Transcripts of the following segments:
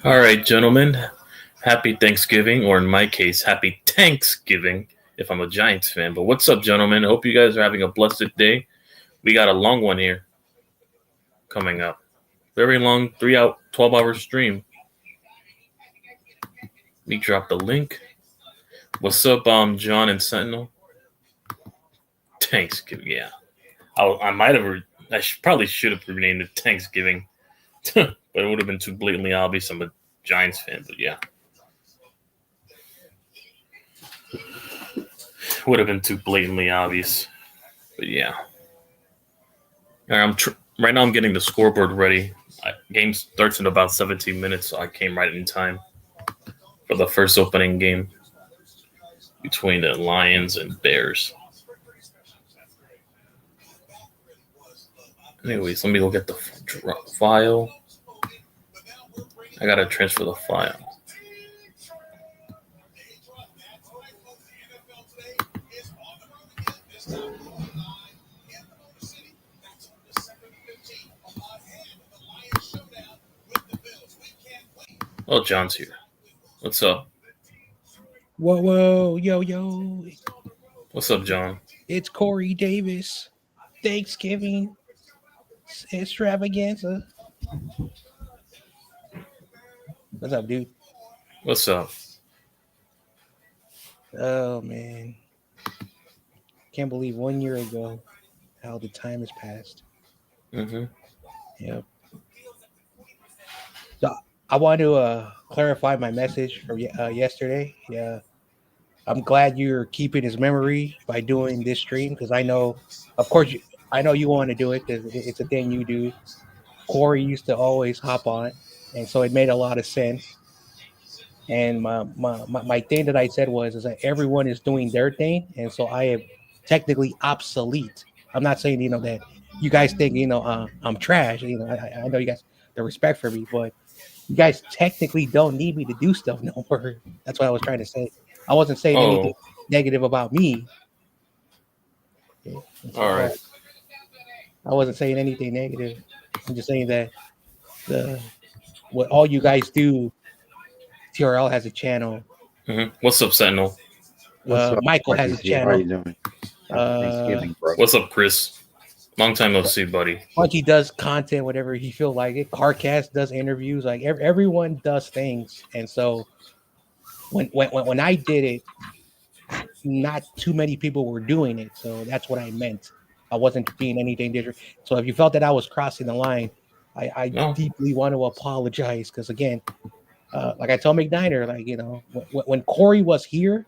All right, gentlemen. Happy Thanksgiving, or in my case, happy Thanksgiving if I'm a Giants fan. But what's up, gentlemen? Hope you guys are having a blessed day. We got a long one here coming up. Very long, 12-hour stream. We dropped the link. What's up, John and Sentinel? Thanksgiving, yeah. Probably should have renamed it Thanksgiving, but it would have been too blatantly obvious. I'm a Giants fan, but yeah. Would have been too blatantly obvious, but yeah. All right, right now I'm getting the scoreboard ready. Game starts in about 17 minutes, so I came right in time for the first opening game between the Lions and Bears. Anyways, let me go get the file. I gotta transfer the file. Oh, John's here. What's up? Whoa, yo. What's up, John? It's Corey Davis. Thanksgiving extravaganza. What's up, dude? What's up? Oh, man. Can't believe 1 year ago how the time has passed. Mm-hmm. Yep. So I want to clarify my message from yesterday. Yeah. I'm glad you're keeping his memory by doing this stream because I know, of course, I know you want to do it because it's a thing you do. Corey used to always hop on, and so it made a lot of sense. And my thing that I said is that everyone is doing their thing, and so I am technically obsolete. I'm not saying that you guys think I'm trash. I know you guys the respect for me, but you guys technically don't need me to do stuff no more. That's what I was trying to say. I wasn't saying anything negative about me. Okay? So All right. I wasn't saying anything negative. I'm just saying that what all you guys do. TRL has a channel. Mm-hmm. What's up, Sentinel? What's up, Michael has a channel. How you doing? Thanksgiving, bro. What's up, Chris? Long time no see, buddy. Funky does content, whatever he feel like it. Carcast does interviews. Like everyone does things, and so when I did it, not too many people were doing it. So that's what I meant. I wasn't being anything different. So if you felt that I was crossing the line, I deeply want to apologize because again, like I told McDiner, like when Corey was here,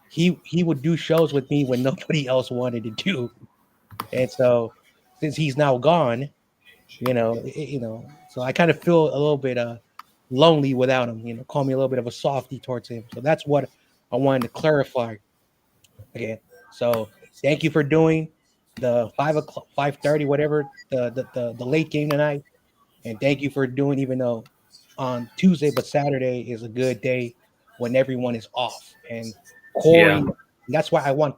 he would do shows with me when nobody else wanted to do, and so since he's now gone, so I kind of feel a little bit lonely without him. Call me a little bit of a softie towards him. So that's what I wanted to clarify again. So thank you for doing the 5:30, whatever the late game tonight, and thank you for doing even though on Tuesday, but Saturday is a good day when everyone is off. And Corey, that's why I want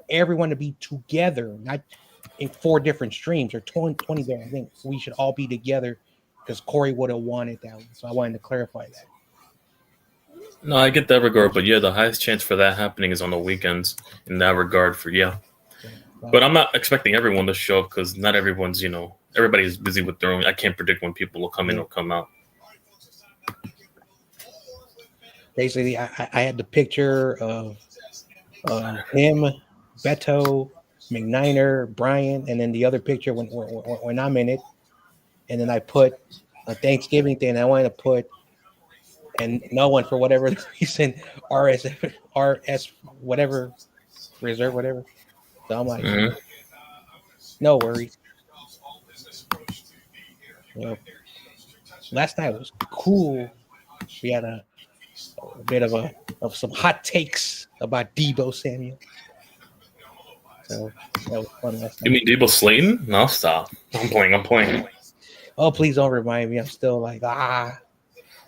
everyone to be together, not in 4 different streams or 20 there. I think we should all be together because Corey would have wanted that one. So I wanted to clarify that. No, I get that regard, but yeah, the highest chance for that happening is on the weekends in that regard But I'm not expecting everyone to show up because not everyone's, everybody's busy with their own. I can't predict when people will come in or come out. Basically, I had the picture of him, Beto, McNiner, Brian, and then the other picture when I'm in it. And then I put a Thanksgiving thing. I wanted to put, and no one for whatever reason, RS whatever, reserve whatever. So I'm like, no worries. Last night was cool. We had a bit of some hot takes about Deebo Samuel. So that was fun last night. You mean Deebo Slayton? No, stop. I'm playing. Oh, please don't remind me. I'm still like,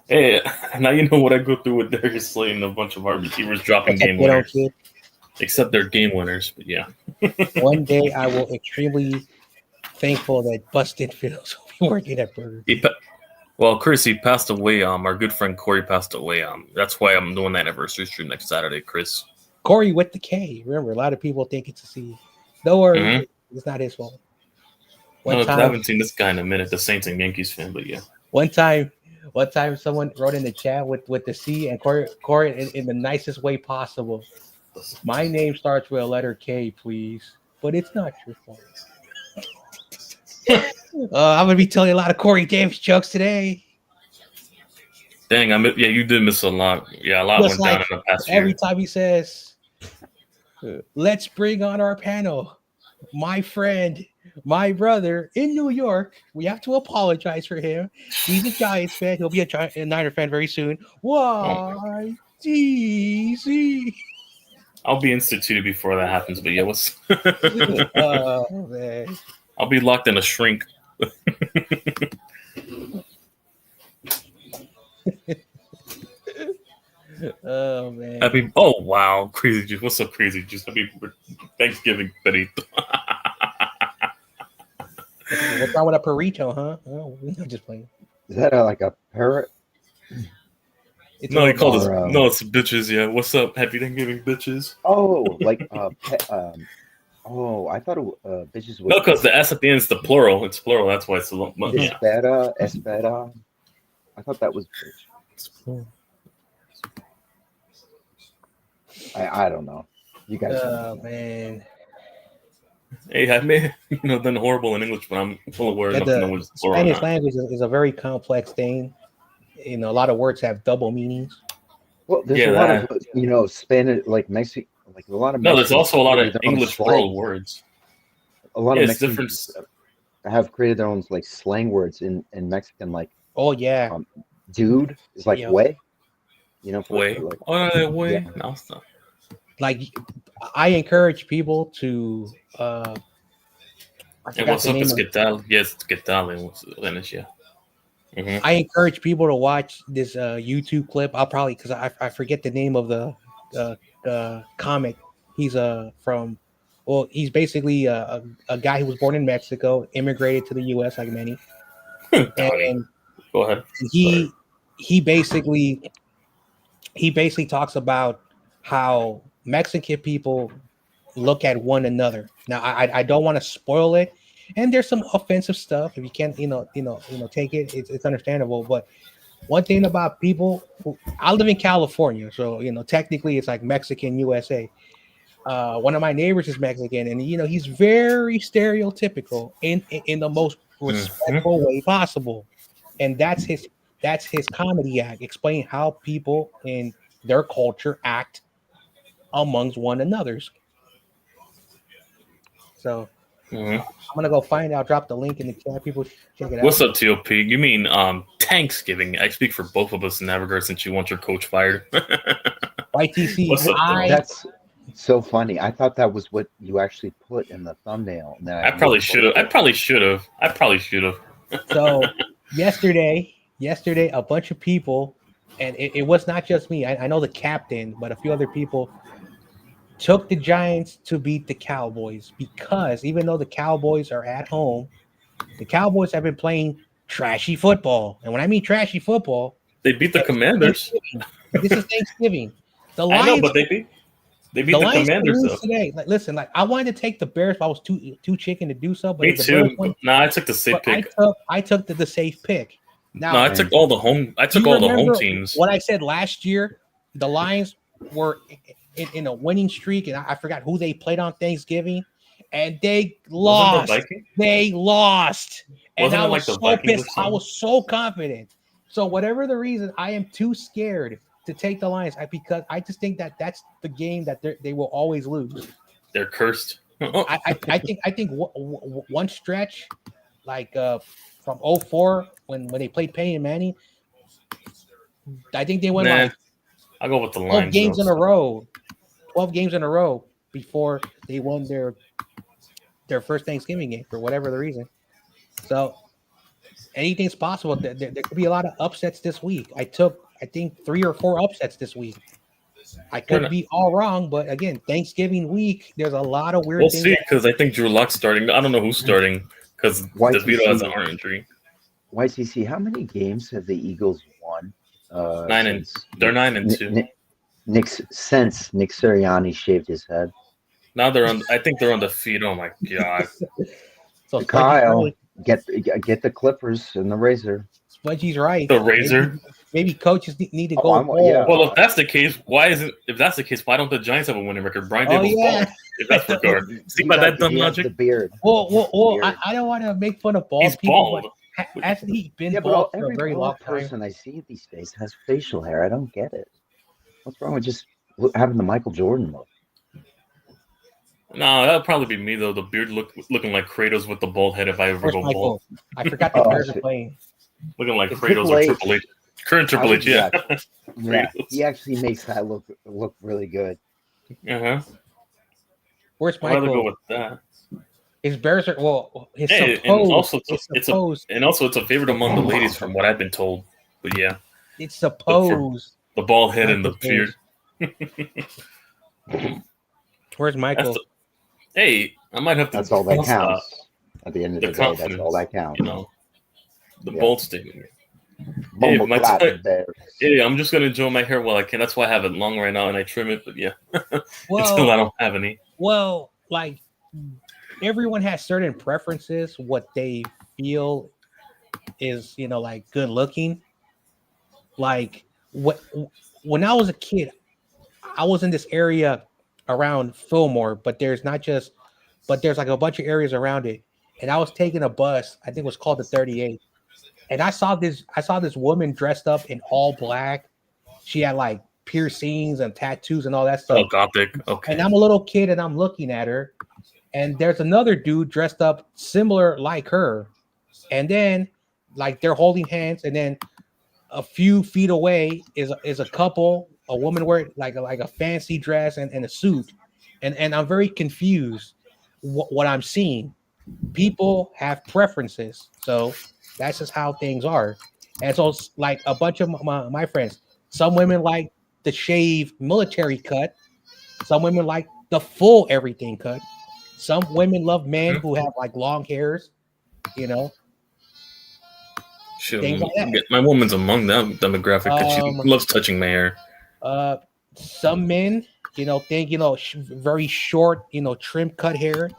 Hey, now you know what I go through with Darius Slayton, a bunch of our receivers dropping game winners. Except they're game winners, but yeah. One day I will extremely thankful that Busted Fields will be working at Burger King. Well, Chris, he passed away. Our good friend Corey passed away. That's why I'm doing that anniversary stream next Saturday, Chris. Corey with the K. Remember, a lot of people think it's a C. Don't worry, Mm-hmm. it's not his fault. No, because I haven't seen this guy in a minute. The Saints and Yankees fan, but yeah. One time, someone wrote in the chat with the C, and Corey in the nicest way possible. My name starts with a letter K, please, but it's not your fault. I'm gonna be telling a lot of Corey James jokes today. Dang, yeah, you did miss a lot. Yeah, a lot Just went like down in the past every year. time he says, "Let's bring on our panel, my friend, my brother in New York." We have to apologize for him. He's a Giants fan. He'll be a Niner fan very soon. Why, DC? I'll be instituted before that happens, but yeah, what's? Oh man. I'll be locked in a shrink. Oh man. Oh wow, crazy juice. What's up, crazy juice? Happy Thanksgiving, Betty. What's wrong with a burrito, huh? Oh, I'm just playing. Is that like a parrot? No, he called us. No, it's bitches. Yeah, what's up? Happy Thanksgiving, bitches. Oh, like oh, I thought bitches. No, because the S at the end is the plural. It's plural. That's why it's a little. Yeah. Espera. I thought that was bitch. I don't know. You guys. Oh man. Hey, I may done horrible in English, but I'm full aware enough to know what's plural. Spanish language is a very complex thing. A lot of words have double meanings. Well, there's a lot of Spanish, like Mexican, like a lot of. No, there's also a lot of English plural words. A lot of Mexicans have created their own like slang words in Mexican, like. Oh yeah. Dude is like way. Way. Like, way. Yeah. No, it's not. Like, I encourage people to. What's up? It's ¿Qué tal? Yes, ¿Qué tal? Yeah. Mm-hmm. I encourage people to watch this YouTube clip. I'll probably because I forget the name of the comic. He's from. Well, he's basically a guy who was born in Mexico, immigrated to the U.S. like many. And go ahead. He basically talks about how Mexican people look at one another. Now, I don't want to spoil it, and there's some offensive stuff. If you can't, take it, it's understandable. But one thing about people, I live in California, so technically it's like Mexican USA. One of my neighbors is Mexican, and he's very stereotypical in the most respectful way possible, and that's his comedy act. Explain how people in their culture act amongst one another's. So I'm gonna go find out. Drop the link in the chat. People check it out. What's up, TOP? You mean Thanksgiving? I speak for both of us in that regard, since you want your coach fired. YTC. What's up, that's so funny. I thought that was what you actually put in the thumbnail. I probably should have. So yesterday, a bunch of people, and it was not just me. I know the captain, but a few other people took the Giants to beat the Cowboys, because even though the Cowboys are at home, the Cowboys have been playing trashy football. And when I mean trashy football, they beat the Commanders. This is Thanksgiving. The Lions, I know, but they beat the Commanders though. Today. Like, listen, I wanted to take the Bears, but I was too chicken to do so. But me too. I took the safe pick. I took the safe pick. Now, I took all the home. I took all the home teams. What I said last year, the Lions were in a winning streak, and I forgot who they played on Thanksgiving, and they lost. They lost, and I was so pissed. I was so confident. So whatever the reason, I am too scared to take the Lions because I just think that that's the game that they will always lose. They're cursed. I think one stretch, like from 2004 when they played Peyton Manning, I think they won like I'll go with the Lions. 12 games in a row. 12 games in a row before they won their first Thanksgiving game for whatever the reason. So anything's possible. There could be a lot of upsets this week. I think 3 or 4 upsets this week. I could be all wrong, but again, Thanksgiving week, there's a lot of weird things. We'll see, because I think Drew Lock's starting. I don't know who's starting, because DeVito has an arm injury. YCC, how many games have the Eagles won? Since They're 9-2. Since Nick Sirianni shaved his head. Now they're on. I think they're on the feet. Oh my god! So Kyle, get the Clippers and the razor. Spudgy's right. The razor. Maybe coaches need to go. Yeah. Well, if that's the case, why don't the Giants have a winning record? Brian Daboll's bald. If that's regard, see by that dumb logic. The beard. Well. I don't want to make fun of bald He's people. bald. But hasn't he been bald for a very long time? Every person I see these days has facial hair. I don't get it. What's wrong with just having the Michael Jordan look? No, that'd probably be me though. The beard looking like Kratos with the bald head. If I ever go bald, I forgot the Bears are playing. Looking like Kratos or Triple H. Current Triple H, yeah. Yeah, he actually makes that look really good. Where's Michael? I'd rather go with that. His Bears are his supposed, and also it's a favorite among the ladies from what I've been told. But yeah, it's supposed the bald head and the beard. Where's Michael? Hey, I might have to. That's all that counts. At the end of the day, that's all that counts. You know, the bold statement. Hey, I'm just gonna enjoy my hair while I can. That's why I have it long right now, and I trim it. But yeah, until I don't have any. Well, like everyone has certain preferences. What they feel is, like good looking. Like when I was a kid, I was in this area around Fillmore, but there's like a bunch of areas around it. And I was taking a bus, I think it was called the 38. And I saw this woman dressed up in all black. She had like piercings and tattoos and all that stuff. Oh, gothic. Okay. And I'm a little kid and I'm looking at her. And there's another dude dressed up similar like her. And then like they're holding hands, and then a few feet away is a couple, a woman wearing like a fancy dress and a suit, and I'm very confused what I'm seeing. People have preferences, so that's just how things are. And so, like a bunch of my friends, some women like the shaved military cut, some women like the full everything cut, some women love men who have like long hairs, Shoot, like my woman's among that demographic because she loves touching my hair. Some men, think very short, trim cut hair.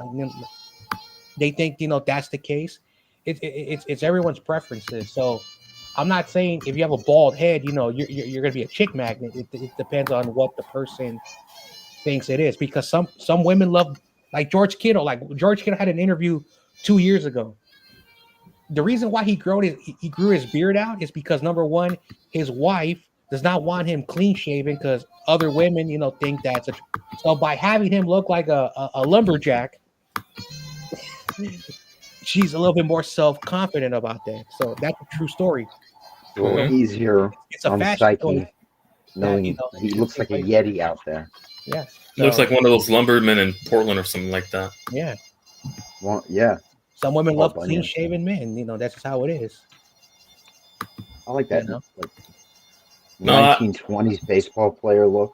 They think that's the case. It's everyone's preferences. So I'm not saying if you have a bald head, you're gonna be a chick magnet. It depends on what the person thinks it is, because some women love, like George Kittle. Like George Kittle had an interview 2 years ago. The reason why he grew his beard out is because, number one, his wife does not want him clean shaven because other women, think that's so by having him look like a lumberjack, she's a little bit more self-confident about that. So that's a true story. Easier it's a on the psyche, knowing he looks like a Yeti out there. Yeah. So, looks like one of those lumbermen in Portland or something like that. Yeah. Well, yeah. Some women love clean-shaven men. That's just how it is. I like that. Like 1920s baseball player look.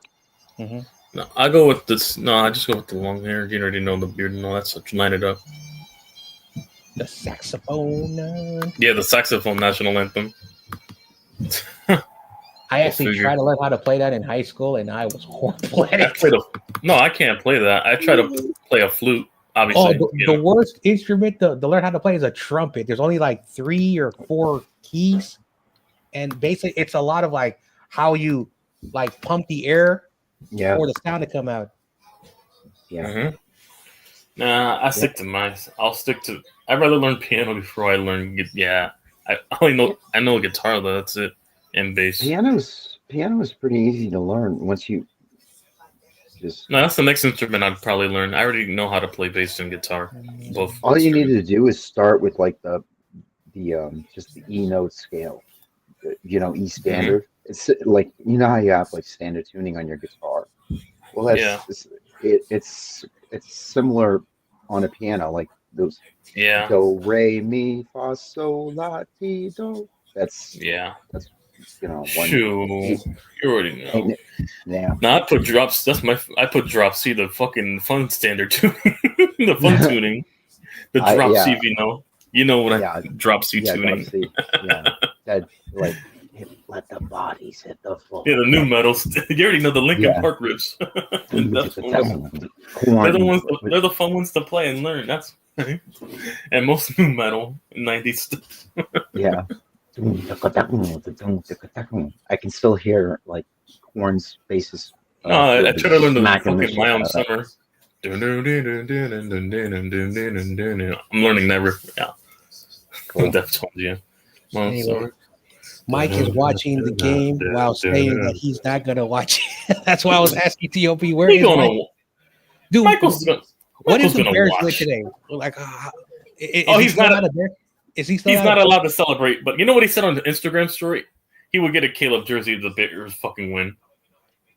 Mm-hmm. No, I go with this. No, I just go with the long hair. You already know the beard and all that stuff. Line it up. The saxophone. Yeah, the saxophone national anthem. I actually tried to learn how to play that in high school, and I was horrible at it. I can't play that. I try to play a flute. Obviously, the worst instrument to learn how to play is a trumpet. There's only like 3 or 4 keys, and basically it's a lot of like how you like pump the air for the sound to come out. Yeah. Mm-hmm. Nah, I stick to mine. I'd rather learn piano before I learn. I know guitar though. That's it, and bass. Piano is pretty easy to learn once you. No, that's the next instrument I'd probably learn. I already know how to play bass and guitar. Both. All you need to do is start with like the just the E note scale. E standard. Mm-hmm. It's like how you have like standard tuning on your guitar. Well, it's similar on a piano, like those. Yeah. Do re mi fa sol la ti do. That's one. You already know. Yeah. No, I put drops. I put drop C, the fucking fun standard tuning, the fun tuning, the drop C. You know when I drops you tuning. That like let the bodies hit the floor. Yeah, the new metals. You already know the Linkin Park riffs. They're the fun ones to play and learn. That's right. And most new metal 90s stuff. Yeah. I can still hear like Korn's bassist. I try to learn the fucking My Own Summer. I'm learning that riff. Yeah. Cool. Deftones, yeah. Anyway, Mike is watching the game while saying that he's not going to watch it. That's why I was asking TOP, where is Mike? Dude, what is the Bears with today? Like, he's not allowed to celebrate. But you know what he said on the Instagram story? He would get a Caleb jersey if the Bears fucking win.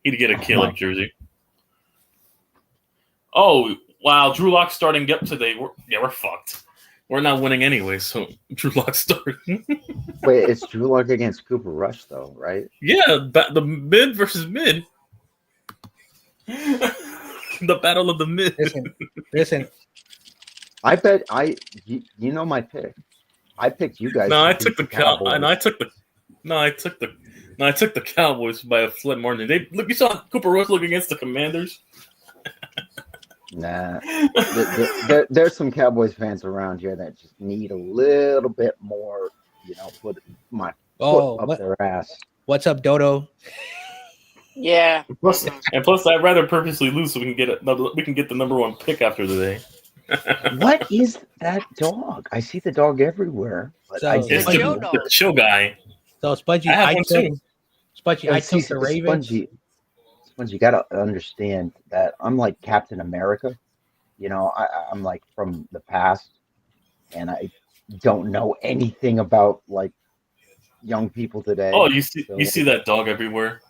He'd get a Caleb jersey. Oh, wow. Drew Lock starting up today. We're fucked. We're not winning anyway, so Drew Lock started. Wait, it's Drew Lock against Cooper Rush, though, right? Yeah, the mid versus mid. The battle of the mid. Listen. I bet you know my pick. I picked you guys. No, I took the Cowboys. I took the Cowboys by a slim margin. You saw Cooper Rush look against the Commanders. Nah, there's some Cowboys fans around here that just need a little bit more, put my foot up their ass. What's up, Dodo? Yeah. Plus, I'd rather purposely lose so we can get the number one pick after the day. What is that dog? I see the dog everywhere. But it's the chill guy. So Spongy, I took the Ravens. Spongy, you gotta understand that I'm like Captain America. I'm like from the past, and I don't know anything about like young people today. Oh, you see that dog everywhere?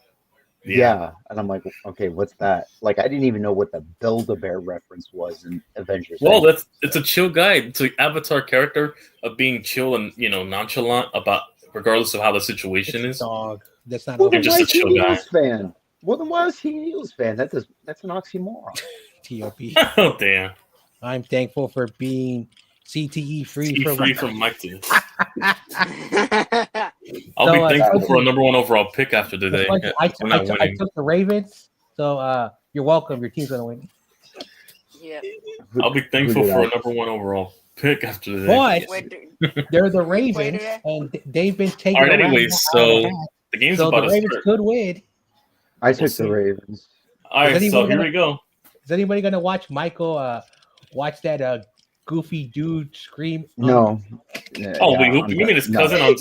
Yeah, and I'm like, okay, what's that? Like, I didn't even know what the Build-A-Bear reference was in Avengers. Well, it's a chill guy. It's an avatar character of being chill and nonchalant about regardless of how the situation is. Dog. That's not. Well, then just a chill guy. Fan. Well, then why is he an Eagles fan? That's an oxymoron. TOP. Oh damn! I'm thankful for being CTE free from Mike. I'll be thankful for a number one overall pick after today. I took the Ravens, so you're welcome. Your team's gonna win. Yeah. I'll be thankful for a number one overall pick after today. But they're the Ravens, and they've been taking. All right. Anyways, so the game's about to start. Ravens could win. I took the Ravens. All right, so here we go. Is anybody gonna watch Michael watch that goofy dude scream? No. You mean his cousin on?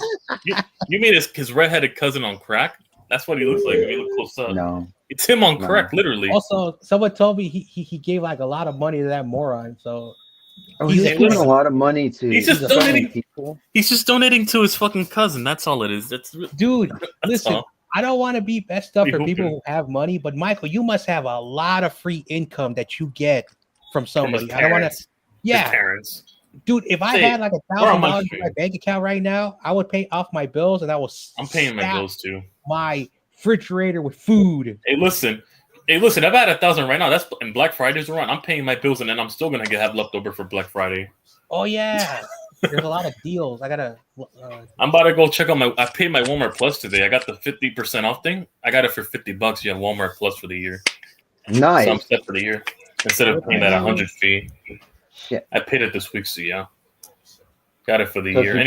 You mean his redheaded cousin on crack? That's what he looks like when you look close up. No, it's him on crack, literally. Also, someone told me he gave like a lot of money to that moron. So he's giving a lot of money to. He's just donating people. He's just donating to his fucking cousin. That's all it is. Dude. Listen. All. I don't want to be messed up for people who have money, but Michael, you must have a lot of free income that you get from somebody. I don't want to. Yeah, parents. Dude, if I had like $1,000 in my bank account right now, I would pay off my bills, and I'm paying my bills too. My refrigerator with food. Hey, listen. If I had 1,000 right now, that's and Black Friday's around. I'm paying my bills, and then I'm still gonna have leftover for Black Friday. Oh yeah. There's a lot of deals. I gotta. I'm about to go check on I paid my Walmart Plus today. I got the 50% off thing. I got it for $50. You have Walmart Plus for the year. Nice. So I'm set for the year instead of paying that 100 fee. Shit. I paid it this week, so yeah. Got it for the year.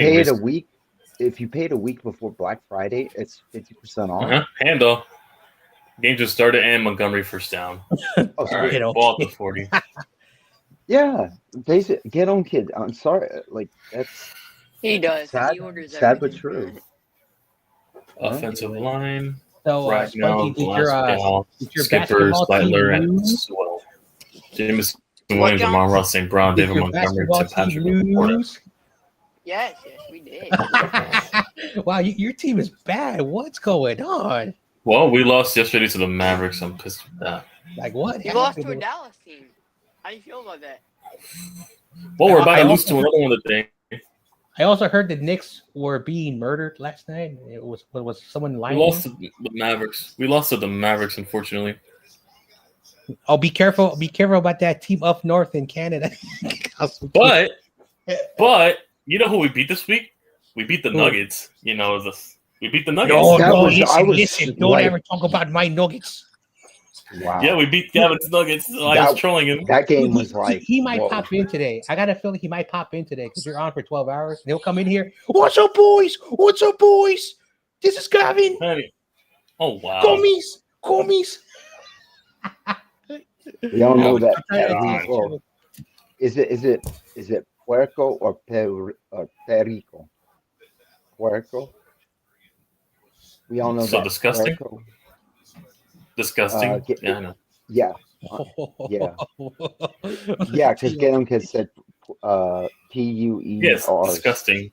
If you paid a week before Black Friday, it's 50% off. Handle. Game just started and Montgomery first down. All right, ball to 40. Yeah, get on, kid. I'm sorry, like that's he does. Sad, he orders sad but true. Offensive line. So, Ragnow, Skippers, Butler, and Swell. Jameson Williams, Amon Ross, St. Brown, David Montgomery, Tim Patrick. Yes, we did. Wow, your team is bad. What's going on? Well, we lost yesterday to the Mavericks. I'm pissed with that. Like what? You lost to a Dallas team. How do you feel about that? Well, we're about to lose to another one today. I also heard the Knicks were being murdered last night. It was someone lying. We lost to the Mavericks. We lost to the Mavericks, unfortunately. Oh, be careful! Be careful about that team up north in Canada. but You know who we beat this week? We beat the Who? Nuggets. We beat the Nuggets. No, That no, was- I was listen. Don't like- ever talk about my Nuggets. Wow. Yeah, we beat Gavin's Nuggets. So I was trolling him. That game was like he might whoa. pop in today. I got a feeling he might pop in today because you're on for 12 hours. He'll come in here. What's up, boys? What's up, boys? This is Gavin. Hey. Oh wow. Comies. We all know that. God. Well, is it Puerco or Perico? Puerco. We all know So that. disgusting? Puerco. Disgusting. Yeah, I know. Yeah, yeah. Yeah, because Galen had said PUER. Yes, disgusting.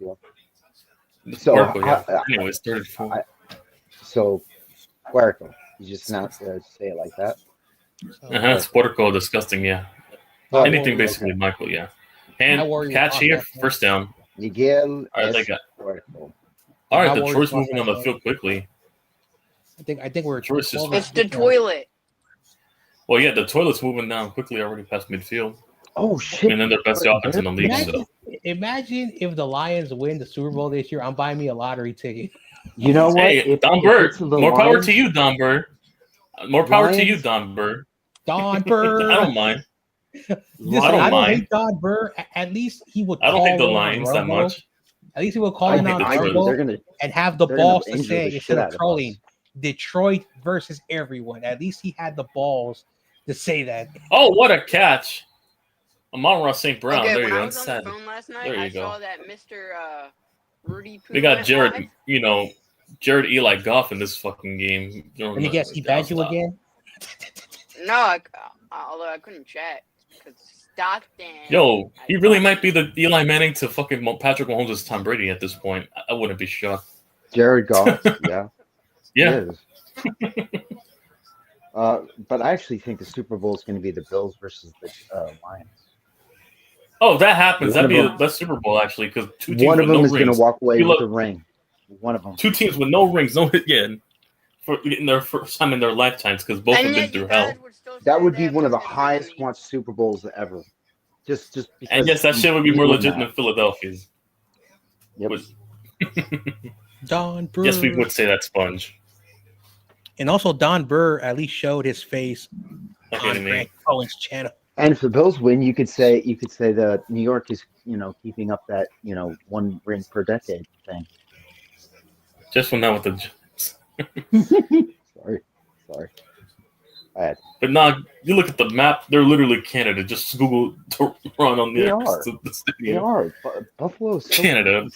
So, Puerco, yeah. Anyways, 34. So, Puerco. You just not say it like that. It's Puerco, disgusting, yeah. Oh, Anything okay. basically, Michael, yeah. And My Warriors catch lost here, last night. first down. Miguel All right, they es got. Puerco. All right, My the Warriors Troy's lost moving on the last field quickly. I think we're Choice is- 12 It's the now. toilet. Well, yeah, the toilet's moving down quickly already past midfield. Oh shit! And then their best offense in the league. So. Imagine if the Lions win the Super Bowl this year. I'm buying me a lottery ticket. You know what? Hey, Don Bird, it's the more power Lions- to you, Don Bird. More power to you, Lions- Don Bird. Don Burr. I don't mind. Listen, I don't I don't mind. hate Don Burr. At least he would. I don't hate the call in Lions on that Romo. much. At least he would call I in hate on the I think Troyes. they're Romo gonna. and have the they're gonna balls to injure say the instead shit of out of trolling us. Detroit versus everyone. At least he had the balls to say that. Oh, what a catch! Amon-Ra St. Brown. Okay, There when you I go. was on Inside. the phone last night, There you I go. saw that Mr. Rudy Poo We got went Jared, live. Jared Eli Goff in this fucking game. Let me guess, he banned you again? No, although I couldn't chat because Stockton. Yo, he really might be the Eli Manning to fucking Patrick Mahomes' Tom Brady at this point. I wouldn't be shocked. Jared Goff. Yeah. Yeah. It is. But I actually think the Super Bowl is going to be the Bills versus the Lions. Oh, that happens. One That'd be of the them- best Super Bowl actually, because two teams One with of them no is going to rings. walk away You with look- a ring. One of them. Two teams with no rings, no for in their first time in their lifetimes, because both have been through hell. That would be one of the highest watched Super Bowls ever. Just because. And yes, that shit would be more you legit win than Philadelphia's. Yep. Which- Don Burr. yes, we would say that sponge. And also, Don Burr at least showed his face Okay, on to me. Grant Cohen's channel. And if the Bills win, you could say that New York is keeping up that one ring per decade thing. Just from now with the Giants. Sorry. Bad. But now you look at the map; they're literally Canada. Just Google Toronto on the They access are. to the They stadium. are. Buffalo is so Canada.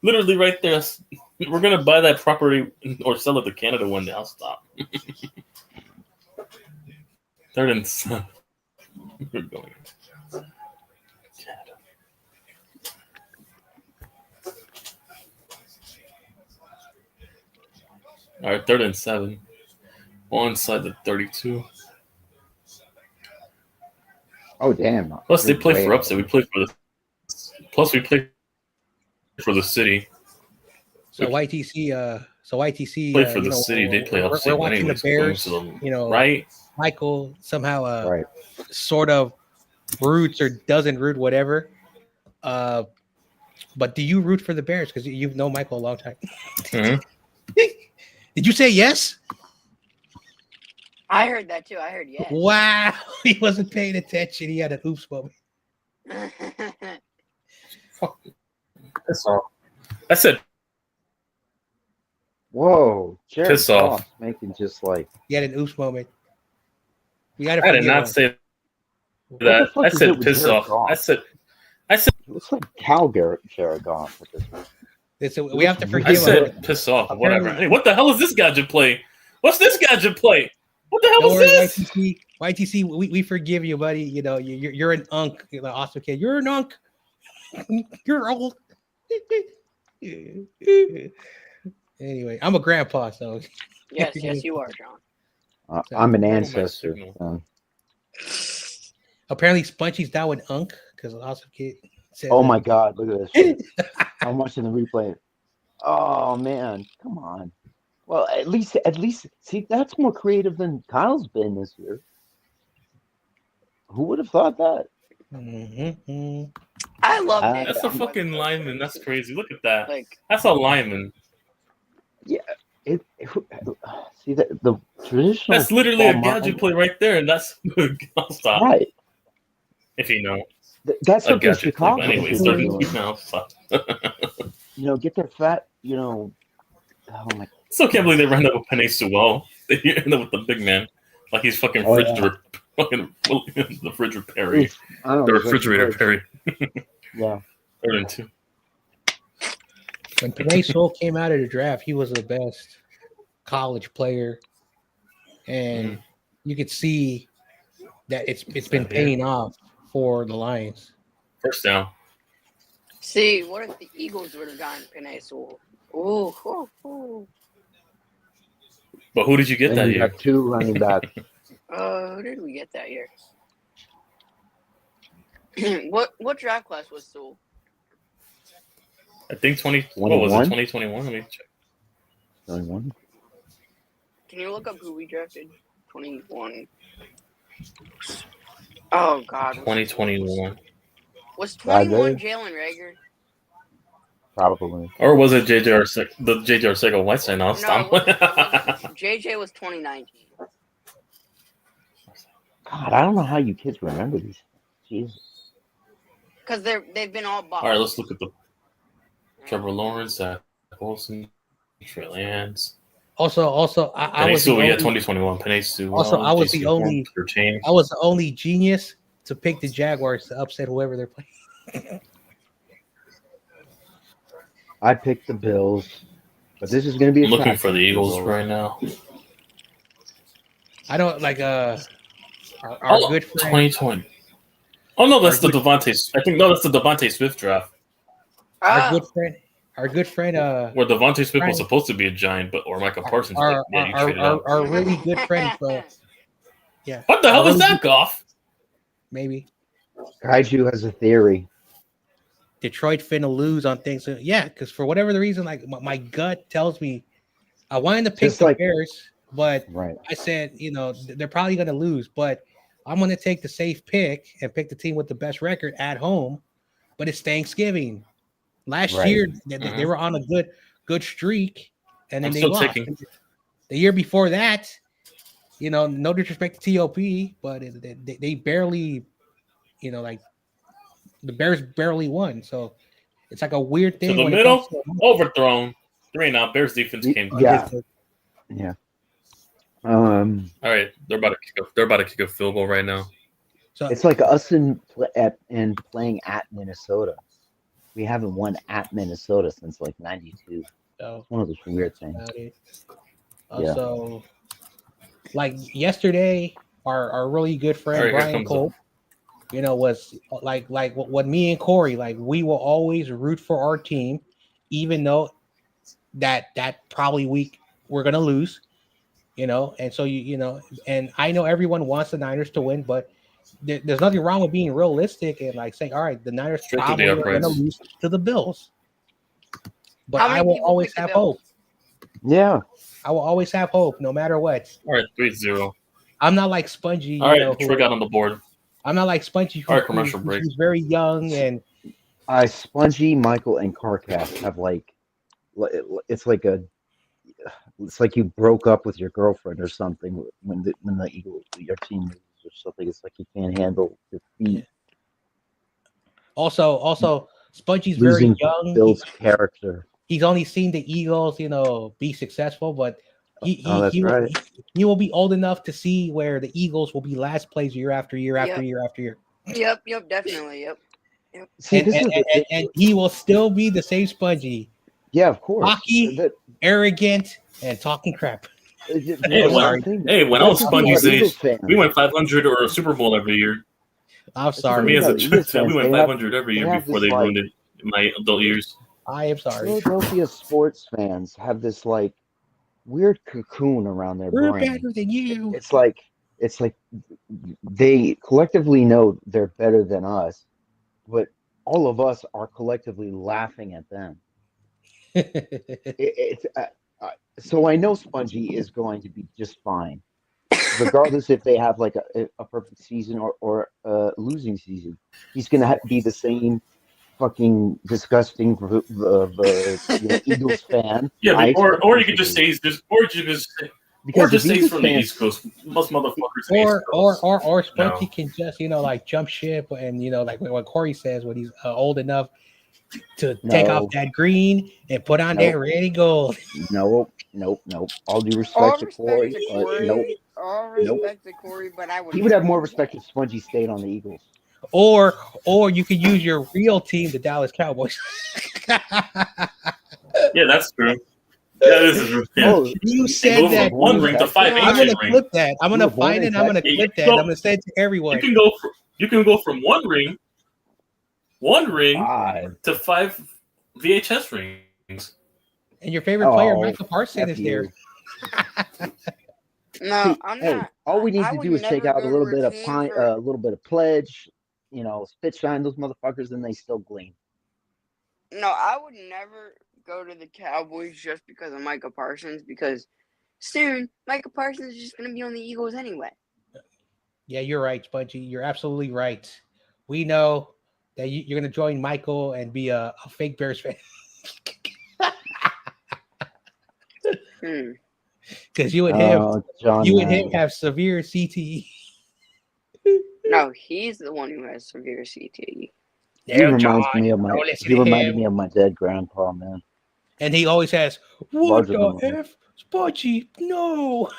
Literally right there. We're gonna buy that property or sell it to Canada one day. I'll stop. Third and 7. We're going. Canada. All right, 3rd and 7. On inside the 32. Oh damn! Plus, they You're play way for up. upset. We play for the. Plus, we play for the city. So YTC, Play for the city. They play we're upset. watching Anyways, the Bears. going to the- You know, right? Michael somehow Right. sort of roots or doesn't root, whatever. But do you root for the Bears? Because you've known Michael a long time. Mhm. Did you say yes? I heard that too. I heard yes. Wow, he wasn't paying attention. He had an oops moment. Piss off. I said Whoa, Jared Piss off. Goff making just like. He had an oops moment. We got to I did not say What the that. fuck I is it said with piss Jared off. Goff? I said It looks like Jared Goff at this point. we have to I forgive him. said piss off. Whatever. Apparently- Hey, what the hell is this gadget play? What's this gadget play? What the hell Don't is worry, this? YTC, we forgive you, buddy. You know, you're an unk. You're an awesome kid. You're an unk. You're old. Anyway, I'm a grandpa, so yes, you are, John. I'm an my ancestor. signal. apparently Spongy's now an unk because awesome kid said Oh that. my God! Look at this. Shit. I'm watching the replay. Oh man, come on. Well, at least, see, that's more creative than Kyle's been this year. Who would have thought that? Mhm. I love Uh, David. That's a I'm with fucking those lineman. That's choices. crazy. Look at that. Like, That's a lineman. Yeah, see the traditional That's literally football a gadget mind, play right there, and that's I'll stop right? if you know That's a what the gadget play. But Chicagoans anyways, have been doing. now stop. Get their fat, oh my, Still can't believe they ran up with Penny Sewell. They end up with the big man, like he's fucking oh yeah, fucking the refrigerator it Perry, was, I don't know, the it was actually refrigerator great. Perry. Yeah, Third and 2. When Panay Sewell came out of the draft, he was the best college player, and you could see that it's been paying off for the Lions. First down. see, what if the Eagles would have gotten Penei Sewell? Ooh. But who did you get then that you year? got 2 running backs. Who did we get that year? What draft class was Sewell? I think 20. 21? What was it? 2021. Let me check. 21. Can you look up who we drafted? 21. Oh God. 2021. Was 21 Rager? Jalen Rager? Probably. Or was it the J.J. Arcega Whiteside? No, No, stop. JJ was 2019. God, I don't know how you kids remember these things. Jesus. Because they've been all bought. All right, let's look at the Trevor Lawrence, Zach Wilson, Trey Lance. Also, I was the Sewell, only, 2021. Penei Sewell. also I was JC the only Horn, I was the only genius to pick the Jaguars to upset whoever they're playing. I picked the Bills, but this is going to be a I'm looking track for the meet, Eagles so- right now. I don't like our good friend. 2020. Oh no, that's the Our good- Devontae. I think no, that's the Devontae Swift draft Our good friend, where Devontae Smith Brian- was supposed to be a Giant, but or Micah Parsons. our, you traded out. our really good friend. Yeah. What the hell our was really that, Goff? Maybe Kaiju has a theory. Detroit finna lose on things. Yeah, because for whatever the reason, like my gut tells me, I wanted to pick Just the like- Bears, but Right. I said, they're probably gonna lose, but I'm gonna take the safe pick and pick the team with the best record at home. But it's Thanksgiving. Last Right. year they were on a good streak, and then I'm they still lost. ticking. The year before that, no disrespect to TOP, but they barely, like the Bears barely won. So it's like a weird To thing the when middle, it comes to overthrown. 3-0. Bears defense came. Yeah. through. Yeah. All right, they're about to kick a field goal right now. So It's like us and playing at Minnesota. We haven't won at Minnesota since like '92. so It's one of those weird things. about it. Yeah. So like yesterday, our really good friend All right, here Brian comes Cole, was like what me and Corey, like we will always root for our team, even though that probably week we're gonna lose, and so and I know everyone wants the Niners to win, but there's nothing wrong with being realistic and like saying, all right, the Niners Straight to the probably are gonna uprights. lose to the Bills, but How many I will people always picked the have Bills? hope. Yeah. I will always have hope, no matter what. All right, 3-0. I'm not like Spongy, All right, Detroit got on the board. I'm not like Spongy, All right, commercial break. who's very young and Spongy, Michael, and Carcass have it's like you broke up with your girlfriend or something when the Eagles, your team loses or something. It's like you can't handle defeat. also Spongy's Losing very young. Bill's character. He's only seen the Eagles, be successful, but That's right. he will be old enough to see where the Eagles will be last place year after year after Yep. year after year. Yep, definitely, yep. See, And he will still be the same Spongy, yeah, of course. cocky, arrogant, and talking crap. Hey, when I was Spongy's age, we went 500 or a Super Bowl every year. I'm For sorry. me as a Eagles fan, we fans, went they have- 500 every they year have before this, they like- ruined it in my adult years. I am sorry. Philadelphia sports fans have this like weird cocoon around their We're brain. better than you. It's like they collectively know they're better than us, but all of us are collectively laughing at them. So I know Spongy is going to be just fine, regardless if they have like a perfect season or a losing season. He's going to be the same fucking disgusting Eagles fan. Yeah, or you could to just be. say he's just, or you just, Because just if say he's Eagles from the fans, East Coast. Most motherfuckers in the East or Coast. Spunky can just like jump ship, and like what Corey says when he's old enough to take off that green and put on that red and gold. Nope. All due respect to Corey, but nope. All respect to Corey, but I would. He would have more respect if Spongy stayed on the Eagles. Or you could use your real team, the Dallas Cowboys. Yeah, that's true. Yeah, this is yeah. Oh, You said that. From 1 ring to 5 I'm gonna ring. clip that. I'm gonna find it. I'm gonna clip that. I'm gonna say it to everyone. You can go from 1 ring to 5 VHS rings. And your favorite player, Michael Parsons, is there. No, See, I'm hey, not. all we need to do is take out a little bit of a little bit of pledge, spit shine those motherfuckers, and they still gleam. No, I would never go to the Cowboys just because of Michael Parsons, because soon Michael Parsons is just going to be on the Eagles anyway. Yeah, you're right, Spongy. You're absolutely right. We know that you're going to join Michael and be a fake Bears fan. Because you and him have severe CTE. No, he's the one who has severe CTE. He reminds me of my dead grandpa, man. And he always has, what the F? Spongy, no.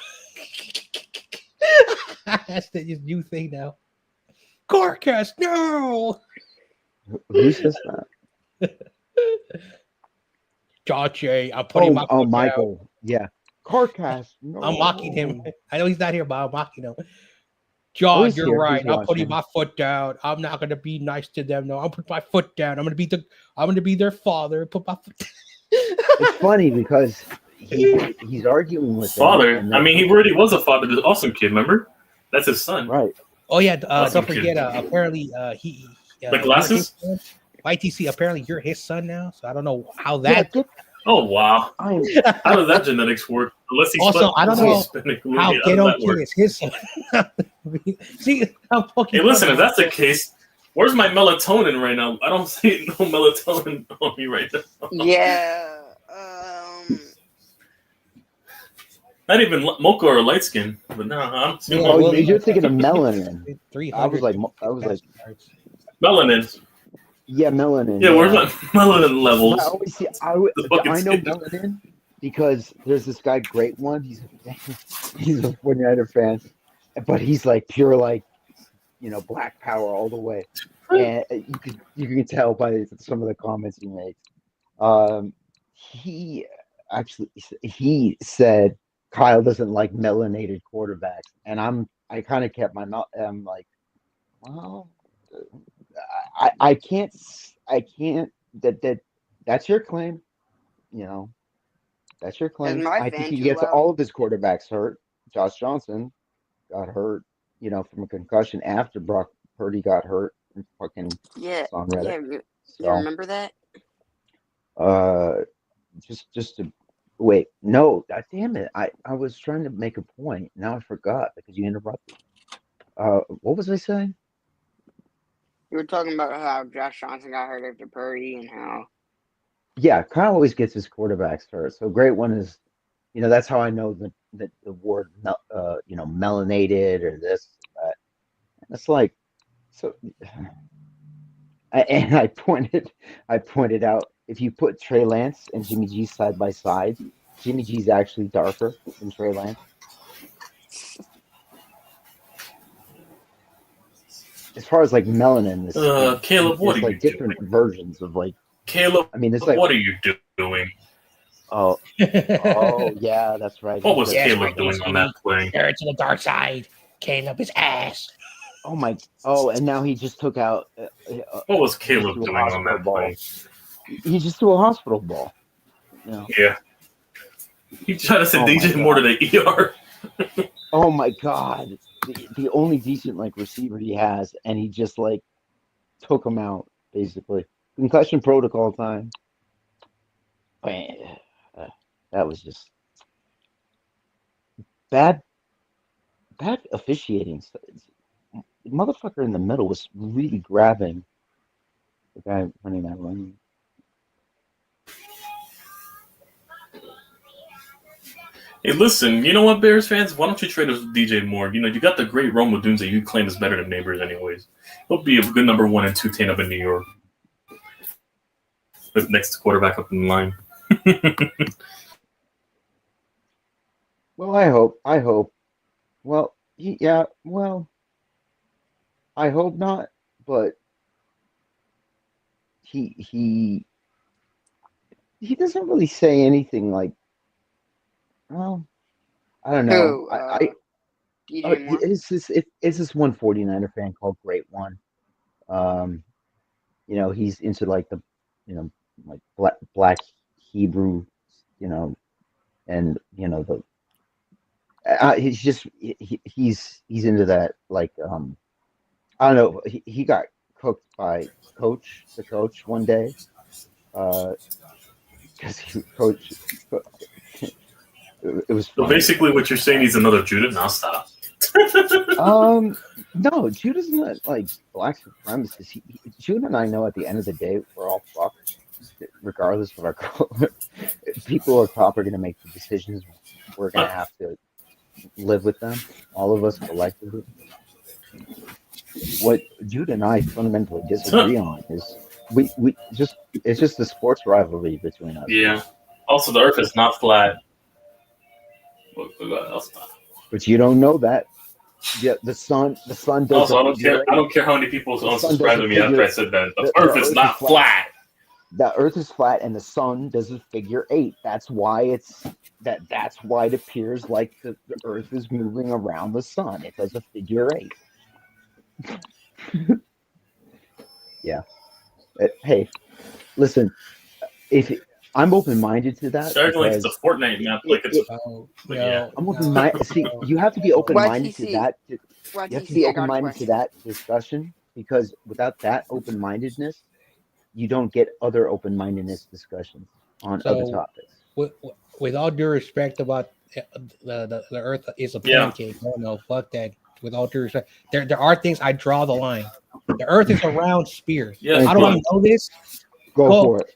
That's the new thing now. Carcass, no. Who says that? Josh, I'm putting my foot Michael. down. Yeah. Carcass, no. I'm mocking him. I know he's not here, but I'm mocking him. John, you're right. I'm putting my foot down. I'm not gonna be nice to them. No, I'm putting my foot down. I'm gonna be their father. Put my foot down. It's funny because he's arguing with father. I mean, he already was a father to the Awesome Kid. Remember, that's his son, right? Oh yeah. Don't forget. Apparently, he the glasses. YTC. Apparently, you're his son now. So I don't know how that. Yeah, oh wow! How does that genetics work? Unless he's also, I don't know how Ghetto Kid is his son. See, I'm fucking. Hey, listen, if that's the case, where's my melatonin right now? I don't see no melatonin on me right now. Yeah. Not even mocha or light skin, but no, I'm. You're thinking of melanin. 300. I was like melanin. Yeah, melanin. Yeah, where's my melanin levels? I know melanin because there's this guy, Great One. He's a 49er fan, but he's like pure, like, black power all the way. And you can tell by some of the comments he makes. He said Kyle doesn't like melanated quarterbacks, and I kind of kept my mouth. I'm like, well, I can't. That's your claim. That's your claim. I think he gets all of his quarterbacks hurt. Josh Johnson got hurt, from a concussion after Brock Purdy got hurt. Fucking on Reddit. Yeah. You remember that? Just to wait. No, God damn it! I was trying to make a point. Now I forgot because you interrupted. What was I saying? You were talking about how Josh Johnson got hurt after Purdy and how. Yeah, Kyle always gets his quarterbacks hurt. So Great One is, that's how I know that the word, melanated or this, that. It's like, so. And I pointed out, if you put Trey Lance and Jimmy G side by side, Jimmy G's actually darker than Trey Lance. As far as like melanin, Caleb, what are you different doing? Versions of like Caleb. I mean, it's like, what are you doing? Oh, yeah, that's right. What was Caleb doing on that play? Turn to the dark side. Caleb his ass. And now he just took out. What was Caleb doing on that play? He just threw a hospital ball. Yeah. He tried to send DJ Moore to the ER. Oh my God. The only decent receiver he has, and he just took him out, basically. Concussion protocol time. That was just bad officiating. The motherfucker in the middle was really grabbing The guy running that run. Hey, listen, you know what, Bears fans? Why don't you trade us DJ Moore? You know, you got the great Roma Dunes that you claim is better than Neighbors anyways. He'll be a good number 1 and 2 10 up in New York. The next quarterback up in line. Well, I hope. Well, yeah, well, I hope not, but he doesn't really say anything like, well, I don't know. Who? Oh, DJ Moore? it's this one 49er fan called Great One. Um, he's into like the, like black Hebrew, and the he's into that, like, I don't know. He got cooked by the coach one day, because coach. It was So funny. basically, what you're saying, he's another Judah. Now stop. No, Judah's not like black supremacist. Judah and I know at the end of the day we're all fucked, regardless of our color. People are probably going to make the decisions. We're going to have to live with them, all of us collectively. What Judah and I fundamentally disagree on is it's just the sports rivalry between us. Yeah. Also, the Earth is not flat. But you don't know that. Yeah, the sun does. Also, I don't care how many people unsubscribe to me after I said that. The Earth is not flat. The Earth is flat, and the sun does a figure 8. That's why that's why it appears like the Earth is moving around the sun. It does a figure 8. Yeah. Hey, listen. I'm open-minded to that. Starting like it's a Fortnite map, like it's. I'm open-minded. See, you have to be open-minded to that. You have to be open-minded to that discussion, because without that open-mindedness, you don't get other open-mindedness discussions on other topics. With all due respect about the Earth is a pancake. No, fuck that. With all due respect, there are things I draw the line. The Earth is a round sphere. Yeah, how do I know this? Go for it.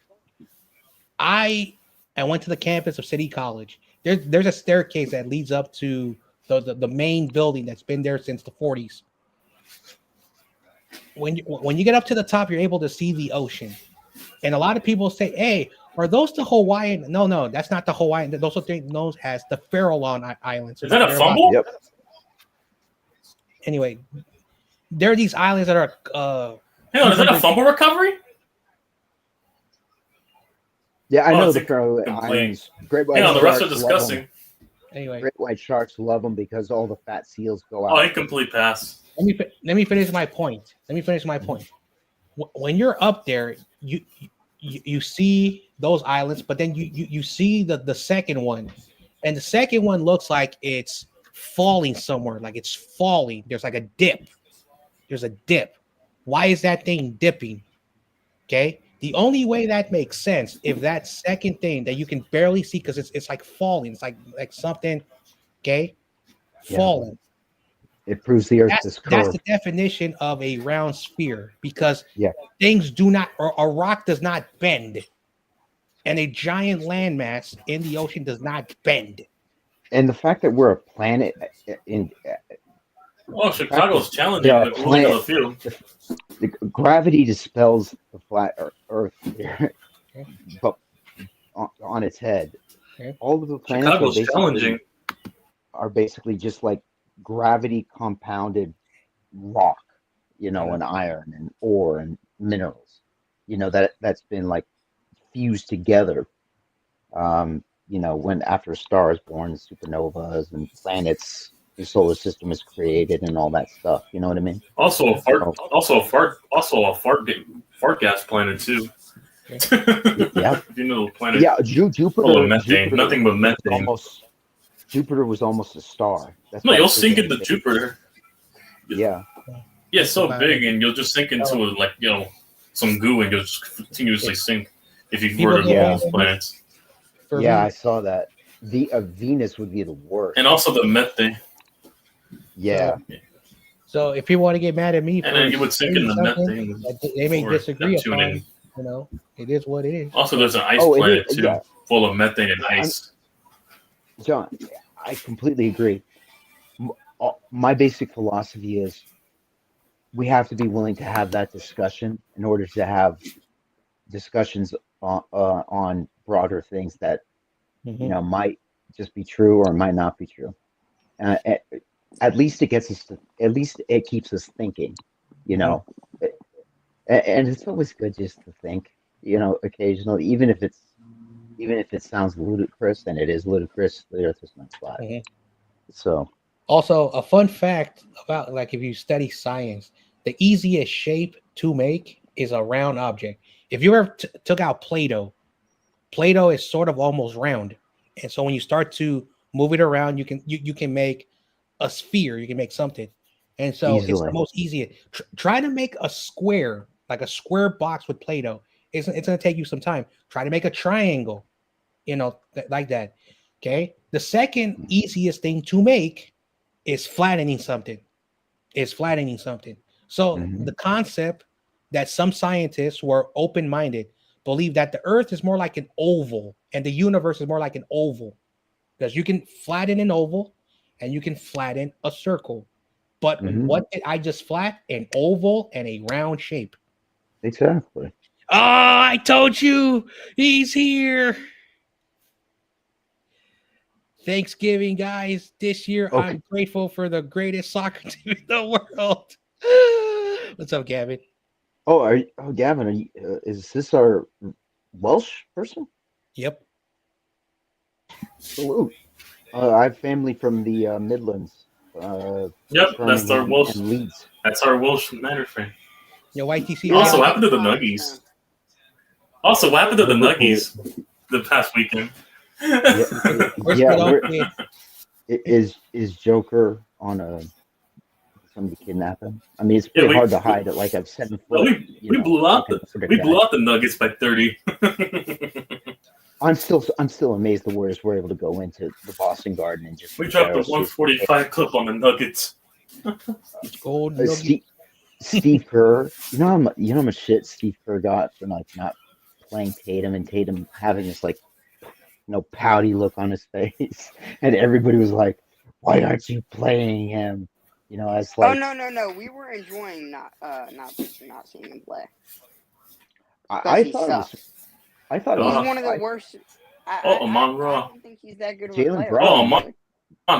I went to the campus of City College. There's a staircase that leads up to the main building that's been there since the 40s. When you get up to the top, you're able to see the ocean. And a lot of people say, hey, are those the Hawaiian? No, that's not the Hawaiian. Those are known as the Farallon Islands. Is that a fumble? Yep. Anyway, there are these islands that are... Hang on, is that a fumble recovery? Yeah, I know the Faroe Islands. Great white the rest are disgusting. Anyway, great white sharks love them because all the fat seals go out. Oh, incomplete pass. Let me finish my point. When you're up there, you see those islands, but then you see the second one, and the second one looks like it's falling somewhere, like it's falling. There's like a dip. There's a dip. Why is that thing dipping? Okay. The only way that makes sense if that second thing that you can barely see, because it's like falling, it's like something, okay, falling. It proves the Earth is curved. That's the definition of a round sphere, because things do not, or a rock does not bend, and a giant landmass in the ocean does not bend. And the fact that we're a planet Chicago's challenging the ruling of the field. The gravity dispels the flat Earth here, but on its head. All of the planets are basically just like gravity compounded rock, and iron and ore and minerals, that's been like fused together. When after a star is born, supernovas and planets, the solar system is created and all that stuff. You know what I mean? Also a fart gas planet too. Yeah. You know the planet. Yeah, Jupiter. Full of methane. Nothing but methane. Jupiter was almost a star. That's you'll sink into Jupiter. Yeah. Yeah, it's so big, and you'll just sink into it like some goo, and you'll just continuously sink if you were to move those planets. Yeah, I saw that. Venus would be the worst. And also the methane. Yeah. So if people want to get mad at me for And then you would sink in the something methane that they may for disagree upon, Neptuning. you know, it is what it is. Also, there's an ice Oh, planet is, too, yeah. full of methane and ice. John, I completely agree. My basic philosophy is we have to be willing to have that discussion in order to have discussions on broader things that might just be true or might not be true. At least it gets us to, at least it keeps us thinking, you know. And it's always good just to think, occasionally, even if it sounds ludicrous, and it is ludicrous, the earth is not flat. So also a fun fact about, like, if you study science, the easiest shape to make is a round object. If you ever took out Play-Doh is sort of almost round, and so when you start to move it around, you can make a sphere, you can make something, and so it's the most easiest. Try to make a square, like a square box with Play-Doh. It's going to take you some time. Try to make a triangle, like that. Okay. The second easiest thing to make is flattening something. So the concept that some scientists who are open-minded believe that the earth is more like an oval and the universe is more like an oval, because you can flatten an oval and you can flatten a circle. But what did I just flat? An oval and a round shape. Exactly. Oh, I told you, he's here. Thanksgiving, guys. This year, okay. I'm grateful for the greatest soccer team in the world. What's up, Gavin? Gavin, is this our Welsh person? Yep. Salute. I have family from the Midlands. Yep, that's our Welsh. Leeds. That's our Welsh Manor fan. Yo, YTC. Also, what happened to the Nuggies? What happened to the Nuggies the past weekend? Is Joker on somebody kidnap him? I mean, it's pretty hard to hide at like a 7 foot. We blew out the Nuggets by 30. I'm still amazed the Warriors were able to go into the Boston Garden and just. We dropped the 145 clip on the Nuggets. Steve Kerr, you know how much shit Steve Kerr got for like not playing Tatum, and Tatum having this like pouty look on his face, and everybody was like, "Why aren't you playing him?" As like, no, we were enjoying not seeing him play. I thought he's one of the worst. Amon Ra. I don't think he's that good of a player. Amon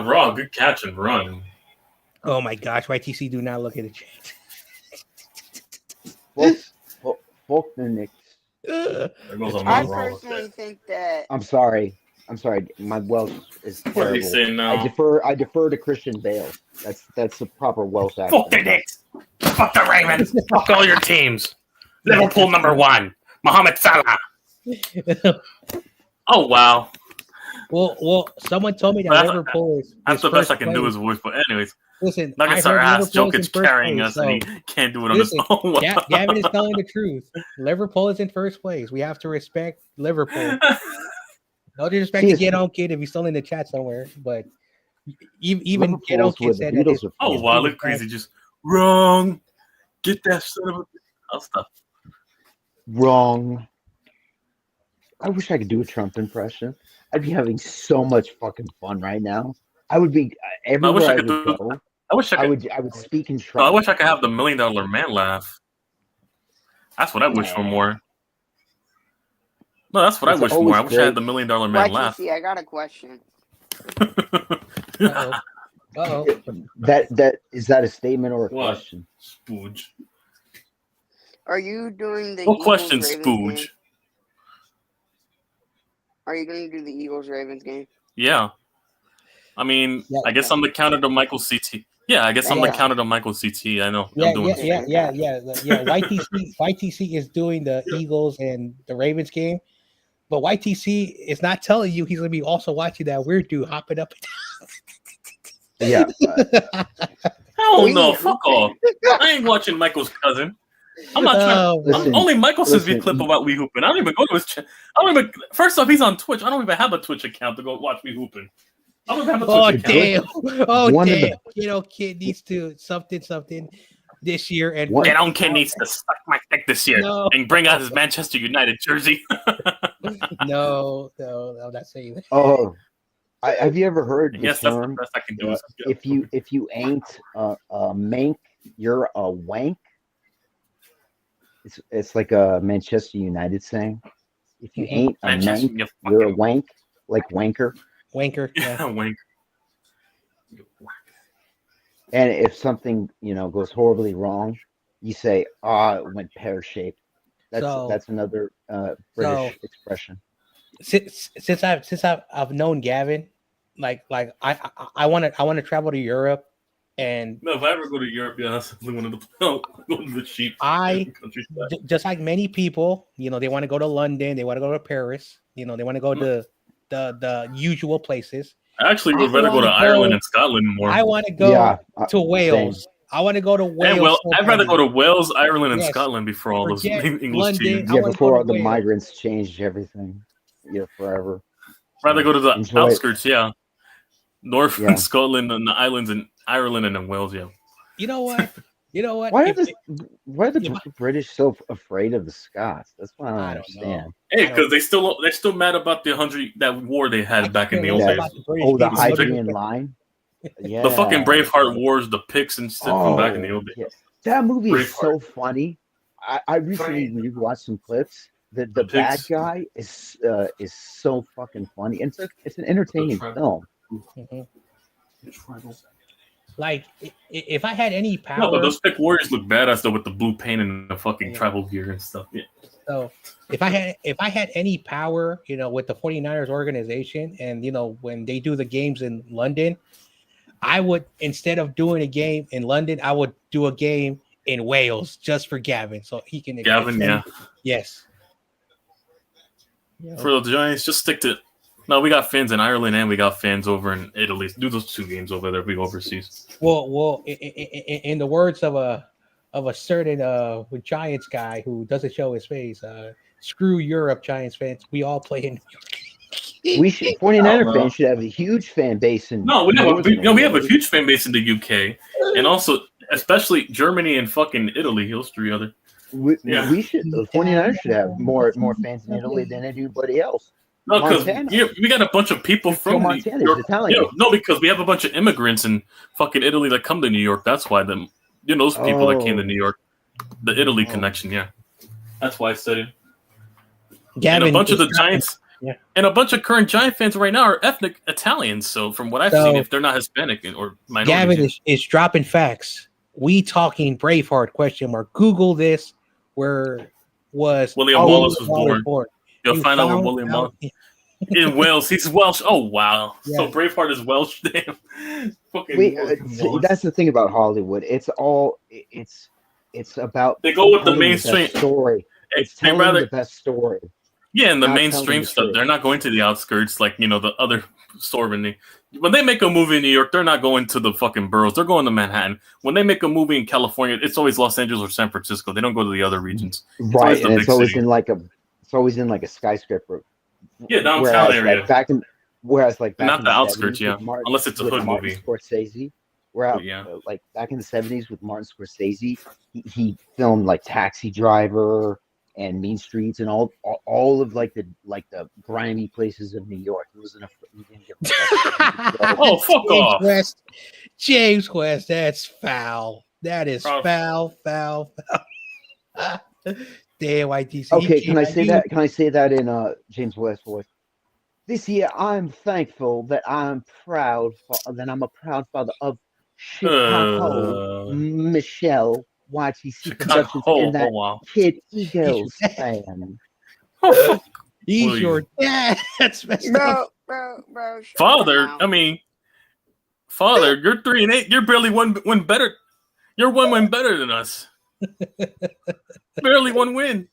Ra, good catch and run. Oh my gosh, YTC, do not look at the chat. Fuck the Knicks. I personally think that. I'm sorry. My Welsh is terrible. What do you say now? I defer to Christian Bale. That's the proper Welsh accent. Fuck the Knicks. Fuck the Ravens. Fuck all your teams. Liverpool #1. Mohamed Salah. Oh wow. Well, someone told me that Liverpool is. That's the best I can do his voice, but anyways. Listen, Nuggets are ass. Jokic's carrying us, and he can't do it on his own. Gavin is telling the truth. Liverpool is in first place. We have to respect Liverpool. No disrespect to Get On Kid if he's still in the chat somewhere, but even Get On Kid said that. Oh wow, look crazy! Just wrong. Get that son of a stuff. Wrong. I wish I could do a Trump impression. I'd be having so much fucking fun right now. I would be everywhere I would go. I would speak in Trump. I wish I could have the $1 Million Man laugh. That's what I wish for more. No, that's what I wish for more. I wish I had the $1 Million Man laugh. I got a question. Uh-oh. That is that a statement or a question? Spooge. Are you doing the? What question, Spooge? Game? Are you going to do the Eagles-Ravens game? Yeah. I mean, I guess I'm the counter to Michael CT. Yeah, I guess I'm the counter to Michael CT. I know. Yeah. YTC is doing the Eagles and the Ravens game, but YTC is not telling you he's going to be also watching that weird dude hopping up and down. Yeah. Hell no, fuck off. I ain't watching Michael's cousin. I'm not trying. Only Michael sends me a clip about We Hooping. I don't even go to his channel. First off, he's on Twitch. I don't even have a Twitch account to go watch Me Hooping. Oh damn! Oh One of damn! the Kid needs to something this year and What? And Elm Kid needs to suck my dick this year No. and bring out his Manchester United jersey. no, I'm not saying that. oh, have you ever heard the Yes, that's the term? best I can do. If you ain't a mank, you're a wank. It's like a Manchester United saying. If you ain't a Manchester, mank, you you're a fucking wank, like wanker. Wanker. Yeah. wank. And if something goes horribly wrong, you say, "Ah, it went pear shaped." That's another British expression. Since I've known Gavin, like I want to travel to Europe, and No, if I ever go to Europe, yeah, that's one of the go to the sheep countryside. Just like many people, they want to go to London, they want to go to Paris, they want to go to the usual places. I actually would rather go to Ireland and Scotland more. I want to go to Wales. Same. I want to go to Wales. Well, I'd rather go to Wales, Ireland, and Scotland before all those English London. teams. Yeah, before all the migrants changed everything. Forever. Rather go to the outskirts, North and Scotland and the islands and Ireland and then Wales, yeah. You know what? Why are the British so afraid of the Scots? That's what I don't understand. Hey, because they're still mad about that war they had back in the old days. The Hydrian line. Yeah. The fucking Braveheart wars, the Picts and stuff from back in the old days. Yeah. That movie is so funny. I recently rewatched some clips. The bad guy is so fucking funny. And it's an entertaining film. Mm-hmm. Like, if I had any power... No, but those Pict warriors look badass, though, with the blue paint and the fucking tribal gear and stuff. Yeah. So, if I had any power, with the 49ers organization, and, when they do the games in London, I would, instead of doing a game in London, I would do a game in Wales just for Gavin, so he can... Gavin, yeah. Yes. For the Giants, just stick to... No, we got fans in Ireland and we got fans over in Italy. Do those two games over there. We go overseas. Well, in the words of a certain Giants guy who doesn't show his face, screw Europe, Giants fans. We all play in New York. We should 49er fans should have a huge fan base in. No, we have a huge fan base in the UK, and also especially Germany and fucking Italy. Those three other. We should. The 49ers should have more fans in Italy than anybody else. No, because we got a bunch of people from New York. Italian. No, because we have a bunch of immigrants in fucking Italy that come to New York. That's why those people that came to New York, the Italy connection. Yeah, that's why I said it. Gavin, and a bunch of the Giants, and a bunch of current Giant fans right now are ethnic Italians. So from what I've seen, if they're not Hispanic or minority, Gavin is dropping facts. We talking Braveheart ? Google this. Where was William Wallace was born? You'll find out where William Wallace in Wales. He's Welsh. Oh wow! Yeah. So Braveheart is Welsh. Damn. That's the thing about Hollywood. It's about they go with the mainstream story. It's telling the best story. Yeah, and the mainstream stuff. They're not going to the outskirts like the other story. When they make a movie in New York, they're not going to the fucking boroughs. They're going to Manhattan. When they make a movie in California, it's always Los Angeles or San Francisco. They don't go to the other regions. Right, and it's always in like a skyscraper. Yeah, downtown area. Like back in not the outskirts, unless it's a hood movie. Scorsese. Like back in the 70s with Martin Scorsese, he filmed like Taxi Driver and Mean Streets and all of like the grimy places of New York. He didn't give oh, fuck off. James West, that's foul. That is foul. Damn, YTC. Okay, can I say that? Can I say that in James West voice? This year, I'm thankful that I'm a proud father of Chicago, Michelle YTC Productions, and that Kid Eagles fan. He's your dad. That's messed up. Bro. Father, Father, you're 3-8. You're barely one win better. You're one win better than us. Barely one win.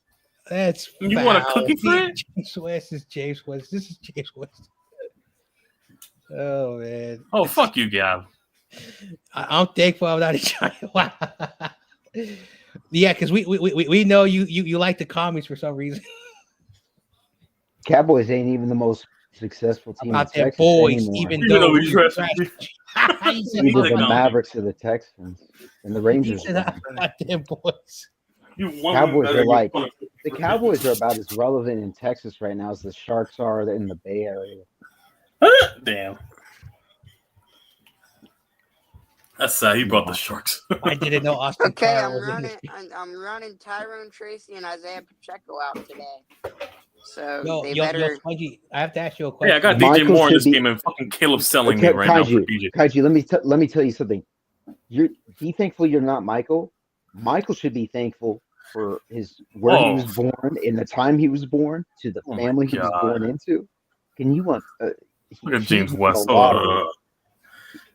That's you want a cookie for it? James West is James West. This is James West. Oh man. Oh fuck you, Gab. I'm thankful I'm not a Giant. Yeah, because we know you like the comics for some reason. Cowboys ain't even the most successful team About in their Texas boys, anymore. even Even though though we we dress- trash. He said Either Take the on. Mavericks or the Texans and the he Rangers. said about them boys. You one Cowboys better are than like your- the Cowboys are about as relevant in Texas right now as the Sharks are in the Bay Area. Damn. That's sad. He brought the Sharks. I didn't know Austin Okay, Carr I'm was in running. this. I'm running Tyrone Tracy and Isaiah Pacheco out today. So Yo, they yo, better. Spongy, I have to ask you a question. Yeah, I got Michael DJ Moore in should this be- game and fucking Caleb selling me right now for PJ. Kaiji, let me tell you something. Be thankful you're not Michael. Michael should be thankful for where he was born, in the time he was born, to the family he was born into. Can you want? Look at James West.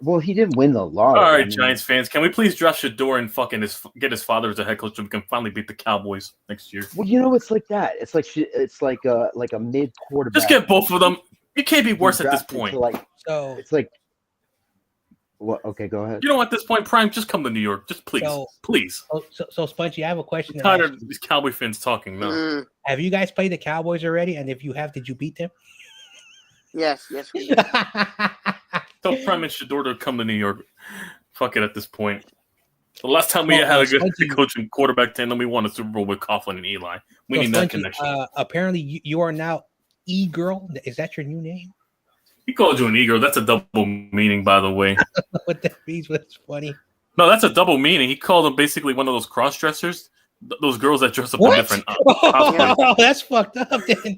Well, he didn't win the lottery. All right, Giants fans, can we please draft Shador and fucking get his father as a head coach so we can finally beat the Cowboys next year? Well, it's like that. It's like a mid quarterback. Just get both of them. You can't be worse at this point. It's like. What? Okay, go ahead. You know, at this point, Prime, just come to New York. Just please. So Spongy, I have a question. I'm tired of these Cowboy fans talking now. Have you guys played the Cowboys already? And if you have, did you beat them? Yes, we did. Tell Prime and Shador to come to New York. Fuck it at this point. The last time we had a good coach and quarterback tandem, we won a Super Bowl with Coughlin and Eli. We need that connection. Apparently, you are now E-Girl. Is that your new name? He called you an E-Girl. That's a double meaning, by the way. What that means was funny. No, that's a double meaning. He called him basically one of those cross-dressers. Those girls that dress up in different Oh, that's fucked up, then.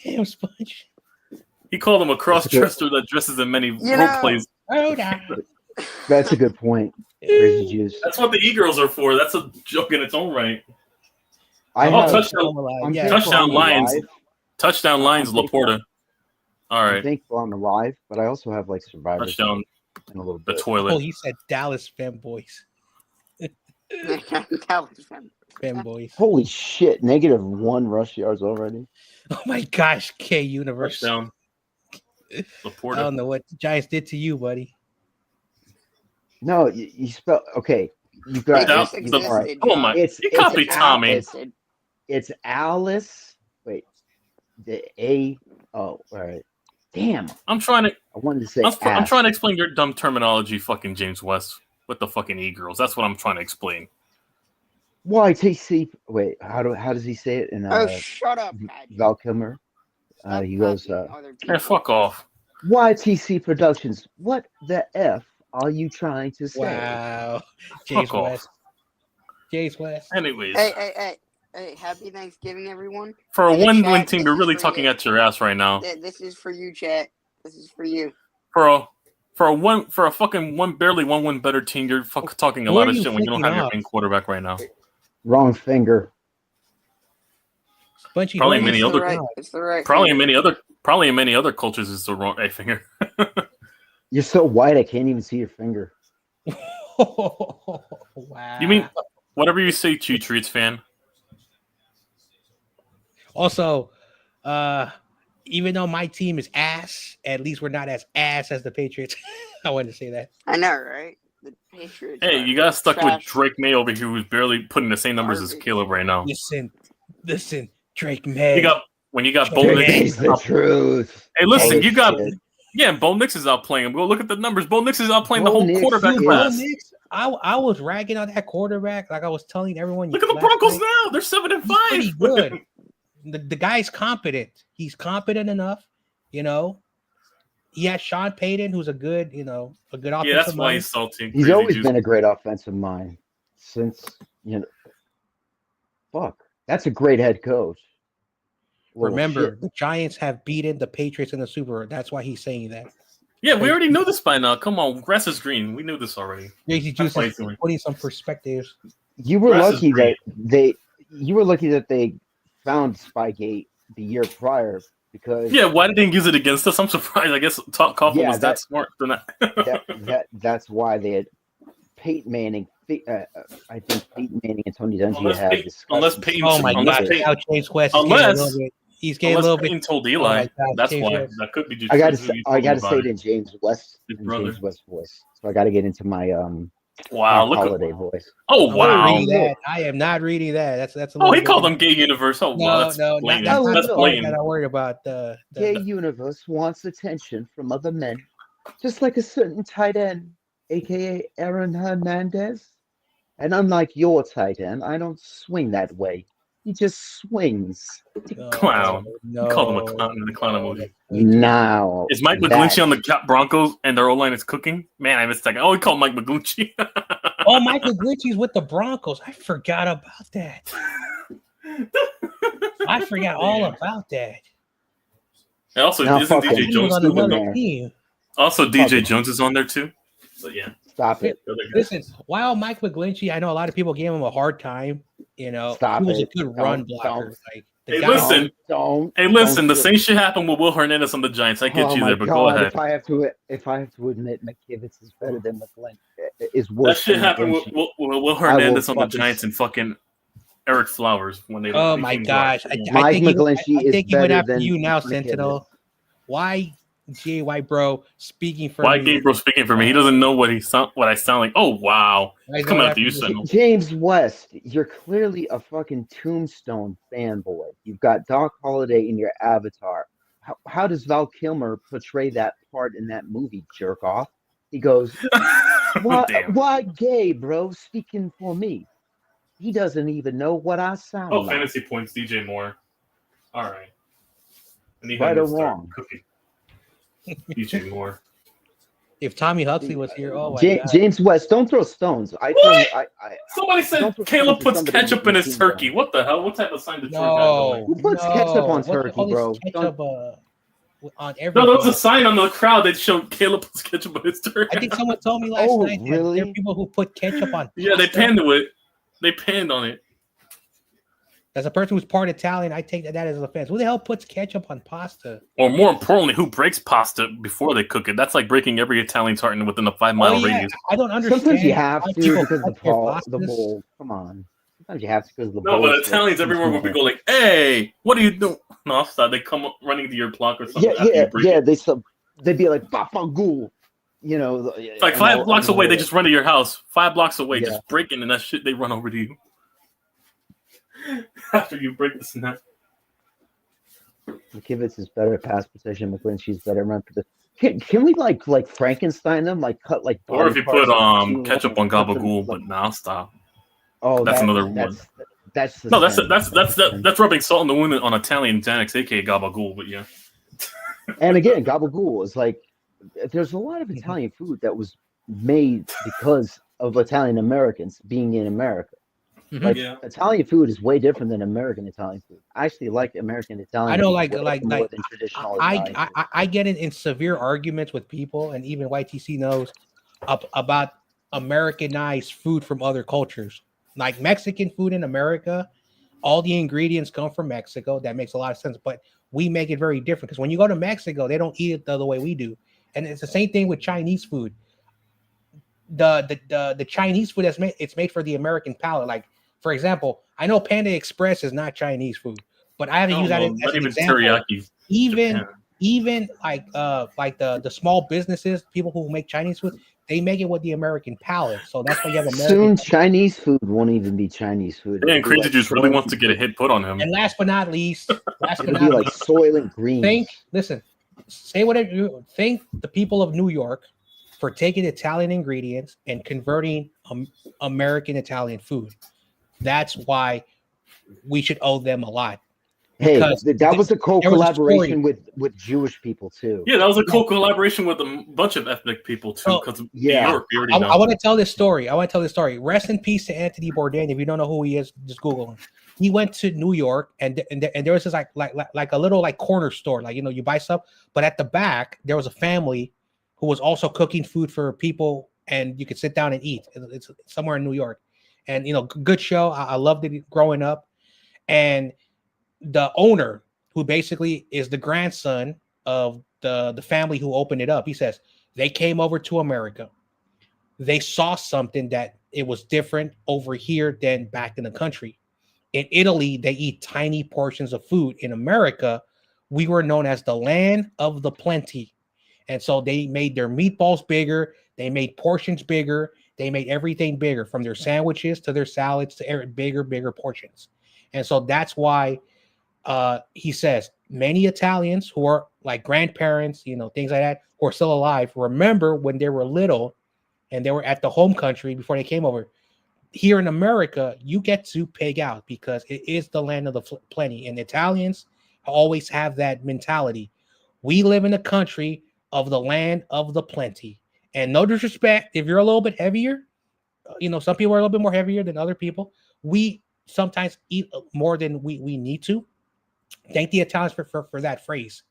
Damn, Sponge. He called him a cross-dresser that dresses in many role plays. That's a good point. Crazy juice. That's what the E-Girls are for. That's a joke in its own right. Touchdown Lions. Touchdown Lions, Laporta. All right. I'm thankful I'm alive, but I also have like Survivor. Touchdown in a little bit. The toilet. Oh, he said Dallas fanboys. Fanboys. Holy shit! -1 rush yards already. Oh my gosh, K Universe. Touchdown. Laporta. I don't know what the Giants did to you, buddy. No, you spell okay. You got all right. Oh my! You copy Tommy. It's Alice. Wait, the A. Oh, all right. Damn. I wanted to say. I'm trying to explain your dumb terminology, fucking James West, with the fucking E-Girls. That's what I'm trying to explain. YTC. Wait, how does he say it? Shut up, Val Kilmer. He goes. Hey, fuck off. YTC Productions. What the F are you trying to say? Wow. James West. James West. Anyways. Hey, happy Thanksgiving, everyone. For a one-win team, they're really talking at your ass right now. This is for you, chat. This is for you. For a fucking barely one win better team, you're talking a lot of shit when you don't have your main quarterback right now. Wrong finger. Probably in many other cultures it's the wrong finger. You're so white I can't even see your finger. Wow. You mean whatever you say, Chew Treats fan? Also, even though my team is ass, at least we're not as ass as the Patriots. I wanted to say that. I know, right? The Patriots. Hey, you got stuck with Drake May over here, who's barely putting the same numbers as Caleb right now. Listen, Drake May. You got Bo Nix. The truth. Hey, listen, Bo Nix is outplaying him. Go look at the numbers. Bo Nix is outplaying the whole quarterback class. I was ragging on that quarterback, like I was telling everyone. Look at the Broncos now; they're 7-5. Pretty good. The guy's competent. He's competent enough, you know. He has Sean Payton, who's a good offensive mind. Yeah, that's why he's salty. He's always been a great offensive mind since Fuck, that's a great head coach. Remember, the Giants have beaten the Patriots in the Super Bowl. That's why he's saying that. Yeah, we already know this by now. Come on, grass is green. We knew this already. Crazy Juice is putting some perspectives. You were lucky that they found Spygate the year prior because why didn't they use it against us? I'm surprised. I guess Coughlin was that smart for that. That's why they had Peyton Manning. I think Peyton Manning and Tony Dungy had discussed. Unless Peyton, oh my God! Now James West he's getting a little bit. Peyton told Eli. That's why. West. That could be. Just I got to say it in James West voice. So I got to get into my Wow, Doc look at Holiday voice. oh I'm not wow. reading that. I am not reading that. That's a Oh, little he bit. called them gay universe. Oh wow, No, that's no, blatant. that's not That's the part that blatant. I worried about. Gay universe wants attention from other men, just like a certain tight end, aka Aaron Hernandez. And unlike your tight end, I don't swing that way. He just swings. Clown. He called him a No, clown in the clown no, emoji. that's way too. Now Is Mike McGlinchey on the Broncos and their O-line is cooking? Man, I missed that. Oh, he called Mike McGlinchey. Oh, Michael Glitchy's with the Broncos. I forgot about that. I forgot all about that. And also, now isn't fuck him. DJ He was Jones on still with another them? team. Also, Fuck DJ him. Jones is on there too. So yeah. Stop it. Listen, while Mike McGlinchey, I know a lot of people gave him a hard time. You know, Stop he was it. a good run blocker. Don't. Like Hey, the guy. listen. Don't. Hey, listen. The do same shit happened with Will Hernandez on the Giants. I get Oh you my there, but God! go ahead. If I have to admit, McKivitz is better than McGlinchey. Is That worse shit than happened with McGlinchey. Will I will Hernandez on the fucking Giants and fucking Eric Flowers when they. Oh they my came gosh! to our- I Mike think he, McGlinchey I is think he went better after than you now, McKivitz. Sentinel. Why, G White bro, speaking for Why me? Gabriel speaking for me? He doesn't know what I sound like. Oh wow, I it's know coming that after you, from- Sentinel. James West, you're clearly a fucking Tombstone fanboy. You've got Doc Holliday in your avatar. How does Val Kilmer portray that part in that movie, jerk off? He goes, Damn. why gay, bro, speaking for me? He doesn't even know what I sound Oh, like. fantasy points, DJ Moore. All right. I need Right him or to start wrong? cooking. DJ Moore. If Tommy Huxley was here, oh my god! James West, don't throw stones. Somebody said don't throw Caleb stones at puts somebody ketchup in his team turkey. zone. What the hell? What type of sign Detroit got going? No, Who puts ketchup on What's turkey, all this bro? ketchup on everything? No, there was a sign on the crowd that showed Caleb puts ketchup on his turkey. I think someone told me last Oh, night that there really? are people who put ketchup on. Yeah, they pasta. panned to it. They panned on it. As a person who's part Italian, I take that as an offense. Who the hell puts ketchup on pasta? Or more importantly, who breaks pasta before they cook it? That's like breaking every Italian's heart within a 5-mile radius. I don't understand. Sometimes you have why to people because cut the their bowl. Come on. Sometimes you have to because the No, bowl. but Italians everywhere would be go like, "Hey, what are you doing?" No, offside. They come running to your block or something. They'd be like "Bafangu," you know. It's like 5 blocks away. They just run to your house. 5 blocks away, Yeah. just breaking, and that shit they run over to you after you break the snap. McKivitz is better at pass protection. McGlinchey's better at run protection. Can we like Frankenstein them? Like cut like. Or if you body put parts into ketchup them on and put them, gabagool, like- but nah, stop. Oh, That's another one. That's No, that's rubbing salt in the wound on Italian Xanax, aka gabagool. But yeah, And again, gabagool is like there's a lot of Italian food that was made because of Italian Americans being in America. Mhm. Like Yeah. Italian food is way different than American Italian food. I actually like American Italian. I know, food way more than traditional Italian food. I get in severe arguments with people, and even YTC knows about Americanized food from other cultures, like Mexican food in America. All the ingredients come from Mexico. That makes a lot of sense, but we make it very different because when you go to Mexico, they don't eat it the other way we do, and it's the same thing with Chinese food. The Chinese food it's made for the American palate. Like, for example, I know Panda Express is not Chinese food, but I haven't used that as not an even example. teriyaki. Even like the small businesses, people who make Chinese food, they make it with the American palate. So that's why you have American. Soon, Chinese food won't even be Chinese food. Yeah, and Crazy Juice really wants to get a hit put on him. And last but not least, It'll be like soil and greens. Say whatever you think. The people of New York for taking Italian ingredients and converting American Italian food. That's why we should owe them a lot. Hey, Because that was a co-collaboration story. with Jewish people too. Yeah, that was a cool collaboration with a bunch of ethnic people too. Because New York, you already know. I want to tell this story. Rest in peace to Anthony Bourdain. If you don't know who he is, just Google him. He went to New York, and there was this like a little like corner store, like you buy stuff, but at the back there was a family who was also cooking food for people, and you could sit down and eat. It's somewhere in New York, and good show. I loved it growing up, and the owner, who basically is the grandson of the family who opened it up, he says they came over to America. They saw something that it was different over here than back in the country. In Italy, they eat tiny portions of food. In America, we were known as the land of the plenty. And so they made their meatballs bigger. They made portions bigger. They made everything bigger, from their sandwiches to their salads to bigger portions. And so that's why he says many Italians who are like grandparents, things like that, who are still alive, remember when they were little and they were at the home country before they came over. Here in America, you get to pig out because it is the land of the plenty. And Italians always have that mentality. We live in a country of the land of the plenty. And no disrespect, if you're a little bit heavier, some people are a little bit more heavier than other people. We sometimes eat more than we need to. Thank the Italians for that phrase.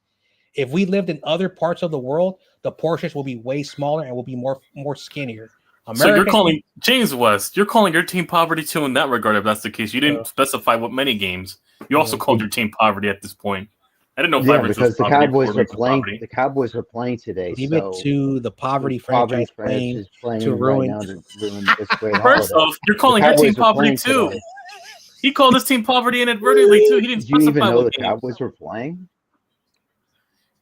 If we lived in other parts of the world, the portions will be way smaller and will be more skinnier. So you're calling James West, you're calling your team poverty too in that regard, if that's the case. You didn't specify what many games. You also called your team poverty at this point. I didn't know because the Cowboys are playing. The Cowboys are playing today. Leave it to the poverty franchise playing to ruin. Right now to ruin this great First off, you're calling your team poverty too. Today. He called his team poverty inadvertently too. He didn't specify. Did you even know the games. Cowboys were playing?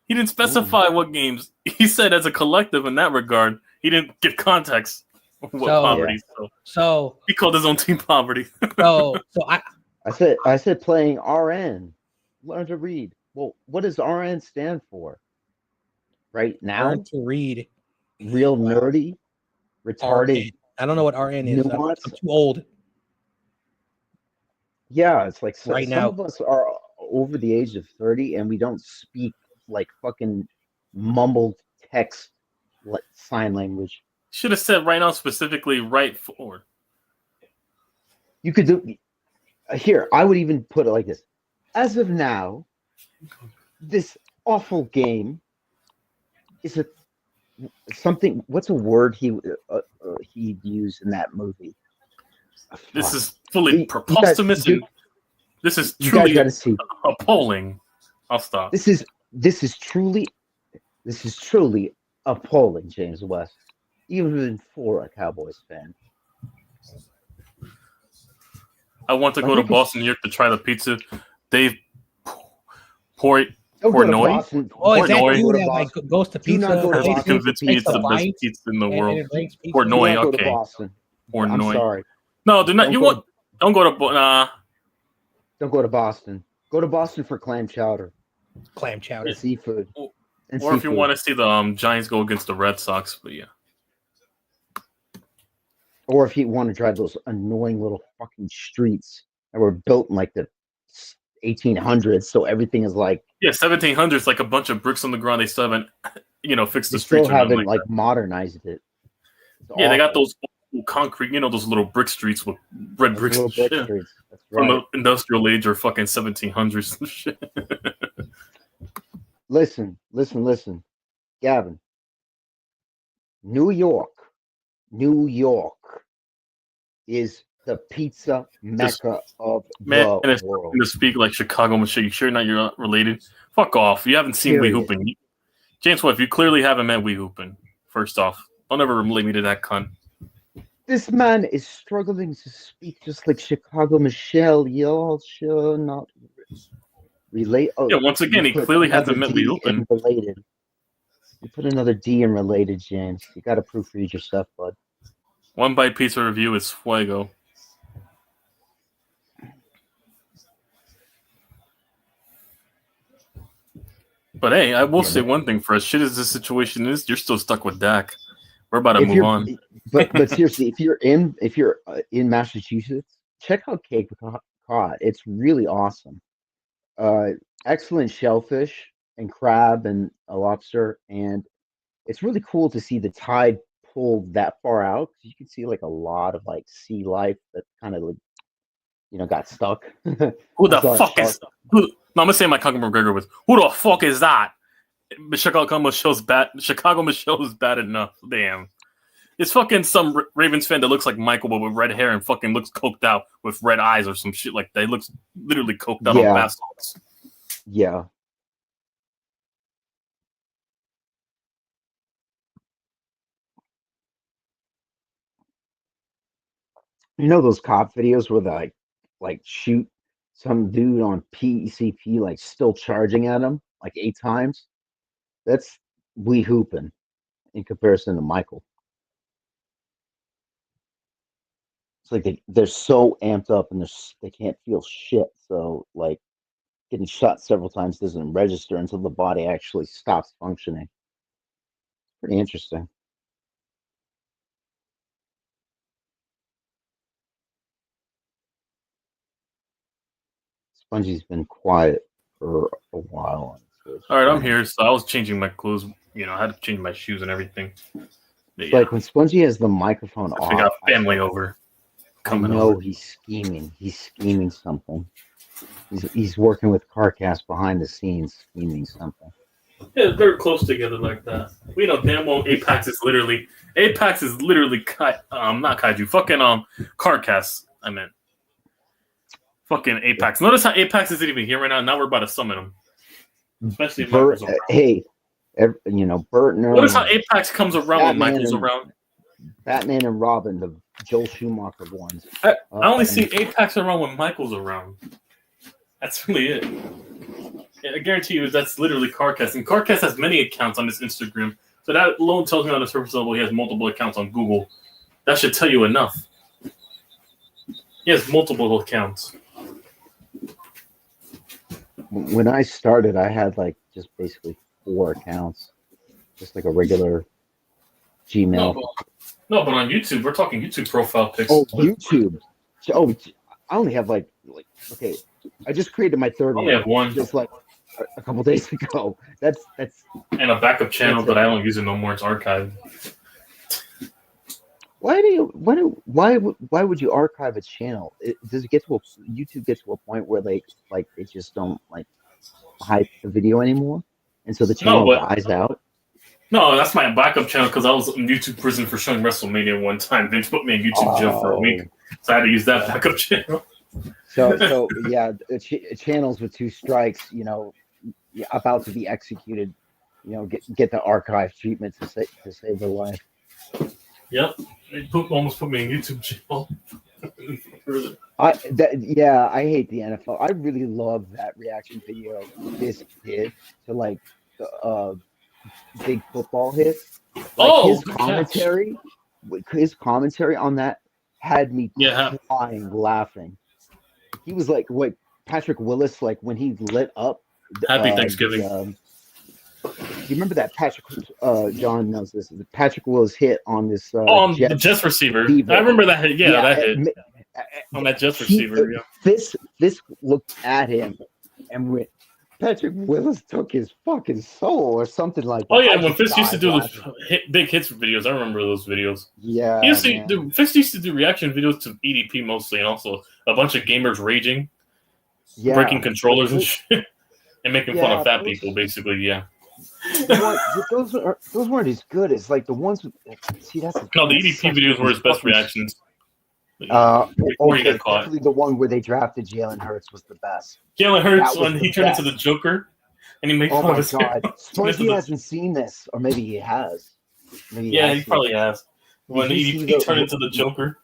He didn't specify what games. He said as a collective in that regard. He didn't give context. What poverty? Yeah. So he called his own team poverty. I said playing RN. Learn to read. Well, what does RN stand for? Right now, learn to read. Real nerdy, retarded. RN. I don't know what RN is. I'm too old. Yeah, it's like right some now. of us are over the age of 30, and we don't speak like fucking mumbled text sign language. Should have said right now, specifically right forward. You could do here. I would even put it like this: as of now, this awful game is something. What's a word he'd use in that movie? This is fully preposterous. This is truly appalling. I'll stop. This is truly appalling, James West. Even for a Cowboys fan. I want to go to Boston, New York to try the pizza. Dave Portnoy. Oh, is that you that goes to pizza? Do not go to Boston. Convince me it's the best pizza in the world. Portnoy, okay. Portnoy. I'm sorry. No, do not. Don't go to. Don't go to Boston. Go to Boston for clam chowder. Clam chowder. And seafood. Or if you want to see the Giants go against the Red Sox, but yeah. Or if you want to drive those annoying little fucking streets that were built in like the 1800s, so everything is like 1700s, like a bunch of bricks on the ground. They still haven't, fixed the Still streets. haven't like modernized it. They got those concrete, those little brick streets with red bricks. Little brick streets. That's right. From the industrial age or fucking 1700s and shit. Listen, Gavin. New York is the pizza mecca of the world. To speak like Chicago Michelle, you sure you're not related? Fuck off. You haven't seen Wee Hoopin'. James Webb, you clearly haven't met Wee Hoopin'. First off, don't ever relate me to that cunt. This man is struggling to speak just like Chicago Michelle. Y'all should not relate. Oh, once again, he clearly hasn't met Wee Hoopin'. Related. You put another D in related, James. You got to proofread your stuff, bud. One Bite Pizza review is fuego. But hey, I will say one thing: for as shit as this situation is, you're still stuck with Dak. We're about to move on. But seriously, if you're in Massachusetts, check out Cape Cod. It's really awesome. Excellent shellfish and crab and a lobster, and it's really cool to see the tide pull that far out. You can see like a lot of like sea life that kind of like, got stuck. Who the fuck is? No, I'm gonna say my Conor McGregor was. Who the fuck is that? Chicago Michelle's bad enough. Damn. It's fucking some Ravens fan that looks like Michael but with red hair and fucking looks coked out with red eyes or some shit like that. He looks literally coked out on bath salts. Yeah. You know those cop videos where they like shoot some dude on PCP like still charging at him like 8 times? That's Wee Hoopin' in comparison to Michael. It's like they're so amped up and they can't feel shit. So like getting shot several times doesn't register until the body actually stops functioning. Pretty interesting. Spongie's been quiet for a while on Twitch. All right, I'm here. So I was changing my clothes. I had to change my shoes and everything. It's like when Spongie has the microphone off. We got family over. I know he's scheming. He's scheming something. He's working with CarCast behind the scenes, scheming something. Yeah, they're close together like that. We know damn well Apex is literally not kaiju. Fucking CarCast. I meant fucking Apex. Notice how Apex isn't even here right now. Now we're about to summon him. Especially if Michael's around. Hey, Bert. Notice how Apex comes around when Michael's around. Batman and Robin, the Joel Schumacher ones. I only see Apex around when Michael's around. That's really it. I guarantee you that's literally CarCast. And CarCast has many accounts on his Instagram. So that alone tells me on the surface level he has multiple accounts on Google. That should tell you enough. He has multiple accounts. When I started, I had like just basically 4 accounts. Just like a regular Gmail. No, but on YouTube, we're talking YouTube profile pics. Oh, YouTube. Oh, I only have like okay. I just created my third one. I only have one. Just like a couple days ago. That's and a backup channel, but I don't use it no more. It's archived. Why would you archive a channel? Does it get to YouTube get to a point where they just don't like hype the video anymore, and so the channel dies out? No, that's my backup channel because I was in YouTube prison for showing WrestleMania one time. They just put me in YouTube jail for a week, so I had to use that backup channel. So yeah, channels with 2 strikes, about to be executed, get the archive treatment to save their life. Yep, they almost put me in YouTube jail. I hate the NFL. I really love that reaction video this did to like the big football hits. Like his commentary on that had me crying, laughing. He was like Patrick Willis, like when he lit up. Happy Thanksgiving. Do you remember that Patrick? John knows this. The Patrick Willis hit on this. The Jets receiver. I remember that hit. Yeah, that hit on that Jets receiver. This looked at him and went. Patrick Willis took his fucking soul or something like that. Oh yeah, when Fist used to do the big hits videos, I remember those videos. Yeah, Fist used to do reaction videos to EDP mostly, and also a bunch of gamers raging, breaking controllers and shit, and making fun of fat people, basically. Yeah. Those weren't as good as like the ones with. See, that's the EDP videos were his best reactions. Definitely the one where they drafted Jalen Hurts was the best. Jalen Hurts when he turned into the Joker, and he made fun of his God. Spongy hasn't seen this, or maybe he has. He probably has. When EDP turned into the Joker,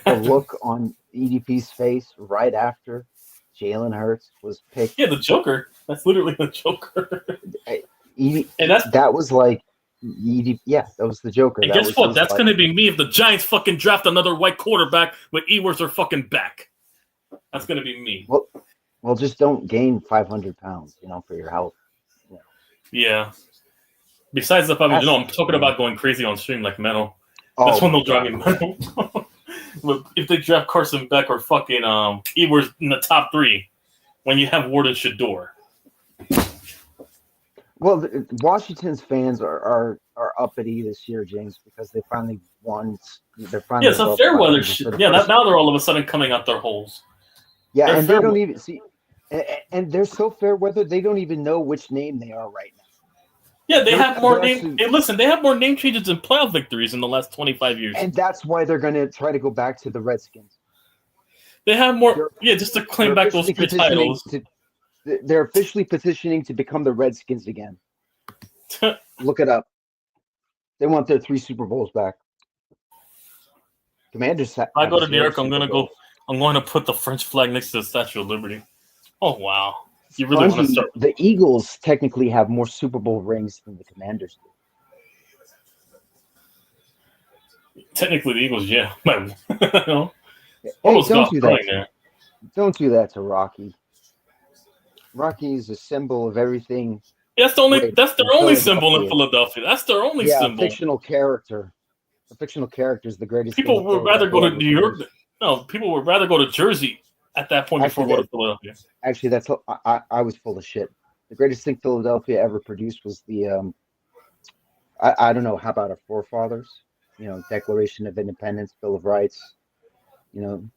the look on EDP's face right after Jalen Hurts was picked. Yeah, the Joker. That's literally the Joker. That was like. That was the Joker. And guess what? That's going to be me if the Giants fucking draft another white quarterback when Ewers are fucking back. That's going to be me. Well, just don't gain 500 pounds, for your health. Yeah. Besides the fact, I'm talking about going crazy on stream like Metal. That's when they'll drive me Metal. If they draft Carson Beck or fucking Ewers in the top 3, when you have Warden Shador. Well, Washington's fans are uppity this year, James, because they finally won. They're finally it's a fair weather shit. Yeah, now they're all of a sudden coming out their holes. Yeah, and they don't even see, and they're so fair weather they don't even know which name they are right now. Yeah, they have more name. Hey, listen, they have more name changes and playoff victories in the last 25 years, and that's why they're going to try to go back to the Redskins. They have more, just to claim back those 3 titles. They're officially petitioning to become the Redskins again. Look it up. They want their 3 Super Bowls back. Commanders. If I go to New York, I'm going to put the French flag next to the Statue of Liberty. Oh wow! You really want to start? The Eagles technically have more Super Bowl rings than the Commanders do. Technically, the Eagles, yeah. Hey, Almost got crying there. Don't do that to Rocky. Rocky is a symbol of everything. That's their only symbol in Philadelphia. That's their only symbol. Fictional character. A fictional character is the greatest people thing. Would rather go to New York. No, people would rather go to Jersey at that point before go to Philadelphia. Actually, I was full of shit. The greatest thing Philadelphia ever produced was the I don't know, how about our forefathers? Declaration of Independence, Bill of Rights.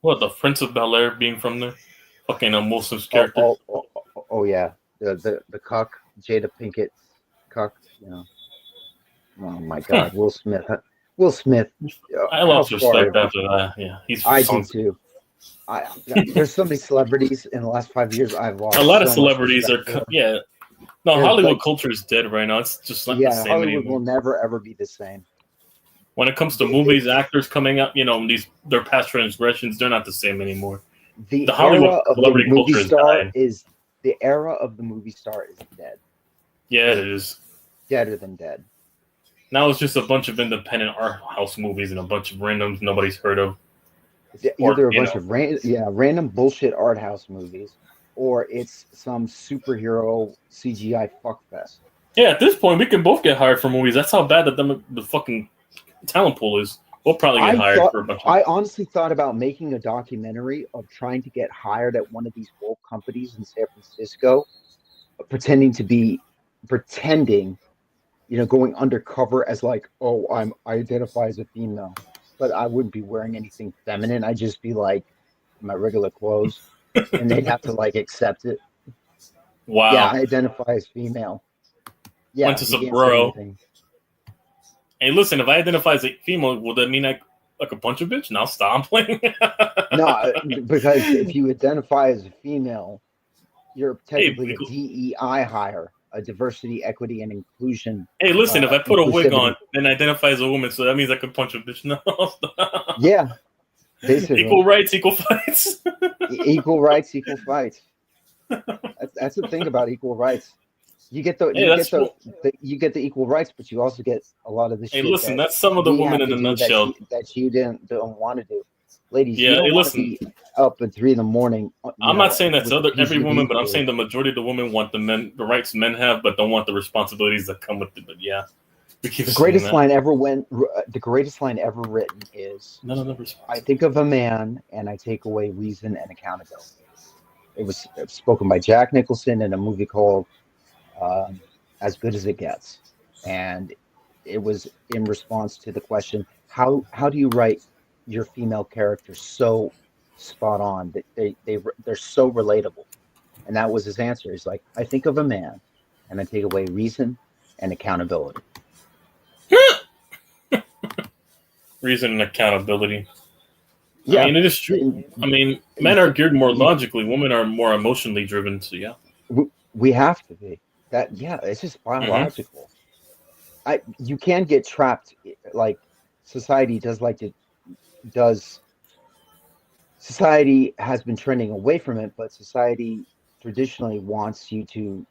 What, the Prince of Bel Air being from there? Fucking Wilson's character. Oh yeah, the cuck, Jada Pinkett cuck. Oh my God, Will Smith. Will Smith. I lost respect after that. Yeah, I do too. There's so many celebrities in the last 5 years I've lost. A lot of celebrities are. Yeah. No, Hollywood culture is dead right now. It's just not the same Hollywood anymore. will never ever be the same. When it comes to movies, actors coming up, their past transgressions, they're not the same anymore. The Hollywood celebrity culture the era of the movie star is dead. Yeah, it is. Deader than dead. Now it's just a bunch of independent art house movies and a bunch of randoms nobody's heard of. Either a bunch of random bullshit art house movies, or it's some superhero CGI fuckfest. Yeah, at this point, we can both get hired for movies. That's how bad the fucking talent pool is. We'll probably get hired for a bunch of... I honestly thought about making a documentary of trying to get hired at one of these woke companies in San Francisco, pretending, going undercover as like, oh, I identify as a female, but I wouldn't be wearing anything feminine. I'd just be like my regular clothes, and they'd have to like accept it. Wow. Yeah, I identify as female. Yeah, went to sombrero. Hey, listen, if I identify as a female, will that mean I like a punch a bitch? Now stop playing. No, because if you identify as a female, you're technically a DEI hire, a diversity, equity, and inclusion. Hey, listen, if I put a wig on and identify as a woman, so that means I can punch a bitch. No. Yeah. Basically. Equal rights, equal fights. Equal rights, equal fights. That's the thing about equal rights. You get you get the equal rights, but you also get a lot of the shit. Hey, listen, that's some of the women in a nutshell that you don't want to do, ladies. Yeah, you don't want to be up at 3 a.m. I'm not saying that's every woman, but I'm saying the majority of the women want the rights men have, but don't want the responsibilities that come with it. But yeah, the greatest line ever written is, none of them. I think of a man and I take away reason and accountability. It was spoken by Jack Nicholson in a movie called As Good as It Gets, and it was in response to the question, how do you write your female characters so spot on that they're so relatable? And that was his answer. He's like, I think of a man and I take away reason and accountability. Reason and accountability. Yeah, I mean, it is true. I mean, men are geared more logically, women are more emotionally driven, so yeah. We have to be. It's just biological. You can get trapped, like society society has been trending away from it, but society traditionally wants you to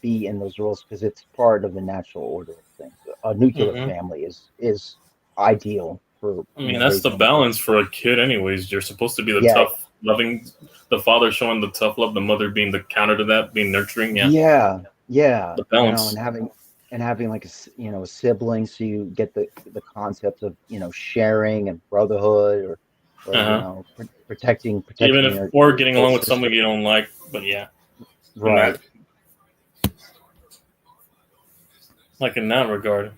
be in those roles because it's part of the natural order of things. A nuclear family is ideal for. I mean, that's the balance for a kid, anyways. You're supposed to be the tough, loving, the father showing the tough love, the mother being the counter to that, being nurturing. Yeah. The balance. And having like a sibling, so you get the concept of sharing and brotherhood, or protecting even if or getting along with someone you don't like, but yeah, right. Like in that regard,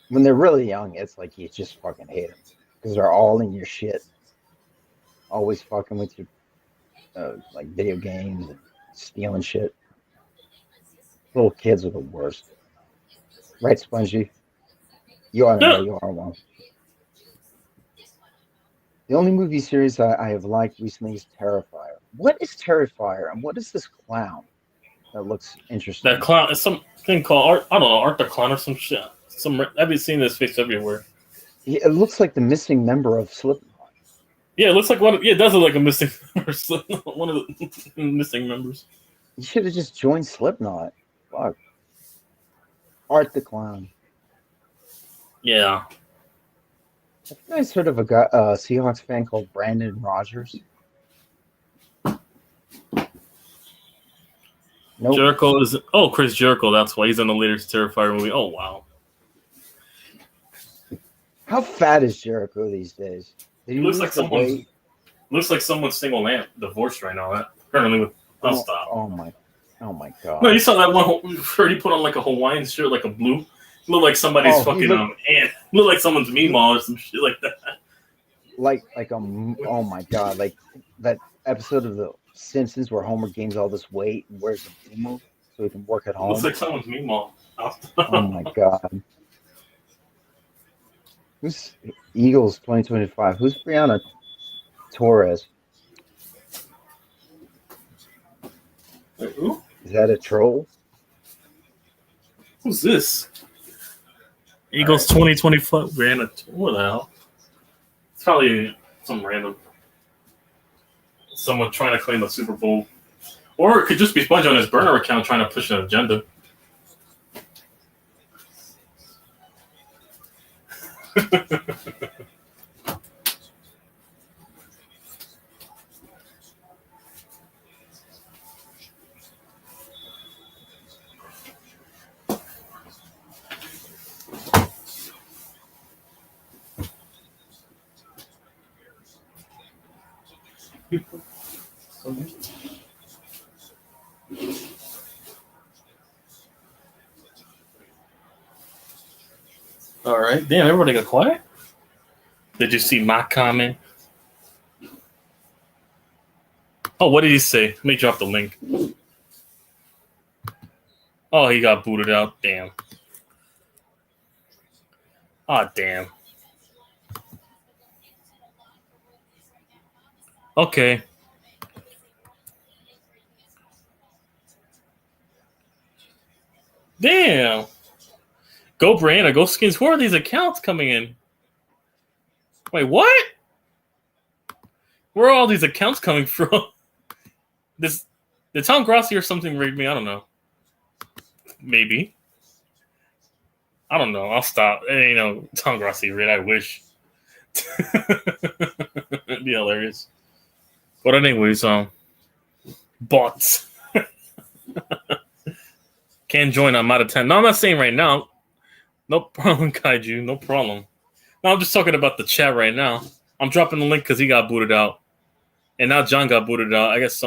when they're really young, it's like you just fucking hate them because they're all in your shit, always fucking with your like video games and stealing shit. Little kids are the worst. Right, Spongy? You are one. The only movie series I have liked recently is Terrifier. What is Terrifier, and what is this clown that looks interesting? That clown is something called Art. I don't know, Art the Clown or some shit. I've been seeing this face everywhere. It looks like the missing member of Slipknot. Yeah, it looks like one. It does look like a missing member. One of the missing members. You should have just joined Slipknot. Fuck. Art the Clown. Yeah. Have you guys heard of a guy, Seahawks fan called Brandon Rogers? Nope. Jericho is Chris Jericho. That's why he's in the latest Terrifier movie. Oh wow. How fat is Jericho these days? Did he Looks lose like the someone's weight? looks like someone's single aunt divorced right now. Apparently with I'll stop. Oh my god. No, you saw that one where he put on like a Hawaiian shirt, like a blue. Looked like somebody's fucking aunt. Looked like someone's Meemaw or some shit like that. Oh my god, like that episode of The Simpsons where Homer gains all this weight and wears a Meemaw so he can work at home. Looks like someone's Meemaw. Oh my god. Who's Eagles 2025? Who's Brianna Torres? Wait, who? Is that a troll? Who's this? Eagles 2025. What the hell? It's probably some random someone trying to claim the Super Bowl. Or it could just be Sponge on his burner account trying to push an agenda. All right, damn! Everybody got quiet. Did you see my comment? Oh, what did he say? Let me drop the link. Oh, he got booted out. Damn. Ah, damn. Okay. Damn. Go Brianna, go Skins. Who are these accounts coming in? Wait, what? Where are all these accounts coming from? Did Tom Grossi or something raid me? I don't know. Maybe. I don't know. I'll stop. Tom Grossi raid. I wish. It'd be hilarious. But anyways, bots. Can't join. I'm out of 10. No, I'm not saying right now. No problem, Kaiju. No problem. No, I'm just talking about the chat right now. I'm dropping the link because he got booted out. And now John got booted out. I guess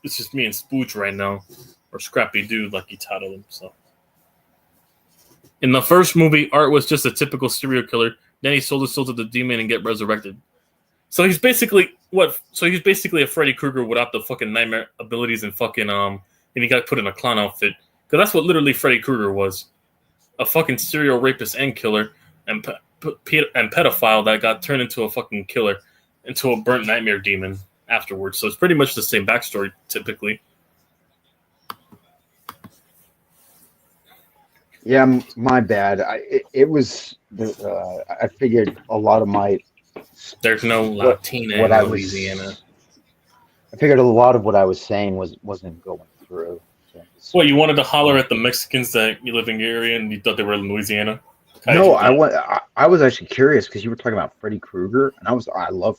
it's just me and Spooch right now. Or Scrappy Dude, like he titled him. So. In the first movie, Art was just a typical serial killer. Then he sold his soul to the demon and get resurrected. So he's basically what? So he's basically a Freddy Krueger without the fucking nightmare abilities and fucking and he got put in a clown outfit. Because that's what literally Freddy Krueger was. A fucking serial rapist and killer and pedophile that got turned into a fucking killer, into a burnt nightmare demon afterwards. So it's pretty much the same backstory, typically. Yeah, my bad. I figured a lot of my... There's no Latina in Louisiana. I figured a lot of what I was saying wasn't going through. What, you wanted to holler at the Mexicans that you live in your area and you thought they were in Louisiana? No, I was actually curious because you were talking about Freddy Krueger, and I love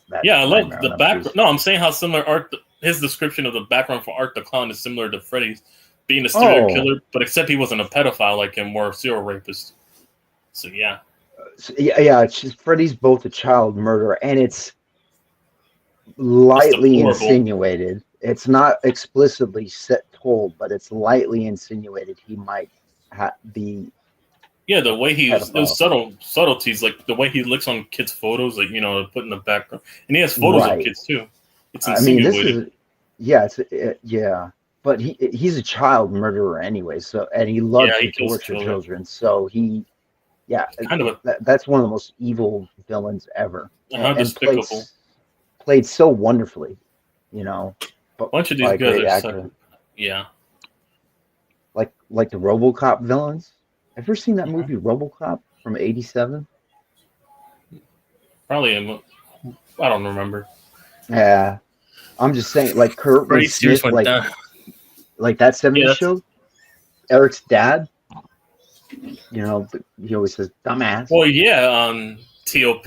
that. Yeah, I love the background. No, I'm saying how similar Art. His description of the background for Art the Clown is similar to Freddy's, being a serial killer, but except he wasn't a pedophile like him, more a serial rapist. So yeah, it's just Freddy's both a child murderer and it's lightly insinuated. It's not explicitly told, but it's lightly insinuated he might be. Yeah, the way there's subtleties, like the way he looks on kids' photos, like put in the background, and he has photos of kids too. It's insinuated. But he's a child murderer anyway. So and he loves to torture children. So that's one of the most evil villains ever. And played so wonderfully, A bunch of these guys are yeah. Like the RoboCop villains. Ever seen that movie RoboCop from '87? Probably, I don't remember. Yeah, I'm just saying, like Kurt Smith, like that '70s show. Eric's dad. He always says "dumbass." Well, yeah. TOP.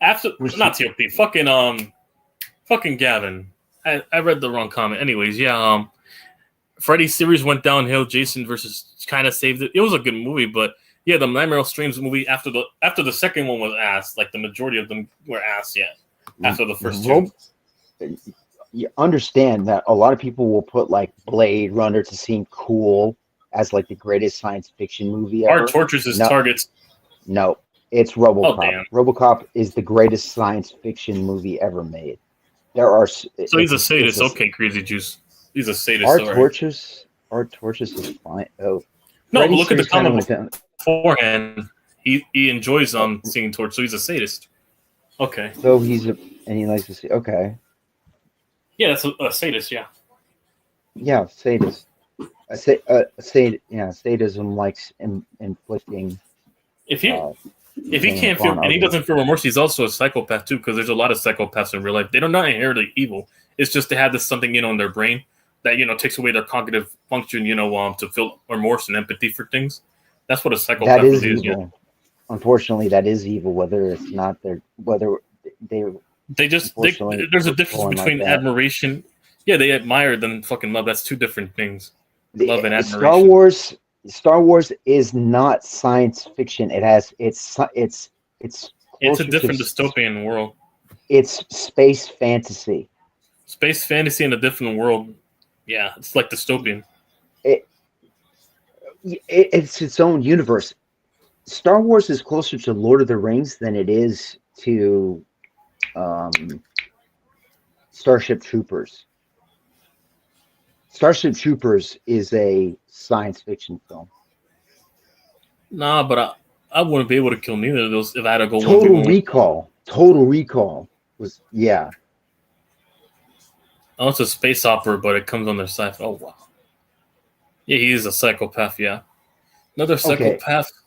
After not TOP. Fucking Gavin. I read the wrong comment. Anyways, yeah. Freddy's series went downhill. Jason versus kind of saved it. It was a good movie, but yeah, the Nightmare on Streams movie after the second one was ass. Like the majority of them were ass. Yeah, after the first two. You understand that a lot of people will put like Blade Runner to seem cool as like the greatest science fiction movie ever. Art tortures his targets. No, it's RoboCop. Oh, damn. RoboCop is the greatest science fiction movie ever made. There are so he's a sadist. Okay, Crazy Juice. He's a sadist. Art Torches is fine. Oh, no, but look at the comment beforehand. He enjoys seeing torch, so he's a sadist. Okay. So and he likes to see. Okay. Yeah, that's a sadist. Yeah. Yeah, sadist. Sadism likes inflicting. If he can't feel and he doesn't feel remorse, he's also a psychopath too. Because there's a lot of psychopaths in real life. They're not inherently evil. It's just they have this something in their brain that takes away their cognitive function. To feel remorse and empathy for things. That's what a psychopath that is really evil. is. Yeah. Unfortunately, that is evil. Whether it's not there's a difference between admiration. Yeah, they admire than fucking love. That's two different things. Love and admiration. Star Wars is not science fiction. It's a different dystopian world. It's space fantasy. Space fantasy in a different world. Yeah, it's like dystopian. It's its own universe. Star Wars is closer to Lord of the Rings than it is to Starship Troopers. Starship Troopers is a science fiction film. Nah, but I wouldn't be able to kill neither of those if I had to go. Total Recall was Oh, it's a space opera, but it comes on their side. Oh wow. Yeah, he is a psychopath. Yeah, another psychopath. Okay.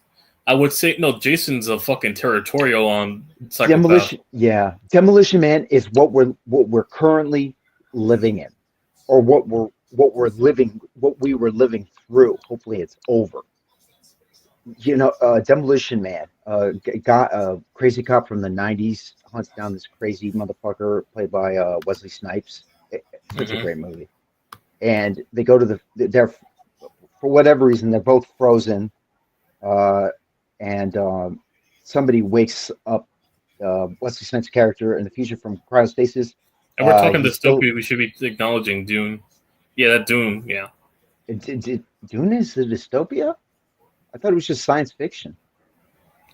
I would say no. Jason's a fucking territorial psychopath. Demolition Man is what we're currently living in, or what we were living through. Hopefully, it's over. Demolition Man, got a crazy cop from the '90s, hunts down this crazy motherfucker played by Wesley Snipes. It's a great movie, and they go to they're for whatever reason they're both frozen, and somebody wakes up Wesley Snipes' character in the future from cryostasis. And we're talking dystopia. We should be acknowledging Dune. Yeah, that Dune. Yeah, Dune is a dystopia. I thought it was just science fiction.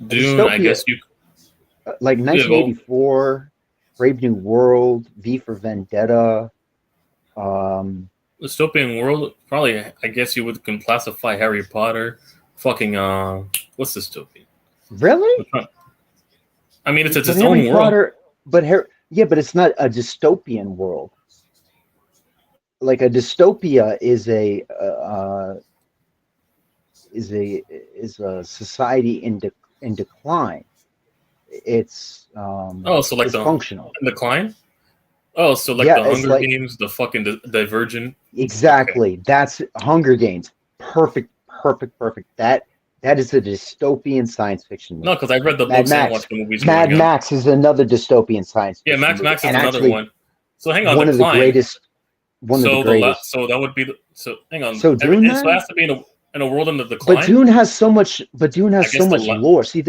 Dune, I guess you like 1984, Brave New World, V for Vendetta. Dystopian world, probably. I guess you would classify Harry Potter. Fucking what's dystopian? Really? I mean, it's its own world. Potter, but it's not a dystopian world. Like a dystopia is a society in decline. It's so like the functional in decline. Oh, so like the Hunger Games, the fucking Divergent. Exactly. Okay. That's Hunger Games. Perfect. That is a dystopian science fiction movie. No, because I read the books and watched the movies. Mad Max is another dystopian science fiction. Yeah, Max is another one. So hang on, one of the greatest. So that would be hang on. So Dune so it has to be in a world in the decline. But Dune has so much. Lore. See,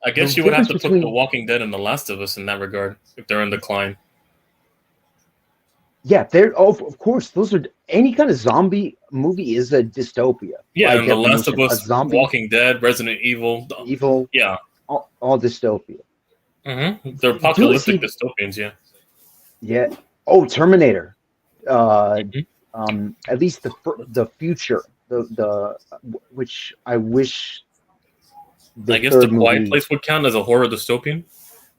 I guess you would have to put The Walking Dead and The Last of Us in that regard if they're in decline. Yeah, of course. Those are any kind of zombie movie is a dystopia. Yeah, and The Last of Us, Walking Dead, Resident Evil. Yeah, all dystopia. Mm-hmm. They're apocalyptic dystopians. Yeah. Yeah. Oh, Terminator. At least the future. The which I wish. I guess The Quiet Place would count as a horror dystopian.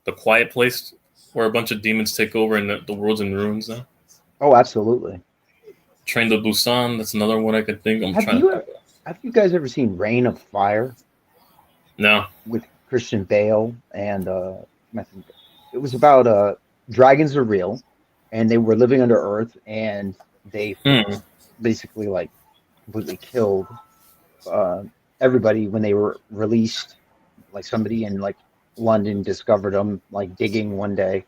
The Quiet Place, where a bunch of demons take over and the world's in ruins now. Oh, absolutely. Train to Busan, that's another one I could think. Have you guys ever seen Reign of Fire? No. With Christian Bale and it was about dragons are real, and they were living under Earth, and they basically like completely killed everybody when they were released, like somebody, and like London discovered them, like digging one day,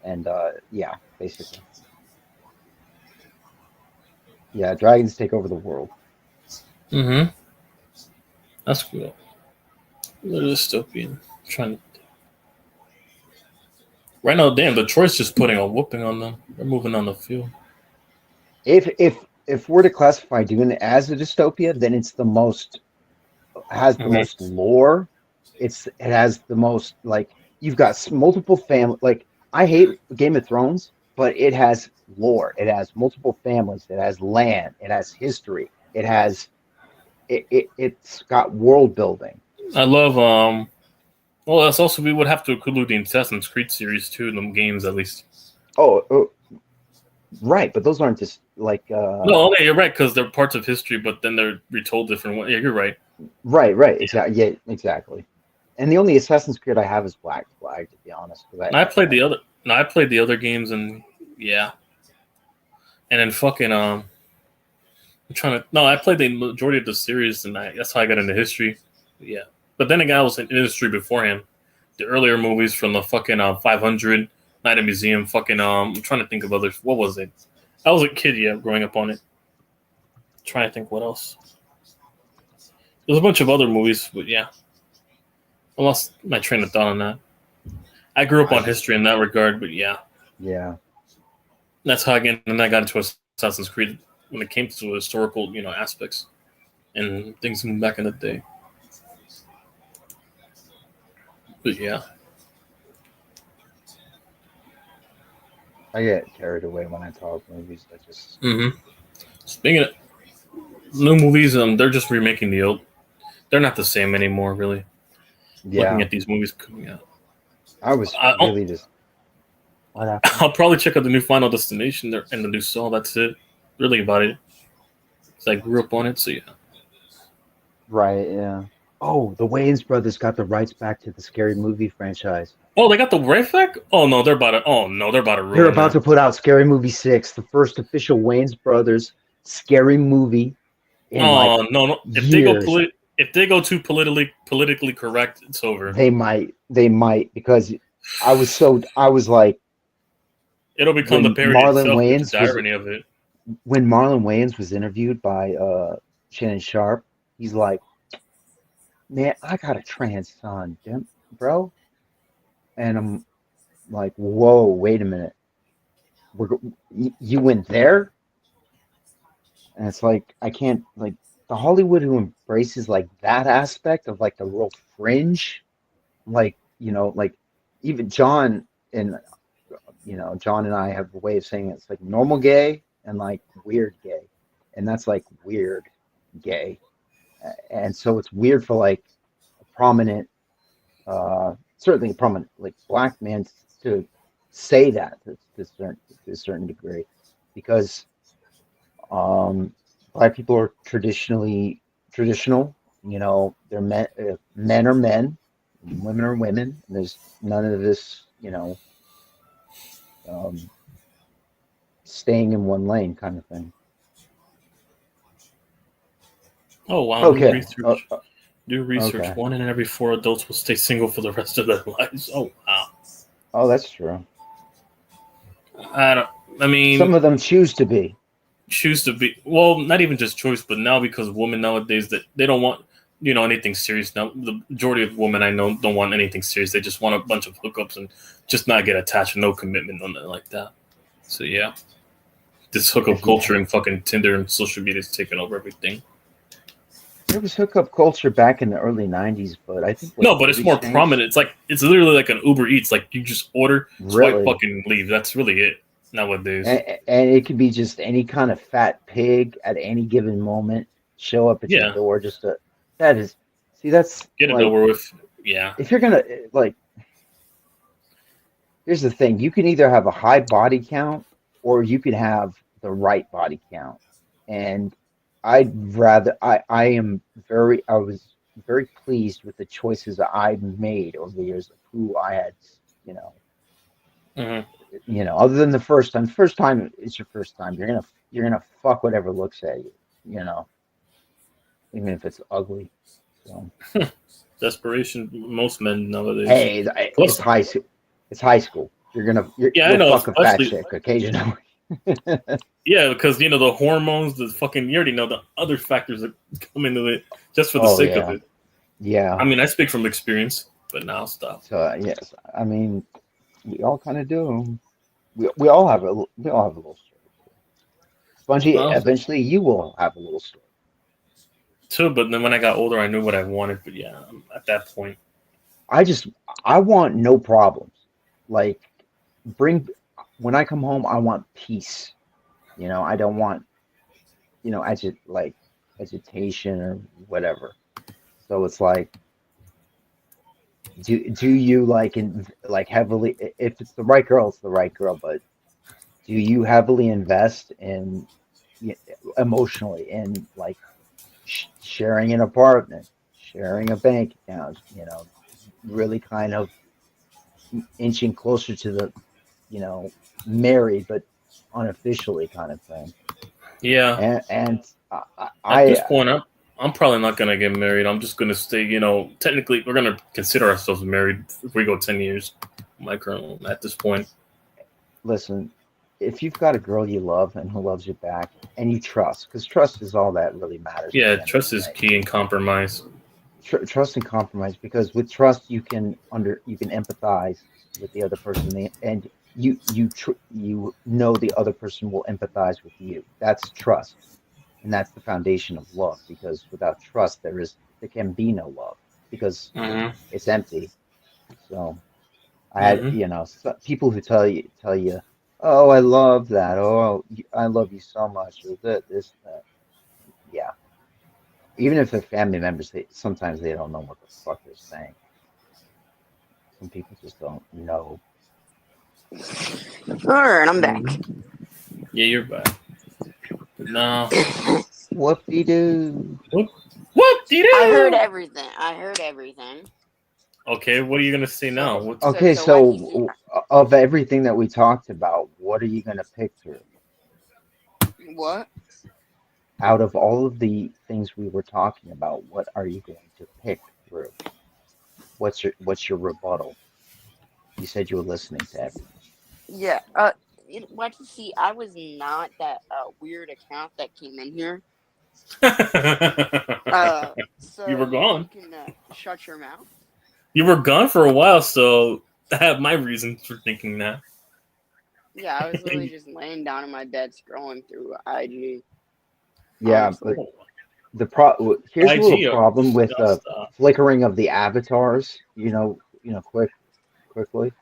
and yeah, basically, yeah, dragons take over the world. Mm-hmm. That's cool. They're dystopian. Trying to... Right now, damn, Detroit's just putting a whooping on them. They're moving on the field. If we're to classify Dune as a dystopia, then it's the most has the most lore. It has the most like you've got multiple family. Like I hate Game of Thrones, but it has lore. It has multiple families. It has land. It has history. It's got world building. I love well, that's also we would have to include the Assassin's Creed series too, in the games at least. Oh, right, but those aren't just like no, yeah, you're right because they're parts of history, but then they're retold different ways. Yeah, you're right. Right, exactly. Yeah, exactly. And the only Assassin's Creed I have is Black Flag, to be honest. I played the other. No, I played the other games, and yeah, and then fucking I'm trying to. No, I played the majority of the series, and that's how I got into history. Yeah, but then again, I was in industry beforehand. The earlier movies from the fucking 500 Night at Museum. Fucking I'm trying to think of others. What was it? I was a kid, yeah, growing up on it. Trying to think what else. There's a bunch of other movies, but yeah, I lost my train of thought on that. I grew up on history in that regard, but yeah. Yeah. That's how I got into Assassin's Creed when it came to historical, aspects and things from back in the day. But yeah. I get carried away when I talk movies. I just Speaking of new movies, they're just remaking the old. They're not the same anymore, really. Yeah. Looking at these movies coming out, I was really just. What happened? I'll probably check out the new Final Destination there and the new Saw. That's it. Really about it. Because I grew up on it, so yeah. Right. Yeah. Oh, the Wayans brothers got the rights back to the Scary Movie franchise. Oh, they got the right back? Oh no, they're about to. Oh no, they're about to ruin. They're about to put out Scary Movie 6, the first official Wayans brothers Scary Movie. No! If they go too politically correct, it's over. They might because I was like, it'll become the parody itself. Wayans the irony of it. When Marlon Wayans was interviewed by Shannon Sharp, he's like, "Man, I got a trans son, bro," and I'm like, "Whoa, wait a minute, you went there?" And it's like I can't like the Hollywood who embraces like that aspect of like the real fringe, like like even John and John and I have a way of saying it's like normal gay and like weird gay, and that's like weird gay, and so it's weird for like a prominent, certainly a prominent like black man to say that to a certain degree, because black people are traditional. They're men are men, women are women. And there's none of this, staying in one lane kind of thing. Oh wow! Okay. New research. Okay. 1 in every 4 adults will stay single for the rest of their lives. Oh wow! Oh, that's true. I mean, some of them choose to be. Well, not even just choice, but now because women nowadays that they don't want anything serious. Now the majority of women I know don't want anything serious. They just want a bunch of hookups and just not get attached, no commitment on it like that. So yeah, this hookup culture and fucking Tinder and social media is taking over everything. There was hookup culture back in the early '90s, but I think but it's more prominent. It's literally like an Uber Eats. Like you just order, swipe, fucking leave. That's really it nowadays. And it could be just any kind of fat pig at any given moment show up at your door just to. That's get it over with. Yeah. If you're gonna here's the thing: you can either have a high body count or you can have the right body count, and I was very pleased with the choices I made over the years of who I had, other than the first time. First time, it's your first time. You're gonna fuck whatever looks at you, even if it's ugly. So. desperation. Most men nowadays. Hey, Plus, it's high school. yeah, I You'll know. fuck a fat Especially, chick occasionally. yeah, because the hormones, the fucking you already know the other factors that come into it just for the Oh sake of yeah, it. yeah. I mean, I speak from experience, but now stop. So yes, I mean, we all kind of do. We all have a little story. Spongy, Well, eventually you will have a little story. too, but then when I got older, I knew what I wanted. But yeah, at that point, I just I want no problems. Like bring when I come home, I want peace. I don't want agitation or whatever. So it's like, do you like heavily? If it's the right girl, it's the right girl. But do you heavily invest in y- emotionally in like sharing an apartment, sharing a bank account? Really kind of inching closer to the married but unofficially kind of thing. yeah. And At this I point, I'm probably not gonna get married. I'm just gonna stay. Technically, we're gonna consider ourselves married if we go 10 years. My current at this point. listen, if you've got a girl you love and who loves you back and you trust, because trust is all that really matters at Yeah, the end of trust the is day. key in compromise. Trust and compromise, because with trust you can empathize with the other person, and you know the other person will empathize with you. That's trust, and that's the foundation of love. Because without trust, there can be no love because Hmm. it's empty. So I had, Hmm. people who tell you, oh, I love that. Oh, I love you so much. Or this, that. Yeah. Even if they're family members, sometimes they don't know what the fuck they're saying. Some people just don't know. Alright, I'm back. Yeah, you're back. But no. Whoop-de-doo. What did I heard you? everything. I heard everything. Okay, what are you gonna say now? So, What's Okay, so why do you think? so of everything that we talked about, what are you gonna pick through? What? Out of all of the things we were talking about, what are you going to pick through? What's your rebuttal? You said you were listening to everything. Yeah. What you see? I was not that weird account that came in here. you were So you gone. can shut your mouth. You were gone for a while, so I have my reasons for thinking that. Yeah, I was literally just laying down in my bed scrolling through IG. Yeah, Honestly. but here's a little IG, problem with stop. flickering of the avatars. Quickly,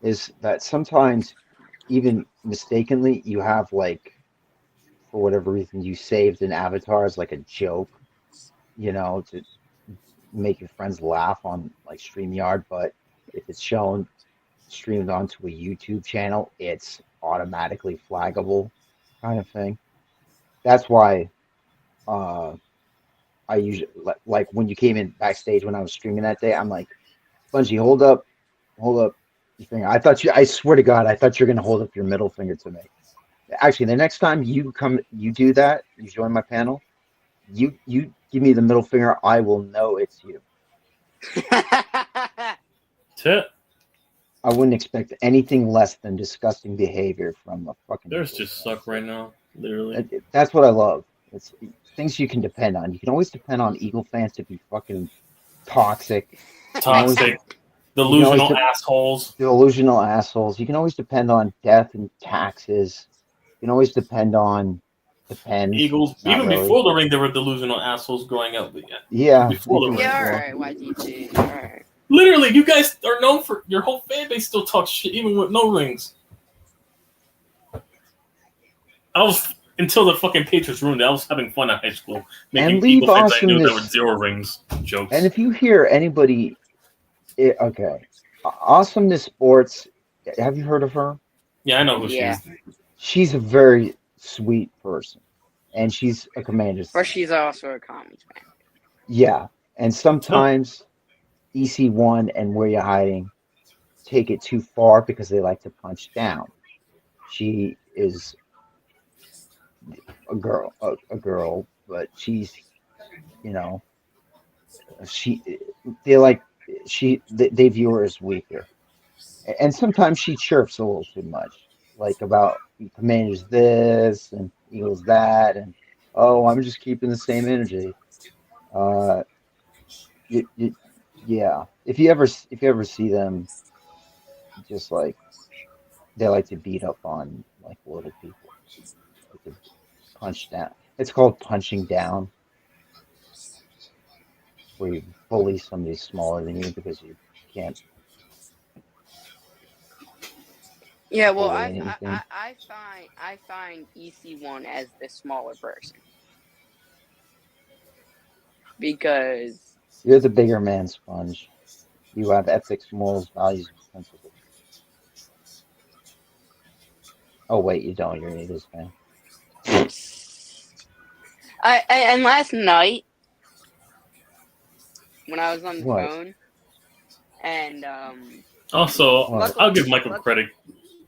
is that sometimes even mistakenly you have like for whatever reason you saved an avatar as like a joke, to make your friends laugh on like StreamYard, but if it's shown streamed onto a YouTube channel, it's automatically flaggable kind of thing. That's why uh I usually like when you came in backstage when I was streaming that day, I'm like, Spongy, hold up your finger. I swear to God, I thought you're gonna hold up your middle finger to me. Actually, the next time you do that, you join my panel, you give me the middle finger, I will know it's you. Tip. I wouldn't expect anything less than disgusting behavior from a fucking There's Eagles just fan. suck right now, literally. That's what I love. It's things you can depend on. You can always depend on Eagle fans to be fucking toxic. You can always Toxic, you can always delusional assholes. delusional assholes. You can always depend on death and taxes. You can always depend on depends. Eagles. Not Even really. before the ring, there were delusional assholes growing up. But yeah, even Yeah, before the even ring. Yeah, before. alright, YTT. Alright. Literally, you guys are known for your whole fan base still talks shit even with no rings. I was until the fucking Patriots ruined it. I was having fun at high school And making leave Eagle fans I knew that were awesomeness. zero rings And jokes. if you hear anybody, okay, awesomeness sports. Have you heard of her? Yeah, I know who she Yeah. is. She's a very sweet person, and she's a Commanders But fan. she's also a comics fan. Yeah, and So, sometimes EC1 and Where You Hiding take it too far because they like to punch down. She is a girl, but she's, you know, They view her as weaker, and sometimes she chirps a little too much, like about Commanders this and Eagles that, and oh, I'm just keeping the same energy. Uh, you, yeah. If you ever see them, just like they like to beat up on like little people, like to punch down. It's called punching down, where you bully somebody smaller than you because you can't Yeah, well, bully anything. I find EC1 as the smaller person because You're the bigger man, Sponge. You have ethics, morals, values, and principles. Oh wait, you don't. You're an Eagles fan. and last night when I was on the What? phone and Also, What? I'll luckily give Michael credit.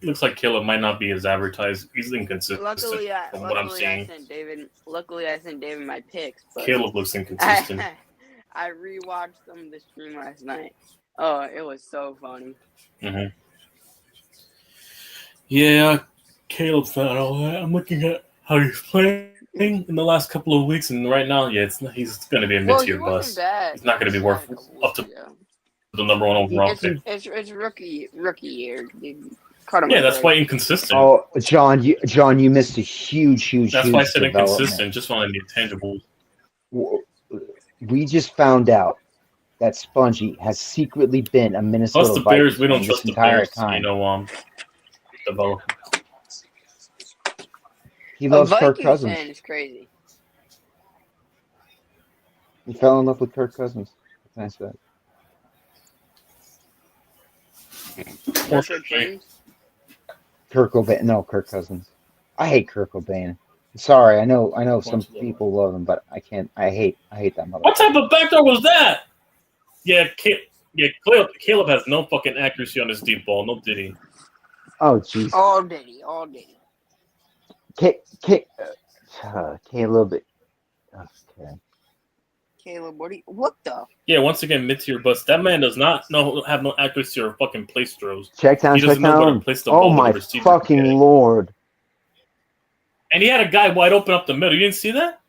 Looks like Caleb might not be as advertised. He's inconsistent from what I'm seeing. Luckily I sent David my picks, but Caleb looks inconsistent. I rewatched some of the stream last night. Oh, it was so funny. Mm-hmm. Yeah, Caleb's not all that. I'm looking at how he's playing in the last couple of weeks, and right now, yeah, he's going to be a mid-tier bust. Bad. He's not going to be worth up to the number one overall pick. It's rookie year. Yeah, that's why inconsistent. Oh, John, you missed a huge That's why I said development. inconsistent. Just wanted the intangible. We just found out that Spongy has secretly been a Minnesota Plus the Bears, Vikings we don't fan trust this the entire Bears. time. Develop. He loves Vikings Kirk Cousins. fan is crazy. He fell in love with Kirk Cousins. What can I say? Kirk Cobain. No, Kirk Cousins. I hate Kirk Cobain. Sorry, I know some people love him, but I can't. I hate that motherfucker. What type of backdoor was that? Yeah, Caleb has no fucking accuracy on his deep ball. No diddy. Oh jeez. All diddy. Caleb. Okay. Caleb, what the? Yeah, once again, mid-tier bust. That man does not have no accuracy or fucking place throws. Check down. He doesn't know where to place the ball. Oh my fucking lord! And he had a guy wide open up the middle. You didn't see that?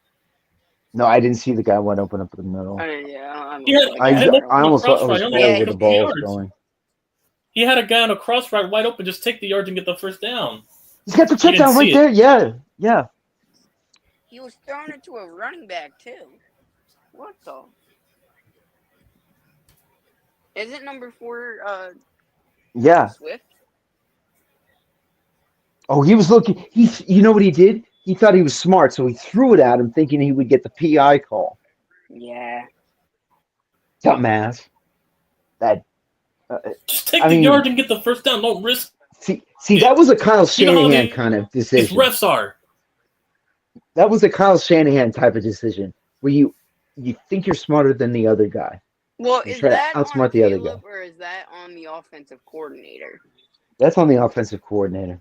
No, I didn't see the guy wide open up the middle. I almost thought I was where the ball was going. He had a guy on a cross right wide open. Just take the yards and get the first down. He's got the check down right there. Yeah. He was throwing it to a running back too. What the? Isn't number 4 Yeah. Swift? Oh, he was looking. You know what he did? He thought he was smart, so he threw it at him, thinking he would get the PI call. Yeah. Dumbass. Just take the yard and get the first down. Don't risk. See, that was a Kyle Shanahan kind of decision. These refs are. That was a Kyle Shanahan type of decision, where you think you're smarter than the other guy. Well, is that outsmart the other guy, or is that on the offensive coordinator? That's on the offensive coordinator.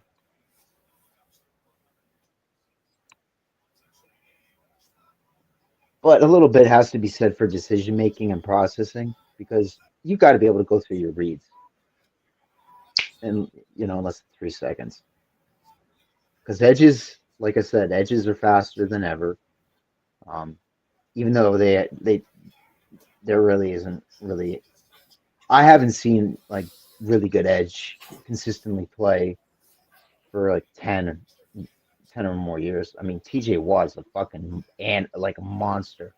But a little bit has to be said for decision making and processing, because you've got to be able to go through your reads in less than 3 seconds. Because edges, like I said, edges are faster than ever. Even though there really isn't really. I haven't seen like really good edge consistently play for like 10 or more years. I mean, TJ Watt's a fucking like a monster.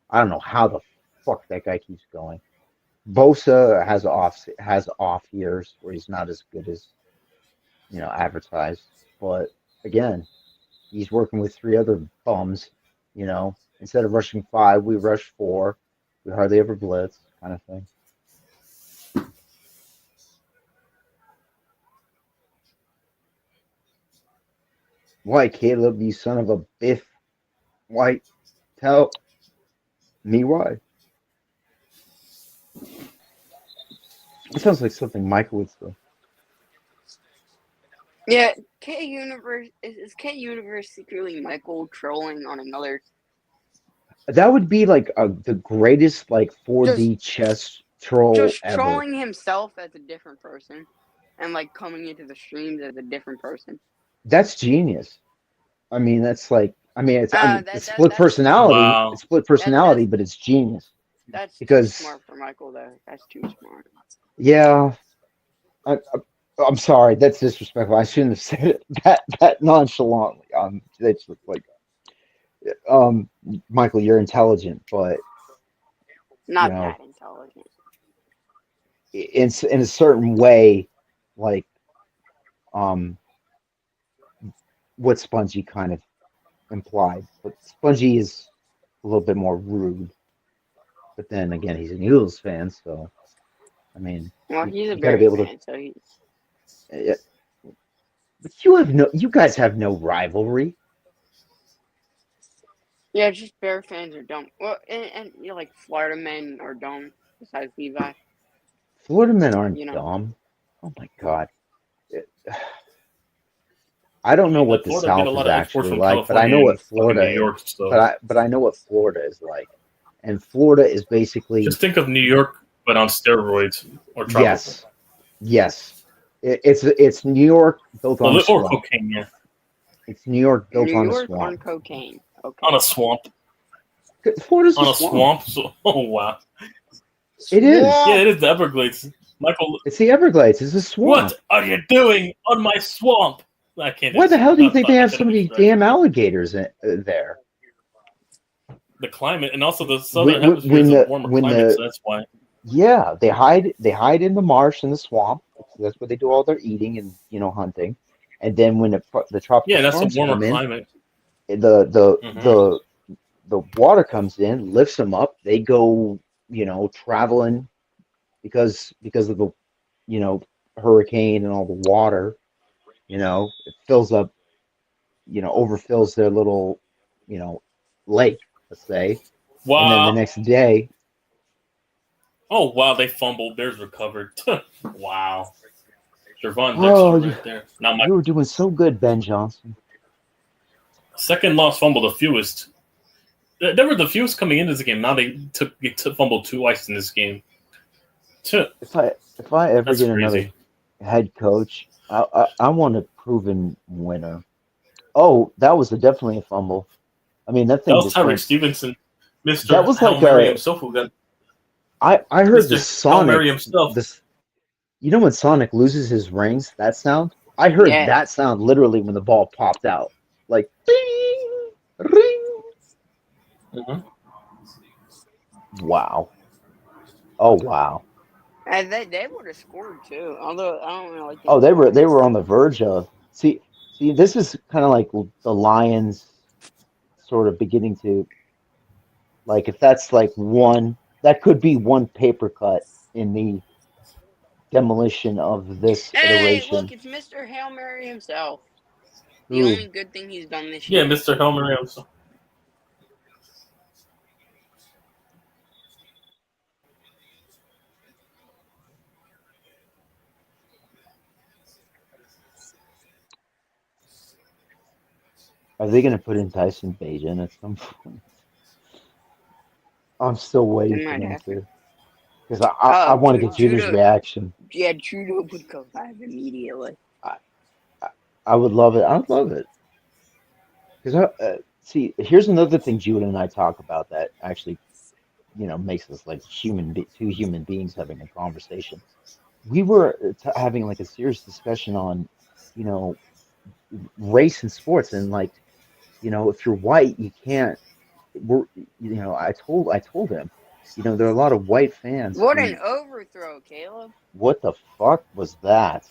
I don't know how the fuck that guy keeps going. Bosa has off years where he's not as good as advertised. But again, he's working with 3 other bums. Instead of rushing 5, we rush 4. We hardly ever blitz, kind of thing. Why, Caleb, you son of a biff? Why? Tell me why. It sounds like something Michael would say. Yeah, K Universe is K Universe secretly Michael trolling on another That would be like the greatest like 4D chess troll Just ever. trolling himself as a different person, and like coming into the streams as a different person. That's genius. I mean, that's like it's split That's too personality. smart. Wow. It's split That personality, but it's genius that's too because smart for Michael though. That's too smart. yeah, I'm sorry, that's disrespectful. I shouldn't have said it that nonchalantly. That's like um, Michael, you're intelligent, but you Not know, that intelligent. in a certain way, like um, what Spongy kind of implied. But Spongy is a little bit more rude. But then again, he's an Eagles fan, so I mean, Well, you, he's a you got to be Bears able to. fan, so he. Uh, but you guys have no rivalry. Yeah, just Bear fans are dumb. Well, and you know, like Florida men are dumb. Besides Levi, Florida men aren't you know. dumb. Oh my God. I don't I know mean, what the Florida get a South lot is of exports actually from like, but I California know what and fucking New Florida York, so but I know what Florida is like. And Florida is basically just think of New York, but on steroids or tropical. yes, yes. It's New York built on a Or swamp. cocaine, yeah. It's New York built New on a York swamp. on cocaine. On Okay. a swamp. Florida's a On a swamp. swamp. So, oh wow. It is. Yeah, Swamp. it is the Everglades. Michael, It's the Everglades. It's a what swamp. are you doing on my swamp? I can't. Why the hell do you I think they thought I have so couldn't many distract damn alligators there? the climate, and also the southern hemisphere When is a the warmer when climate, the so that's why. yeah, they hide in the marsh in the swamp. That's where they do all their eating and hunting. And then when the tropical Yeah, that's a storms warmer come in, climate. the the Hmm. the the water comes in, lifts them up. They go traveling because of the hurricane and all the water. It fills up, overfills their little you know lake, let's say, and then the Wow. next day. Oh wow, they fumbled. Bears recovered. Wow. Jervon Oh, Dexter you, right there. Now my you were doing so good, Ben Johnson. second lost fumble, the fewest. They were the fewest coming into this game. Now they fumbled twice in this game. If I ever That's get crazy. another head coach, I want a proven winner. Oh, that was definitely a fumble. I mean, that That thing was just Tyreek went. Stevenson, That Mr. was Hail like Mary himself, who got I heard the Mr. Hail Mary Sonic himself. this. When Sonic loses his rings, that sound. I heard Yeah. that sound literally when the ball popped out, like ding, ring. Mm-hmm. Wow. Oh wow. And they would have scored too. Although I don't really like the Oh, score. they were on the verge of. See, this is kind of like the Lions sort of beginning to like if that's like one that could be one paper cut in the demolition of this Hey, look, iteration. it's Mr. Hail Mary himself. The Ooh, only good thing he's done this Yeah, year. Mr. Hail Mary himself. are they going to put in Tyson Bagent at some point? I'm still They waiting for might them have to. to because I want to get Judah's reaction. Yeah, Judo would go live immediately. I, I I would love it. I would love it because see, here's another thing Judah and I talk about that actually makes us like two human beings having a conversation. We were having like a serious discussion on you know race in sports and like if you're white you can't we're I told him there are a lot of white fans What an who overthrow, Caleb. what the fuck was that.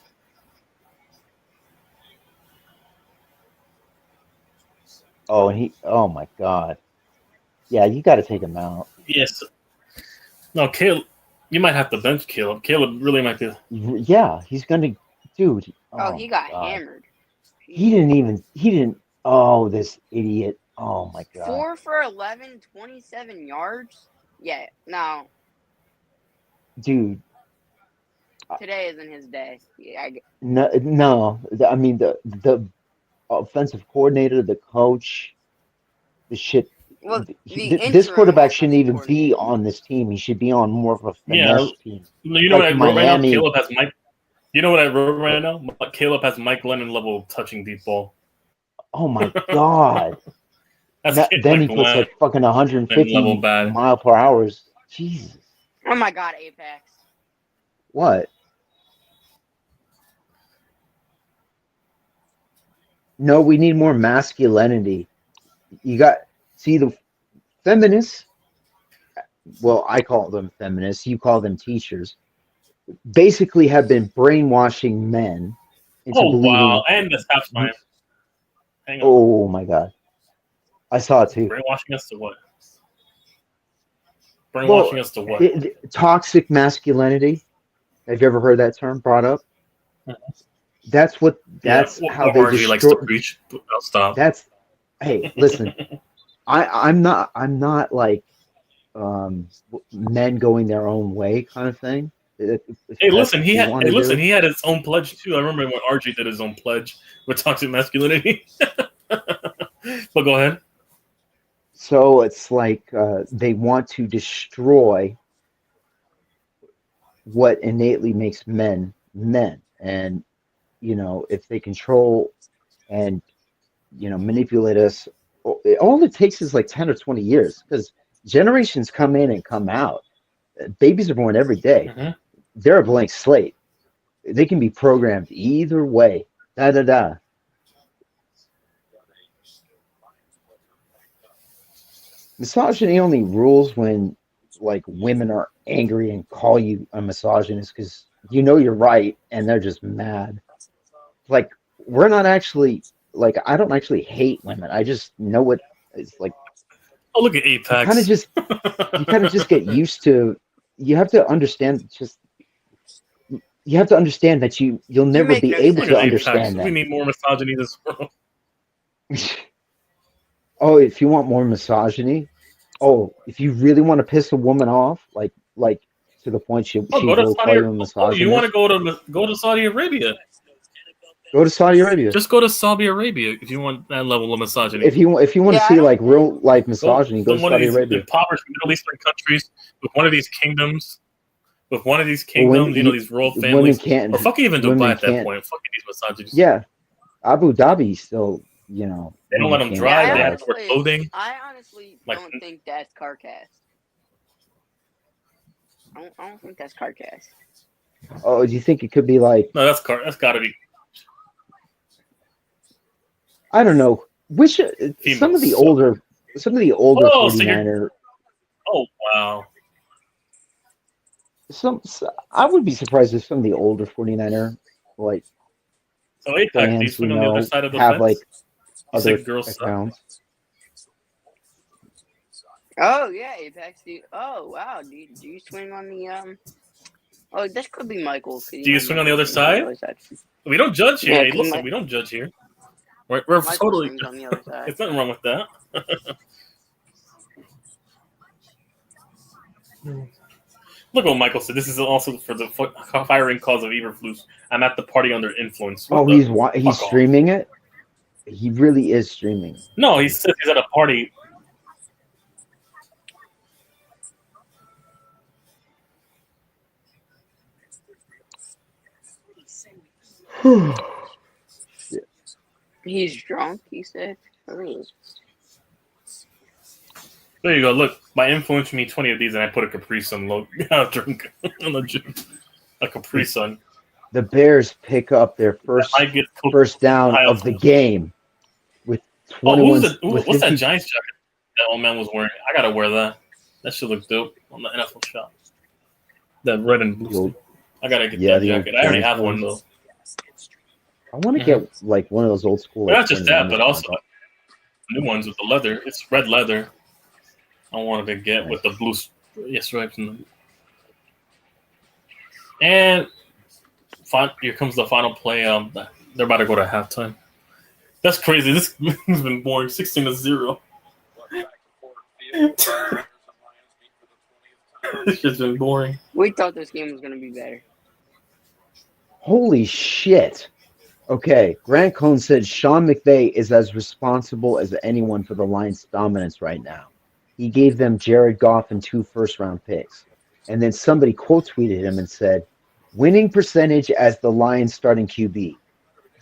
Oh, and oh my god, yeah, you got to take him out. Yes. No, Caleb. You might have to bench Caleb. Caleb really might be. Yeah, he's gonna dude. Oh, Oh he my got god, hammered. he Jesus. didn't even he didn't oh this idiot, oh my god. 4 for 11, 27 yards? Yeah, no, Dude, today isn't his day. Yeah, no, I mean the offensive coordinator, the coach, the shit. Well, this quarterback shouldn't even offensive be on this team. He should be on more of a Yeah, finesse team. you know what I Like wrote right now? Miami. Caleb has Mike. You know what I wrote right now? Caleb has Mike Lennon level touching deep ball. Oh my god! That's Then he puts like fucking level 150 bad. mile per hour. Jesus. Oh my god, Apex. What? No, we need more masculinity. You got see the feminists. Well, I call them feminists. You call them teachers. Basically, have been brainwashing men into believing. Wow! And this half time. Hang on. Oh my god! I saw it too. Brainwashing us to what? Brainwashing us to what? Toxic masculinity. Have you ever heard that term brought up? That's what. That's how they RG likes to preach. I'll stop. That's. Hey, listen. I'm not like men going their own way kind of thing. Hey, listen. He had his own pledge too. I remember when RG did his own pledge with toxic masculinity. But go ahead. So it's like they want to destroy what innately makes men, and if they control and manipulate us, all it takes is like 10 or 20 years, because generations come in and come out. Babies are born every day. Mm-hmm. They're a blank slate. They can be programmed either way. Misogyny only rules when like women are angry and call you a misogynist because you're right and they're just mad. Like, we're not actually, like, I don't actually hate women. I just know what it's like. Oh, look at Apex. You kind of just get used to. You have to understand. You have to understand that you'll never be able to understand that. We need more misogyny in this world. Oh, if you want more misogyny, if you really want to piss a woman off, like to the point she will call you a misogynist. You want to go to Saudi Arabia? Go to Saudi Arabia. Just go to Saudi Arabia if you want that level of misogyny. If you want to see like real life misogyny, go to Saudi Arabia. Impoverished Middle Eastern countries with one of these kingdoms. With one of these kingdoms, these royal families. Or fuck even Dubai at that point. Fuck these misogynists. Yeah, Abu Dhabi still. They don't let them drive. They have to wear clothing. I honestly don't think that's CarCast. I don't think that's CarCast. Oh, do you think it could be like? No, that's got to be. I don't know. Some of the older 49er. Oh wow. I would be surprised if some of the older 49er like. So Apex, do you swing on the other side of the have fence? Like other accounts. Oh yeah, Apex. Oh wow. Do you swing on the Oh, this could be Michael. Do you swing on the other side? We don't judge here. Hey, listen, we don't judge here. We're totally. On the other side. There's nothing wrong with that. Look what Michael said. This is also for the firing cause of Eberflus. I'm at the party under influence. He's streaming it? He really is streaming. No, he says he's at a party. He's drunk, he said. There you go. Look, by influencing me 20 of these, and I put a Capri Sun drink on the gym. A Capri Sun. The Bears pick up their first down of the game with 21. What's that Giants jacket that old man was wearing? I gotta wear that. That should look dope on the NFL shop. That red and blue. I gotta get that jacket. I already have one though. I want to get like one of those old school. Not just that, but also new ones with the leather. It's red leather. I wanted to get with the blue stripes in them. And here comes the final play. They're about to go to halftime. That's crazy. This has been boring. 16-0. This has been boring. We thought this game was going to be better. Holy shit. Okay, Grant Cohn said Sean McVay is as responsible as anyone for the Lions' dominance right now. he gave them Jared Goff and 2 first-round picks. And then somebody quote tweeted him and said, winning percentage as the Lions starting QB.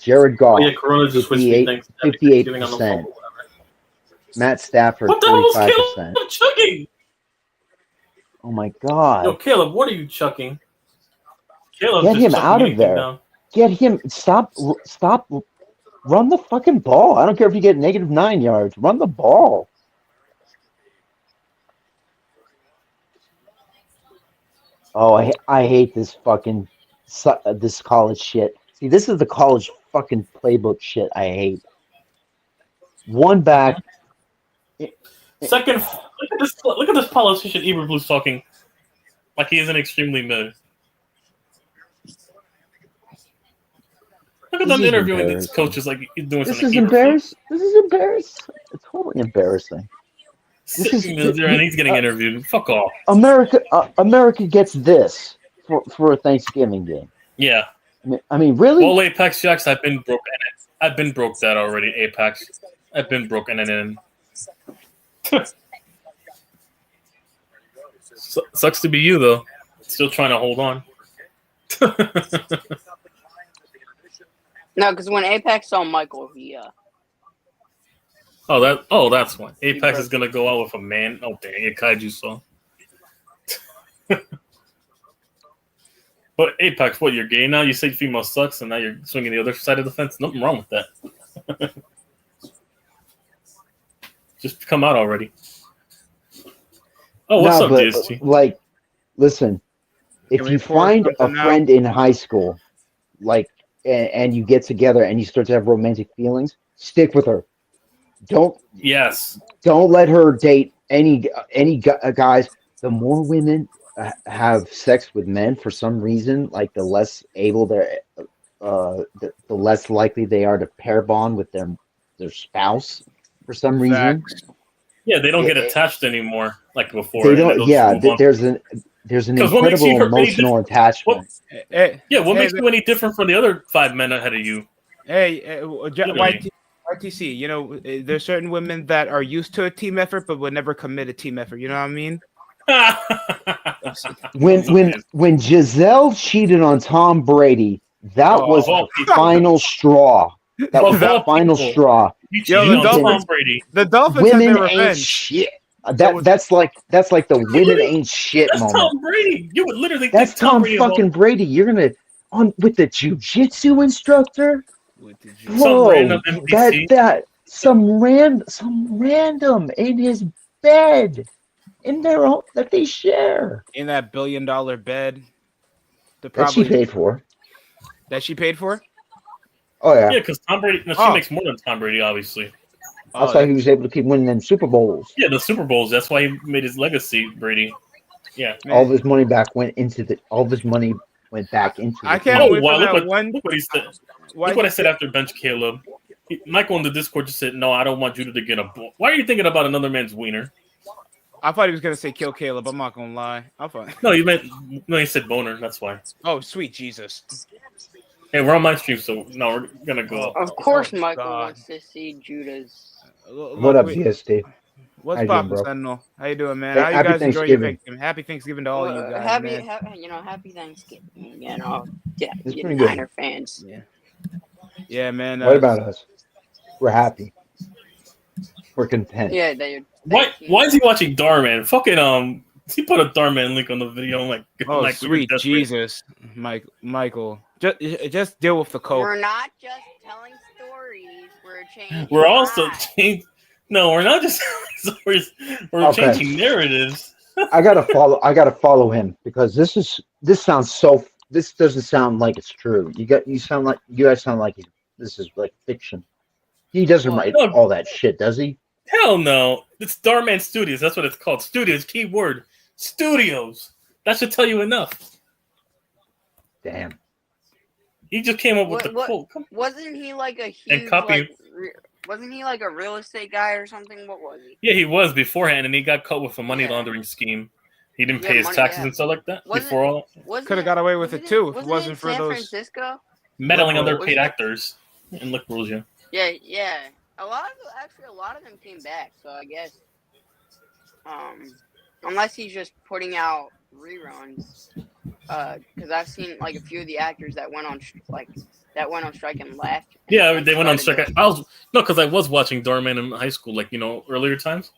Jared Goff, Oh yeah, Corona just wished me happy Thanksgiving on the phone. 58%. Matt Stafford, What the hell was 45%. Caleb chucking? Oh my God. Yo, Caleb, what are you chucking? Caleb, Get him out of there. Down. Get him. Stop. Run the fucking ball. I don't care if you get -9 yards. Run the ball. Oh, I hate this fucking this college shit. See, this is the college fucking playbook shit I hate. One back. Second, look at this politician Eberblues talking like he isn't extremely mid. Look at them interviewing these coaches like he's doing something. This is embarrassing. This is embarrassing. It's totally embarrassing. Sitting there and he's getting interviewed. Fuck off. America gets this for a Thanksgiving game. Yeah. I mean, really? Well, Apex Jacks, I've been broke that already. Apex, I've been broken it in. Sucks to be you though. Still trying to hold on. No, because when Apex saw Michael, he that's one. Apex is gonna go out with a man. Oh dang, a kaiju saw. But Apex, what, you're gay now? You say female sucks, and now you're swinging the other side of the fence? Nothing wrong with that. Just come out already. Oh, what's up, DST? Like, listen, if you find a friend in high school, like, and you get together and you start to have romantic feelings, stick with her. Don't let her date any guys. The more women have sex with men for some reason, like the less able they're, the less likely they are to pair bond with their spouse for some reason. Yeah, they don't get attached anymore like before. They don't. Yeah, there's an incredible emotional attachment. What makes you any different from the other 5 men ahead of you? Hey, YTC, you know, there's certain women that are used to a team effort but would never commit a team effort. You know what I mean? when Giselle cheated on Tom Brady, that was the final straw. That was the final straw. The Dolphins women ain't shit. That's like the women ain't shit moment. Tom Brady. You would literally. That's Tom fucking Brady. You're gonna with the jujitsu instructor. Whoa, some random in his bed. In their own that they share in that $1 billion bed that she paid for. Oh yeah, because Tom Brady. No, she makes more than Tom Brady, obviously. That's why he was able to keep winning them Super Bowls. Yeah, the Super Bowls. That's why he made his legacy, Brady. Yeah, all of his money went back into. I can't wait for that Look what he said. Look what I said after bench Caleb. Michael in the Discord just said, "No, I don't want Judah to get a ball." Why are you thinking about another man's wiener? I thought he was gonna say kill Caleb. I'm not gonna lie. No, he said boner. That's why. Oh, sweet Jesus! Hey, we're on my stream, so no, we're gonna go. Of course, Michael wants to see Judah's. What up, GSD? What's poppin', Sentinel? How you doing, man? How you guys enjoying your Thanksgiving? Happy Thanksgiving to all you guys, man. Happy Thanksgiving. You know, it's Niner fans. Yeah, man. What about us? We're happy. We're content. Yeah, Why is he watching Darman? Fucking he put a Darman link on the video. Like, sweet Jesus, Michael. Just deal with the code. We're not just telling stories. We're changing. We're also changing. No, we're not just telling stories. We're changing narratives. I gotta follow him because this doesn't sound like it's true. You guys sound like this is like fiction. He doesn't write all that shit, does he? Hell no. It's Darman Studios. That's what it's called. Studios, keyword. Studios. That should tell you enough. Damn. He just came up with the quote. Wasn't he like a huge, wasn't he like a real estate guy or something? What was he? Yeah, he was beforehand, and he got caught with a money laundering scheme. He didn't pay his taxes and stuff like that before all. Could have got away with it too if it wasn't for those Francisco meddling underpaid actors and Lick rules you. Yeah. A lot of them came back, so I guess. unless he's just putting out reruns. Because I've seen like a few of the actors that went on strike and left. And Yeah, then they went on started strike. I was because I was watching Doorman in high school, like earlier times.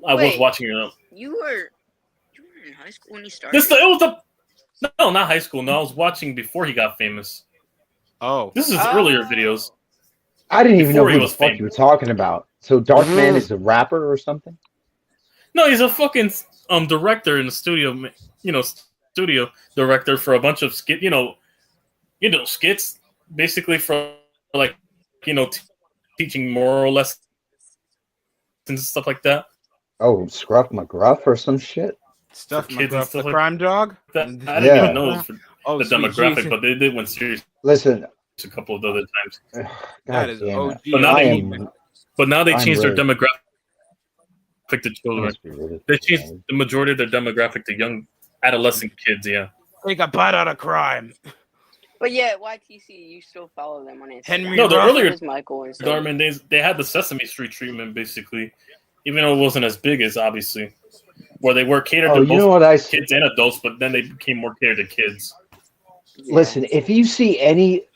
I was watching it. You were in high school when he started. It was no, not high school. No, I was watching before he got famous. Oh, this is earlier videos. I didn't even know Before he who the was fuck famous. you were talking about. So Darkman is a rapper or something? No, he's a fucking director in the studio. Studio director for a bunch of skits, basically for like teaching moral lessons and stuff like that. Oh, Scruff McGruff or some shit. Stuff kids and McGruff, stuff the like crime dog. I didn't Yeah. even know it was for the demographic, Jesus. but they did went serious Listen, a couple of other times. God That is damn OG. it. But now they I'm changed their really- demographic to I children. must be really They changed tired. the majority of their demographic to young adolescent kids. Yeah. Take a bite out of crime. But yeah, YTC, you still follow them on Instagram. Henry No, the Ruff. earlier Michael and so Darman days, they had the Sesame Street treatment basically, even though it wasn't as big as obviously, where they were catered to You know both what kids and adults, but then they became more catered to kids. yeah. Listen, if you see any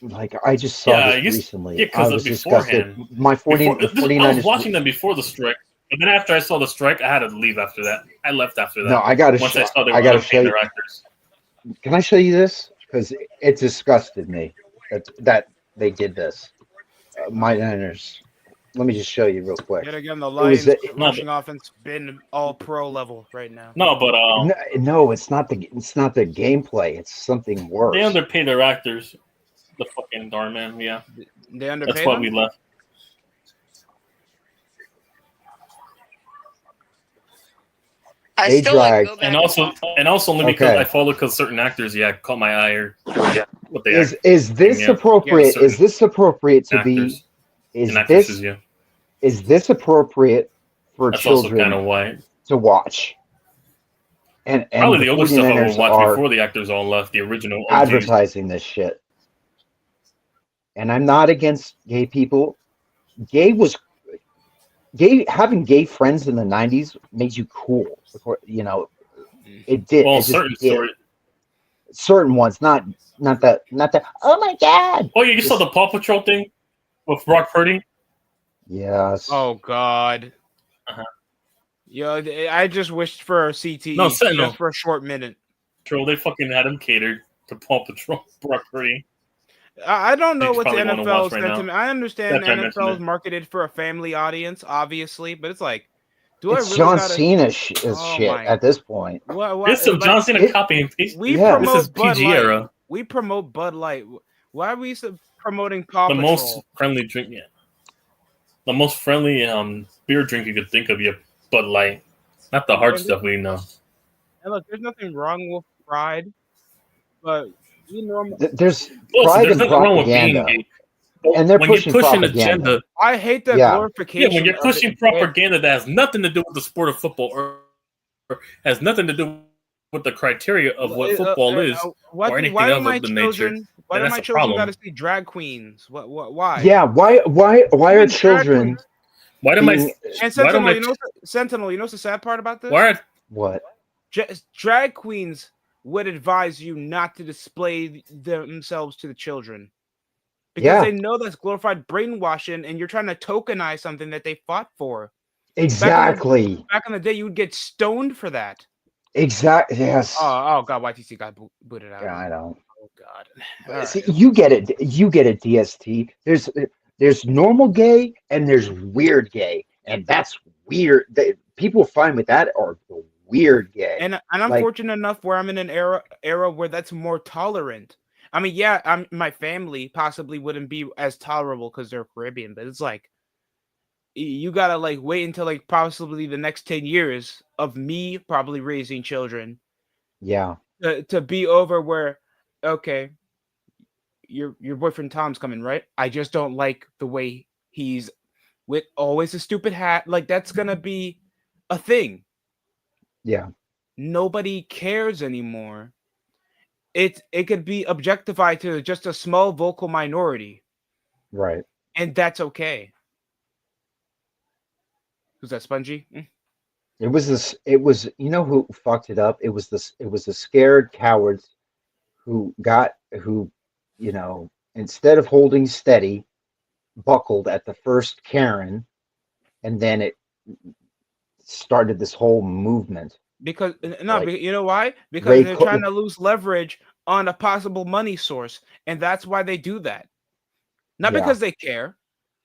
like I just saw Yeah, this recently. yeah, 'cause I was beforehand- disgusted. My 49ers. I was watching them before the strike, but then after I saw the strike, I had to leave after that. I left after that. No, I gotta Once show. I saw they were I gotta underpaying show you. their actors. Can I show you this? Because it disgusted me that they did this. My Niners. Let me just show you real quick. Yet again, the was Lions a- rushing offense been all pro level right now. No, but No, it's not the gameplay. It's something worse. they underpay their actors. The fucking Darman, yeah. They underpay That's why them? we left. I They still like drag. go back And also only because Okay. I follow because certain actors, caught my eye or what they act Is this Yeah. appropriate? Yeah, Is this appropriate to be? actors Is and actresses, this yeah. is this appropriate for That's also children kind of why. to watch? And Probably the older stuff I 49ers would watch are before the actors all left, the original OGs. advertising this shit. And I'm not against gay people. Having gay friends in the 90s made you cool. It did. Well, It just certain did. stories. Certain ones, not that. Oh my god! Oh, yeah, you saw the Paw Patrol thing with Brock Purdy? Yes. Oh God. Uh-huh. Yo, I just wished for a CTE No, Sentinel. just for a short minute. Patrol, they fucking had him catered to Paw Patrol, Brock Purdy. I don't know He's what's probably going to NFL watch right now. sentiment. I understand That's why I mentioned NFL is it. marketed for a family audience, obviously, but it's like, do It's I really John gotta? Cena Oh shit my- at this point. What, This is some like, John Cena it- copy and paste. we Yeah. This is promote Bud PG Light. era. We promote Bud Light. Why are we promoting Paw The Patrol? most friendly drink, yeah. The most friendly beer drink you could think of, yeah, Bud Light. Not the hard Yeah, stuff we know. And look, there's nothing wrong with pride, but we normally. There's Listen, pride there's and nothing wrong with being propaganda, gay. But and they're when pushing you push an propaganda. agenda, I hate the Yeah. glorification. when you're of pushing it. propaganda that has nothing to do with the sport of football or has nothing to do with the criteria of what football is, or anything why do of my the nature, children? Why do then my that's a children problem. got to see drag queens? Why? Yeah. Why are Even drag children queens- why do my being And why do Sentinel, my Sentinel, you know what's the sad part about this? why are what? Drag queens would advise you not to display themselves to the children because Yeah. they know that's glorified brainwashing, and you're trying to tokenize something that they fought for. Exactly. Back in the day, you would get stoned for that. Exactly. Yes. Oh God, YTC got booted out. Yeah, I know. Oh God. But see, you get it. You get a DST. There's normal gay and there's weird gay, and that's weird. People fine with that are the weird gay. And I'm Like- fortunate enough where I'm in an era where that's more tolerant. I mean, yeah, my family possibly wouldn't be as tolerable because they're Caribbean, but it's like you gotta like wait until like possibly the next 10 years of me probably raising children Yeah. to be over where, okay, your boyfriend Tom's coming, right? I just don't like the way he's with always a stupid hat. Like that's gonna be a thing. Yeah. Nobody cares anymore. It could be objectified to just a small vocal minority, Right. and that's okay. Who's that, Spongy? It was this. It was, you know who fucked it up? It was this. It was the scared cowards who, you know, instead of holding steady, buckled at the first Karen, and then it started this whole movement. Because Like, you know why? Because Ray they're Co- trying to lose leverage on a possible money source, and that's why they do that. Not Yeah. because they care.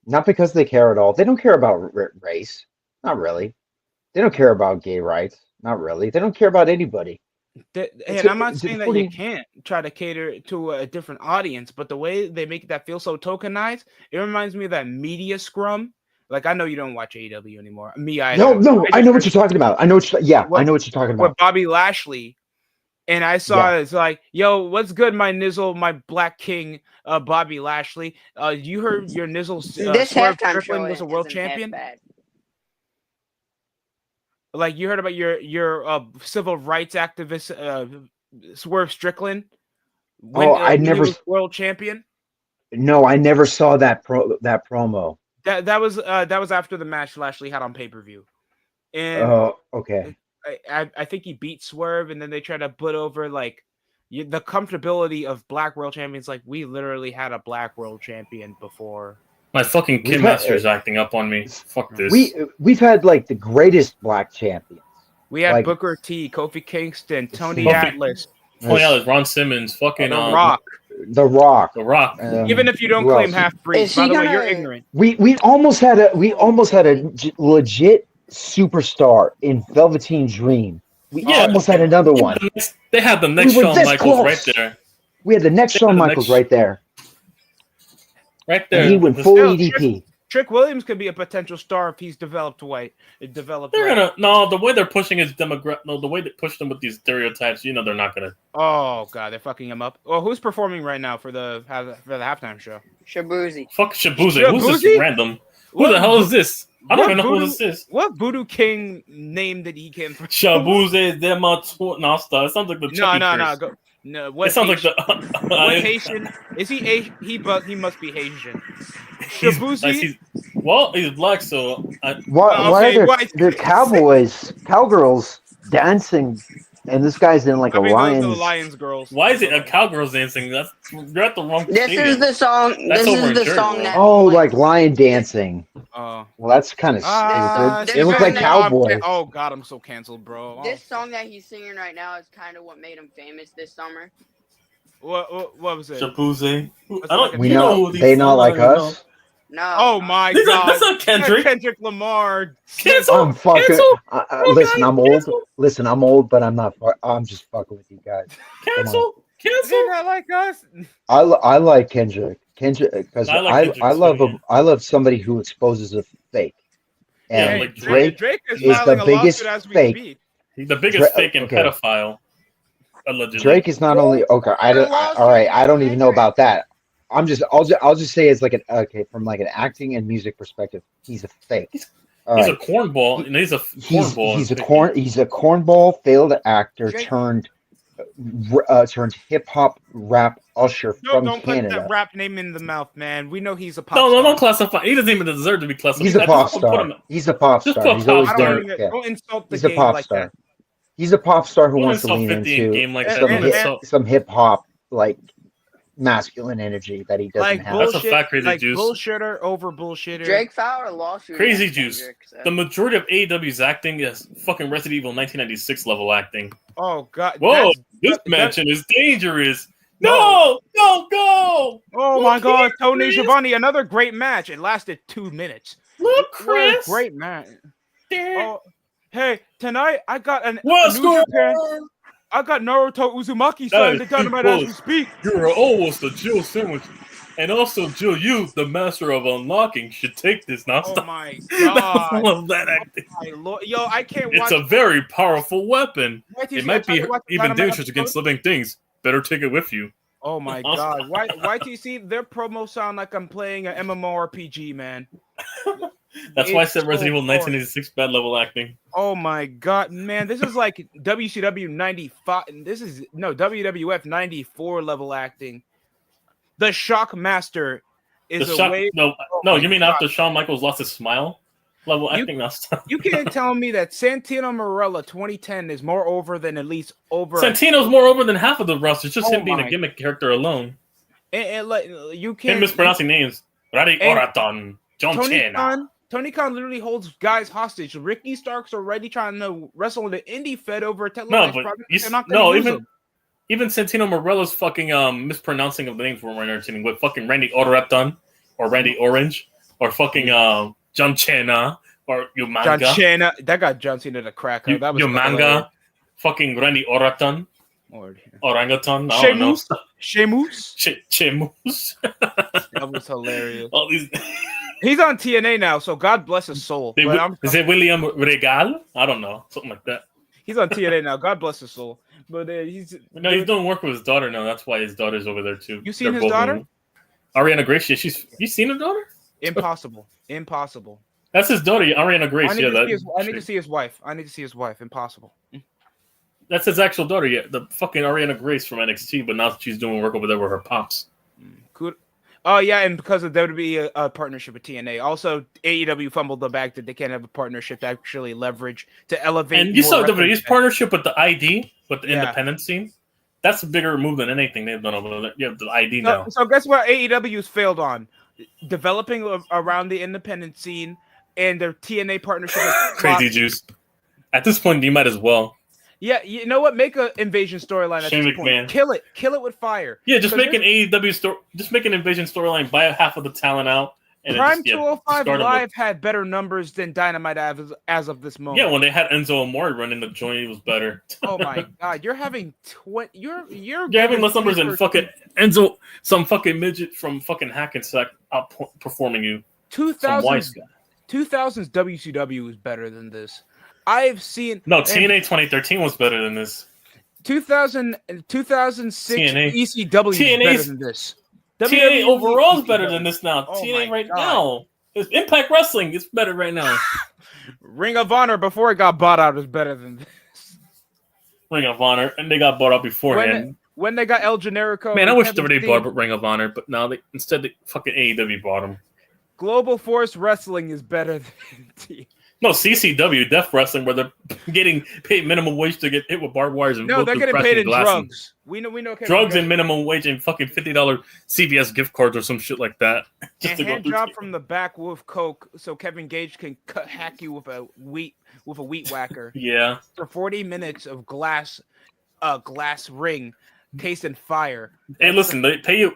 Not because they care at all. They don't care about race. Not really. They don't care about gay rights. Not really. They don't care about anybody. And I'm not saying that you can't try to cater to a different audience, but the way they make that feel so tokenized, it reminds me of that media scrum. Like, I know you don't watch AEW anymore. Me, I don't. No, I know what you're talking about. I know what I know what you're talking about. With Bobby Lashley, and I saw it's like, yo, what's good, my nizzle, my black king, Bobby Lashley. You heard your nizzle? This Swerve halftime Strickland show was a world isn't half champion. bad. Like, you heard about your civil rights activist, Swerve Strickland? When he was world champion. No, I never saw that promo. That was after the match Lashley had on pay-per-view. And okay. I think he beat Swerve, and then they tried to put over like the comfortability of black world champions. Like, we literally had a black world champion before. My fucking Kid Master's acting up on me. Fuck this. We've had like the greatest black champions. We had like, Booker T, Kofi Kingston, Tony Atlas. Ron Simmons, fucking The Rock. The Rock. Even if you don't claim half-breed, by the way, you're ignorant. We almost had a legit superstar in Velveteen Dream. We almost had another one. They had the next Shawn Michaels right there. We had the next Shawn Michaels right there. Right there. And he went full EDP. Trick Williams could be a potential star if he's developed white. The way they're pushing his demographic. No, the way they push them with these stereotypes. You know, they're not gonna. Oh god, they're fucking him up. Well, who's performing right now for the halftime show? Shabuzi. Fuck Shabuzi. Who's this random? Who the hell is this? I don't even know who this is. What Voodoo King name did he came from? Shabuzi Dematsu. No, it sounds like the No. No, what it sounds Haitian, like the. What Haitian is he? He must be Haitian. Shabuzi. He's black, so. Why are there cowgirls dancing, and this guy's in like a Lions girls? Why is it a cowgirls dancing? You're at the wrong. This is the song. This is the song that. Oh, like lion dancing. Well, that's kind of stupid. It looks like cowboys. Oh god, I'm so canceled, bro. This song that he's singing right now is kind of what made him famous this summer. What was it? Shabuzi. We know they not like us. No. Oh my god. That's not Kendrick. Kendrick Lamar. Cancel. I'm fucking. Cancel. Listen, I'm old. Listen, I'm old, but I'm not. I'm just fucking with you guys. Cancel. They not like us. I like Kendrick. Because I love him. I love somebody who exposes a fake. And like Drake is the biggest fake. He's the biggest fake and pedophile. Allegedly. Drake is not only okay. I don't even know about that. I'll just say it's like from like an acting and music perspective, he's a fake. He's a cornball, and he's a cornball. He's a cornball failed actor turned hip hop rap usher from don't Canada. Put that rap name in the mouth, man. We know he's a pop star. No, don't classify. He doesn't even deserve to be classified. He's a pop star. He's a pop star. He's always been. Don't insult the game. He's a pop star. He's a pop star who wants to lean into some hip hop like masculine energy that he doesn't have. That's a fact, Crazy Juice. Bullshitter over bullshitter. Drake filed a lawsuit. Crazy Juice. The majority of AEW's acting is fucking Resident Evil 1996 level acting. Oh god. Whoa, this mansion is dangerous. No, go! Oh my god, Tony Schiavone, another great match. It lasted 2 minutes. Look, Chris. What a great match. Oh, hey, tonight I got a New Japan. I got Naruto Uzumaki signed to Dynamite as we speak. You're almost a Jill sandwich. And also, Jill, you, the master of unlocking, should take this now. Oh my god. I love that acting. Yo, I can't watch. It's a very powerful weapon. It might be even dangerous against living things. Better take it with you. Oh my god. YTC, their promo sound like I'm playing an MMORPG, man. That's why I said Resident Evil 1986 bad level acting. Oh my god, man. This is like WCW 95. This is WWF 94 level acting. The Shockmaster is No, you mean after Shawn Michaels lost his smile? level acting last time. You can't tell me that Santino Marella 2010 is more over than at least over. Santino's more over than half of the roster. It's just him being my. a gimmick character alone. And like you can't. Him mispronouncing names. Randy Orton, John Cena. Tony Khan literally holds guys hostage. Ricky Stark's already trying to wrestle in the indie fed over a television product. Even Santino Morella's fucking mispronouncing of the names were entertaining. With fucking Randy Orton or Randy Orange or fucking John Cena or Umanga. John Cena, that got John Cena to crack. That was Umanga, fucking Randy Orton. Orangutan. I don't know. Sheamus. Sheamus. That was hilarious. All these. He's on TNA now, so God bless his soul. Is it William Regal? I don't know, something like that. He's on TNA now. God bless his soul. But he's doing work with his daughter now. That's why his daughter's over there too. You seen his daughter? Ariana Grace. Yeah, you seen his daughter? Impossible. That's his daughter, Ariana Grace. I need to see his wife. Impossible. That's his actual daughter. Yeah, the fucking Ariana Grace from NXT. But now she's doing work over there with her pops. Good. Oh yeah, and because of WWE a partnership with TNA. Also, AEW fumbled the bag that they can't have a partnership to actually leverage to elevate. And you saw WWE's partnership with the ID, with the independent scene. That's a bigger move than anything they've done over there. You have the ID now. So guess what AEW's failed on? Developing around the independent scene, and their TNA partnership is crazy juice. At this point, you might as well. Yeah, you know what? Make an invasion storyline at this point. Kill it with fire. Yeah, just make an AEW story. Just make an invasion storyline. Buy half of the talent out. And Prime 205 Live had better numbers than Dynamite as of this moment. Yeah, when they had Enzo Amore running the joint, it was better. Oh my god, you're having you're having less numbers than fucking Enzo, some fucking midget from fucking Hackensack outperforming you. 2000s WCW was better than this. I've seen TNA 2013 was better than this. 2006 TNA. ECW is better than this. TNA overall is better than this now. TNA now. Impact Wrestling is better right now. Ring of Honor before it got bought out is better than this. Ring of Honor, and they got bought out beforehand. When they got El Generico. Man, I wish they bought Ring of Honor, but now instead they fucking AEW bought them. Global Force Wrestling is better than TNA. No, CCW, Death Wrestling, where they're getting paid minimum wage to get hit with barbed wires. And no, they're getting paid in drugs. We know. Drugs and minimum wage and fucking $50 CVS gift cards or some shit like that. Just a hand job from the back with coke, so Kevin Gage can hack you with a weed whacker. Yeah. For 40 minutes of glass ring. Tasting fire. Hey, listen, they pay you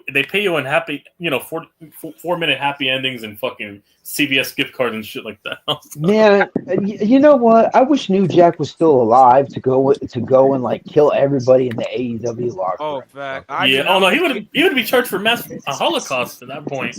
in happy, 4-minute happy endings and fucking CVS gift cards and shit like that. Man, you know what? I wish New Jack was still alive to go and like kill everybody in the AEW locker. Oh, fact. He would be charged for mass Holocaust at that point.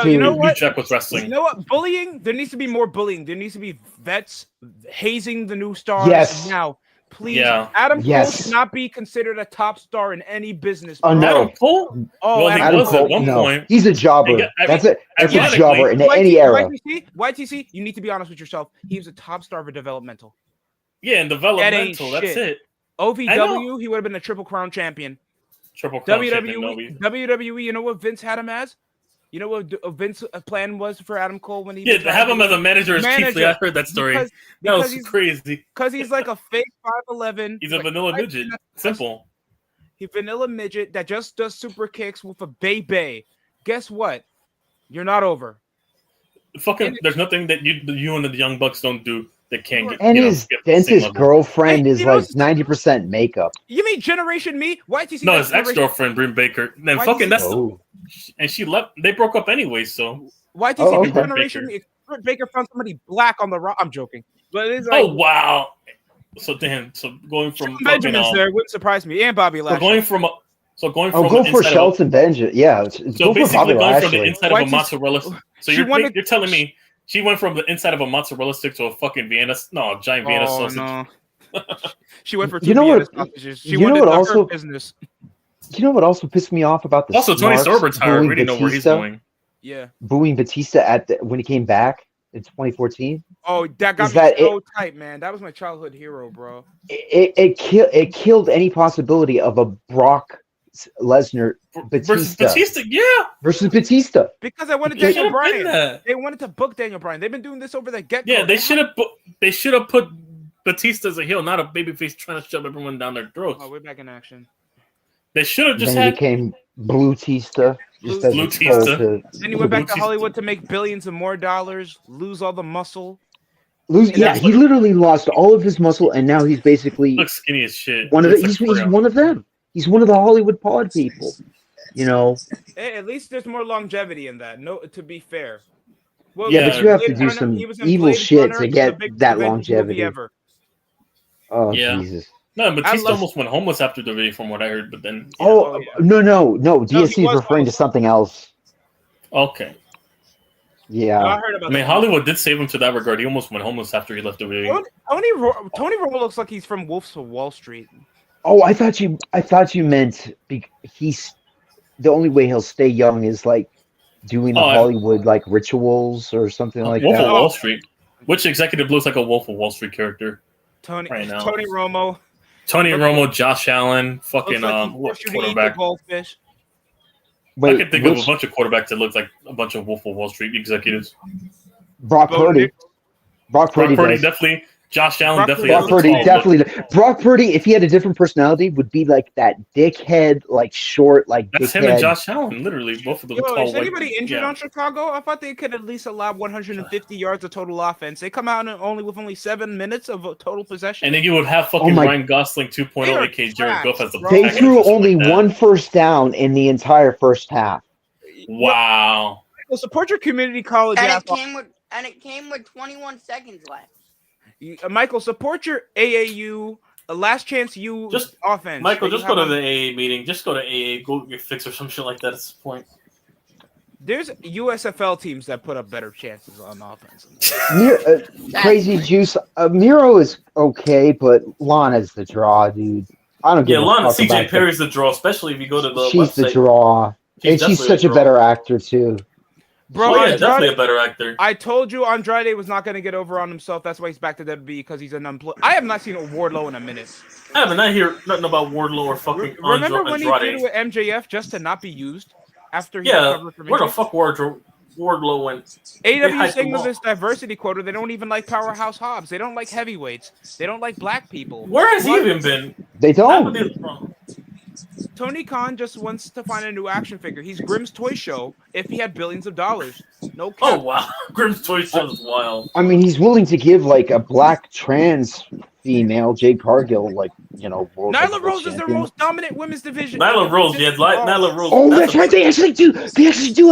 You know what? New Jack was wrestling. You know what? Bullying. There needs to be more bullying. There needs to be vets hazing the new stars. Yes. Now. Please, Adam Cole should not be considered a top star in any business. Oh, no. Adam Cole? Oh, Adam Cole, at one point. He's a jobber. That's a jobber in any era. YTC, you need to be honest with yourself. He was a top star for developmental. Yeah, in developmental. That's it. OVW, he would have been a Triple Crown champion. Triple Crown champion. WWE, you know what Vince had him as? You know what Vince's plan was for Adam Cole when he have him as a manager. I heard that story. That was crazy. Because he's like a fake 5'11". He's a vanilla midget. Simple. He's vanilla midget that just does super kicks with a bay. Guess what? You're not over. Fucking, there's nothing that you and the Young Bucks don't do that can't get. And his dentist girlfriend is like 90% makeup. You mean Generation Me? YTC? No, his ex-girlfriend, Brim Baker. Then fucking and she left. They broke up anyway, so. YTC Generation Me. Britt Baker found somebody black on the rock. I'm joking, but it's like, oh wow. So going from Benjamin's there wouldn't surprise me, and Bobby Lashley. Go for Shelton Benjamin. Yeah, so basically going from the inside of a mozzarella. So you're telling me she went from the inside of a mozzarella stick to a fucking giant Vienna sausage. No. She went for two Vienna sausages. She went into her business. You know what also pissed me off about the Tony Storm retired. We didn't know where he's going. Yeah, booing Batista when he came back in 2014. Oh, that got me so tight, man. That was my childhood hero, bro. It killed any possibility of a Brock Lesnar, versus Batista. Batista. Yeah, Versus Batista. Because I wanted They Daniel should've been Bryan. that. They wanted to book Daniel Bryan. They've been doing this over the get-go. Yeah, they should have put Batista as a heel, not a babyface trying to shove everyone down their throats. Oh, we're back in action. They should have just then he had became Blue Tista. Just as Blue a troll Tista. to Then he went back to Batista. Hollywood to make billions and more dollars, lose all the muscle. lose. And Yeah, that's he literally lost all of his muscle, and now he's basically looks skinny as shit. one of the. Looks He's like one of them. He's one of the Hollywood pod people. You know. Hey, at least there's more longevity in that. No, to be fair. Well, Yeah, but you have to Blade do Runner- some he was in evil Blade shit Runner, to the get biggest that Avengers longevity. movie ever. Oh Yeah. Jesus. No, Batista love- almost went homeless after the video, from what I heard. But then, Oh, yeah. no. DSC he is was referring to homeless. something else. okay. Yeah. No, I heard about I mean, that. Hollywood did save him to that regard. He almost went homeless after he left the video. Tony Romo looks like he's from Wolves of Wall Street. Oh, I thought you meant he's the only way he'll stay young is like doing the Hollywood like rituals or something like Wolf that. of Wall Street. Which executive looks like a Wolf of Wall Street character? Tony Right now. Romo. Tony Romo, Josh Allen, fucking Looks like he forced you to eat the quarterback. goldfish. Wait, I can think of a bunch of quarterbacks that look like a bunch of Wolf of Wall Street executives. Brock Purdy. Brock Purdy does. Definitely. Josh Allen definitely. Brock has a Purdy tall definitely. look. Brock Purdy, if he had a different personality, would be like that dickhead, like short, like That's dickhead. him and Josh Allen, literally both of them Yo, tall. is anybody injured yeah. on Chicago? I thought they could at least allow 150 yards of total offense. They come out with only 7 minutes of total possession. And then you would have fucking Ryan Gosling 2.0, They are aka Jared trash, Goff as the bro. They package threw or something only like that. one first down in the entire first half. Wow. Well, support your community college And athlete. it came with 21 seconds left. Michael, support your AAU last chance you offense. Michael, just go to the AA meeting. Just go to AA, go get fix or some shit like that at this point. There's USFL teams that put up better chances on offense. Crazy Juice. Miro is okay, but Lana's the draw, dude. I don't give a Lana, fuck CJ about Perry's the draw, especially if you go to the She's website. the draw. And she's such a better actor, too. Bro, definitely a better actor. I told you Andrade was not going to get over on himself. That's why he's back to WWE because he's an unemployed. I have not seen a Wardlow in a minute. I haven't. I hear nothing about Wardlow or fucking Remember when he Andrade. did it with MJF just to not be used after he Yeah, recovered from where the injury? fuck Wardlow went? AW saying with this diversity quota, they don't even like Powerhouse Hobbs. They don't like heavyweights. They don't like black people. Where has he even been? They don't. Tony Khan just wants to find a new action figure. He's Grimm's Toy Show if he had billions of dollars. No cap. Oh, wow. Grimm's Toy Show is wild. I mean, he's willing to give, like, a black trans female, Jade Cargill, like, you know, world Nyla Rose champion. is the most dominant women's division. Nyla Rose, yeah, Nyla Rose. Oh, that's right. They actually do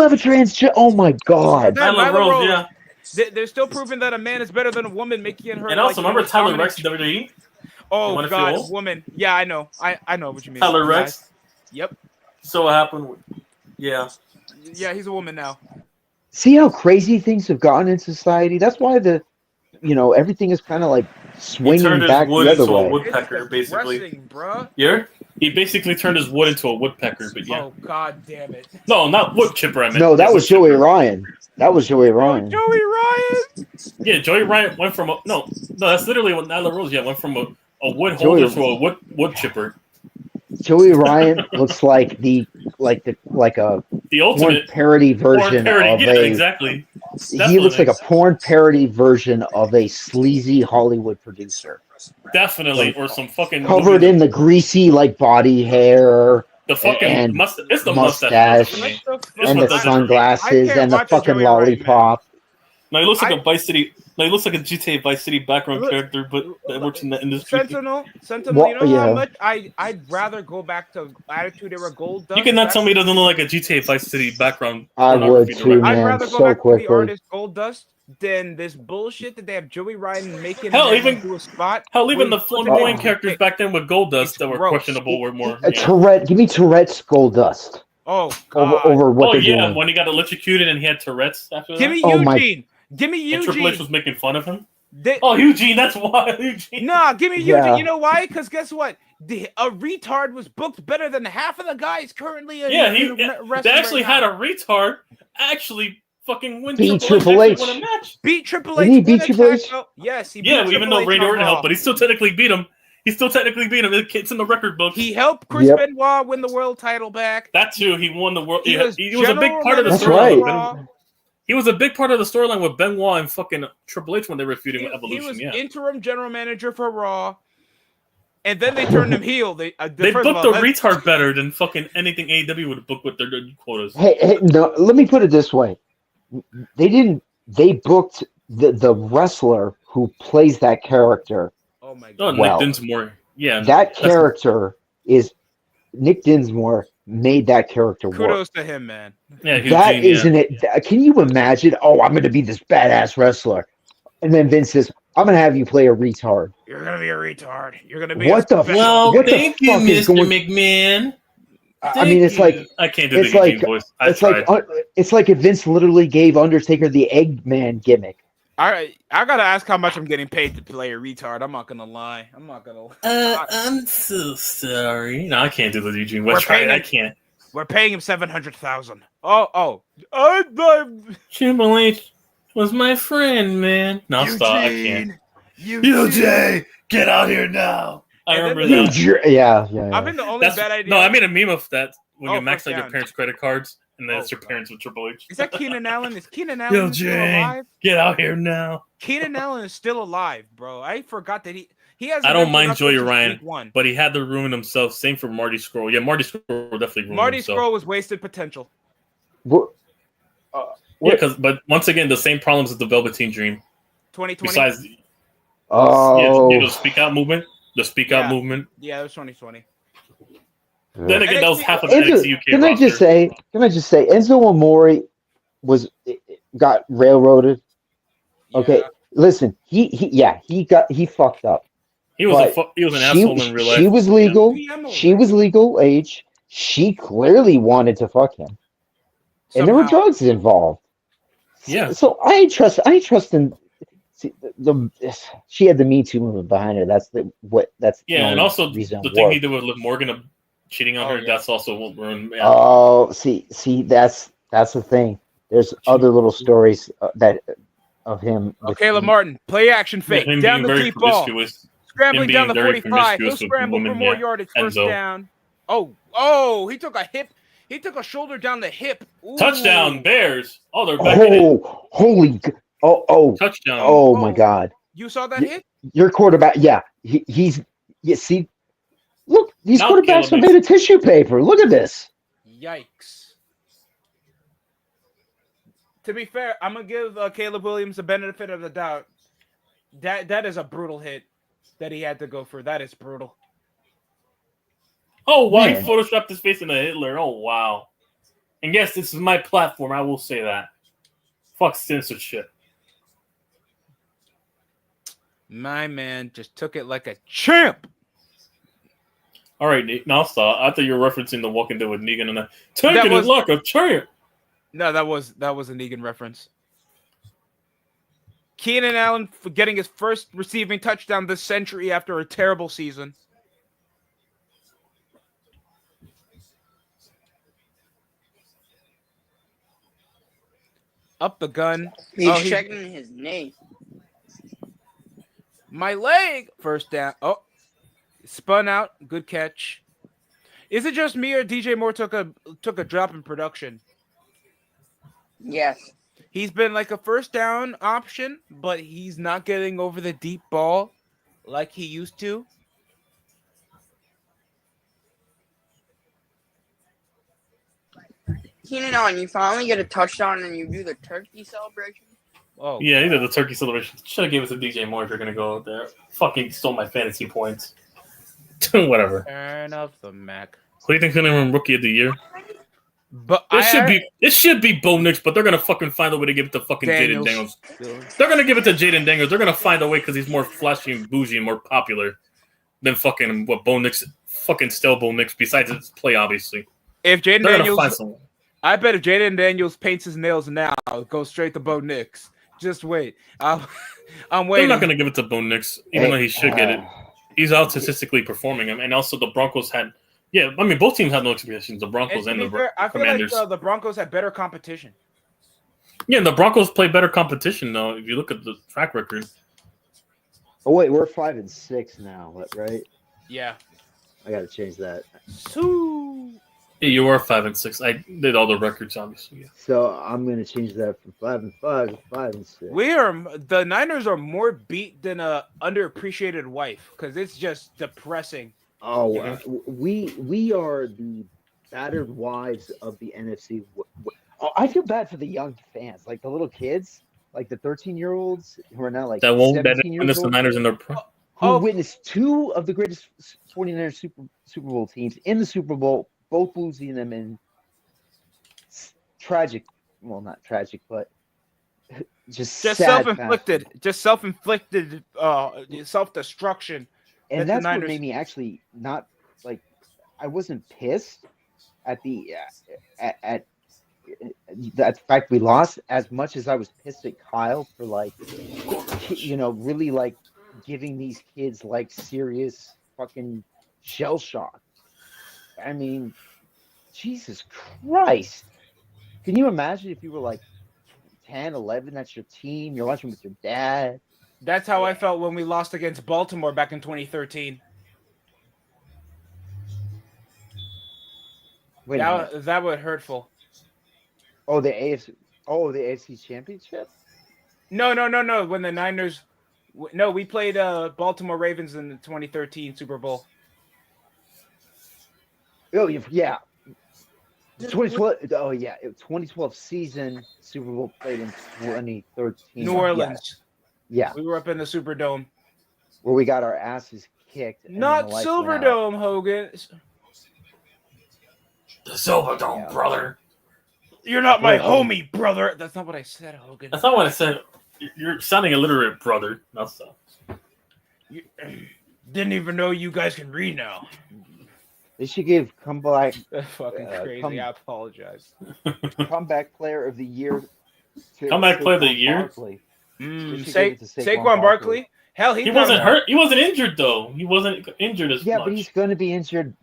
have a trans chick. Oh, my God. Nyla Rose, yeah. They're still proving that a man is better than a woman, making her. And also, like, remember Tyler dominant. Rex in WWE? Oh God, woman. Yeah, I know. I know what you mean. Tyler Rex. Yep. So what happened? Yeah. Yeah, he's a woman now. See how crazy things have gotten in society? That's why everything is kind of like swinging back the other way. A woodpecker, basically. Bruh. Yeah. He basically turned his wood into a woodpecker, but yeah. Oh God damn it. No, not wood chipper. I meant. No, that was Joey Ryan. That was Joey Ryan. Joey Ryan. Yeah, Joey Ryan went from no. That's literally what Nyla Rose. Yeah, went from a wood holder to a wood chipper. Joey Ryan looks like a the ultimate parody version of a exactly. He looks like a porn parody version of a sleazy Hollywood producer. Definitely, or some fucking covered in the greasy like body hair. The fucking it's the mustache and the sunglasses and the fucking lollipop. No, he looks like a Vice City. No, he looks like a GTA Vice City background character, but that works in the industry. Sentinel. You know how much I'd rather go back to Attitude Era Gold Dust. You cannot tell me he doesn't look like a GTA Vice City background. I would too, man. I'd rather go so back quickly. to the artist Gold Dust than this bullshit that they have Joey Ryan making. Even the flamboyant characters back then with Gold Dust that were gross. questionable were more. Tourette, give me Tourette's Gold Dust. Oh, God. Over what they're doing. When he got electrocuted and he had Tourette's after that. Give me Eugene. Give me Eugene. And Triple H was making fun of him. Eugene, that's why. Eugene. Nah, give me Eugene. You know why? Because guess what? A retard was booked better than half of the guys currently. They actually had a retard actually fucking win Triple H. Win a match. Beat Triple H. Did he beat Triple H? Yes, he beat even though Randy Orton helped, but he still technically beat him. He's still technically beating him. It's in the record book. He helped Chris Benoit win the world title back. That too. He won the world. He was a big part of the That's storyline. right. He was a big part of the storyline with Benoit and fucking Triple H when they were feuding with Evolution. He was interim general manager for Raw, and then they turned him heel. They booked the retard better than fucking anything AEW would have booked with their quotas. Hey, no, let me put it this way: They booked the wrestler who plays that character. Oh my god! Nick Dinsmore. Yeah, that character is Nick Dinsmore made that character work. Kudos to him, man. Yeah, that isn't it. Can you imagine? Oh, I'm going to be this badass wrestler, and then Vince says, "I'm going to have you play a retard." You're going to be a retard. You're going to be what the fuck? Well, what thank the you, fuck Mr. Going... McMahon. I mean, it's like I can't do the Eugene voice. It's like if Vince literally gave Undertaker the Eggman gimmick. I gotta ask how much I'm getting paid to play a retard. I'm not gonna lie. I'm so sorry. No, I can't do the Eugene West. I can't. We're paying him $700,000. Triple H was my friend, man. No, stop. I can't. Jay, get out here now. I remember that. Yeah. I've been the only bad idea. No, I made a meme of that when you max out your parents' credit cards. And then it's your parents with Triple H. Is that Keenan Allen? Is Keenan Allen still alive? Get out here now. Keenan Allen is still alive, bro. I forgot that he has. I don't mind Joey Ryan, but he had to ruin himself. Same for Marty Scurll. Yeah, Marty Scurll definitely ruined himself. Scurll was wasted potential. But once again, the same problems with the Velveteen Dream. 2020. Besides, the Speak Out movement. The Speak Out movement. Yeah, it was 2020. Then again, that was half of the NXT UK Can I just say, Enzo Amore got railroaded. Yeah. Okay, listen, he fucked up. He was an asshole in real life. She was legal. She was legal age. She clearly wanted to fuck him, and there were drugs involved. Yeah. So I ain't trusting. She had the Me Too movement behind her. That's and also the thing he did with Liv Morgan. Cheating on her, that's also what ruined. Yeah. Oh, see, that's the thing. There's other little stories of him. Caleb Martin, play action fake down the deep ball, scrambling down the 45. He'll scramble for more yardage. First down. Oh, he took a hip. He took a shoulder down the hip. Ooh. Touchdown, Bears! Oh, they're back in. Holy! Oh! Touchdown! Oh my God! You saw that hit? Your quarterback, yeah. He's. You see. Look, these quarterbacks are made of tissue paper. Look at this. Yikes. To be fair, I'm going to give Caleb Williams the benefit of the doubt. That is a brutal hit that he had to go for. That is brutal. Oh, wow. He photoshopped his face into Hitler. Oh, wow. And yes, this is my platform. I will say that. Fuck censorship. My man just took it like a champ. All right, Nate. Now stop. I thought you were referencing the Walking Dead with Negan and taking it like a champ. No, that was a Negan reference. Keenan Allen for getting his first receiving touchdown this century after a terrible season. Up the gun. He's checking his knee. My leg. First down. Oh. Spun out, good catch. Is it just me or DJ Moore took a drop in production? Yes. He's been like a first down option, but he's not getting over the deep ball like he used to. Keenan Allen, you finally get a touchdown and you do the turkey celebration. Oh yeah, he did the turkey celebration. Should have gave it to DJ Moore if you're gonna go out there. Fucking stole my fantasy points. Whatever. Turn off the Mac. Who do you think gonna win Rookie of the Year? But it should be Bo Nix, but they're gonna fucking find a way to give it to fucking Jaden Daniels. They're gonna give it to Jaden Daniels. They're gonna find a way because he's more flashy and bougie and more popular than fucking what Bo Nix fucking still Bo Nix. Besides his play, obviously. If Jaden Daniels, I bet if Jaden Daniels paints his nails now, it goes straight to Bo Nix. Just wait. I'm waiting. They're not gonna give it to Bo Nix, even though he should get it. He's out statistically performing him, and also the Broncos had. Yeah, I mean both teams had no expectations. The Broncos and the Commanders. I feel like the Broncos had better competition. Yeah, and the Broncos play better competition though. If you look at the track record. Oh wait, we're 5-6 now, right? Yeah. I gotta change that. So Yeah, you are 5-6. I did all the records, obviously. Yeah. So I'm gonna change that from 5-5 to 5-6. the Niners are more beat than a underappreciated wife because it's just depressing. Oh, Mhm. we are the battered wives of the NFC. Oh, I feel bad for the young fans, like the little kids, like the 13-year-olds who are now like That didn't 17 years witness the old, Niners in their prime. who Oh, witnessed two of the greatest 49ers Super Bowl teams in the Super Bowl, both losing them in tragic, well, not tragic, but just just sad fashion. self-inflicted self-destruction And that the that's what Niners. made me actually not like. I wasn't pissed at the at that fact we lost as much as I was pissed at Kyle for like, really like giving these kids like serious fucking shell shock. I mean, Jesus Christ. Can you imagine if you were like 10, 11, that's your team, you're watching with your dad? That's how I felt when we lost against Baltimore back in 2013. Wait a minute. That was hurtful. Oh, the AFC. Oh, the AFC Championship? No. When the Niners, no, we played Baltimore Ravens in the 2013 Super Bowl. Oh, yeah. 2012. Oh, yeah. 2012 season Super Bowl played in 2013. New Orleans. Yeah. We were up in the Superdome. Where we got our asses kicked. And then Not the lights went out. Silverdome, Hogan. The Silverdome, brother. You're not my homie, brother. That's not what I said, Hogan. That's not what I said. You're sounding illiterate, brother. Not so. You, didn't even know you guys can read now. They should give comeback. That's fucking crazy. I apologize. Comeback player of the year. Comeback player of the year? Saquon Barkley. Hell, he wasn't hurt. He wasn't injured though. He wasn't injured as much. Yeah, but he's going to be injured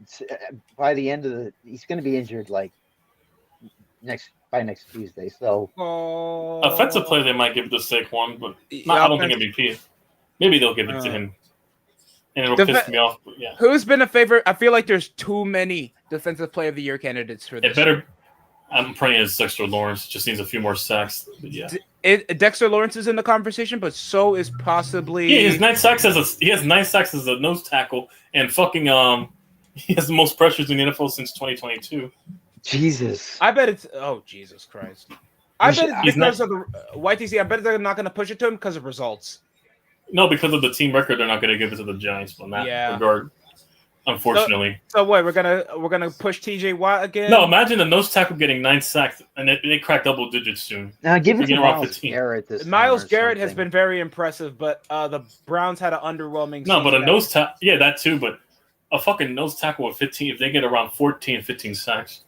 by the end of the. He's going to be injured like next Tuesday. So offensive player, they might give it to Saquon, but I don't think MVP. Maybe they'll give it to him, and it'll piss me off. But yeah. Who's been a favorite? I feel like there's too many defensive player of the year candidates for this. It better. I'm praying it's Dexter Lawrence. Just needs a few more sacks. But yeah. Dexter Lawrence is in the conversation, but so is possibly. Yeah, he has 9 sacks as a nose tackle, and fucking he has the most pressures in the NFL since 2022. Jesus. I bet it's. Oh Jesus Christ. I bet it's because of the YTC. I bet they're not going to push it to him because of results. No, because of the team record, they're not going to give it to the Giants on that regard. Unfortunately. So what? We're gonna push TJ Watt again? No, imagine the nose tackle getting 9 sacks and they crack double digits soon. Now give it to Myles Garrett. Myles Garrett has been very impressive, but the Browns had an underwhelming. No, but a nose tackle, yeah, that too. But a fucking nose tackle with 15, if they get around 14, 15 sacks,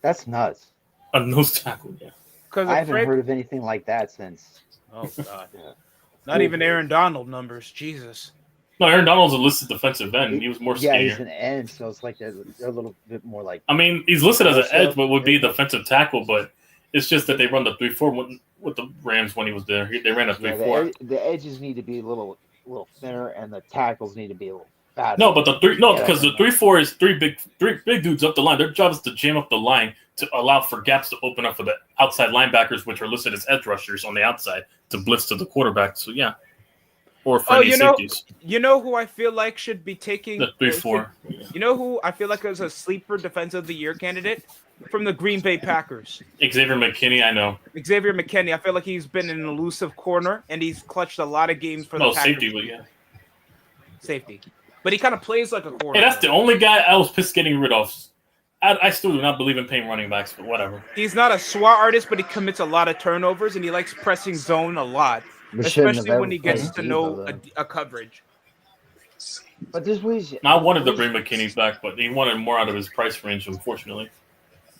that's nuts. A nose tackle, yeah. Because I haven't heard of anything like that since. Oh God, not even Aaron Donald numbers. Jesus. No, Aaron Donald's a listed defensive end. He was more skinnier. Yeah, he's an end, so it's like they're a little bit more like. I mean, he's listed as an edge, but would be a defensive tackle. But it's just that they run the 3-4 with the Rams when he was there. They ran a 3-4. The edges need to be a little thinner, and the tackles need to be a little fatter. No, but because the 3-4 is three big dudes up the line. Their job is to jam up the line to allow for gaps to open up for the outside linebackers, which are listed as edge rushers on the outside, to blitz to the quarterback. So yeah. Or safeties. You know who I feel like should be taking the 3-4. You know who I feel like is a sleeper defensive of the year candidate from the Green Bay Packers? Xavier McKinney, I know. Xavier McKinney. I feel like he's been an elusive corner and he's clutched a lot of games for the Packers. Safety, but yeah. Safety. But he kind of plays like a corner. Hey, that's the only guy I was pissed getting rid of. I still do not believe in paying running backs, but whatever. He's not a SWAT artist, but he commits a lot of turnovers and he likes pressing zone a lot. Especially when he gets to know a coverage. But there's ways. I wanted to bring McKinney back, but he wanted more out of his price range, unfortunately.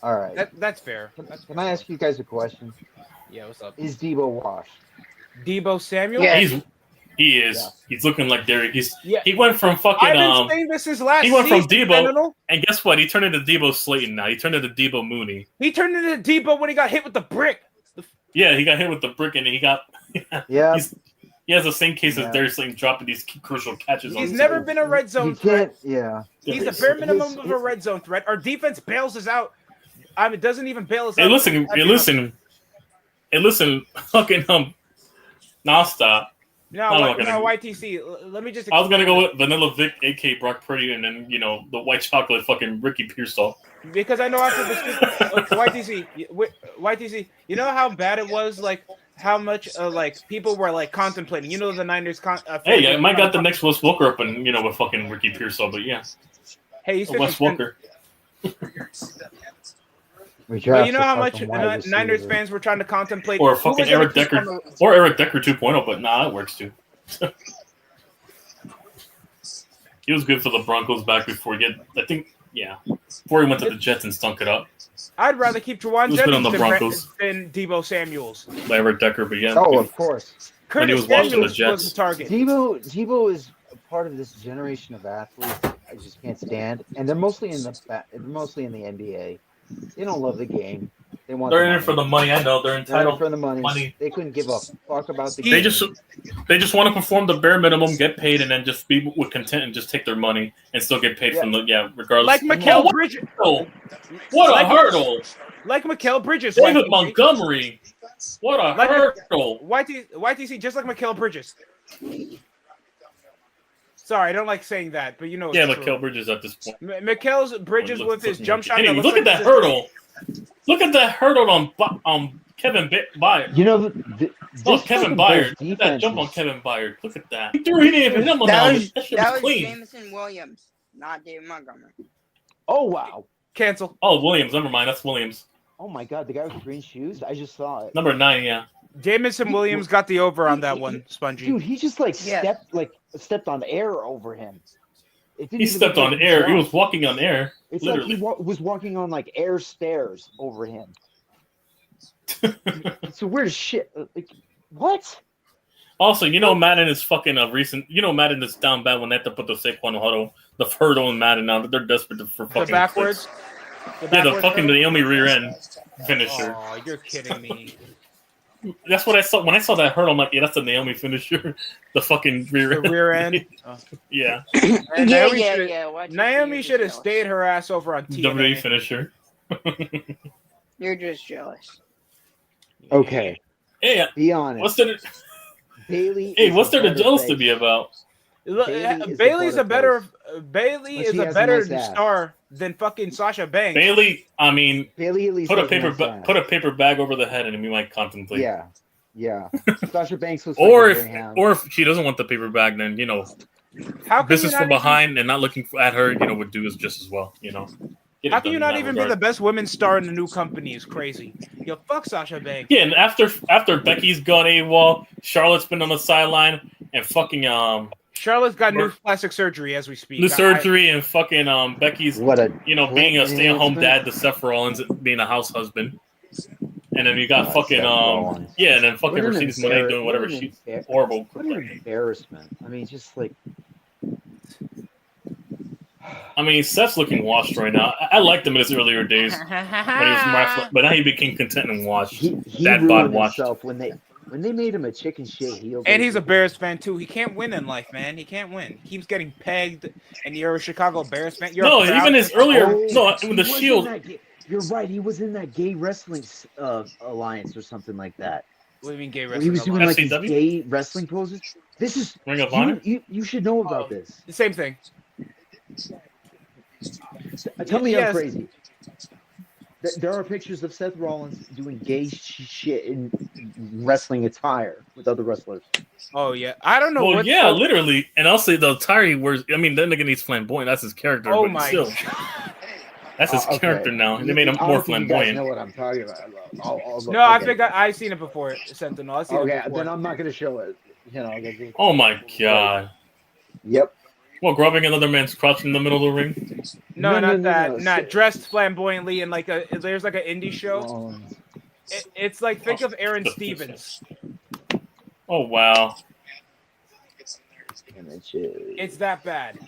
All right. That's fair. Can I ask you guys a question? Yeah, what's up? Is Debo washed? Debo Samuel? Yeah, he is. Yeah. He's looking like Derek. He went from fucking. I've been saying this his last. He went from Debo, and guess what? He turned into Debo Slayton now. He turned into Debo Mooney. He turned into Debo when he got hit with the brick. Yeah, he got hit with the brick, and he got. Yeah. He has the same case as Darius Slayton dropping these crucial catches. He's on never been a red zone threat. Yeah. He's a bare minimum of a red zone threat. Our defense bails us out. I mean, doesn't even bail us out. Hey, listen. Fucking nah, stop. No, YTC. Let me just. I was gonna go with Vanilla Vic, aka Brock Purdy, and then the white chocolate, fucking Ricky Pearsall. Because I know after this YTC, you know how bad it was, like how much like people were like contemplating. The Niners. Hey, I might got the next Wes Welker up, and with fucking Ricky Pearsall, but yeah. Hey, he's Wes Welker. But you know how much Niners fans were trying to contemplate, or fucking Eric Decker, or Eric Decker 2.0, but nah, it works too. He was good for the Broncos back before before he went to the Jets and stunk it up. I'd rather keep Juwan Jennings than Deebo Samuels. By Eric Decker, but yeah. Oh, of course. Curtis Samuels was the target. Deebo is a part of this generation of athletes I just can't stand, and they're mostly in the NBA. They don't love the game. They're in it for the money. I know they're entitled for the money. They couldn't give a fuck about the game. They just want to perform the bare minimum, get paid, and then just be with content and just take their money and still get paid from regardless. Like Mikal Bridges. What a hurdle! Like Mikal Bridges. David Montgomery. What a hurdle! YTC, just like Mikal Bridges. Sorry, I don't like saying that, but Mikal Bridges at this point. Mikal Bridges with his jump shot. Look at that hurdle! Look at that hurdle on Kevin Byard. Kevin Byard. That jump on Kevin Byard. Look at that. He didn't even hit him on that. That was clean. Jameson Williams, not David Montgomery. Oh wow! Cancel. Oh, Williams. Never mind. That's Williams. Oh my God, the guy with the green shoes. I just saw it. Number 9. Yeah. Jameson Williams got the over on that one, Spongy. Dude, he just stepped on air over him. He stepped on air. He was walking on air. It's literally. like he was walking on like air stairs over him. It's the weirdest shit. Like, what? Also, Madden is fucking a recent. Madden is down bad when they have to put the Saquon hurdle in Madden now. They're desperate for fucking the backwards. The fucking Naomi rear end finisher. Oh, you're kidding me. That's what I saw when I saw that hurdle. I'm like, yeah, that's the Naomi finisher. The fucking rear end. Oh. Yeah. Naomi should have stayed her ass over on TNA. WWE finisher. You're just jealous. Okay. Hey, be honest. What's there? Bailey. Hey, what's there to jealous to be about? Bailey is a better star than fucking Sasha Banks. Bailey at least put a paper bag over the head and we might contemplate. Yeah. Sasha Banks was. or if she doesn't want the paper bag, then business from behind and not looking at her, would do just as well. How can you not even be the best women's star in the new company? Is crazy. Yo, fuck Sasha Banks. Yeah, and after Becky's gone AWOL, Charlotte's been on the sideline, and fucking Charlotte's got new plastic surgery as we speak. New surgery and fucking Becky's being a stay-at-home dad to Seth Rollins being a house husband. And then you got fucking and then fucking Mercedes Moné doing whatever she's horrible. What an embarrassment. I mean, just like Seth's looking washed right now. I liked him in his earlier days, but now he became content and washed. He ruined himself when they made him a chicken shit heel. And he's a Bears fan too. He can't win in life, man. He can't win. He keeps getting pegged, and you're a Chicago Bears fan. Even his earlier the Shield. You're right. He was in that gay wrestling alliance or something like that. What do you mean gay wrestling? He was doing like these gay wrestling poses. This is Ring of Honor. You should know about this. The same thing. Tell me I'm crazy. There are pictures of Seth Rollins doing gay shit in wrestling attire with other wrestlers. Oh yeah, I don't know. Well, literally, and I'll say the attire he wears. Then again, he's flamboyant. That's his character. Oh but my still, that's his character now. They made him more flamboyant. You know what I'm talking about? I think I've seen it before. Sentinel. I've seen it before. Then I'm not going to show it. Oh my god. Yep. Well, grabbing another man's crotch in the middle of the ring? No, not that. Not dressed flamboyantly in there's like an indie show. It's like, think of Aaron Stevens. Oh, wow. It's that bad.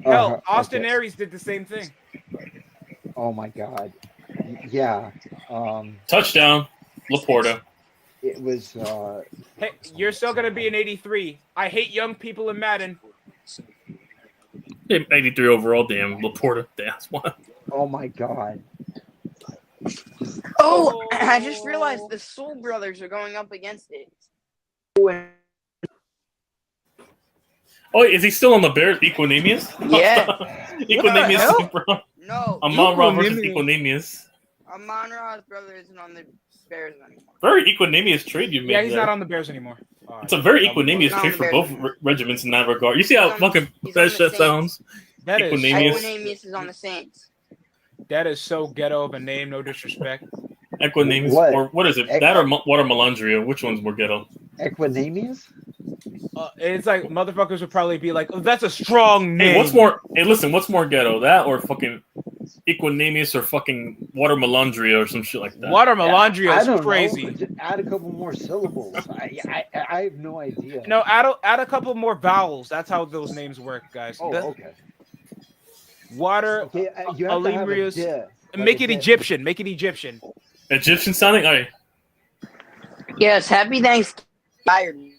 Hell, Austin Aries did the same thing. Oh, my God. Yeah. Touchdown, Laporta. It was Hey, you're still gonna be an 83. I hate young people in Madden. 83 overall, damn. Laporta, that's one. Oh my god. Oh, I just realized the Soul Brothers are going up against it. Oh, is he still on the Bears? Equanimous? Yeah. Equanimous, bro. No, Amon Ra versus Equanimous. Equanimous. Amon Ra's brother isn't on the Bears anymore. Very equanimous trade you made. Yeah, he's there. not on the Bears anymore. It's a very equanimous Not trade on for the both Bears anymore. regiments in that regard. You see how fucking he's that on the shit Saints. sounds? That is Equanimous is on the Saints. That is so ghetto of a name. No disrespect. Equanimous, What? or what is it? That or Water Melandria? Which one's more ghetto? Equanimous? It's like motherfuckers would probably be like, "Oh, that's a strong name." Hey, what's more? Hey, listen, what's more ghetto? That or fucking Equanimous or fucking Water Melandria or some shit like that? Water Melandria I is don't crazy. know. Just add a couple more syllables. I have no idea. No, add a couple more vowels. That's how those names work, guys. Oh, okay. Water. Okay, you have to have a Alimrius. diff, Make like it a diff. Egyptian. Make it Egyptian. Egyptian sounding? All right. Yes, happy Thanksgiving.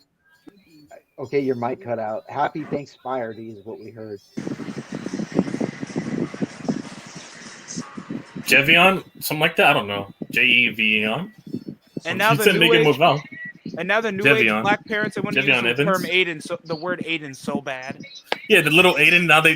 Okay, your mic cut out. Happy Thanksgiving is what we heard. Jevion? Something like that? I don't know. Jevion? And now the new age, and now the new age black parents, I want to use the term Aiden, so the word Aiden so bad. Yeah, the little Aiden. Now they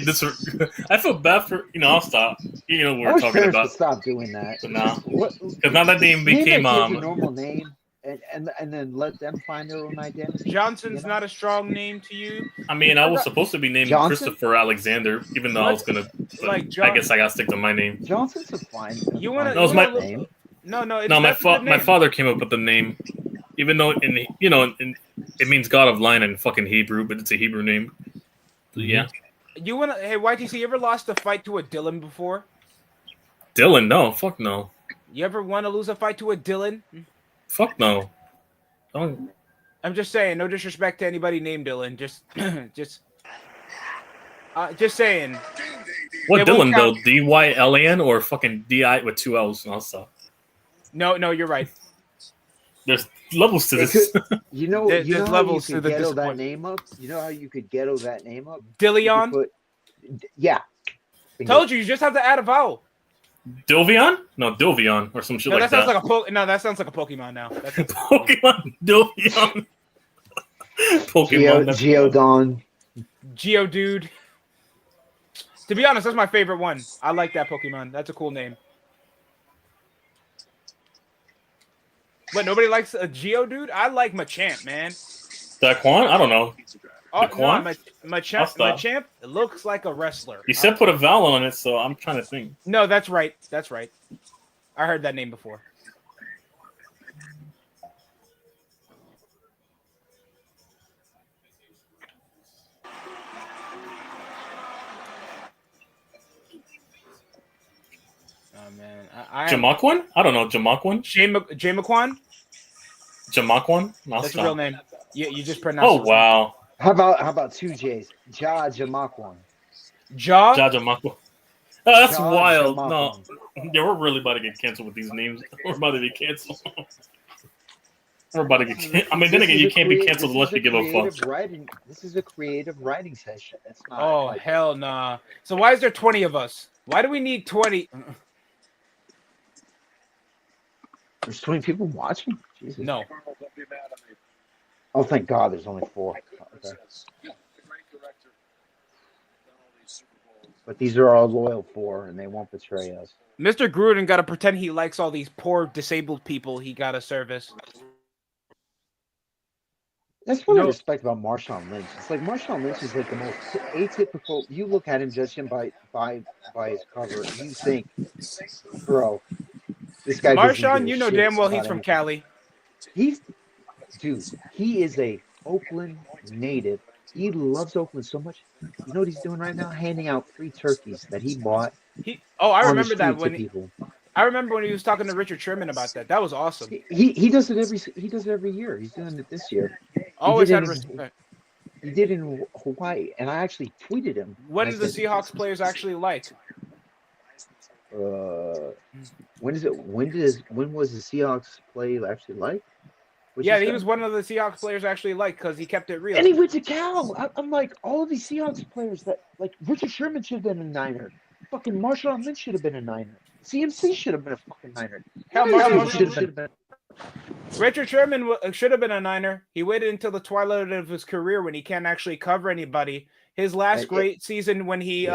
I feel bad for I'll stop. You know what we're talking about. Stop doing that. So now, because now that name became a normal name, and then let them find their own identity. Johnson's not a strong name to you. I mean, I was supposed to be named Johnson? Christopher Alexander, even though I was gonna. I guess I gotta stick to my name. Johnson's a fine. You want No, my name? No, my father came up with the name, even though it means God of Lion in fucking Hebrew, but it's a Hebrew name. So, yeah. You wanna? Hey, YTC, you ever lost a fight to a Dylan before? Dylan? No, fuck no. You ever want to lose a fight to a Dylan? Fuck no. Don't. I'm just saying, no disrespect to anybody named Dylan. Just saying. What Dylan though? DYLAN or fucking DI with 2 L's? No, I'll stop. No, you're right. There's levels to this. You know there's how levels you to could the ghetto that name up? You know how you could ghetto that name up? Dillion? Yeah. Told you just have to add a vowel. Dilvion? No, Dilvion or some shit like that. Sounds like that sounds like a Pokemon now. That's Pokemon Dilvion. Pokemon Geodon. Geodude. To be honest, that's my favorite one. I like that Pokemon. That's a cool name. What, nobody likes a Geodude? I like Machamp, man. Daquan? I don't know. Daquan? No, Machamp looks like a wrestler. You said put a vowel on it, so I'm trying to think. No, that's right. That's right. I heard that name before. Oh man, Jamaquan? I don't know. Jamaquan? Jamaquan? Jamaquan? That's a real name. You just pronounced. Oh wow. How about 2 J's? Jamaquan. Jamaquan. Oh, that's wild. Jamaquan. No. Yeah, we're really about to get canceled with these names. We're about to be canceled. We're about to get canceled. I mean, then again, you can't be canceled unless you give a fuck. This is a creative writing session. It's not. Oh, hell nah. So why is there 20 of us? Why do we need 20? There's 20 people watching? Jesus. No. Oh, thank God there's only 4. Okay. But these are our loyal 4, and they won't betray us. Mr. Gruden got to pretend he likes all these poor disabled people he got to service. That's what I respect about Marshawn Lynch. It's like Marshawn Lynch is like the most atypical. You look at him, judge him by his cover, and you think, bro, this guy. Marshawn, you know damn well he's from Cali. He is a Oakland native. He loves Oakland so much. You know what he's doing right now? Handing out free turkeys that he bought. I remember that I remember when he was talking to Richard Sherman about that. That was awesome. He does it every year. He's doing it this year. Always had respect. He did it in Hawaii, and I actually tweeted him. What do the Seahawks players actually like? When was the Seahawks play actually like? Yeah, he was one of the Seahawks players I actually liked because he kept it real. And he went to Cal. I'm like, all of these Seahawks players that, like, Richard Sherman should have been a Niner. Fucking Marshawn Lynch should have been a Niner. CMC should have been a fucking Niner. Hell, Marshawn should have been. Richard Sherman should have been a Niner. He waited until the twilight of his career when he can't actually cover anybody. His last great season when he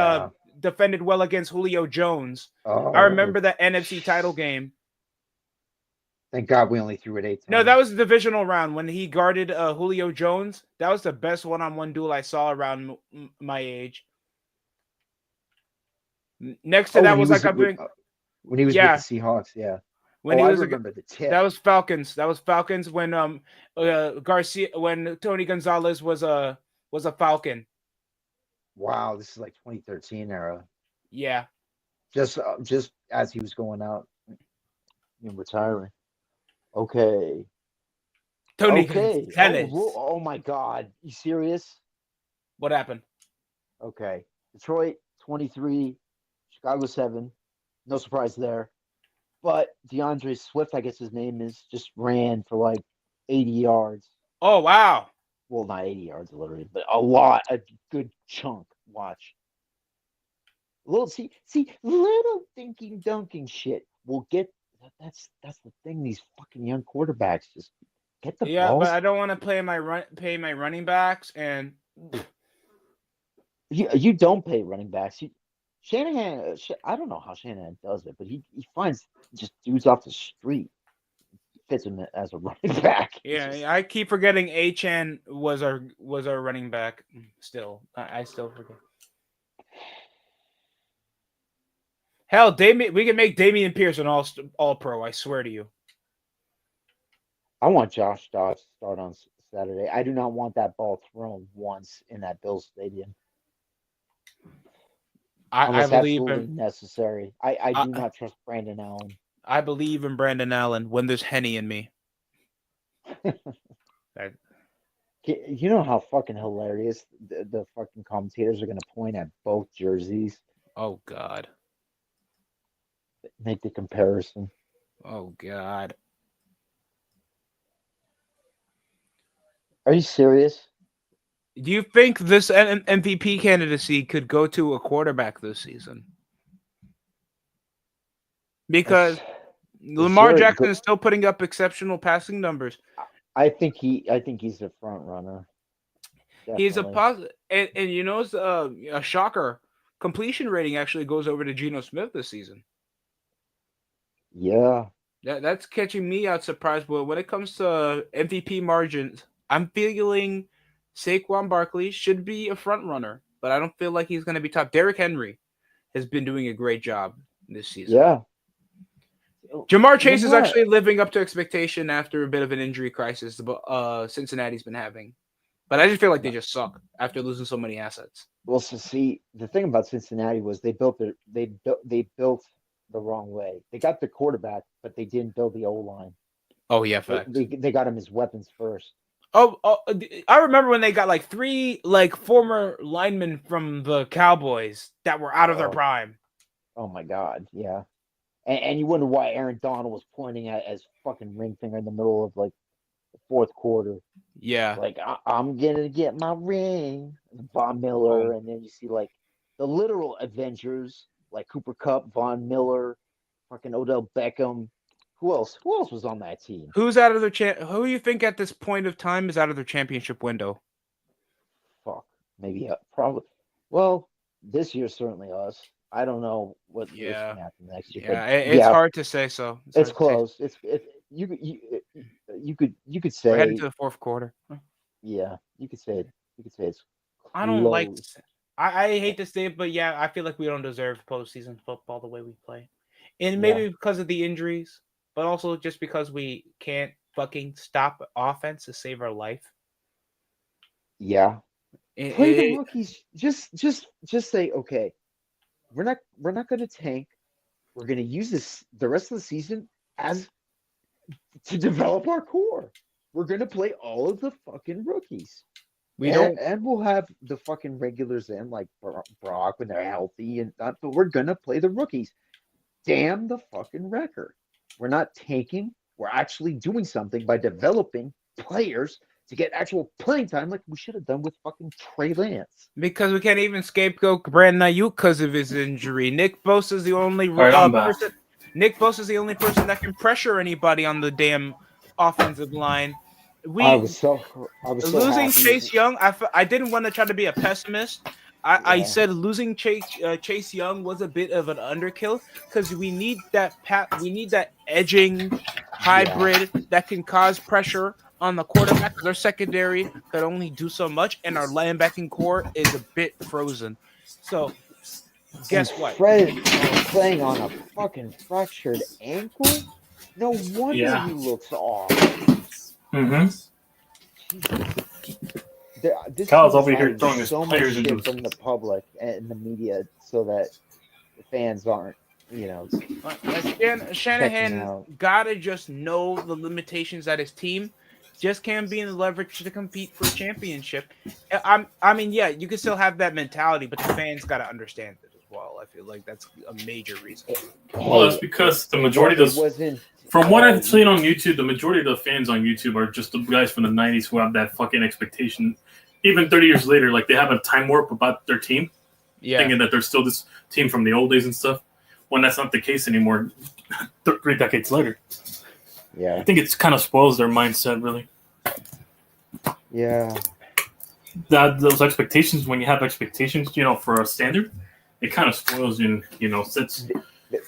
defended well against Julio Jones. I remember that NFC title game. Thank God we only threw it 8 times. No, that was the divisional round when he guarded Julio Jones. That was the best one-on-one duel I saw around my age. Next to that was like when he was with the Seahawks, yeah. When he was remember the tip. That was Falcons. That was Falcons when Garcia, when Tony Gonzalez was a Falcon. Wow, this is like 2013 era. Yeah. Just as he was going out and retiring. Okay. Tony Gonzalez. Oh my God. You serious? What happened? Okay. Detroit 23, Chicago 7. No surprise there. But DeAndre Swift, I guess his name is, just ran for like 80 yards. Oh, wow. Well, not 80 yards literally, but a good chunk. Watch. Little thinking dunking shit. We'll get that's the thing. These fucking young quarterbacks just get the balls. Yeah, but I don't want to pay my running backs, and you don't pay running backs. Shanahan, I don't know how Shanahan does it, but he finds just dudes off the street, fits him as a running back. Yeah, I keep forgetting Achan was our running back. Still, I still forget. Hell, we can make Damian Pierce an all pro. I swear to you. I want Josh Dobbs to start on Saturday. I do not want that ball thrown once in that Bills stadium. I believe in necessary. I do not trust Brandon Allen. I believe in Brandon Allen when there's Henny in me. You know how fucking hilarious the fucking commentators are going to point at both jerseys? Oh, God. Make the comparison. Oh, God. Are you serious? Do you think this MVP candidacy could go to a quarterback this season? Because Lamar Jackson is still putting up exceptional passing numbers. I think he's a front runner. Definitely. He's a positive, and you know, it's a shocker. Completion rating actually goes over to Geno Smith this season. Yeah, that's catching me out surprised. But when it comes to MVP margins, I'm feeling Saquon Barkley should be a front runner, but I don't feel like he's going to be top. Derrick Henry has been doing a great job this season. Yeah. Jamar Chase is actually living up to expectation after a bit of an injury crisis Cincinnati's been having. But I just feel like they just suck after losing so many assets. Well, so see, the thing about Cincinnati was they built the wrong way. They got the quarterback, but they didn't build the O-line. Oh, yeah, fact. They got him as weapons first. Oh, I remember when they got like 3 former linemen from the Cowboys that were out of their prime. Oh my God, yeah. And you wonder why Aaron Donald was pointing at as fucking ring finger in the middle of like the fourth quarter. Yeah, like I'm gonna get my ring, Von Miller, and then you see like the literal Avengers like Cooper Kupp, Von Miller, fucking Odell Beckham. Who else was on that team? Who's out of their Who do you think at this point of time is out of their championship window? Fuck, maybe probably. Well, this year certainly us. I don't know what's going to happen next year. Yeah, it's hard to say. So it's close. You could say we're heading to the fourth quarter. Yeah, you could say it. You could say it's. I don't like. I hate to say it, but yeah, I feel like we don't deserve postseason football the way we play, and maybe because of the injuries, but also just because we can't fucking stop offense to save our life. Yeah, play the rookies. Just say okay. We're not going to tank. We're going to use the rest of the season to develop our core. We're going to play all of the fucking rookies. And we'll have the fucking regulars in like Brock when they're healthy and that, but we're going to play the rookies. Damn the fucking record. We're not tanking. we're actually doing something by developing players to get actual playing time, like we should have done with fucking Trey Lance. Because we can't even scapegoat Brandon Ayuk because of his injury. Nick Bosa is the only back. Nick Bosa is the only person that can pressure anybody on the damn offensive line. I was so losing happy. Chase Young. I didn't want to try to be a pessimist. I said losing Chase Young was a bit of an underkill because we need that edging hybrid that can cause pressure on the quarterback. Their secondary could only do so much, and our linebacking core is a bit frozen. So, guess what? Fred playing on a fucking fractured ankle. No wonder he looks off. Kyle's over here throwing his so players much into shit from the public and the media, so that the fans aren't, Shanahan gotta just know the limitations that his team just can't be in the leverage to compete for a championship. I mean, yeah, you can still have that mentality, but the fans gotta understand it as well. I feel like that's a major reason. Well, it's because the majority of from what I've seen on YouTube, the majority of the fans on YouTube are just the guys from the 90s who have that fucking expectation. Even 30 years later, like they have a time warp about their team, thinking that they're still this team from the old days and stuff, when that's not the case anymore 3 decades later. Yeah. I think it's kind of spoils their mindset, really. Yeah. Those expectations, when you have expectations, for a standard, it kind of spoils you, sets...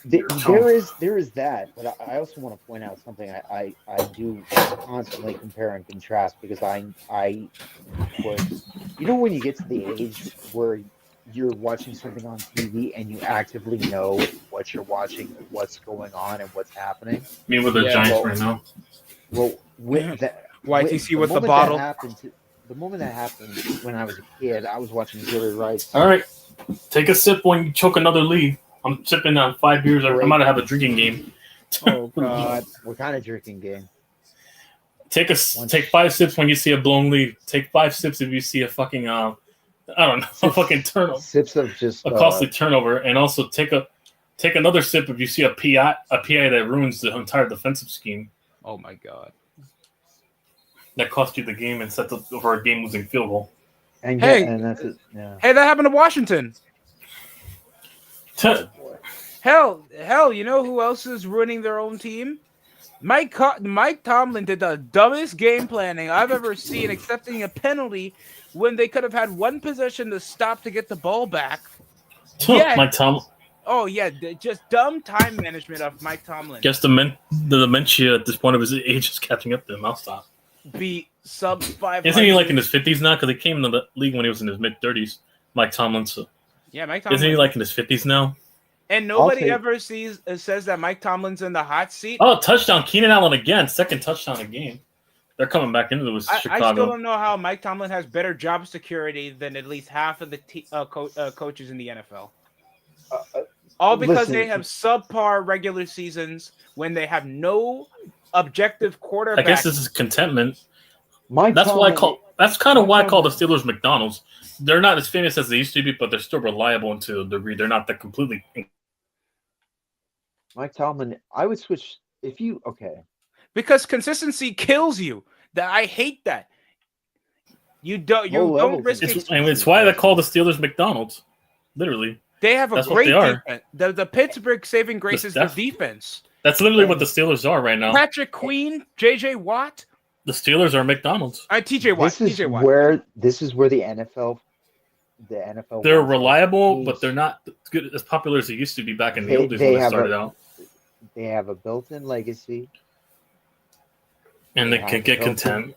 There is that, but I also want to point out something I do constantly compare and contrast, because I was, when you get to the age where you're watching something on TV and you actively know what you're watching, what's going on, and what's happening. I mean, with the Giants right now. Well, with that, YTC with the bottle. The moment that happened when I was a kid, I was watching Jerry Rice. All right, take a sip when you choke another lead. I'm sipping on 5 beers. I'm about to have a drinking game. Oh God, what kind of drinking game? Take 5 sips when you see a blown lead. Take 5 sips if you see a fucking a fucking turnover. Sips of just a costly turnover, and also take another sip if you see a PI that ruins the entire defensive scheme. Oh my God, that cost you the game and set up for a game-losing field goal. And that's it. Yeah. Hey, that happened to Washington. Hell, you know who else is ruining their own team? Mike Tomlin did the dumbest game planning I've ever seen, accepting a penalty when they could have had one possession to stop to get the ball back. Mike Tomlin. Oh yeah, just dumb time management of Mike Tomlin. Guess the dementia at this point of his age is catching up to him. I'll stop. Be sub 500. Isn't he like in his 50s now? Because he came into the league when he was in his mid-30s. Mike Tomlin. So. Yeah, Mike Tomlin. Isn't he like in his 50s now? And nobody ever says that Mike Tomlin's in the hot seat. Oh, touchdown. Keenan Allen again. Second touchdown a game. They're coming back into it with Chicago. I still don't know how Mike Tomlin has better job security than at least half of the coaches in the NFL. All because they have subpar regular seasons when they have no objective quarterback. I guess this is contentment. That's kind of why I call the Steelers McDonald's. They're not as famous as they used to be, but they're still reliable to a degree. They're not that completely. Mike Tomlin, I would switch because consistency kills you. I hate that. You don't risk it. And it's why they call the Steelers McDonald's. Literally, they have a great defense. The Pittsburgh saving grace is the defense. That's literally what the Steelers are right now. Patrick Queen, J.J. Watt. The Steelers are McDonald's. T.J. Watt. This is where the NFL. They're reliable, but they're not as popular as they used to be back in the old days when they started out. They have a built-in legacy, and they can get content.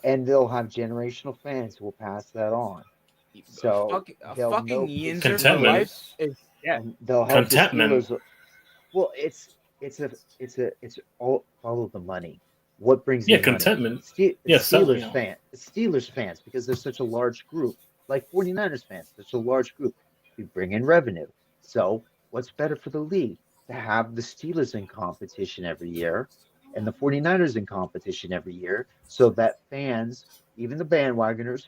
And they'll have generational fans who will pass that on. So contentment. They'll help contentment. Well, it's all follow the money. What brings contentment? Steelers fans, because they're such a large group, like 49ers fans, such a large group, we bring in revenue. So what's better for the league? To have the Steelers in competition every year and the 49ers in competition every year, so that fans, even the bandwagoners,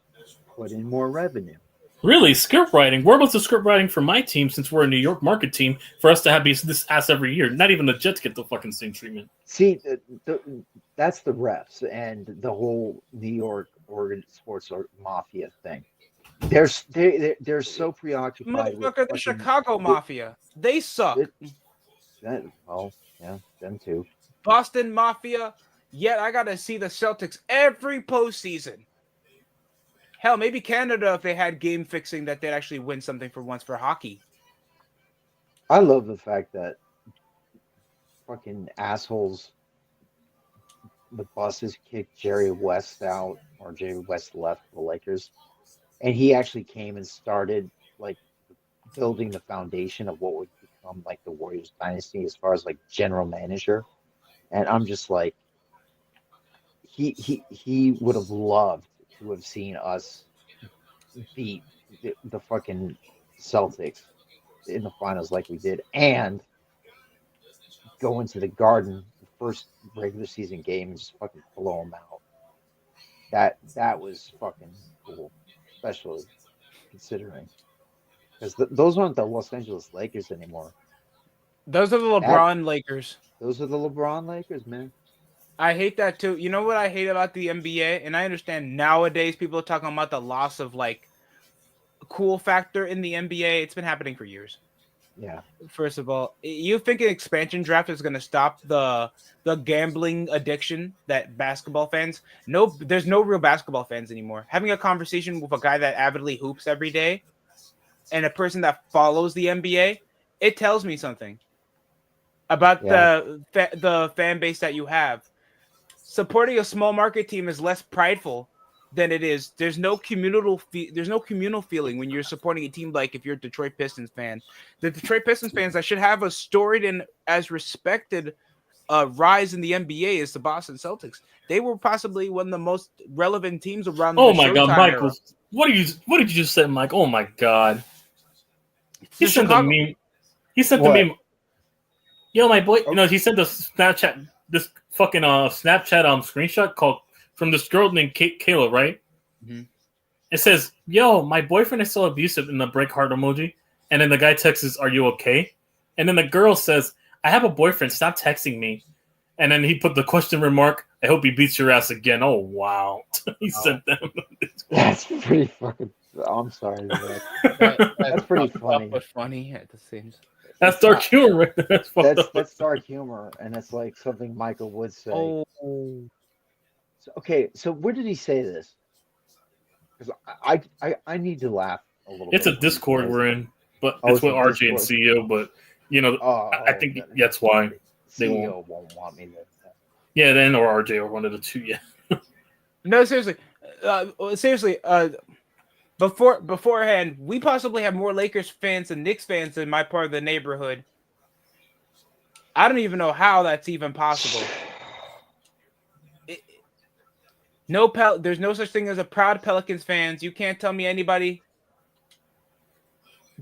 put in more revenue. Really, script writing. Where was the script writing for my team since we're a New York market team for us to have this ass every year? Not even the Jets get the fucking same treatment. See, that's the refs and the whole New York Oregon sports mafia thing. They're so preoccupied with Motherfucker, the fucking Chicago Mafia. They suck. well, yeah, them too. Boston Mafia. Yet I gotta see the Celtics every postseason. Hell, maybe Canada if they had game fixing that they'd actually win something for once for hockey. I love the fact that fucking assholes, the buses kicked Jerry West out, or Jerry West left the Lakers, and he actually came and started like building the foundation of what would become like the Warriors dynasty as far as like general manager. And I'm just like, he would have loved to have seen us beat the fucking Celtics in the finals like we did, and go into the Garden the first regular season game and just fucking blow them out. That was fucking cool, especially considering because those aren't the Los Angeles Lakers anymore. Those are the LeBron Lakers. Those are the LeBron Lakers, man. I hate that too. You know what I hate about the NBA? And I understand nowadays people are talking about the loss of like cool factor in the NBA. It's been happening for years. Yeah. First of all, you think an expansion draft is going to stop the gambling addiction that basketball fans? No, there's no real basketball fans anymore. Having a conversation with a guy that avidly hoops every day and a person that follows the NBA, it tells me something about the fan base that you have. Supporting a small market team is less prideful than it is. There's no communal feeling when you're supporting a team. Like if you're a Detroit Pistons fan, the Detroit Pistons fans that should have a storied and as respected rise in the NBA is the Boston Celtics. They were possibly one of the most relevant teams around. Oh the my God, Showtime Michael! era. What did you just say, Mike? Oh my God! He sent the meme. He sent the meme. Yo, my boy. Oh. No, he sent the Snapchat. This fucking Snapchat screenshot called from this girl named Kayla, right? Mm-hmm. It says, "Yo, my boyfriend is so abusive," in the break heart emoji, and then the guy texts, "Are you okay?" And then the girl says, "I have a boyfriend. Stop texting me." And then he put the question remark, "I hope he beats your ass again." Oh wow, he sent them. That's pretty fucking. I'm sorry. That's pretty funny. But funny at the same. That's dark humor, right there. That's dark humor, and it's like something Michael would say. Oh. So, okay, so where did he say this? Because I need to laugh a little. It's bit a Discord we're in, but it's with RJ and CEO. But you know, I think that's why they CEO won't want me to. Yeah, then or RJ or one of the two. Yeah. No, seriously. Beforehand, we possibly have more Lakers fans and Knicks fans in my part of the neighborhood. I don't even know how that's even possible. There's no such thing as a proud Pelicans fans. You can't tell me anybody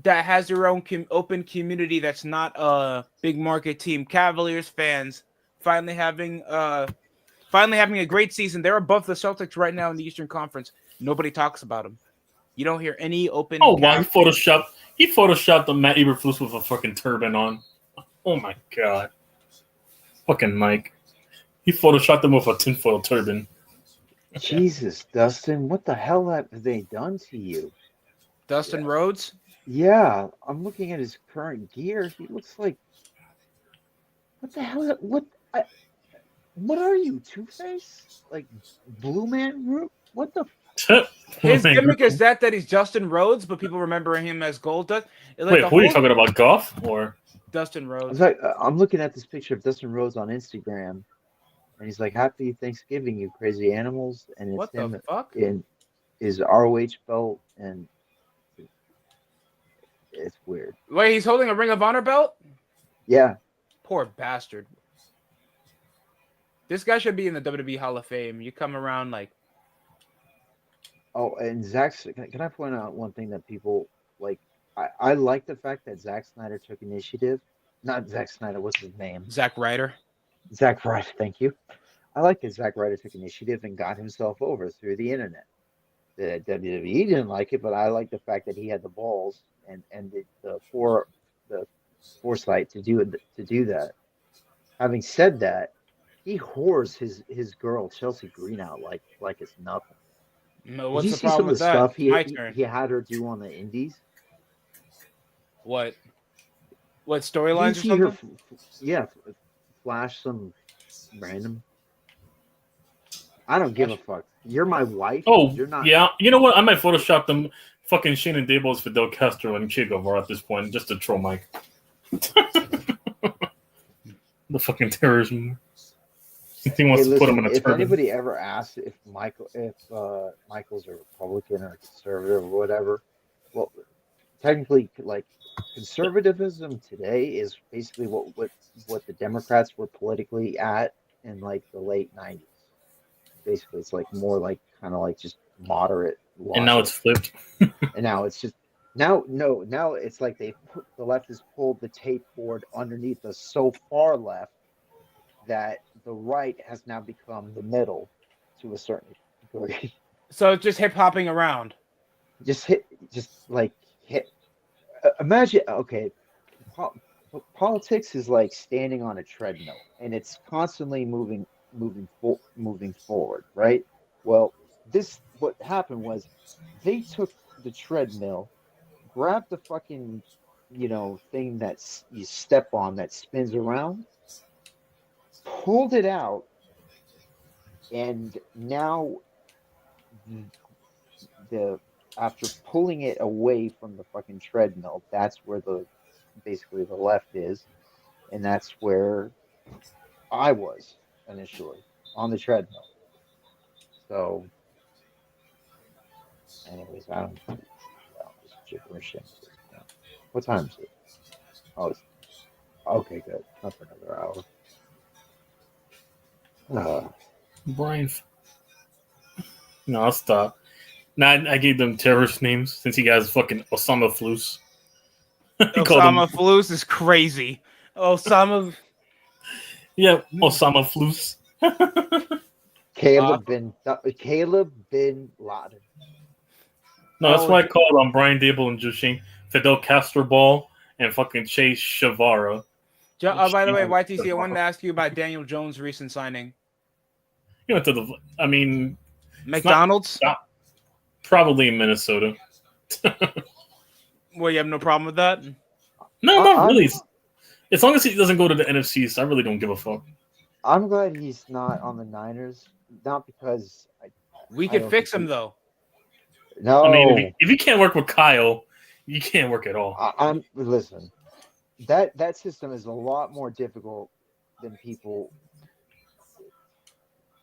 that has their own open community that's not a big market team. Cavaliers fans finally having a great season. They're above the Celtics right now in the Eastern Conference. Nobody talks about them. You don't hear any open. Oh wow! He photoshopped the Matt Eberflus with a fucking turban on. Oh my God! Fucking Mike. He photoshopped him with a tinfoil turban. Jesus, Dustin, what the hell have they done to you? Dustin Rhodes? Yeah, I'm looking at his current gear. He looks like. What the hell? What are you, Two-Face? Like Blue Man Group? What the? His gimmick is that he's Justin Rhodes, but people remember him as Gold Dust. Wait, who are you talking about? Goff or Dustin Rhodes? I'm looking at this picture of Dustin Rhodes on Instagram, and he's like, "Happy Thanksgiving, you crazy animals!" And it's what him the fuck? in his ROH belt, and it's weird. Wait, he's holding a Ring of Honor belt? Yeah. Poor bastard. This guy should be in the WWE Hall of Fame. You come around like. Oh, and can I point out one thing that people like? I like the fact that Zack Snyder took initiative. Not Zack Snyder, what's his name? Zack Ryder. Zack Ryder, thank you. I like that Zack Ryder took initiative and got himself over through the internet. the WWE didn't like it, but I like the fact that he had the balls and the foresight to do that. Having said that, he whores his girl Chelsea Green out like it's nothing. No, Did what's you the see some problem of the with that? stuff It's my turn. he had her do on the Indies? What? What You didn't storylines or see her, something? yeah, flash some random. I don't give a fuck. You're my wife. Oh, You're not. yeah. You know what? I might Photoshop them fucking Shannon Dables, Fidel Castro, and Che Guevara at this point, just to troll Mike. The fucking terrorism. He wants Hey, to put him listen. in a If turban. anybody ever asks if Michael's a Republican or a conservative or whatever, well, technically, like conservatism today is basically what the Democrats were politically at in like the late '90s. Basically, it's like more like kind of like just moderate And now logic. it's flipped. And now it's just now it's like the left has pulled the tape board underneath us so far left that the right has now become the middle to a certain degree. So it's just hip hopping around. just like hit. Imagine, okay, po- politics is like standing on a treadmill, and it's constantly moving forward, right? Well, this what happened was they took the treadmill, grabbed the fucking thing you step on that spins around, pulled it out, and now the after pulling it away from the fucking treadmill, that's where the basically the left is, and that's where I was initially on the treadmill. So, anyways, I don't know, just gibberish at this point. What time is it? Oh, it's okay. Good. Not for another hour. Brian. No, I'll stop. Now I gave them terrorist names since he got fucking Osama Flus. He called him. Osama Flus is crazy. Osama. Yeah, Osama Flus. Caleb bin Laden. No, that's why I called Brian Dable and Jushin Fidel Castro Ball and fucking Chase Shavara. By the way, YTC, I wanted to ask you about Daniel Jones' recent signing. He went to the. I mean, McDonald's. Probably in Minnesota. Well, you have no problem with that? No, not really. As long as he doesn't go to the NFC, so I really don't give a fuck. I'm glad he's not on the Niners. Not because we could fix him though. No, I mean, if you can't work with Kyle, you can't work at all. Listen. That system is a lot more difficult than people.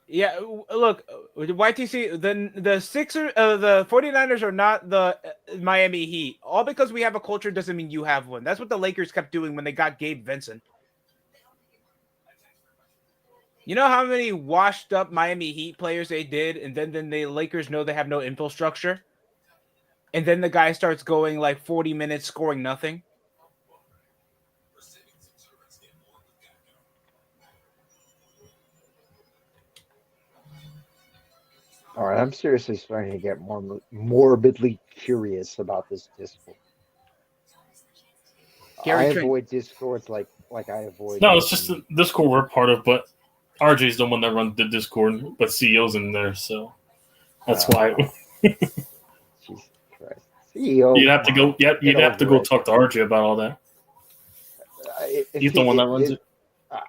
Yeah, look, YTC, the Sixers, the 49ers are not the Miami Heat. All because we have a culture doesn't mean you have one. That's what the Lakers kept doing when they got Gabe Vincent. You know how many washed up Miami Heat players they did, and then the Lakers know they have no infrastructure? And then the guy starts going like 40 minutes scoring nothing? All right, I'm seriously starting to get more morbidly curious about this Discord. I avoid Discords like I avoid. No, it's just the Discord we're part of, but RJ's the one that runs the Discord, but CEO's in there, so that's why. Jesus Christ, CEO. You'd have to go. Yeah, you'd have to go talk to RJ about all that. He's the one that runs it.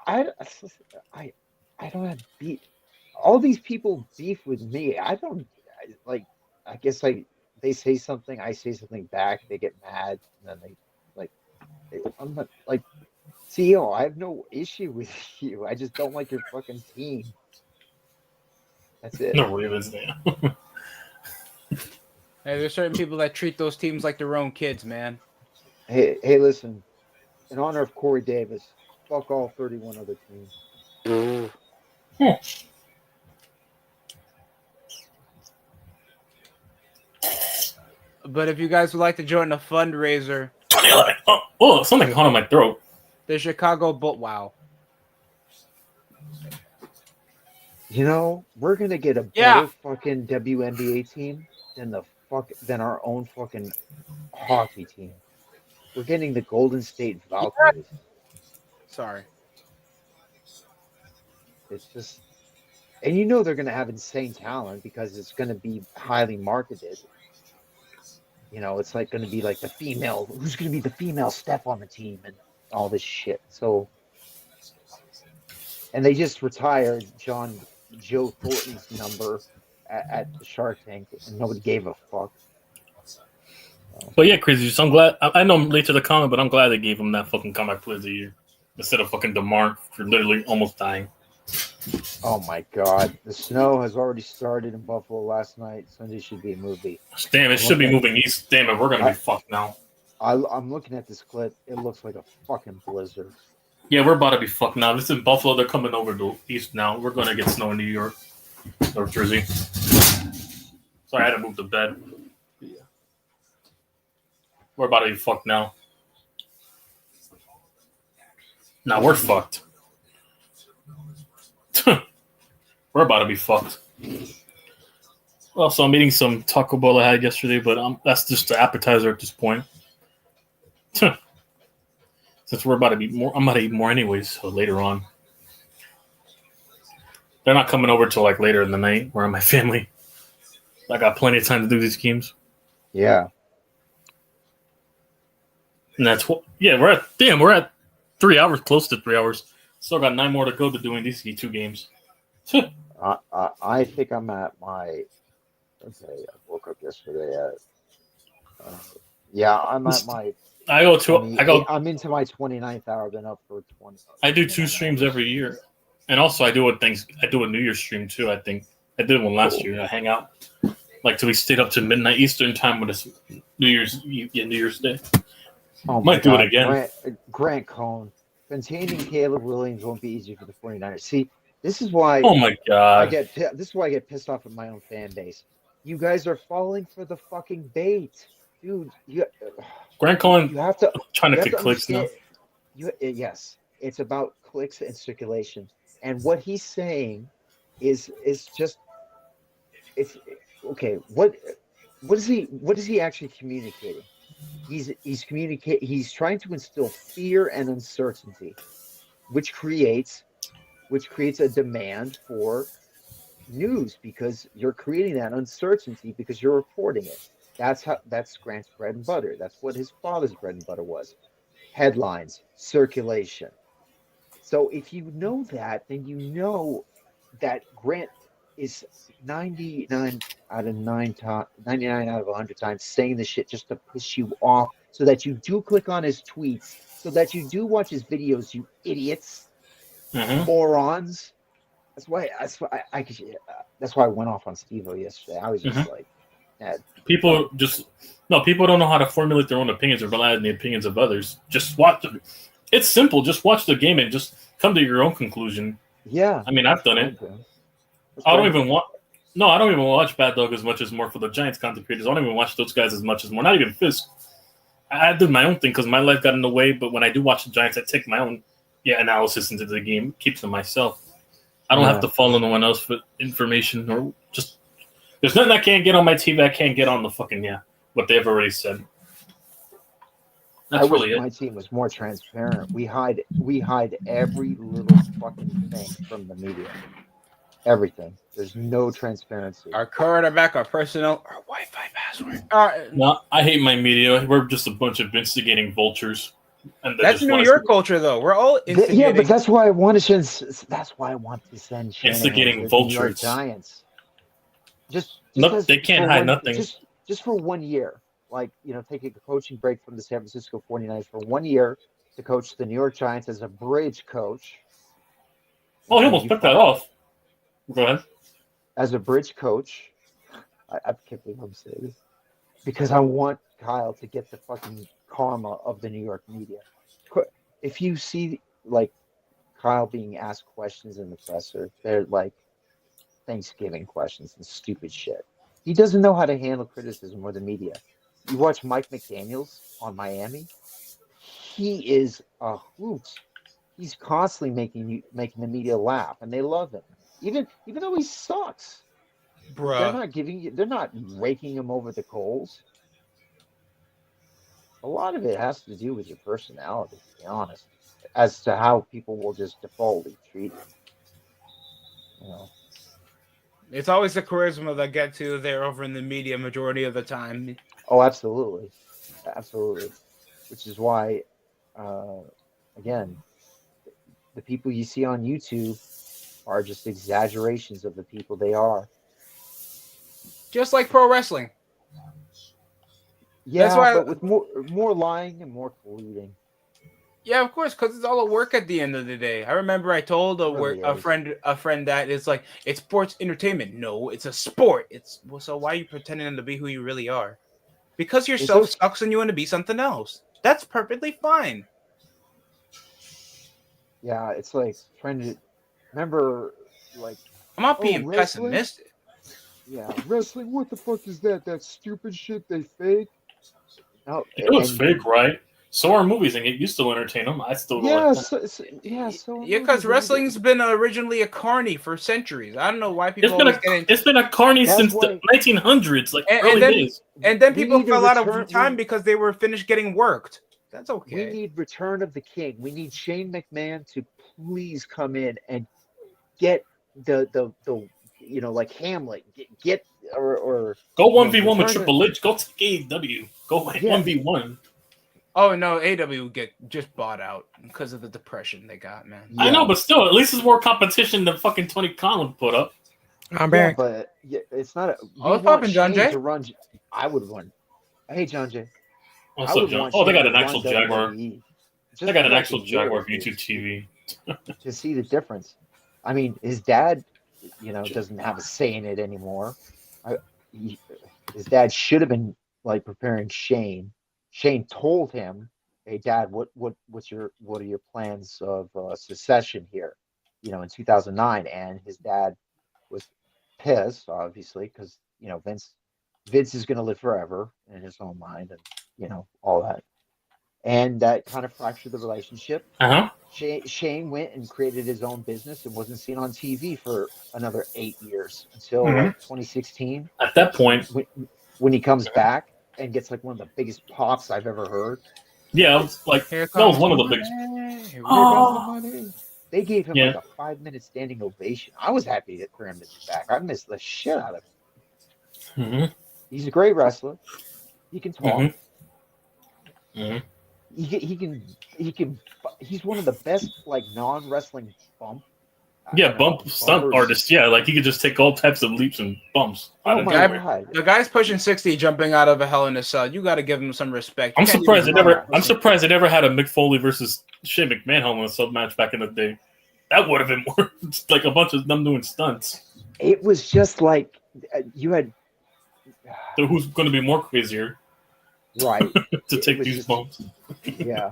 I don't have beef. All these people beef with me. I don't like. I guess they say something, I say something back. They get mad, and then they like. I'm not like CEO. I have no issue with you. I just don't like your fucking team. That's it. No Ravens there. Hey, there's certain people that treat those teams like their own kids, man. Hey, listen. In honor of Corey Davis, fuck all 31 other teams. But if you guys would like to join the fundraiser, 2011. Oh, something caught on my throat. The Chicago Bull. Wow. You know, we're gonna get a better fucking WNBA team than our own fucking hockey team. We're getting the Golden State Valkyries. Sorry. It's just, and you know they're going to have insane talent because it's going to be highly marketed. You know, it's like going to be like who's going to be the female Steph on the team and all this shit. So, and they just retired Joe Thornton's number at the Shark Tank, and nobody gave a fuck. So. But yeah, Crazy Juice, I'm glad. I know I'm late to the comment, but I'm glad they gave him that fucking comeback player of the year instead of fucking DeMar for literally almost dying. Oh my god, the snow has already started in Buffalo last night. Sunday should be a movie. Damn, it should be moving east. Damn it, we're gonna be fucked now. I'm looking at this clip. It looks like a fucking blizzard. Yeah, we're about to be fucked now. This is Buffalo. They're coming over to east now. We're gonna get snow in New York, North Jersey. Sorry, I had to move the bed. Yeah. We're about to be fucked now. Now we're fucked. We're about to be fucked. Well, so I'm eating some Taco Bell I had yesterday, but that's just the appetizer at this point. Since we're about to be more, I'm about to eat more anyways. So later on, they're not coming over till like later in the night. Where my family, I got plenty of time to do these games. Yeah, and that's what. Yeah, we're at 3 hours, close to 3 hours. Still got 9 more to go to doing these 2 games. I think I'm at my. Okay, I woke up yesterday at. Yeah, I'm at my. I'm into my 29th hour. I've been up for 20. I do 2 streams every year, and also I do a New Year's stream too. I think I did one last year. I hang out like till we stayed up to midnight Eastern time with us New Year's Day. Oh Might do it again. Grant Cohn containing Caleb Williams won't be easy for the 49ers. See, this is why. Oh my god! This is why I get pissed off at my own fan base. You guys are falling for the fucking bait, dude. Grant Cohen, you have to trying to get clicks now. Yes, it's about clicks and circulation, and what he's saying is just it's okay. What is he actually communicating? He's trying to instill fear and uncertainty, which creates a demand for news because you're creating that uncertainty because you're reporting it. That's Grant's bread and butter. That's what his father's bread and butter was. Headlines, circulation. So if you know that, then you know that Grant is 99 out of 100 times saying this shit just to piss you off so that you do click on his tweets, so that you do watch his videos, you idiots, morons. That's why I went off on Steve-O yesterday. I was just like, people don't know how to formulate their own opinions or rely on the opinions of others. Just watch them. It's simple. Just watch the game and just come to your own conclusion. Yeah. I mean, I've done it. I don't even watch Bad Dog as much as more for the Giants content creators. I don't even watch those guys as much as more. Not even Fisk. I did my own thing because my life got in the way. But when I do watch the Giants, I take my own analysis into the game. Keeps to myself. I don't have to follow no one else for information or just. There's nothing I can't get on my TV. I can't get on the fucking what they've already said. I wish my team was more transparent. We hide every little fucking thing from the media. Everything. There's no transparency. Our quarterback, our personnel, our Wi-Fi password. No, I hate my media. We're just a bunch of instigating vultures. And that's New York culture, though. We're all instigating. Yeah, but that's why I want to send. That's why I want to send instigating vultures. New York Giants. Just they can't hide nothing. Just for 1 year, like taking a coaching break from the San Francisco 49ers for 1 year to coach the New York Giants as a bridge coach. Oh, he almost put that off. Go ahead. As a bridge coach, I can't believe I'm saying this because I want Kyle to get the fucking karma of the New York media. If you see like Kyle being asked questions in the presser, they're like Thanksgiving questions and stupid shit. He doesn't know how to handle criticism or the media. You watch Mike McDaniels on Miami. He is a hoot. He's constantly making the media laugh, and they love him. Even though he sucks, Bruh. They're not giving you. They're not raking them over the coals. A lot of it has to do with your personality, to be honest, as to how people will just defaultly treat you. You know. It's always the charisma that gets you there over in the media majority of the time. Oh, absolutely, absolutely. Which is why, uh, again, the people you see on YouTube are just exaggerations of the people they are. Just like pro wrestling. That's Yeah, why. but with more lying and more colluding. Yeah, of course, because it's all a work at the end of the day. I remember I told It really a is. friend that it's like it's sports entertainment. No, it's a sport. It's well, so why are you pretending to be who you really are? Because yourself sucks and you want to be something else. That's perfectly fine. Yeah, it's like trying to remember, like, I'm not being wrestling. pessimistic. Yeah, wrestling. What the fuck is that? That stupid shit they fake. No, It was and fake, right? So are movies, and you still entertain them. I still go like that. yeah, so Yeah, because wrestling's been originally a carny for centuries. I don't know why people always get into. It's been a carny That's since why- the 1900s, like and early then days. and then We people need a fell out of return- time because they were finished getting worked. That's We okay. need Return of the King. We need Shane McMahon to please come in and get the you know, like Hamlet, get or Go you know, 1v1 with return to- Triple H. Go take AEW. Go Yeah. 1v1. Oh no, AW would get just bought out because of the depression they got, man. I know, but still, at least it's more competition than fucking Tony Khan would put up. I'm Yeah, back. but it's not. Oh, what's poppin', John Jay? To run. I would run. Hey, John Jay. What's I up, would John? want Oh, they Shane got an to actual run Jaguar. WWE They got for an like actual a year Jaguar or for two YouTube TV. to see the difference. I mean, his dad, you know, doesn't have a say in it anymore. His dad should have been like preparing Shane. Shane told him, "Hey, Dad, what are your plans of secession here?" You know, in 2009, and his dad was pissed, obviously, because you know Vince is going to live forever in his own mind, and you know all that, and that kind of fractured the relationship. Uh-huh. Shane went and created his own business and wasn't seen on TV for another 8 years until Mhm. like 2016. At that point, When he comes back and gets like one of the biggest pops I've ever heard. yeah, I was like, Here that was comes one of the money. biggest. Here comes the money. They gave him Yeah. like a 5-minute standing ovation. I was happy for him to be back. I missed the shit out of him. Mm-hmm. He's a great wrestler. He can talk. Mm-hmm. He can. He's one of the best like non-wrestling bump. Yeah, bump stunt bumpers. artist. Yeah, like he could just take all types of leaps and bumps. Oh my god! The guy's pushing 60, jumping out of a Hell in a Cell. You got to give him some respect. I'm surprised they never had a Mick Foley versus Shane McMahon Hell in a Cell match back in the day. That would have been more like a bunch of them doing stunts. It was just like you had. So who's going to be more crazier? Right. to take these bumps. Yeah.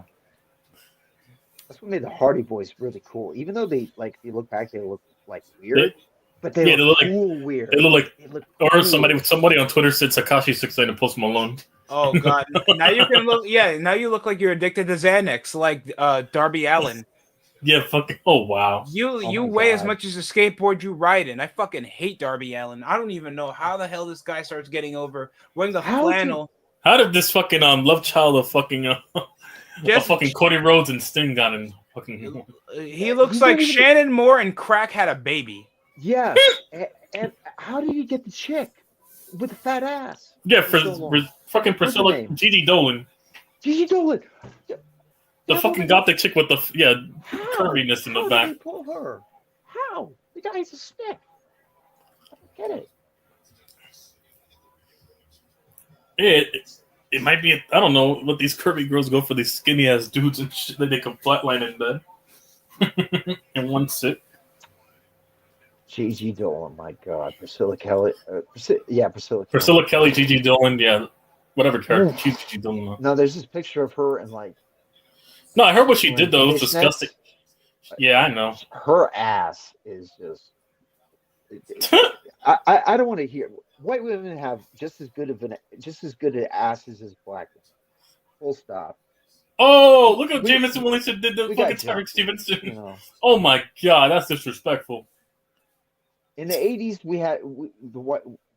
That's what made the Hardy Boys really cool. Even though they like, if you look back, they look like weird, but they look cool weird. They look like, or cool. somebody on Twitter said Tekashi 6ix and Post Malone. Oh god! Now you can look. Yeah, now you look like you're addicted to Xanax, like Darby Allin. Yeah, fucking. Oh wow. You weigh as much as the skateboard you ride in. I fucking hate Darby Allin. I don't even know how the hell this guy starts getting over wearing the flannel. How did this fucking love child of fucking fucking Cody Rhodes and Sting got in fucking? He looks like Shannon Moore and Crack had a baby. Yeah, and how did you get the chick with the fat ass? Yeah, for fucking Priscilla Gigi Dolan. Gigi Dolan. The fucking gothic chick with the curviness in the back. How did they pull her? How? The guy's a stick. I don't get it. It might be. I don't know what these curvy girls go for these skinny ass dudes and shit that they can flatline in bed in one sit. Gigi Dolan, my God, Priscilla Kelly. Priscilla Kelly. Priscilla Kelly, Gigi Dolan, yeah, whatever character. She's Gigi Dolan. No, there's this picture of her and like. No, I heard what she did though. It was disgusting. Yeah, I know. Her ass is just. I don't want to hear. White women have just as good at asses as black women. Full stop. Oh, look at Jameson Williamson did the fucking Tyreek Stevenson. You know. Oh my God, that's disrespectful. In the 80s, the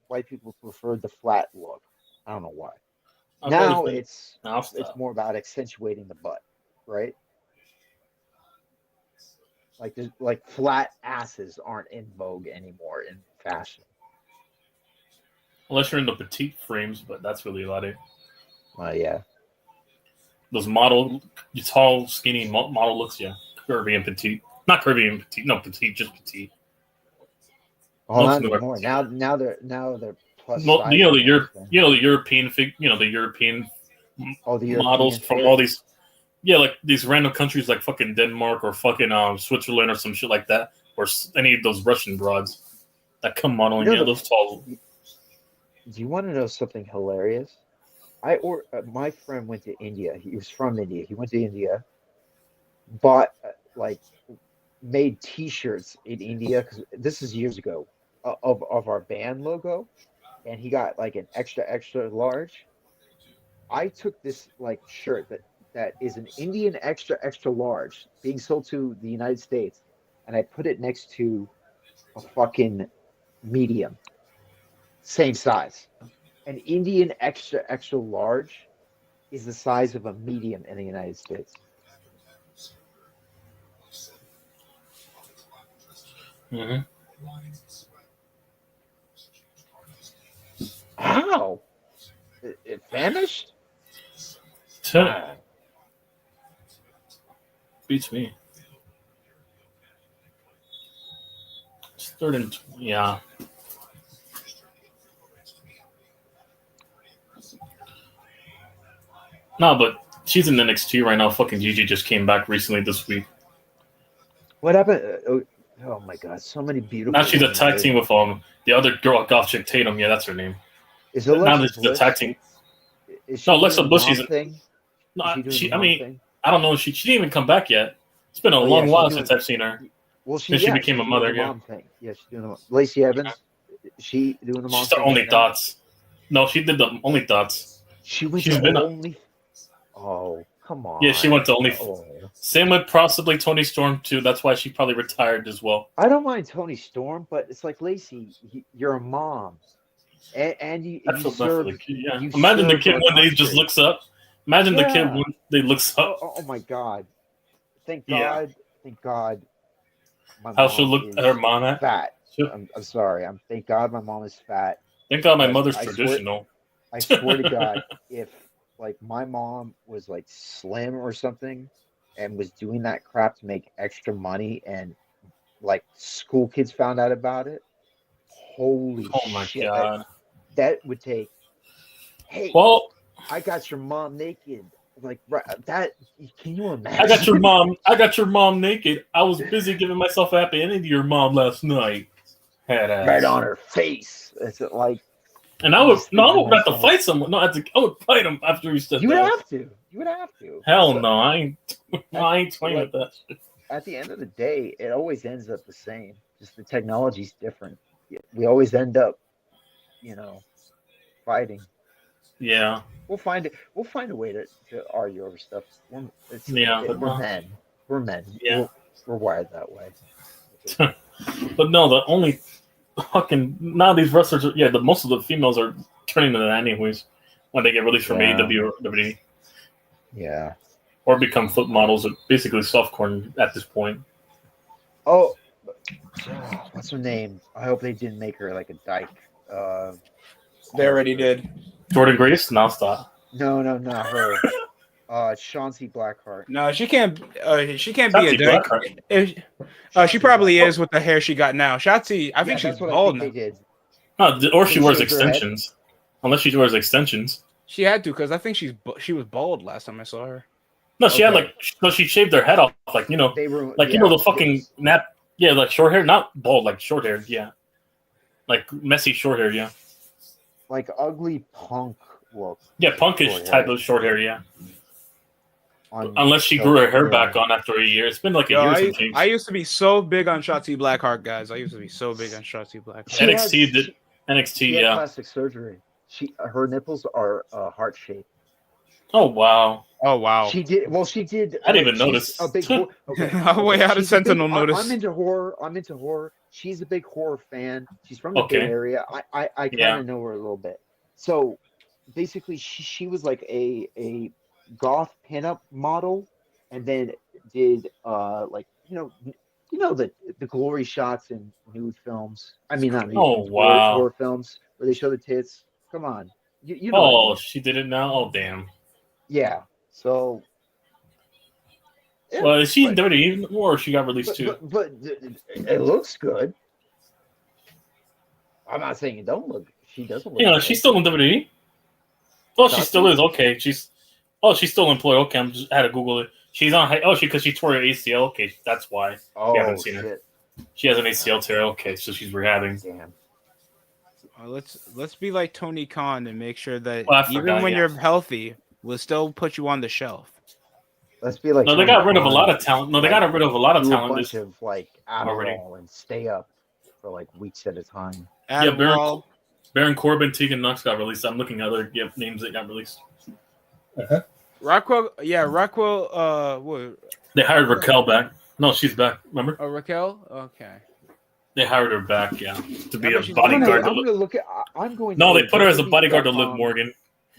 white people preferred the flat look. I don't know why. I've always Now been. it's I'll stop. more about accentuating the butt, right? Like flat asses aren't in vogue anymore in fashion. Unless you're in the petite frames, but that's really about it. Yeah. Those tall, skinny model looks, yeah, curvy and petite. Not curvy and petite, no, petite, just petite. Well, Most not of them are anymore. petite. Now they're plus Well, size. the European the European Oh, the models European from fit. all these, like these random countries like fucking Denmark or fucking Switzerland or some shit like that, or any of those Russian broads that come modeling. Those tall. Do you want to know something hilarious? My friend went to India. He was from India. He went to India, bought made T-shirts in India because this is years ago of our band logo, and he got like an extra large. I took this like shirt that is an Indian extra large being sold to the United States, and I put it next to a fucking medium, same size. An Indian extra large is the size of a medium in the United States. Mm-hmm. How? It vanished? Beats me. It's third and yeah. No, but she's in NXT right now. Fucking Gigi just came back recently this week. What happened? Oh my god, so many beautiful. Now she's a tag team with the other girl, goth chick Tatum. Yeah, that's her name. Is Alexa Bliss a tag team? No, Alexa Bliss. She's thing. No, I don't know. She didn't even come back yet. It's been a long while since I've seen her. Well, she became a mother. Yeah. Mom thing. Yeah, she's doing the Lacey Evans. She doing the mom. She's the only dots. No, she did the only dots. She's been only. Oh, come on. Yeah, she went to only. Same with possibly Tony Storm too. That's why she probably retired as well. I don't mind Tony Storm, but it's like Lacey. You're a mom, and you serve. Yeah. Imagine the kid one day just looks up. Imagine the kid one day looks up. Oh my God! Thank God! Thank God! How she'll look at her mom at? Fat. I'm sorry. Thank God my mom is fat. Thank God my mother's traditional. I swear to God, if like my mom was like slim or something and was doing that crap to make extra money and like school kids found out about it, holy shit. God. That would take, hey, I got your mom naked. Like that, can you imagine? I got your mom naked. I was busy giving myself a happy ending to your mom last night. Right on her face. It's like, and I would have to fight someone. No, I would fight him after he said that. You would have to. Hell no, I ain't playing with that shit. At the end of the day, it always ends up the same. Just the technology's different. We always end up, fighting. Yeah. We'll find a way to argue over stuff. We're men. We're men. Yeah. We're wired that way. But no, the only fucking now these wrestlers are most of the females are turning to that anyways when they get released from AEW or WWE. Yeah. Or become foot models or basically softcore at this point. Oh, what's her name? I hope they didn't make her like a dyke. They already did. Jordan Grace? No, stop. No, not her. Chauncey Blackheart. No, she can't. She can't be a dyke. She probably is with the hair she got now. Shotzi, I think she's bald now. Or she wears extensions. Unless she wears extensions. She had to because I think she was bald last time I saw her. No, she had she shaved her head off, the fucking nap. Yeah, like short hair, not bald, like short hair. Yeah, like messy short hair. Yeah, like ugly punk look. Yeah, punkish type of short hair. Yeah. Unless she grew her hair back on after a year. It's been like a year since she... I used to be so big on Shotzi Blackheart, guys. NXT, she had plastic surgery. Her nipples are heart shaped. Oh wow! She did. Well, she did. I didn't even notice. A big. Okay. Wait, how did Sentinel notice? I'm into horror. she's a big horror fan. She's from the Bay Okay. Area. I kind Yeah. of know her a little bit. So basically, she was like a goth pinup model, and then did like the glory shots in nude films. I mean, not nude Oh films, wow. horror films where they show the tits. Come on, you know what I Oh, mean? she did it now. Oh damn. Yeah. So yeah, Well, is she in but WWE or she got released too? but it looks good. I'm not saying it don't look. She doesn't look Yeah, good. she's still in WWE. Oh, she still Shotzi? is. Okay, she's still employed. Okay, I had to Google it. She's on. Because she tore her ACL. Okay, that's why you haven't Oh seen her. shit! She has an ACL tear. Okay, so she's rehabbing. Damn. Let's be like Tony Khan and make sure that Well, I even forgot, when yeah. you're healthy, we'll still put you on the shelf. Let's be like. No, they Tony got rid of a Khan lot and, of talent. No, they like, got rid of a lot of do a talent bunch this of like already. Adderall and stay up for like weeks at a time. Yeah, Adderall. Baron Corbin, Tegan Knox got released. I'm looking at other names that got released. Rockwell. Yeah, Rockwell. What? They hired Raquel back. No, she's back. Remember? Oh, Raquel. Okay. They hired her back. Yeah, to be Yeah, a but she's bodyguard. I'm gonna look at. I'm going. No, to they put her as a WWE.com bodyguard to Liv Morgan.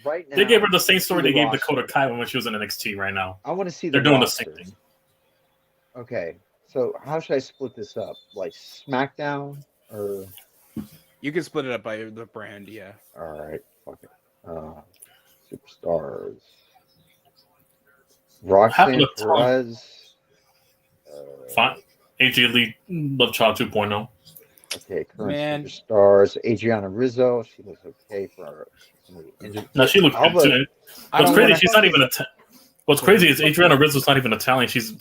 right now. They gave her the same see story the they gave roster. Dakota Kai when she was in NXT. Right now, I want to see they're doing the same thing. Okay, so how should I split this up? Like SmackDown or? You can split it up by the brand. Yeah. All right, fuck it. Superstars. Roxanne to talk. Perez. Fine. AJ Lee, Love Child 2.0. Okay, current Man. superstars. Adriana Rizzo. She looks okay for somebody injured. No, she looks Alba- good too. I What's don't crazy? wanna- She's not even What's crazy is Adriana Rizzo's not even Italian. She's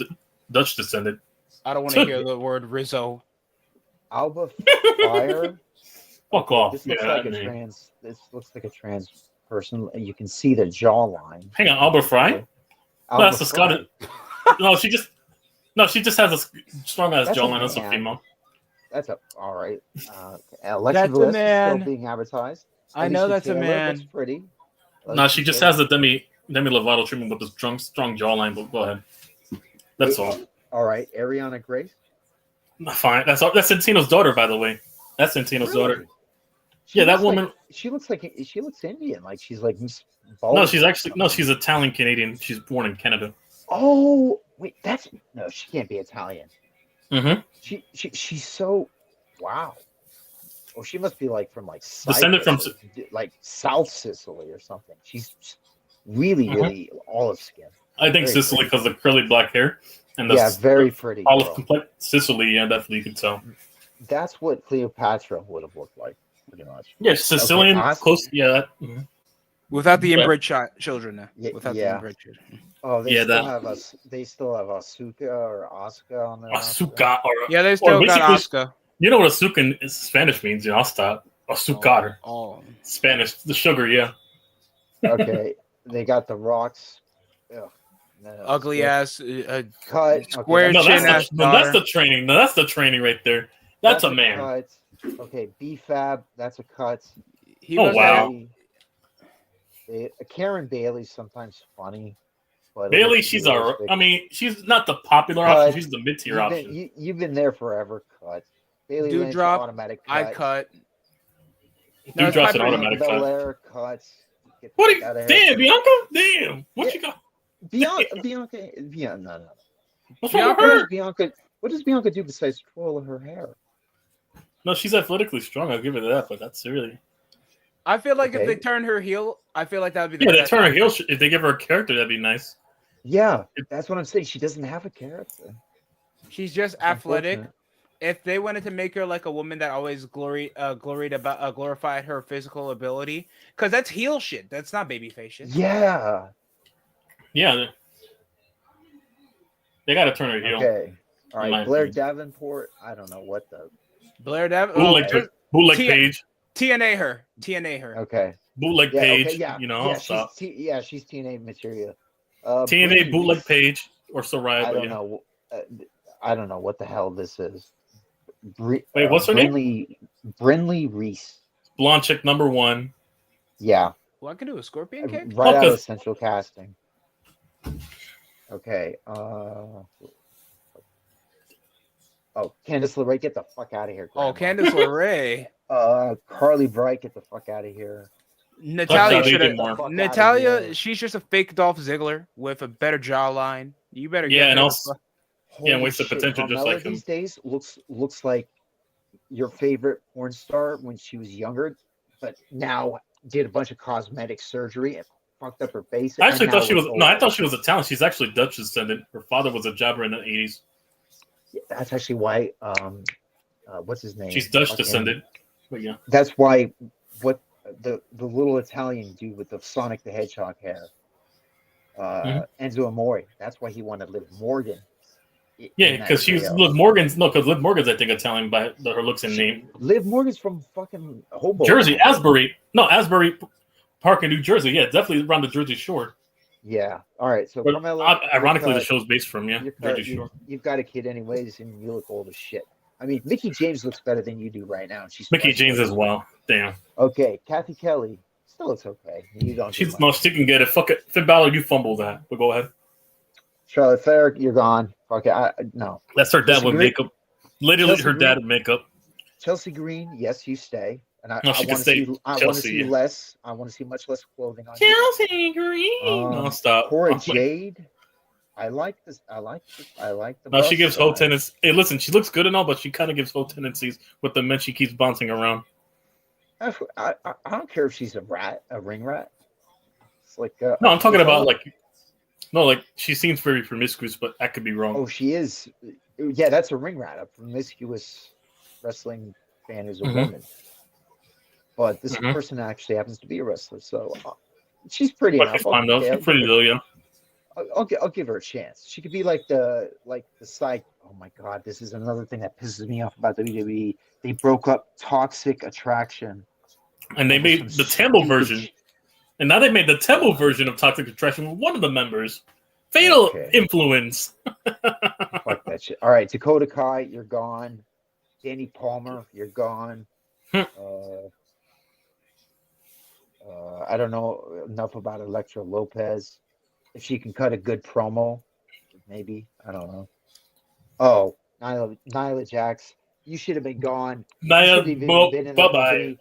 Dutch descended. I don't want to hear the word Rizzo. Alba Fire. Fuck off. This looks Yeah, like that a name. trans. This looks like a trans person. You can see the jawline. Hang on, Albert Fry? No, Alba that's the Fry. Scottish. No, she just has a strong ass That's a jawline. That's a man. female. That's all right. Alexa That's a Bliss is man. still being advertised. I know Alicia that's a Taylor man. looks pretty. No, she just has the Demi Lovato treatment with the strong jawline. But go ahead. That's all. All right, Ariana Grace. Fine. That's Santino's daughter, by the way. That's Santino's daughter. She Yeah, that looks woman. Like, she looks Indian. Like she's like Miss. No, she's Italian Canadian. She's born in Canada. Oh wait, she can't be Italian. Mm-hmm. She's so wow. Well, she must be like from like Descended Cyprus from or, like South Sicily or something. She's really olive skin. I think Very Sicily pretty. because of the curly black hair and the very pretty. olive girl. complex Sicily. Yeah, definitely you can tell. That's what Cleopatra would have looked like, pretty much. Yeah, Sicilian Okay, close. Yeah, Without the Yeah. inbred children. Yeah, Without the yeah. inbred children. Oh, they Yeah, still that- have us. They still have Asuka or Asuka on their roster. Asuka. Yeah, they still got basically- Oscar. You know what Asuka in Spanish means? You know, Asta. Asucar. Oh. Spanish. The sugar. Yeah. Okay, they got the rocks. Ugh. No, Ugly ass. cut. square No, chin that's ass that's daughter. the training. No, that's the training right there. That's a man. Cut. Okay, B-Fab. That's a cut. He Oh, was wow. Karen Bailey's sometimes funny, but Bailey, she's alright. I mean, she's not the popular Cut. option. She's the mid-tier option. You've been there forever. Cut. Bailey Lynch, Dewdrop, automatic cut. I cut. Dewdrop's an Piper- automatic cut. Belair cuts. Get What? the fuck outta here. Damn, Bianca. Damn. What Yeah. you got? Bianca, no. What's wrong with her? What does Bianca do besides twirl her hair? No, she's athletically strong. I'll give her that. But that's really. I feel like if Okay. they turn her heel, I feel like that would be the Yeah, they best turn her option. heel. If they give her a character, that'd be nice. Yeah, that's what I'm saying. She doesn't have a character. She's just athletic. Unfortunate. If they wanted to make her like a woman that always glorified her physical ability, because that's heel shit. That's not babyface shit. Yeah. Yeah. They got to turn her heel. Okay. All in my right. Blair opinion. Davenport. I don't know what the. Blair Dav. Bootleg T- Page. TNA her. TNA her. Okay. Bootleg Yeah. Page. Okay. Yeah. You know. Yeah. She's TNA material. TNA Brittany bootleg Reese, Page or Soraya. I but don't yeah. know. I don't know what the hell this is. Wait, what's her name? Brinley Reese. Blonde chick number 1. Yeah. Well, I can do a scorpion kick. Right out of Okay. Central Casting. Okay. Oh, Candice LeRae, get the fuck out of here. Oh, Grandma. Candice LeRae. Carly Bright, get the fuck out of here. Natalia They should did have. more. Fuck outta Natalia, here. she's just a fake Dolph Ziggler with a better jawline. You better Yeah, get and her. also yeah, Holy wasted shit, potential just like Carmella him. these days looks like your favorite porn star when she was younger, but now did a bunch of cosmetic surgery and fucked up her face. I actually and thought now she was looks no, I older. thought she was Italian. She's actually Dutch descendant. Her father was a jobber in the 80s. That's actually why. What's his name? She's Dutch Fucking- descendant. But yeah. That's why. What the little Italian dude with the Sonic the Hedgehog hair, Enzo Amore. That's why he wanted to live Morgan. Yeah, because she's Liv Morgan's because Liv Morgan's I think Italian by her looks and name. Liv Morgan's from fucking Hoboken. Jersey, Asbury. No, Asbury Park in New Jersey. Yeah, definitely around the Jersey Shore. Yeah. All right. So But, Carmella, ironically, the show's based from Jersey Shore. You've got a kid anyways, and you look old as shit. I mean, Mickey James looks better than you do right now. And she's Mickey James as well. Damn. Okay, Kathy Kelly still looks okay. You don't. She can get it. Fuck it, Finn Balor, you fumbled that. But go ahead. Charlotte Flair, you're gone. Fuck it. No. That's her dad Chelsea with Green? makeup. Literally, Chelsea her Green? dad with makeup. Chelsea Green, yes, you stay. And I No, she want can to stay. see. I want to Chelsea, see yeah. less. I want to see much less clothing on you. Chelsea Green. No, stop. Cora Oh my- Jade. I like this. I like the. No, she bust gives whole size. tendencies. Hey, listen, she looks good and all, but she kind of gives whole tendencies with the men she keeps bouncing around. I don't care if she's a ring rat. It's like No, I'm talking about like she seems very promiscuous, but I could be wrong. Oh, she is. Yeah, that's a ring rat. A promiscuous wrestling fan is a woman. But this person actually happens to be a wrestler, so she's pretty But enough. she's fine though. She's pretty though, yeah. I'll give her a chance. She could be like the side. Oh my god, this is another thing that pisses me off about WWE. They broke up Toxic Attraction, And they made the Temple version, and now they made the Temple version of Toxic Attraction with one of the members. Fatal influence. Fuck that shit. All right, Dakota Kai, you're gone. Danny Palmer, you're gone. I don't know enough about Elektra Lopez. If she can cut a good promo, maybe. I don't know. Oh, Nyla Jax, you should have been gone. Bye-bye.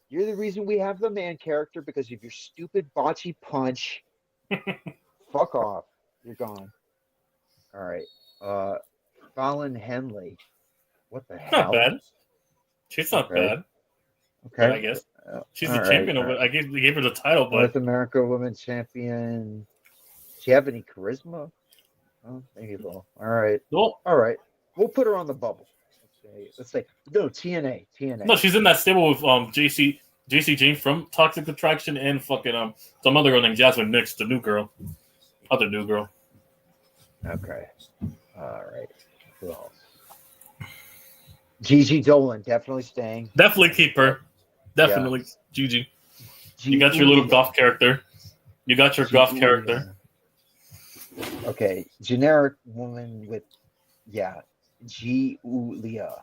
You're the reason we have the man character because of your stupid botchy punch. Fuck off. You're gone. All right. Fallon Henley. What the hell? Not bad. She's not bad. Okay. I guess she's the champion of it. I gave her the title, but North America Women's Champion. Does she have any charisma? Oh, maybe a little. All right. Well, all right. We'll put her on the bubble. Let's say no TNA. No, she's in that stable with JC James from Toxic Attraction and fucking some other girl named Jasmine Nix, the new girl, other new girl. Okay. All right. Who else? Gigi Dolan definitely staying. Definitely keep her. Definitely, Gigi. You got your little golf character. You got your golf character. Okay, generic woman with Giulia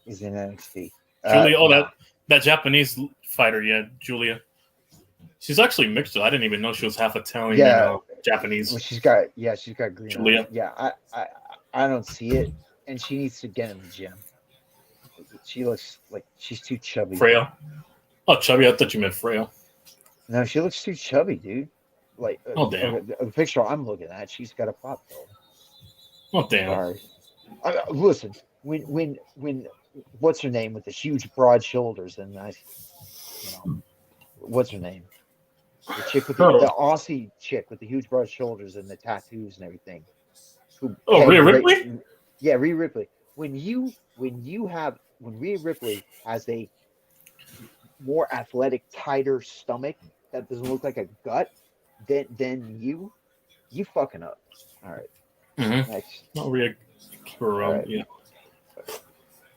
is in NXT. Julia, that Japanese fighter, Julia. She's actually mixed. I didn't even know she was half Italian and Japanese. Well, she's got green. Julia. Eyes. Yeah, I don't see it, and she needs to get in the gym. She looks like she's too chubby. Frail. Oh, chubby. I thought you meant frail. No, she looks too chubby, dude. Like, damn. The picture I'm looking at, she's got a pop though. Oh damn. Sorry. Listen, when what's her name with the huge broad shoulders and what's her name? The chick with the Aussie chick with the huge broad shoulders and the tattoos and everything. Rhea Ripley? Yeah, Rhea Ripley. When Rhea Ripley has a more athletic, tighter stomach that doesn't look like a gut, then you fucking up. All right. Mm-hmm. Next. Not Rhea. Keep her around. Right. Yeah.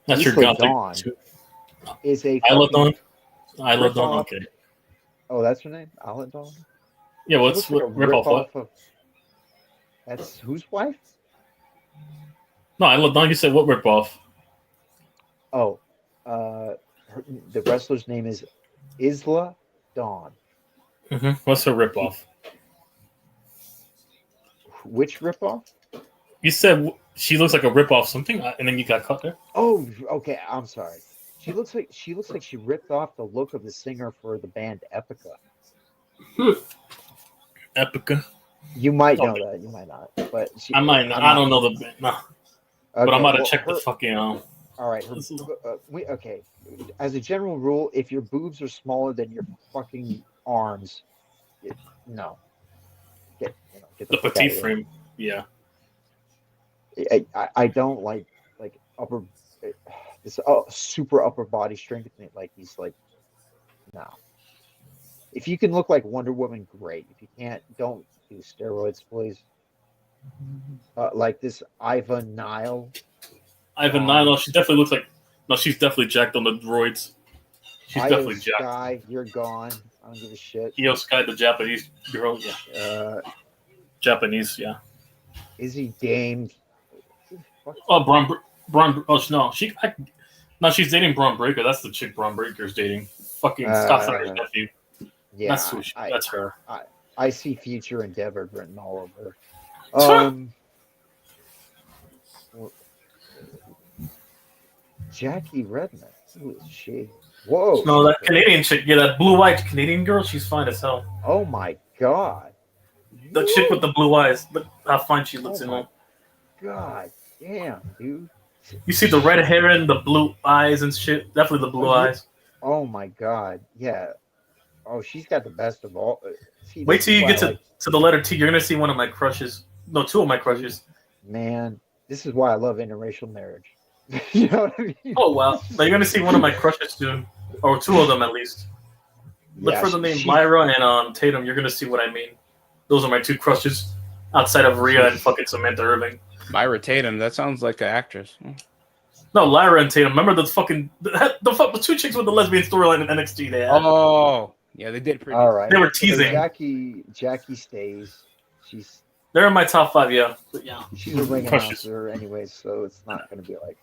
That's your Isla gothic. Dawn is a Isla Dawn. Isla Dawn. Okay. Oh, that's her name, Isla Dawn. Yeah. What's rip off? What? That's whose wife? No, Isla Dawn. You said what rip off? Oh, the wrestler's name is Isla Dawn. Mm-hmm. What's her rip off? Which rip off? You said she looks like a ripoff something, and then you got caught there. Oh, okay. I'm sorry. She looks like she ripped off the look of the singer for the band Epica. Epica. You might know that. You might not. But I might not. I don't know the band. No. Okay, But I'm about to check the fucking. All right. Okay. As a general rule, if your boobs are smaller than your fucking arms, no. Get the petite frame. Yeah. I don't like upper this super upper body strength. Like he's like, no. If you can look like Wonder Woman, great. If you can't, don't do steroids, please. Like this Ivan Nile. Ivan Nile, she definitely looks like. No, she's definitely jacked on the droids. She's definitely jacked. Sky, you're gone. I don't give a shit. Io Sky, the Japanese girl, yeah. Japanese, yeah. Izzy Dame. Oh, Braun. Oh no, she's dating Braun Breaker. That's the chick Braun Breaker's dating. Fucking Scott Snyder's nephew. Yeah, that's her. I see future endeavor written all over. Jackie Redmond. Who is she? Whoa. No, that Canadian chick. Yeah, that blue-eyed Canadian girl. She's fine as hell. Oh my god. The chick with the blue eyes. Look how fine she looks in all. God damn, dude. You see the red hair and the blue eyes and shit. Definitely the blue eyes. Oh my god. Yeah. Oh, she's got the best of all. See, wait till you get to the letter T. You're gonna see one of my crushes. No, two of my crushes. Man, this is why I love interracial marriage. You know what I mean? Oh wow. You're gonna see one of my crushes soon. Or two of them at least. Look for the name Myra and Tatum. You're gonna see what I mean. Those are my two crushes outside of Rhea and fucking Samantha Irving. Myra Tatum. That sounds like an actress. No, Lyra and Tatum. Remember the two chicks with the lesbian storyline in NXT they had? Oh, yeah, they did pretty. All right. They were teasing. So Jackie stays. They're in my top 5, yeah. But yeah. She's a ring announcer anyway, so it's not going to be like.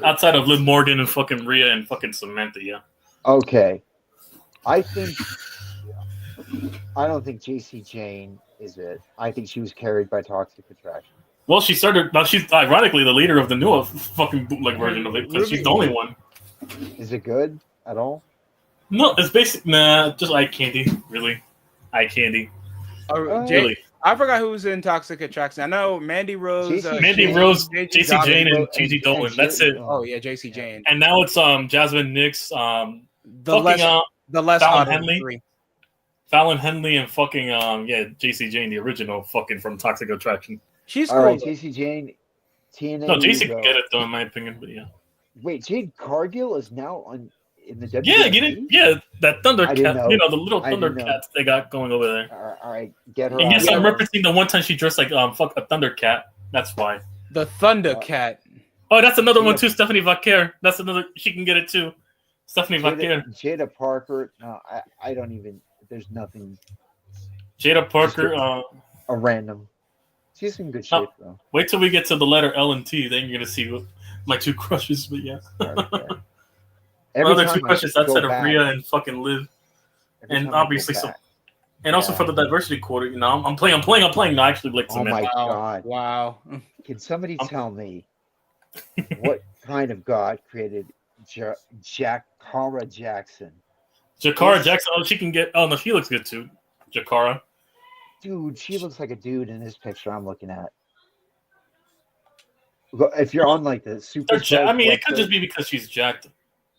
Outside of Liv Morgan and fucking Rhea and fucking Samantha, yeah. Okay. I don't think JC Jane is it. I think she was carried by toxic attraction. Well, she started. Now she's ironically the leader of the new fucking bootleg version of it because she's the only one. Is it good at all? No, it's basic. Just eye candy, really. Eye candy. Really. I forgot who was in Toxic Attraction. I know Mandy Rose, JC Jane, and Gigi Dolan. That's it. Oh yeah, JC Jane. And now it's Jasmine Nix, the less Fallon Henley. Fallon Henley and fucking JC Jane, the original fucking from Toxic Attraction. She's all cool. Right, JC Jane. TNA. No, JC can get it though, in my opinion. But yeah. Wait, Jade Cargill is now in the WWE? Yeah, that Thundercat. You know the little Thundercats they got going over there. All right, get her. And yes, I'm referencing the one time she dressed like a Thundercat. That's why. The Thundercat. Oh, that's another one too. Stephanie Vaquer. That's another. She can get it too. Stephanie Vaquer. Jada Parker. No, I don't even. There's nothing. Jada Parker. A random. She's in good shape though. Wait till we get to the letter L and T. Then you're gonna see my two crushes. But yeah. Okay. My other two crushes outside of Rhea and fucking Liv, and obviously some. And also for the diversity quota, you know, I'm playing. No, I actually like Samantha. Oh my god! Wow. Can somebody tell me what kind of god created Jakara Jackson? Jakara Jackson. Oh, she can get. Oh no, she looks good too. Jakara. Dude, she looks like a dude in this picture I'm looking at. If you're on like the super, I mean, it could just be because she's jacked.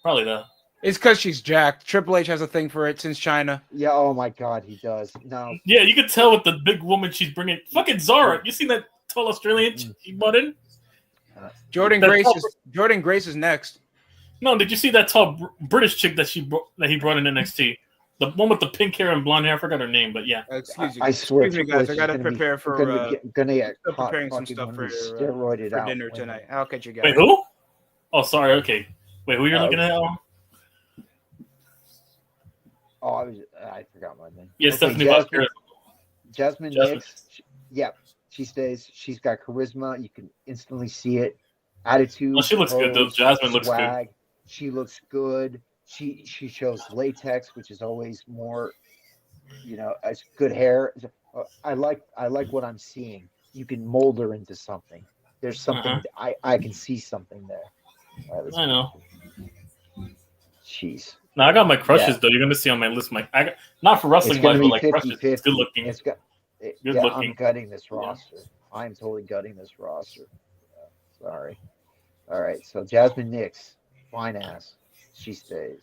Probably that. It's because she's jacked. Triple H has a thing for it since China. Yeah. Oh my God, he does. No. Yeah, you can tell with the big woman she's bringing. Fucking Zara. You seen that tall Australian she brought in? Jordan Grace is next. No, did you see that tall British chick that he brought in NXT? The one with the pink hair and blonde hair. I forgot her name, but yeah. I swear, excuse me, guys. I gotta prepare for gonna get preparing some stuff for dinner tonight. I'll catch you guys. Wait, who? Oh, sorry. Okay. Wait, who you're looking at? I forgot my name. Yeah, Stephanie Vaquer. Jasmine Nix. She stays. She's got charisma. You can instantly see it. Attitude. Oh, she looks good though. Jasmine looks good. She looks good. She shows latex, which is always more, as good hair. I like what I'm seeing. you can mold her into something. There's something I can see something there. All right, I know. Jeez. Now I got my crushes though. You're gonna see on my list. Not for wrestling wise, but like 50-50. crushes. It's good looking. Good looking. I'm gutting this roster. I'm totally gutting this roster. Sorry. All right. So Jasmine Nix, fine ass. She stays.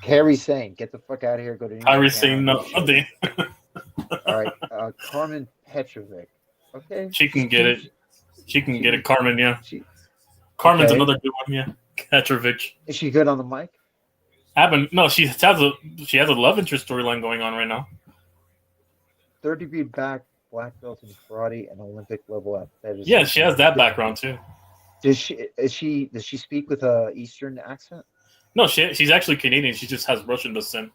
Carrie Sane, get the fuck out of here. Go to New Carrie Sane, no. All right. Carmen Petrovic. Okay. She can get it. She can get it. Carmen, yeah. Carmen's another good one, yeah. Petrovic. Is she good on the mic? No, she has a love interest storyline going on right now. Third degree black belt in karate and Olympic level athleticism. Yeah, she has that background too. Does she speak with a Eastern accent? No, she's actually Canadian. She just has Russian descent.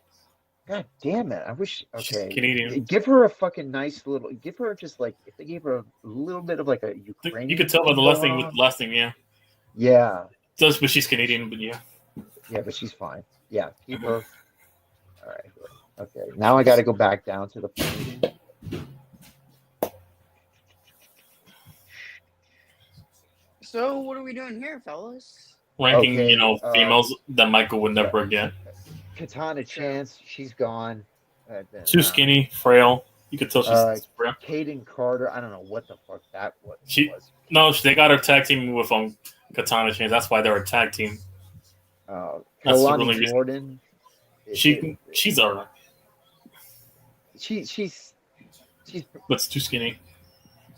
God damn it! I wish. Okay, she's Canadian. Give her a fucking nice little. Give her just like if they gave her a little bit of like a Ukrainian. You could tell by the last thing. Yeah. Yeah. Just, but she's Canadian. But yeah. Yeah, but she's fine. Yeah, keep her. All right. Okay. Now I got to go back down to the. So what are we doing here, fellas? Ranking, females that Michael would never get. Katana Chance, she's gone. Too skinny, frail. You could tell she's frail. Kaden Carter, I don't know what the fuck that was. No, they got her tag team with Katana Chance. That's why they're a tag team. Kalani Jordan. She's alright. She's But too skinny.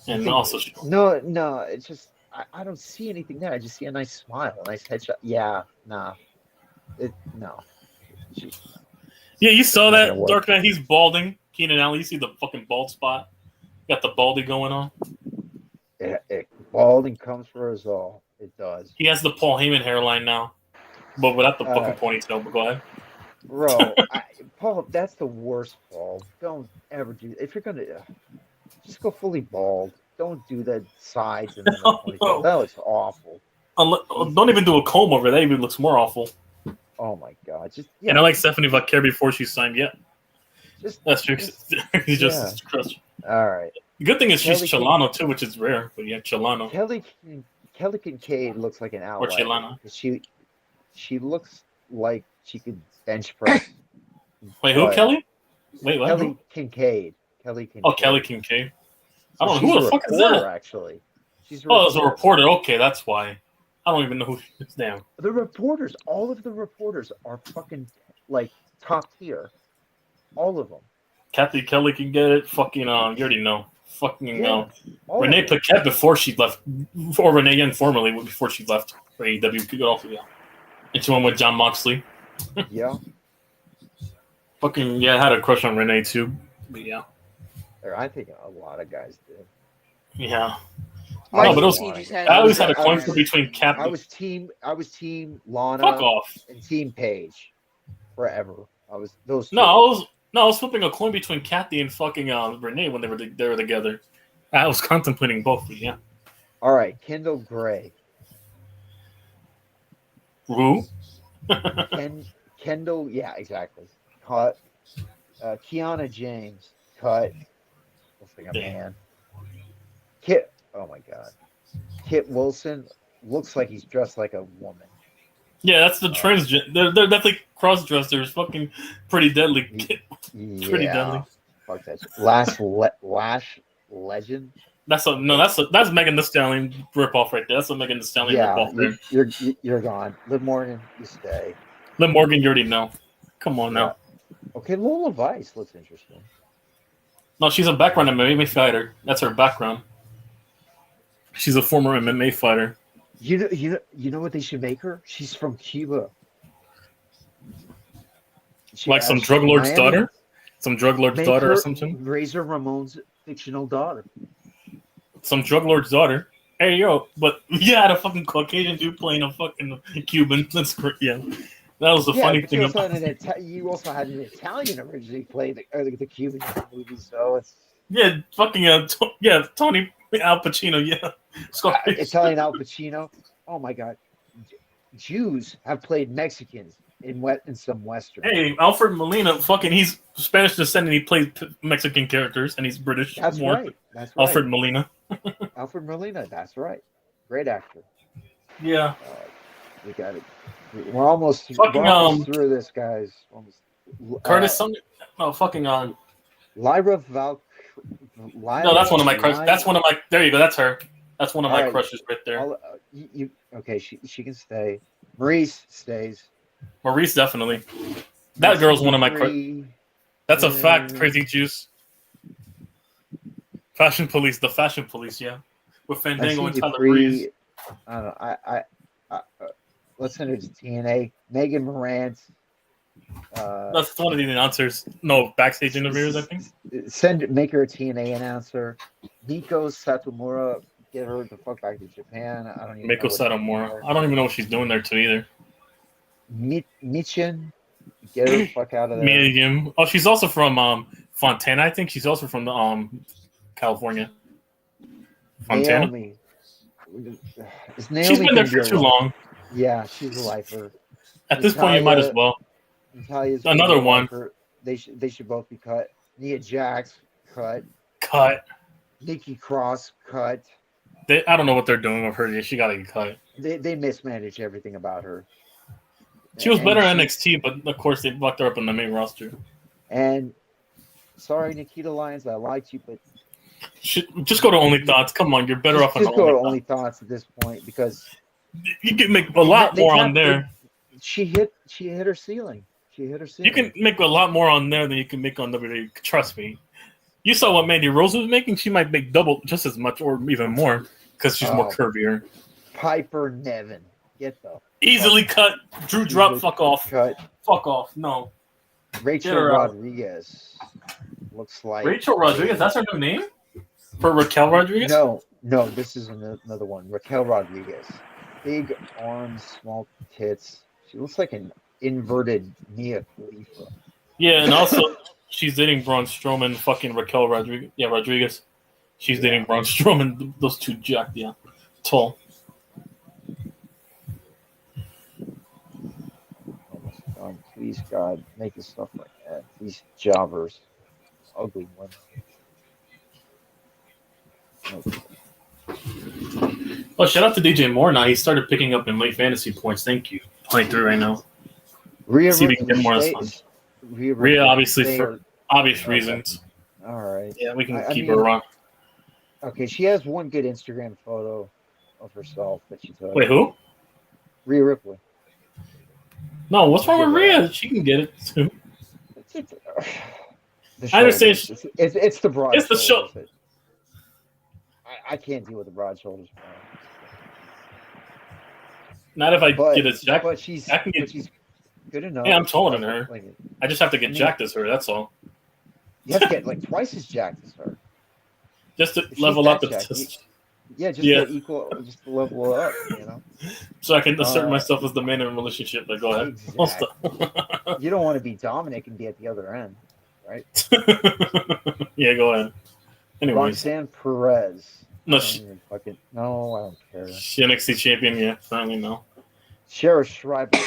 And also no, it's just I don't see anything there. I just see a nice smile, a nice headshot. Yeah, nah. No. Yeah, you saw that, Dark Knight. He's balding. Keenan Allen, you see the fucking bald spot? Got the baldy going on. Balding comes for us all. It does. He has the Paul Heyman hairline now, but without the fucking ponytail. But go ahead. Bro, Paul, that's the worst, Paul. Don't ever do that. If you're going to, just go fully bald. Don't do the sides and then the ponytail. No. That looks awful. Don't even do a comb over. That even looks more awful. Oh my god! And I like Stephanie Vaquer before she signed yet. That's true. He's just crushed. All right. The good thing is she's Chilano too, which is rare. But yeah, Chilano. Kelly Kincaid looks like an outlier. Or Chilana. She looks like she could bench press. Wait, who? Kelly? Wait, what? Kelly Kincaid. Oh, Kelly Kincaid. I don't know who the fuck is that. Actually, she's it's a reporter. Okay, that's why. I don't even know who she is now. The reporters, all of the reporters are fucking like top tier. All of them. Kathy Kelly can get it. Fucking you already know. Fucking Renee Paquette before she left, or Renee Young formerly before she left for AEW. Could also and she went with John Moxley. Yeah. Fucking I had a crush on Renee too. But yeah. I think a lot of guys did. Yeah. No, but I always had a coin flip between Cap. I was team Lana. Fuck off. And team Paige. Forever. I was those. Two. I was flipping a coin between Kathy and fucking Renee when they were together. I was contemplating both. Yeah. All right, Kendall Gray. Who? Kendall. Yeah, exactly. Cut. Kiana James. Cut. Looks like a man. Kit. Oh my god. Kit Wilson looks like he's dressed like a woman. Yeah, that's the transgender. They're definitely cross-dressers. Fucking pretty deadly. Pretty deadly. Fuck that. Lash Legend. That's Megan Thee Stallion ripoff right there. That's a Megan Thee Stallion ripoff there. You're gone. Liv Morgan, you stay. Liv Morgan, you already know. Come on now. Okay, Lola Vice looks interesting. No, she's a background MMA fighter. That's her background. She's a former MMA fighter. You know what they should make her? She's from Cuba. Like some drug lord's daughter? Some drug lord's daughter or something? Razor Ramon's fictional daughter. Some drug lord's daughter. Hey, yo, but you had a fucking Caucasian dude playing a fucking Cuban. That's great. Yeah. That was the funny thing about it. You also had an Italian originally play the Cuban movie, so it's... Yeah, fucking, Tony Al Pacino, yeah. Italian Al Pacino. Oh my god. Jews have played Mexicans in some Western. Hey, Alfred Molina, fucking, he's Spanish descendant. He plays Mexican characters, and he's British. That's born. right. That's right. Alfred Molina. Alfred Molina. That's right. Great actor. Yeah. We got it. We're almost through this, guys. Almost. Curtis, no, fucking on. Lyra Val. No, that's one of my crushes. That's one of my. There you go. That's her. That's one of my crushes right there. Okay, she can stay. Maurice stays. Maurice definitely. That girl's one of my crushes. That's a fact. Crazy Juice. Fashion Police. The Fashion Police. Yeah, with Fandango and Tyler Breeze. I don't know. I let's send her to TNA. Megan Morant. That's one of the announcers. No, backstage interviewers, I think. Make her a TNA announcer. Miko Satomura, get her the fuck back to Japan. I don't even Miko Satomura. I don't even know what she's doing there too either. Michin, get her the fuck out of there. Medium. Oh, she's also from Fontana. I think she's also from the California. Fontana. Naomi. She's been there for too long. Yeah, she's a lifer. At this point, you might as well. Natalia's another one. They should both be cut. Nia Jax cut. Nikki Cross cut. I don't know what they're doing with her. She got to get cut. They mismanage everything about her. She was better at NXT, but of course they fucked her up on the main roster. And sorry, Nikita Lyons, I liked you, but just go to Only Thoughts. Come on, you're better off on Just go to Only Thoughts at this point because you can make a lot more on there. She hit her ceiling. You can make a lot more on there than you can make on WWE. Trust me. You saw what Mandy Rose was making. She might make double, just as much, or even more, because she's more curvier. Piper Nevin, get the easily cut. Drew drop. Fuck off. Cut. Fuck off. No. Rachel Rodriguez looks like Rachel Rodriguez. That's her new name for Raquel Rodriguez. No, this is another one. Raquel Rodriguez, big arms, small tits. She looks like an inverted Mia Khalifa. Yeah, and also she's dating Braun Strowman. Fucking Raquel Rodriguez. Yeah, Rodriguez. She's dating Braun Strowman. Those two jacked. Yeah, tall. Please, God, make the stuff like that. These jobbers, ugly ones. Oh, shout out to DJ Moore now. He started picking up in late fantasy points. Thank you. Playing through right now. Rhea, see if we can get more of this fun. Rhea, obviously, for obvious reasons. All right. Yeah, we can keep her around. Okay, she has one good Instagram photo of herself that she took. Wait, who? Rhea Ripley. No, what's wrong with Rhea? She can get it too. I understand. It's the broad. It's the show. I can't deal with the broad shoulders. Not if I get a jack. But she's good enough. Yeah, I'm taller than her. I just have to get jacked as her. That's all. You have to get like twice as jacked as her. Just to level up the. Just to level up, you know. So I can assert myself as the man in a relationship. Like, go ahead. Exactly. You don't want to be Dominic and be at the other end, right? Yeah, go ahead. Anyways. Roxanne Perez. No, I don't care. She NXT champion, yeah, apparently no. Shara Schreiber.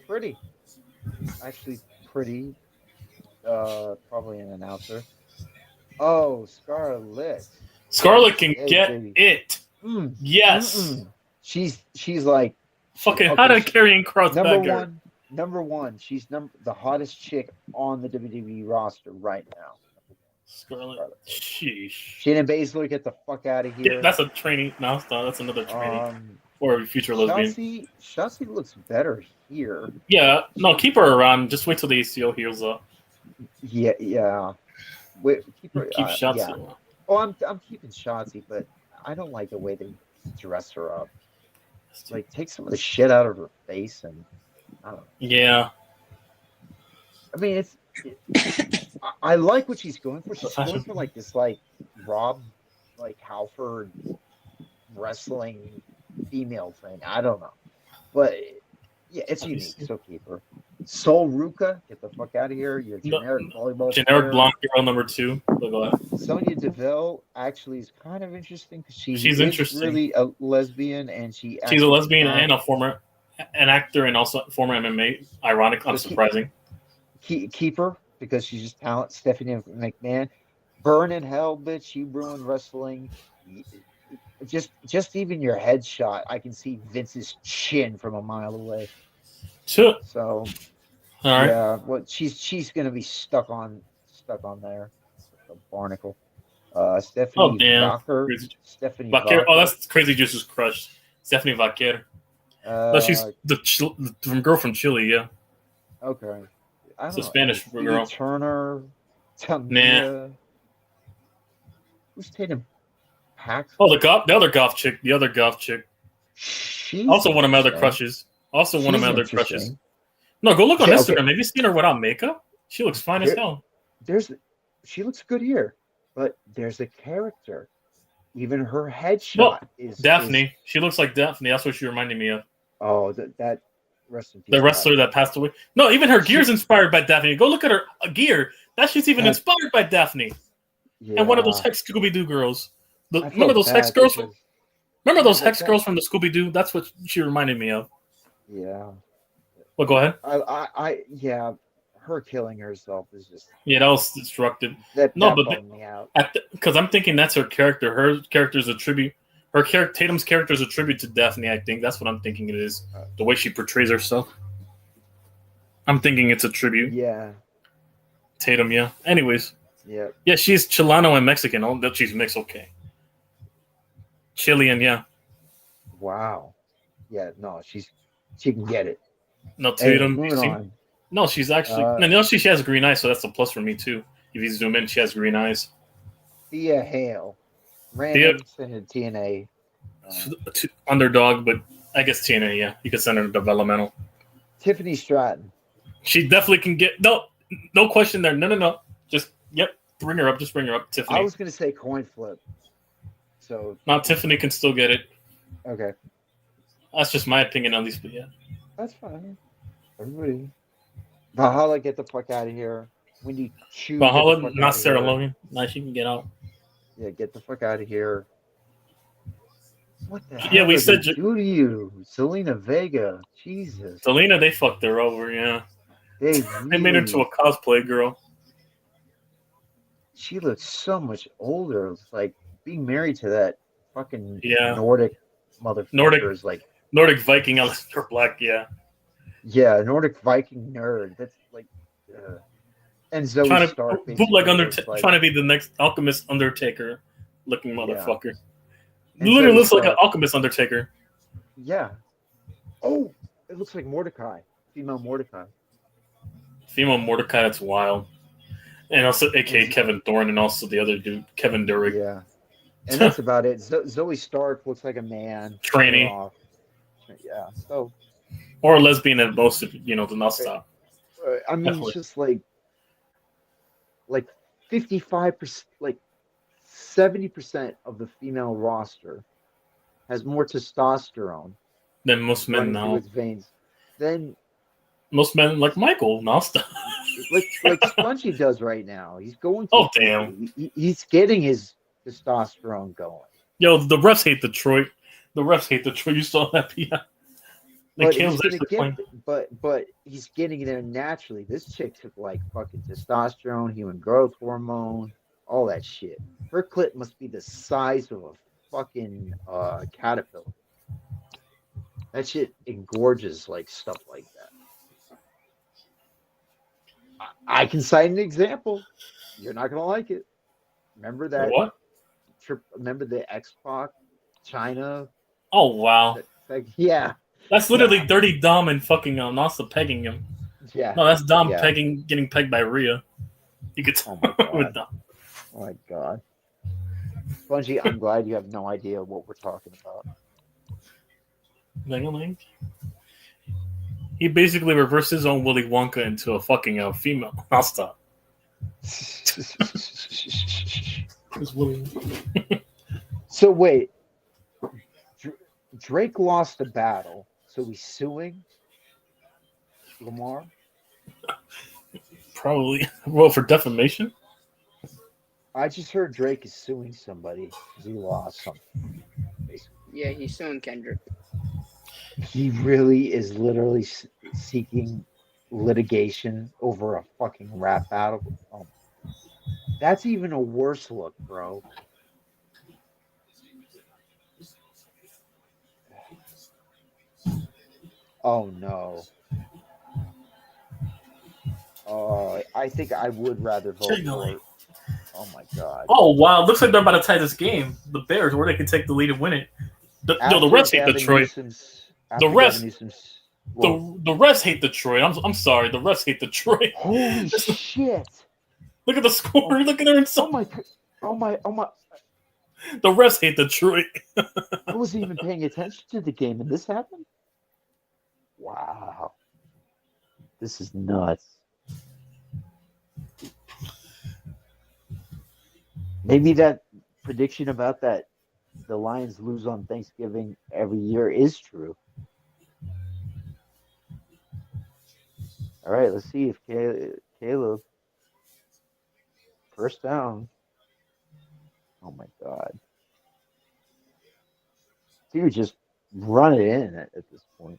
Pretty. Actually pretty. Probably an announcer. Oh, Scarlett. Scarlett can get it. Yes. She's like fucking how to carry Cross Number one. She's the hottest chick on the WWE roster right now. Scarlett. Sheesh. Shayna Baszler, get the fuck out of here. Yeah, that's a trainee. No, that's another trainee. Or a future lesbian. Shotzi looks better here. Yeah, no, keep her around. Just wait till the ACO heals up. Yeah. Wait, keep Shotzi. Yeah. Oh, I'm keeping Shotzi, but I don't like the way they dress her up. Like, take some of the shit out of her face, and I don't know. Yeah. I mean, I like what she's going for. She's going for like this, like Rob, like Halford wrestling female thing. I don't know, but yeah, it's unique. So keep her. Sol Ruka, get the fuck out of here. You're generic volleyball. Generic blonde girl number 2. Sonya Deville actually is kind of interesting because she's interesting. Really a lesbian, and she's a lesbian and a former an actor and also former MMA. Ironic, unsurprising. Keep her because she's just talent. Stephanie McMahon, burn in hell, bitch. She ruined wrestling. Just even your headshot, I can see Vince's chin from a mile away. Sure. So, All right. yeah, well, she's gonna be stuck on there. The barnacle. Stephanie Vaquer. Stephanie Vaquer. Vaquer. Oh, that's Crazy Juice's crush. Stephanie Vaquer. No, she's the girl from Chile. Yeah. Okay. I don't know. Spanish girl. Turner. Tamia. Nah. Who's Tatum? Paxton? Oh, the other goth chick. The other goth chick. She's also one of my other crushes. One of my other crushes. No, go look on Instagram. Okay. Have you seen her without makeup? She looks fine as hell. She looks good here, but there's a character. Even her headshot is Daphne. She looks like Daphne. That's what she reminded me of. Oh, that wrestler. The wrestler that passed away. No, even her gear's inspired by Daphne. Go look at her gear. That shit's even inspired by Daphne. Yeah. And one of those Hex Scooby-Doo girls. Remember those Hex girls? Remember those Hex girls from the Scooby-Doo? That's what she reminded me of. Yeah. Well, go ahead. Yeah. Her killing herself is just. Yeah, that was destructive. That bummed me out. Because I'm thinking that's her character. Her character's a tribute. Tatum's character is a tribute to Daphne. I think that's what I'm thinking it is. The way she portrays herself. I'm thinking it's a tribute. Yeah. Tatum. Yeah. Anyways. Yeah. Yeah, she's Chilano and Mexican. Oh, that she's mixed. Okay. Chilean. Yeah. Wow. Yeah. No, she can get it. No, Tatum. No, she's actually. No, she has green eyes, so that's a plus for me too. If you zoom in, she has green eyes. Thea Hale. Random send a TNA. Underdog, but I guess TNA, yeah. You could send her developmental. Tiffany Stratton. She definitely can get no question there. No. Just bring her up. Just bring her up, Tiffany. I was gonna say coin flip. So now Tiffany can still get it. Okay. That's just my opinion on these, but yeah. That's fine. Everybody. Valhalla, get the fuck out of here. Wendy Chu. Valhalla, not Sarah Logan. Now she can get out. Yeah, get the fuck out of here. What the hell? Yeah, we said do to you, Selena Vega. Jesus. Selena, they fucked her over. Yeah. They made her into a cosplay girl. She looks so much older. It's like being married to that fucking Nordic motherfucker is like Nordic Viking. Her black, yeah. Yeah, Nordic Viking nerd. That's like, and Zoe Stark. Trying to be the next Alchemist Undertaker looking motherfucker. Yeah. Literally looks like an Alchemist Undertaker. Yeah. Oh, it looks like Mordecai. Female Mordecai. That's wild. And also, aka Kevin Thorne, and also the other dude, Kevin Durig. Yeah. And that's about it. Zoe Stark looks like a man. Trainee. Yeah. So. Or a lesbian at most, the not stop. I mean, definitely. It's just like 55%, like 70% of the female roster has more testosterone than most men now. With veins. Then most men like Michael now stop. like Spongy does right now. He's going. Damn! He's getting his testosterone going. Yo, the refs hate Detroit. You saw that, yeah. But he's getting there naturally. This chick took like fucking testosterone, human growth hormone, all that shit. Her clit must be the size of a fucking caterpillar. That shit engorges like stuff like that. I can cite an example. You're not gonna like it. Remember that? What? Remember the X-Pac China? Oh wow! Yeah. That's literally Dirty Dom and fucking Nasa pegging him. Yeah. No, that's Dom getting pegged by Rhea. You could tell with Dom. Oh my god. Spongy, I'm glad you have no idea what we're talking about. Link. He basically reversed his own Willy Wonka into a fucking female. I'll stop. So wait. Drake lost a battle, so he's suing Lamar? Probably. Well, for defamation? I just heard Drake is suing somebody because he lost something. Basically. Yeah, he's suing Kendrick. He really is literally seeking litigation over a fucking rap battle. Oh, that's even a worse look, bro. Oh no. Oh, I think I would rather vote for. Oh my god. Oh wow! Looks like they're about to tie this game. The Bears, where they can take the lead and win it. The After refs hate Gavin Detroit. Newsom's, The after Gavin refs, Newsom's, the well, the refs hate Detroit. I'm sorry. The refs hate Detroit. holy shit! Look at the score. Oh, Look at her. oh my, oh my! The refs hate Detroit. I wasn't even paying attention to the game, and this happened. Wow, this is nuts. Maybe that prediction about that the Lions lose on Thanksgiving every year is true. All right, let's see if Caleb first down. Oh my god, dude, just run it in at this point.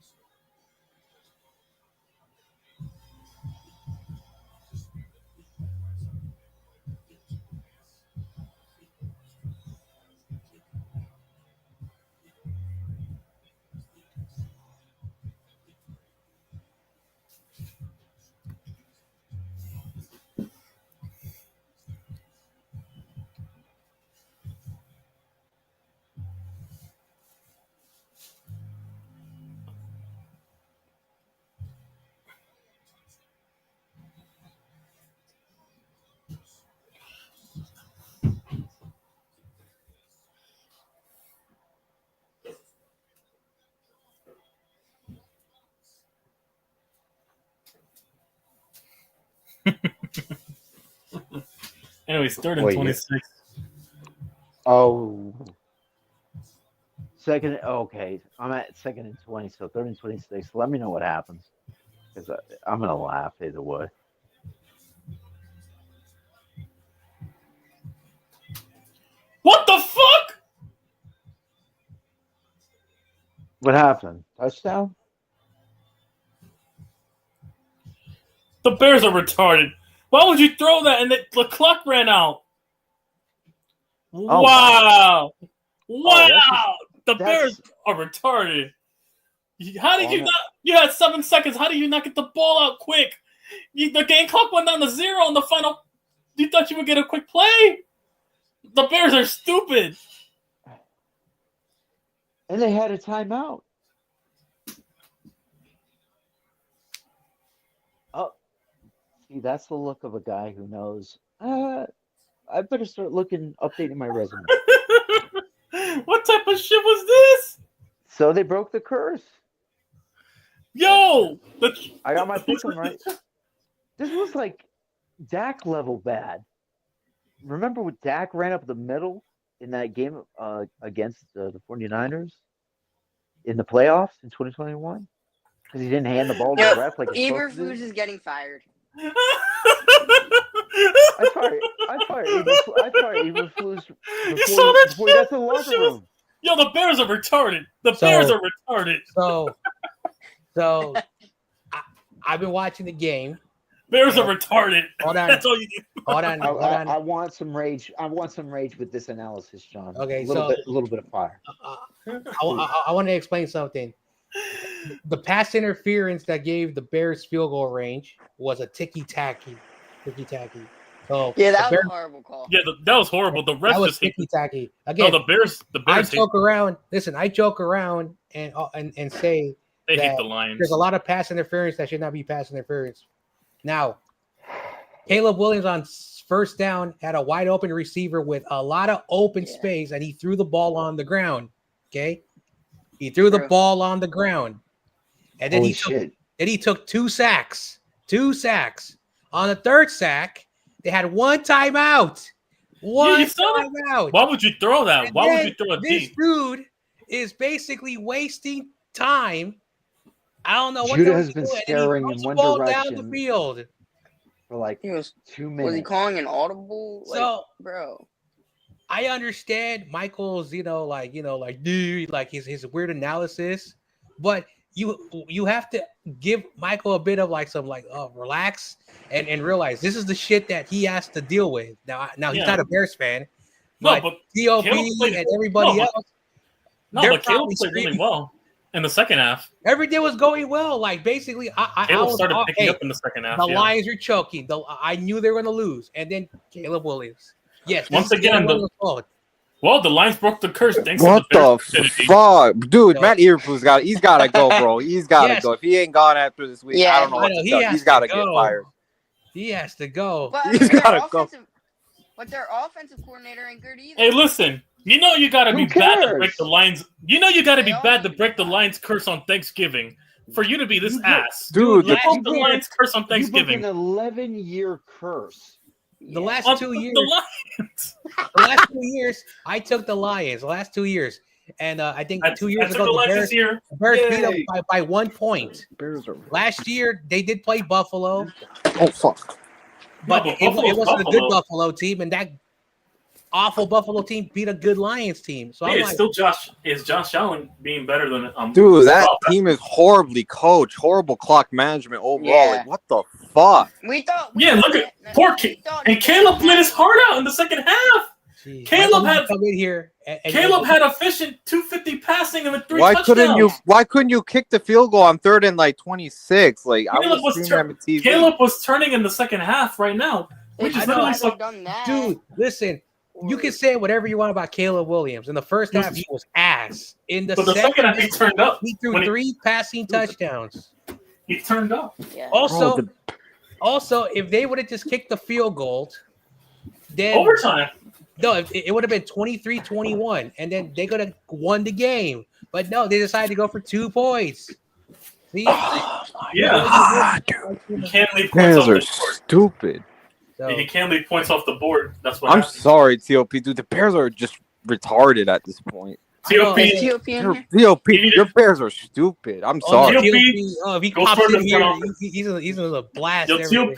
Anyways, third and 26. Oh, second. Okay, I'm at 2nd and 20, so 3rd and 26. Let me know what happens because I'm gonna laugh either way. What the fuck? What happened? Touchdown? The Bears are retarded. Why would you throw that? And the clock ran out. Oh, wow. Oh, The Bears are retarded. How did you not? You had 7 seconds. How did you not get the ball out quick? The game clock went down to 0 in the final. You thought you would get a quick play? The Bears are stupid. And they had a timeout. Oh, see, that's the look of a guy who knows. I better start updating my resume. What type of shit was this? So they broke the curse. Yo! I got my pick 'em right. This was like Dak level bad. Remember when Dak ran up the middle in that game against the 49ers in the playoffs in 2021? Because he didn't hand the ball to the ref like he's supposed to do? Eberflus is getting fired. I fire Eberflus before he got to the locker room. Yo, the Bears are retarded. Bears are retarded. So I've been watching the game. Bears are retarded. Hold on. That's all you do. Hold on. I want some rage. I want some rage with this analysis, John. Okay, a little bit of fire. I want to explain something. The pass interference that gave the Bears field goal range was a ticky-tacky. So yeah, that was a horrible call. Yeah, that was horrible. The ref was just ticky-tacky. Again, no, the Bears. I joke around. Listen, I joke around and say they hate the Lions. There's a lot of pass interference that should not be pass interference. Now, Caleb Williams on first down had a wide open receiver with a lot of open space, and he threw the ball on the ground. Okay, he threw the ball on the ground, and then he took 2 sacks. 2 sacks. On the third sack, they had 1 timeout. One timeout. Why would you throw that? Why would you throw a This dude is basically wasting time. I don't know what Judah has been staring in one direction down the field for like 2 minutes. Was he calling an audible? So, bro, I understand Michael's, dude, like his weird analysis, but you have to give Michael a bit of like some relax and realize this is the shit that he has to deal with. Now he's not a Bears fan, but TOP and everybody else. But Caleb played really well in the second half. Everything was going well. Like basically, Caleb started picking up in the second half. The Lions are choking. I knew they were going to lose, and then Caleb Williams. Yes, once again, the Lions broke the curse. Thanks what to the fuck, dude? Matt Eberflus he's got to go, bro. He's got to go. If he ain't gone after this week, I don't know what to do. He's got to get fired. He has to go. But, he's got to go. But their offensive coordinator ain't good either. Hey, listen. You know you got to be bad to break the Lions. You know you got to be bad to break the Lions curse on Thanksgiving. For you to be this ass, dude. You broke the Lions curse on Thanksgiving. You broke an 11-year curse. The last 2 years. The last 2 years, I took the Lions. The last 2 years, and I think 2 years ago, the Bears beat them by 1 point. Last year, they did play Buffalo. Oh fuck! But it wasn't a good Buffalo team, and that awful Buffalo team beat a good Lions team. So it's still Josh. Is Josh Allen being better than dude? That team is horribly coached. Horrible clock management overall. Yeah. Like what the fuck? We thought. Look at poor kid. And Caleb played his heart out in the second half. Jeez. Caleb had come in here. Caleb had efficient 250 passing and with 3 why touchdowns. Why couldn't you kick the field goal on 3rd and 26? Like Caleb was turning in the second half right now. Dude, listen. You can say whatever you want about Caleb Williams. In the first half, he was ass. In the second half, he turned up. He threw 3 passing touchdowns. He turned up. Yeah. Also, if they would have just kicked the field goal, then overtime. No, it would have been 23-21, and then they could have won the game. But no, they decided to go for 2 points. See? Dude. You can't leave points off the board. Stupid. So, you can't leave points off the board. That's what I'm sorry, TOP. Dude, the Bears are just retarded at this point. TOP, your Bears are stupid. I'm sorry. If he pops in here, he's in a blast. TOP,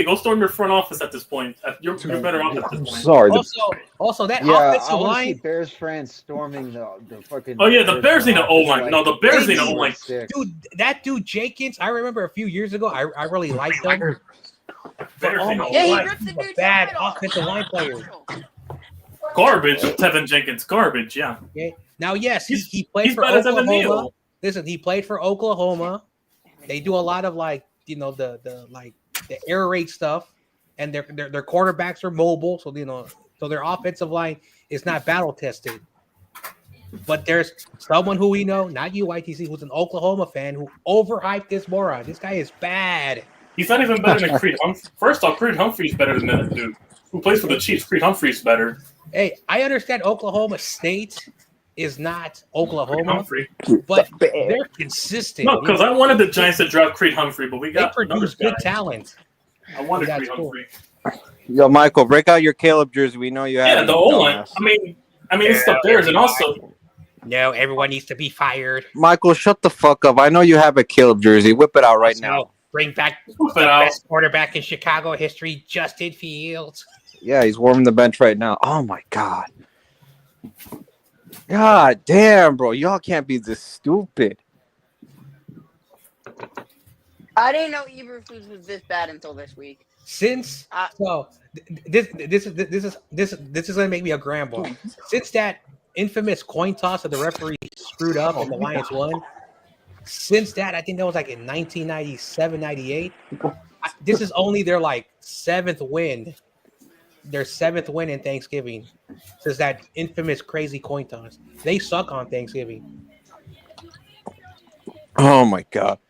go storm your front office at this point. You're better off at this point. Sorry. Also, that offensive line. Bears fans storming the fucking. Oh yeah, the Bears need an O-line. No, the Bears need an O-line. Dude, that dude Jenkins. I remember a few years ago. I really liked him. He ripped the dude's bad offensive line player. Garbage, Tevin Jenkins. Garbage, yeah. Okay. Now, yes, he played for Oklahoma. Listen, he played for Oklahoma. They do a lot of the air raid stuff, and their quarterbacks are mobile, so their offensive line is not battle tested. But there's someone who we know, not you, YTC, who's an Oklahoma fan, who overhyped this moron. This guy is bad. He's not even better than Creed Humphrey. First off, Creed Humphrey's better than that dude who plays for the Chiefs. Creed Humphrey's better. Hey, I understand Oklahoma State is not Oklahoma, but they're consistent. No, because I wanted the Giants to draft Creed Humphrey, but they produce good talent. I wanted Creed Humphrey. Yo, Michael, break out your Caleb jersey. We know you have. Yeah, the O-line. I mean, it's the Bears, and also. No, everyone needs to be fired. Michael, shut the fuck up. I know you have a Caleb jersey. Whip it out right now. Bring back the best quarterback in Chicago history, Justin Fields. Yeah, he's warming the bench right now. Oh, my God. God damn, bro. Y'all can't be this stupid. I didn't know Eberflus was this bad until this week. This is gonna make me a grandpa. Since that infamous coin toss that the referee screwed up and the Lions won, since that, I think that was like in 1997, 98. This is only their 7th win. Their 7th win in Thanksgiving since that infamous crazy coin toss. They suck on Thanksgiving. Oh my God.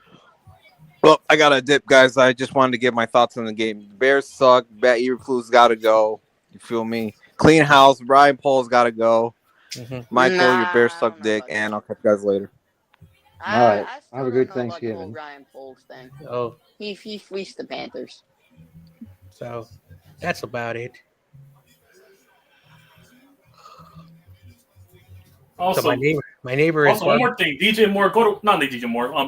Well, I got to dip, guys. I just wanted to get my thoughts on the game. The Bears suck. Matt Eberflus got to go. You feel me? Clean house. Brian Pohl's got to go. Mm-hmm. Michael, your Bears suck dick, and I'll catch you guys later. All right. Have a good Thanksgiving. Ryan Poles thing. Oh, he fleeced the Panthers. So that's about it. Also, so my neighbor is. Also, one more thing, DJ Moore,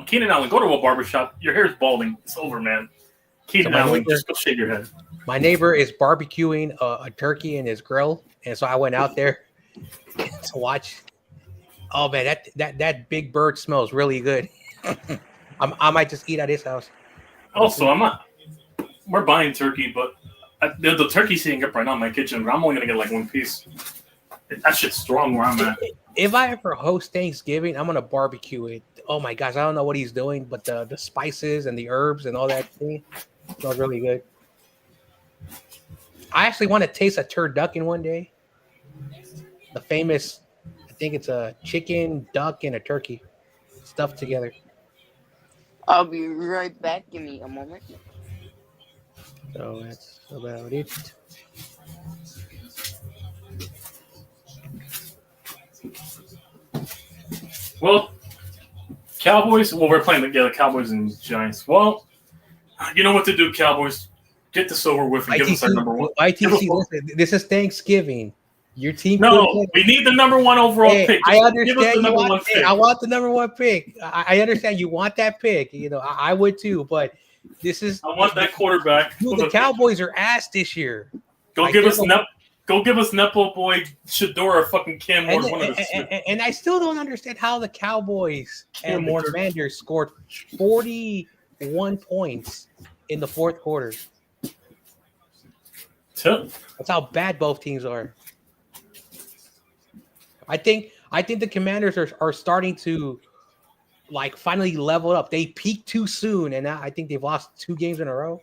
Keenan Allen, go to a barbershop. Your hair's balding. It's over, man. Keenan Allen, just go shave your head. My neighbor is barbecuing a turkey in his grill, and so I went out there to watch Oh man, that Big Bird smells really good. I might just eat at his house. Also, I'm not. We're buying turkey, but the turkey's heating up right now in my kitchen. But I'm only gonna get like one piece. That shit's strong where I'm at. If I ever host Thanksgiving, I'm gonna barbecue it. Oh my gosh, I don't know what he's doing, but the spices and the herbs and all that thing smells really good. I actually want to taste a turducken one day. The famous, I think it's a chicken, duck, and a turkey stuffed together. I'll be right back. Give me a moment. So that's about it. Well, Cowboys. Well, we're playing together, Cowboys and Giants. Well, you know what to do, Cowboys. Get this over with and give us our number one. ITC, listen, this is Thanksgiving. Your team. No, we need the number one overall pick. I understand. Give us the number one pick. I want the number one pick. I understand you want that pick. You know, I would too. But this is. I want that quarterback. Dude, the Cowboys are ass this year. Go give us Nepo Boy Shador or fucking Cam Ward. And I still don't understand how the Cowboys and Commanders scored 41 points in the fourth quarter. That's how bad both teams are. I think the Commanders are starting to like finally level up. They peaked too soon, and now I think they've lost 2 games in a row.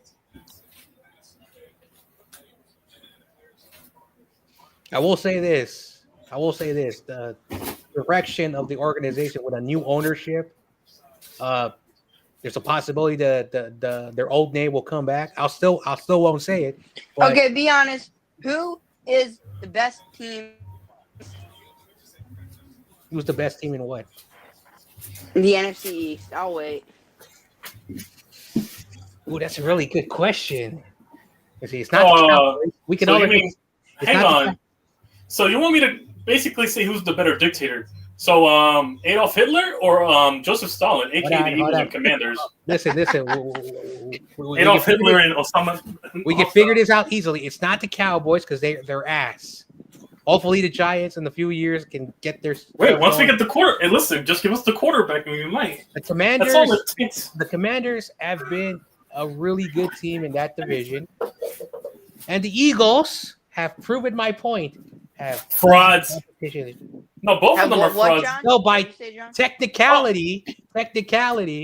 I will say this. The direction of the organization with a new ownership, there's a possibility that their old name will come back. I still won't say it. Okay, be honest. Who is the best team? Who's the best team in what? The NFC East. I'll wait. Ooh, that's a really good question. See, it's not the Cowboys. We can always. Hang on. So you want me to basically say who's the better dictator? So Adolf Hitler or Joseph Stalin, aka the Eagles and Commanders? Listen. Adolf Hitler and Osama. We can figure this out easily. It's not the Cowboys because they're ass. Hopefully, the Giants in a few years can get their. Wait, once we get the quarter, and listen, just give us the quarterback, and we might. The Commanders. That's all it takes. The Commanders have been a really good team in that division, and the Eagles have proven my point. Have frauds. No, both of them are frauds. No, by technicality.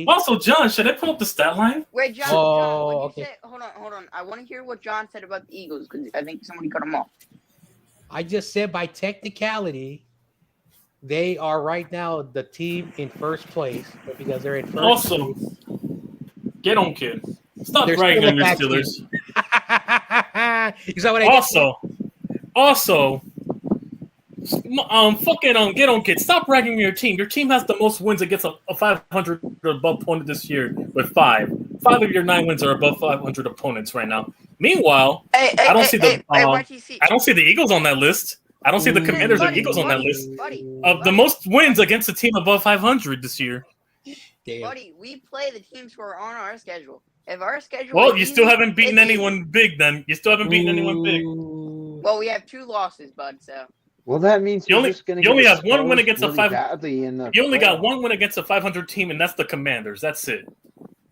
Also, John, should I pull up the stat line? Wait, John. Okay. Hold on. I want to hear what John said about the Eagles because I think somebody cut him off. I just said by technicality, they are right now the team in first place because they're in first place. Get on, kid. Stop bragging on your Steelers. Is that what I Also, get on, kid. Stop bragging on your team. Your team has the most wins against a 500 or above opponent this year with 5. 5 of your 9 wins are above 500 opponents right now. Meanwhile, I don't see the Eagles on that list. I don't see the Commanders or Eagles on that list of the most wins against a team above 500 this year. Buddy, we play the teams who are on our schedule. If our schedule, well, you still haven't beaten anyone big. Then you still haven't beaten anyone big. Well, we have 2 losses, bud. So. Well, that means you only have 1 win against a 500. You only got 1 win against a 500 team, and that's the Commanders. That's it.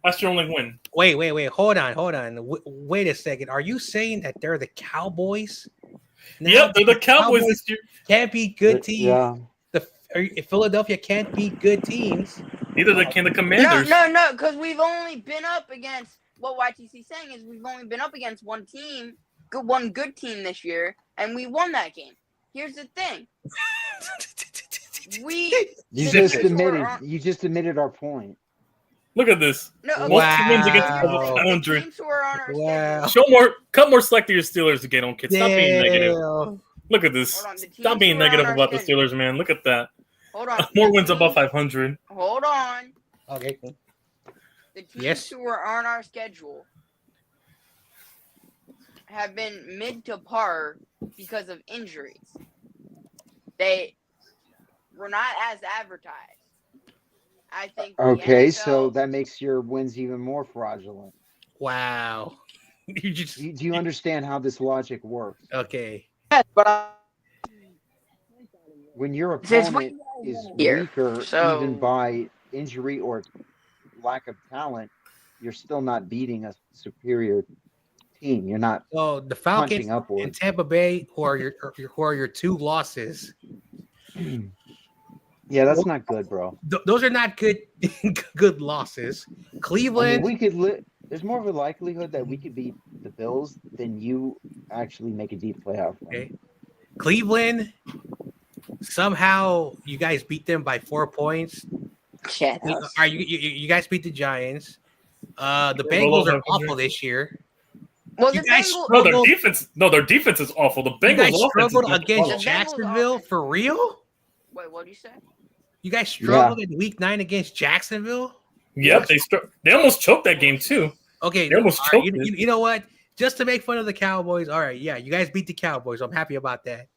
That's your only win. Wait. Hold on. Wait a second. Are you saying that they're the Cowboys? Yep, they're the Cowboys this year. Can't be good teams. Yeah. Philadelphia can't beat good teams. Neither can the Commanders. No, because we've only been up against what YTC's saying is we've only been up against one good team this year, and we won that game. Here's the thing. You just admitted our point. Look at this. No, most wins against 500. Wow. Cut more slack to your Steelers to get on, kids. Stop being negative. Look at this. Stop being negative about the Steelers, man. Look at that. Hold on. More wins above 500. Hold on. Okay. The teams who are on our schedule have been mid to par because of injuries. They were not as advertised. I think. Okay, so that makes your wins even more fraudulent. Wow. Do you understand how this logic works? Okay. Yes, but when your opponent is Here. weaker, So even by injury or lack of talent, you're still not beating a superior team. You're not So the punching Falcons upward. and Tampa Bay, who are your two losses. Yeah, that's not good, bro. Those are not good good losses. I Cleveland. mean, we could there's more of a likelihood that we could beat the Bills than you actually make a deep playoff run. Okay. Cleveland. Somehow you guys beat them by 4 points. yeah, Are you guys beat the Giants? The Bengals are awful this year. well, You the guys Bengals. No, their struggled. defense. No, their defense is awful. The You Bengals guys offense struggled is against awful. The Bengals Jacksonville offense- for real. Wait, what did you say? You guys struggled in Week 9 against Jacksonville. Yep, they almost choked that game too. Okay, They almost all right, choked it. you know what? Just to make fun of the Cowboys. All right, yeah, you guys beat the Cowboys. I'm happy about that.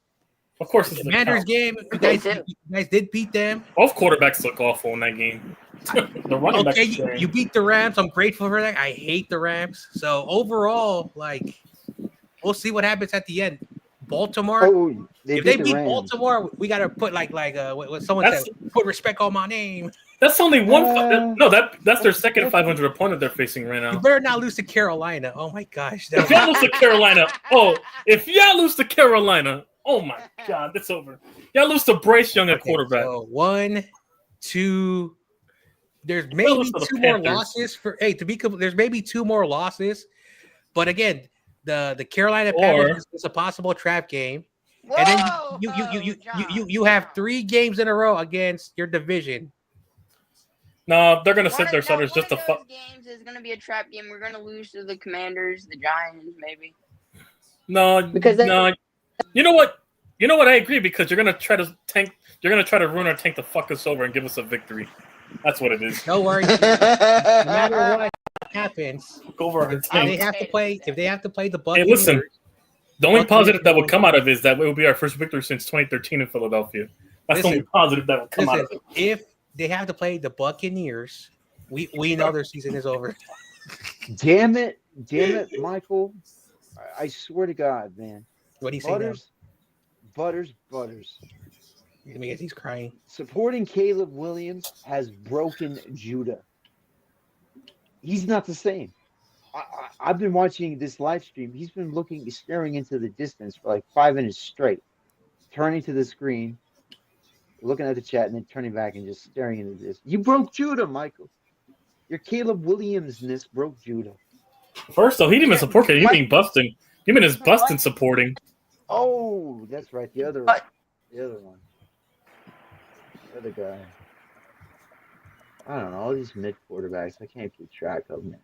Of course, The it's the Commanders game, you guys did beat them. Both quarterbacks look awful in that game. The running back. Okay, you beat the Rams. I'm grateful for that. I hate the Rams. So overall, like, we'll see what happens at the end. Baltimore. Oh, If they beat Baltimore, we gotta put like what someone said, put respect on my name. That's only one. That's their second 500 opponent they're facing right now. You better not lose to Carolina. Oh my gosh. If y'all lose to Carolina, oh my God, it's over. Y'all lose to Bryce Young at quarterback. So 1, 2. There's maybe two more losses there's maybe two more losses, but again, the Carolina Panthers is a possible trap game. Whoa, and then you have 3 games in a row against your division. No, they're gonna sit their starters just to fuck. Games is gonna be a trap game. We're gonna lose to the Commanders, the Giants, maybe. No, You know what? I agree because you're gonna try to tank. You're gonna try to ruin our tank to fuck us over and give us a victory. That's what it is. Don't worry. No matter what happens, go over our tank. If they have to play the Buccaneers. Hey, listen. The only positive that would come out of it is that it will be our first victory since 2013 in Philadelphia. That's the only positive that would come out of it. If they have to play the Buccaneers, we know their season is over. Damn it, Michael! I swear to God, man. What do you say? Butters. Let me guess, he's crying. Supporting Caleb Williams has broken Judah. He's not the same. I've been watching this live stream. He's been staring into the distance for like 5 minutes straight, turning to the screen, looking at the chat, and then turning back and just staring into this. You broke Judah, Michael. Your Caleb Williams-ness broke Judah. First, though, he didn't even support it. You mean busting? You mean his busting supporting? Oh, that's right. The other one. The other guy. I don't know. All these mid quarterbacks, I can't keep track of them.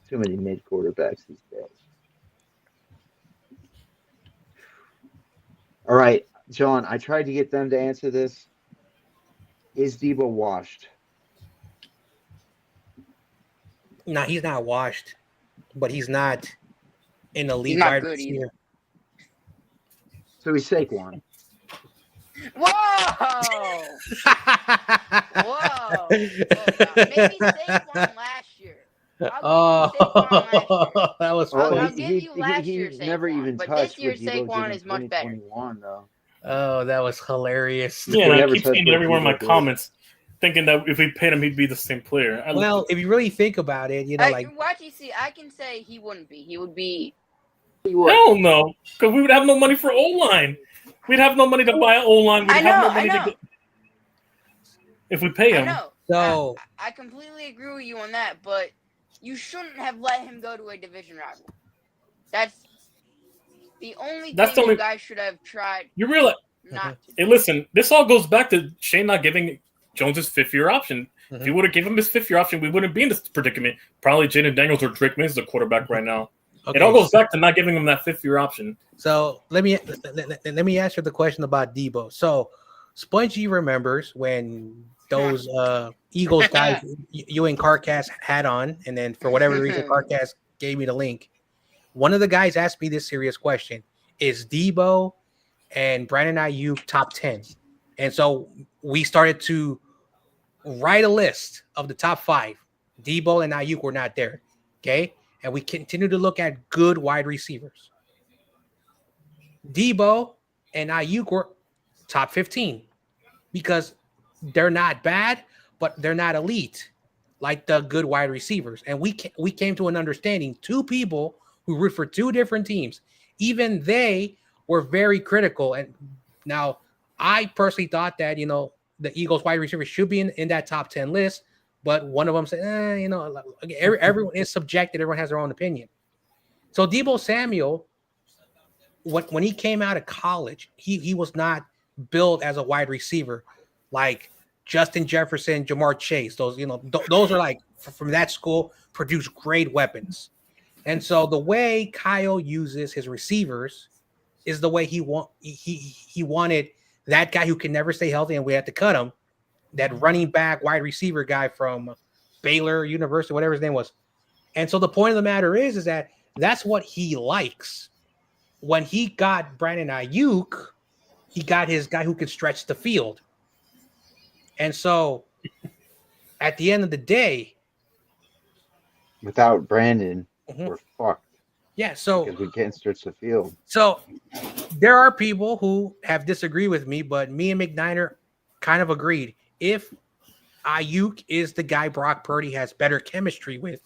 Too many mid quarterbacks these days. All right, John, I tried to get them to answer this. Is Debo washed? No, he's not washed, but he's not in the league. He's not good either. So he's Saquon. Whoa! Whoa! Maybe Saquon last year. That was funny. I'll give you last year, He's never even but touched this year what Saquon is much better. Though. Oh, that was hilarious. Yeah, and I keep seeing it everywhere in my comments, thinking that if we paid him, he'd be the same player. Well, if you really think about it, watch you see. I can say he wouldn't be. He would be. Hell no, because we would have no money for O-line. We'd have no money to buy an O-line. We'd have no money to if we pay him. I know. So I completely agree with you on that, but you shouldn't have let him go to a division rival. That's the only thing you guys should have tried. You realize? Not. Hey, listen. This all goes back to Shane not giving Jones his 5th-year option. Mm-hmm. If he would have given him his 5th-year option, we wouldn't be in this predicament. Probably Jaden Daniels or Drake May is the quarterback right now. Okay. It all goes back to not giving him that 5th-year option. So let me ask you the question about Debo. So Spongy remembers when those Eagles guys you and Carcass had on, and then for whatever reason Carcass gave me the link. One of the guys asked me this serious question: is Debo and Brandon Ayuk top 10? And so we started to write a list of the top 5. Debo and Ayuk were not there. Okay. And we continue to look at good wide receivers. Debo and Ayuk were top 15 because they're not bad, but they're not elite like the good wide receivers. And we came to an understanding. Two people who root for two different teams, even they were very critical. And now I personally thought that the Eagles wide receivers should be in that top 10 list, but one of them said, everyone is subjective. Everyone has their own opinion. So Deebo Samuel, when he came out of college, he was not built as a wide receiver like Justin Jefferson, Jamar Chase. Those those are like from that school, produce great weapons. And so the way Kyle uses his receivers is the way he wanted that guy who can never stay healthy, and we had to cut him. That running back, wide receiver guy from Baylor University, whatever his name was. And so the point of the matter is that that's what he likes. When he got Brandon Ayuk, he got his guy who can stretch the field. And so at the end of the day, without Brandon, we're fucked. Yeah, so because we can't stretch the field. So there are people who have disagreed with me, but me and McNiner kind of agreed. If Ayuk is the guy Brock Purdy has better chemistry with,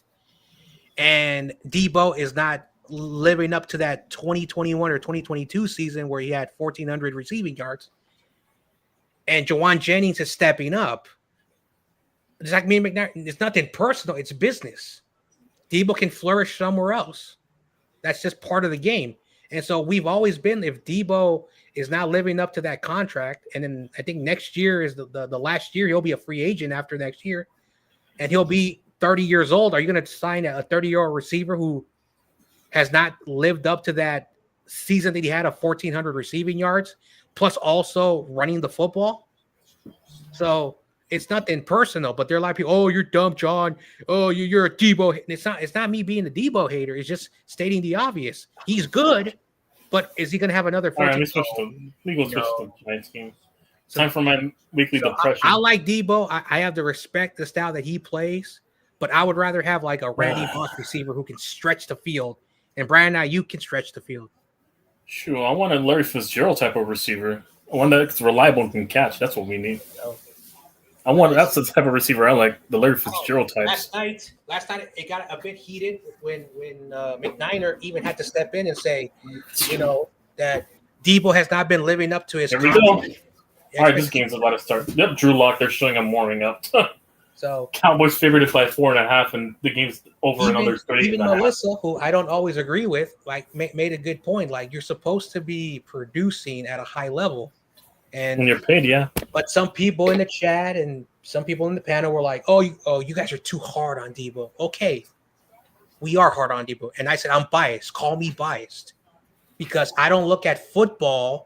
and Deebo is not living up to that 2021 or 2022 season where he had 1,400 receiving yards, and Jawan Jennings is stepping up, it's like me and McNair. It's nothing personal. It's business. Deebo can flourish somewhere else. That's just part of the game. And so we've always been, if Deebo is not living up to that contract, and then I think next year is the last year, he'll be a free agent after next year, and he'll be 30 years old. Are you going to sign a 30-year-old receiver who has not lived up to that season that he had of 1,400 receiving yards, plus also running the football? So it's nothing personal, but there are a lot of people, oh, you're dumb, John. Oh, you're a Deebo. It's not me being a Deebo hater. It's just stating the obvious. He's good, but is he going to have another 14? All right, let me go switch to Giants game. It's time for my weekly depression. I like Deebo. I have to respect the style that he plays, but I would rather have like a Randy Moss receiver who can stretch the field, and Brandon Ayuk can stretch the field. Sure, I want a Larry Fitzgerald type of receiver, one that's reliable and can catch. That's what we need. That's the type of receiver I like, the Larry Fitzgerald types. Last night it got a bit heated when McNiner even had to step in and say, that Deebo has not been living up to his. There we go. All right, this game's about to start. Yep, Drew Lock. They're showing I'm warming up. So Cowboys favored it by 4.5, and the game's over in under 30. Even Melissa, who I don't always agree with, like made a good point. Like, you're supposed to be producing at a high level, and when you're paid, yeah. But some people in the chat and some people in the panel were like, "Oh, you guys are too hard on Deebo." Okay, we are hard on Deebo, and I said I'm biased. Call me biased, because I don't look at football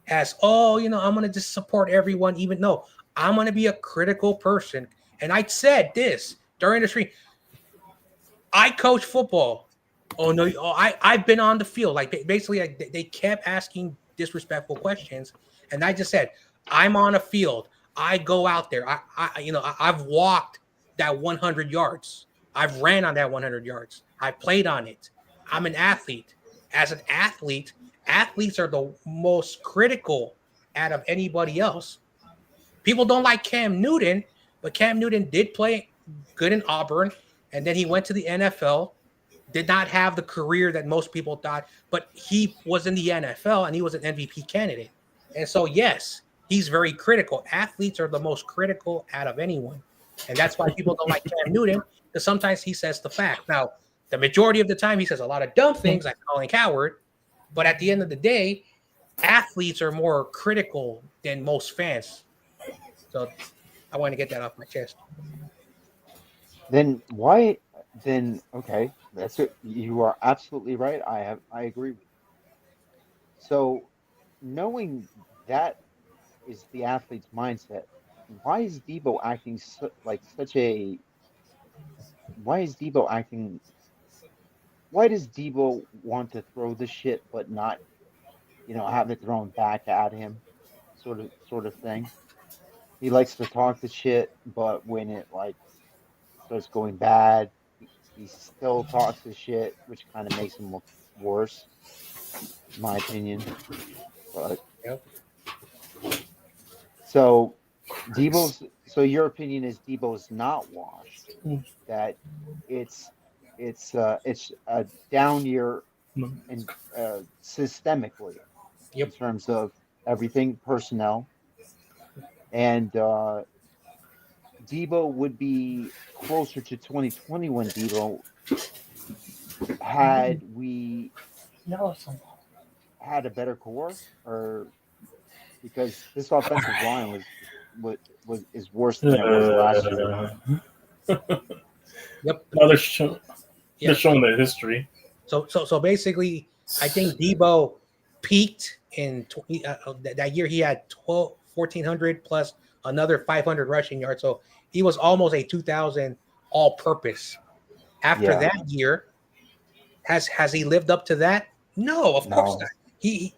as, I'm going to just support everyone. Even though I'm going to be a critical person. And I said this during the stream. I coach football. Oh, no. I've been on the field. Like, basically, they kept asking disrespectful questions. And I just said, I'm on a field. I go out there. I've walked that 100 yards. I've ran on that 100 yards. I played on it. I'm an athlete. As an athlete, athletes are the most critical out of anybody else. People don't like Cam Newton, but Cam Newton did play good in Auburn, and then he went to the NFL, did not have the career that most people thought, but he was in the NFL, and he was an MVP candidate. And so, yes, he's very critical. Athletes are the most critical out of anyone, and that's why people don't like Cam Newton, because sometimes he says the fact. Now, the majority of the time, he says a lot of dumb things, like calling coward, but at the end of the day, athletes are more critical than most fans. So I want to get that off my chest. Then why? Then okay, that's it. You are absolutely right. I agree with you. So, knowing that is the athlete's mindset, why is Deebo acting like such a? Why is Deebo acting? Why does Deebo want to throw the shit but not, have it thrown back at him, sort of thing? He likes to talk the shit, but when it starts going bad, he still talks the shit, which kind of makes him look worse, in my opinion. But so Debo's. So your opinion is Debo's not washed. Hmm. That it's it's a down year and systemically in Yep. terms of everything personnel, and Debo would be closer to 2020 when Debo had we had a better core, or because this offensive line was is worse than it was last year. Yep. Now they're Yeah. showing their history. So basically, I think Debo peaked in that year. He had 1,400 plus another 500 rushing yards. So he was almost a 2,000 all-purpose. After Yeah, that year, has he lived up to that? No, of course no, not. He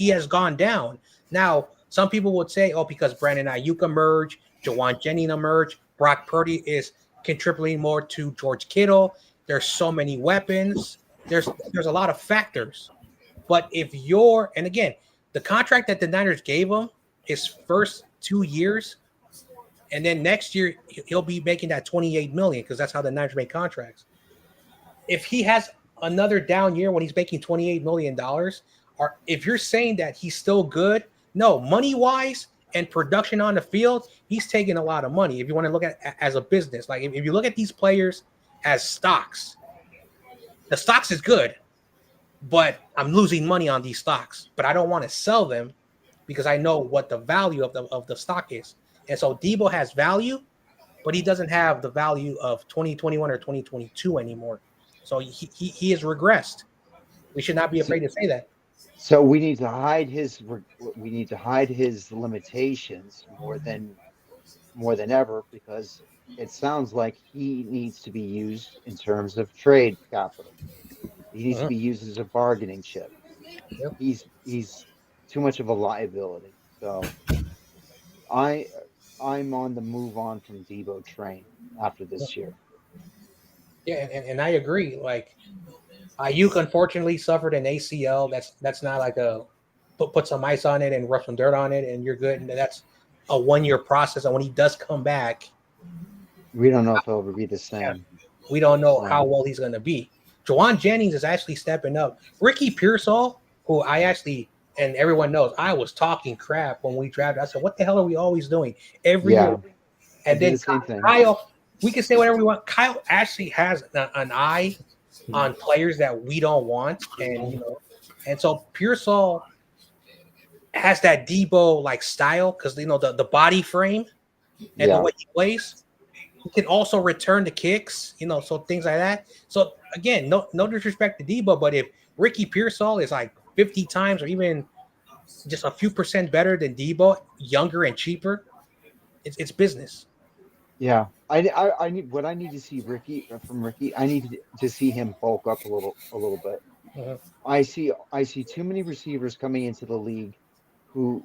has gone down. Now, some people would say, oh, because Brandon Ayuk emerged, Jawan Jennings emerged, Brock Purdy is contributing more to George Kittle. There's so many weapons. There's a lot of factors. But if you're, and again, the contract that the Niners gave him, his first 2 years, and then next year he'll be making that 28 million because that's how the Niners make contracts. If he has another down year when he's making $28 million, or if you're saying that he's still good, no, money wise and production on the field, he's taking a lot of money. If you want to look at as a business, like if you look at these players as stocks, the stocks is good, but I'm losing money on these stocks. But I don't want to sell them because I know what the value of the stock is. And so Debo has value, but he doesn't have the value of 2021 or 2022 anymore. So he has regressed. We should not be so, afraid to say that. so we need to hide his limitations more than ever, because it sounds like he needs to be used in terms of trade capital. He needs to Uh-huh. be used as a bargaining chip. Yep. He's too much of a liability. So I I'm on the move on from Debo train after this year. Yeah, and I agree. Like Ayuk unfortunately suffered an ACL. That's not like a put some ice on it and rub some dirt on it and you're good. And that's a 1 year process. And when he does come back, We don't know if he'll ever be the yeah, same. we don't know Yeah. how well he's going to be. Jawan Jennings is actually stepping up. Ricky Pearsall, who I actually and everyone knows, I was talking crap when we drafted. I said, "What the hell are we always doing every year?" Yeah. I And did then the same thing. Kyle, we can say whatever we want. Kyle actually has an eye on players that we don't want, and and so Pearsall has that Debo like style because the body frame and the Yeah. way he plays. He can also return the kicks, so things like that. So again, no disrespect to Debo, but if Ricky Pearsall is like 50 times or even just a few percent better than Debo, younger and cheaper, it's business. Yeah. I need what I need to see Ricky from Ricky. I need to see him bulk up a little bit. Uh-huh. I see too many receivers coming into the league who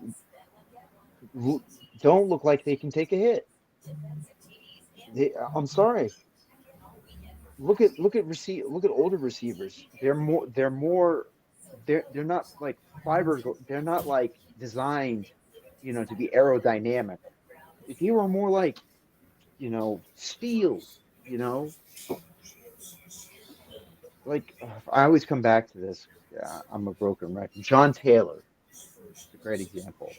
don't look like they can take a hit. I'm sorry. Look at older receivers. They're not like fiber. They're not like designed, to be aerodynamic. If you were more like, steel, you know, like I always come back to this. I'm a broken record. John Taylor is a great example.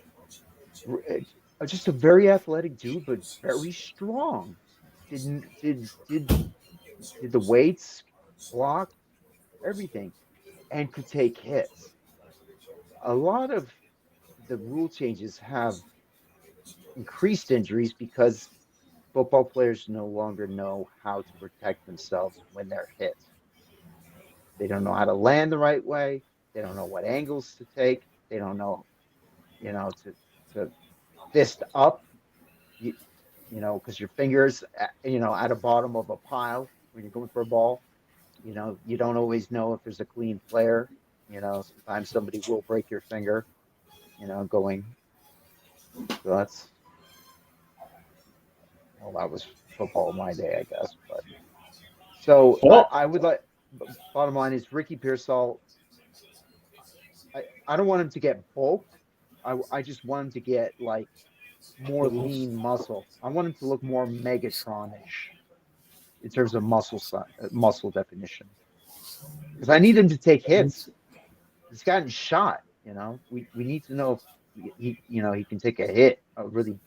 Just a very athletic dude, but very strong. Did the weights, block, everything, and could take hits. A lot of the rule changes have increased injuries because football players no longer know how to protect themselves when they're hit. They don't know how to land the right way. They don't know what angles to take. They don't know, to fist up, you, because your fingers, at the bottom of a pile when you're going for a ball. You don't always know if there's a clean flare. Sometimes somebody will break your finger, going. So that was football in my day, I guess. But so Well, I would like, bottom line is Ricky Pearsall. I don't want him to get bulked. I just want him to get like more lean muscle. I want him to look more Megatron-ish in terms of muscle definition. Because I need him to take hits. He's gotten shot. We need to know if he can take a hit. A really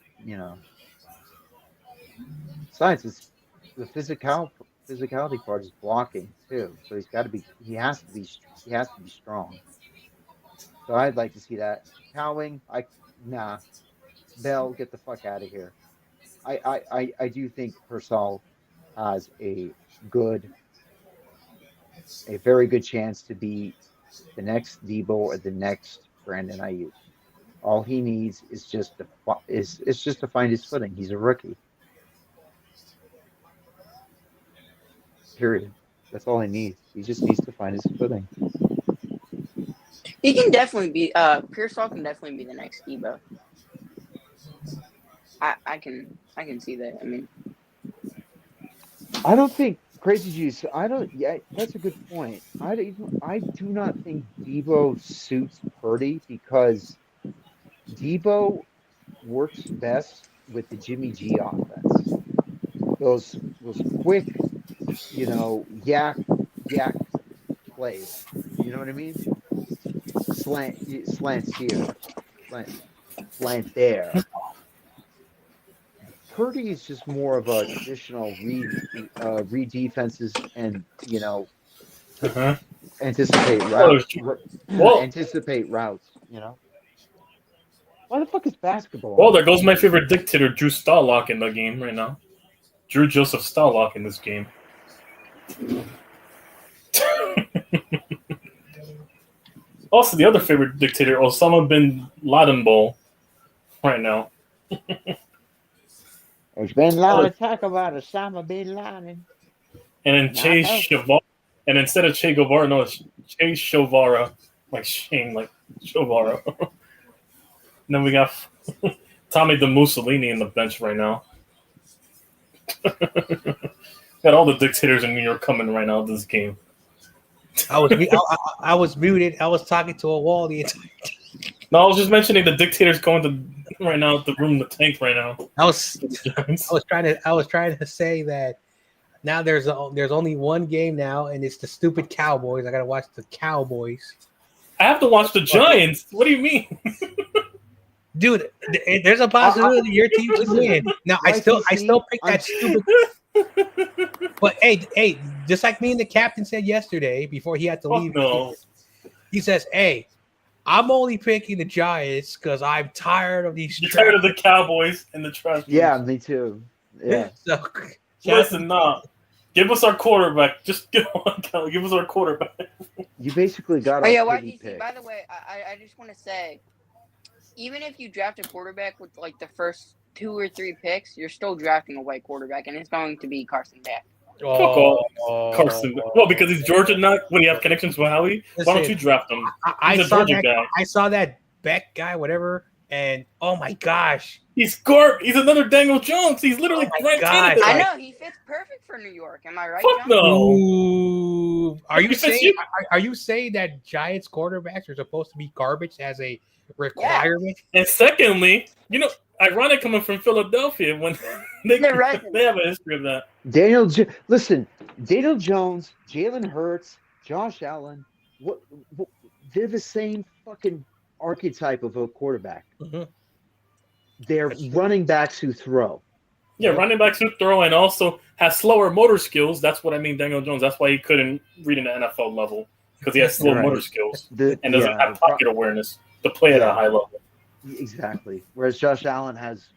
Besides, it's the physicality part is blocking too. So he has to be strong. So I'd like to see that. Cowing, nah. Bell, get the fuck out of here. I do think Purcell has a very good chance to be the next Debo or the next Brandon Ayuk. All he needs is just to find his footing. He's a rookie. Period. That's all he needs. He just needs to find his footing. He can definitely be. Pearsall can definitely be the next Debo. I can see that. I mean, I don't think Crazy Juice. I don't. Yeah, that's a good point. I do not think Debo suits Purdy because Debo works best with the Jimmy G offense. Those quick, yak plays. You know what I mean? Slants here, slant there. Purdy is just more of a traditional read defenses and anticipate routes. Why the fuck is basketball? Well, there goes my favorite dictator, Drew Starlock, in the game right now. Drew Joseph Starlock in this game. Also, the other favorite dictator, Osama bin Laden Bowl, right now. There's been a lot of talk about Osama bin Laden. And then Che Guevara, and instead of Che Guevara, no, it's Che Shovara, like Shane, like Shovara. And then we got Tommy the Mussolini in the bench right now. Got all the dictators in New York coming right now this game. I was muted. I was talking to a wall the entire time. No, I was just mentioning the dictators going to right now the room, the tank right now. I was trying to say that now there's only one game now, and it's the stupid Cowboys. I gotta watch the Cowboys. I have to watch the Giants. What do you mean? Dude, there's a possibility your team could win. Now I still pick that stupid. But hey, just like me and the captain said yesterday before he had to leave. No. He says, "Hey, I'm only picking the Giants because I'm tired of these. You're tired of the Cowboys and the trash. Yeah, me too. Yeah. So, listen, give us our quarterback. Just give us our quarterback. You basically got. Oh yeah, YGC. By the way, I just want to say, even if you draft a quarterback with like the first 2 or 3 picks, you're still drafting a white quarterback, and it's going to be Carson Beck. Carson. Well, because he's Georgia now. When you have connections with Howie, why don't you draft him? He's a Georgia guy. I saw that Beck guy, whatever, and oh my gosh, he's another Daniel Jones. He's literally Ryan Tannehill. I know he fits perfect for New York. Am I right? Fuck John? no. Ooh. Are you saying that Giants quarterbacks are supposed to be garbage as a requirement? Yeah. And secondly, ironic coming from Philadelphia when they have a history of that. Daniel Jones, Jalen Hurts, Josh Allen, they're the same fucking archetype of a quarterback. Mm-hmm. They're running backs who throw. Yeah, running backs who throw and also has slower motor skills. That's what I mean, Daniel Jones. That's why he couldn't read in the NFL level because he has slow motor skills and doesn't have pocket awareness to play at a high level. Exactly. Whereas Josh Allen has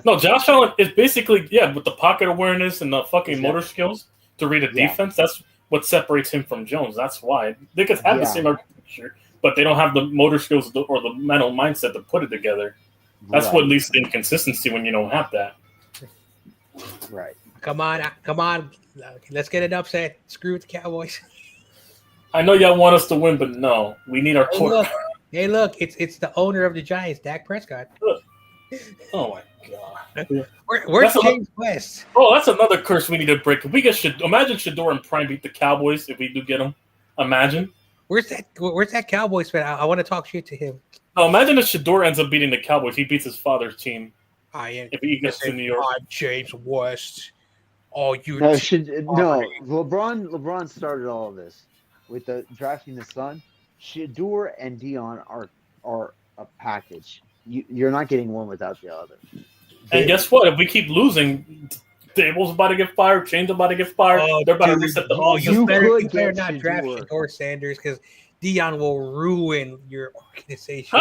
no. Josh Allen is basically with the pocket awareness and the fucking motor skills to read a defense. That's what separates him from Jones. That's why they could have the same architecture, but they don't have the motor skills or the mental mindset to put it together. That's what leads to inconsistency when you don't have that. Right. Come on. Let's get it upset. Screw with the Cowboys. I know y'all want us to win, but no, we need our quarterback. Hey, look, it's the owner of the Giants, Dak Prescott. Oh my god. Where's James West? Oh, that's another curse we need to break. If we get imagine Shador and Prime beat the Cowboys if we do get them. Imagine. Where's that Cowboys fan? I want to talk shit to him. No, imagine if Shador ends up beating the Cowboys. He beats his father's team. I am. If he gets to New York. I'm James West. All you No, poverty. LeBron started all of this with the drafting the son. Shador and Dion are a package. You're not getting one without the other. And guess what? If we keep losing, Dable's about to get fired. Chain's about to get fired. Oh, They're about to dude. reset the Oh, whole you system. better not draft Shador. Shador Sanders because Dion will ruin your organization.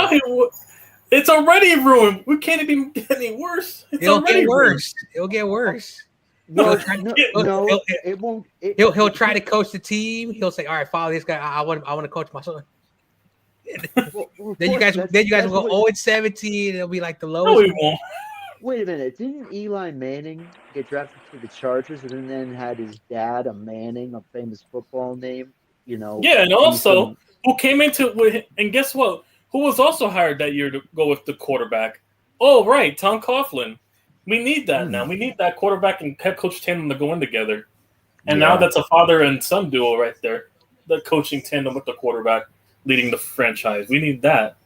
It's already ruined. We can't even get any worse. It'll get worse. It'll get worse. No, He'll it won't. He'll try to coach the team. He'll say, "All right, follow this guy. I want to coach my son." Then you guys will go 0-17. It'll be like the lowest. No, we won't. Wait a minute! Didn't Eli Manning get drafted to the Chargers and then had his dad, a Manning, a famous football name? Yeah, and also who came into with, and guess what? Who was also hired that year to go with the quarterback? Oh, right, Tom Coughlin. We need that now. We need that quarterback and head coach tandem to go in together. And now that's a father and son duo right there. The coaching tandem with the quarterback leading the franchise. We need that.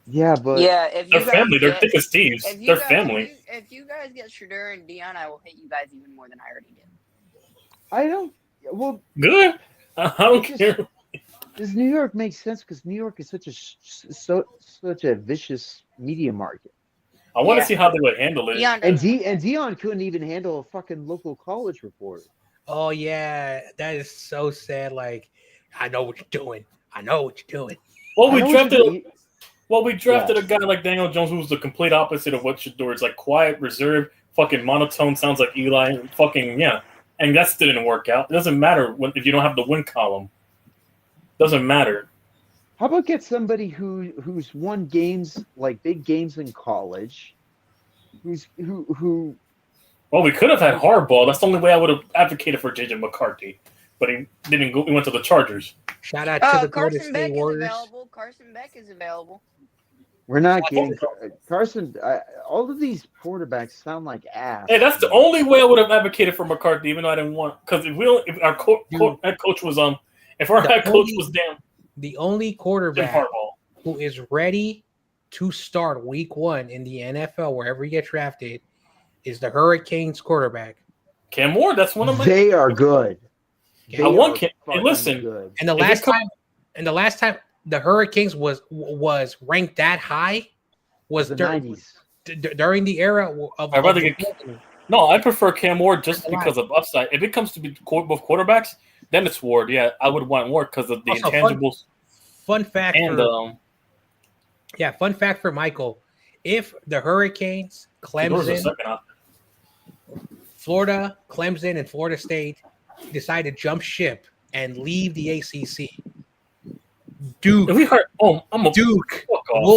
Yeah, but if they're family. They're thick as thieves. They're family. If you guys get Shador and Dion, I will hate you guys even more than I already did. I don't. Well, good. I don't care. Does New York make sense? Because New York is such a vicious media market. I want to see how they would handle it. And Dion couldn't even handle a fucking local college reporter. Oh yeah, that is so sad. Like, I know what you're doing. I know what you're doing. Well, we drafted a guy like Daniel Jones who was the complete opposite of what Shador is. Like quiet, reserved, fucking monotone, sounds like Eli. Fucking yeah. And that didn't work out. It doesn't matter if you don't have the win column. Doesn't matter. How about get somebody who's won games, like big games in college, who Well, we could have had Harbaugh. That's the only way I would have advocated for JJ McCarthy. But he didn't go. He went to the Chargers. Shout out to the Golden Carson State Beck Warriors. is available. Carson Beck is available. We're not getting Carson. All of these quarterbacks sound like ass. Hey, that's the only way I would have advocated for McCarthy, even though I didn't want. Because if our head coach was if our head coach was the only quarterback who is ready to start week 1 in the NFL, wherever he gets drafted, is the Hurricanes quarterback. Cam Ward. That's one of my. They are good. I want Cam. Hey, listen. Good. And the last time the Hurricanes was ranked that high was the 90s. During the era of. I'd rather get. No, I prefer Cam Ward just because of upside. If it comes to be both quarterbacks, then it's Ward. Yeah, I would want Ward because of the intangibles. Fun fact. Fun fact for Michael: if the Hurricanes, Clemson, Florida, Clemson, and Florida State decide to jump ship and leave the ACC, Duke will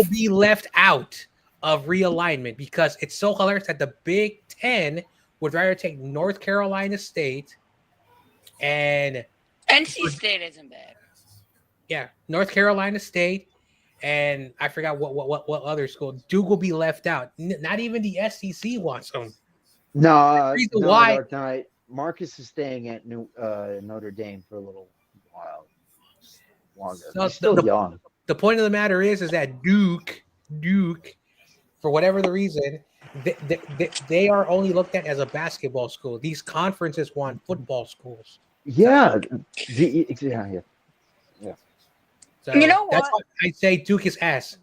be left out of realignment because it's so hilarious that the Big Ten would rather take North Carolina State and NC State isn't bad. Yeah, North Carolina State, and I forgot what other school. Duke will be left out. Not even the SEC wants them. No, why? Dark Knight. Marcus is staying at Notre Dame for a little while longer. So he's still young. The point of the matter is that Duke, for whatever the reason, they are only looked at as a basketball school. These conferences want football schools. Yeah. So you know what? That's why I say Duke is ass.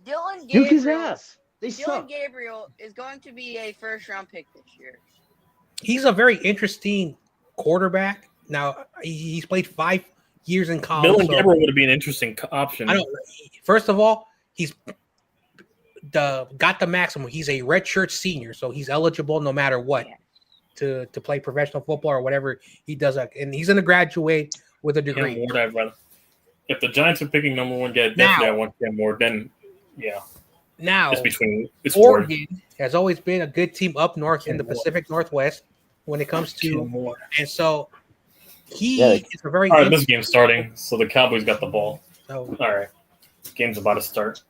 Duke is ass. Dylan Gabriel is going to be a first-round pick this year. He's a very interesting quarterback. Now he's played 5 years in college. Dylan Gabriel would be an interesting option. First of all, he's got the maximum. He's a redshirt senior, so he's eligible no matter what to play professional football or whatever he does. And he's going to graduate with a degree. If the Giants are picking number 1, definitely I want Cam Ward. Then, yeah. Now, it's Oregon has always been a good team up north in the Pacific Northwest when it comes to, and so he is a very. All right, this game's starting, so the Cowboys got the ball. So, all right, game's about to start.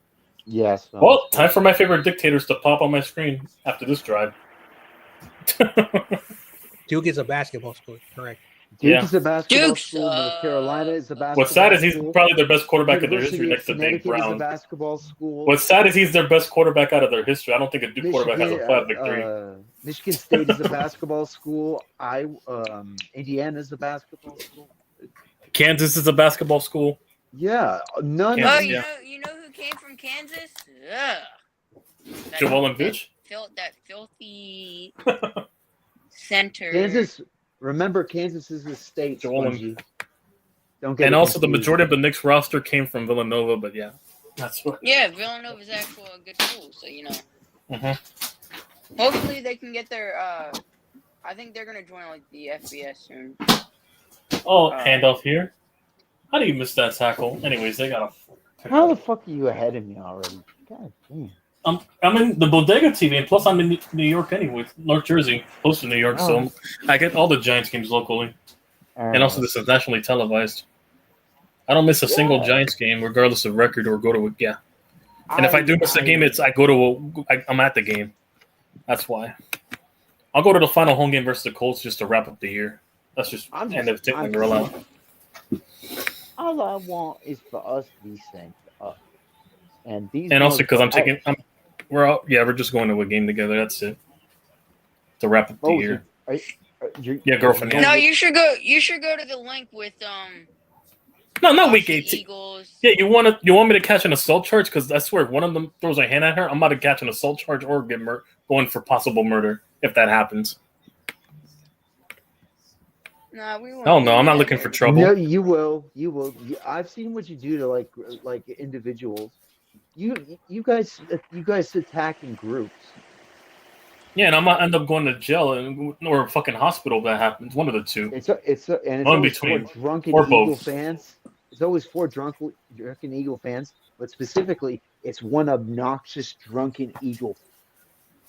Yes. Well, time for my favorite dictators to pop on my screen after this drive. Duke is a basketball school, correct? Duke is a basketball Duke school. North Carolina is a basketball What's sad is he's school. probably their best quarterback of their University history of next to Dave Connecticut is a Brown. basketball school. What's sad is he's their best quarterback out of their history. I don't think a Duke quarterback has a playoff victory. Michigan State is a basketball school. Indiana is a basketball school. Kansas is a basketball school. Yeah, none. Kansas, Oh, yeah. you know who came from Kansas? Ugh. Joel Embiid? That filthy center. Kansas. Remember, Kansas is a state. Joel Spongy. Don't get And it also the confused. majority of the Knicks roster came from Villanova, but yeah. That's what. Yeah, Villanova's actually a good school, so you know. Mm-hmm. Hopefully they can get their. I think they're gonna join like the FBS soon. Oh, handoff here. How do you miss that tackle? Anyways, they got a. How the fuck are you ahead of me already? God damn. I'm in the Bodega TV, and plus I'm in New York anyway, North Jersey, close to New York, so I get all the Giants games locally, and also this is nationally televised. I don't miss a single Giants game, regardless of record or go to a And if I do miss a game, I'm at the game. That's why. I'll go to the final home game versus the Colts just to wrap up the year. That's just end of the rollout. All I want is for us to be sent up, and also because we're just going to a game together. That's it. To wrap up the year. Yeah, girlfriend. No, you should go. You should go to the link with No, not week 18. Eagles. Yeah, you want me to catch an assault charge? Because I swear, if one of them throws a hand at her, I'm about to catch an assault charge or get going for possible murder if that happens. Nah, we won't. Oh no, I'm not looking for trouble. No, you will. You will. I've seen what you do to like individuals. You guys attack in groups. Yeah, and I might end up going to jail or a fucking hospital if that happens. One of the two. It's always for drunken Eagle fans. It's always for drunken Eagle fans, but specifically, it's one obnoxious drunken Eagle.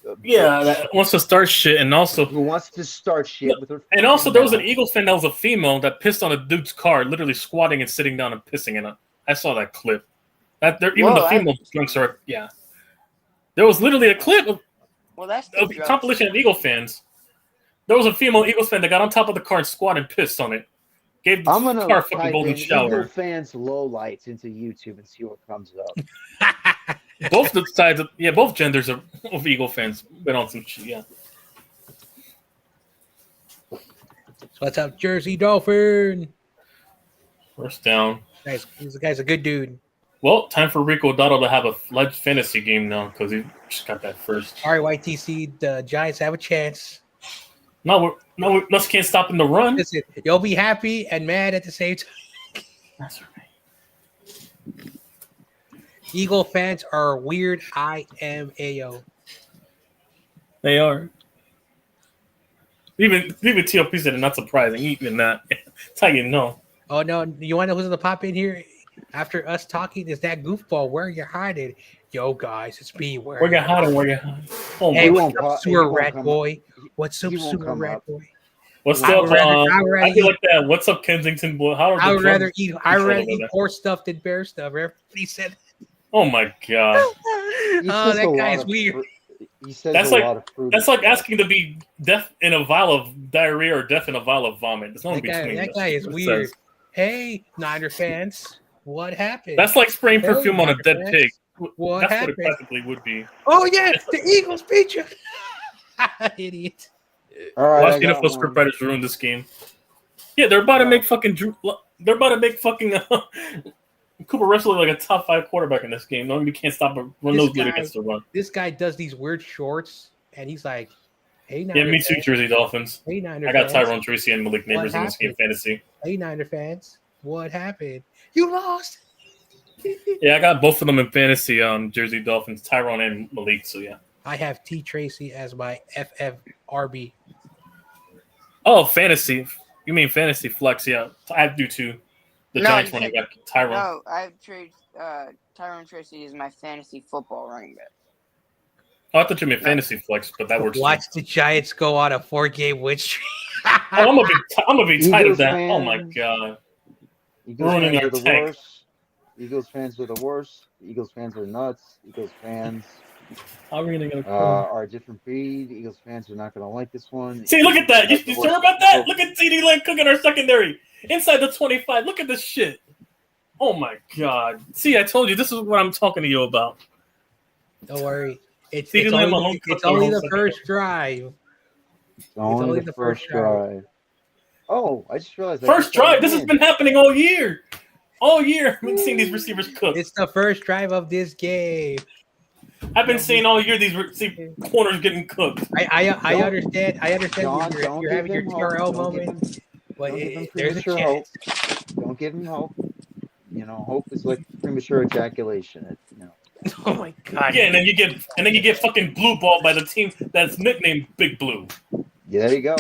That wants to start shit, and also who wants to start shit with her. And also, there was an Eagles fan that was a female that pissed on a dude's car, literally squatting and sitting down and pissing in it. I saw that clip. The female drunks are There was literally a clip of a compilation of Eagle fans. There was a female Eagles fan that got on top of the car and squatted and pissed on it. Gave the car a fucking golden shower. Eagle fans lowlights into YouTube and see what comes up. Both the sides, both genders of Eagle fans been on some shit. Yeah. So what's up, Jersey Dolphin? First down. Nice. This guy's a good dude. Well, time for Rico Dotto to have a fledged fantasy game now because he just got that first. All right, YTC, the Giants have a chance. No, let's can't stop in the run. Listen, you'll be happy and mad at the same time. That's right. Eagle fans are weird. IMAO. They are. Even TOP said it, not surprising. Even that. That's how you know. Oh no! You want to know who's gonna pop in here after us talking? Is that goofball? Where you hiding? Yo, guys, it's me. Where you hiding? Oh, hey, what's up, sewer rat boy? What's up, sewer rat boy? What's up? I feel like that. What's up, Kensington boy? I would rather eat horse stuff than bear stuff. Everybody said. Oh my god! That guy's weird. That's like asking to be deaf in a vial of diarrhea or deaf in a vial of vomit. There's no between. That guy is weird. Hey, Niner fans, what happened? That's like spraying perfume on a dead pig. What happened? What it practically would be. Oh yeah, the Eagles beat you. Idiot. All right, watch NFL scriptwriters ruin this game. Yeah, they're about to make fucking. They're about to make fucking. Cooper Rush look like a top 5 quarterback in this game. No, you can't stop a run those good against the run. This guy does these weird shorts, and he's like, "Hey, Niner me too, Jersey Dolphins. Hey, Niner I got fans. Tyrone Tracy and Malik Neighbors in this game fantasy. Hey, Niner fans, what happened? You lost." Yeah, I got both of them in fantasy. Jersey Dolphins, Tyrone and Malik. So yeah, I have T Tracy as my FFRB. Oh, fantasy. You mean fantasy flex? Yeah, I do too. The Giants one, I got Tyrone. No, I have Tyrone Tracy is my fantasy football running back. Oh, I thought you meant fantasy flex, but that works. Watch the Giants go on a 4-game win streak. I'm gonna be tight of that. Oh my god! Ruining our tank. Eagles fans are the worst. Eagles fans are nuts. Eagles fans How are we gonna get a Are a different breed. Eagles fans are not going to like this one. See, look at that. You Divorce heard about that? people- Look at CD Lamb cooking our secondary inside the 25. Look at this shit. Oh my god. See, I told you this is what I'm talking to you about. Don't worry. It's CeeDee Lamb alone cooked our only whole the first drive. It's only the first drive. Oh, I just realized. First drive. This has been happening all year. All year, I've been seeing these receivers cook. It's the first drive of this game. I've been seeing all year these corners getting cooked. I understand. I understand John, you're having your TRL moment, but there's a chance. Don't give him hope. You know, hope is like premature ejaculation. Oh my god! Yeah, and then you get fucking blue ball by the team that's nicknamed Big Blue. Yeah, there you go.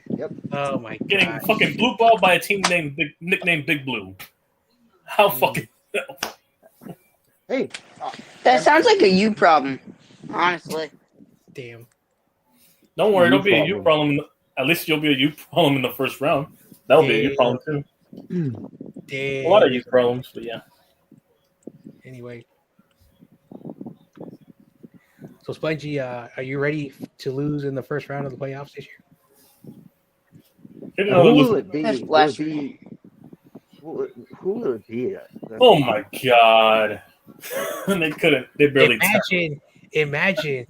Yep. Oh my god! Getting fucking blue ball by a team nicknamed Big Blue. How fucking? Hey, That sounds like a you problem, honestly. Damn. Don't worry, it'll be a you problem. At least you'll be a you problem in the first round. That'll be a you problem too. Damn. A lot of you problems, but yeah. Anyway, so Spongy, are you ready to lose in the first round of the playoffs this year? who will it be? That's Will it blasphemy. be? Who will it be? Oh my god! They couldn't. They barely. Imagine.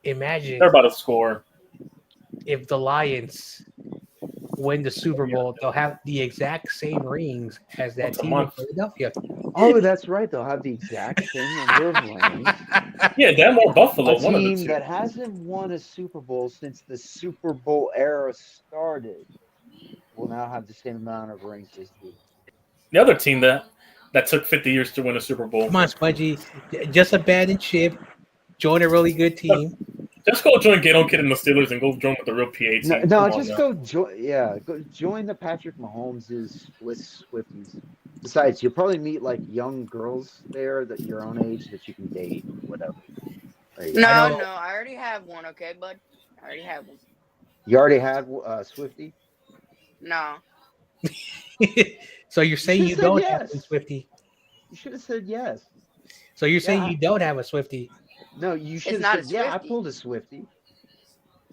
They're about to score. If the Lions win the Super Bowl, they'll have the exact same rings as that team in Philadelphia. Oh, that's right. They'll have the exact same number of rings. Yeah, them or Buffalo. A team that hasn't won a Super Bowl since the Super Bowl era started will now have the same amount of rings as the other team that took 50 years to win a Super Bowl. Come on, Spongy. Just abandon ship. Join a really good team. Just go join Gato Kid and the Steelers and go join with the real PA team. Go join. Yeah, go join the Patrick Mahomes' with Swifties. Besides, you'll probably meet like young girls there that your own age that you can date, whatever. No, I already have one. Okay, bud. I already have one. You already had Swifty? No. So you're saying you don't have a Swifty? You should have said yes. So you're saying you don't have a Swifty? No, you should have said, yeah, I pulled a Swifty.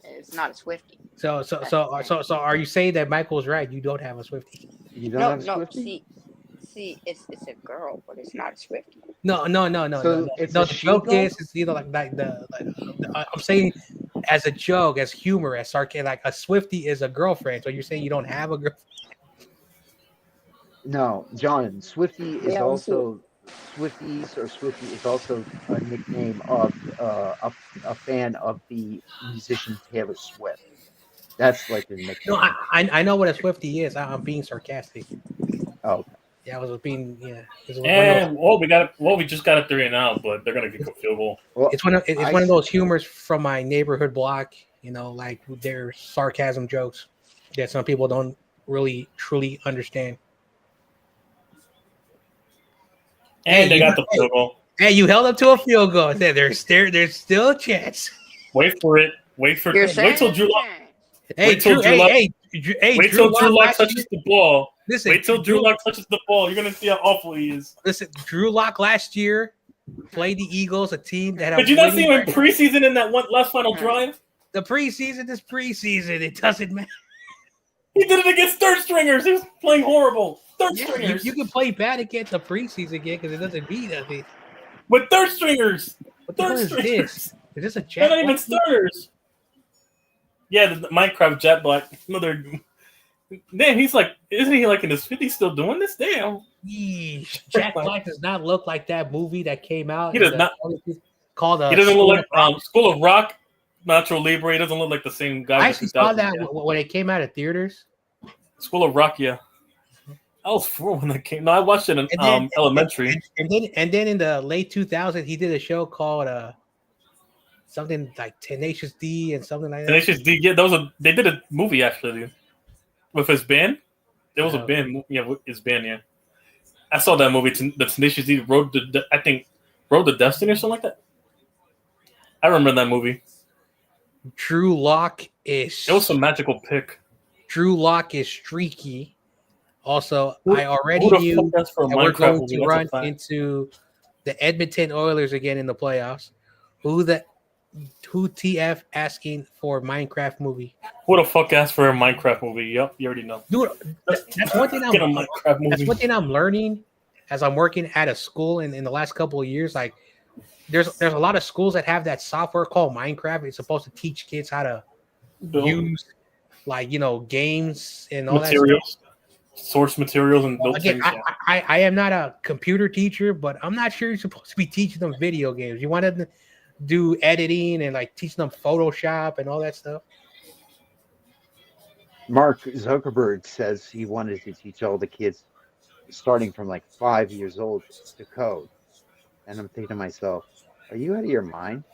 It's not a Swifty. So are you saying that Michael's right? You don't have a Swifty? You don't have a Swifty? See, it's a girl, but it's not a Swifty. No. The joke is I'm saying as a joke, as humor, as sarcasm, like a Swifty is a girlfriend. So you're saying you don't have a girlfriend? No, John, Swifty is also Swifties or Swifty is also a nickname of a fan of the musician Taylor Swift. That's like the nickname. No, I know what a Swifty is. I'm being sarcastic. Oh, yeah, I was being we just got it 3-0, but they're gonna kick a field goal. Well, it's one of those humors from my neighborhood block. You know, like their sarcasm jokes that some people don't really truly understand. And they got the field goal. Hey, you held up to a field goal. There's still a chance. Wait for it. Wait till Drew Lock. Wait till Drew Lock touches the ball. Listen, wait till Drew Lock touches the ball. You're gonna see how awful he is. Listen, Drew Lock last year played the Eagles, a team that. Did you not see him in preseason in that one last final drive? The preseason is preseason. It doesn't matter. He did it against third stringers. He was playing horrible. Third stringers. You can play bad against the preseason game because it doesn't mean nothing. With third stringers. What the hell is this? Is this a Jack? They're not even starters. Yeah, the Minecraft Jet Black. Another. Damn, isn't he like in his 50s still doing this? Damn. Jack Black does not look like that movie that came out. He does not. Called he doesn't look like School of Rock, Nacho Libre. He doesn't look like the same guy. I actually saw that when it came out of theaters. School of Rock, yeah. I was 4 when that came. No, I watched it in elementary. And then in the late 2000s, he did a show called something like Tenacious D and something like that. Tenacious D, yeah, they did a movie actually with his band. There was a band, yeah, with his band, yeah. I saw that movie. The Tenacious D Road to Destiny or something like that. I remember that movie. Drew Lock is. It was a magical pick. Drew Lock is streaky. Also, I already knew that we're going to run into the Edmonton Oilers again in the playoffs. Who TF asking for Minecraft movie? Who the fuck asked for a Minecraft movie? Yup, you already know. Dude, that's one thing Get a Minecraft movie. that's one thing I'm learning as I'm working at a school in the last couple of years. Like there's a lot of schools that have that software called Minecraft. It's supposed to teach kids how to use like games and all materials, that stuff. source materials, and build Again, things. I am not a computer teacher, but I'm not sure you're supposed to be teaching them video games. You want to do editing and like teaching them Photoshop and all that stuff. Mark Zuckerberg says he wanted to teach all the kids starting from like 5 years old to code. And I'm thinking to myself, are you out of your mind?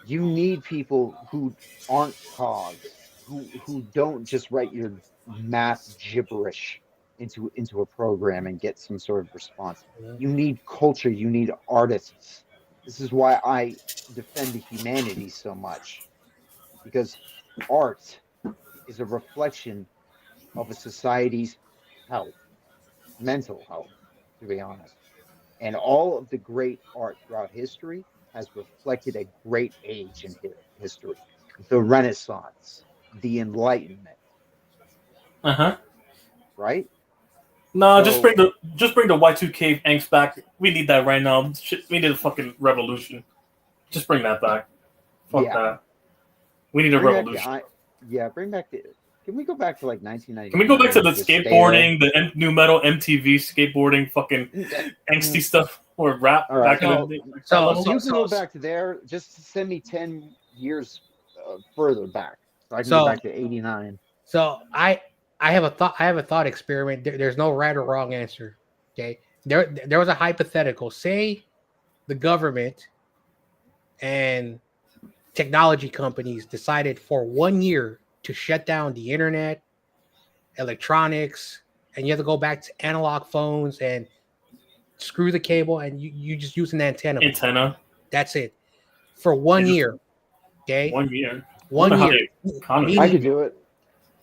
You need people who aren't cogs, who don't just write your math gibberish into a program and get some sort of response. You need culture, you need artists. This is why I defend the humanities so much, because art is a reflection of a society's health, mental health, to be honest. And all of the great art throughout history has reflected a great age in history. The Renaissance, the Enlightenment, right? No, So just bring the Y2K angst back. We need that right now. Shit, we need a fucking revolution. Just bring that back. Fuck that. We need a revolution. Bring back the. Can we go back to like 1999? Can we go back to the skateboarding, the new metal MTV skateboarding, fucking angsty stuff, or rap back in the day? So you can go back to there. Just send me 10 years further back, so I can go back to 89. So I have a thought. I have a thought experiment. There's no right or wrong answer. Okay. There was a hypothetical. Say the government and technology companies decided for 1 year to shut down the internet, electronics, and you have to go back to analog phones and screw the cable, and you just use an antenna. That's it. For 1 year. Okay. 1 year. 1 year. I could do it.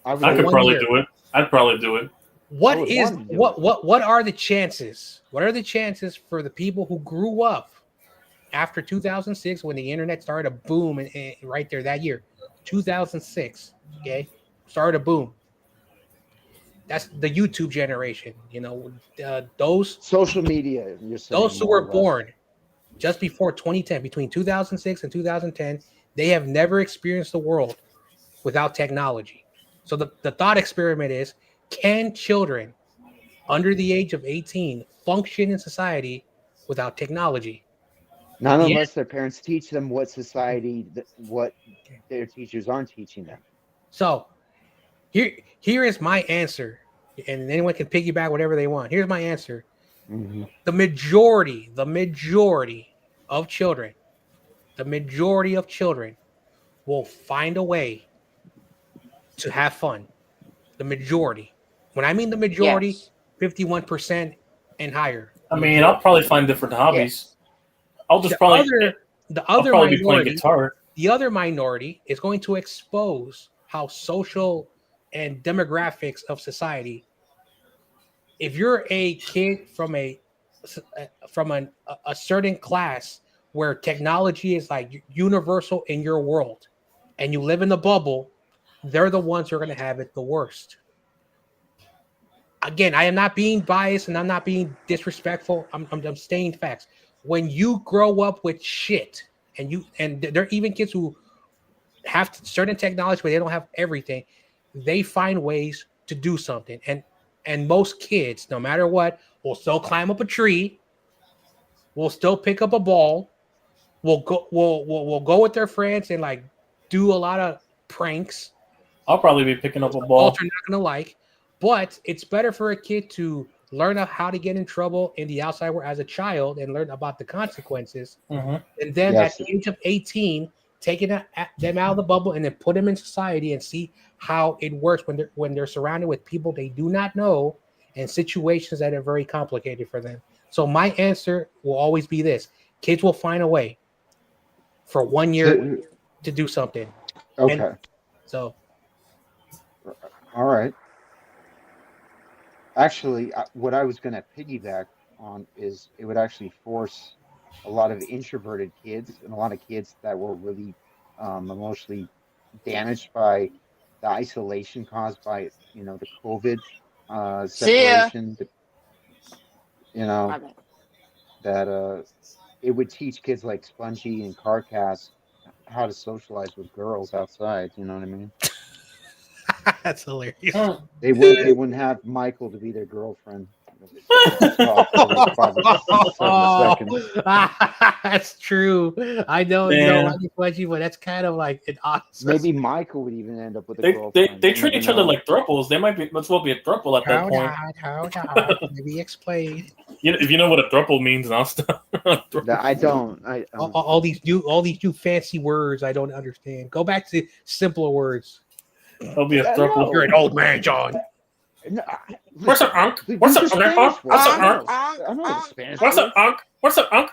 I could probably do it. I'd probably do it. What are the chances? What are the chances for the people who grew up after 2006 when the internet started to boom and right there that year, 2006, okay, started to boom. That's the YouTube generation, those social media. You're saying those who were born just before 2010, between 2006 and 2010, they have never experienced the world without technology. So the thought experiment is: can children under the age of 18 function in society without technology? Not unless their parents teach them what their teachers aren't teaching them. So here is my answer, and anyone can piggyback whatever they want. Here's my answer. Mm-hmm. The majority of children will find a way to have fun. The majority. When I mean the majority, 51% and higher. I mean, I'll probably find different hobbies. I'll just the other minority, be playing guitar. The other minority is going to expose how social and demographics of society. If you're a kid from a certain class where technology is like universal in your world, and you live in the bubble, they're the ones who are going to have it the worst. Again, I am not being biased and I'm not being disrespectful. I'm stating facts. When you grow up with shit, and there are even kids who have certain technology but they don't have everything, they find ways to do something. And most kids, no matter what, will still climb up a tree, will still pick up a ball, will go with their friends and like do a lot of pranks. I'll probably be picking up a ball. You're not gonna like, but it's better for a kid to learn how to get in trouble in the outside world as a child and learn about the consequences, and then at the age of 18, taking them out of the bubble and then put them in society and see how it works when they're surrounded with people they do not know and situations that are very complicated for them. So my answer will always be this: kids will find a way for 1 year to do something. Okay. All right. Actually, what I was going to piggyback on is it would actually force a lot of introverted kids and a lot of kids that were really emotionally damaged by the isolation caused by the COVID See ya. separation. My bad. That it would teach kids like Spongy and Carcass how to socialize with girls outside. You know what I mean? That's hilarious. They wouldn't have Michael to be their girlfriend. Talk for like 5 or 7 seconds. That's true. I know you don't like it, Spongy, but that's kind of like an awesome. Maybe Michael would even end up with a They girlfriend. treat each other like thruples. They might as well be a thruple at that point. Hold on. Maybe explain. If you know what a thruple means, and I'll stop. I don't. All these new fancy words I don't understand. Go back to simpler words. I'll be a thruple. You're an old man, John. No, What's up, Unc? What's up, Unc? What's up, Unc? I know the Spanish. What's up, Unc? What's up, Unc?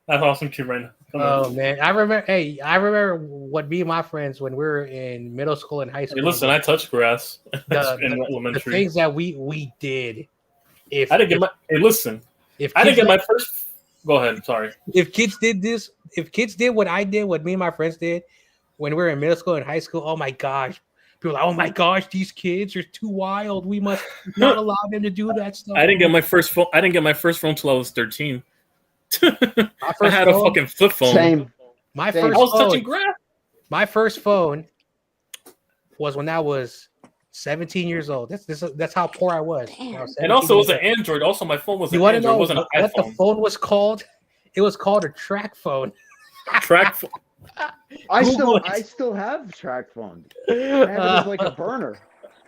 That's awesome kid right now. Oh man, I remember what me and my friends when we were in middle school and high school. Hey, listen, I touched grass in the elementary. things that we did. I didn't get my first. Go ahead. Sorry. If kids did what I did, what me and my friends did when we were in middle school and high school, oh my gosh. People are like, oh my gosh, these kids are too wild. We must not allow them to do that stuff. I didn't get my first phone. I didn't get my first phone until I was 13. I had a fucking flip phone. Same. I was touching grass. My first phone was when I was 17 years old. That's how poor I was. And also, it was an Android. Also, my phone was an Android. It wasn't an iPhone. What the phone was called? It was called a track phone. Track phone. I still have a track phone. I have it as like a burner.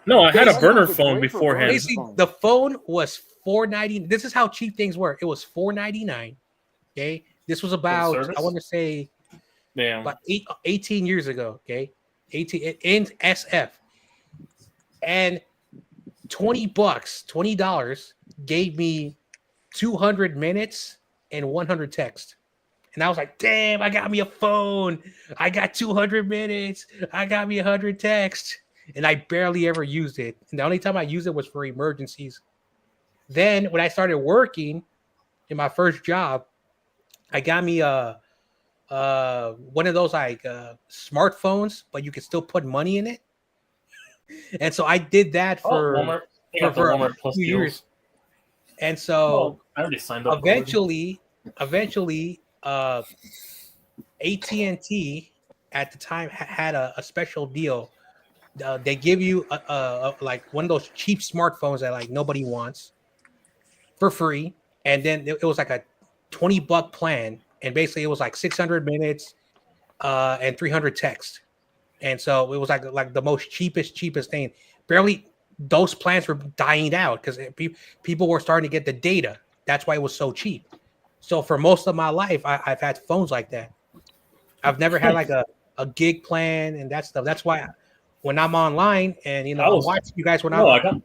No, I had a burner phone beforehand. Basically, the phone was $4.99. This is how cheap things were. It was $4.99. Okay, this was about I want to say, about 18 years ago. Okay, 18 in SF, and $20 gave me 200 minutes and 100 text. And I was like, damn, I got me a phone. I got 200 minutes. I got me 100 texts. And I barely ever used it. And the only time I used it was for emergencies. Then when I started working in my first job, I got me one of those like smartphones, but you can still put money in it. And so I did that for a few years. And so I already signed up. Eventually, AT&T at the time had a special deal. They give you like one of those cheap smartphones that like nobody wants for free, and then it was like a $20 plan, and basically it was like 600 minutes and 300 text, and so it was like the most cheapest thing. Barely those plans were dying out because people were starting to get the data. That's why it was so cheap. So for most of my life, I've had phones like that. I've never had like a gig plan and that stuff. That's why when I'm online and I watch you guys when I'm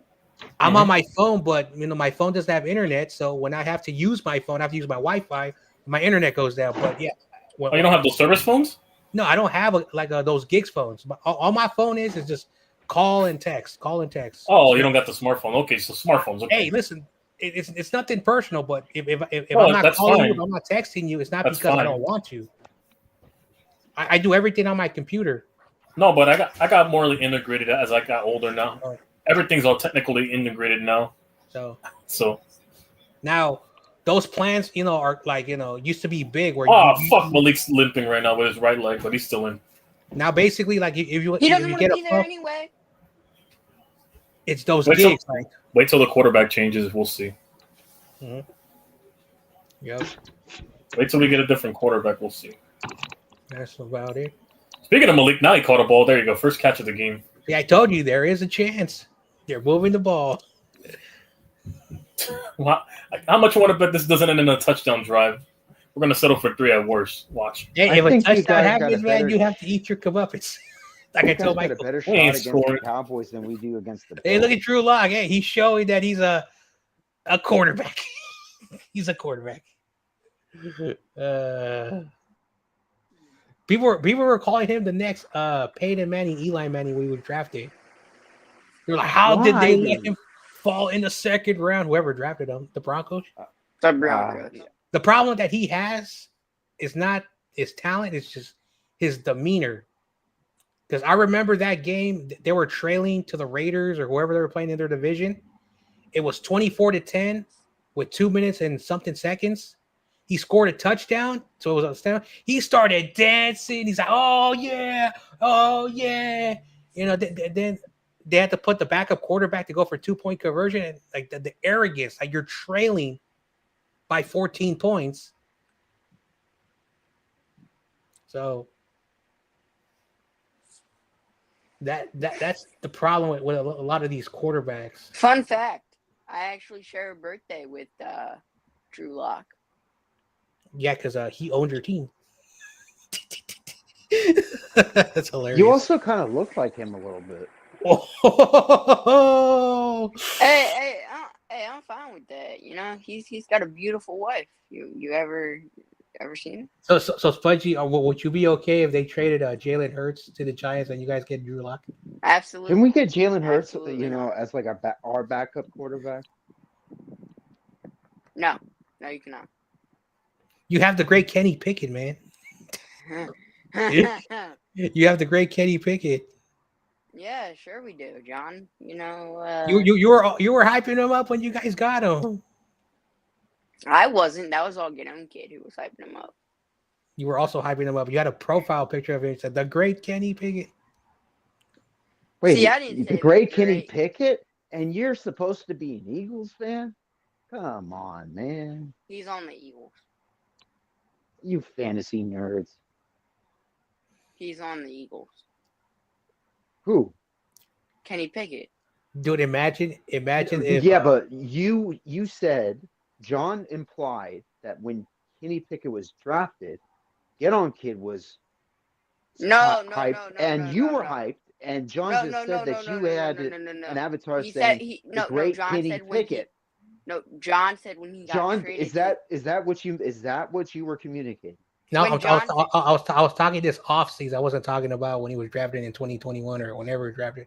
on my phone, but my phone doesn't have internet. So when I have to use my phone, I have to use my Wi-Fi. My internet goes down. But yeah, you don't have those service phones? No, I don't have those gigs phones. But all my phone is just call and text. Oh, you don't got the smartphones? Okay, so smartphones. Okay. Hey, listen. It's nothing personal, but if I'm not calling you, if I'm not texting you, it's not because I don't want to. I do everything on my computer. No, but I got more integrated as I got older now. Everything's all technically integrated now. So now those plans, are like used to be big. Where fuck, Malik's limping right now with his right leg, but he's still in. Now basically, like if you doesn't want to be there anyway. It's those gigs. Wait till the quarterback changes. We'll see. Mm-hmm. Yep. Wait till we get a different quarterback. We'll see. That's about it. Speaking of Malik, now he caught a ball. There you go. First catch of the game. Yeah, I told you there is a chance. They're moving the ball. How much you want to bet this doesn't end in a touchdown drive? We're going to settle for 3 at worst. Watch. Hey, if a touchdown happens, man, you have to eat your comeuppance. Like I told Michael. Got a better shot against the Cowboys than we do against the Bills. Hey, look at Drew Lock. Hey, he's showing that he's a quarterback. He's a quarterback. People were calling him the next Peyton Manning, Eli Manning when he was drafted. They were like, how did they let him fall in the second round? Whoever drafted him, the Broncos. The Broncos. The problem that he has is not his talent; it's just his demeanor. Because I remember that game, they were trailing to the Raiders or whoever they were playing in their division. It was 24-10 with 2 minutes and something seconds. He scored a touchdown, so it was a touchdown. He started dancing. He's like, "Oh yeah, oh yeah!" You know. Then they had to put the backup quarterback to go for 2-point conversion, and like the arrogance, like you're trailing by 14 points. So that's the problem with a lot of these quarterbacks. Fun fact: I actually share a birthday with Drew Lock. Yeah, because he owned your team. That's hilarious. You also kind of look like him a little bit. Oh. Hey, I'm fine with that. You know, he's got a beautiful wife. You ever seen it? So Fudgy, would you be okay if they traded Jalen Hurts to the Giants and you guys get Drew Lock? Absolutely. Can we get Jalen Hurts, Absolutely you know, not. as like our backup quarterback? No, you cannot. You have the great Kenny Pickett, man. You have the great Kenny Pickett. Yeah, sure we do, John. You know, You were hyping him up when you guys got him. I wasn't. That was all Get Him Kid who was hyping him up. You were also hyping him up. You had a profile picture of him. It said the great Kenny Pickett. Wait, See, I didn't say the great Kenny Pickett, and you're supposed to be an Eagles fan? Come on, man. He's on the Eagles. You fantasy nerds. He's on the Eagles. Who? Kenny Pickett. Dude, imagine if yeah, but you said John implied that when Kenny Pickett was drafted, Get On Kid was hyped, and you were hyped, and John just said that you had an avatar saying the great Kenny Pickett. John said when he got traded. Is that what you were communicating? No, I was talking this offseason. I wasn't talking about when he was drafted in 2021 or whenever he was drafted.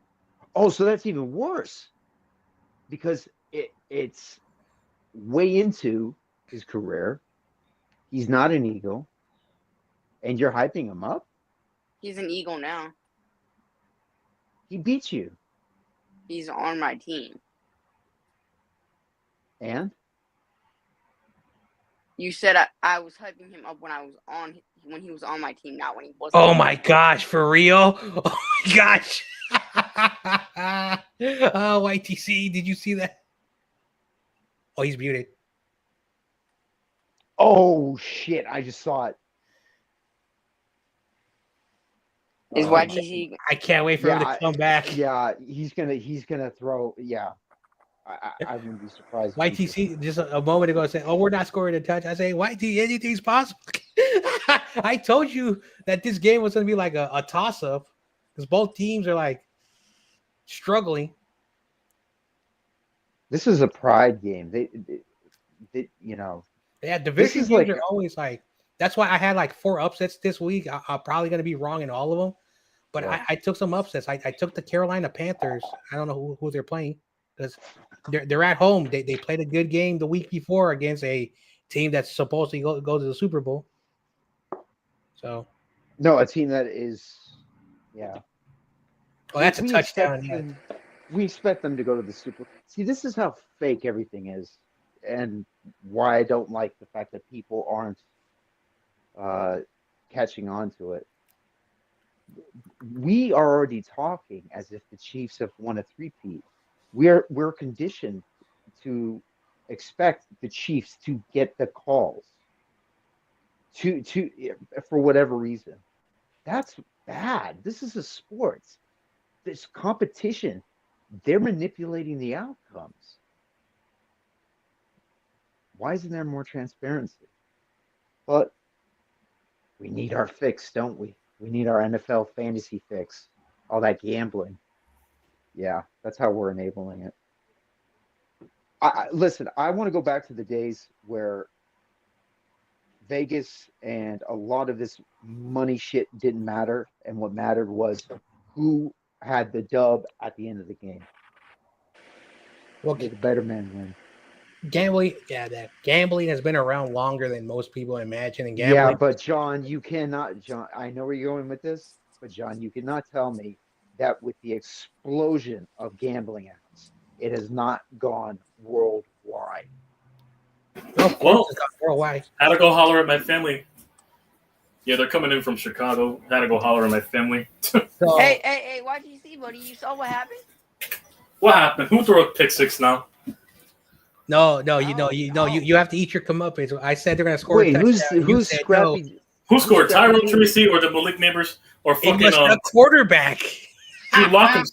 Oh, so that's even worse because it's way into his career. He's not an Eagle, and you're hyping him up? He's an Eagle now. He beat you. He's on my team. And? You said I was hyping him up when he was on my team, not when he wasn't. Oh my gosh, for real? Oh my gosh. Oh, YTC, did you see that? Oh, he's muted. Oh shit, I just saw it. Is YTC? I can't wait for him to come back. Yeah, he's gonna throw. Yeah, I wouldn't be surprised. YTC just a moment ago saying, "Oh, we're not scoring a touch." I say, "YT, anything's possible." I told you that this game was gonna be like a toss up because both teams are like struggling. This is a pride game. They you know. Yeah, division games are always like. That's why I had like 4 upsets this week. I'm probably gonna be wrong in all of them, but yeah. I took some upsets. I took the Carolina Panthers. I don't know who they're playing because they're at home. They played a good game the week before against a team that's supposed to go to the Super Bowl. So, no, a team that is, yeah. Well, that's a touchdown. We expect them to go to the Super Bowl. See, this is how fake everything is, and why I don't like the fact that people aren't catching on to it. We are already talking as if the Chiefs have won a three-peat. We're conditioned to expect the Chiefs to get the calls to for whatever reason. That's bad. This is a sport. This competition, they're manipulating the outcomes. Why isn't there more transparency? But we need our fix, don't we? We need our NFL fantasy fix. All that gambling. Yeah, that's how we're enabling it. Listen, I want to go back to the days where Vegas and a lot of this money shit didn't matter. And what mattered was who had the dub at the end of the game. Okay. The better man win. gambling, that gambling has been around longer than most people imagine. And Yeah, gambling, but John, you cannot, John, I know where you're going with this, but John, you cannot tell me that with the explosion of gambling apps, it has not gone worldwide. of course, Well, it's got worldwide. had to go holler at my family. Yeah, they're coming in from Chicago. Had to go holler at my family. So, Hey, YGC, buddy, you saw what happened? What happened? Who threw a pick six now? no, you have to eat your comeuppance. I said they're gonna score Wait, a touchdown. who's said scrappy? Who scored? Scrappy Tyrone King? Tracy or the Malik neighbors or No, it fucking was the quarterback. Drew Lock?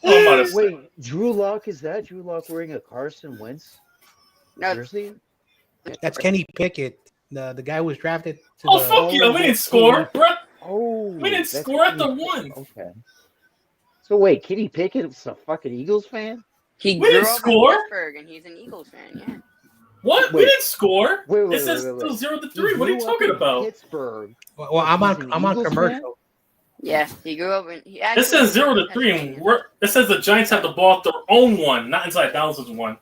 Oh, I'm about to say. Wait, Drew Lock, is that Drew Lock wearing a Carson Wentz No, jersey? That's Kenny Pickett, the guy who was drafted. To Oh the, fuck yeah, we didn't score, bro. Oh, We didn't that's score at the Kenny one. Pickett. Okay. So wait, Kenny Pickett's a fucking Eagles fan? he We grew didn't up score. in Pittsburgh, and he's an Eagles fan. Yeah. What? Wait. We didn't score. Wait, It says wait. 0-3. He What are you grew up talking in about? Pittsburgh. well, But I'm he's an on Eagles commercial. Yeah, he grew up in. It says 0-3, and it says the Giants have the ball at their own one, not inside Dallas's one.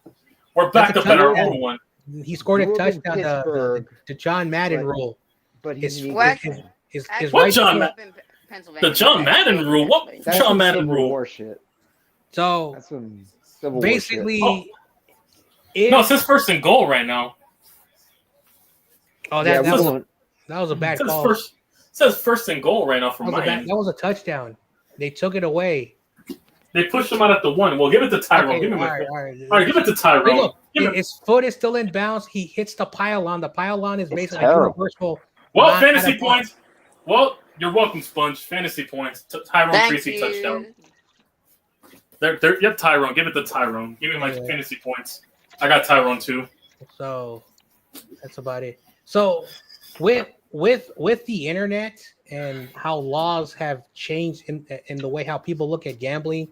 We're back That's up at our touchdown. own one. He scored a Grew up in touchdown. Pittsburgh, The John Madden but- rule. but he's His, an Well, Eagles fan. his What right John foot- Ma- Pennsylvania. The John Madden rule? What? That's John some Madden Civil rule. War shit. So That's some Civil basically, Oh. if No, it says first and goal right now. oh War shit. Yeah, that we was don't- that was a bad It says call. first and goal right now That from was, my a bad, end. that was a touchdown. They took it away. They pushed him out at the one. Well, give it to Tyrone. Okay, Give him all a right. All right, give it to Tyrone. Look, Give it. his foot is still in bounds. He hits the pylon. The pylon is basically a terrible. universal. Well, not fantasy out of bounds. points. Well, you're welcome, Sponge. Fantasy points. Tyrone Thank Tracy you. touchdown. Yep, Tyrone. Give it to Tyrone. Give me my Yeah. fantasy points. I got Tyrone too. So that's about it. So with the internet and how laws have changed in the way how people look at gambling,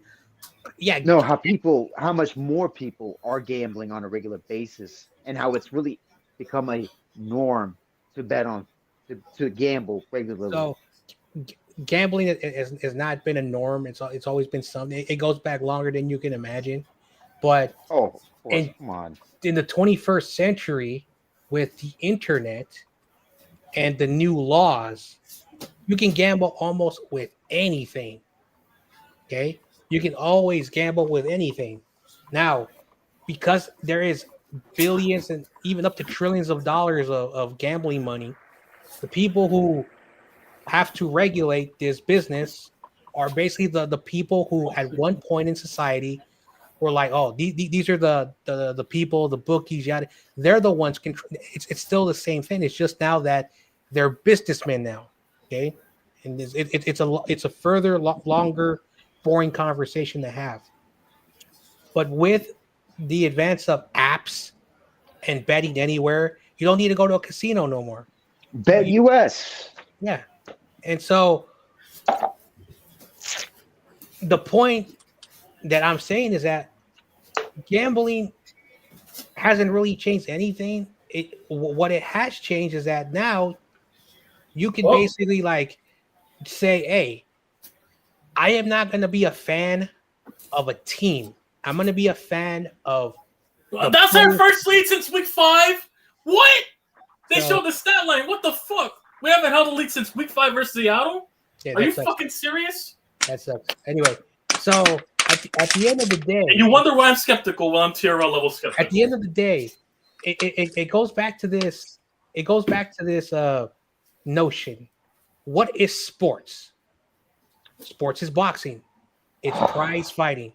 yeah, No, how much more people are gambling on a regular basis, and how it's really become a norm to bet on, to gamble regularly. so gambling has not been a norm. It's always been something. It goes back longer than you can imagine, but Oh, of course, and- come on. in the 21st century, with the internet and the new laws, you can gamble almost with anything. Okay, you can always gamble with anything. Now, because there is billions and even up to trillions of dollars of gambling money, the people who have to regulate this business are basically the people who at one point in society were like, oh, these are the people, the bookies, yada. They're the ones. It's still the same thing. It's just now that they're businessmen now. Okay, and it's a further longer, boring conversation to have. But with the advance of apps and betting anywhere, you don't need to go to a casino no more. Bet US. Yeah. And so the point that I'm saying is that gambling hasn't really changed anything. What it has changed is that now you can basically like say, hey, I am not going to be a fan of a team. I'm going to be a fan of That's our first lead since week 5. What? They So- showed the stat line. What the fuck? We haven't held a lead since week 5 versus Seattle. Yeah, Are you that sucks. fucking serious? That sucks. Anyway, so at the end of the day, And you wonder why I'm skeptical when I'm TRL level skeptical. at the end of the day, it goes back to this. It goes back to this notion. What is sports? Sports is boxing. It's prize fighting.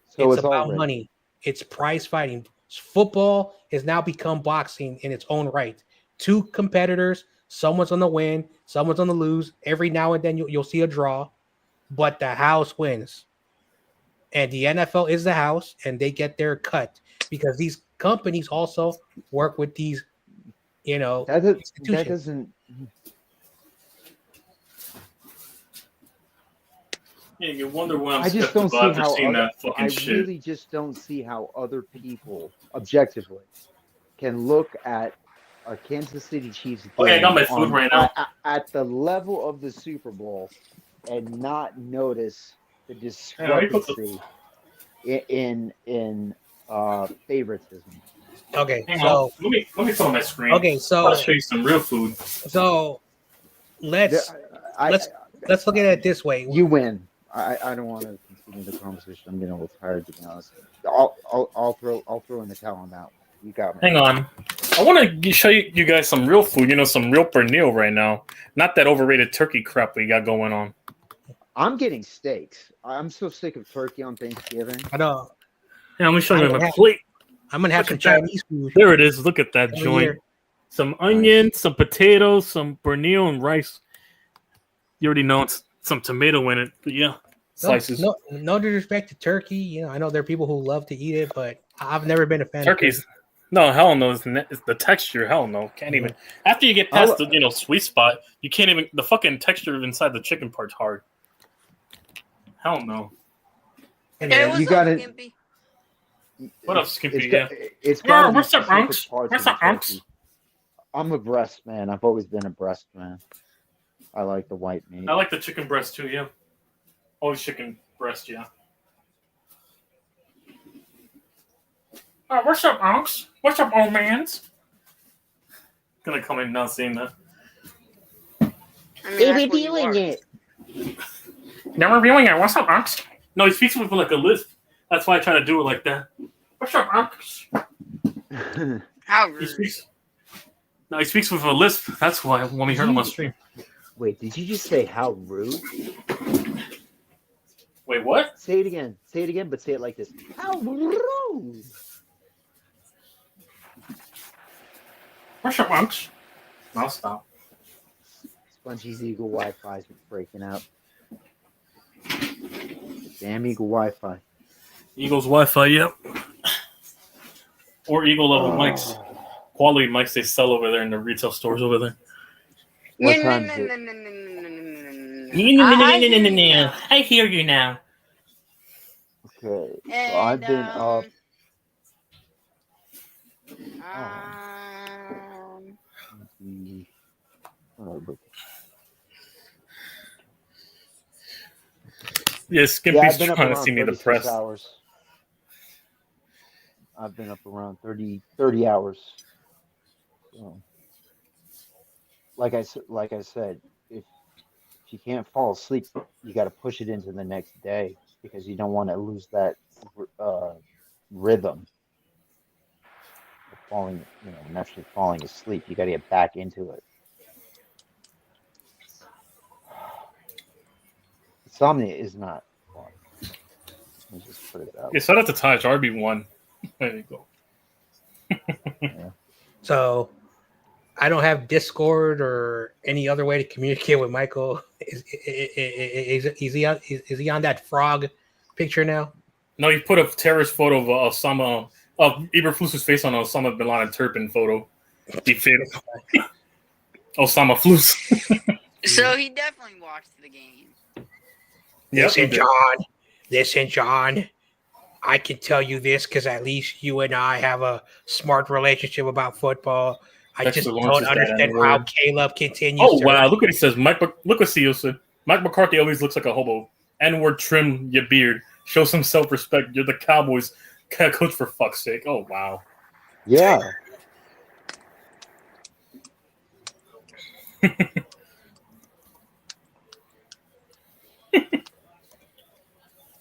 So It's about all rigged. money. It's prize fighting. Football has now become boxing in its own right. Two competitors. Someone's on the win. Someone's on the lose. Every now and then you'll see a draw, but the house wins. And the NFL is the house, and they get their cut because these companies also work with these, That institutions. doesn't. Yeah, you wonder why I'm I just skeptical don't see after how seeing other, that fucking I shit. really just don't see how other people objectively can look at a Kansas City Chiefs game Okay, I got my food right now. at the level of the Super Bowl and not notice the Yeah, let me put the- discrepancy in favoritism. Okay, Hang so on. Let me fill my screen. okay, I so want to show you some real food. so let's I, let's look at it this way. You win. I don't want to continue the conversation. I'm getting a little tired, to be honest. I'll throw in the towel on that one. You got me. Hang on. I want to show you guys some real food. You know, some real pernil right now. Not that overrated turkey crap we got going on. I'm getting steaks. I'm so sick of turkey on Thanksgiving. I know. Yeah, let me show you I'm my gonna plate. have Look some at that. Chinese food. There it is. Look at that Over joint. here. Some onions, some potatoes, some pernil and rice. You already know it's some tomato in it, but yeah, slices. No disrespect to turkey. You know, I know there are people who love to eat it, but I've never been a fan Turkey's of turkey. no, hell no. It's the texture. Hell no. Can't even. After you get past the sweet spot, you can't even. The fucking texture inside the chicken part's hard. Hell no. Hey, You got it. Skimpy? What up, Skimpy? It's got what's up, Unks? What's up, Unks? I'm a breast man. I've always been a breast man. I like the white meat. I like the chicken breast too. Yeah, always chicken breast. Yeah. What's up, Unks? What's up, old mans? Gonna come in not saying that. They're reviewing it. They're reviewing it. What's up, Unks? No, he speaks with like a lisp. That's why I try to do it like that. What's up, Unks? How He rude. speaks. No, he speaks with a lisp. That's why when we heard him on stream. Wait, did you just say how rude? Wait, what? Say it again. Say it again, but say it like this. How rude! What's up, Unks? I'll stop. Spongy's Eagle Wi-Fi's breaking out. Damn Eagle Wi-Fi. Eagle's Wi-Fi, yep. Or Eagle level mics. Quality mics they sell over there in the retail stores over there. What time is it? I hear you now. Okay, so I've been up. Yeah, Skimpy's trying to see me depressed. Hours. I've been up around 30 hours. So, like I said, if you can't fall asleep, you got to push it into the next day because you don't want to lose that rhythm of falling, naturally falling asleep. You got to get back into it. Insomnia is not fun. Let me just put it out. Yeah, shout out to Taj. RB1. There you go. Yeah. So I don't have Discord or any other way to communicate with Michael. Is he on that frog picture now? No, he put a terrorist photo of Osama, of Eberflus's face on Osama bin Laden Turpin photo. Osama Flus. So he definitely watched the game. Listen, John. I can tell you this because at least you and I have a smart relationship about football. I just don't understand how Caleb continues. Oh, wow. Look what he says. Look what CEO said. Mike McCarthy always looks like a hobo. N-word trim your beard. Show some self-respect. You're the Cowboys coach for fuck's sake. Oh, wow. Yeah.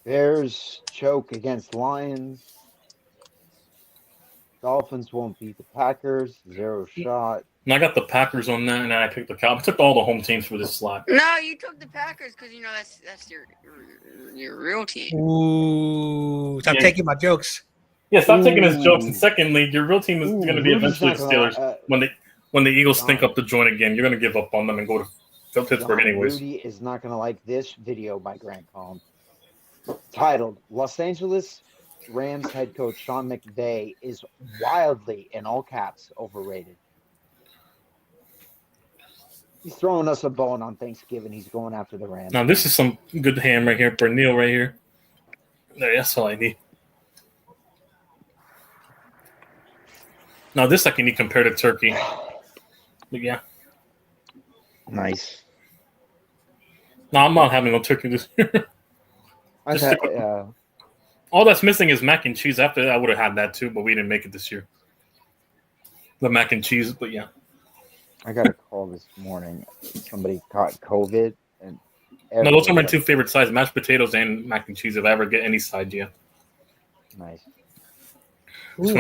Bears choke against Lions. Dolphins won't beat the Packers. 0 shot. And I got the Packers on that, and I picked the Cowboys. I took all the home teams for this slot. No, you took the Packers because that's your real team. Ooh, stop taking my jokes. Yeah, stop taking his jokes. And secondly, your real team is going to be eventually the Steelers. When the Eagles stink up the joint again, you're going to give up on them and go to Pittsburgh anyways. Rudy is not going to like this video by Grant Cohn. Titled, Los Angeles Rams head coach Sean McVay is wildly, in all caps, overrated. He's throwing us a bone on Thanksgiving. He's going after the Rams. Now, this is some good ham right here. Pernil right here. That's all I need. Now, this I can eat compared to turkey. But yeah. Nice. No, I'm not having no turkey this year. All that's missing is mac and cheese. After that, I would have had that too, but we didn't make it this year. the mac and cheese, but yeah. I got a call this morning. Somebody caught COVID, and No, those are my everybody two favorite sides: mashed potatoes and mac and cheese. If I ever get any side, yeah. nice. Ooh,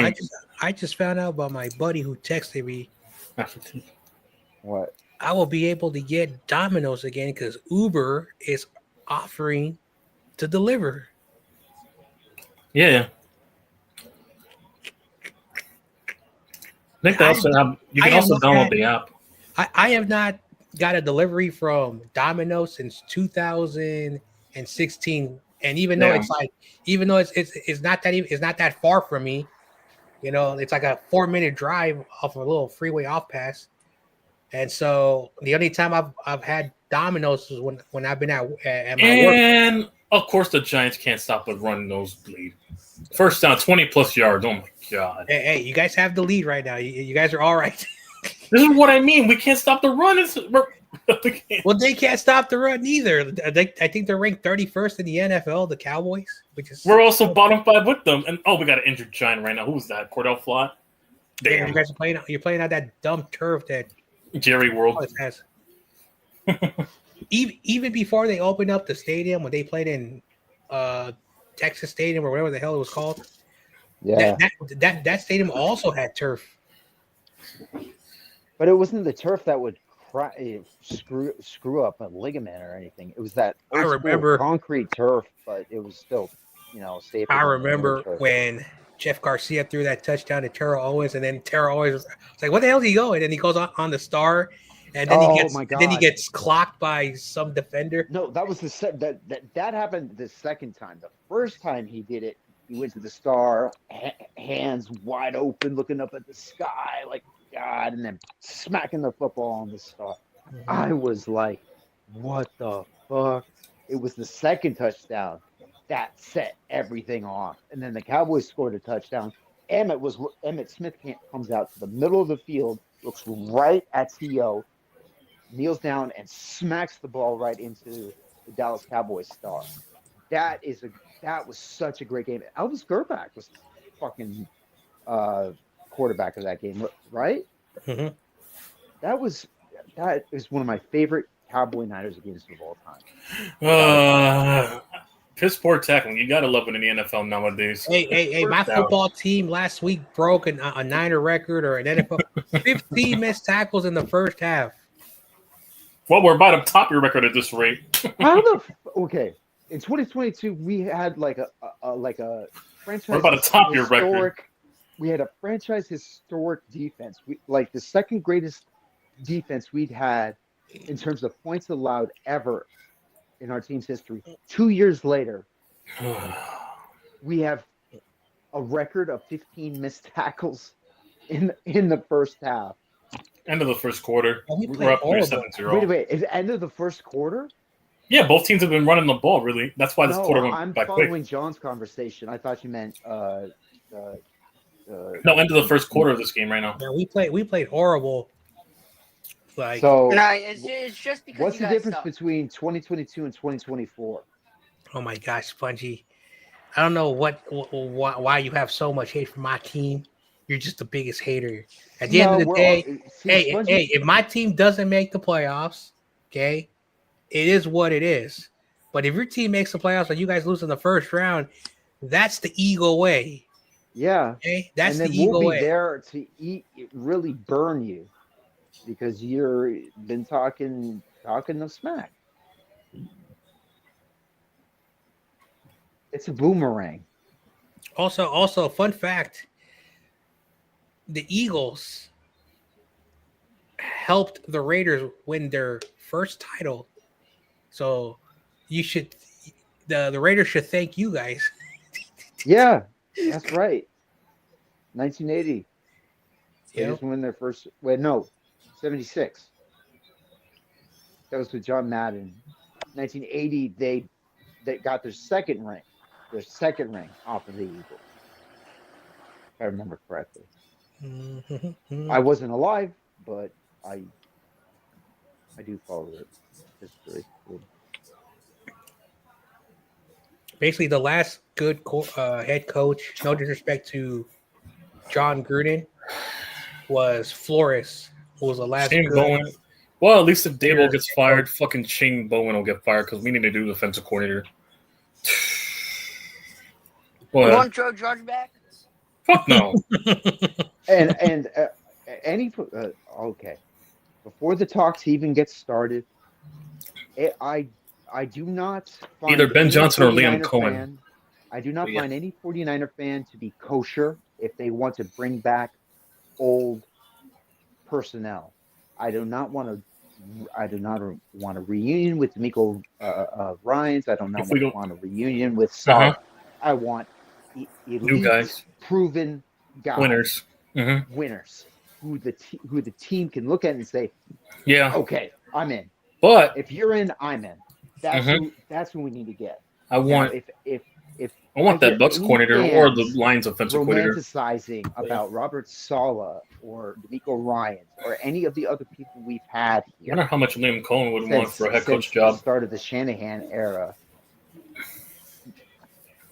I just found out about my buddy who texted me. What? I will be able to get Domino's again because Uber is offering to deliver. Yeah. I think they also have. You can also download the app. I have not got a delivery from Domino's since 2016, and even though it's not that far from me, it's like a 4-minute drive off a little freeway off pass, and so the only time I've had Domino's is when I've been at my work. And of course, the Giants can't stop the run nosebleed. First down, 20+ yards. Oh my god! Hey, you guys have the lead right now. You guys are all right. This is what I mean. We can't stop the run. Well, they can't stop the run either. I think they're ranked 31st in the NFL, the Cowboys. We're also bottom 5 with them. And we got an injured Giant right now. Who's that? Cordell Flott? Damn, you guys are playing. You're playing on that dumb turf that Jerry World has. Even before they opened up the stadium, when they played in Texas Stadium or whatever the hell it was called, Yeah, that stadium also had turf. but it wasn't the turf that would screw up a ligament or anything. It was that I remember concrete turf, but it was still, safer. I remember when Jeff Garcia threw that touchdown to Terrell Owens, and then Terrell Owens was like, "What the hell is he going?" And then he goes on the star, and then he gets clocked by some defender. No, that was that happened the second time. The first time he did it, he went to the star, hands wide open, looking up at the sky like God, and then smacking the football on the star. Mm-hmm. I was like, "What the fuck?" It was the second touchdown that set everything off, and then the Cowboys scored a touchdown. Emmitt Smith comes out to the middle of the field, looks right at T.O., kneels down and smacks the ball right into the Dallas Cowboys star. That was such a great game. Elvis Gerback was fucking quarterback of that game, right? Mm-hmm. That is one of my favorite Cowboy Niners games of all time. Piss poor tackling. You gotta love it in the NFL nowadays. Hey! My football team last week broke a Niner record or an NFL 15 missed tackles in the first half. Well, we're about to top your record at this rate. Okay. In 2022, we had like a franchise. We're about to top your record. We had a franchise historic defense. Like the second greatest defense we'd had in terms of points allowed ever in our team's history. 2 years later, we have a record of 15 missed tackles in the first half. End of the first quarter. We're up 7-0. Wait. Is it end of the first quarter? Yeah, both teams have been running the ball, really. That's why this quarter went I'm by following quick. John's conversation. I thought you meant no, end of the first quarter of this game right now. Yeah, we played horrible. No, it's just because what's the difference between 2022 and 2024? Oh my gosh, Spongy. I don't know why you have so much hate for my team. You're just the biggest hater. At the end of the day, if my team doesn't make the playoffs, okay, it is what it is. But if your team makes the playoffs and you guys lose in the first round, that's the ego way. Yeah. Okay? That's and the ego way. We'll be there to really burn you because you've been talking the smack. It's a boomerang. Also, fun fact. The Eagles helped the Raiders win their first title. So the Raiders should thank you guys. Yeah, that's right. 1980. They Yep. just won their first 76. That was with John Madden. 1980, they got their second ring off of the Eagles. If I remember correctly. Mm-hmm. I wasn't alive, but I do follow it. History. Basically, the last good head coach. No disrespect to John Gruden. was Flores, who was the last Shane good. Bowen. Well, at least if Dable Here. gets fired, fucking Shane Bowen will get fired because we need to do defensive coordinator. You Well, want Joe Judge back? fuck no. And any okay, before the talks even get started, I do not find Either Ben any Johnson or Liam 49er Cohen. fan- I do not Yeah. find any 49er fan to be kosher if they want to bring back old personnel. I do not want to. I do not want a reunion with D'Amico Ryans. I do not If we want a reunion with Uh-huh. Sala. I want elite, guys. proven guys, Winners. Mm-hmm. winners, who the team can look at and say, Yeah. "Okay, I'm in. But If you're in, I'm in." That's Mhm. that's who we need to get. I want Now, if I want that hear Bucks any coordinator or the fans Lions offensive coordinator. romanticizing about Robert Sala or D'Amico Ryans or any of the other people we've had I here wonder how much Liam Cohen would want for a head since coach the job. start of the Shanahan era.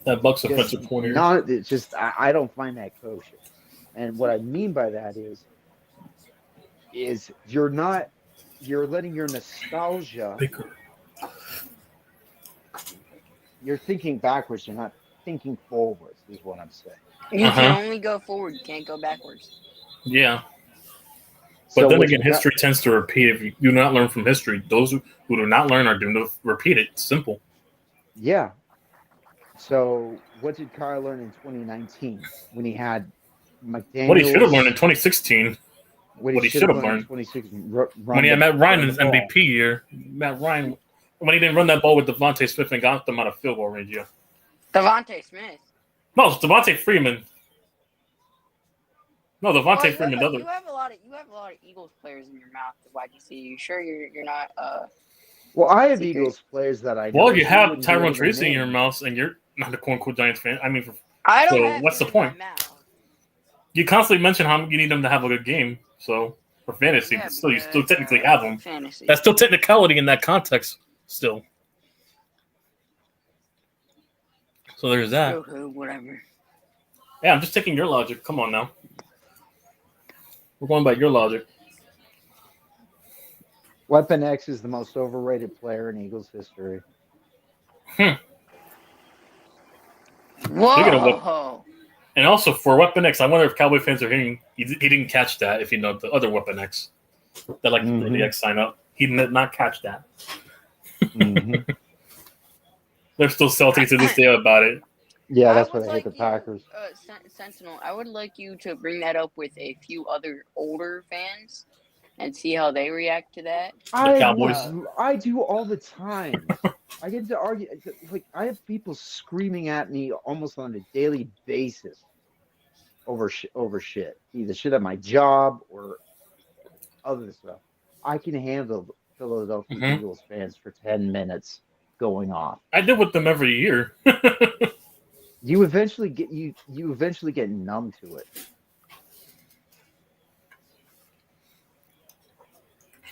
That Bucks Just offensive coordinator. it's just I don't find that kosher. And what I mean by that is you're letting your nostalgia, you're thinking backwards, you're not thinking forwards, is what I'm saying. You Uh-huh. can only go forward. You can't go backwards. Yeah. But So then what again, you got- history tends to repeat. If you do not learn from history, those who do not learn are doomed to repeat it. It's simple. Yeah. So what did Kyle learn in 2019 when he had McDaniels? What he should have learned in 2016. What he should should have have learned in learned. 2016. When he had Matt Ryan in his MVP year, Matt Ryan, when he didn't run that ball with Devontae Smith and got them out of field goal range, yeah. Devontae Smith. No, it's Devontae Freeman. No, Devontae Freeman doesn't. You have a lot of Eagles players in your mouth. Why'd you see? You sure you're not? Well, I have Secret. Eagles players that I know. Well, you have wouldn't be able Tyrone to Tracy in your name. mouth, and you're not a quote-unquote Giants fan. I mean, I don't So, have what's him the in my point? mouth. you constantly mention how you need them to have a good game. So for fantasy, Yeah, but still, you because, still technically have them. Fantasy. That's still technicality in that context. Still. So there's that. Whatever. Yeah, I'm just taking your logic. Come on now. We're going by your logic. Weapon X is the most overrated player in Eagles history. Speaking of Whoa. And also for Weapon X, I wonder if Cowboy fans are hearing he didn't catch that. If you know the other Weapon X, that like the X sign up, he did not catch that. Mm-hmm. They're still salty to this day about it. Yeah, that's I why would they hate the like Packers. Sentinel, I would like you to bring that up with a few other older fans and see how they react to that. Cowboys. I do all the time. I get to argue. Like I have people screaming at me almost on a daily basis over shit, either shit at my job or other stuff. I can handle Philadelphia Eagles fans for 10 minutes going off. I did with them every year. You eventually get numb to it.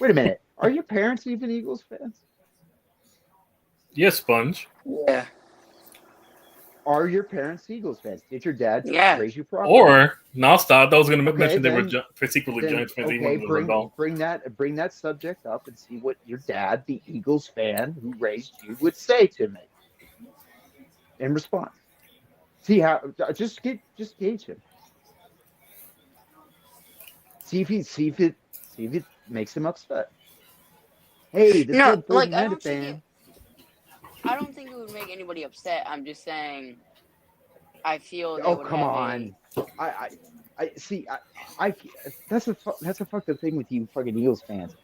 Wait a minute. Are your parents even Eagles fans? Yes, Sponge. Yeah. Are your parents Eagles fans? Did your dad raise you properly? Or no, stop. I was going to mention they were secretly then, Giants fans. Okay, bring that subject up and see what your dad, the Eagles fan who raised you, would say to me in response. See how just gauge him. See if it makes him upset. Hey, this old 49er fan. I don't think it would make anybody upset. I'm just saying. I feel. Oh, come on! I see. That's a fucked up thing with you fucking Eagles fans.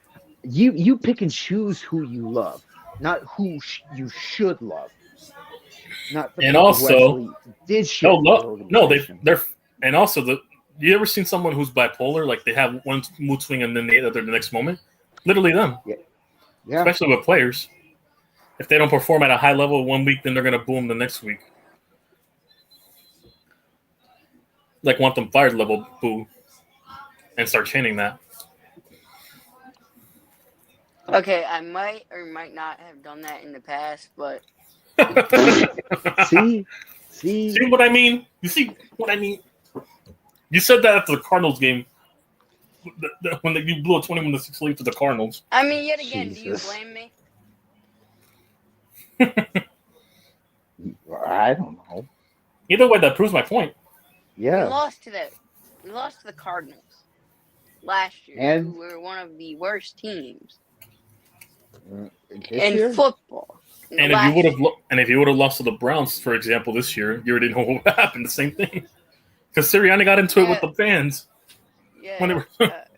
You pick and choose who you love, not who you should love. Not the and people also who actually did shit. they're and also you ever seen someone who's bipolar? Like they have one mood swing and then the next moment. Literally them. Yeah. Especially with players. If they don't perform at a high level one week, then they're gonna boom the next week. Like want them fired level boo, and start chanting that. Okay, I might or might not have done that in the past, but see what I mean? You see what I mean? You said that after the Cardinals game. when you blew a 21-6 lead to the Cardinals. I mean, yet again, Jesus. do you blame me? I don't know. Either way, that proves my point. Yeah. We lost to the Cardinals last year, And- who were one of the worst teams This in year? football. And if you would have lost to the Browns, for example, this year, you already know what would happen. The same thing. Because Sirianni got into it with the fans. Yeah, when they were- but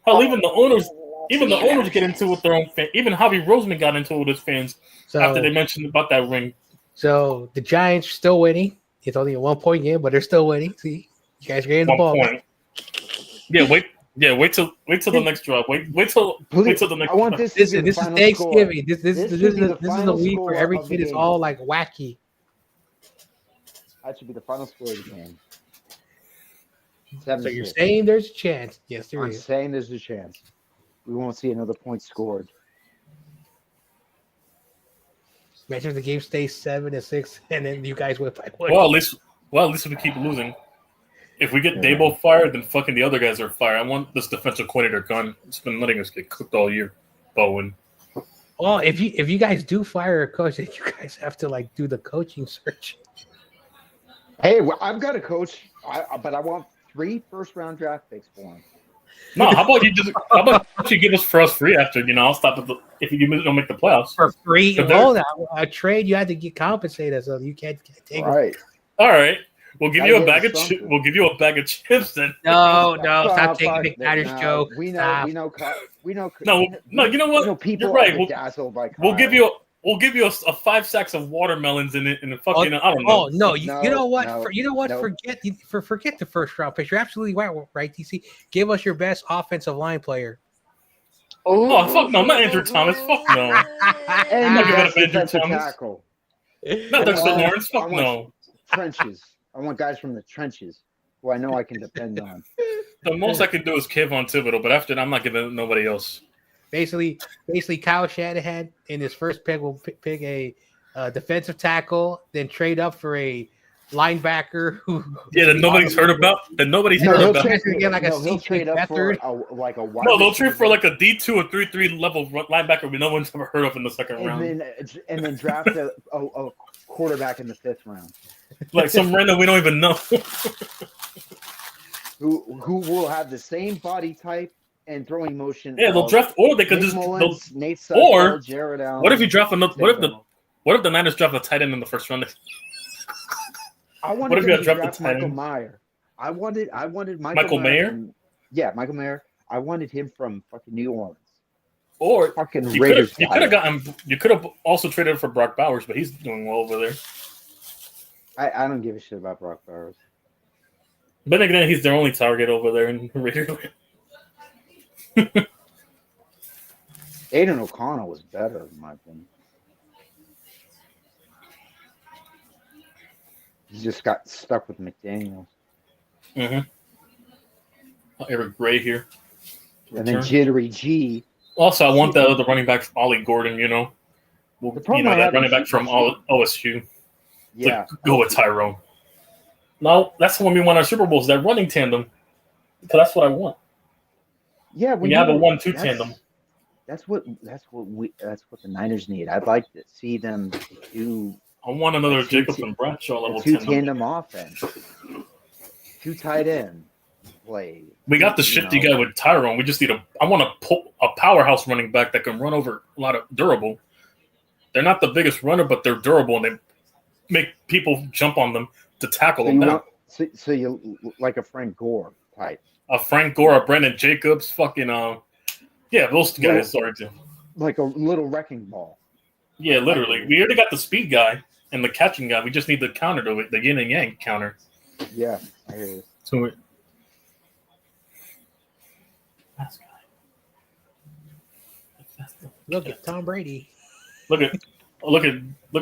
Hell, even the owners get into it with their own fans. Even Javi Roseman got into it with his fans after they mentioned about that ring. So the Giants still winning. It's only a 1-point game, but they're still winning. See, you guys are getting the 1 ball. point. Wait till the next drive. Wait till the next. I want drive. this. This is Thanksgiving. This is the week where everything is all like wacky. That should be the final score of the game. So you're saying there's a chance? Yes, there I'm is. saying there's a chance. We won't see another point scored. Imagine the game stays 7-6, and then you guys win by 1. Well, at least we keep losing. If we get Dabo fired, then fucking the other guys are fired. I want this defensive coordinator gone. It's been letting us get cooked all year. Bowen. Well, if you guys do fire a coach, then you guys have to like do the coaching search. Hey, I've got a coach, but I want 3 first-round draft picks for him. No, how about you give us for us free after? I'll stop if you don't make the playoffs For free. But Hold on. A trade, you had to get compensated, so you can't take it. All right. We'll give you a Gotta bag of give us something. We'll give you a bag of chips then. No, stop taking McNider's joke. We know. Stop. No, you know what? We know people You're right. are bedazzled by Kyle. We'll give you a 5 sacks of watermelons in it and a fucking I don't know. Oh no! You know what? No, Forget the first round pick. You're absolutely right, TC. Give us your best offensive line player. Oh fuck no! Not Andrew Thomas. Fuck no. And I'm not the giving best up Andrew defensive Thomas. tackle. Not Dexter I want- Lawrence. Fuck I want- no. Trenches. I want guys from the trenches who I know I can depend on. The most I can do is Kayvon Thibodeau, but after that, I'm not giving it to nobody else. Basically, Kyle Shanahan in his first pick will pick a defensive tackle, then trade up for a linebacker who that nobody's heard about. That nobody's heard he'll about. he'll trade up for a wide No, they'll trade receiver. for like a D2 or 3-3 level linebacker no one's ever heard of in the second round. and then draft a quarterback in the 5th round. Like some random we don't even know. Who will have the same body type and throwing motion. Yeah, they'll draft, or they could Nick just. Mullins, Nate or Sudfeld, Jared Allen. What if you draft another? What if the Niners draft a tight end in the first round? I wanted What if you them had to drafted draft tight Michael end? Meyer. I wanted Michael Mayer? Michael Mayer. I wanted him from fucking New Orleans. Or Fucking you Raiders. could have gotten. You could have also traded for Brock Bowers, but he's doing well over there. I don't give a shit about Brock Bowers. But again, he's their only target over there in Raiders. Aiden O'Connell was better, in my opinion. He just got stuck with McDaniels. Mm-hmm. Eric Gray here. And then Jittery G. Also, I want that other running back, Ollie Gordon. That running back from OSU. Yeah, go with Tyrone. No, that's when we won our Super Bowls. That running tandem. So that's what I want. Yeah, we have a 1-2 tandem. That's what the Niners need. I'd like to see them do. I want another Jacobs and Bradshaw level 2 tandem offense. 2 tight end play. We got the shifty guy with Tyrone. We just need I want a powerhouse running back that can run over a lot of durable. They're not the biggest runner, but they're durable and they make people jump on them to tackle them down. So you like a Frank Gore type. A Frank Gore, a Brendan Jacobs, fucking those guys are like a little wrecking ball. Yeah, literally. We already got the speed guy and the catching guy. We just need the counter to it, the yin and yang counter. Yeah, I hear you. So Look at Tom Brady. Look at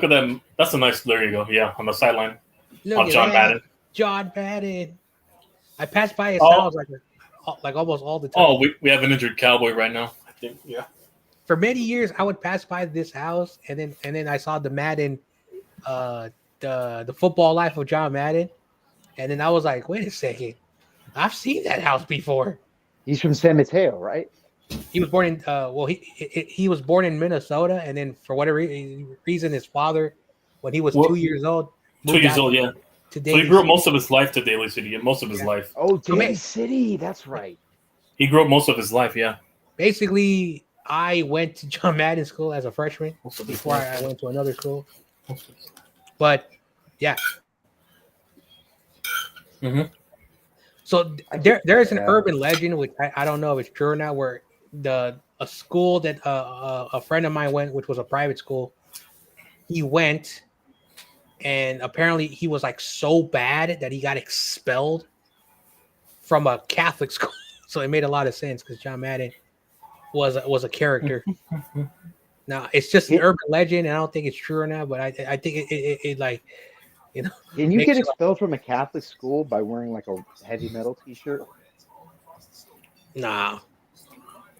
them. That's a nice. There you go. Yeah, on the sideline. Look at John that. Madden. John Madden. I passed by his house like almost all the time. Oh, we have an injured Cowboy right now. I think. Yeah. For many years, I would pass by this house, and then I saw the Madden, the football life of John Madden, And then I was like, wait a second, I've seen that house before. He's from San Mateo, right? He was born in he was born in Minnesota, and then for whatever reason, his father, when he was Well, 2 years old, 2 moved years out old, yeah. to So Daly he grew up City. most of his life to Daly City, and most of his life. Oh, So Daly City. That's right. He grew up most of his life, yeah. Basically, I went to John Madden school as a freshman Most of his before life. I went to another school. But yeah. Mm-hmm. So there is an urban legend, which I don't know if it's true or not, where a school that a friend of mine went, which was a private school, he went, and apparently he was like so bad that he got expelled from a Catholic school. So it made a lot of sense because John Madden was a character. Now it's just an urban legend, and I don't think it's true or not, but I think it like, you know. Can you get expelled from a Catholic school by wearing like a heavy metal T-shirt? Nah.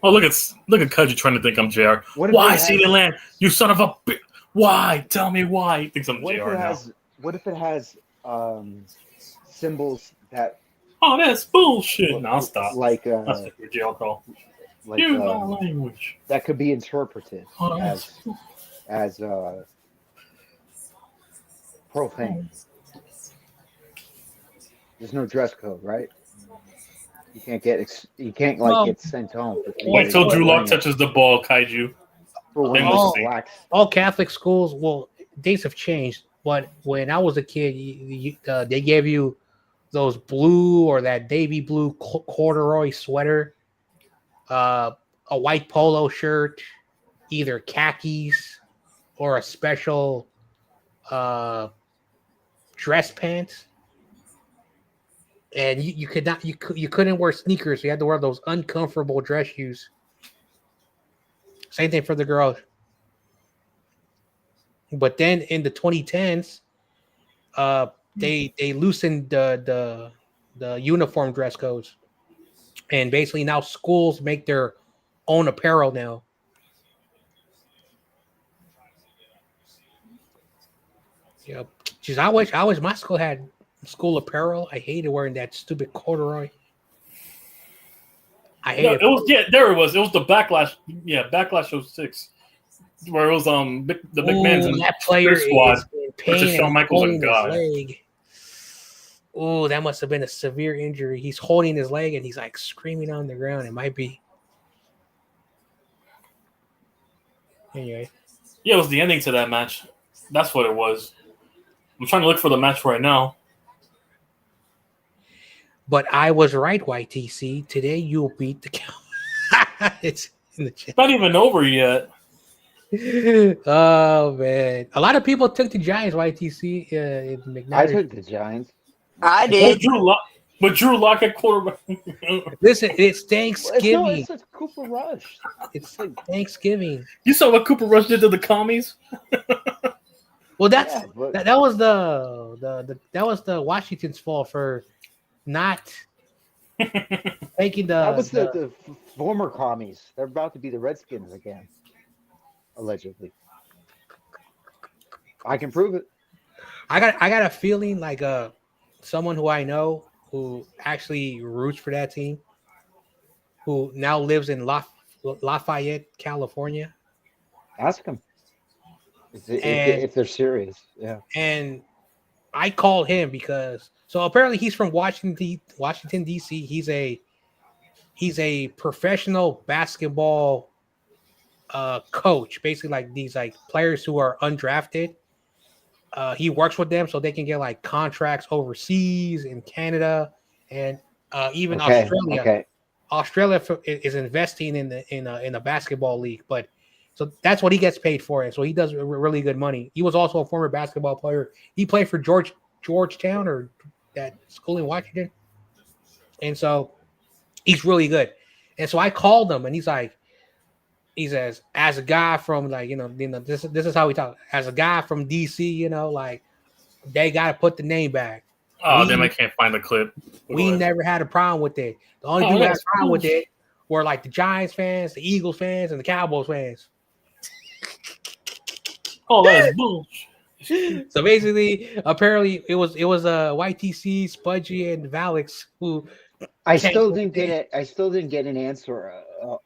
Oh, look at Kaji trying to think I'm JR. Why CD Land? You son of a bitch. Why? Tell me why. He thinks I'm JR now. What if it has symbols that? Oh, that's bullshit. No, I'll stop. Like that's a JR call. Like use my language. That could be interpreted as profane. There's no dress code, right? You can't get get sent home. Wait till Drew Lock touches the ball, Kaiju. All Catholic schools, well, dates have changed. But when I was a kid, they gave you those blue or that navy blue corduroy sweater, a white polo shirt, either khakis or a special dress pants. And you couldn't wear sneakers. You had to wear those uncomfortable dress shoes. Same thing for the girls. But then in the 2010s, they loosened the uniform dress codes, and basically now schools make their own apparel now. Yeah, geez, I wish my school had school apparel. I hated wearing that stupid corduroy. I hated it. There it was. It was the Backlash. Yeah, Backlash 06. Where it was the McMahon's and that player squad versus Shawn Michaels and God. Oh, that must have been a severe injury. He's holding his leg and he's like screaming on the ground. It might be. Anyway. Yeah, it was the ending to that match. That's what it was. I'm trying to look for the match right now. But I was right, YTC. Today you'll beat the count. It's in the chat. It's not even over yet. Oh man, a lot of people took the Giants. YTC. I took the Giants. I did. But Drew Lock at quarterback. Listen, it's Thanksgiving. It's a Cooper Rush. It's like Thanksgiving. You saw what Cooper Rush did to the commies? Well, that was that was the Washington's fault for not taking the. That was the former commies. They're about to be the Redskins again. Allegedly, I can prove it. I got a feeling like someone who I know who actually roots for that team, who now lives in Lafayette, California. Ask them if they're serious. Yeah. And I called him because apparently he's from Washington D.C. He's a professional basketball coach, basically like these like players who are undrafted. He works with them so they can get like contracts overseas in Canada and even Australia. Okay. Australia is investing in a basketball league, but so that's what he gets paid for, and so he does really good money. He was also a former basketball player. He played for Georgetown or that school in Washington, and so he's really good. And so I called him, and he says, as a guy from this is how we talk. As a guy from DC, like they got to put the name back. Oh, then I can't find the clip. We never had a problem with it. The only people who had a problem with it were like the Giants fans, the Eagles fans, and the Cowboys fans. Oh, that's bullshit. So basically, apparently, it was YTC, Spudgy, and Valix who. I still didn't get it. I still didn't get an answer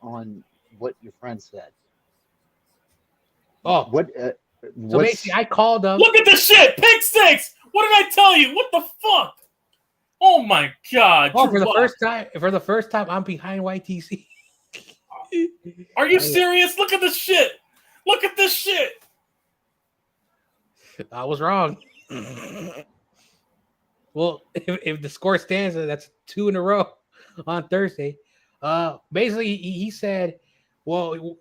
on what your friend said. Oh, What? so basically, I called them. Look at this shit! Pick 6! What did I tell you? What the fuck? Oh my god! Oh, for the first time, I'm behind YTC. Are you serious? Look at this shit! Look at this shit! I was wrong. Well, if the score stands, that's 2 in a row on Thursday. Basically, he said, well,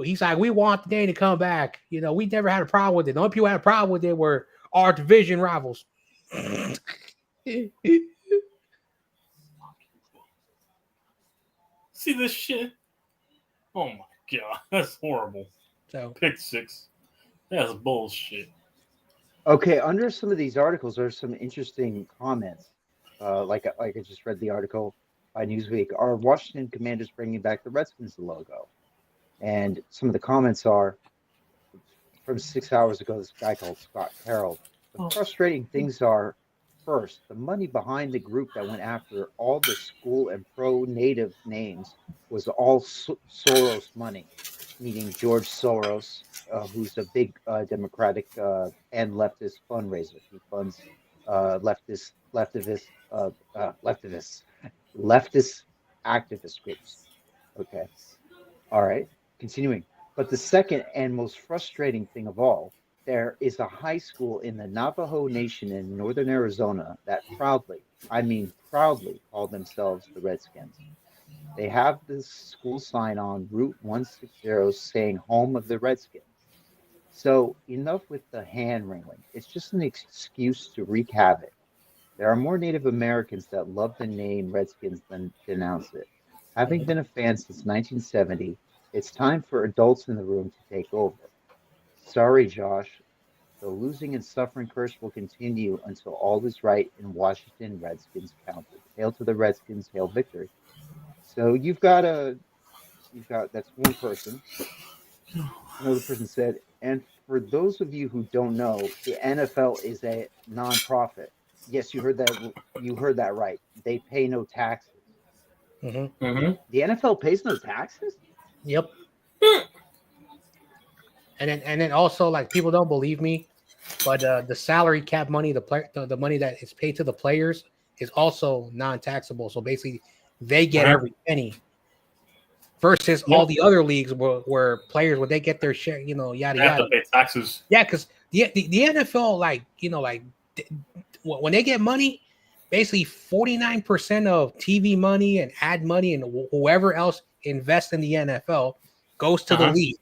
he's like, we want the game to come back. You know, we never had a problem with it. The only people who had a problem with it were our division rivals. See this shit? Oh my god, that's horrible. So pick 6. That's bullshit. Okay, under some of these articles, there's some interesting comments. Like I just read the article by Newsweek. Are Washington Commanders bringing back the Redskins logo? And some of the comments are from 6 hours ago. This guy called Scott Carroll. The frustrating things are, first, the money behind the group that went after all the school and pro-native names was all Soros money, meaning George Soros, who's a big Democratic and leftist fundraiser. He funds leftist activist groups. Okay, all right. Continuing, but the second and most frustrating thing of all, there is a high school in the Navajo Nation in northern Arizona that proudly, I mean proudly, call themselves the Redskins. They have this school sign on Route 160 saying home of the Redskins. So enough with the hand wringing. It's just an excuse to wreak havoc. There are more Native Americans that love the name Redskins than denounce it. Having been a fan since 1970, it's time for adults in the room to take over. Sorry, Josh. The losing and suffering curse will continue until all is right in Washington Redskins counted. Hail to the Redskins, hail victory. So that's one person. Another person said, and for those of you who don't know, the NFL is a nonprofit. Yes, you heard that right. They pay no taxes. Mm-hmm. The NFL pays no taxes? Yep. And then also, like, people don't believe me, but the salary cap money, the money that is paid to the players is also non-taxable. So basically, they get every penny. Versus all the other leagues where players, when they get their share, yada they yada. Have to pay taxes. Yeah, because the NFL, when they get money, basically 49% of TV money and ad money and whoever else invests in the NFL goes to the league.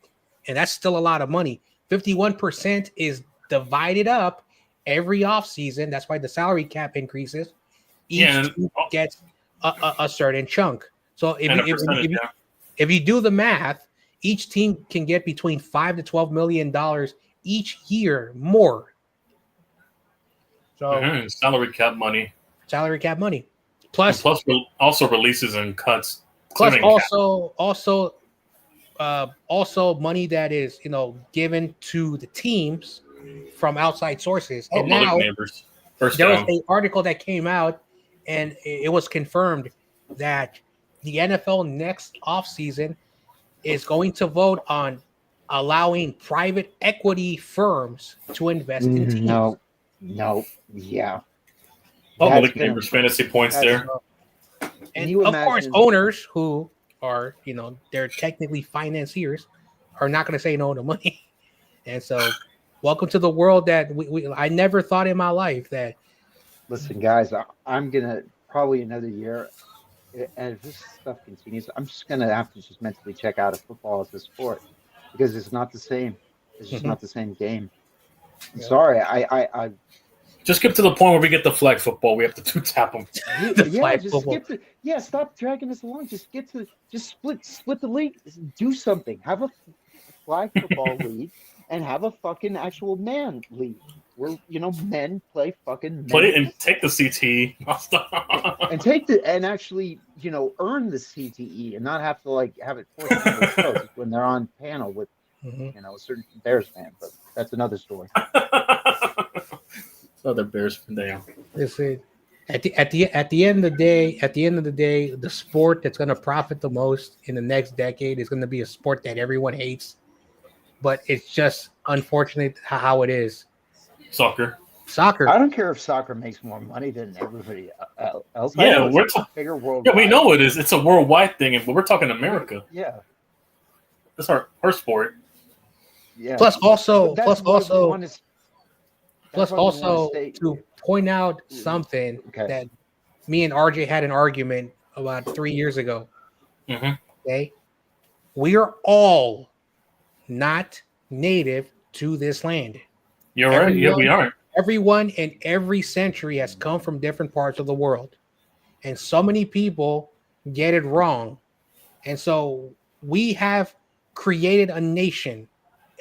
And that's still a lot of money. 51% is divided up every offseason. That's why the salary cap increases. Each team gets a certain chunk. So if you do the math, each team can get between $5 to $12 million each year more. So salary cap money. Plus also releases and cuts. Plus also money that is given to the teams from outside sources. And now there was an article that came out, and it was confirmed that the NFL next offseason is going to vote on allowing private equity firms to invest in teams. No, yeah. Malik Neighbors fantasy points there. And of course, owners who are, they're technically financiers are not going to say no to money. And so, welcome to the world that I never thought in my life that. Listen, guys, I'm going to probably another year. And if this stuff continues, I'm just going to have to just mentally check out of football as a sport because it's not the same. It's just not the same game. I'm sorry. I just get to the point where we get the flag football. We have to two-tap them. Stop dragging us along. Just split the league. Do something. Have a flag football league and have a fucking actual man league where men play fucking. Play it and take the CTE and actually earn the CTE and not have to have it forced on their shows when they're on panel with a certain Bears fan. But That's another story. Other Bears from there. Listen, at the end of the day, the sport that's going to profit the most in the next decade is going to be a sport that everyone hates, but it's just unfortunate how it is. Soccer. I don't care if soccer makes more money than everybody else. I Yeah, know it's bigger worldwide. Yeah, we know it is. It's a worldwide thing, but we're talking America. Yeah. That's our sport. Yeah. Plus, also, to point out something that me and RJ had an argument about 3 years ago. Mm-hmm. Okay, we are all not native to this land. You're right. Yeah, we aren't. Everyone in every century has come from different parts of the world, and so many people get it wrong. And so we have created a nation,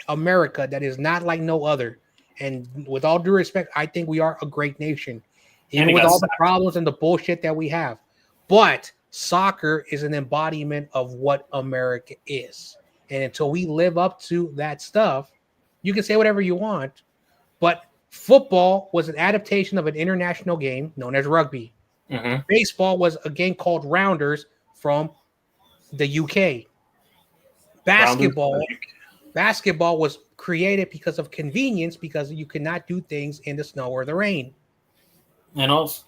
America, that is not like no other. And with all due respect, I think we are a great nation, even with all the problems and the bullshit that we have. But soccer is an embodiment of what America is. And until we live up to that stuff, you can say whatever you want, but football was an adaptation of an international game known as rugby. Mm-hmm. Baseball was a game called rounders from the UK. Basketball was created because of convenience, because you could not do things in the snow or the rain. And also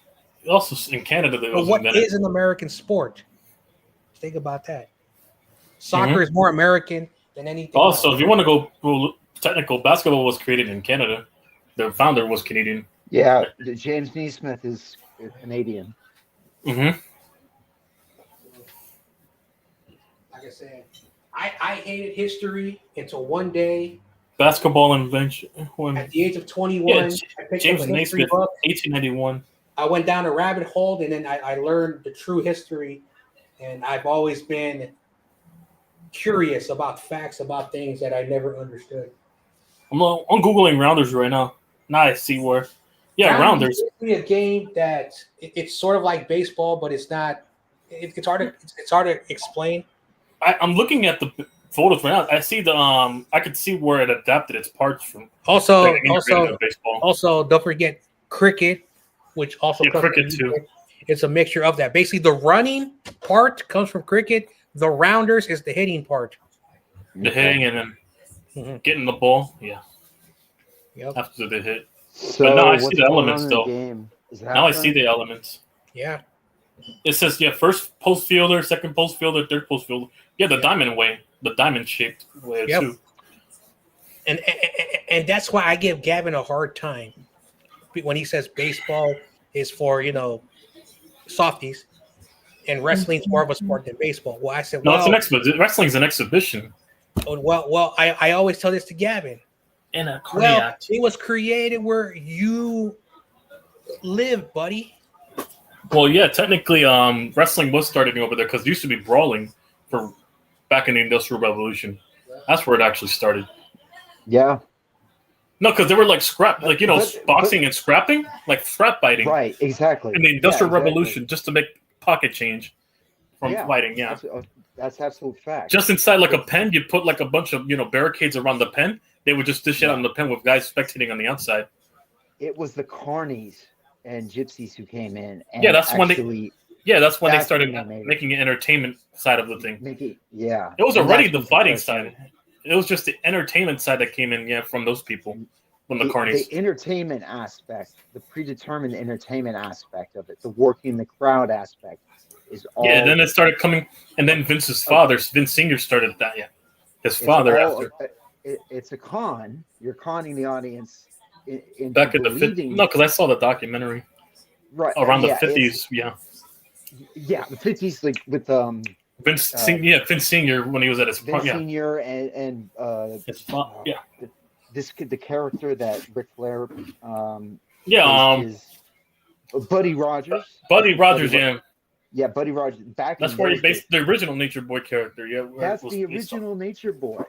in Canada, what is an American sport? Think about that. Soccer is more American than anything also, else. if you want to go technical, basketball was created in Canada. The founder was Canadian. Yeah, James Naismith is Canadian. Mm-hmm. Like I said, I hated history until one day. Basketball invention. At the age of 21, I picked James up a history Naismith, book. 1891. I went down a rabbit hole, and then I learned the true history. And I've always been curious about facts, about things that I never understood. I'm Googling rounders right now. Now I see where. Yeah, rounders. It's a game that it's sort of like baseball, but it's not. It's hard to explain. I'm looking at the photos right now. I see I could see where it adapted its parts from. Also, baseball. Also, don't forget cricket, which also comes cricket too. It's a mixture of that. Basically, the running part comes from cricket. The rounders is the hitting part. The hitting and then getting the ball. Yeah. Yep. After the hit. So but now I see the elements though. Now I see the elements. Yeah. It says first post fielder, second post fielder, third post fielder. Yeah, the diamond way, the diamond shaped way too. And that's why I give Gavin a hard time when he says baseball is for softies and wrestling's more of a sport than baseball. Well, I said, it's an exhibition. Wrestling's an exhibition. Well, I always tell this to Gavin. It was created where you live, buddy. Well, yeah, technically, wrestling was started over there because it used to be brawling for back in the Industrial Revolution. That's where it actually started. Yeah. No, because they were like boxing and scrapping, like scrap fighting. Right, exactly. In the Industrial Revolution, just to make pocket change from fighting. Yeah, that's absolute fact. Just inside like a pen, you put like a bunch of barricades around the pen. They would just dish it out on the pen with guys spectating on the outside. It was the carnies and gypsies who came in. And that's when they started making an entertainment side of the thing. It was already the fighting side. It was just the entertainment side that came in, from those people, from the carnies. The entertainment aspect, the predetermined entertainment aspect of it, the working the crowd aspect is all. Yeah, then it started coming, and then Vince's father, Vince Sr. started that. Yeah, his father after. It's a con. You're conning the audience into back in the 50s. No, because I saw the documentary. Right around the 50s. Yeah, the 50s, like with Vince Senior when he was at his Vince Senior and his the character that Ric Flair is Buddy Rogers. Buddy Rogers. Buddy Rogers. That's where he based the original Nature Boy character. Yeah, that's the original Nature Boy.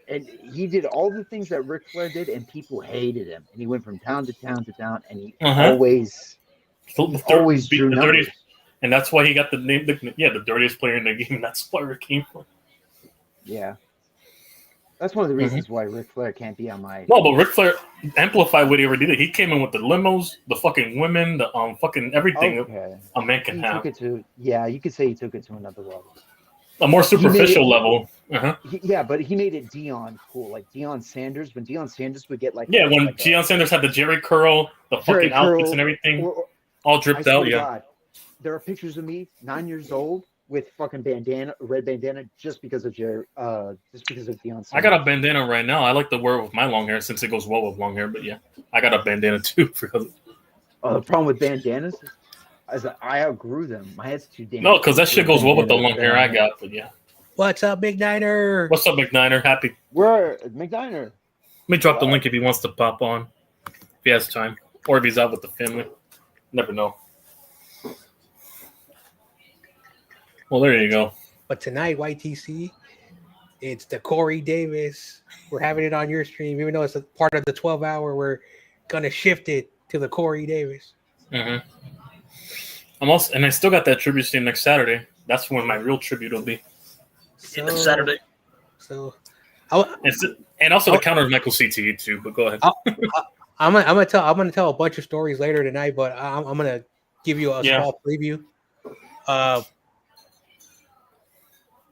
And he did all the things that Ric Flair did, and people hated him. And he went from town to town to town, and he always drew numbers. And that's why he got the name, the dirtiest player in the game. That's where it came from. Yeah. That's one of the reasons why Ric Flair can't be on my. No, but Ric Flair amplified what he already did. He came in with the limos, the fucking women, the fucking everything Okay. a man can He have. took it to, yeah, you could say he took it to another level. A more He made it- superficial level. Yeah, but he made it Deion cool, like Deion Sanders. When Deion Sanders would get like, Yeah, when like Deion Sanders had the Jerry curl, the Jerry fucking outfits curl, and everything, or all I dripped swear out. to Yeah, God, there are pictures of me 9 years old with fucking bandana, red bandana, just because of Jerry, just because of Deion Sanders. I got a bandana right now. I like to wear it with my long hair since it goes well with long hair. But yeah, I got a bandana too because. The problem with bandanas is I outgrew them. My head's too damn. No, because that shit goes well with the long hair I got. But yeah. What's up, Big Niner? What's up, McNiner? Happy. Where McDiner? Let me drop the link if he wants to pop on, if he has time, or if he's out with the family. Never know. Well, there you go. But tonight, YTC, it's the Corey Davis. We're having it on your stream, even though it's a part of the 12-hour. We're gonna shift it to the Corey Davis. Mm-hmm. And I still got that tribute stream next Saturday. That's when my real tribute will be. Next Saturday. So, and also the counter of Michael CTE too. But go ahead. I'm gonna tell a bunch of stories later tonight, but I'm gonna give you a small preview.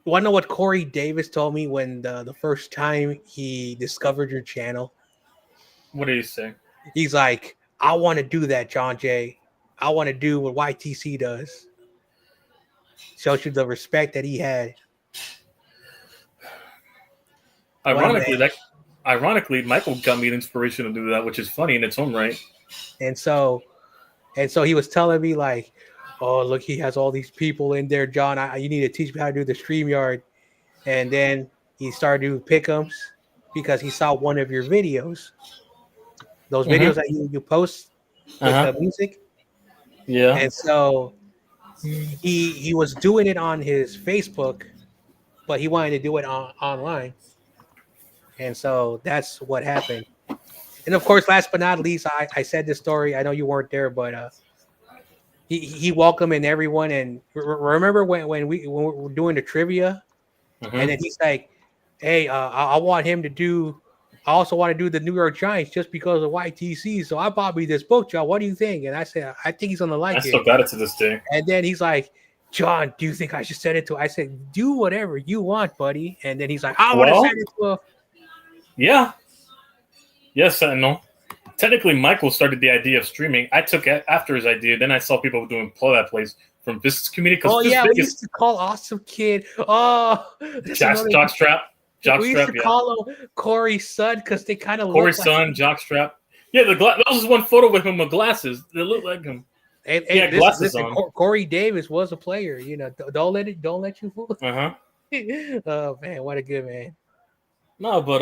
Want to know what Corey Davis told me when the first time he discovered your channel? What did he say? He's like, I want to do that, John Jay. I want to do what YTC does. Shows you the respect that he had. Ironically, Michael got me the inspiration to do that, which is funny in its own right. And so he was telling me like, oh, look, he has all these people in there, John. You need to teach me how to do the StreamYard. And then he started doing pick'ems because he saw one of your videos. Those videos that you post with the music. Yeah. And so he was doing it on his Facebook, but he wanted to do it online. And so that's what happened. And of course, last but not least, I said this story. I know you weren't there, but he welcomed everyone. And remember when we were doing the trivia, and then he's like, "Hey, I want him to do. I also want to do the New York Giants just because of YTC. So I bought me this book, John. What do you think?" And I said, "I think he's gonna like it." I still got it to this day. And then he's like, "John, do you think I should send it to?" I said, "Do whatever you want, buddy." And then he's like, "I want to send it to a." Yeah. Yes, I know. Technically, Michael started the idea of streaming. I took it after his idea. Then I saw people doing play-by-plays from this community. Oh yeah, we used to call Awesome Kid. Oh, Jockstrap. We used to call him Corey's son because they kind of look Corey's son, Jockstrap. Yeah, that was one photo with him with glasses. They look like him. And he had glasses on. Corey Davis was a player. You know, don't let you fool. Oh man, what a good man. No, but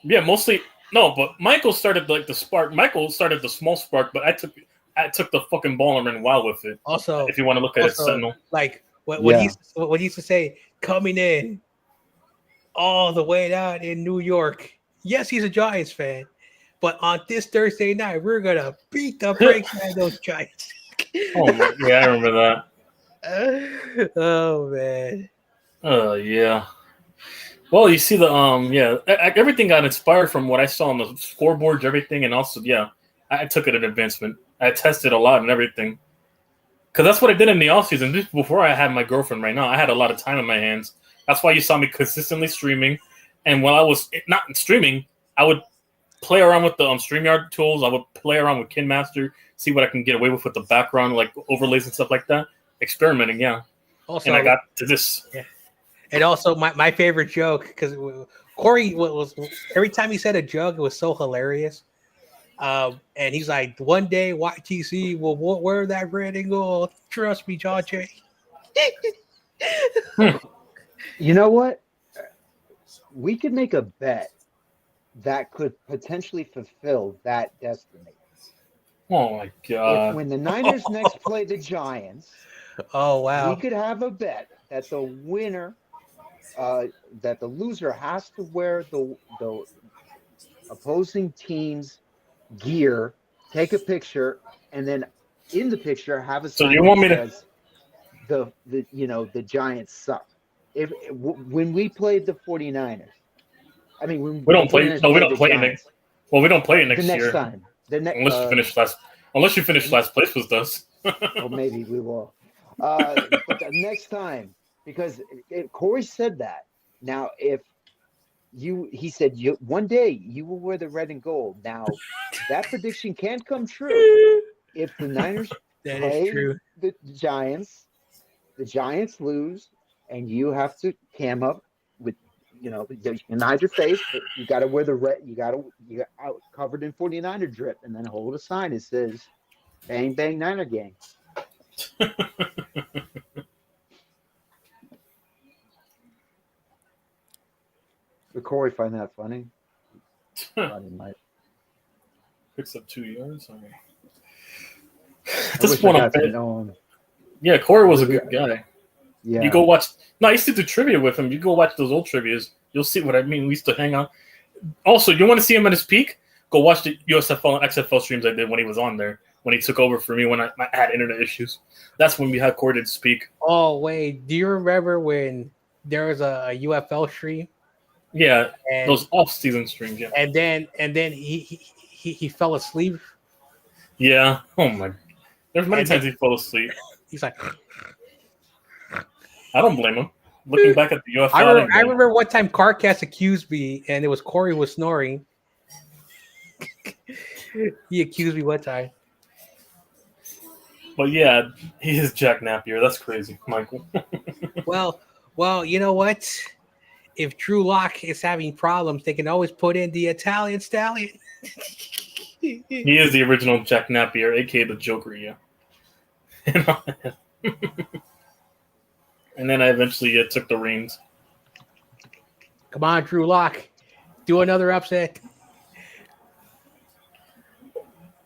yeah, mostly no. But Michael started like the spark. Michael started the small spark, but I took the fucking ball and ran wild with it. Also, if you want to look at it, Sentinel. Like what he used to say, coming in all the way down in New York. Yes, he's a Giants fan, but on this Thursday night, we're gonna beat the brakes out of those Giants. Oh yeah, I remember that. Oh man. Yeah. Well, you see everything got inspired from what I saw on the scoreboards, everything, and also I took it an advancement. I tested a lot and everything, because that's what I did in the offseason. Just before I had my girlfriend right now, I had a lot of time in my hands. That's why you saw me consistently streaming, and when I was not streaming, I would play around with the StreamYard tools. I would play around with KinMaster, see what I can get away with the background, like overlays and stuff like that. Experimenting, yeah. Also, and I got to this. Yeah. And also, my favorite joke, because Corey was every time he said a joke, it was so hilarious. And he's like, one day YTC will wear that red and gold. Trust me, John Jay. You know what? We could make a bet that could potentially fulfill that destiny. Oh my God. When the Niners next play the Giants, oh wow, we could have a bet that the winner, that the loser has to wear the opposing team's gear, take a picture, and then in the picture have a sign that says the Giants suck. When we played the 49ers, I mean, We don't play. Fernandez No, we played don't the play it. Giants. Well, we don't play it The next next year time. The next. unless you finish last place with us. Well, maybe we will. But the next time, because Corey said that. Now, if he said one day you will wear the red and gold. Now, that prediction can come true if the Niners That is play true. the Giants lose, and you have to cam up with, you can hide your face, but you got to wear the red. You got out covered in 49er drip, and then hold a sign that says "Bang Bang Niner Gang." Would Corey find that funny? Thought he might. Picks up 2 yards. Okay. I wish I got to know him. Yeah, Corey was a good guy. Yeah. You go watch. No, I used to do trivia with him. You go watch those old trivias. You'll see what I mean. We used to hang out. Also, you want to see him at his peak? Go watch the USFL and XFL streams I did when he was on there. When he took over for me when I had internet issues. That's when we had Corey to speak. Oh wait, do you remember when there was a UFL stream? Yeah, And, those off-season streams. Yeah, and then he fell asleep. Yeah. Oh my. There's many times he fell asleep. He's like, I don't blame him. Looking back at the UFL, I remember one time Carcast accused me, and it was Corey was snoring. He accused me one time. But yeah, he is Jack Napier. That's crazy, Michael. Well, you know what? If Drew Lock is having problems, they can always put in the Italian Stallion. He is the original Jack Napier, aka the Joker. Yeah. And then I eventually took the reins. Come on, Drew Lock. Do another upset.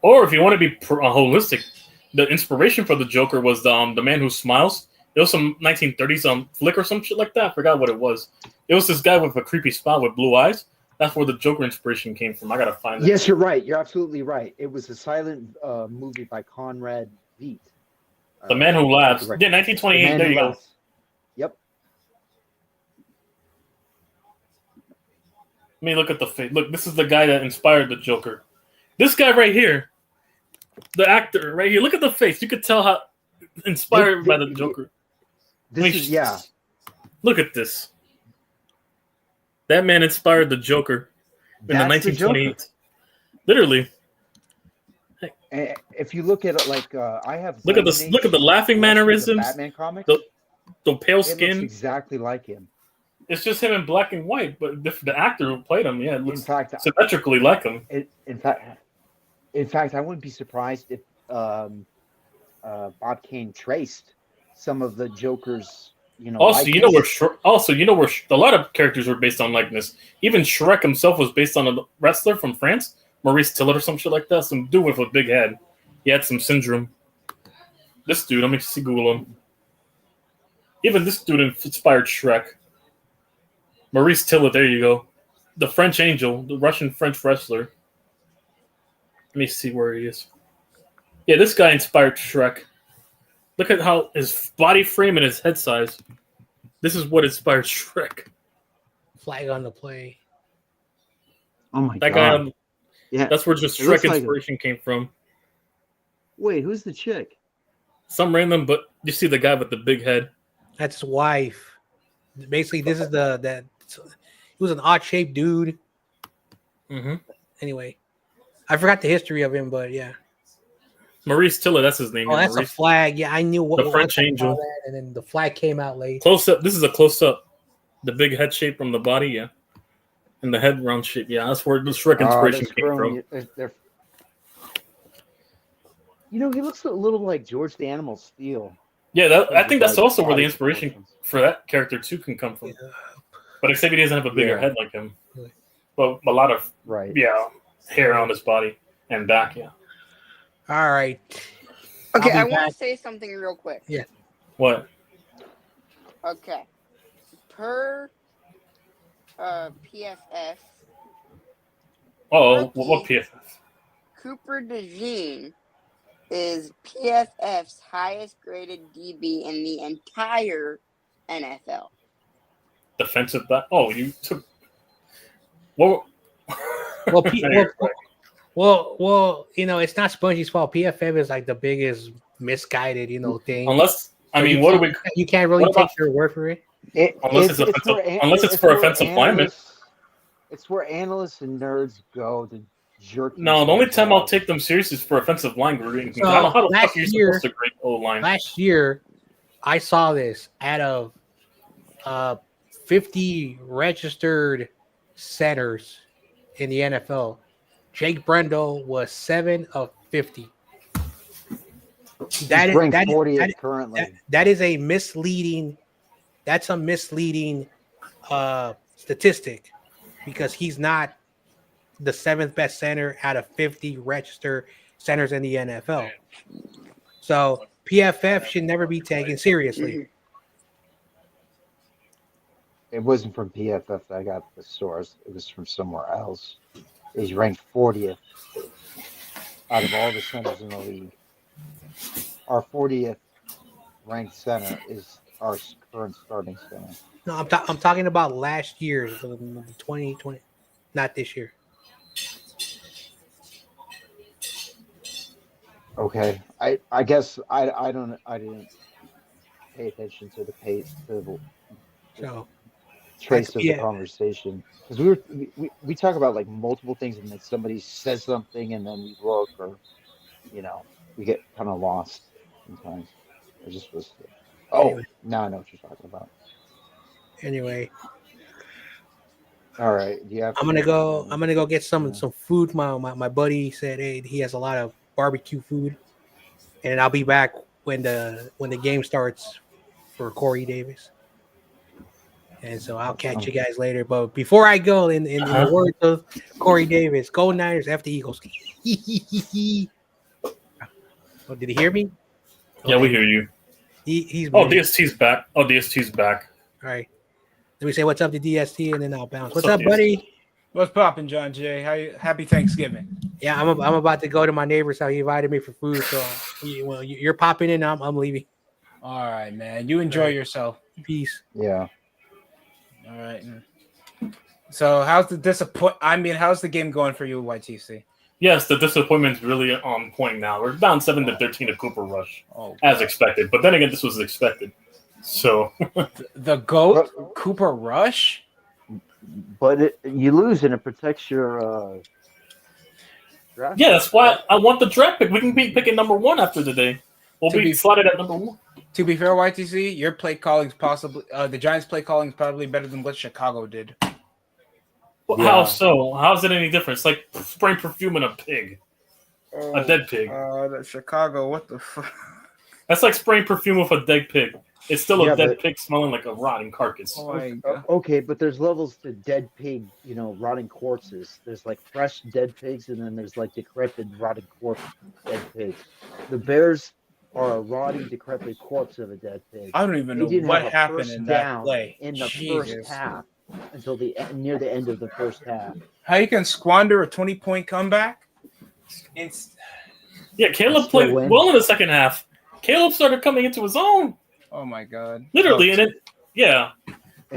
Or if you want to be holistic, the inspiration for the Joker was the Man Who Smiles. It was some 1930s flick or some shit like that. I forgot what it was. It was this guy with a creepy smile with blue eyes. That's where the Joker inspiration came from. I gotta find it. Yes, you're right. You're absolutely right. It was a silent movie by Conrad Veidt. The Man Who Laughs. Yeah, 1928. There you go. Yep. Let me look at the face. Look, this is the guy that inspired the Joker. This guy right here, the actor right here. Look at the face. You could tell how inspired by the Joker. Look at this. That man inspired the Joker in the 1928. Literally. If you look at it, like I have. Look at the laughing mannerisms. Batman comic. The pale skin. Looks exactly like him. It's just him in black and white, but the actor who played him, yeah, it looks symmetrically like him. In fact, I wouldn't be surprised if Bob Kane traced some of the Joker's, Also, you know where a lot of characters were based on likeness. Even Shrek himself was based on a wrestler from France, Maurice Tillett or some shit like that. Some dude with a big head. He had some syndrome. This dude, let me see, Google him. Even this dude inspired Shrek. Maurice Tillett, there you go. The French Angel, the Russian French wrestler. Let me see where he is. Yeah, this guy inspired Shrek. Look at how his body frame and his head size. This is what inspired Shrek. Flag on the play. Oh my god. That guy, yeah, that's where just Shrek inspiration came from. Wait, who's the chick? Some random, but you see the guy with the big head. That's his wife. Basically, this is he was an odd-shaped dude. Mm-hmm. Anyway, I forgot the history of him, but yeah. Maurice Tillett, that's his name. Oh, that's Maurice. a flag. Yeah, I knew what the French Angel. And then the flag came out late. Close up. This is a close up. The big head shape from the body, yeah, and the head round shape, yeah. That's where the Shrek inspiration came from. He looks a little like George the Animal Steel. Yeah, I think that's also where the inspiration for that character too can come from. Yeah. But except he doesn't have a bigger head like him. But a lot of hair on his body and back, yeah. All right. Okay, I want to say something real quick. Yeah. What? Okay. Per PFF. Oh, what PFF? Cooper DeJean is PFF's highest graded DB in the entire NFL. Defensive back? Oh, you took. Well, Well, I know you're right. well, it's not Spongy's fault. PFF is like the biggest misguided, thing. Unless I So mean, what do we? you can't really What about take their word for it. unless it's offensive? Unless it's for offensive linemen. It's where analysts and nerds go to jerk No, the only themselves time I'll off. take them serious is for offensive line grading. So, I don't know how the fuck last you're year- supposed to grade O line. Last year, I saw this out of 50 registered centers in the NFL. Jake Brendel was 7 of 50. He's ranked 40th currently. That is a misleading. That's a misleading statistic because he's not the 7th best center out of 50 registered centers in the NFL. So PFF should never be taken seriously. It wasn't from PFF that I got the source. It was from somewhere else. He's ranked 40th out of all the centers in the league. Our 40th ranked center is our current starting center. No, I'm talking about last year's 2020, not this year. Okay, I guess I didn't pay attention to the pace to the So trace of the conversation because we talk about like multiple things and then somebody says something and then we look or we get kind of lost sometimes. I just was Anyway. now I know what you're talking about. Anyway, all right. I'm gonna go get some food. My buddy said, hey, he has a lot of barbecue food, and I'll be back when the game starts for Corey Davis. And so I'll catch you guys later. But before I go, in the words of Corey Davis, go Niners, F the Eagles. Oh, did he hear me? Yeah, we hear you. He's DST's back. DST's back. All right. Let me say what's up to DST, and then I'll bounce. What's up, buddy? What's poppin', John Jay? Happy Thanksgiving. Yeah, I'm about to go to my neighbor's house. He invited me for food, so you're popping in. I'm leaving. All right, man. You enjoy yourself. Peace. Yeah. All right. So how's the game going for you, YTC? Yes, the disappointment's really on point now. We're down 7-13 to Cooper Rush, as expected. But then again, this was expected. So the GOAT, Cooper Rush? But you lose and it protects your draft. Yeah, that's why I want the draft pick. We can be picking number 1 after the day. We'll be slotted at number 1. To be fair, YTC, your play calling's possibly the Giants' play calling is probably better than what Chicago did. Well, yeah. How so? How's it any different? It's like spraying perfume in a pig, a dead pig. That Chicago, what the fuck? That's like spraying perfume with a dead pig. It's still a dead pig smelling like a rotten carcass. Okay, but there's levels to dead pig, rotting corpses. There's like fresh dead pigs, and then there's like decrepit, rotting corpse dead pigs. The Bears are a rotting, decrepit corpse of a dead pig. I don't even know what happened in that play. In the first half until near the end of the first half. How you can squander a 20-point comeback? Yeah, Caleb played well in the second half. Caleb started coming into his own. Oh my god! Literally, and and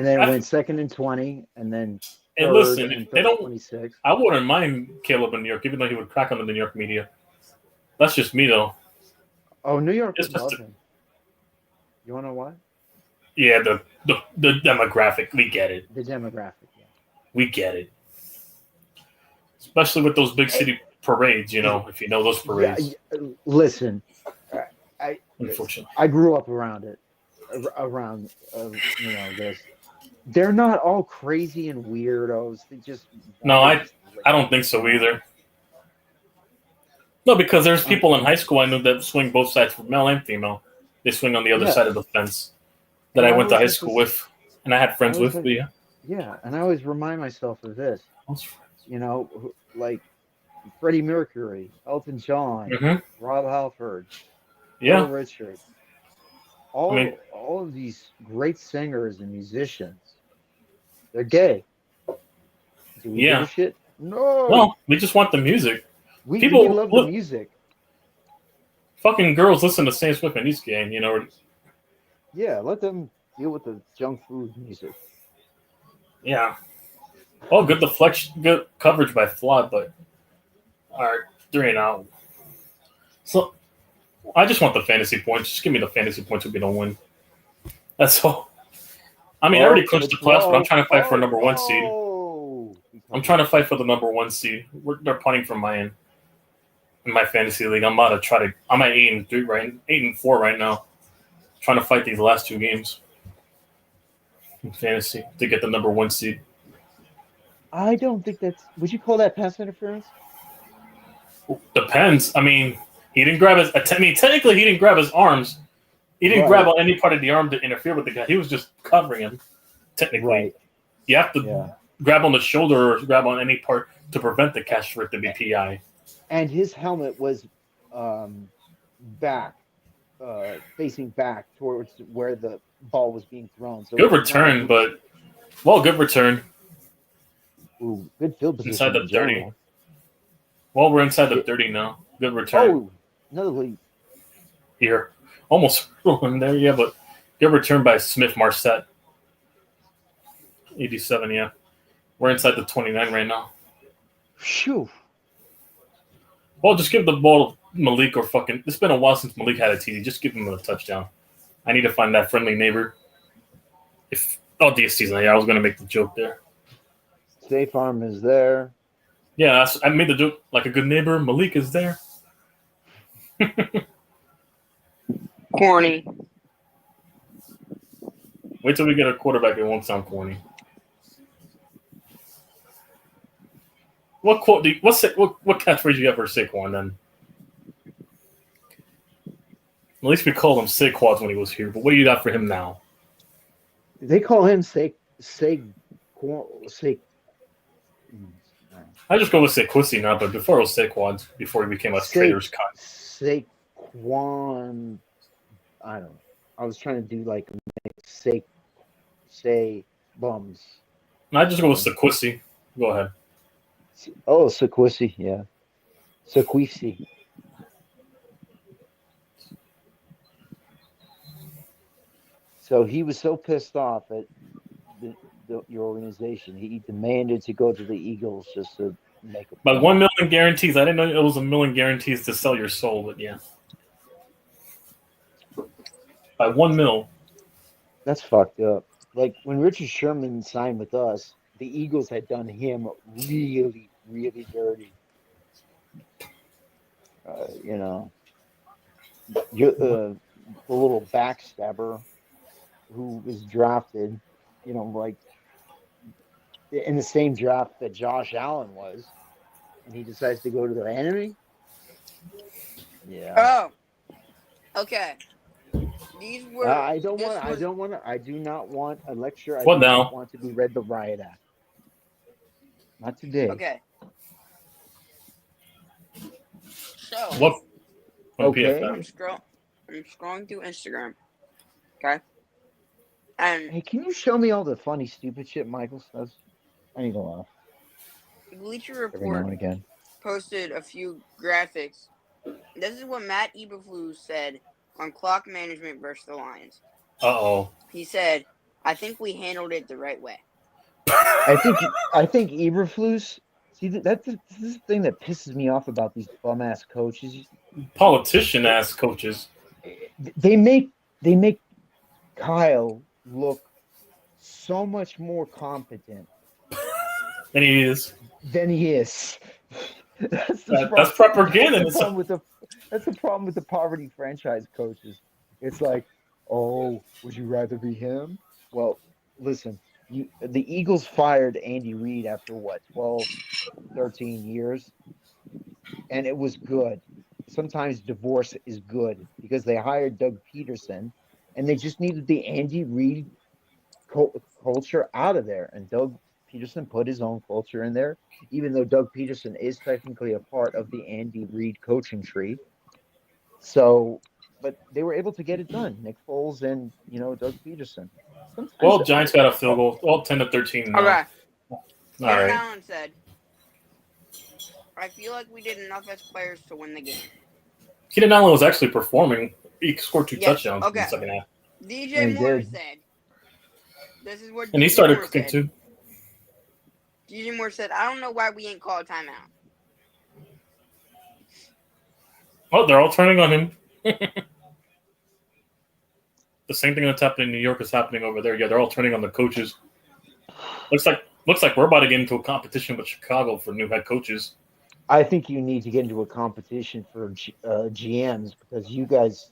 then it went 2nd and 20, and then. And listen, they don't. 26. I wouldn't mind Caleb in New York, even though he would crack on the New York media. That's just me, though. Oh, New York would love him. You want to know why? Yeah, the demographic. We get it. The demographic, yeah. We get it. Especially with those big city parades, if you know those parades. Yeah, listen, unfortunately, I grew up around it, this. They're not all crazy and weirdos. They just no, I don't think so either. No, because there's people in high school I knew that swing both sides, for male and female. They swing on the other side of the fence that I went to high school with, and I had friends with. But yeah. Yeah, and I always remind myself of this. Like Freddie Mercury, Elton John, Rob Halford, Little Richard. All of these great singers and musicians, they're gay. Do we give a shit? No. Well, we just want the music. We love the music. Fucking girls listen to Sam Smith and he's gay, Yeah, let them deal with the junk food music. Yeah. Oh, good deflection, good coverage by Flott, but all right, 3-and-out. So I just want the fantasy points. Just give me the fantasy points if we don't win. That's all. I mean, I already clinched the class, but I'm trying to fight for number one seed. I'm trying to fight for the number one seed. They're punting from my end. In my fantasy league, I'm at 8-3 right, 8-4 right now. Trying to fight these last two games in fantasy to get the number one seed. I don't think that's. Would you call that pass interference? Depends. I mean, he didn't grab his. I mean, technically, he didn't grab his arms. He didn't grab on any part of the arm to interfere with the guy. He was just covering him. Technically, you have to grab on the shoulder or grab on any part to prevent the catch for it to be PI. And his helmet was back, facing back towards where the ball was being thrown. So good return, but good return. Ooh, good field position inside the 30. Well, we're inside the 30 now. Good return. Oh, another lead. Here. Almost in there, yeah, but good return by Smith Marset. 87, yeah. We're inside the 29 right now. Phew. Well, just give the ball to Malik or fucking... It's been a while since Malik had a TD. Just give him a touchdown. I need to find that friendly neighbor. DST's not. Yeah, I was going to make the joke there. Safe Arm is there. Yeah, I made the joke like a good neighbor. Malik is there. Corny. Wait till we get a quarterback. It won't sound corny. What catchphrase you got for Saquon then? At least we called him Saquads when he was here. But what do you got for him now? They call him Saquon. I just go with Saquissy now, but before it was Saquads, before he became a trader's cut. Saquon. I don't know. I was trying to do like say bums. I just go with Saquissy. Go ahead. Oh, Saquissy, yeah. Saquissy. So he was so pissed off at your organization, he demanded to go to the Eagles just to make a. But 1 million guarantees. I didn't know it was 1 million guarantees to sell your soul, but yeah. By 1 mil. That's fucked up. Like when Richard Sherman signed with us, the Eagles had done him really, really dirty. You're the little backstabber who was drafted, like in the same draft that Josh Allen was, and he decides to go to the enemy. Yeah. Oh. Okay. These were. I do not want a lecture. What now? Don't want to be read the riot act. Not today. Okay. So. What? Okay. I'm scrolling through Instagram. Okay. And hey, can you show me all the funny, stupid shit Michael says? I need to laugh. Bleacher Every now Report and again. posted a few graphics. This is what Matt Eberflus said on clock management versus the Lions. Uh-oh. He said, "I think we handled it the right way." I think Eberflus. See, that's the thing that pisses me off about these bum ass coaches. Politician ass coaches. They make Kyle look so much more competent than he is. That's propaganda. That's the problem with the poverty franchise coaches. It's like, oh, would you rather be him? Well, listen, the Eagles fired Andy Reid after 12, 13 years, and it was good. Sometimes divorce is good because they hired Doug Peterson, and they just needed the Andy Reid culture out of there, and Doug Peterson put his own culture in there, even though Doug Peterson is technically a part of the Andy Reid coaching tree. So, but they were able to get it done. Nick Foles and, Doug Peterson. Sometimes Giants got a field goal. Well, 10-13 now. All right. All right. Allen said, "I feel like we did enough as players to win the game." Keenan Allen was actually performing. He scored 2 touchdowns in the second half. DJ Moore said, "This is what." And he started cooking too. DJ Moore said, I don't know why we ain't called timeout. Oh, they're all turning on him. The same thing that's happening in New York is happening over there. Yeah, they're all turning on the coaches. Looks like we're about to get into a competition with Chicago for new head coaches. I think you need to get into a competition for GMs because you guys.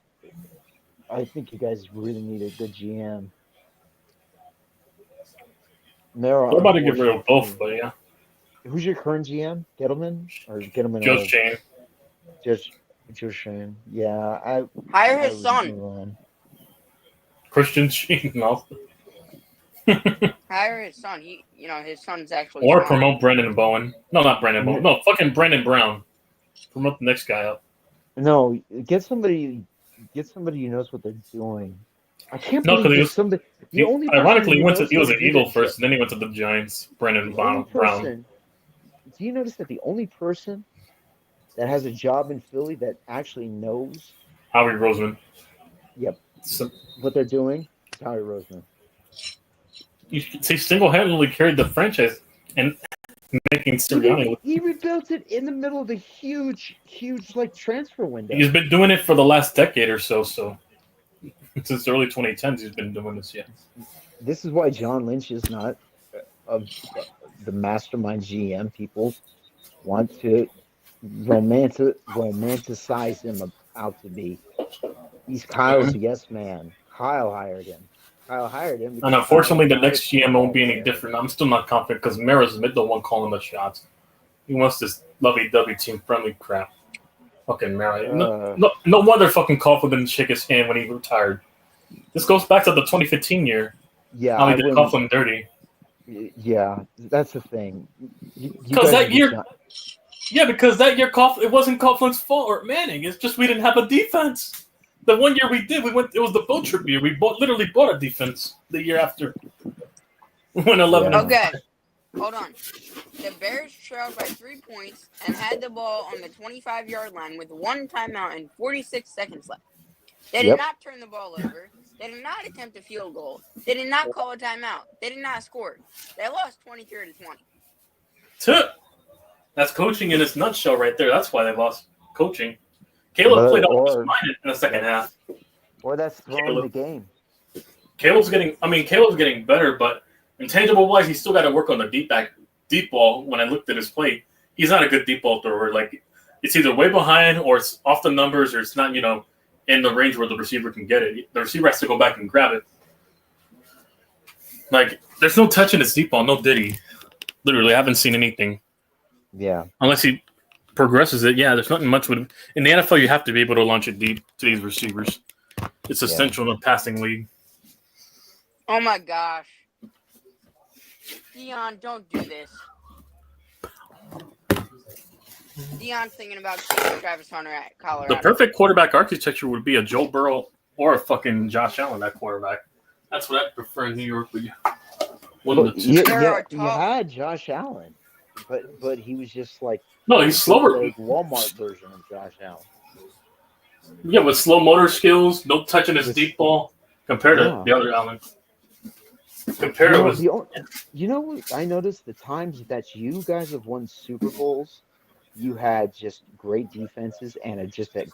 I think you guys really need a good GM. We're about to get rid of both, but yeah. Who's your current GM? Gettleman or Gettleman? Joe Shane. Joe Shane. Yeah, hire his son. Christian Shane. No. Hire his son. His son's actually. Or smart. promote Brendan Bowen. No, not Brendan Bowen. No, fucking Brendan Brown. Promote the next guy up. No, get somebody who knows what they're doing. I can't No, believe because somebody. Ironically, he was an Eagle first, and then he went to the Giants. Brendan Brown. Do you notice that the only person that has a job in Philly that actually knows Howie Roseman? Yep. What they're doing is Howie Roseman. He single-handedly carried the franchise and making Sirianni. He rebuilt it in the middle of a huge like transfer window. He's been doing it for the last decade or so. So since the early 2010s, he's been doing this. Yeah. This is why John Lynch is not the mastermind GM. People want to romanticize him out to be. He's Kyle's yes man. Kyle hired him. And unfortunately, the next GM won't be any different. I'm still not confident because Mara's the one calling the shots. He wants this lovey-dovey team-friendly crap. Fucking Mara. No wonder fucking Coughlin didn't shake his hand when he retired. This goes back to the 2015 year. Yeah, how he did Coughlin dirty. Yeah, that's the thing. Because that year, because that year, it wasn't Coughlin's fault or Manning. It's just we didn't have a defense. The one year we did, it was the boat trip year. We literally bought a defense the year after. We went 11. Okay, hold on. The Bears trailed by 3 points and had the ball on the 25-yard line with one timeout and 46 seconds left. They did not turn the ball over. They did not attempt a field goal. They did not call a timeout. They did not score. They lost 23-20. That's coaching in its nutshell right there. That's why they lost coaching. Caleb played almost minded in the second half. Or that's throwing the game. Caleb's getting better, but intangible wise, he's still got to work on the deep ball. When I looked at his play, he's not a good deep ball thrower. Like it's either way behind or it's off the numbers or it's not, in the range where the receiver can get it. The receiver has to go back and grab it. Like there's no touch in his deep ball, no diddy. Literally, I haven't seen anything. Yeah. Unless he progresses it, there's nothing much with him. In the NFL, you have to be able to launch it deep to these receivers. It's essential in a passing league. Oh my gosh. Dion, don't do this. Dion's thinking about taking Travis Hunter at Colorado. The perfect quarterback architecture would be a Joe Burrow or a fucking Josh Allen at quarterback. That's what I prefer in New York. But you had Josh Allen, but he was just like he's slower. Like Walmart version of Josh Allen. Yeah, with slow motor skills, no touching his deep ball compared to the other Allen. I noticed the times that you guys have won Super Bowls, you had just great defenses and an excellent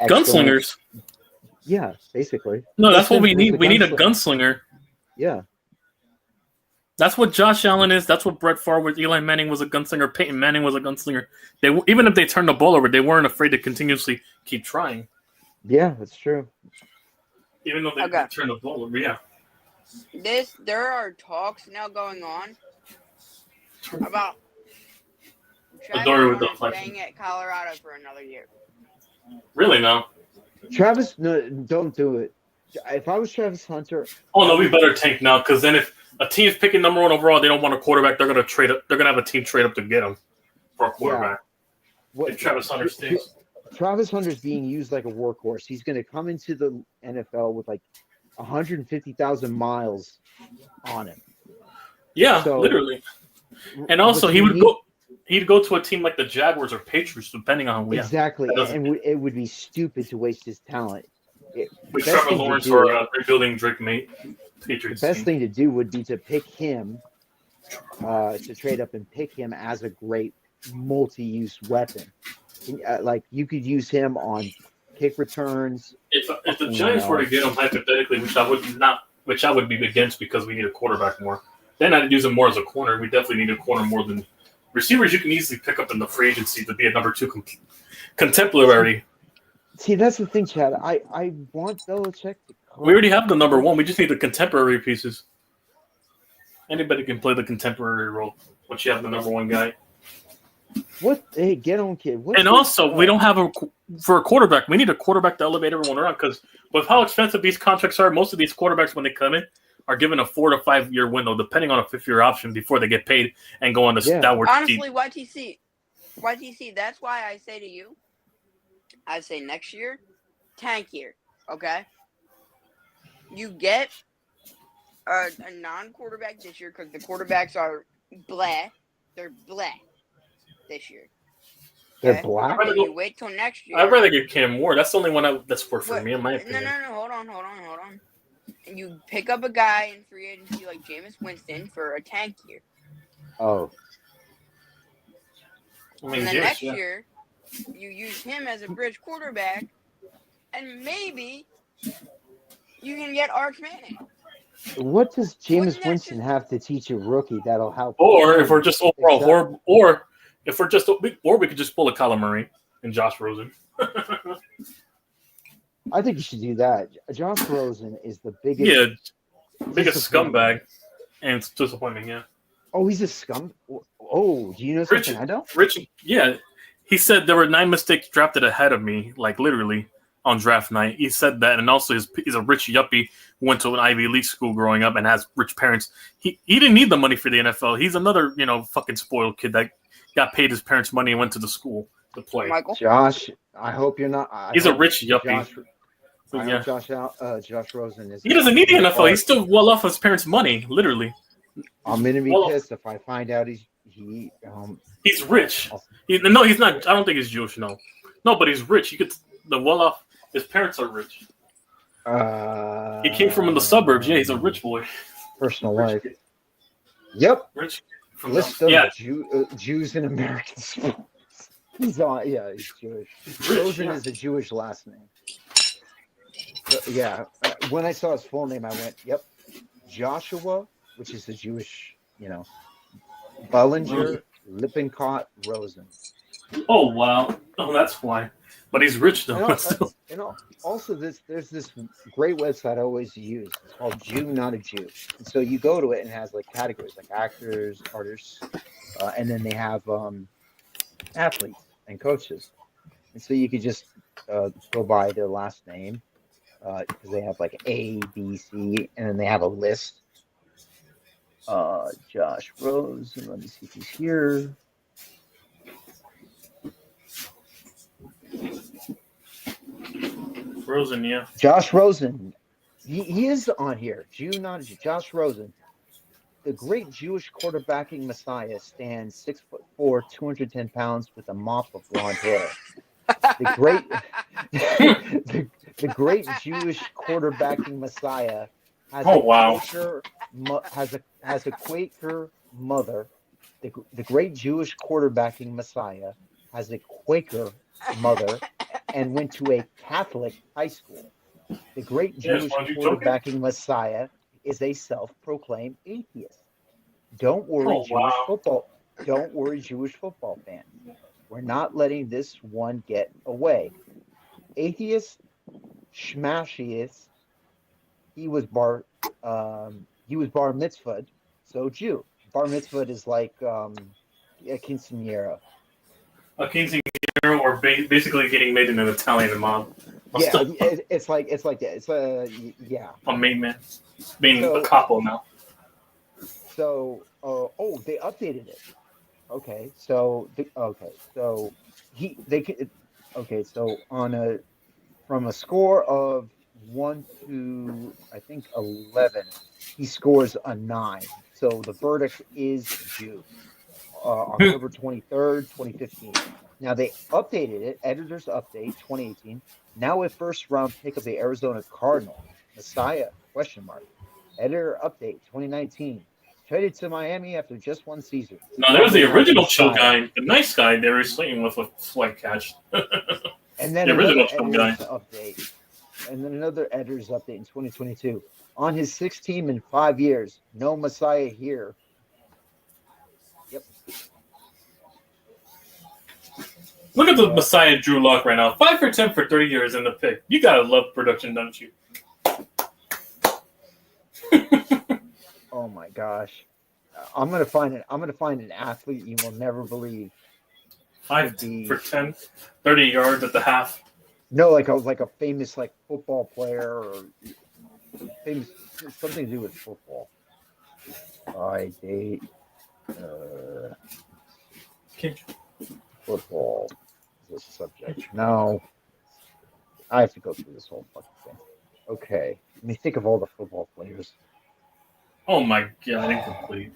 gunslingers. Yeah, basically. No, that's what we need. We need a gunslinger. Yeah. That's what Josh Allen is. That's what Brett Favre was. Eli Manning was a gunslinger. Peyton Manning was a gunslinger. Even if they turned the ball over, they weren't afraid to continuously keep trying. Yeah, that's true. Even though they turned the ball over, yeah. There are talks now going on about Travis staying at Colorado for another year. Really, no? Travis, no, don't do it. If I was Travis Hunter... Oh, no, we better tank now, because then if a team's picking number 1 overall, they don't want a quarterback, they're going to trade up. They're going to have a team trade up to get him for a quarterback. Yeah. If Travis Hunter stays. Travis Hunter's being used like a workhorse. He's going to come into the NFL with like 150,000 miles on him. Yeah, literally. And also, he'd go to a team like the Jaguars or Patriots, depending on who. Exactly, and it would be stupid to waste his talent. With Trevor Lawrence or rebuilding Drake Mate. Patriots. The best thing to do would be to pick him to trade up and pick him as a great multi-use weapon. Like you could use him on kick returns. If the Giants were to get him hypothetically, which I would be against because we need a quarterback more, then I'd use him more as a corner. We definitely need a corner more than receivers. You can easily pick up in the free agency to be a number 2 contemporary. See, that's the thing, Chad. I want Belichick to. We already have the number 1. We just need the contemporary pieces. Anybody can play the contemporary role once you have the number 1 guy. What? Hey, get on, kid. And also, we don't have for a quarterback. We need a quarterback to elevate everyone around because with how expensive these contracts are, most of these quarterbacks when they come in are given a 4 to 5 year window, depending on a 5th-year option before they get paid and go on the downward. Honestly, YTC. That's why I say to you, I say next year, tank year. Okay, you get a non-quarterback this year because the quarterbacks are blah. They're blah this year. Okay? They're black. You wait till next year. I'd rather get Cam Moore. That's the only one that's worked for me, in my opinion. No. Hold on. And you pick up a guy in free agency like Jameis Winston for a tank year. Oh. And then next year, you use him as a bridge quarterback, and maybe you can get Arch Manning. What does Jameis Winston have to teach a rookie that'll help? Or if we're just overall horrible, or we could just pull a Kyler Murray and Josh Rosen. I think you should do that. Josh Rosen is the biggest scumbag, and it's disappointing. Yeah. Oh, he's a scum. Oh, do you know something I don't? Yeah, he said there were 9 mistakes drafted ahead of me, like literally on draft night. He said that, and also he's a rich yuppie who went to an Ivy League school growing up and has rich parents. He didn't need the money for the NFL. He's another fucking spoiled kid that got paid his parents' money and went to the school to play. Michael? Josh, I hope you're not. He's a rich yuppie. Josh Rosen is. He doesn't need the NFL. He's still well off his parents' money, literally. I'm gonna be pissed if I find out he's rich. No, he's not. I don't think he's Jewish. No, but he's rich. He gets the well off. His parents are rich. He came from the suburbs. Yeah, he's a rich boy. Personal life. Yep. Rich. List of Jews in American sports. He's on. Yeah, he's Jewish. Rosen is a Jewish last name. But yeah. When I saw his full name, I went, "Yep, Joshua," which is the Jewish, Bullinger, Lippincott, Rosen. Oh wow! Oh, that's why. But he's rich though. Also, there's this great website I always use. It's called Jew Not a Jew. And so you go to it and it has like categories like actors, artists, and then they have athletes and coaches. And so you could just go by their last name because they have like A, B, C, and then they have a list. Josh Rosen. Let me see if he's here. Rosen, yeah. Josh Rosen. He is on here. Josh Rosen. The great Jewish quarterbacking messiah stands 6'4", 210 pounds with a mop of blonde hair. The great Jewish quarterbacking messiah has a Quaker mother. The great Jewish quarterbacking messiah has a Quaker mother and went to a Catholic high school. The great Jewish quarterbacking messiah is a self-proclaimed atheist. Don't worry, Jewish football fans. We're not letting this one get away. Atheist, schmashiest. He was bar mitzvahed, so Jew. Bar mitzvahed is like a quinceañera. A quinceañera, or basically getting made in an Italian mob. Yeah, it's like that. It's a main man being a capo now. So, they updated it. So from a score of 1 to I think 11, he scores a 9. So the verdict is Jew. October 23rd, 2015. Now they updated it. Editor's update 2018. Now a first-round pick of the Arizona Cardinals. Messiah? ? Editor update 2019. traded to Miami after just one season. No, there's the original chill guy, the nice guy they were sleeping with flight catch. And then the original another chill guy. update. And then another editor's update in 2022. On his sixth team in 5 years, no Messiah here. Yep. Look at the Messiah Drew Lock right now. 5 for 10 for 30 years in the pick. You gotta love production, don't you? Oh my gosh. I'm gonna find an athlete you will never believe. 5 for 10, 30 yards at the half. No, like a famous football player or famous something to do with football. I date football is a subject. No. I have to go through this whole fucking thing. Okay. Let me think of all the football players. Oh my god, incomplete.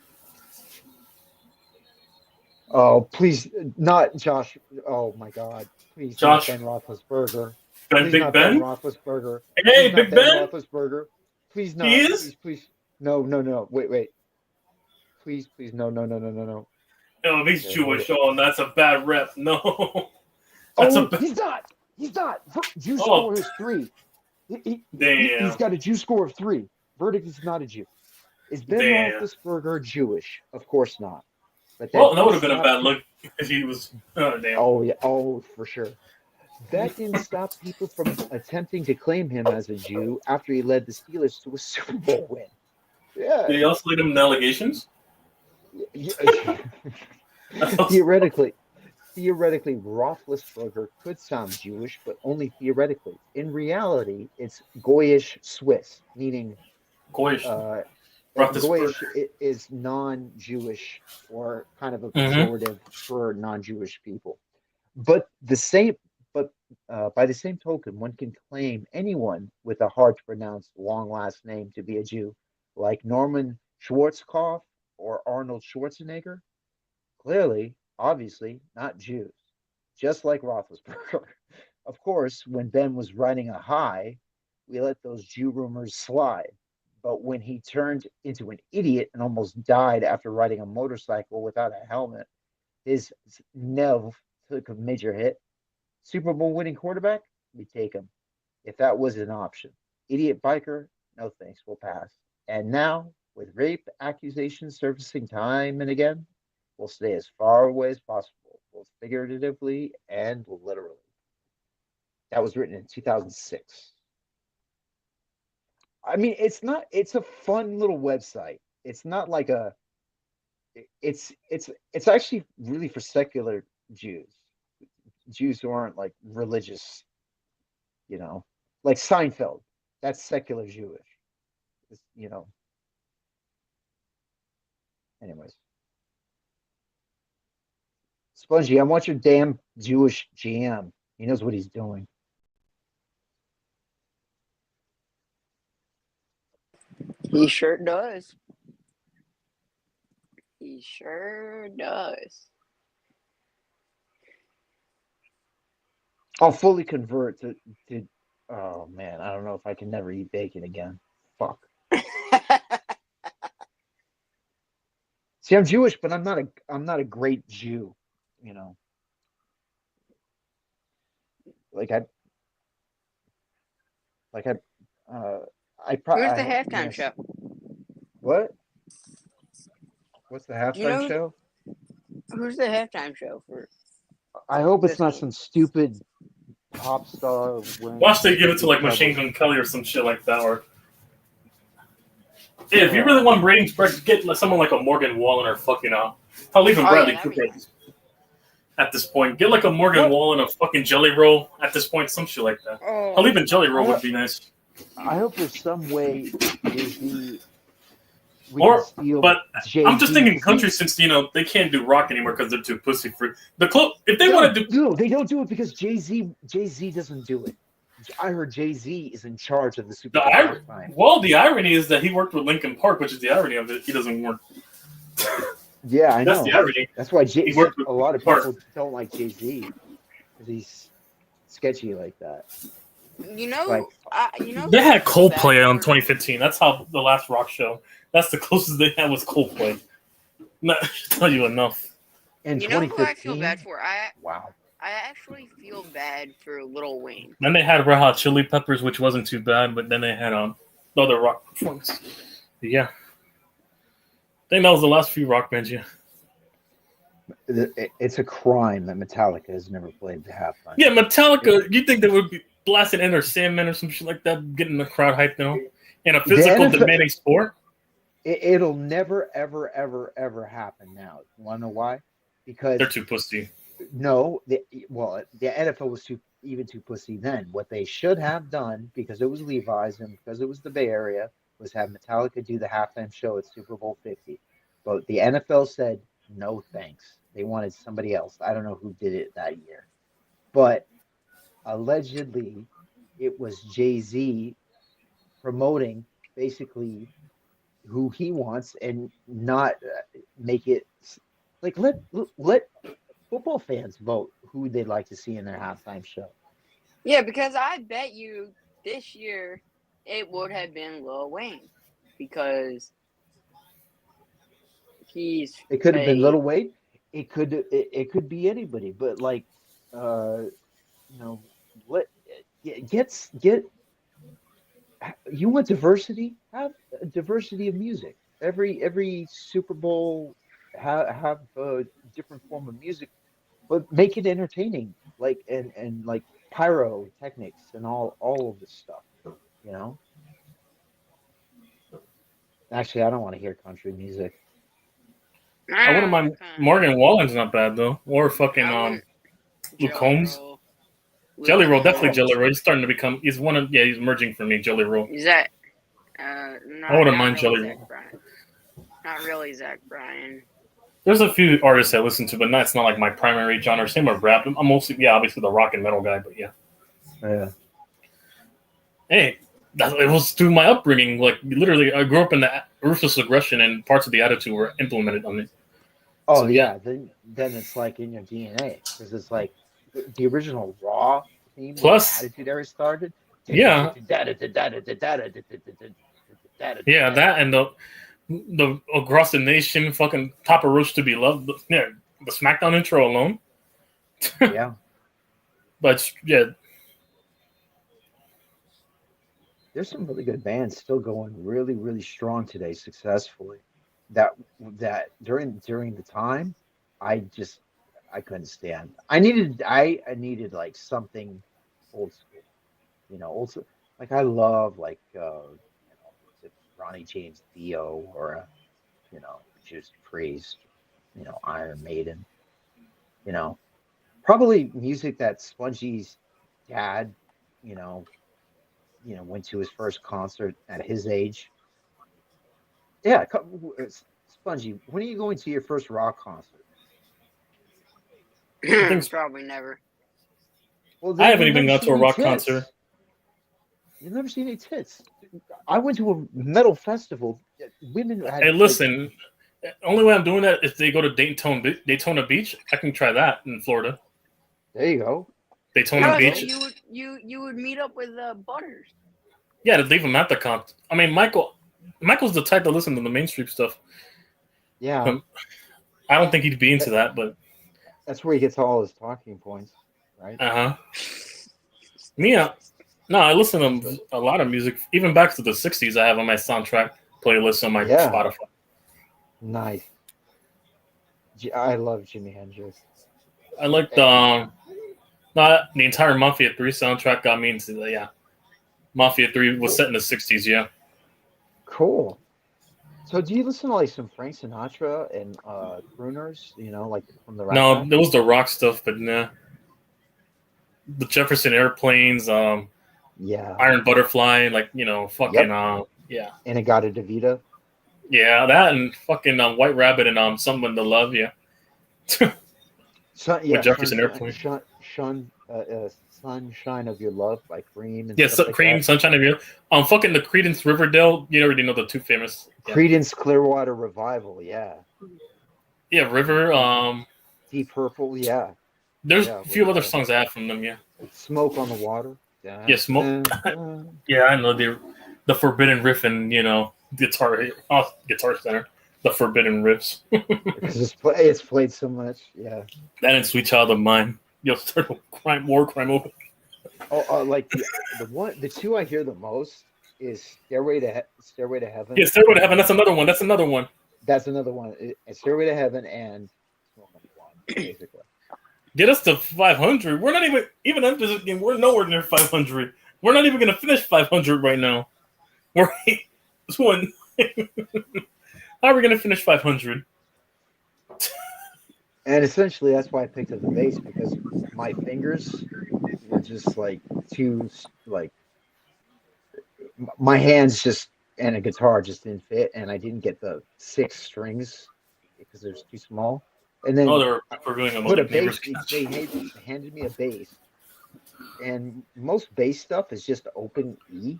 Oh, please, not Josh. Oh my God, please, Josh. not Ben Roethlisberger. Big Ben Roethlisberger. Hey, Big Ben. Roethlisberger. Please not. He is? Please. No. Wait. Please. No. Oh, he's Jewish. Oh, and that's a bad rep. No. He's not. Jew score is 3. Damn. He's got a Jew score of 3. Verdict is not a Jew. Is Ben Roethlisberger Jewish? Of course not. But that would have been a bad look if he was. Oh, damn. Oh, yeah. Oh, for sure. That didn't stop people from attempting to claim him as a Jew after he led the Steelers to a Super Bowl win. Yeah. Did he also lead him in allegations? Theoretically, Roethlisberger could sound Jewish, but only theoretically. In reality, it's Goyish Swiss, meaning Goyish. Goyish is non-Jewish or kind of a pejorative for non-Jewish people. But by the same token, one can claim anyone with a hard-to-pronounce long last name to be a Jew, like Norman Schwarzkopf or Arnold Schwarzenegger. Clearly, obviously, not Jews, just like Roethlisberger. Of course, when Ben was riding a high, we let those Jew rumors slide. But when he turned into an idiot and almost died after riding a motorcycle without a helmet, his nerve took a major hit. Super Bowl winning quarterback, we take him. If that was an option. Idiot biker, no thanks, we'll pass. And now, with rape accusations surfacing time and again, we'll stay as far away as possible, both figuratively and literally. That was written in 2006. I mean, it's a fun little website. It's not like it's actually really for secular Jews who aren't like religious, like Seinfeld. That's secular Jewish, anyways. Spongy, I want your damn Jewish GM. He knows what he's doing. He sure does. He sure does. I'll fully convert to oh man, I don't know if I can never eat bacon again. Fuck. See, I'm Jewish, but I'm not a great Jew, I probably. Who's the halftime show? What? What's the halftime show? Who's the halftime show for? I hope it's not some stupid pop star. Watch they give it to like Machine Gun Kelly or some shit like that, or if you really want ratings, get someone like a Morgan Wallen or fucking I'll even Bradley Cooper at this point. Get like a Morgan Wallen, a fucking Jelly Roll at this point, some shit like that. I'll even Jelly Roll would be nice. I hope there's some way but I'm just thinking country since they can't do rock anymore because they're too pussy free. If they want to do, no, they don't do it because Jay-Z doesn't do it. I heard Jay-Z is in charge of the Super Bowl. Well, the irony is that he worked with Linkin Park, which is the irony of it. He doesn't work. Yeah, I know. That's the irony. That's why a lot of people don't like Jay-Z because he's sketchy like that. They had Coldplay on 2015. That's how the last rock show. That's the closest they had was Coldplay. Not tell you enough. In You know who I feel 2015, bad for? wow. I actually feel bad for Lil Wayne. Then they had Red Hot Chili Peppers, which wasn't too bad, but then they had other rock performance. Yeah, I think that was the last few rock bands. Yeah, It's a crime that Metallica has never played the halftime. yeah. Metallica, you think they would be blasting Enter Sandman or some shit like that, getting the crowd hyped, in a physical, demanding sport? It'll never, ever, ever, ever happen now. You want to know why? Because They're too pussy. no, the NFL was too pussy then. What they should have done, because it was Levi's and because it was the Bay Area, was have Metallica do the halftime show at Super Bowl 50. But the NFL said no thanks. They wanted somebody else. I don't know who did it that year, but allegedly it was Jay-Z promoting basically who he wants and not make it like let football fans vote who they'd like to see in their halftime show. Yeah, because I bet you this year it would have been Lil Wayne because it could have been Lil Wayne. It could be anybody, but like let get you want diversity? Have a diversity of music. Every Super Bowl have a different form of music, but make it entertaining. Like and like pyrotechnics and all of this stuff. You know. Actually, I don't want to hear country music. I wouldn't mind. Morgan Wallen's not bad though, or fucking Luke Combs. Jelly Roll, definitely Jelly Roll. He's starting to become. He's one of. Yeah, he's merging for me. Jelly Roll. Is that? I wouldn't mind really Jelly Roll. Not really Zach Bryan. There's a few artists I listen to, but it's not like my primary genre. Same with rap. I'm mostly, obviously the rock and metal guy, but yeah. Yeah. Hey, it was through my upbringing. Like literally, I grew up in the ruthless aggression, and parts of the attitude were implemented on me. Oh so, yeah, then it's like in your DNA because it's like the original Raw theme. Plus, Attitude Era started. Yeah. Yeah, that and the across the nation fucking Top of Roach to Be Loved. Yeah, the SmackDown intro alone. Yeah. But yeah. There's some really good bands still going really, really strong today, successfully. That during the time, I couldn't stand. I needed like something old school, old school. Like I love like Ronnie James Dio or Judas Priest, Iron Maiden, probably music that Spongy's dad, went to his first concert at his age. Yeah, Spongy, when are you going to your first rock concert? I think probably never. Well, I haven't even gone to a rock concert. You've never seen any tits. I went to a metal festival. Women had. Hey, listen. Only way I'm doing that is they go to Daytona Beach. I can try that in Florida. There you go. Daytona Beach. You would meet up with Butters. Yeah, to leave him at the concert. I mean, Michael's the type to listen to the mainstream stuff. Yeah. I don't think he'd be into that, but that's where he gets all his talking points, right? Mia. No, I listen to a lot of music, even back to the 60s. I have on my soundtrack playlist on my Spotify. Nice. I love Jimi Hendrix. I like the entire Mafia 3 soundtrack got me into Mafia 3 was set in the 60s, yeah. Cool. So do you listen to like some Frank Sinatra and crooners, like from the rap? No, it was the rock stuff, but nah. The Jefferson Airplanes, Iron Butterfly, fucking yeah. Inagata DeVita. Yeah, that and fucking White Rabbit and Someone to Love, yeah. With Jefferson Airplane. Sunshine of Your Love by Cream. And Cream, Sunshine of Your Love. Fucking the Creedence Riverdale. You already know the two famous. Yeah. Creedence Clearwater Revival, yeah. Yeah, River. Deep Purple, yeah. There's a few other songs I have from them, yeah. Smoke on the Water. Yeah, Smoke. Yeah, I know the Forbidden Riff and Guitar Center, the Forbidden Riffs. Because it's played so much. Yeah. That and Sweet Child of Mine. You'll start war crime over. Like the two I hear the most is Stairway to Heaven. Yeah, Stairway to Heaven. That's another one. That's another one. That's another one. Stairway to Heaven and Smoking Blonde, basically. Get us to 500. We're not even after this game. We're nowhere near 500. We're not even going to finish 500 right now. We're one. How are we going to finish 500? And essentially, that's why I picked up the bass, because my fingers were just like too like my hands just and a guitar just didn't fit, and I didn't get the 6 strings because they're too small. And then they're reviewing put a bass. They handed me a bass, and most bass stuff is just open E.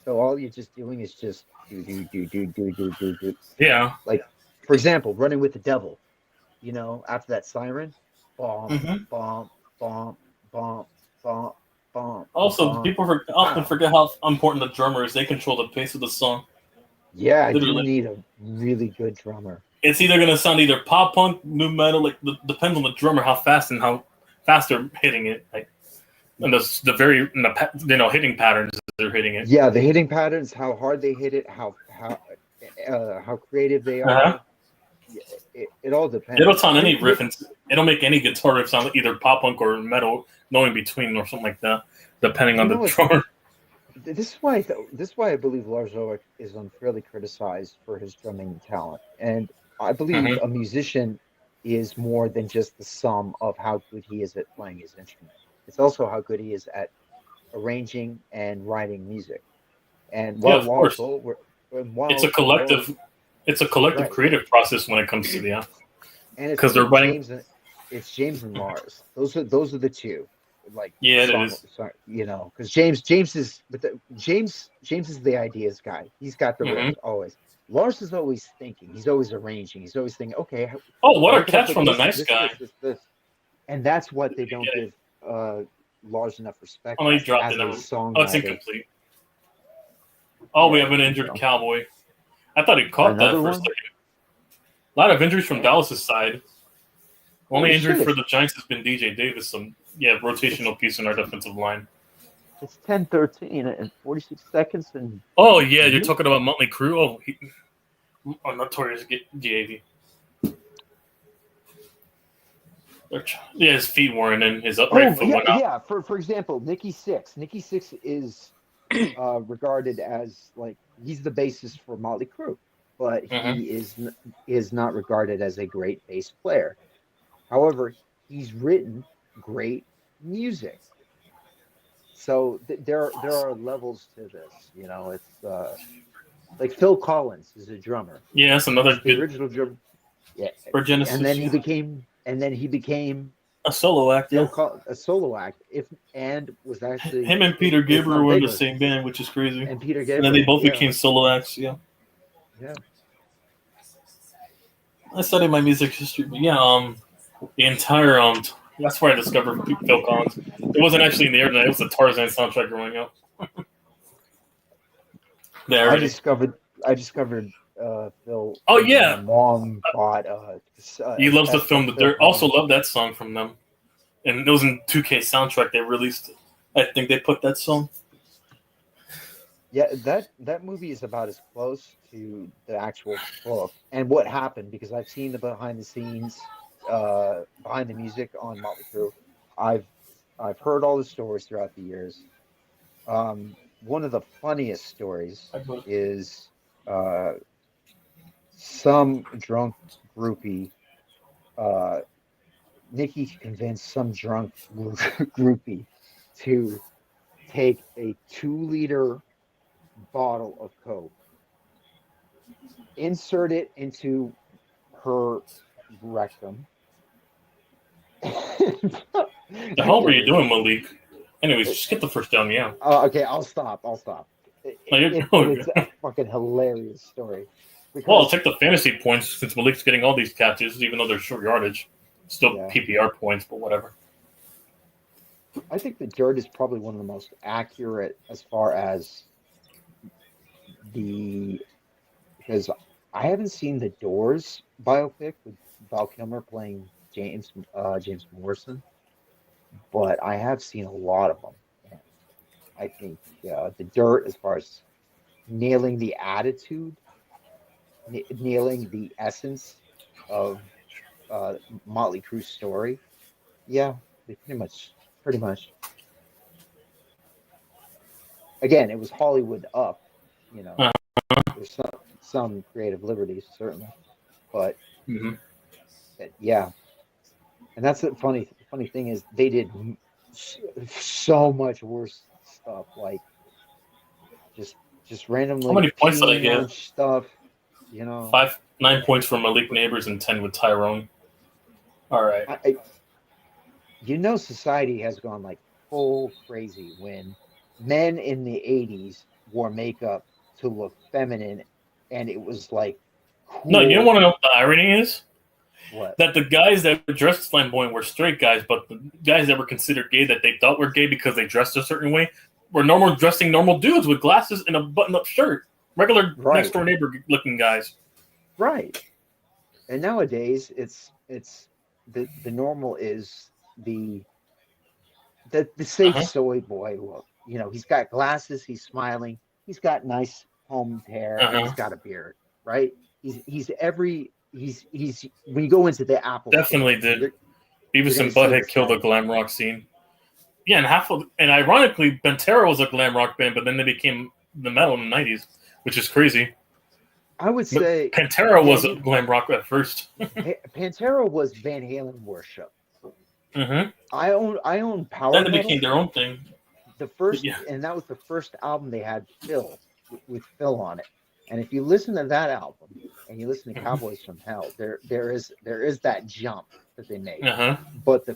So all you're just doing is just do. Yeah. Like, for example, Running with the Devil. You know, after that siren, bomb, bomb, bomb, bomb, bomb, bomb. Also, people often forget how important the drummer is. They control the pace of the song. Yeah, I do need a really good drummer. It's either going to sound either pop punk, new metal, like depends on the drummer, how fast they're hitting it, like, and the hitting patterns they're hitting it. Yeah, the hitting patterns, how hard they hit it, how creative they are. It all depends. It'll sound any riff, and it'll make any guitar riff sound like either pop punk or metal, no in between or something like that, depending on the drummer. This is why I believe Lars Ulrich is unfairly criticized for his drumming talent, and I believe a musician is more than just the sum of how good he is at playing his instrument. It's also how good he is at arranging and writing music. And while Lars Ulrich, it's a collective. It's a collective creative process when it comes to the and because they're writing. It's James and Lars. Those are the two. Like, yeah, it is. You know, because James is the ideas guy. He's got the riff always. Lars is always thinking. He's always arranging. He's always thinking, okay. Oh, what a catch from the nice guy! This. And that's what they don't give Lars enough respect. Oh, he dropped it. Oh, it's incomplete. Oh, we have an injured Cowboy. I thought he caught that for a second. A lot of injuries from Dallas' side. Only injury for the Giants has been DJ Davis. Some rotational piece in our defensive line. It's 10-13 and 46 seconds. And oh yeah, you're talking about Motley Crue. Notorious GAV. Yeah, his feet weren't in. His upright foot went out. Yeah, for example, Nikki Sixx. Nikki Sixx is regarded as like he's the bassist for Motley Crue, but he is not regarded as a great bass player. However, he's written great music. So there are levels to this. You know, it's like Phil Collins is a drummer. Yeah, that's another good original drummer. Yeah, for Genesis. And then he became a solo act. A solo act. Was actually him and Peter Gabriel were in the same band, which is crazy. And Peter Gabriel, and then they both became solo acts. Yeah. Yeah. I studied my music history, but the entire that's where I discovered Phil Collins. It wasn't actually in the internet; it was the Tarzan soundtrack growing up. I discovered Phil. Oh yeah, my mom bought. He loves the film The Dirt. Also, love that song from them, and it was in 2K soundtrack they released. I think they put that song. Yeah, that movie is about as close to the actual book and what happened, because I've seen the behind the scenes, behind the music on Motley Crue. I've heard all the stories throughout the years. One of the funniest stories is some drunk groupie. Nikki convinced some drunk groupie to take a 2-liter bottle of Coke, insert it into her rectum. The hell were you doing, Malik? Anyways, just get the first down, yeah. Okay, I'll stop. It's a fucking hilarious story. Well, I'll take the fantasy points since Malik's getting all these catches, even though they're short yardage. Still PPR points, but whatever. I think The Dirt is probably one of the most accurate as far as the because I haven't seen the Doors biopic with Val Kilmer playing James Morrison, but I have seen a lot of them, and I think The Dirt, as far as nailing the attitude, nailing the essence of Motley Crue's story, yeah, they pretty much. Again, it was Hollywood up, you know. Uh-huh. There's some creative liberties certainly, but Mm-hmm. yeah, and that's the funny thing is they did so much worse stuff, like just random How like many points did I teen get? stuff, you know. 9 points for Malik Neighbors and 10 with Tyrone. All right. Society has gone like full crazy when men in the 80s wore makeup to look feminine, and it was like No, you don't cool. want to know what the irony is? What? That the guys that were dressed flamboyant were straight guys, but the guys that were considered gay that they thought were gay because they dressed a certain way were normal dudes with glasses and a button-up shirt. Regular Right. next door neighbor looking guys. Right. And nowadays it's the normal is the safe soy boy look. You know, he's got glasses, he's smiling, he's got nice combed hair, and he's got a beard, right? He's when you go into the Apple Definitely store, did. Beavis and see Butthead this killed the guy. glam rock scene. Yeah, and ironically, Banter was a glam rock band, but then they became the metal in the 90s, which is crazy. I would say Pantera was a glam rock at first. Pantera was Van Halen worship. Mm-hmm. I own Power Then they Metal. became their own thing. And that was the first album they had Phil with Phil on it. And if you listen to that album and you listen to Cowboys from Hell, there is that jump that they made. Uh-huh. But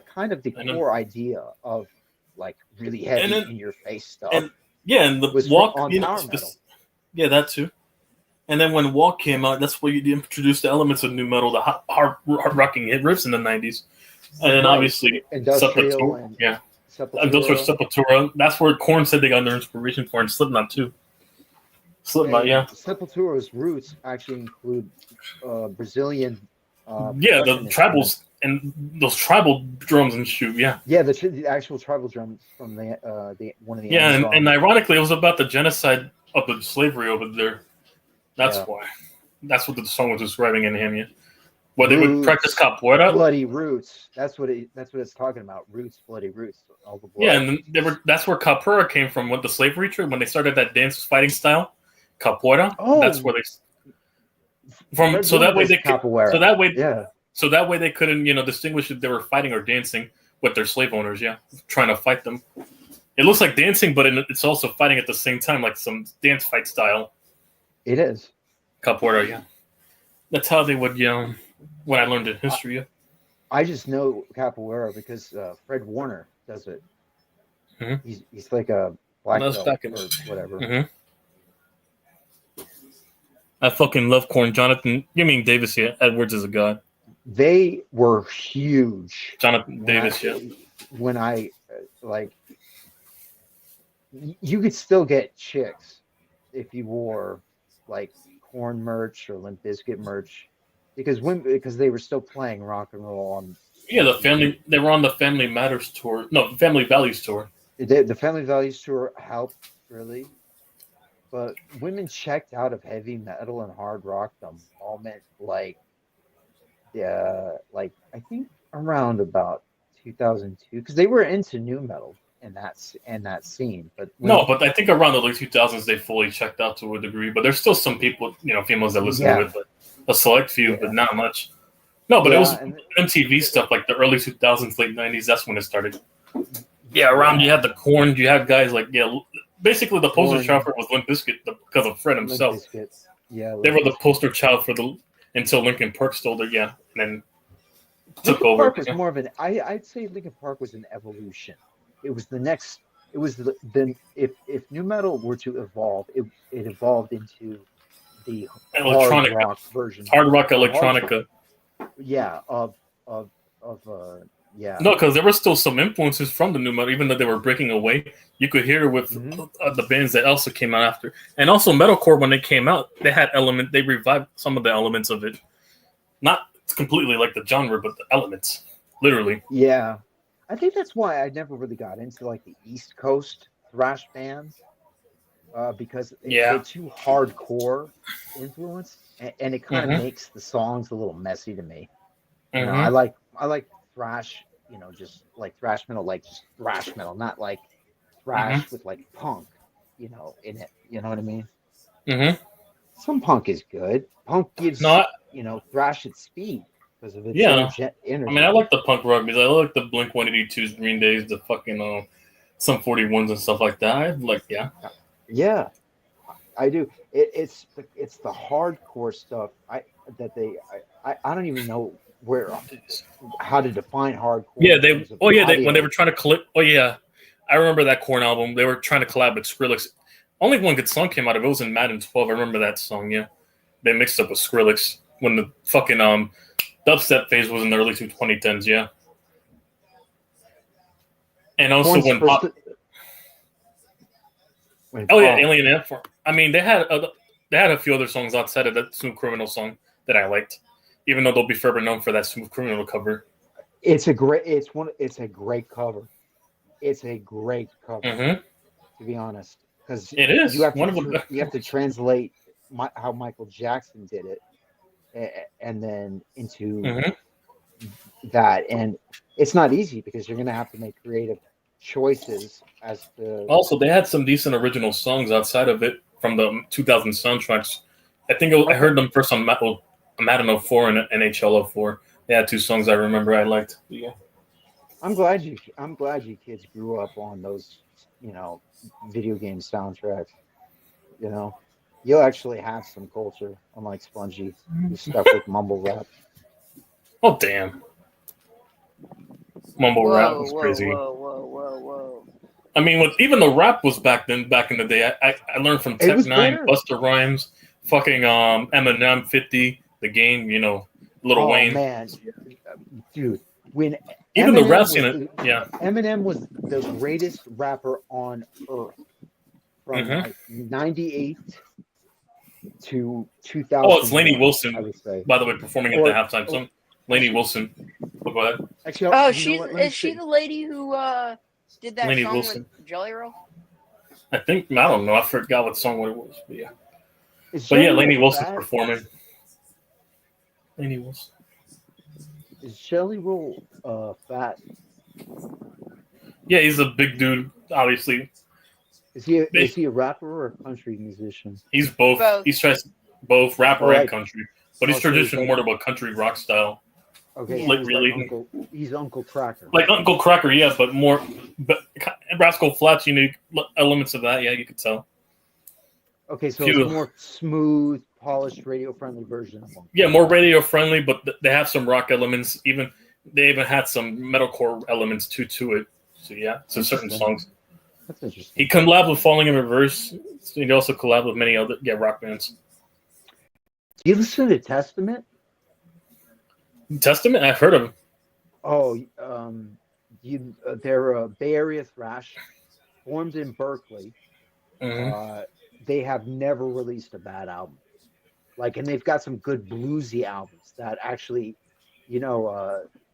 kind of the core idea of like really heavy in your face stuff. And the was Walk on Power Metal. Yeah, that too. And then when Walk came out, that's where you introduced the elements of new metal, the hard rocking hit riffs in the 90s. And then obviously Industrial Sepultura. That's where Korn said they got their inspiration for, and Slipknot too. Sepultura's roots actually include Brazilian. The tribals and those tribal drums and shoot. Yeah, the actual tribal drums from the one of the. and ironically, it was about the genocide of the slavery over there. That's why. That's what the song was describing in him. Yeah. Well, they would practice capoeira. Bloody roots. That's what it's talking about. Roots, bloody roots. All the blood. Yeah, and that's where capoeira came from. With the slavery trade, when they started that dance fighting style, capoeira. Oh, that's where they. So that way they couldn't distinguish if they were fighting or dancing with their slave owners. Yeah, trying to fight them. It looks like dancing, but it's also fighting at the same time, like some dance fight style. It is capoeira. Yeah, that's how they would. When I learned in history, I just know capoeira because Fred Warner does it. Mm-hmm. He's like a black belt or whatever. Mm-hmm. I fucking love Korn. Jonathan, you mean Davis? Yeah, Edwards is a god. They were huge. Jonathan Davis, When I you could still get chicks if you wore like Korn merch or Limp Bizkit merch. Because they were still playing rock and roll on. Yeah, they were on the Family Matters tour. No, Family Values tour. The Family Values tour helped really, but women checked out of heavy metal and hard rock. Them all meant like I think around about 2002 because they were into new metal and that scene. But but I think around the late 2000s they fully checked out to a degree. But there's still some people, females that listen to it, but. A select few, but not much. No, but it was MTV stuff like the early 2000s, late 90s. That's when it started. Yeah, around you had the Korn. You had guys like basically the poster child for it was Limp Bizkit because of Fred himself. Yeah, they were the poster child for until Linkin Park stole their and then took over. Park was more of an. I'd say Linkin Park was an evolution. It was the next. It was if new metal were to evolve, it evolved into the electronic hard rock version, hard rock electronica. Of Yeah. No, because there were still some influences from the new metal, even though they were breaking away. You could hear it with the bands that also came out after, and also metalcore when they came out, they had they revived some of the elements of it, not completely like the genre, but the elements, literally. Yeah, I think that's why I never really got into like the East Coast thrash bands, because they're too hardcore influenced, and it kind of makes the songs a little messy to me. You know, I like thrash, just like thrash metal, like just thrash metal, not like thrash with like punk, in it. You know what I mean? Some punk is good. Punk gives, thrash its speed because of its energy. I mean, I like the punk rock because I like the Blink 182s, Green Days, the fucking some 41s and stuff like that. Yeah, I do. It's the hardcore stuff. I don't even know how to define hardcore. Yeah, when they were trying to clip. Oh yeah, I remember that Korn album. They were trying to collab with Skrillex. Only one good song came out of it. It was in Madden 12. I remember that song. Yeah, they mixed up with Skrillex when the fucking dubstep phase was in the early 2010s. Yeah, and also Alien Ant Farm. I mean, they had a few other songs outside of that Smooth Criminal song that I liked, even though they'll be forever known for that Smooth Criminal cover. It's a great cover. It's a great cover, to be honest, because it is. You have to translate how Michael Jackson did it, and then into that, and it's not easy because you're going to have to make creative choices as to. Also, they had some decent original songs outside of it from the 2000 soundtracks. I think I heard them first on Madden 04 and NHL 04. They had two songs I remember I liked. Yeah. I'm glad you kids grew up on those, video game soundtracks. You'll actually have some culture, unlike Spongy, who's stuck with mumble rap. Oh damn! Mumble rap was crazy. Whoa. I mean, even the rap was back in the day. I learned from Tech Nine, Busta Rhymes, fucking Eminem, 50, The Game. Lil Wayne. Oh man, dude, when even Eminem the rap scene, Eminem was the greatest rapper on earth from like 98 to 2000. Oh, it's Lainey Wilson, I would say. By the way, performing at the halftime song. Lainey Wilson. Oh, go ahead. Actually, is she the lady who did that Lainey song Wilson. with Jelly Roll? I don't know. I forgot what song it was, but yeah. Lainey Wilson's performing. Lainey Wilson. Is Jelly Roll fat? Yeah, he's a big dude, obviously. Is he a rapper or a country musician? He's both. He tries both rapper and country, but he's traditional more of a country rock style. Okay, he's Uncle Cracker. Like Uncle Cracker, yeah, but more. But Rascal Flatts, unique elements of that, yeah, you could tell. Okay, so it's a more smooth, polished, radio-friendly version of them. Yeah, more radio-friendly, but they have some rock elements. They even had some metalcore elements to it. So yeah, so certain songs. That's interesting. He collabed with Falling in Reverse. He also collabed with many other rock bands. Do you listen to Testament? Testament? I've heard of them. Oh, they're a Bay Area thrash, formed in Berkeley. They have never released a bad album. And they've got some good bluesy albums that actually,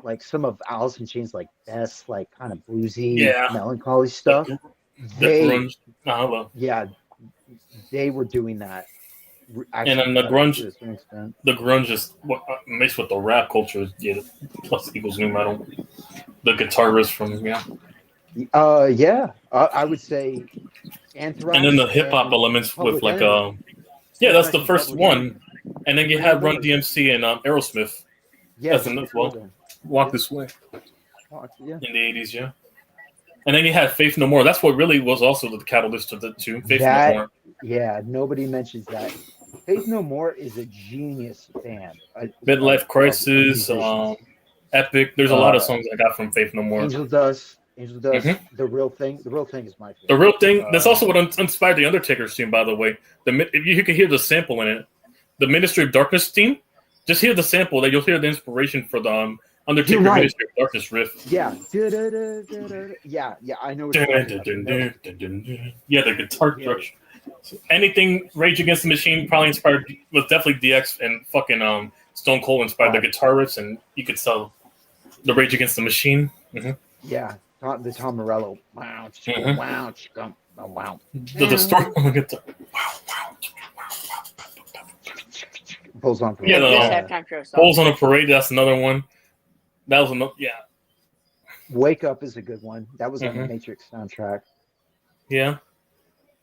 like some of Alice in Chains, like Best, like kind of bluesy, melancholy stuff. They were doing that. And then the grunge is mixed with the rap culture. Yeah, plus equals new metal. The guitarist from I would say Anthrax. And then the hip hop elements with that's the first one. And then you had Run DMC and Aerosmith. Yes, as well. Walk This Way. In the 80s, yeah. And then you had Faith No More. That's what really was also the catalyst to the two. Faith No More. Yeah, nobody mentions that. Faith No More is a genius band. Midlife Crisis, Epic. There's a lot of songs I got from Faith No More. Angel Dust. The Real Thing. The Real Thing is my favorite. The Real Thing. That's also what inspired the Undertaker's theme, by the way. If you can hear the sample in it, the Ministry of Darkness theme. Just hear the sample. That you'll hear the inspiration for the Undertaker You're right. Ministry of Darkness riff. Yeah. Yeah. I know what you're talking about. Yeah, the guitar Yeah. structure. Anything Rage Against the Machine probably inspired was definitely DX and fucking Stone Cold inspired the guitar riffs, and you could tell the Rage Against the Machine. Yeah, the Tom Morello. Wow, chicka, wow, chicka, wow. The story on the guitar. Bulls on Parade. Yeah, This the halftime show song. Bulls on a Parade. That's another one. That was another. Yeah. Wake Up is a good one. That was on the Matrix soundtrack. Yeah.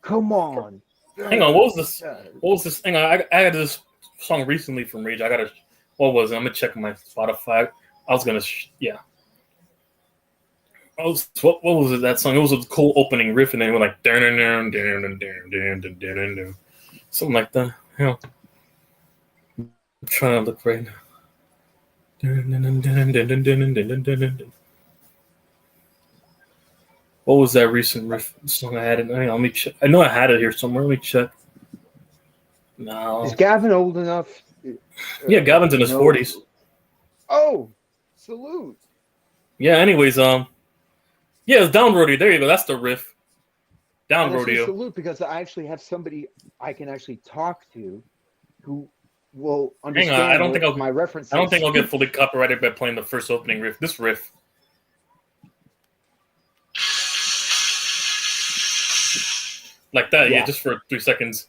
Come on. Hang on. What was this? What was this? Hang on. I had this song recently from Rage. I gotta. What was it? I'm gonna check my Spotify. I was gonna. Yeah. What was it? That song? It was a cool opening riff, and then it went like something like that. Yeah. I'm trying to look right now. What was that recent riff song I had? Hang on, let me check. I know I had it here somewhere. Let me check. No. Is Gavin old enough? Yeah, Gavin's in his 40s. Oh, salute. Yeah. Anyways, yeah, it's Down Rodeo. There you go. That's the riff. Down Rodeo. Salute, because I actually have somebody I can actually talk to who will understand. Hang on, I don't think my reference. I don't think I'll get fully copyrighted by playing the first opening riff. This riff. Like that, yeah, just for 3 seconds.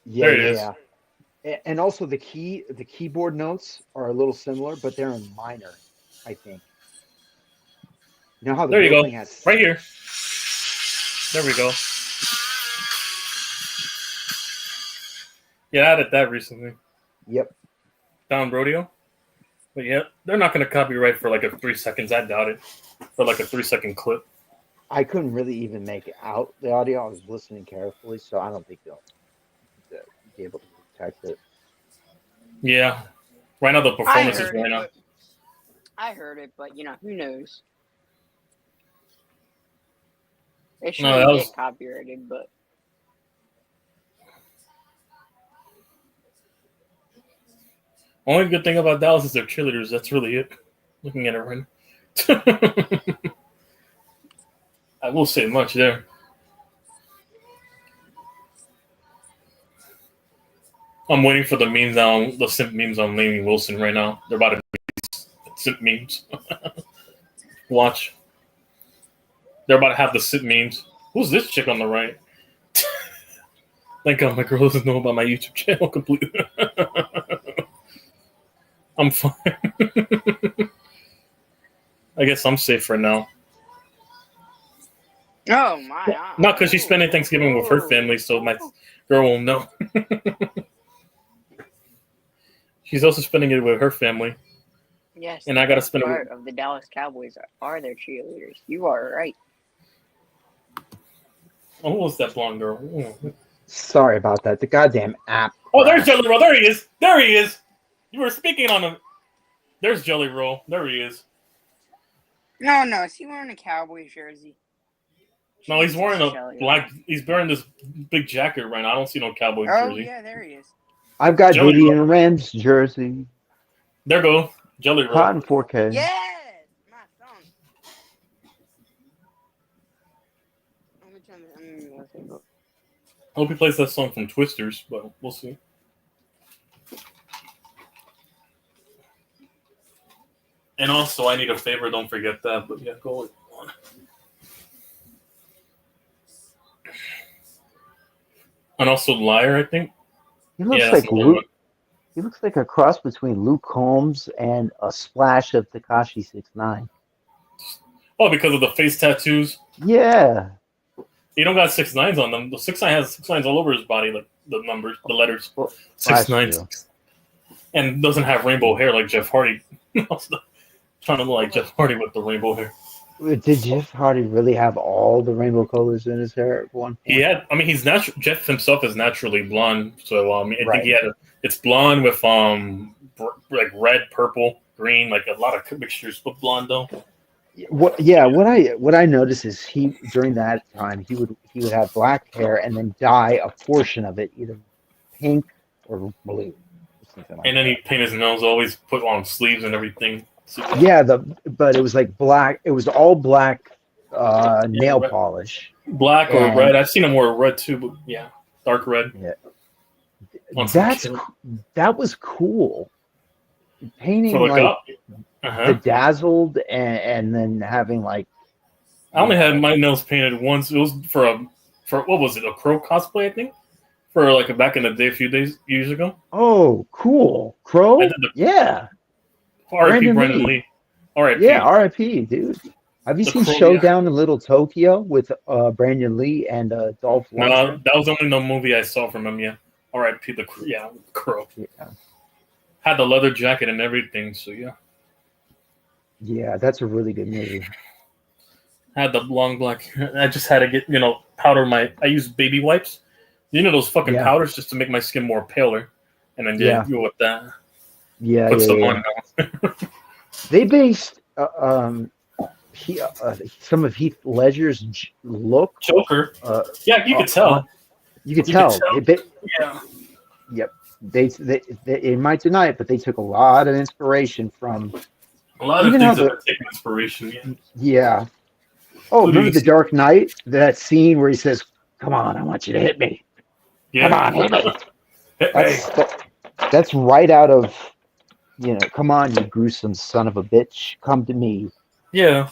Yeah, there it is. And also the keyboard notes are a little similar, but they're in minor, I think. You know how the there you go. Has... Right here. There we go. Yeah, I added that recently. Yep. Down Rodeo. But yeah, they're not going to copyright for like a 3 seconds. I doubt it. For like a 3-second clip. I couldn't really even make out the audio. I was listening carefully, so I don't think they'll be able to protect it. Yeah. Right now, the performance is right now. I heard it, but who knows? It shouldn't get copyrighted, but. Only good thing about Dallas is their cheerleaders. That's really it. Looking at it right now. I will say much there. I'm waiting for the simp memes on Lainey Wilson right now. They're about to be simp memes. Watch. They're about to have the simp memes. Who's this chick on the right? Thank God my girl doesn't know about my YouTube channel completely. I'm fine. I guess I'm safe for now. Oh my! Not because she's spending Thanksgiving with her family, so my girl won't know. She's also spending it with her family. Yes, and I gotta spend part of the Dallas Cowboys are their cheerleaders. You are right. Oh, who was that blonde girl? Oh. Sorry about that. The goddamn app. Oh, there's Jelly Roll. There he is. There he is. You were speaking on him. There's Jelly Roll. There he is. No, is he wearing a Cowboys jersey? No, he's wearing a black. He's wearing this big jacket right now. I don't see no Cowboys jersey. Oh yeah, there he is. I've got Diddy in a Rams jersey. There go Jelly Roll. Hot in 4K. Yes, my son. I hope he plays that song from Twisters, but we'll see. And also, I need a favor. Don't forget that. But yeah, go on. And also, Liar, I think. He looks like Luke. He looks like a cross between Luke Holmes and a splash of Tekashi 6ix9ine. Oh, because of the face tattoos? Yeah. He don't got 6ix9ines on them. The 6ix9ine has 6ix9ines all over his body, like the numbers, the letters. Well, 6ix9ine. And doesn't have rainbow hair like Jeff Hardy. Trying to look like Jeff Hardy with the rainbow hair. Did Jeff Hardy really have all the rainbow colors in his hair at one point? He had. I mean, he's natural. Jeff himself is naturally blonde, so I think he had. It's blonde with like red, purple, green, like a lot of mixtures with blonde though. What I noticed is during that time he would have black hair and then dye a portion of it either pink or blue. And then he paint his nose. Always put on sleeves and everything. Yeah, but it was like black. It was all black Yeah, nail polish. black or And red. I've seen them wear red too, but yeah, dark red. yeah, On some kid that was cool. for Painting the like cop. the dazzled and then having like I only had my nails painted once. It was for what was it? A crow cosplay, I think. For like back in the day, a few years ago. oh cool I Crow. did the Yeah, R.I.P. Brandon Brandon Lee. Lee. R.I.P. Yeah, R.I.P. Dude. Have you The seen Crow, Showdown in Little Tokyo with Brandon Lee and Dolph No, Lundgren? that was only the movie I saw from him. Yeah, R.I.P. The Crow. Yeah. Had the leather jacket and everything. So yeah, Yeah, that's a really good movie. had the long black. I just had to get powder my. I use baby wipes. Those fucking Yeah. powders just to make my skin more paler, and then go with that. Yeah, Put yeah, some yeah. on now. They based some of Heath Ledger's look. Joker. Yeah, you could tell. You could You tell. could They, Yeah. yep. They might deny it, but they took a lot of inspiration from. A lot of Even how things have taken inspiration. Yeah. Yeah. Oh, Who do remember you The see? Dark Knight? That scene where he says, "Come on, I want you to hit me. Yeah. Come on, hit me." Hit me. That's right out of, come on, you gruesome son of a bitch, come to me. Yeah.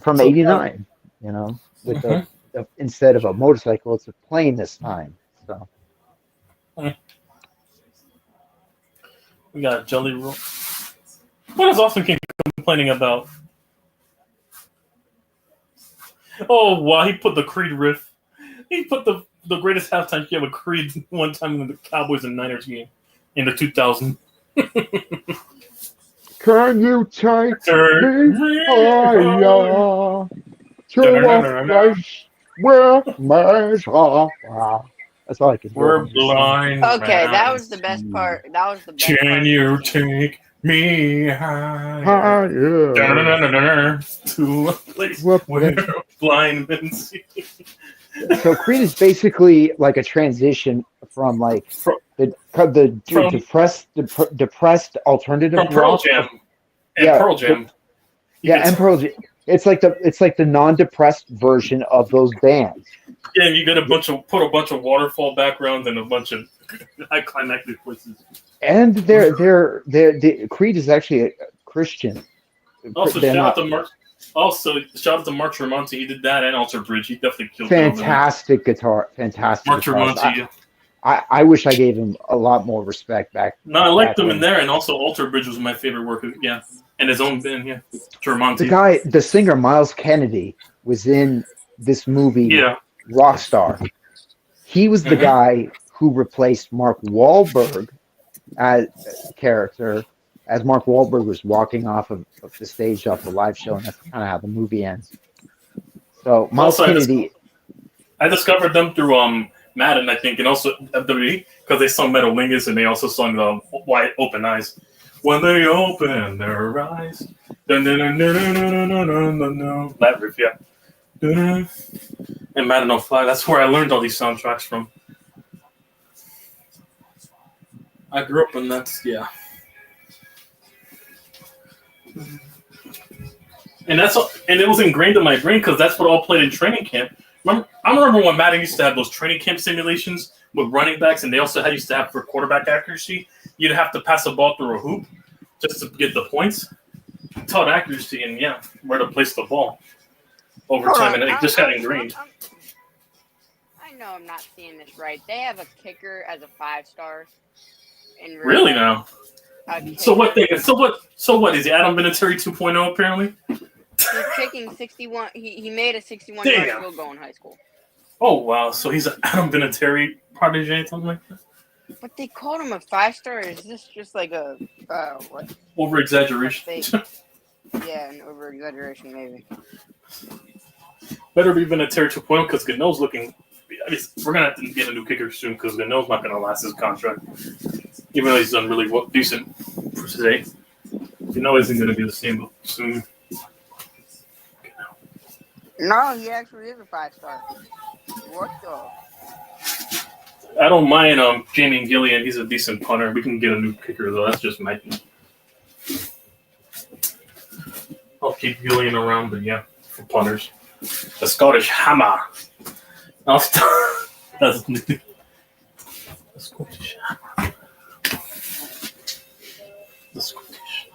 From So, '89, with Mhm. the instead of a motorcycle, it's a plane this time. So We got Jelly Roll. What is Austin King complaining about? Oh, wow, he put the Creed riff. He put the greatest halftime he ever Creed one time in the Cowboys and Niners game in the 2000. can you take me higher to a place where measure? That's all I can do. We're blind. Okay, that man. was the best part. That was the best Can part. you take me higher? Higher. To a place What where place? blind men see. So Creed is basically like a transition from like the depressed alternative From Pearl rock. Jam. Yeah, Pearl Jam. And Pearl Jam. It's like the non-depressed version of those bands. Yeah, and you get put a bunch of waterfall backgrounds and a bunch of high climactic voices. And the Creed is actually a Christian. Also, shout out to Mark Tremonti. He did that and Alter Bridge. He definitely killed it. Fantastic guitar. Mark Tremonti. I wish I gave him a lot more respect back. No, I liked him in there, and also Alter Bridge was my favorite work. Yeah, and his own band. Yeah, Tremonti. The singer Miles Kennedy was in this movie. Yeah. Rockstar. He was the guy who replaced Mark Wahlberg as character as Mark Wahlberg was walking off of the stage off the live show, and that's kind of how the movie ends. So Miles Kennedy. I discovered them through Madden, I think, and also WWE because they sung Metalingus and they also sung Wide Open Eyes. When they open their eyes, that riff, yeah. And Madden 05, that's where I learned all these soundtracks from. I grew up in that, yeah. And it was ingrained in my brain because that's what all played in training camp. I remember when Madden used to have those training camp simulations with running backs, and they also used to have for quarterback accuracy. You'd have to pass a ball through a hoop just to get the points. It taught accuracy and where to place the ball over time, and it just got ingrained. I know I'm not seeing this right. They have a kicker as a 5-star. Really now? So what is he? Adam Vinatieri 2.0 apparently? He's kicking 61. He made a 61-yard field goal in high school. Oh wow! So he's an Adam Vinatieri protege, something like that. But they called him a 5-star. Is this just like a what? Over exaggeration? Yeah, an over exaggeration maybe. Better be Vinatieri 2.0 because Gano's looking. I mean, we're gonna have to get a new kicker soon because Gano's not gonna last his contract, even though he's done really decent for today. Gano isn't gonna be the same soon. No, he actually is a 5-star. What the? I don't mind Jamie Gillian. He's a decent punter. We can get a new kicker though. That's just my thing. I'll keep wheeling around, but yeah, for punters. The Scottish Hammer. I'll stop. That's the Scottish Hammer. The Scottish.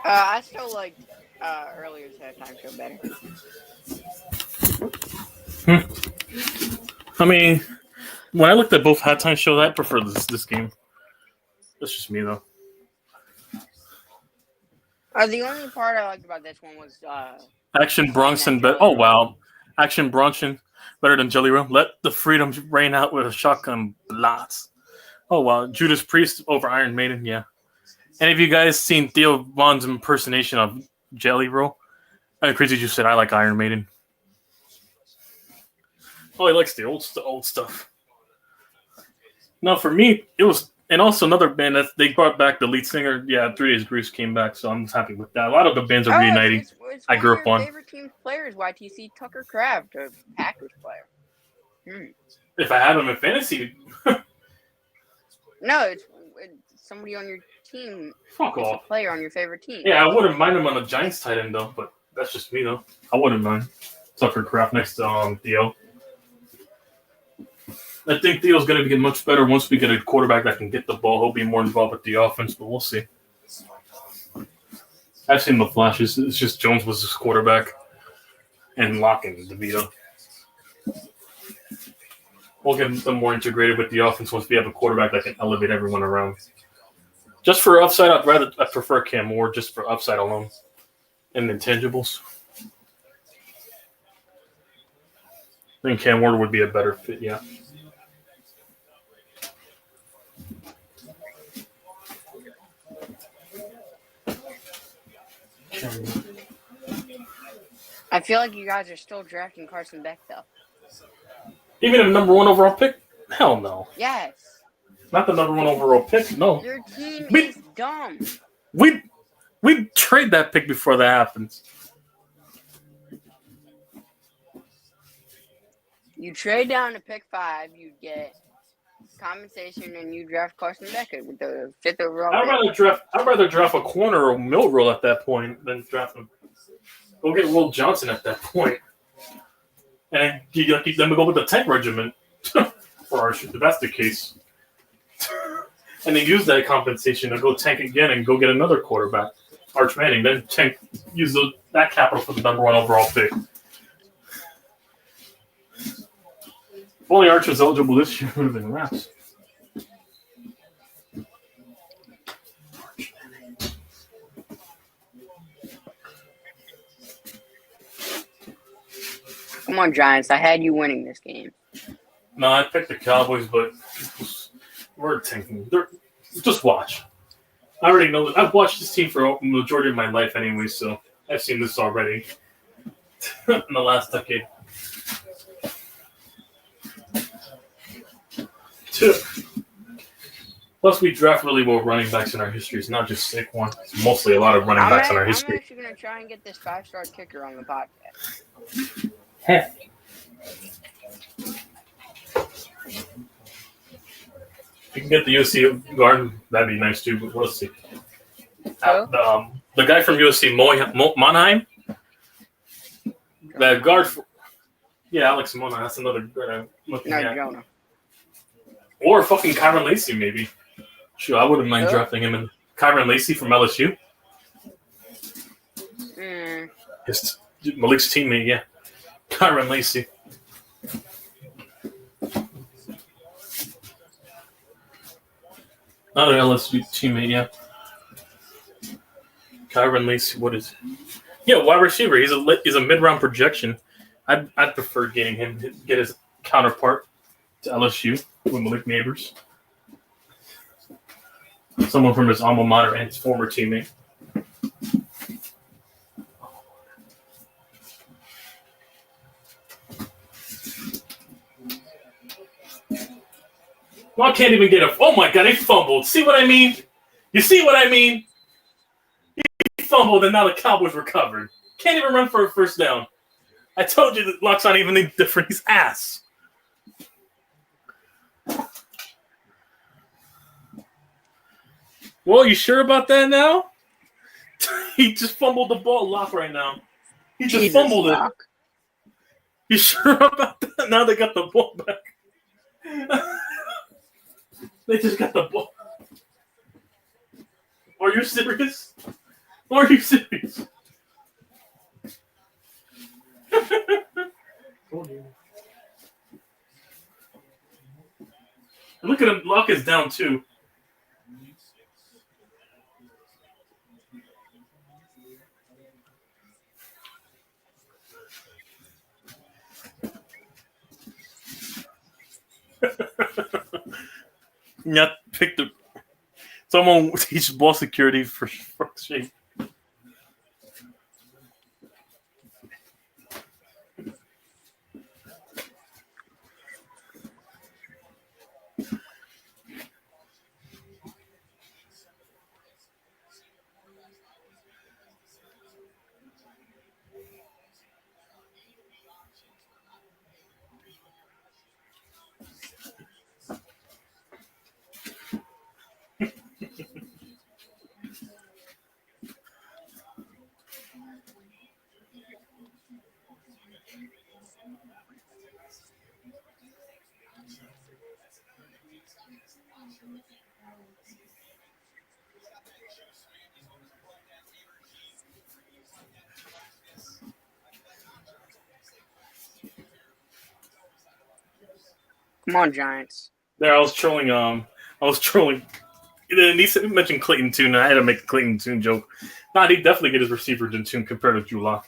I still liked earlier's halftime show better. I mean, when I looked at both halftime shows, I prefer this game. That's just me, though. The only part I liked about this one was Action Bronson, oh wow, Action Bronson better than Jelly Roll. Let the freedom rain out with a shotgun blast. Oh wow, Judas Priest over Iron Maiden, yeah. Any of you guys seen Theo Von's impersonation of Jelly Roll? Crazy, you said I like Iron Maiden. Oh, he likes the old stuff. No, for me, it was, and also another band that they brought back the lead singer. Yeah, 3 Days Grace came back, so I'm happy with that. A lot of the bands are reuniting. It's I grew up on. Your favorite team's players, YTC Tucker Kraft, a Packers player. If I had him in fantasy, no, it's somebody on your team. Fuck off. A player on your favorite team. Yeah, I wouldn't mind him on the Giants tight end though, but that's just me though. I wouldn't mind Tucker Kraft next to Theo. I think Theo's going to get much better once we get a quarterback that can get the ball. He'll be more involved with the offense, but we'll see. I've seen the flashes. It's just Jones was his quarterback and Locke and DeVito. We'll get them more integrated with the offense once we have a quarterback that can elevate everyone around. Just for upside, I prefer Cam Ward just for upside alone and intangibles. I think Cam Ward would be a better fit, yeah. I feel like you guys are still drafting Carson Beck, though. Even a number 1 overall pick? Hell no. Yes. Not the number 1 overall pick, no. Your team is dumb. We'd trade that pick before that happens. You trade down to pick 5, you get compensation, and you draft Carson Beckett with the 5th overall. I'd rather draft a corner or mill roll at that point than draft him. Go get Will Johnson at that point, and you keep them to go with the tank regiment for our shit. If that's the case, and then use that compensation to go tank again and go get another quarterback, Arch Manning. Then tank, use that capital for the number 1 overall pick. If only Arch was eligible this year, it would have been wraps. Come on, Giants. I had you winning this game. No, I picked the Cowboys, but we're tanking. Just watch. I already know that. I've watched this team for the majority of my life anyway, so I've seen this already in the last decade. Plus, we draft really well running backs in our history. It's not just Saquon. It's mostly a lot of running backs in our history. I'm actually going to try and get this 5-star kicker on the podcast. Heck. You can get the USC guard. That'd be nice too, but we'll see. The guy from USC, Monheim. The guard for... Yeah, Alex Monheim. That's another guard I'm looking at. Jonah. Or fucking Kyron Lacey, maybe. Sure, I wouldn't mind drafting him in. Kyron Lacey from LSU. His Malik's teammate, yeah. Kyron Lacey. Another LSU teammate, yeah. Kyron Lacey, what is it? Yeah, wide receiver. He's a mid-round projection. I'd prefer getting him to get his counterpart to LSU with Malik Neighbors. Someone from his alma mater and his former teammate. Well, I can't even get a... Oh, my God, he fumbled. See what I mean? You see what I mean? He fumbled, and now the Cowboys recovered. Can't even run for a first down. I told you that Luck's not even any different. He's ass. Well, you sure about that now? He just fumbled the ball. Lock right now. He just Jesus, fumbled Locke. it. You sure about that? Now they got the ball back. They just got the ball. Are you serious? Are you serious? Look at him. Locke is down too. Yeah, pick the. Someone teach ball security for fuck's sake. Come on, Giants. There, I was trolling. He mentioned Clayton Tune, and I had to make a Clayton Tune joke. Nah, he'd definitely get his receiver in tune compared to Drew Lock.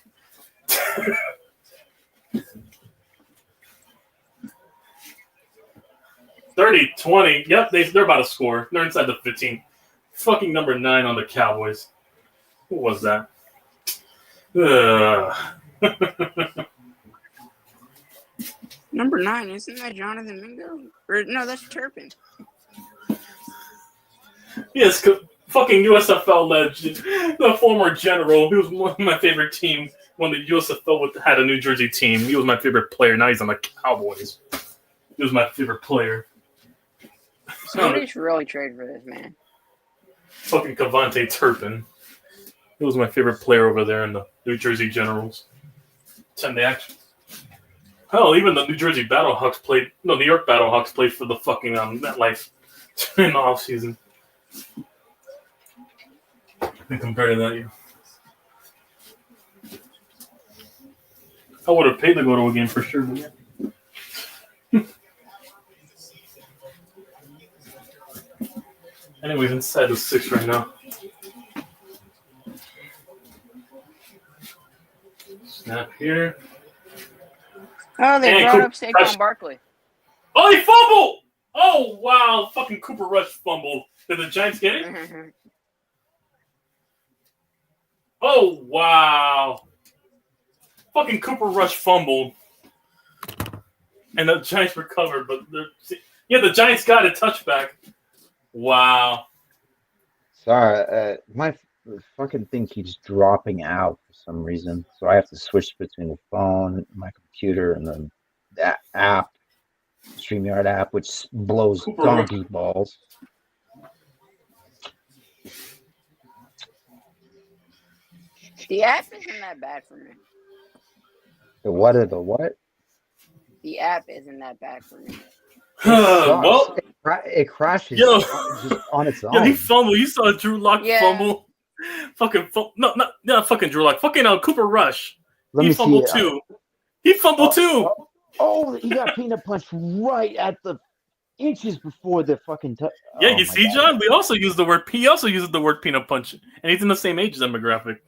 30-20. Yep, they're about to score. They're inside the 15. Fucking number 9 on the Cowboys. Who was that? Number 9, isn't that Jonathan Mingo? Or no, that's Turpin. Yes, fucking USFL legend, the former general. He was one of my favorite team when the USFL had a New Jersey team. He was my favorite player. Now he's on the Cowboys. He was my favorite player. Somebody should really trade for this man. Fucking Cavante Turpin. He was my favorite player over there in the New Jersey Generals. They actually. Hell, even the New Jersey Battlehawks played. No, New York Battlehawks played for the fucking MetLife in the offseason. And compared to that, yeah. I would have paid to go to a game for sure. But yeah. Anyways, inside the 6 right now. Snap here. Oh, they brought up Saquon Barkley. Oh, he fumbled! Oh, wow. Fucking Cooper Rush fumbled. Did the Giants get it? Oh, wow. Fucking Cooper Rush fumbled. And the Giants recovered, but the Giants got a touchback. Wow. Sorry, my fucking thing keeps dropping out for some reason, so I have to switch between the phone, my computer, and then that app, StreamYard app, which blows donkey balls. The app isn't that bad for me. The what? The what? The app isn't that bad for me. Well, it crashes just on its own. Yeah, he fumbled. You saw Drew Lock fumble. Fucking not fucking Drew Lock. Fucking Cooper Rush. He fumbled too. He fumbled too. Oh, he got peanut punched right at the inches before the fucking. Yeah, you see, John. We also use the word. He also uses the word peanut punch, and he's in the same age demographic.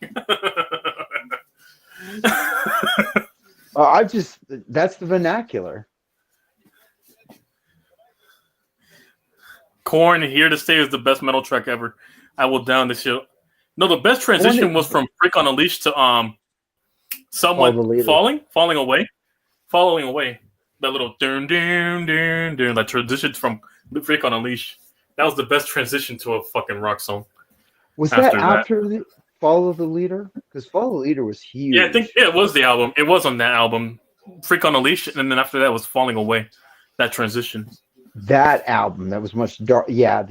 That's the vernacular. Korn, Here to Stay is the best metal track ever. I will down this shit. No, the best transition was from Freak on a Leash to someone falling away. That little dun dun dun dun, that transition from Freak on a Leash. That was the best transition to a fucking rock song. Was that after Follow the Leader? Because Follow the Leader was huge. Yeah, I think it was the album. It was on that album, Freak on a Leash, and then after that was Falling Away. That transition. That album, that was much dark. Yeah,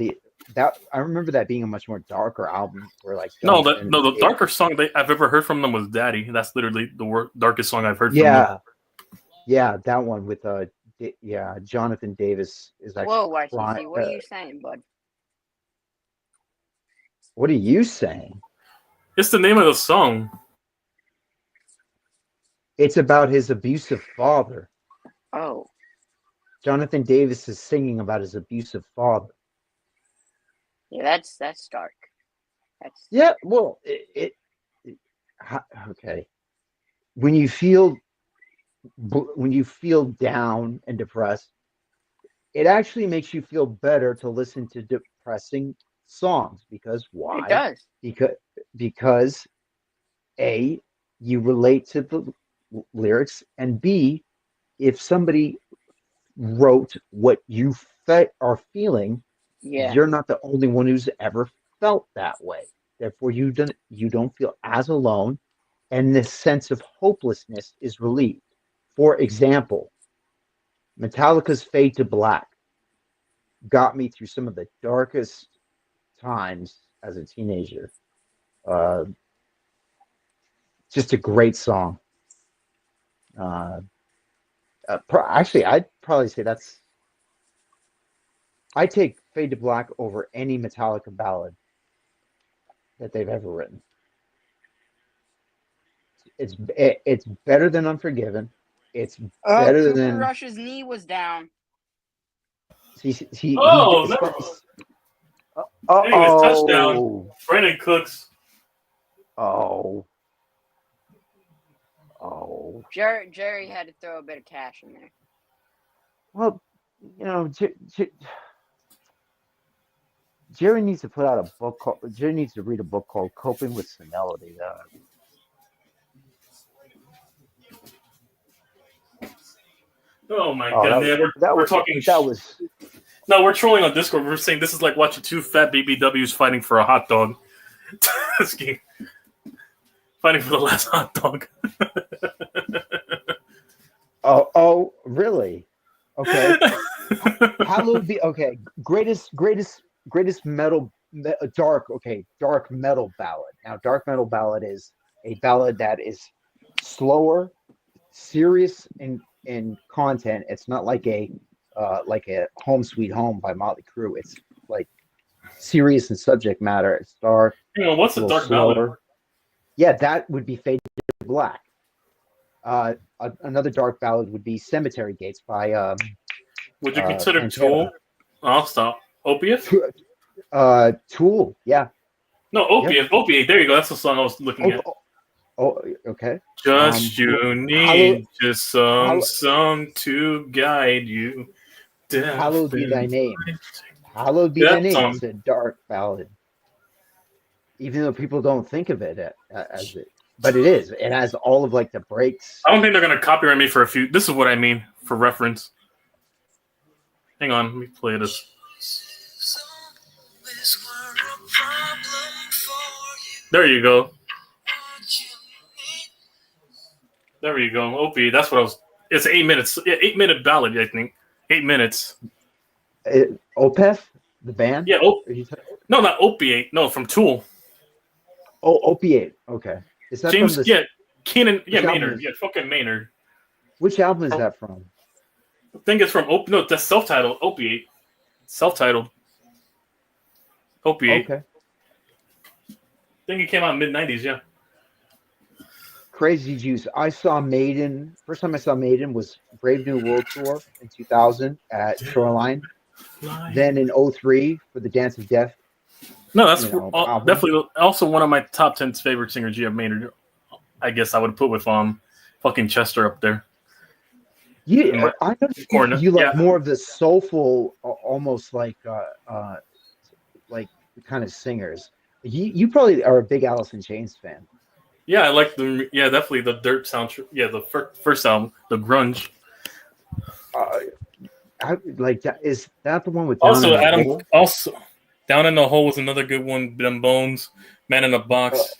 I remember that being a much more darker album where like No, Jonathan. the darkest song I've ever heard from them was "Daddy." That's literally the darkest song I've heard from them. Yeah, that one with Jonathan Davis is like. Whoa, YTC, what are you saying, bud? What are you saying? It's the name of the song. It's about his abusive father. Oh. Jonathan Davis is singing about his abusive father. Yeah, that's dark. Yeah, well, okay. When you feel down and depressed, it actually makes you feel better to listen to depressing songs because why? It does. Because A, you relate to the lyrics, and B, if somebody wrote what you are feeling, you're not the only one who's ever felt that way. Therefore, you don't feel as alone, and this sense of hopelessness is relieved. For example, Metallica's "Fade to Black" got me through some of the darkest times as a teenager. Just a great song. Actually, I'd probably say I take "Fade to Black" over any Metallica ballad that they've ever written. It's better than "Unforgiven." It's better Cooper than Rush's knee was down. No. Anyways, touchdown. Brandon Cooks. Oh. Jerry had to throw a bit of cash in there. Well, Jerry needs to put out a book Jerry needs to read a book called "Coping with Senility." Oh my god, man! We're talking. No, we're trolling on Discord. We're saying this is like watching two fat BBWs fighting for a hot dog. This game. Fighting for the last hot dog. Oh, really? Okay. Hallowed be okay. Greatest metal dark metal ballad. Now, dark metal ballad is a ballad that is slower, serious in content. It's not like a "Home Sweet Home" by Motley Crue. It's like serious in subject matter. It's dark. What's a dark ballad? Yeah, that would be "Fade to Black." Another dark ballad would be "Cemetery Gates" by. Would you consider Tool? I'll stop. Opiate? Tool, yeah. No, Opiate. Yep. Opiate. There you go. That's the song I was looking at. Oh, okay. Just you need just some song to guide you. Hallowed be thy name. Hallowed be thy name. It's a dark ballad. Even though people don't think of it as it. But it is. It has all of like the breaks. I don't think they're going to copyright me for a few. This is what I mean for reference. Hang on. Let me play this. There you go. There you go. Opie. That's what I was. It's 8 minutes. 8-minute ballad, I think. 8 minutes. Opeth? The band? Yeah. No, not Opiate. No, from Tool. Oh, Opiate. Okay. Is that James? From yeah, Keenan. Yeah, Maynard. Yeah, fucking Maynard. Which album is that from? I think it's from No, that's self-titled. Opiate. Self-titled. Opiate. Okay. I think it came out in mid-90s. Yeah. Crazy Juice. I saw Maiden. First time I saw Maiden was Brave New World Tour in 2000 at Shoreline. Then in 2003 for the Dance of Death. No, that's definitely also one of my top 10 favorite singers. You have Maynard. I guess I would put with fucking Chester up there. Yeah, I know you like more of the soulful, almost like kind of singers. You probably are a big Alice in Chains fan. Yeah, I like definitely the Dirt soundtrack. Yeah, the first album, the grunge. Is that the one with Down in the Hole was another good one. Them Bones, Man in a Box.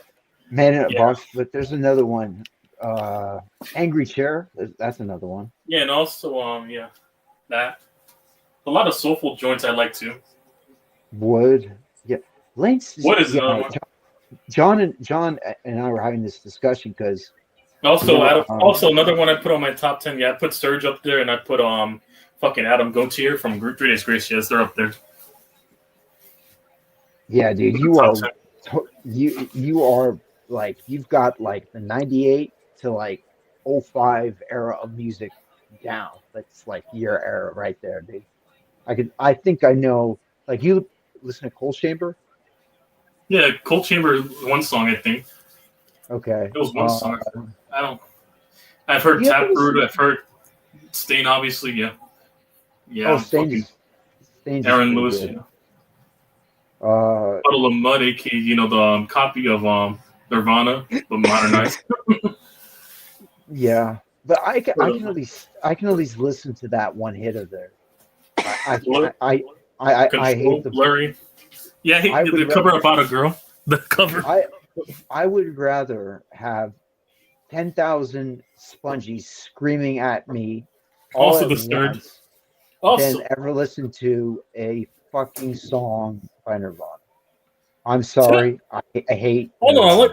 Man in a Box, but there's another one. Angry Chair, that's another one. Yeah, and also that. A lot of soulful joints I like too. Wood. Yeah. Lance. What is another Yeah. one? John and I were having this discussion because Also, also another one I put on my top 10. Yeah, I put Surge up there, and I put fucking Adam Gautier from 3 Days Grace. Yes, they're up there. Yeah, dude, you are like you've got like the 98 to like '05 era of music down. That's like your era right there, dude. I think I know like you listen to Cold Chamber? Yeah, Cold Chamber is one song, I think. Okay. It was one song. I don't. I've heard Taproot. I've heard Stain, obviously. Yeah. Yeah. Oh, Stain's Aaron Lewis. good. Yeah. Puddle of Mud, aka the copy of Nirvana, but modernized. Yeah, but I can at least listen to that one hit of theirs. I hate the blurry. Yeah, I hate the cover about a girl. The cover. I would rather have 10,000 spongies screaming at me all also at disturbed. once than ever listen to a fucking song by Nirvana. I'm sorry, I hate. Oh no,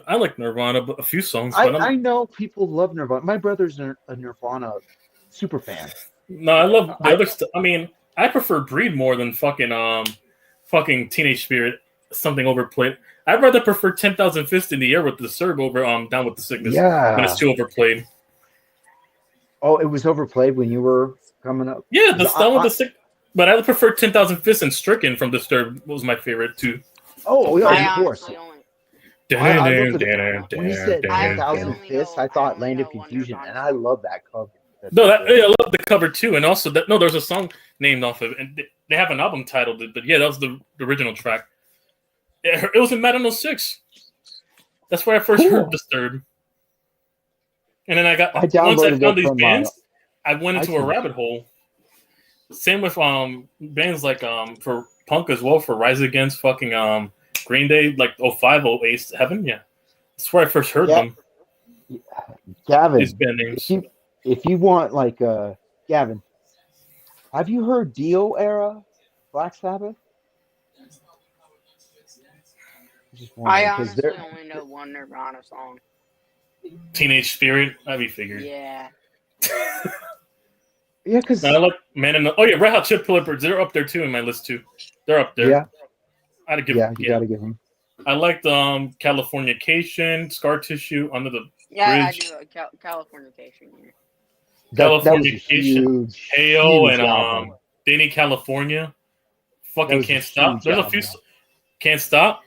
I like Nirvana, but a few songs. But I know people love Nirvana. My brother's a Nirvana super fan. No, I love the other stuff. I mean, I prefer Breed more than fucking Teenage Spirit. Something overplayed. I'd rather prefer 10,000 Fists in the Air with the Serb over Down with the Sickness. Yeah, when it's too overplayed. Oh, it was overplayed when you were coming up. Yeah, the Down with the Sick. But I prefer 10,000 Fists and Stricken from Disturbed was my favorite too. Oh yeah, of course. When he said 10,000 Fists, I thought Land of Confusion, and I love that cover. I love the cover too, and also there's a song named off of it, and they have an album titled it. But yeah, that was the original track. It was in Madden 06. That's where I first heard Disturbed. And then once I found these bands, I went into a rabbit hole. Same with bands like for punk as well, for Rise Against, fucking Green Day, like 05, 08, Heaven. Yeah, that's where I first heard them. Gavin, these band names. If you want like Gavin, have you heard Dio era Black Sabbath? I honestly only know one Nirvana song. Teenage Spirit, that'd be figured. Yeah. Yeah, because I like Red Hot Chili Peppers. They're up there too in my list too. They're up there. Yeah. You gotta give them. I liked Californication, Scar Tissue, Under the Bridge. I do Californication here. Californication, Hail, and Danny California. Fucking Can't Stop. There's a few. Can't Stop.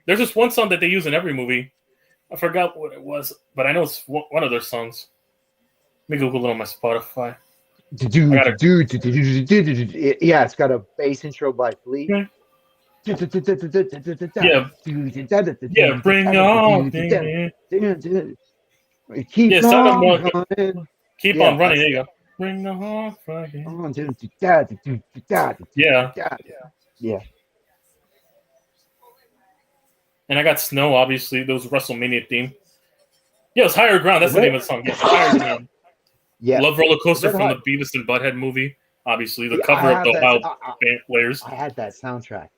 There's just one song that they use in every movie. I forgot what it was, but I know it's one of their songs. Let me Google it on my Spotify. Yeah, it's got a bass intro by Flea. Yeah, bring on. Keep on running. There you go. Bring the heart Yeah. And I got Snow, obviously. Those WrestleMania theme. Yeah, it's Higher Ground. That's the name of the song. Yeah, Higher Ground. Yeah. Love Roller Coaster from the Beavis and Butthead movie. Obviously, the cover of the Ohio band players. I had that soundtrack.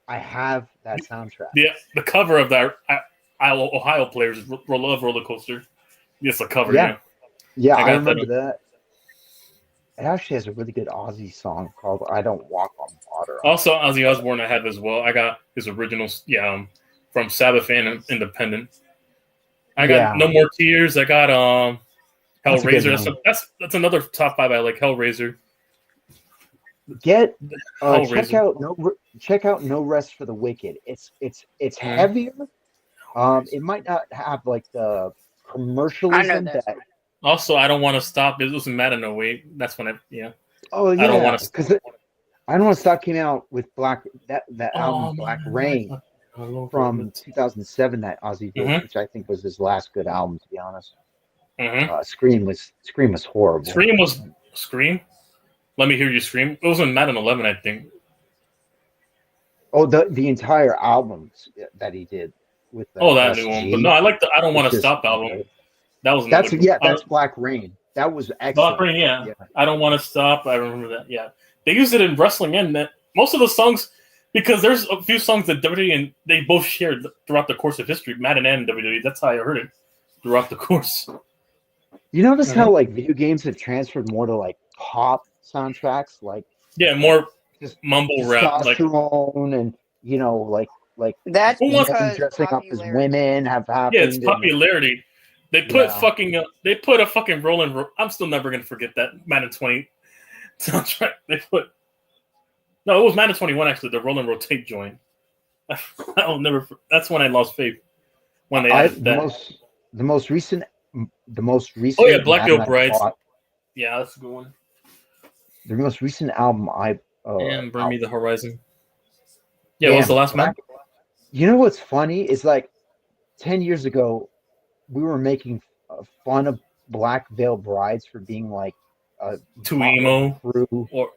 Yeah, the cover of that Ohio players is Love Roller Coaster. Yes, the cover. Yeah, I remember that. It actually has a really good Ozzy song called "I Don't Walk on Water." Also, Ozzy Osbourne I have as well. I got his originals. From Sabbath and Independent. I got No More Tears. I got Hellraiser. That's another top 5 I like. Hellraiser. Check out No Rest for the Wicked. It's heavier. It might not have like the commercialism that. Also, I Don't Want to Stop. It was in Madden 08. That's when Oh yeah. I Don't Want to Stop. I Don't Want to Stop came out with that album Black Rain. From 2007 that Ozzy did, which I think was his last good album, to be honest. Scream was horrible. Scream. Let me hear you scream. It was in Madden 11, I think. Oh, the entire album that he did with that new one. But no, I like the I Don't Want to Stop album. That was that's Black Rain. That was excellent. Black Rain, yeah. I Don't Want to Stop. I remember that. Yeah, they used it in wrestling, and most of the songs Because there's a few songs that WWE and they both shared throughout the course of history, Madden and WWE. That's how I heard it throughout the course. You notice how like video games have transferred more to like pop soundtracks, like more just mumble rap, like testosterone and That's Who wants- men because dressing up as popularity. women have happened. yeah, it's popularity. They put Yeah. they put a fucking rolling. I'm still never gonna forget that Madden 20 soundtrack. They put no, it was Madden 21 actually. The rolling rotate joint. I'll never. That's when I lost faith when they added that. the most recent Oh yeah, Black Madden Veil I Brides. bought, Yeah, that's a good one. the most recent album And Bring Me the Horizon. Yeah, what was the damn, last man? You know what's funny is like 10 years ago we were making fun of Black Veil Brides for being like a Too emo Crue, or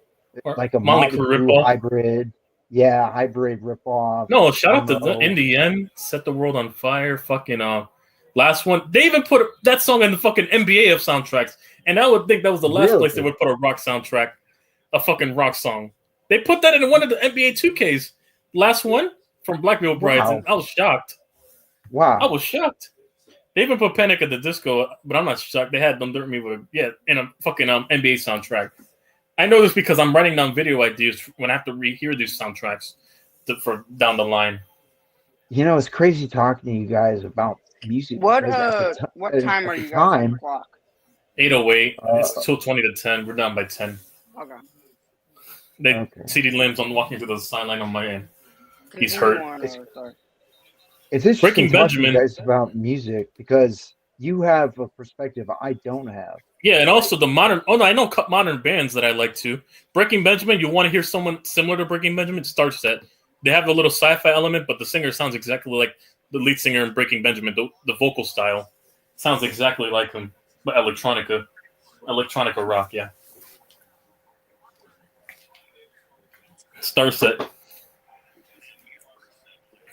like a Motley Motley Crue Crue ripoff. hybrid. Yeah, hybrid ripoff. No, shout out to emo. In the End, Set the World on Fire, fucking last one. They even put that song in the fucking NBA of soundtracks, and I would think that was the last place they would put a rock soundtrack, a fucking rock song. They put that in one of the NBA 2Ks. Last one from Black Veil Brides, and I was shocked. Wow. I was shocked. They even put Panic at the Disco, but I'm not shocked. They had Don't Dirt Me with in a fucking NBA soundtrack. I know this because I'm writing down video ideas when I have to rehear these soundtracks for down the line. You know, it's crazy talking to you guys about music. What time are you guys on the clock? 8:08. It's till 20 to 10. We're down by 10. Okay. CD Lim's on walking to the sideline on my end. He's hurt. It's interesting Breaking talking Benjamin. to you guys about music because you have a perspective I don't have. Yeah, and also the modern. Oh no, I know modern bands that I like too. Breaking Benjamin. You want to hear someone similar to Breaking Benjamin? Starset. They have a little sci-fi element, but the singer sounds exactly like the lead singer in Breaking Benjamin. The vocal style sounds exactly like him, but electronica rock. Yeah. Starset.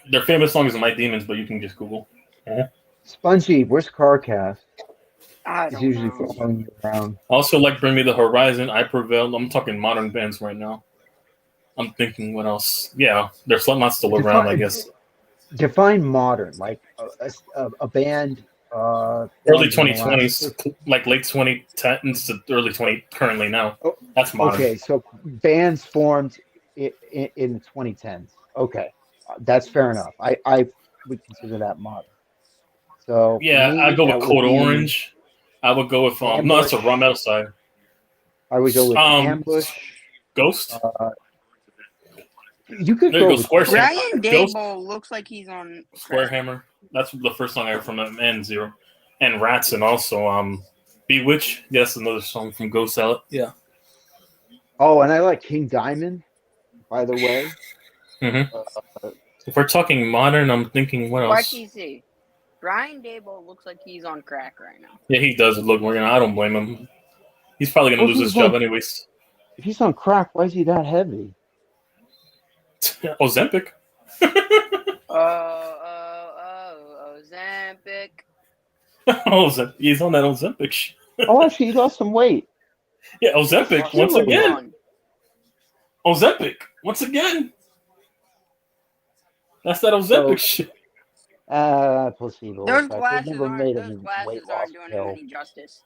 Their famous song is "My Demons," but you can just Google. Spongy, where's CarCast? He's usually following you around. Also, like Bring Me the Horizon, I Prevail. I'm talking modern bands right now. I'm thinking what else? Yeah, there's not still around, I guess. Define modern, like a band. Early 2020s, like late 2010s to early 20 currently now. That's modern. Okay, so bands formed in the 2010s. Okay, that's fair enough. I would consider that modern. So yeah, I go with Code Orange. I would go with no, that's a raw metal side. I would go with Ambush, Ghost. You could go with Brian Dable looks like he's on Square Hammer. That's the first song I heard from him, and Zero, and Rats, and also Bewitch. Yes, another song from Ghost Salad. Yeah. Oh, and I like King Diamond, by the way. If we're talking modern, I'm thinking what else? YTC. Brian Dable looks like he's on crack right now. Yeah, he does look more. I don't blame him. He's probably going to lose his job anyways. If he's on crack, why is he that heavy? Ozempic. Ozempic. He's on that Ozempic shit. Oh, actually, he lost some weight. Yeah, Ozempic once again. Ozempic once again. That's that Ozempic shit. Placebo. Those glasses aren't doing him any justice.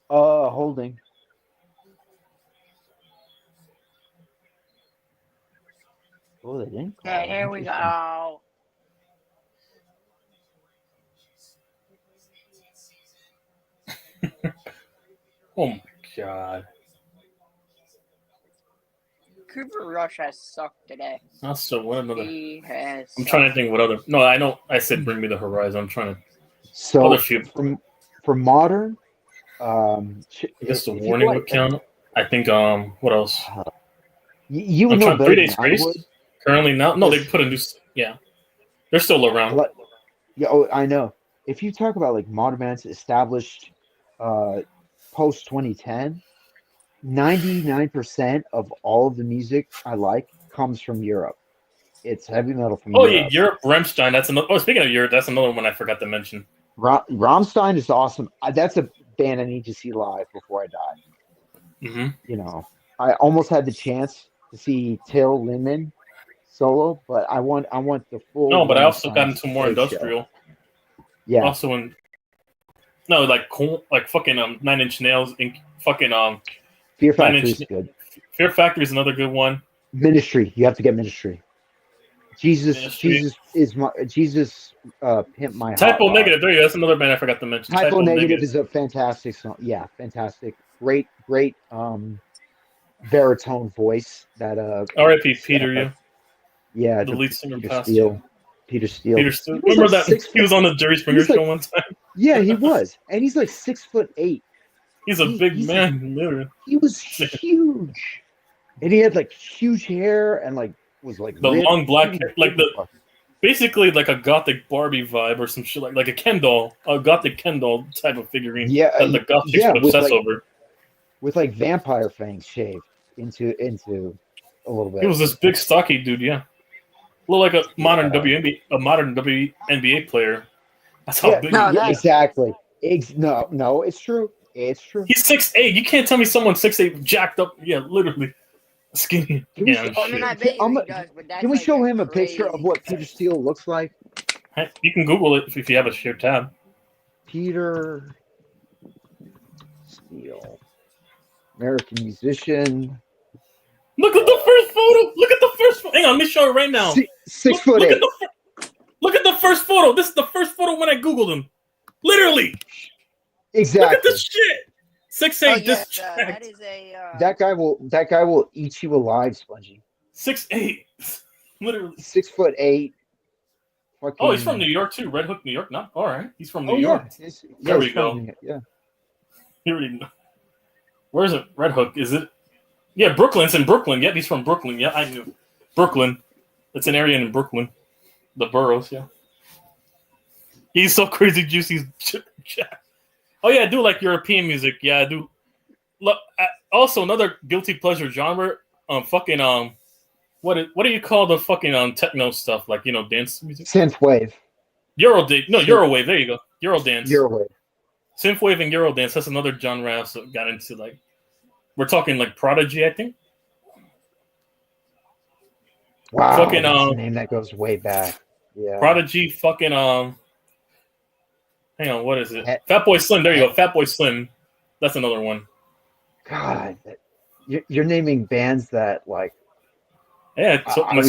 Holding. Oh, they didn't. Okay, here we go. Oh my god. Cooper Rush has sucked today. So what another? He has. I'm trying to think what other. No, I know. I said Bring Me the Horizon. I'm trying to. So other few. For modern, I guess the Warning would count. I think. What else? You would know better 3 Days Grace. Currently now, no, they put a new. Yeah, they're still around. Yeah, I know. If you talk about like modern bands established post 2010, 99% of all of the music I like comes from Europe. It's heavy metal from Europe. Oh yeah, Europe. Rammstein. That's another. Oh, speaking of Europe, that's another one I forgot to mention. Rammstein is awesome. That's a band I need to see live before I die. Mm-hmm. You know, I almost had the chance to see Till Lindemann solo, but I want the full No, but I also got Renaissance into more Dave show. industrial. Yeah, Also in no, like fucking 9 Inch Nails and fucking Fear 9 Factory Inch is good. Fear Factory is another good one. Ministry, you have to get Ministry. Jesus Ministry. Pimp My Hot Typo Rod. Negative. There you go. That's another band I forgot to mention. Typo Negative is a fantastic song. Yeah, fantastic. Great baritone voice that R.I.P. Peter. Yeah, yeah, the lead singer Peter passed. Steele. Peter Steele. Peter Steele. He was Remember like that he was on the Jerry Springer show one time. Yeah, he was, and he's like 6'8". He's a big man, literally. He was huge, and he had like huge hair and like was like the ripped. long black hair, like basically like a gothic Barbie vibe or some shit like a Ken doll, a gothic Ken doll type of figurine. Yeah, that the goth chicks obsess over. With like vampire fangs shaved into a little bit. He was this big stocky dude, yeah. Look like a modern WNBA player. That's how big. No, exactly. No, it's true. It's true. He's 6'8". You can't tell me someone's 6'8", jacked up. Yeah, literally skinny. Can we show him a picture of what Peter Steele looks like? You can Google it if you have a shared tab. Peter Steele, American musician. Look at the first photo. Look at the first photo. Hang on, let me show it right now. 6'8". Look at the first photo. This is the first photo when I Googled him. Literally. Exactly. Look at this shit. 6'8". That is a. That guy will eat you alive, Spongy. 6'8". Literally. 6'8". Fucking... Oh, he's from New York too. Red Hook, New York. No, all right. He's from New York. There we go. Yeah. You already know. Where is it? Red Hook. Is it? Yeah, Brooklyn's in Brooklyn. Yep, he's from Brooklyn. Yeah, I knew. Brooklyn. It's an area in Brooklyn. The boroughs, yeah. He's so crazy juicy. Oh yeah, I do like European music. Yeah, I do. Look, also another guilty pleasure genre. What do you call the fucking techno stuff? Like dance music. Synthwave. Eurowave. There you go. Eurodance. Eurowave. Synthwave and Eurodance. That's another genre I also got into. Like, we're talking like Prodigy, I think. Wow, that's a name that goes way back. Yeah. Prodigy, fucking hang on, what is it? Fatboy Slim. There you go. Fatboy Slim. That's another one. God, you're naming bands that like. Yeah, so my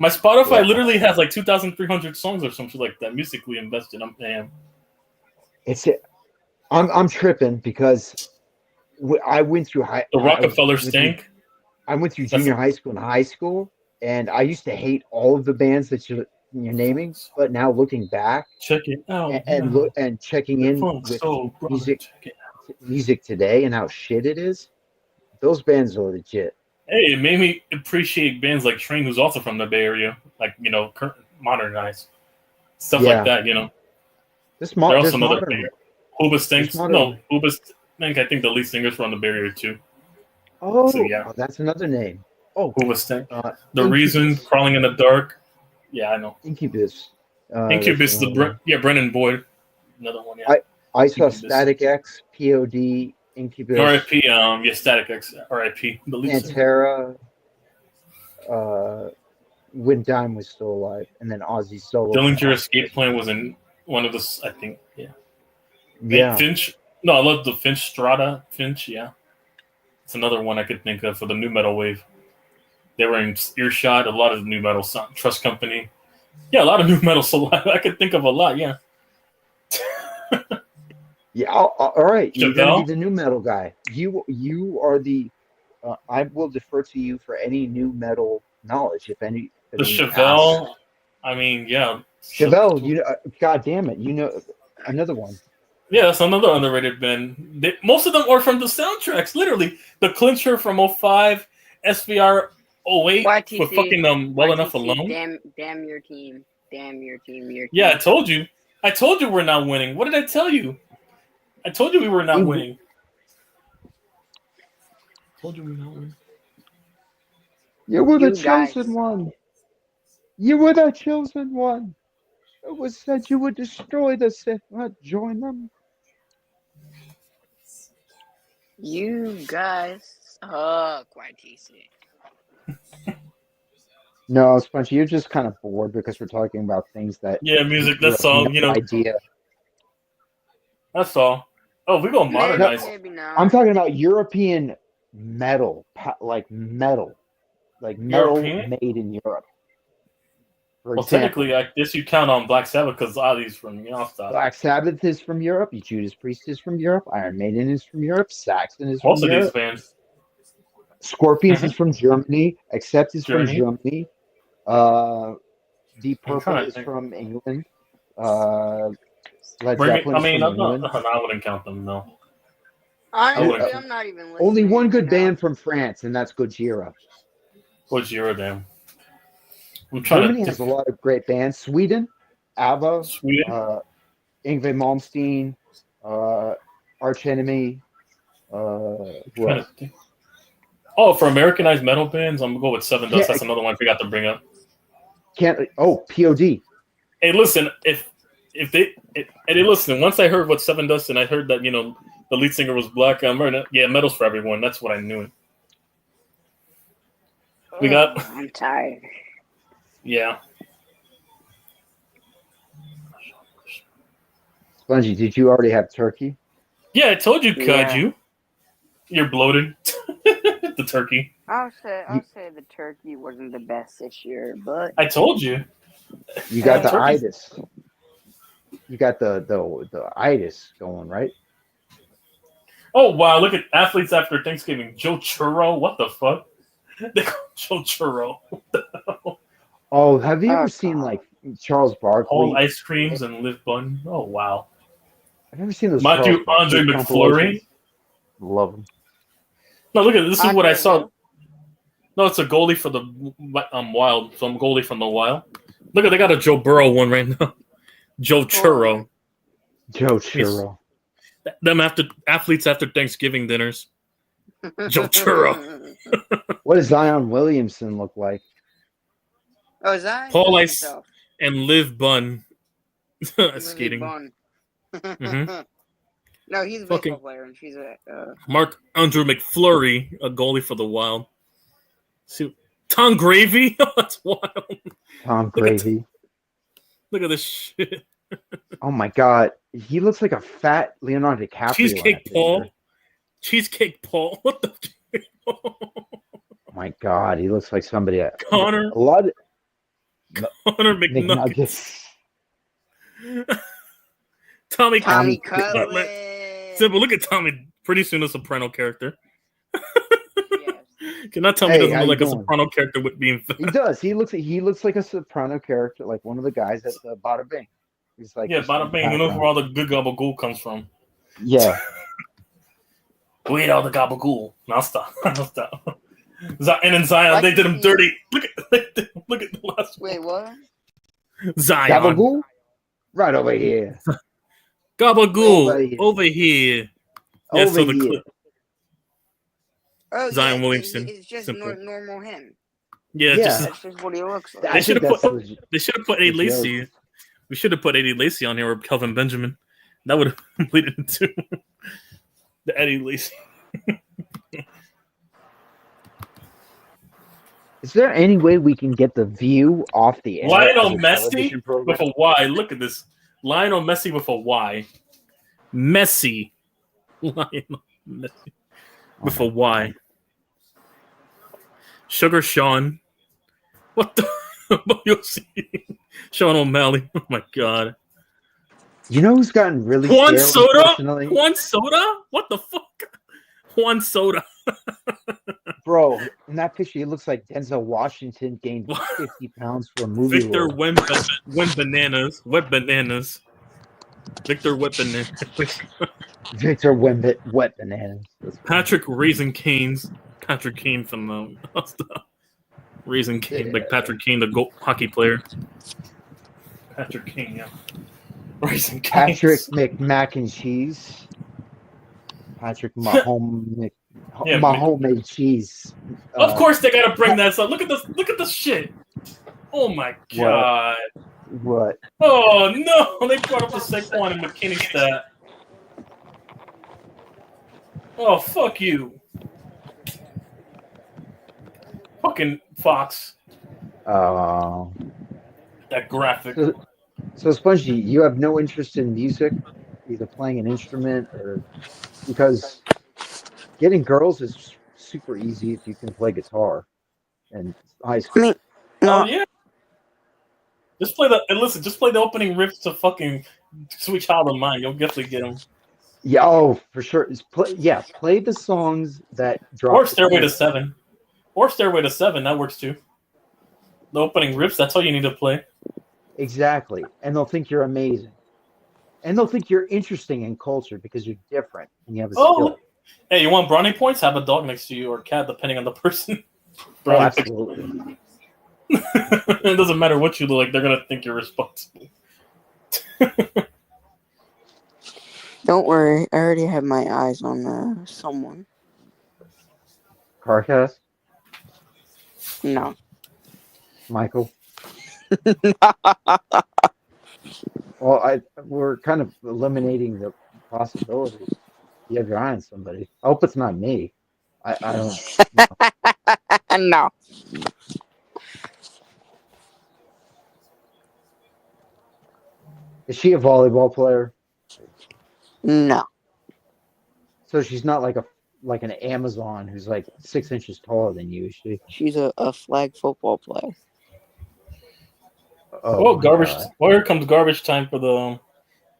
Spotify literally has like 2,300 songs or something like that musically invested. I'm tripping because I went through the Rockefeller Stank. I went through junior high school and high school, and I used to hate all of the bands that you're naming. But now looking back, check it out and checking in with music today and how shit it is. Those bands are legit. Hey, it made me appreciate bands like Train, who's also from the Bay Area, like modernized stuff like that. This they're also another banger. Hoobastank. No, Hoobastank. I think the lead singer's from the Bay Area too. Oh, so, that's another name. Oh, Hoobastank. The Reason, Crawling in the Dark. Yeah, I know. Incubus. Incubus. Brennan Boyd. Another one. Yeah. I saw Static X, POD, Incubus. R.I.P. Static X. R.I.P. Pantera. When Dime was still alive, and then Ozzy solo. Dillinger Escape Plan was in one of the. I think. Yeah. Yeah. Finch. No, I love the Finch Strata. Finch. Yeah. It's another one I could think of for the new metal wave. They were in Earshot. A lot of new metal. Trust Company. Yeah, a lot of new metal. So I could think of a lot. Yeah. Yeah, all right. You're Chevelle? gonna be the new metal guy. You are the. I will defer to you for any new metal knowledge, if any. The Chevelle. I mean, yeah. Chevelle, God damn it, another one. Yeah, that's another underrated band. Most of them are from the soundtracks. Literally, the Clincher from 05, SVR 08 YTC, for fucking Well Enough Alone. Damn your team. Damn your team. Yeah, I told you we're not winning. What did I tell you? I told you we were not winning. Told you we were not winning. You were the chosen one. You were the chosen one. It was said you would destroy the Sith, not join them. You guys Quite easy. No, Spongy, you're just kind of bored because we're talking about things that Yeah, music. you That's have all. no You know, idea. that's all. Oh, we gonna modernize. Maybe not. I'm talking about European metal, like metal European? made in Europe. For Well, example, technically, I guess you count on Black Sabbath because Ozzy's from stuff. Black Sabbath is from Europe. Judas Priest is from Europe. Iron Maiden is from Europe. Saxon is Most from of these Europe. bands. Scorpions is from Germany. Accept is from Germany. Germany. Deep I'm Purple trying to is think. from England. Led Zeppelin I is mean, from I'm not. England. I wouldn't count them. No. Honestly, I'm not even listening. Only one good right band now. from France, and that's Gojira. Gojira, damn. I'm trying Germany to has a lot of great bands. Sweden, ABBA, Sweden. Yngwie Malmsteen, Arch Enemy. Who Trying else? to think. Oh, for Americanized metal bands, I'm gonna go with Seven Dust. Can't- That's another one I forgot to bring up. POD. Hey, listen, if they hey, listen, once I heard what Seven Dust and I heard that the lead singer was black, yeah, metal's for everyone. That's what I knew. We got I'm tired. yeah. Spongy, did you already have turkey? Yeah, I told you, Yeah. Kaju. You're bloated. The turkey. I'll say the turkey wasn't the best this year, but I told you. You got the Turkey's- itis. You got the itis going, right? Oh wow! Look at athletes after Thanksgiving. Joe Churro. What the fuck? They call Joe Churro. What the hell? Oh, have you ever seen like Charles Barkley? All ice creams and Live Bun. Oh wow! I've never seen those. Matthew Charles Andre Barkley McFlurry. Love them. No, look at this. Is what I saw. Who? No, it's a goalie for the Wild. Some goalie from the Wild. Look at they got a Joe Burrow one right now. Joe Churro. Joe Churro. Them athletes after Thanksgiving dinners. Joe Churro. What does Zion Williamson look like? Oh, is that Paul Ice himself? and Liv Bun. Really Skating. fun. Mhm. No, he's a Fucking- baseball player, and she's a. Mark Andrew McFlurry, a goalie for the Wild. See, Tom Gravy. That's wild. Tom Gravy. Look at this shit. Oh my God, he looks like a fat Leonardo DiCaprio. Cheesecake in that Paul. picture. Cheesecake Paul. What the? Oh my God, he looks like somebody. Connor. A lot of Connor McNuggets. McNuggets. Tommy Tommy Cutler. Cutler. Simple. Look at Tommy. Pretty soon a Soprano character. Yes. Cannot tell me Hey, doesn't how look you like a doing? Soprano character with being He does. He looks like a soprano character, like one of the guys at the Bada Bing. He's like yeah, just bada in bing. You know background. where all the good gabagool comes from. Yeah. We ate all the gabagool. Now stop. Now stop. And then Zion, Like they did him the- dirty. Look at the last Wait, what? one. Zion. Gabagool? Right over here. Gabagool. Over here. Yeah, Over so the here. clip. Oh, Zion yeah, Williamson. It's just Simple. normal him. Yeah, Yeah. just That's just what he looks like. I They should've think that's put- legit. they should have put Eddie The Lacy. We should have put Eddie Lacy on here or Kelvin Benjamin. That would have completed it too. The Eddie Lacy. Is there any way we can get the view off the air? Lionel as a Messi television program? with a Y. Look at this. Lionel Messi with a Y. Messi. Lionel Messi with a Y. Sugar Sean. What the? You'll see. Sean O'Malley. Oh my God. You know who's gotten really Juan stale, Soda? unfortunately? Juan Soda? What the fuck? Juan Soda. Bro, in that picture, he looks like Denzel Washington gained 50 pounds for a movie Victor role. Wet Bananas. Wet Bananas. Victor Wet Bananas. Victor Wembit, Wet Bananas. Patrick Raisin Canes. Patrick Kane from the Raisin Kane, like Patrick Kane, the hockey player. Patrick Kane, yeah. Raisin Canes. Patrick McMac and Cheese. Patrick Mahomes. Yeah, Mahomes cheese. Of course they gotta bring that up. Look at this. Look at this shit. Oh my God. What? Oh no! They brought up the Saquon and McKinney stat. Oh fuck you. fucking Fox. Oh. That graphic. So Spongy, you have no interest in music, either playing an instrument or because getting girls is super easy if you can play guitar and high I school. mean, Oh no, yeah. Just play the and listen. Just play the opening riff to fucking "Sweet Child of Mine." You'll definitely get them. Yeah, oh, for sure. Play the songs that drop. Or "Stairway to Seven." Or "Stairway to Seven." That works too. The opening riffs. That's all you need to play. Exactly, and they'll think you're amazing, and they'll think you're interesting in culture because you're different and you have a skill. Hey, you want brownie points? Have a dog next to you or a cat, depending on the person. Oh, absolutely. It doesn't matter what you look like; they're gonna think you're responsible. don't worry. I already have my eyes on someone. Carcast, No. Michael. Well, we're kind of eliminating the possibility. You have your eye on somebody. I hope it's not me. I don't. No. Is she a volleyball player? No. So she's not like an Amazon who's like 6 inches taller than you, is she? She's a flag football player. Oh, garbage! Well, here comes garbage time for the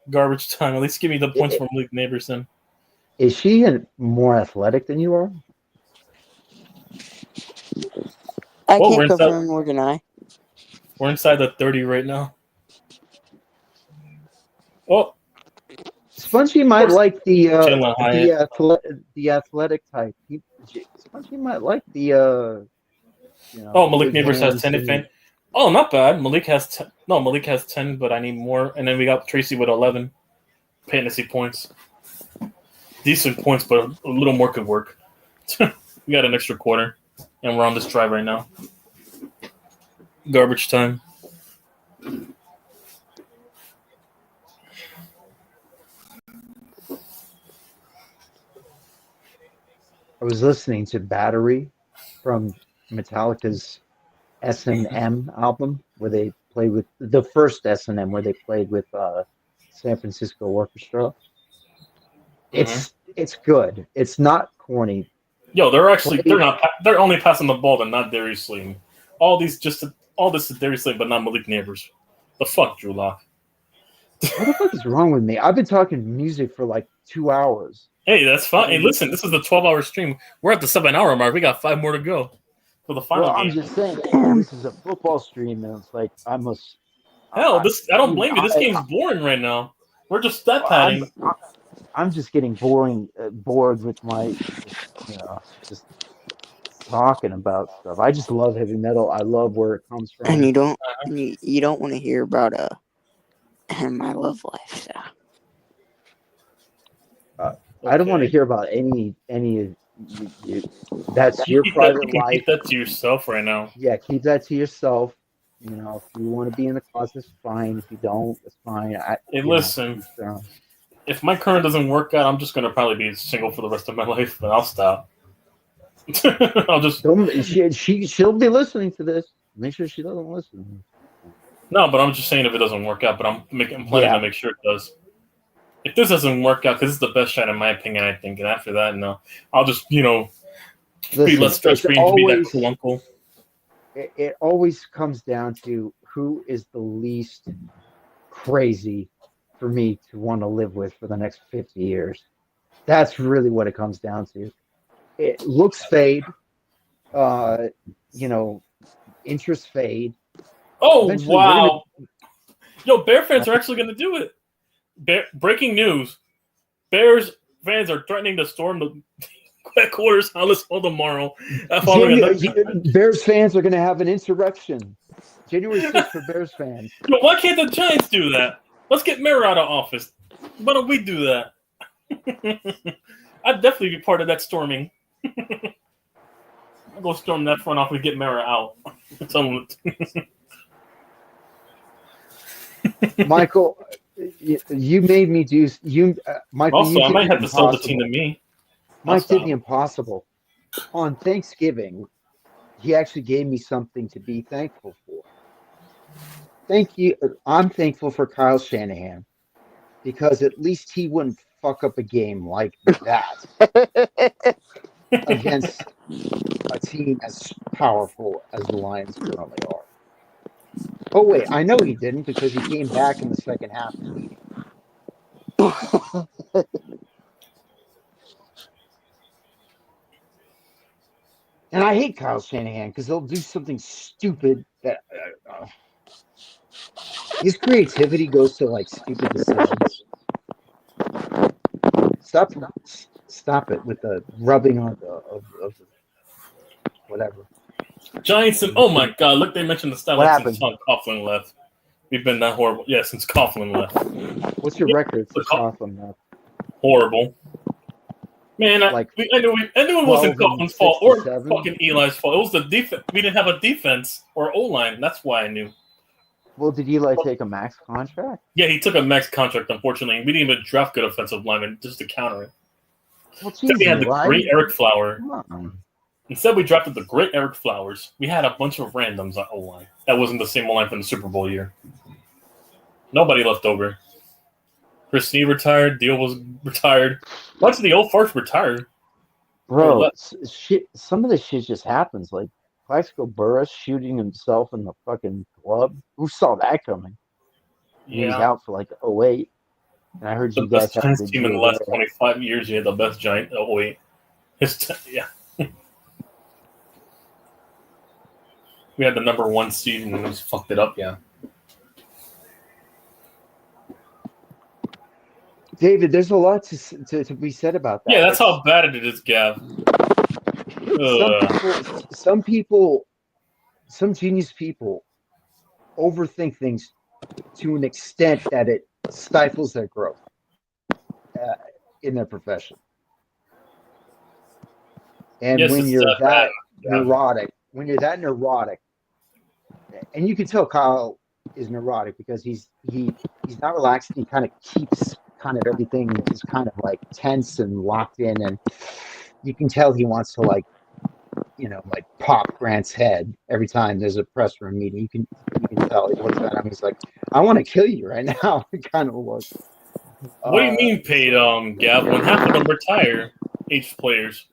garbage time. At least give me the points from Luke Neighborson. Is she more athletic than you are? I can't confirm nor deny. We're inside the 30 right now. Oh, Spongy might like the athletic type. Spongy might like the Malik Neighbors has 10 defense. Oh, not bad. Malik has 10. No, Malik has 10, but I need more. And then we got Tracy with 11 fantasy points. Decent points, but a little more could work. We got an extra quarter, and we're on this drive right now. Garbage time. I was listening to Battery from Metallica's S&M album, where they played with the first S&M, where they played with San Francisco Orchestra. It's good. It's not corny. Yo, they're only passing the ball. They're not Darius Slayton. All this is Darius Slayton, but not Malik Neighbors. The fuck, Drew Lock. What the fuck is wrong with me? I've been talking music for like 2 hours. Hey, that's fine. Hey, listen, this is the 12-hour stream. We're at the 7-hour mark. We got 5 more to go for the final game. I'm just saying, this is a football stream, and it's like I must. Hell, I don't blame you. This game's boring right now. We're just stat padding. I'm just getting bored with my, just talking about stuff. I just love heavy metal. I love where it comes from. And you don't want to hear about my love life. So. I don't want to hear about any of you. That's your private life. Keep that to yourself right now. Yeah, keep that to yourself. If you want to be in the closet, it's fine. If you don't, it's fine. Listen, if my current doesn't work out, I'm just gonna probably be single for the rest of my life. But I'll stop. I'll just. She'll be listening to this. Make sure she doesn't listen. No, but I'm just saying if it doesn't work out. But I'm planning to make sure it does. If this doesn't work out, because it's the best shot in my opinion, I think. And after that, no, I'll just be less stress-free and be that cool uncle. It always comes down to who is the least crazy for me to want to live with for the next 50 years. That's really what it comes down to. It looks fade, interest fade. Oh, eventually, wow. Yo, Bear fans are actually going to do it. Breaking news. Bears fans are threatening to storm the headquarters Hollis Hall tomorrow. Bears fans are going to have an insurrection. January 6th for Bears fans. Yo, why can't the Giants do that? Let's get Mara out of office. Why don't we do that? I'd definitely be part of that storming. I'll go storm that front office and get Mara out. Michael, you made me do Michael. Also, I might have to sell the team to me. Mike did the impossible. On Thanksgiving, he actually gave me something to be thankful for. Thank you. I'm thankful for Kyle Shanahan because at least he wouldn't fuck up a game like that against a team as powerful as the Lions currently are. Oh wait, I know he didn't because he came back in the second half to beat him. And I hate Kyle Shanahan because he'll do something stupid that his creativity goes to like stupid decisions. Stop it with the rubbing on of whatever. Giants and oh my god, look, they mentioned the stat What like since happened? Coughlin left. We've been that horrible. Yeah, since Coughlin left. What's your record since Coughlin left? Horrible. Man, I knew it wasn't Coughlin's fault or fucking Eli's fault. It was the defense. We didn't have a defense or O-line. That's why I knew. Well, did Eli take a max contract? Yeah, he took a max contract, unfortunately. We didn't even draft good offensive linemen just to counter it. Well, geez, we had the great Eric Flower. Come on. Instead, we drafted the great Eric Flowers. We had a bunch of randoms on O-line. That wasn't the same O-line from the Super Bowl year. Nobody left over. Chris Nee retired. Deal was retired. Bunch of the old farts retired. Bro, shit. Some of this shit just happens. Like Plaxico Burress shooting himself in the fucking club. Who saw that coming? Yeah. He's out for like 08. And I heard you guys have the team in the last 25 years. You had the best Giant 08. Yeah. We had the number 1 seed and we just fucked it up. Yeah. David, there's a lot to be said about that. Yeah, that's how bad it is, Gav. Some genius people overthink things to an extent that it stifles their growth in their profession. And when you're that neurotic, and you can tell Kyle is neurotic because he's not relaxed. He kind of keeps kind of everything is kind of like tense and locked in, and you can tell he wants to like pop Grant's head every time there's a press room meeting. You can tell he looks at him. He's like, "I want to kill you right now." It kind of looks. What do you mean paid, Gav? When half of them retire, aged players.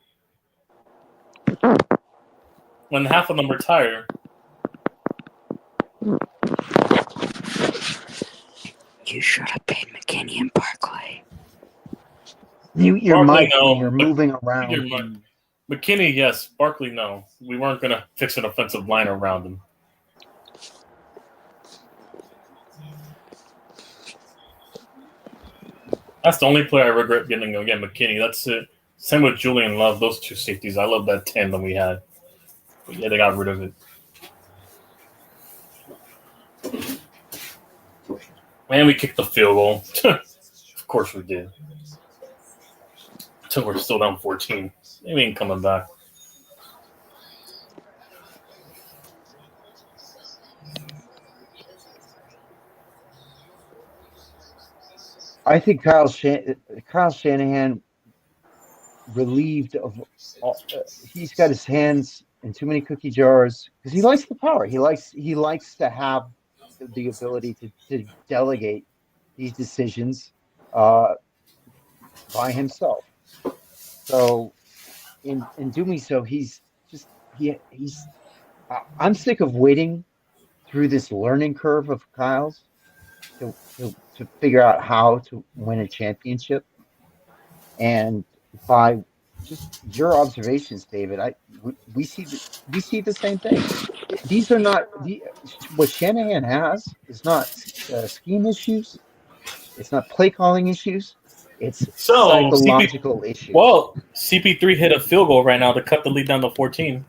When half of them retire. You should have paid McKinney and Barkley. You're moving around. McKinney, yes. Barkley, no. We weren't going to fix an offensive line around him. That's the only player I regret getting again, McKinney. That's it. Same with Julian Love. Those two safeties. I love that tandem we had. But yeah, they got rid of it. Man, we kicked the field goal. Of course we did. Until we're still down 14. Maybe ain't coming back. I think Kyle Shanahan relieved of he's got his hands in too many cookie jars because he likes the power. He likes to have the ability to delegate these decisions by himself. So in doing so, he's I'm sick of waiting through this learning curve of Kyle's to figure out how to win a championship. And by just your observations, David, we see the same thing. These are not what Shanahan has is not scheme issues. It's not play calling issues. It's psychological issues. Well, CP3 hit a field goal right now to cut the lead down to 14.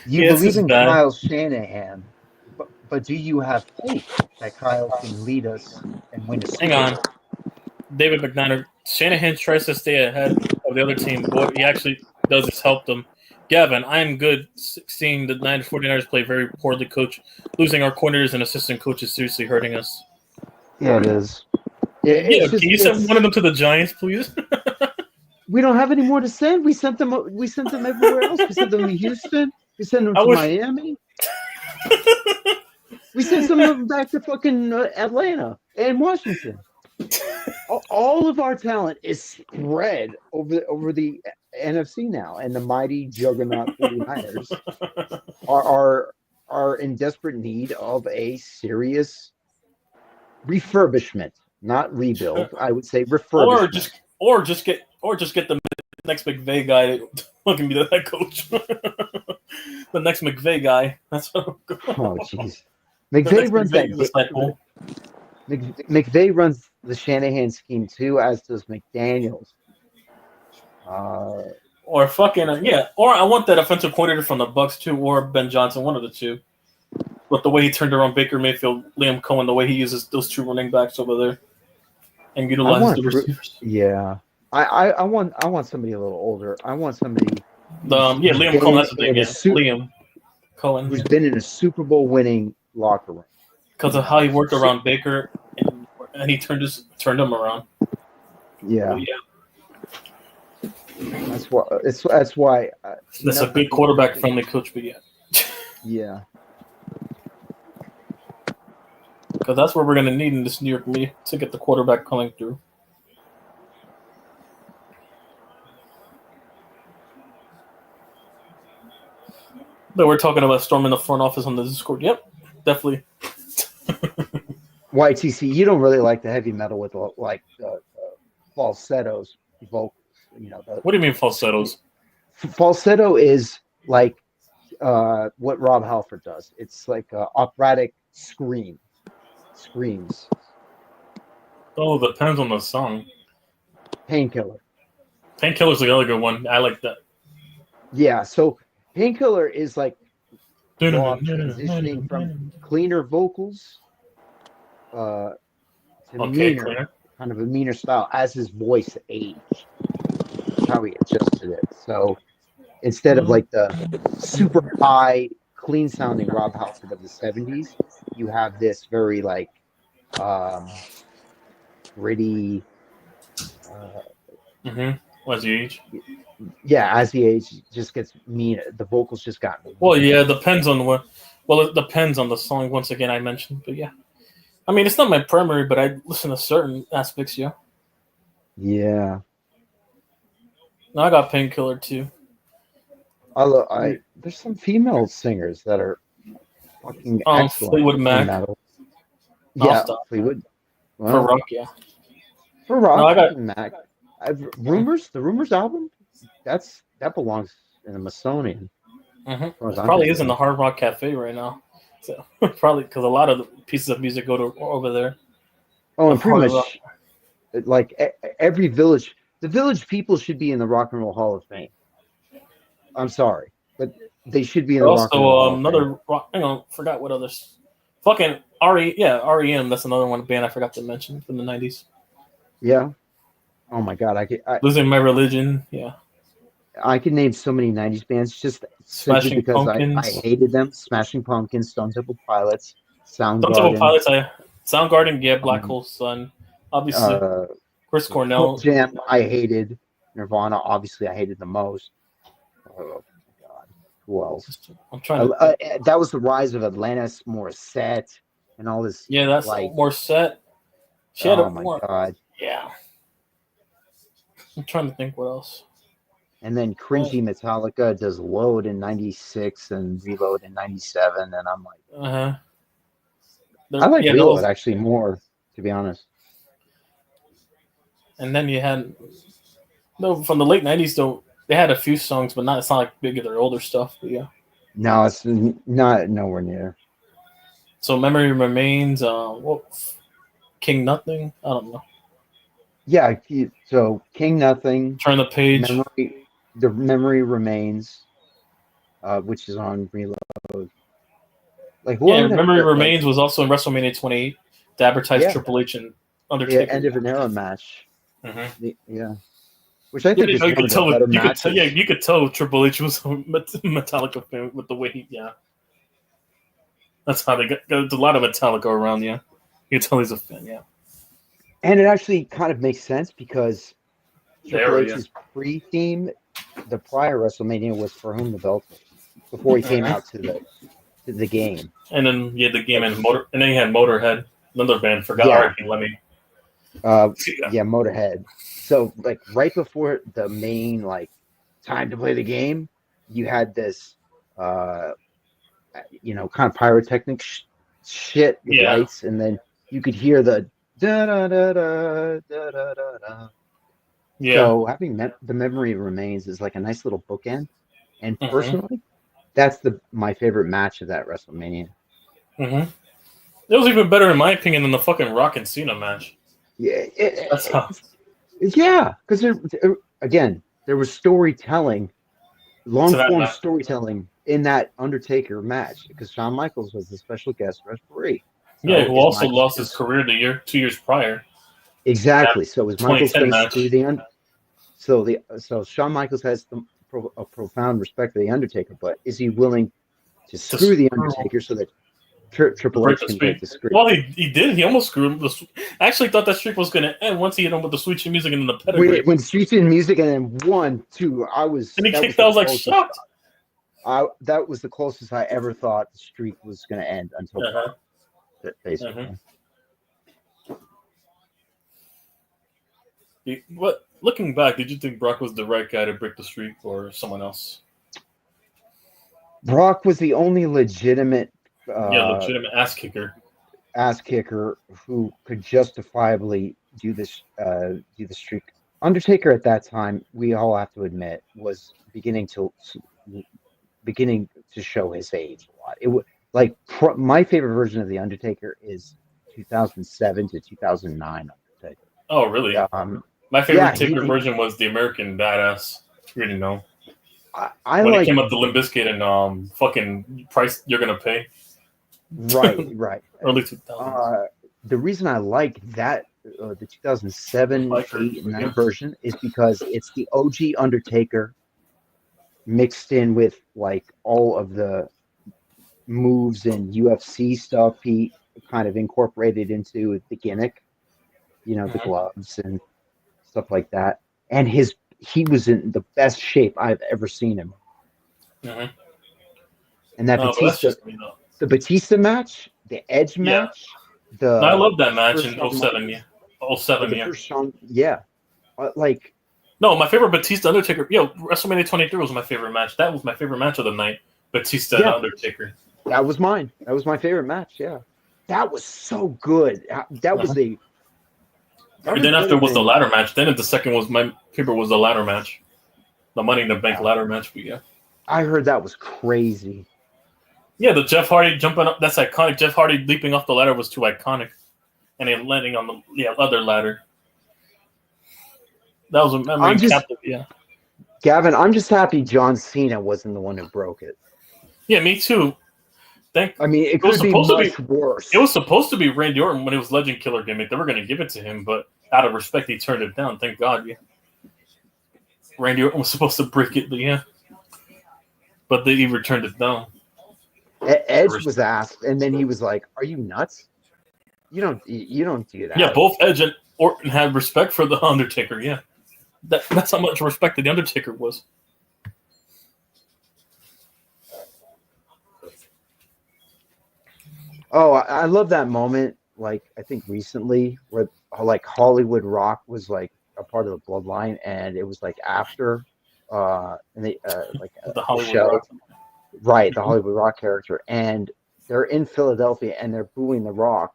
You believe in Kyle Shanahan, but do you have faith that Kyle can lead us and win a Super Bowl? Hang on. David McNiner. Shanahan tries to stay ahead of the other team. What he actually does is help them. Gavin, I am good seeing the 49ers play very poorly coached. Losing our corners and assistant coaches seriously hurting us. Yeah, it is. Can you send one of them to the Giants, please? We don't have any more to send. We sent them. We sent them everywhere else. We sent them to Houston. We sent them to Miami. We sent some of them back to fucking Atlanta and Washington. All of our talent is spread over the NFC now, and the mighty juggernaut 49ers are in desperate need of a serious refurbishment, not rebuild. I would say refurbishment. Or just get the next McVay guy to fucking be the head coach. The next McVay guy. That's what. Oh jeez, McVay runs that. McVay runs the Shanahan scheme too, as does McDaniels. Or fucking yeah. Or I want that offensive coordinator from the Bucks too, or Ben Johnson, one of the two. But the way he turned around Baker Mayfield, Liam Cohen, the way he uses those two running backs over there, and utilizes the receivers. Yeah, I want somebody a little older. I want somebody. Liam Cohen. That's the thing. Liam Cohen, who's been in a Super Bowl winning locker room because of how he worked around Baker, and he turned him around. Yeah. So, That's why. That's why. That's a good quarterback friendly coach, but yeah. Yeah. Because that's what we're going to need in this New York league to get the quarterback coming through. But we're talking about storming the front office on the Discord. Yep, definitely. YTC, you don't really like the heavy metal with like falsettos, vocals. You know. What do you mean falsettos? Falsetto is like what Rob Halford does. It's like operatic screams. Oh, depends on the song. Painkiller. Painkiller's the other good one. I like that. Yeah, so Painkiller is like transitioning from cleaner vocals to meaner, kind of a meaner style as his voice aged. That's how he adjusted it. So instead of like the super high, clean sounding Rob Halford of the 70s, you have this very like gritty. As he age? Yeah, as he aged, just gets mean. The vocals just got mean. Well, yeah, it depends on what. Well, it depends on the song. Once again, I mentioned, but yeah, I mean, it's not my primary, but I listen to certain aspects. Yeah. Yeah. No, I got Painkiller too. There's some female singers that are fucking excellent. Fleetwood Mac. Yeah, Fleetwood. Well, for rock, yeah. For rock, no, I got Mac. The Rumors album, that belongs in the Smithsonian. Probably is in the Hard Rock Cafe right now. So probably because a lot of the pieces of music go to over there. Oh, and pretty much like every village, the village people should be in the Rock and Roll Hall of Fame. I'm sorry, but they should be in the Rock and Roll Hall of Fame. Another rock. Hang on, forgot what others. Fucking REM. That's another one band I forgot to mention from the 90s. Yeah. Oh my god, Losing My Religion. Yeah. I could name so many 90s bands just simply because I hated them. Smashing Pumpkins, Stone Temple Pilots, Soundgarden, yeah, Black Hole Sun. Obviously, Chris Cornell. Jam, I hated. Nirvana, obviously, I hated the most. Oh my god. Who else? I'm trying to. That was the rise of Atlantis, Morissette, and all this. Yeah, that's like Morissette. Oh my god. Yeah. I'm trying to think what else. And then cringy Metallica does Load in 96 and Reload in 97, and I'm like, I like Reload actually more, to be honest. And then you had from the late 90s though, they had a few songs, but it's not like big of their older stuff. But yeah. No, it's not nowhere near. So Memory Remains, King Nothing, I don't know. Yeah, so King Nothing. Turn the Page. The Memory Remains, which is on Reload. Like, Memory Remains was also in WrestleMania 28 to advertise Triple H and Undertaker. Yeah, end of an era match. Mm-hmm. Yeah, which I think is one of the better matches. You could tell Triple H was a Metallica fan with the way he. Yeah, that's how they got. There's a lot of Metallica around. Yeah, you can tell he's a fan. Yeah. And it actually kind of makes sense because Triple H's pre-theme, the prior WrestleMania was For Whom the Bell Tolls before he came out to the game. And then he had the game and then he had Motorhead, another band. Forgot R.I.P. Lemmy. Yeah, Motorhead. So like right before the main like time to play the game, you had this kind of pyrotechnic shit with lights, and then you could hear the da da da da da da da da. Yeah. So having the memory remains is like a nice little bookend. And personally, that's my favorite match of that WrestleMania. It was even better in my opinion than the fucking Rock and Cena match. Yeah, because there was storytelling, long-form storytelling in that Undertaker match because Shawn Michaels was the special guest referee. So who also lost his career 2 years prior. Exactly. So it was Michaels face through the so Shawn Michaels has a profound respect for the Undertaker, but is he willing to screw the Undertaker so that Triple H can break the streak? Well, he did. He almost screwed him. I actually thought that streak was going to end once he hit him with the sweet chin music and then the pedigree. When sweet chin music and then 1, 2, and he kicked. I was like shocked. That was the closest I ever thought the streak was going to end until basically. What? Looking back, did you think Brock was the right guy to break the streak or someone else? Brock was the only legitimate ass kicker who could justifiably do the streak. Undertaker at that time, we all have to admit, was beginning to show his age a lot. It was like my favorite version of the Undertaker is 2007 to 2009 Undertaker. Oh, really? My favorite Taker version was the American Badass. You already know. When it came up to Limp Bizkit and fucking Price You're Gonna Pay. Right. Early 2000s. The reason I like that the 2007, 8, and 9 version is because it's the OG Undertaker mixed in with like all of the moves and UFC stuff he kind of incorporated into the gimmick, the gloves and stuff like that. And he was in the best shape I've ever seen him. And that the Batista match, the Edge match, I love that match in 07. No, my favorite Batista Undertaker. WrestleMania 23 was my favorite match. That was my favorite match of the night. Batista and Undertaker. That was mine. That was my favorite match. Yeah, that was so good. That was a. And then after was the ladder match. Then the second was my favorite was the ladder match, the Money in the Bank ladder match. But I heard that was crazy. Yeah, the Jeff Hardy jumping up. That's iconic. Jeff Hardy leaping off the ladder was too iconic, and then landing on the other ladder. That was a memory captive. Yeah, Gavin, I'm just happy John Cena wasn't the one who broke it. Yeah, me too. It could be much worse. It was supposed to be Randy Orton when it was Legend Killer gimmick. They were going to give it to him, but out of respect, he turned it down. Thank God. Yeah, Randy Orton was supposed to break it, but he returned it down. Edge was asked, and then he was like, "Are you nuts? You don't do that." Yeah, both Edge and Orton had respect for the Undertaker. Yeah, that's how much respect the Undertaker was. Oh, I love that moment. Like I think recently, where like Hollywood Rock was like a part of the Bloodline, and it was like after, and they the Hollywood show. Rock. Right, the Hollywood Rock character, and they're in Philadelphia, and they're booing The Rock,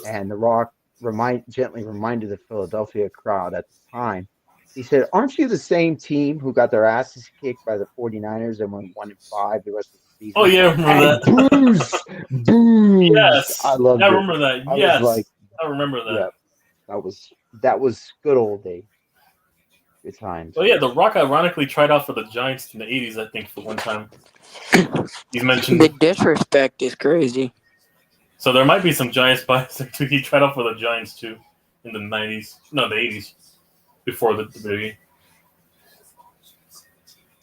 and The Rock gently reminded the Philadelphia crowd at the time. He said, "Aren't you the same team who got their asses kicked by the 49ers and went 1-5 the rest of the season?" Oh yeah, I remember that. Booze. Yes, I love. I remember that. I remember that. Yeah, that was good old day. Good times. Oh yeah, The Rock ironically tried out for the Giants in the 80s, I think, for one time. You mentioned the disrespect is crazy. So there might be some Giants bias. He tried out for the Giants too in the 90s. No, the 80s. Before the WWE.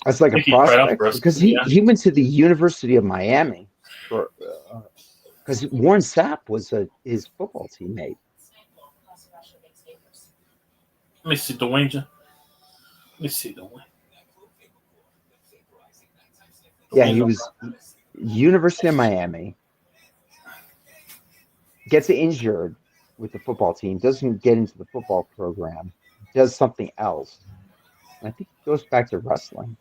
That's like a prospect because he went to the University of Miami because Warren Sapp was his football teammate. Let me see, Dwayne. Let me see the one. Yeah, he was University of Miami. Gets injured with the football team. Doesn't get into the football program. Does something else. I think he goes back to wrestling.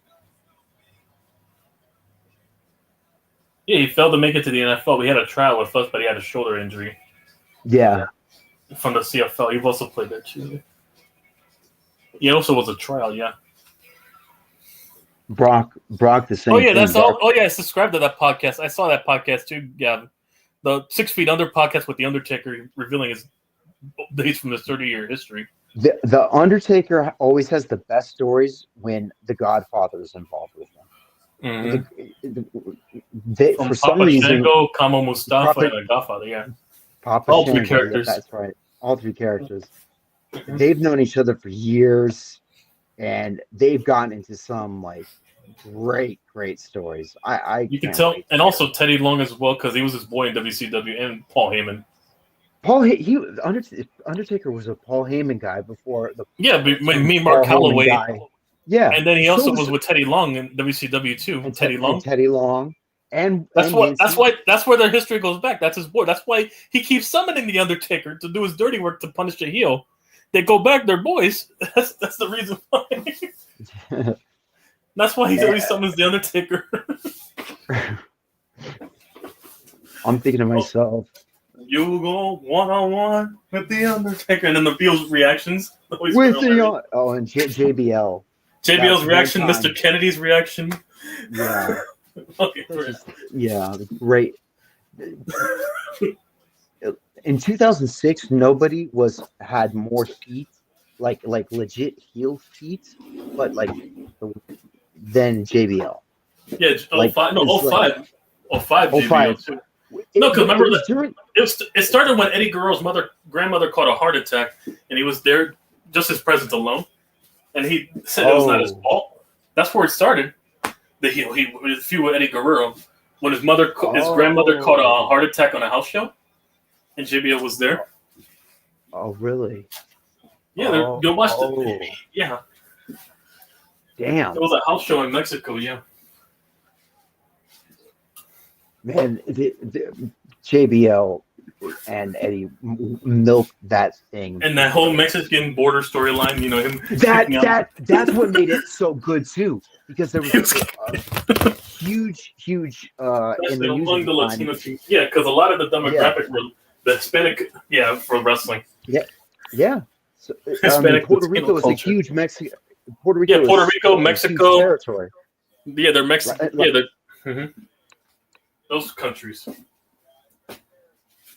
Yeah, he failed to make it to the NFL. We had a trial with us, but he had a shoulder injury. Yeah. From the CFL. He also played there too. He also was a trial, yeah. Brock the same. Oh yeah, thing. that's all. Oh yeah, I subscribed to that podcast. I saw that podcast too. Yeah, the 6 Feet Under podcast with the Undertaker revealing his dates from his 30-year history. The Undertaker always has the best stories when the Godfather is involved with him. From for some Papa reason, Shango, Kamo Mustafa, and the Godfather. Yeah, Papa all Shango, 3 characters. Yeah, that's right. All 3 characters. They've known each other for years, and they've gotten into some like great stories. You can tell, and also Teddy Long as well because he was his boy in WCW, and Paul Heyman. Undertaker was a Paul Heyman guy before the me Mark Calloway. Yeah, and then he also was with Teddy Long in WCW too. And Teddy Long, and that's where their history goes back. That's his boy. That's why he keeps summoning the Undertaker to do his dirty work to punish the heel. They go back, they're boys. That's the reason why. That's why he always summons the Undertaker. I'm thinking to myself, you go one-on-one with the Undertaker, and then the Beals reactions. And JBL. JBL's reaction, Mr. Kennedy's reaction. Yeah. Okay, great. In 2006, nobody had more feet, like legit heel feet, but than JBL. Yeah, 05. No, 05. 05. 05. Too. No, because remember it started when Eddie Guerrero's grandmother caught a heart attack, and he was there just his presence alone, and he said it was not his fault. That's where it started. He was feud with Eddie Guerrero when his grandmother caught a heart attack on a house show, and JBL was there. Oh, really? Yeah, you'll watch the. Yeah. Damn. It was a house show in Mexico. Yeah. Man, the JBL and Eddie milked that thing, and that whole Mexican border storyline. You know him. That's what made it so good too, because there was a huge in the among the Latino team. Yeah, because a lot of the demographic were the Hispanic. Yeah, for wrestling. Yeah. So, Hispanic Puerto Rico is a huge Mexican. Puerto Rico, Mexico territory. Yeah, they're Mexican. They're. Those countries,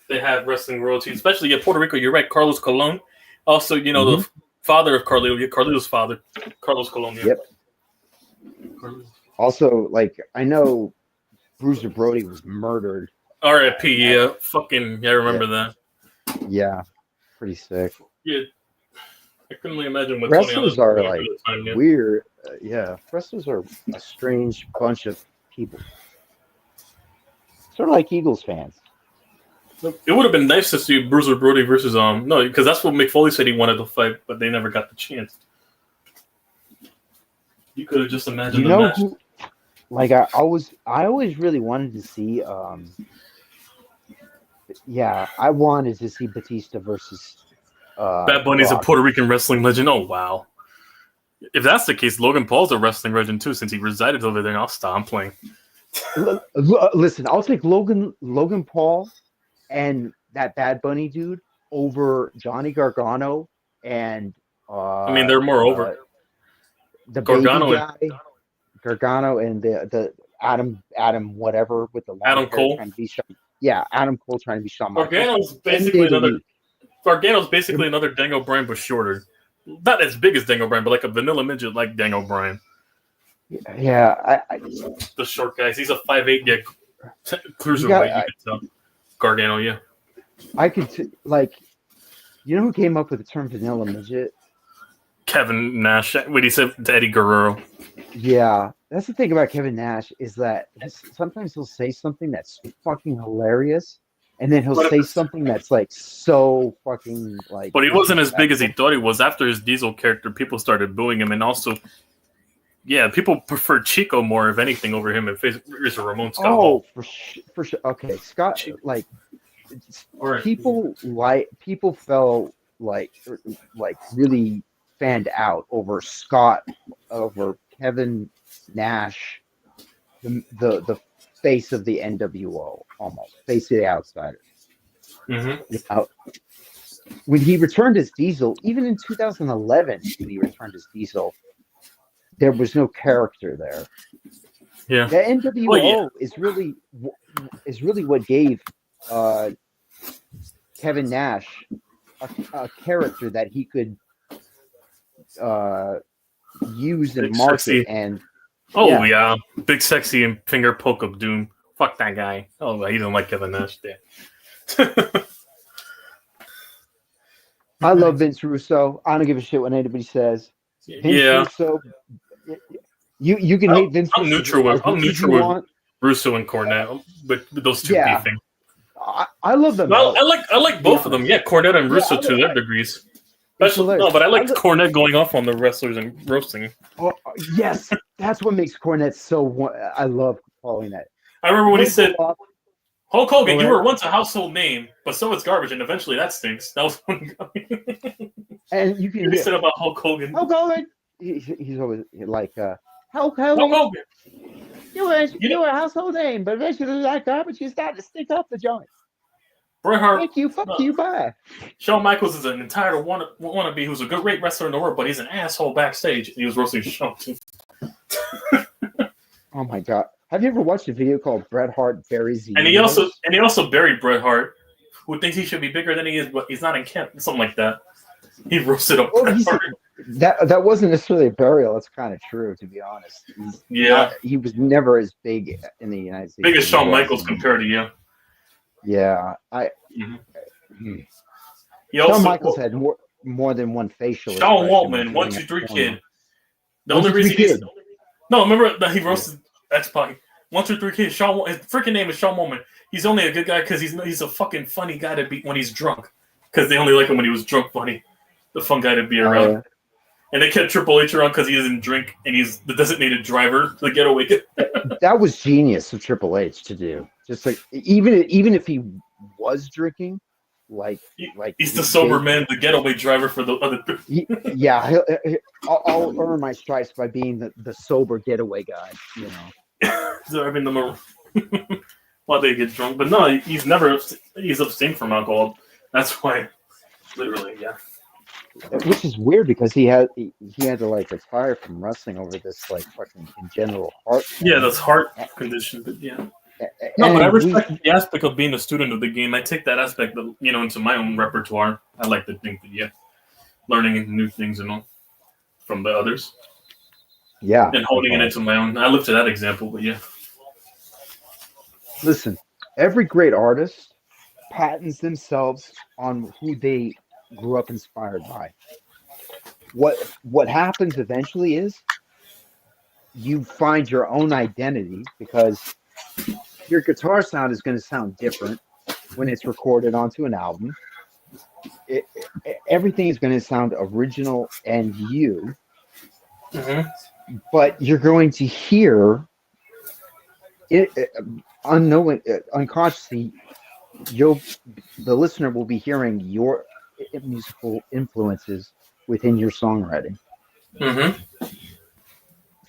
they have wrestling royalty, especially Puerto Rico. You're right, Carlos Colon. Also, the father of Carlito's father, Carlos Colon. Yeah. Yep. Also, I know Bruiser Brody was murdered. R.I.P. Yeah, I remember that. Yeah, pretty sick. Yeah, I couldn't really imagine what wrestlers are weird. Wrestlers are a strange bunch of people. Sort of like Eagles fans. It would have been nice to see Bruiser Brody versus because that's what Mick Foley said he wanted to fight, but they never got the chance. You could have just imagined the match. Who, I always really wanted to see. I wanted to see Batista versus. Bad Bunny's Brock. a Puerto Rican wrestling legend. Oh wow! If that's the case, Logan Paul's a wrestling legend too, since he resided over there. And I'll stop playing. Listen, I'll take Logan Paul and that Bad Bunny dude over Johnny Gargano and they're more over the Gargano and the Adam whatever with the Adam Cole. Adam Cole trying to be Shawn Michaels. Gargano's basically another Daniel Bryan but shorter. Not as big as Daniel Bryan, but like a vanilla midget like Daniel Bryan. Yeah, the short guys. He's a 5'8" cruiserweight. You could tell. Gargano, yeah. I could who came up with the term vanilla midget? Kevin Nash. What he said to Eddie Guerrero. Yeah, that's the thing about Kevin Nash is that sometimes he'll say something that's fucking hilarious, and then he'll But- say something that's like so fucking like. But he wasn't as big as he disrespectful. thought he was. After his Diesel character, people started booing him, and also, yeah, people preferred Chico more, if anything, over him. And Razor Ramon Scott Hall. For sure. Okay, Scott, like Or- people felt like really fanned out over Scott, over Kevin Nash, the face of the NWO, almost face of the Outsiders. Mm-hmm. When he returned as Diesel, even in 2011, when he returned as Diesel, there was no character there. Yeah. The NWO is really what gave Kevin Nash a character that he could use and Big, market. sexy. And yeah, big sexy and finger poke of doom. Fuck that guy. Oh, he don't like Kevin Nash. Yeah. I love Vince Russo. I don't give a shit what anybody says. Vince Russo. You can hate Vince. I'm neutral with Russo and Cornette, but those two beefing. I love them. Well, I like both of them. Yeah, Cornette and Russo to their degrees. But I like Cornette going off on the wrestlers and roasting. Oh, yes, that's what makes Cornette so. I love calling that. I remember when he said, "Hulk Hogan, you were once a household name, but so is garbage, and eventually that stinks." That was one guy. And you can said about Hulk Hogan. Hulk Hogan. He's always like Hulk Hogan. You were a household name, but eventually that garbage, you started to stick up the joint. Bret Hart. Thank you. Fuck you. Bye. Shawn Michaels is an entire wannabe who's a great wrestler in the world, but he's an asshole backstage. He was roasting Shawn too. Oh my god! Have you ever watched a video called Bret Hart Buries the And he also buried Bret Hart, who thinks he should be bigger than he is, but he's not in camp. Something like that. He roasted up Bret Hart. That wasn't necessarily a burial. That's kind of true, to be honest. He was never as big in the United States. Big as Shawn Michaels compared to you. Yeah, Shawn Michaels had more than one facial. Shawn Waltman, 1, 2, 3 Kid. The only reason remember that he roasted X-Pac. 1, 2, 3 Kid. His freaking name is Shawn Waltman. He's only a good guy because he's a fucking funny guy to be when he's drunk. Because they only like him when he was drunk funny. The fun guy to be around. Yeah. And they kept Triple H around because he doesn't drink and he's the designated driver to the getaway. That was genius of Triple H to do. Just like even if he was drinking, he's the sober man, the getaway driver for the other. I'll earn my stripes by being the sober getaway guy. You know. So I mean, while they get drunk, but no, he's abstained from alcohol. That's why, literally, yeah. Which is weird because he had to like retire from wrestling over this like fucking congenital heart. Yeah, that's heart condition, but yeah. No, but I respect the aspect of being a student of the game. I take that aspect, into my own repertoire. I like to think that, learning new things and all from the others. Yeah, and holding it into my own. I live to that example, but yeah. Listen, every great artist patents themselves on who they grew up inspired by. What happens eventually is you find your own identity because your guitar sound is going to sound different when it's recorded onto an album. Everything is going to sound original and you, but you're going to hear it unconsciously. The listener will be hearing your musical influences within your songwriting.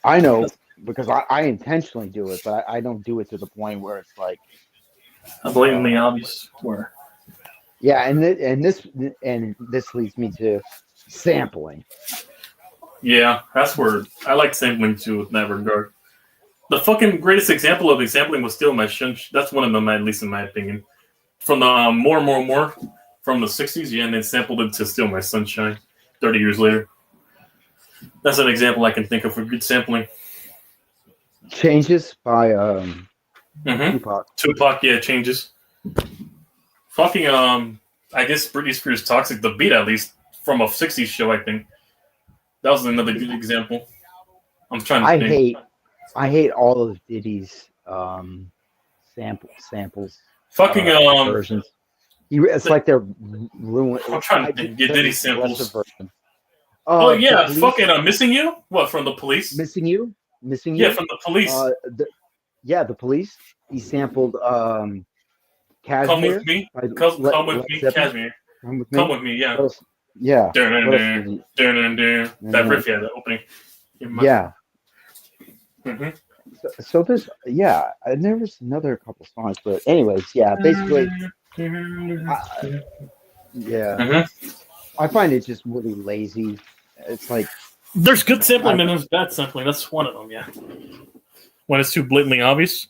I know because I intentionally do it, but I don't do it to the point where it's like blatantly obvious. Where, yeah, and this leads me to sampling. Yeah, that's where I like sampling too. In that regard, the fucking greatest example of sampling was Steal My Shunch. That's one of them, at least in my opinion. From the More from the 60s, yeah, and then sampled it to Steal My Sunshine 30 years later. That's an example I can think of for good sampling. Changes by Tupac, yeah, Changes. Fucking I guess Britney Spears' Toxic, the beat at least, from a 60s show, I think. That was another good example. I'm trying to think. I hate all of Diddy's samples. Fucking versions. It's like they're ruined. I'm trying to think. Get Diddy samples. Oh yeah, fucking Missing You. What, from the Police? Missing You. Yeah, from the Police. The Police. He sampled Cashmere. Come with me. Come with me, Cashmere. Come with me. Yeah. Yeah. That riff, yeah, the opening. Yeah. Mm-hmm. So there's, and there was another couple songs, but anyways, basically, I find it just really lazy. It's like there's good sampling and there's bad sampling. That's one of them, yeah. When it's too blatantly obvious.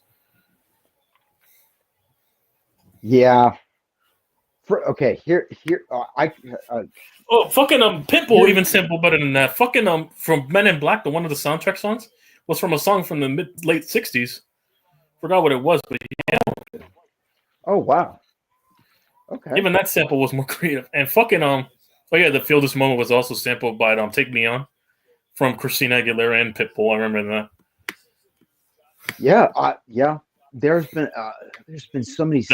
Yeah. Here, fucking Pitbull even sampled better than that. Fucking from Men in Black, one of the soundtrack songs was from a song from the late '60s. Forgot what it was, but yeah. Oh wow. Okay. Even that sample was more creative. And fucking the Feel This Moment was also sampled by Take Me On from Christina Aguilera and Pitbull. I remember that. Yeah. There's been so many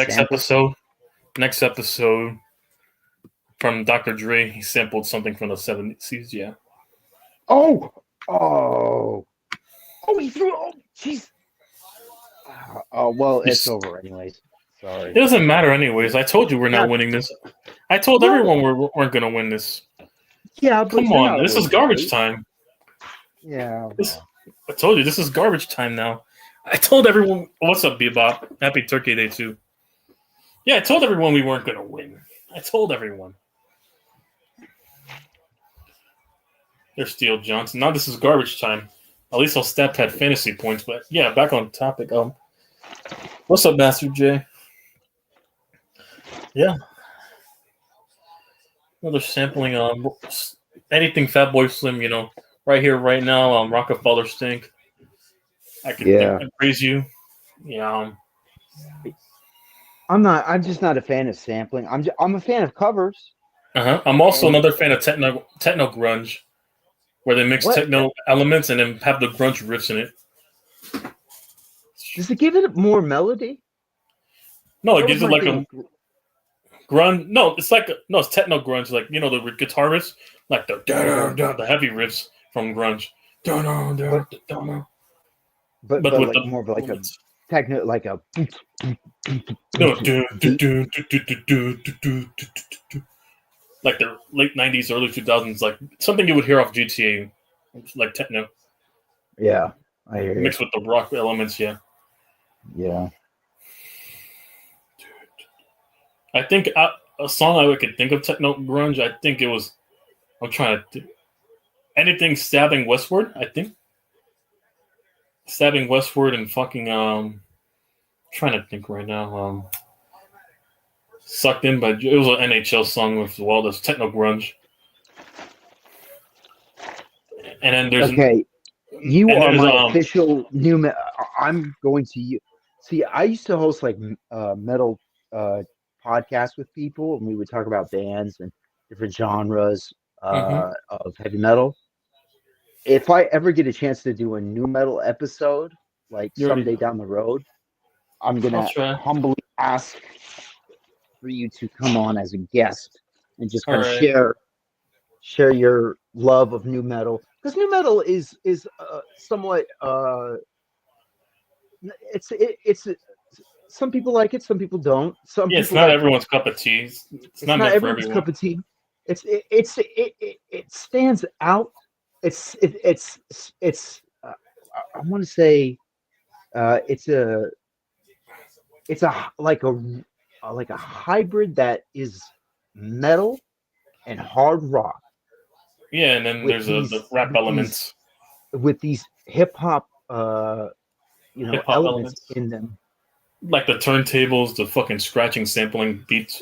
Next episode from Dr. Dre, he sampled something from the 70s, yeah. Oh, he threw it. Oh, jeez. Well, it's over anyways. Sorry. It doesn't matter anyways. I told you we're not winning this. I told everyone we weren't going to win this. Yeah, but come on. This is garbage time. Yeah. I told you, this is garbage time now. I told everyone, what's up, Bebop? Happy Turkey Day, too. Yeah, I told everyone we weren't going to win. I told everyone. There's Steele Johnson. Now this is garbage time. At least I'll stat pad fantasy points. But yeah, back on topic. What's up, Master J? Yeah. Another sampling. Anything Fatboy Slim. Right here, right now. Rockefeller Stink. I can praise you. Yeah. I'm just not a fan of sampling. I'm a fan of covers. I'm also another fan of techno grunge, where they mix techno elements and then have the grunge riffs in it. Does it give it more melody? No, it gives it like a grunge. No, it's it's techno grunge, like the guitar riffs, like the heavy riffs from grunge. But with like more of like a techno, like a like the late 90s, early 2000s, like something you would hear off GTA, like techno. Yeah, I hear mixed with the rock elements. Yeah. I think a song I could think of techno grunge. I think it was. I'm trying to. Anything Stabbing Westward. I think. Stabbing Westward and fucking trying to think right now. Sucked In by, it was an NHL song with there's techno grunge. And then there's you are my official new. I'm going to see. I used to host like metal podcasts with people, and we would talk about bands and different genres of heavy metal. If I ever get a chance to do a new metal episode, like someday down the road, I'm gonna humbly ask for you to come on as a guest and just kind of share your love of new metal, because new metal is somewhat it's some people like it, some people don't. It's not everyone's cup of tea. It's not everyone's cup of tea. It stands out. It's I want to say it's like a hybrid that is metal and hard rock. Yeah, and then there's the rap elements with these hip hop elements in them, like the turntables, the fucking scratching, sampling beats.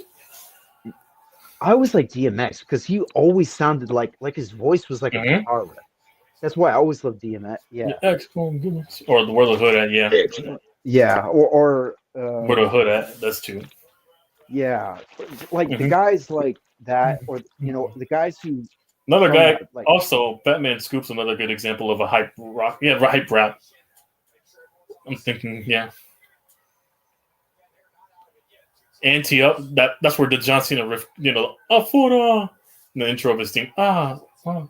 I always like DMX because he always sounded like his voice was like a guitar lift. That's why I always loved DMX. Yeah. Or Where the Hood At, yeah. Yeah, or Where the Hood At, that's too. Yeah. Like the guys like that, or the guys who another guy also Batman Scoop's another good example of a hype rock. Yeah, hype rap. I'm thinking, yeah. Ante Up. That's where the John Cena riff, Afura, the intro of his theme. Ante Up.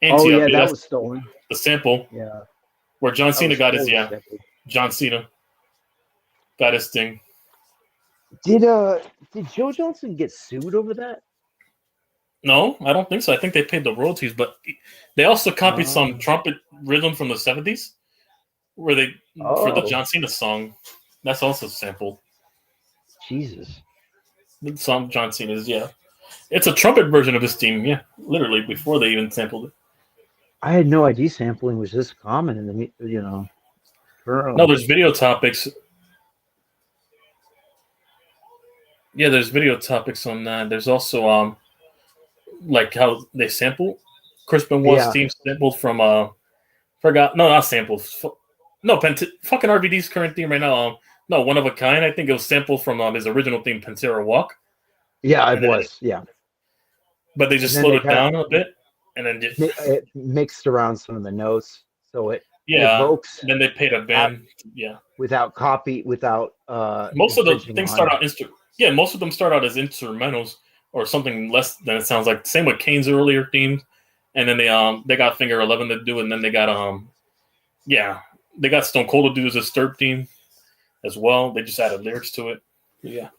Yeah, Dude, that that's was stolen. the sample Yeah, where John that Cena was got his totally sampled. John Cena got his thing. Did Joe Johnson get sued over that? No, I don't think so. I think they paid the royalties, but they also copied some trumpet rhythm from the 70s where they for the John Cena song. That's also sampled. Jesus. The song John Cena's, yeah. It's a trumpet version of his theme, yeah. Literally before they even sampled it. I had no idea sampling was this common in the No, there's video topics. Yeah, there's video topics on that. There's also like how they sample. Chris Benoit's theme sampled from not sampled. No, fucking RVD's current theme right now. No, One of a Kind. I think it was sampled from his original theme, Pantera Walk. Yeah, it was. Yeah, but they just slowed it down a bit, and then it mixed around some of the notes, so it evokes. Then they paid a band, without most of the things start out most of them start out as instrumentals or something less than it sounds like. Same with Kane's earlier themes, and then they got Finger 11 to do, and then they got they got Stone Cold to do as a Stirp theme as well. They just added lyrics to it. Yeah.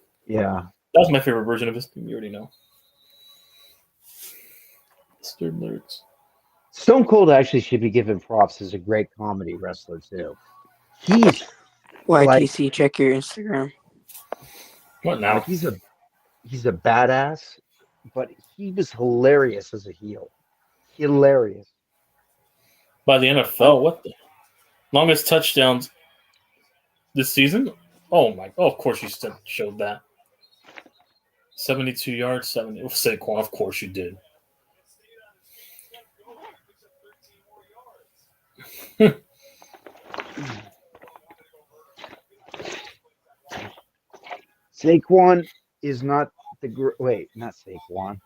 That's my favorite version of his theme. You already know. Stirp lyrics. Stone Cold actually should be given props as a great comedy wrestler too. He's YTC, check your Instagram. What now? Like he's a badass, but he was hilarious as a heel. Hilarious. By the NFL, what the longest touchdowns this season? Oh my! Oh, of course you showed that. 72 yards, 70. Saquon, of course you did. Saquon is not not Saquon.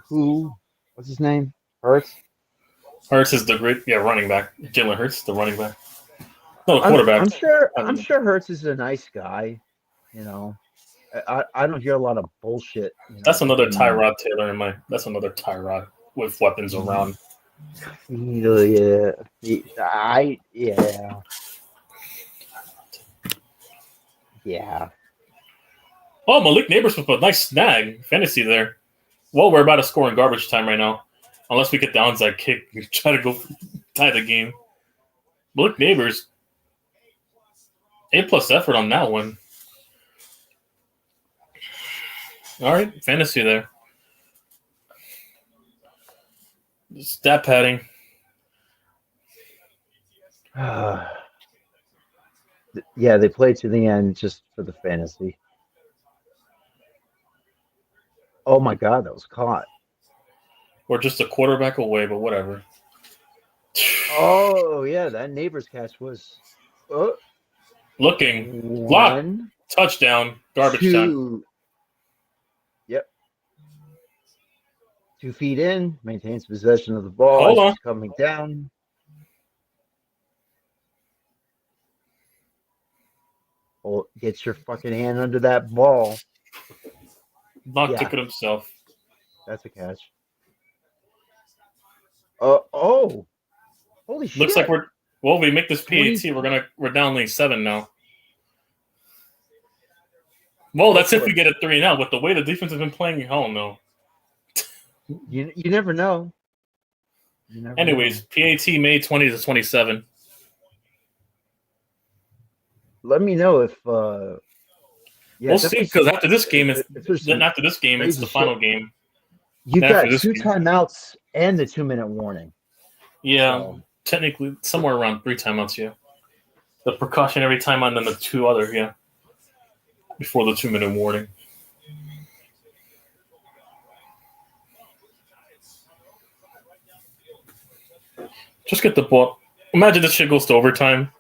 Who? What's his name? Hurts. Hurts is the great running back. Jalen Hurts, the running back. No, the quarterback. I'm sure Hurts is a nice guy. I don't hear a lot of bullshit. That's another Tyrod Taylor that's another Tyrod with weapons around. Yeah. Oh, Malik Neighbors with a nice snag. Fantasy there. Well, we're about to score in garbage time right now. Unless we get the onside kick. We try to go tie the game. Malik Neighbors. A+ effort on that one. All right. Fantasy there. Stat padding. Yeah, they played to the end just for the fantasy. Oh my God, that was caught. Or just a quarterback away, but whatever. Oh yeah, that Neighbors catch was looking. Block. Touchdown. Garbage time. Yep. 2 feet in, maintains possession of the ball. Hold on. Coming down. Oh, get your fucking hand under that ball. Took it himself. That's a catch. Holy shit. Looks like we make this PAT. We're down only 7 now. Well, that's if we get a 3 now. With the way the defense has been playing, hell no. You never know. Anyways, PAT May 20 to 27. Let me know if we'll see, because after this game it's the final game. You got 2 timeouts and the 2-minute warning. Yeah, so technically somewhere around 3 timeouts, yeah. The precautionary timeout and then the 2 other, before the 2-minute warning. Just get the ball. Imagine this shit goes to overtime.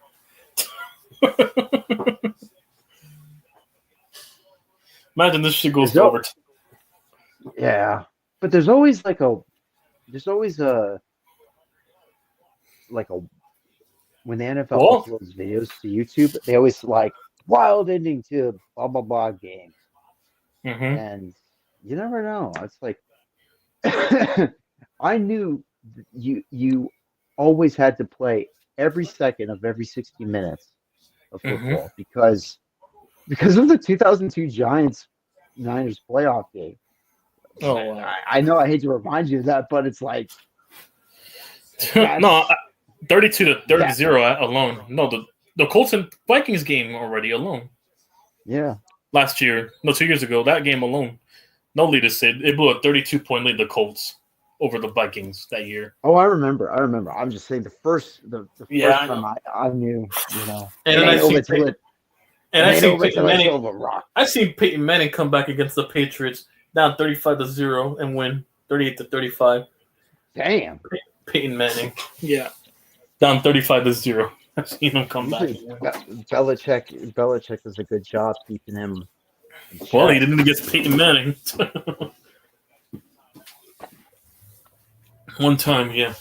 Imagine this shit goes to overtime. Yeah, but there's always a when the NFL uploads videos to YouTube, they always wild ending to blah blah blah game. And you never know. It's like I knew you always had to play every second of every 60 minutes of football because of the 2002 Giants Niners playoff game. Oh wow. I know I hate to remind you of that, but it's like No, 32 to 30 that, 0 alone. No, the Colts and Vikings game already alone. yeah. Last year, no, 2 years ago, that game alone. No lead is said. It blew a 32-point lead, the Colts, over the Vikings that year. Oh, I remember. I'm just saying the first time I knew, And then I seen Peyton Manning. a rock. I seen Peyton Manning come back against the Patriots down 35 to 0 and win 38 to 35. Damn. Peyton Manning. Yeah. Down 35 to 0. I've seen him come back. Belichick does a good job keeping him. Well, he didn't against Peyton Manning. One time, yeah.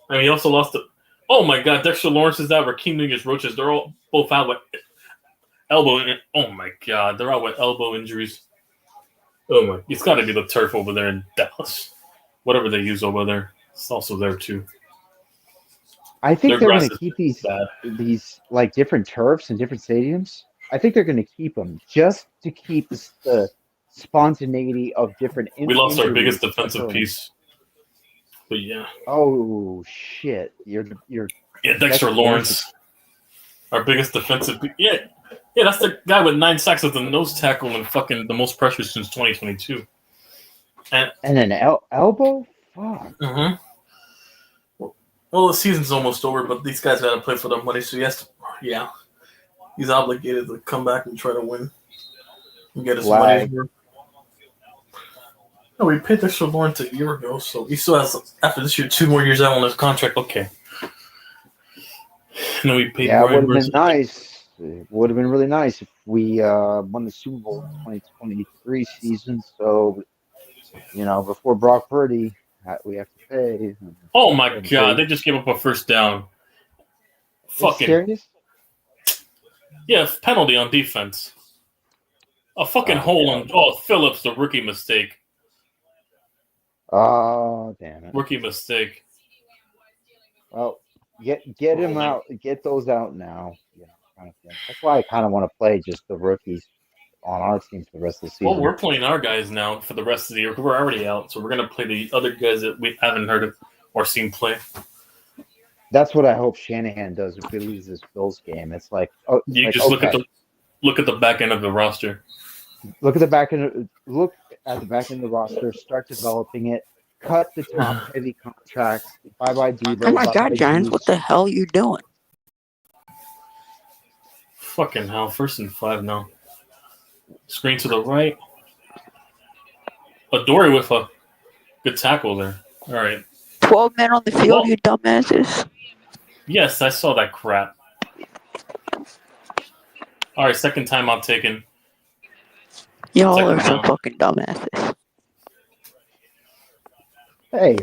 I mean, he also lost to. Oh my God, Dexter Lawrence is out. Raheem Nunez-Roches. They're all both out with elbow. Oh my God, they're out with elbow injuries. Oh my, it's got to be the turf over there in Dallas. Whatever they use over there, it's also there too. I think they're going to keep these like different turfs and different stadiums. I think they're going to keep them just to keep the spontaneity of different. We lost our biggest defensive piece. But yeah. Oh shit! You're Dexter Lawrence, our biggest defensive. Yeah, that's the guy with 9 sacks with the nose tackle and fucking the most pressure since 2022. And an elbow. Fuck. Well, the season's almost over, but these guys got to play for their money, so he's obligated to come back and try to win and get his money. No, we paid Dexter Lawrence a year ago, so he still has, after this year, 2 more years out on his contract. Okay. And then we paid it would have been nice. It would have been really nice if we won the Super Bowl in 2023 season. So, before Brock Purdy, we have to pay. Oh, my God. They just gave up a first down. Fucking. Serious? Yeah, penalty on defense. A fucking hole on. Oh, Phillips, the rookie mistake. Oh, damn it. Rookie mistake. Well, get him out. Get those out now. Kind of thing. That's why I kind of want to play just the rookies on our team for the rest of the season. Well, we're playing our guys now for the rest of the year. We're already out, so we're going to play the other guys that we haven't heard of or seen play. That's what I hope Shanahan does if we lose this Bills game. It's like, look at the back end of the roster. Look at the back end. Look at the back end of the roster. Start developing it. Cut the top heavy contracts. Bye Debo. Oh my God, Giants! What the hell are you doing? Fucking hell! 1st and 5 now. Screen to the right. Adore with a good tackle there. All right. 12 men on the field, you dumbasses. Yes, I saw that crap. All right, second time I'm taking. Y'all are some fucking dumbasses. Hey,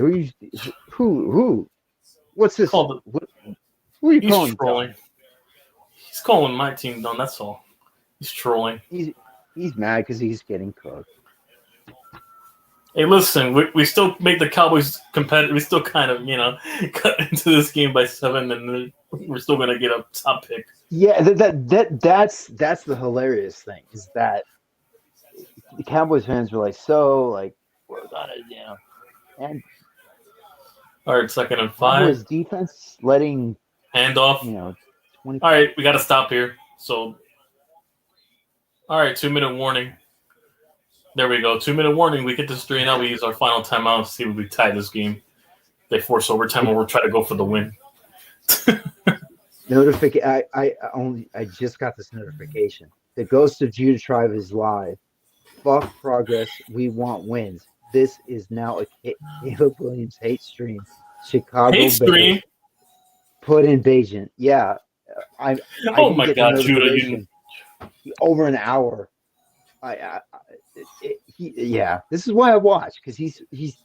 who? What's this? Who are you calling? Trolling. He's calling my team dumb. That's all. He's trolling. He's mad because he's getting cooked. Hey, listen, we still make the Cowboys competitive. We still kind of, cut into this game by 7, and we're still gonna get a top pick. Yeah, that's the hilarious thing is that the Cowboys fans were like, we're gonna, and all right, 2nd and 5. Cowboys defense letting handoff. 20. All right, we got to stop here. So, all right, 2-minute warning. There we go. 2-minute warning. We get this 3 now. We use our final timeout to see if we tie this game. They force overtime, or we'll try to go for the win. Notification. I just got this notification. The Ghost of Judah Tribe is live. Fuck progress. We want wins. This is now a Caleb Williams hate stream. Chicago hate stream. Put in Bayesian. Yeah. Oh my God, Judah! Over an hour. This is why I watch because he's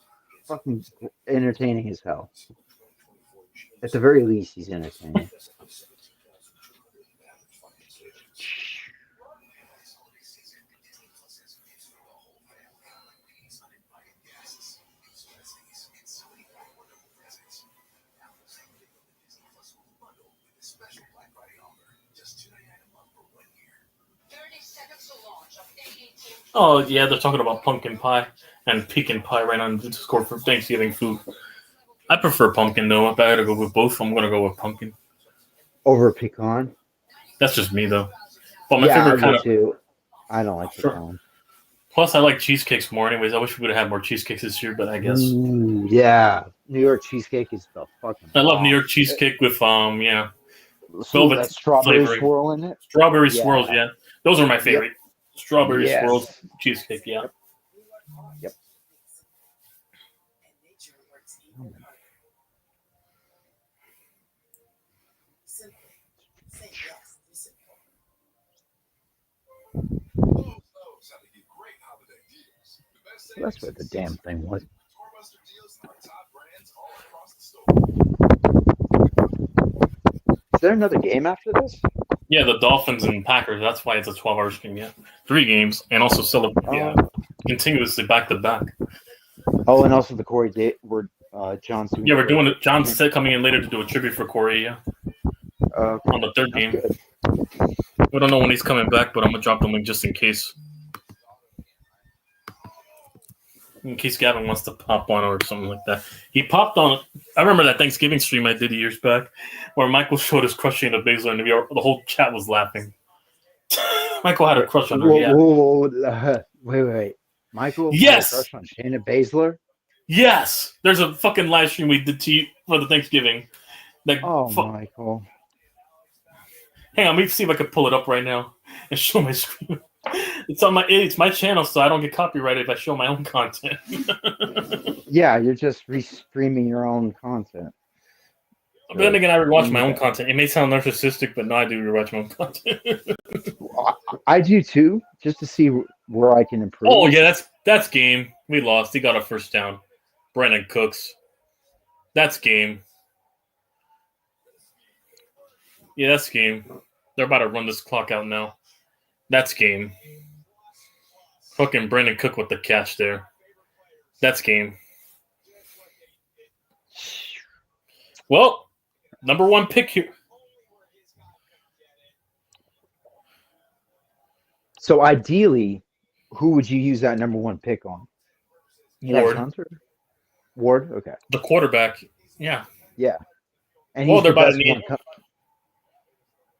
fucking entertaining as hell. At the very least, he's entertaining. Oh yeah, they're talking about pumpkin pie and pecan pie right on Discord for Thanksgiving food. I prefer pumpkin though. If I had to go with both, I'm gonna go with pumpkin. Over pecan? That's just me though. But my Yeah, I favorite kind would of. too. I don't like Sure. pecan. Plus, I like cheesecakes more. Anyways, I wish we would have had more cheesecakes this year, but I guess Ooh, yeah. New York cheesecake is the fucking I love New bomb. York cheesecake with So velvet that strawberry flavoring, swirl in it? strawberry swirls. Yeah. Yeah, those are my Yep. favorite. Strawberry swirls Yes. cheesecake. Yeah. Yep. Yep. So that's what the damn thing was. Is there another game after this? Yeah, the Dolphins and Packers. That's why it's a 12-hour stream. Yeah, 3 games and also continuously back to back. Oh, and also the Corey where John's doing. Yeah, we're doing it. John's coming in later to do a tribute for Corey. Yeah, on the 3rd game. Good. We don't know when he's coming back, but I'm gonna drop the link just in case. In case Gavin wants to pop on or something like that. He popped on. I remember that Thanksgiving stream I did years back where Michael showed his crush on Baszler and the whole chat was laughing. Michael had a crush on her. Wait. Michael Yes! had a crush on Shayna Baszler? Yes! There's a fucking live stream we did for the Thanksgiving. Michael. Hang on, let me see if I can pull it up right now and show my screen. It's my channel, so I don't get copyrighted if I show my own content. Yeah, you're just restreaming your own content. But then again, I rewatch my own content. It may sound narcissistic, but no, I do rewatch my own content. I do too, just to see where I can improve. Oh yeah, that's game. We lost. He got a first down. Brandon Cooks. That's game. Yeah, that's game. They're about to run this clock out now. That's game. Fucking Brandon Cook with the catch there. That's game. Well, number 1 pick here. So ideally, who would you use that number 1 pick on? Ward? Okay. The quarterback. Yeah. Yeah. And well, he's they're the about best to need. one.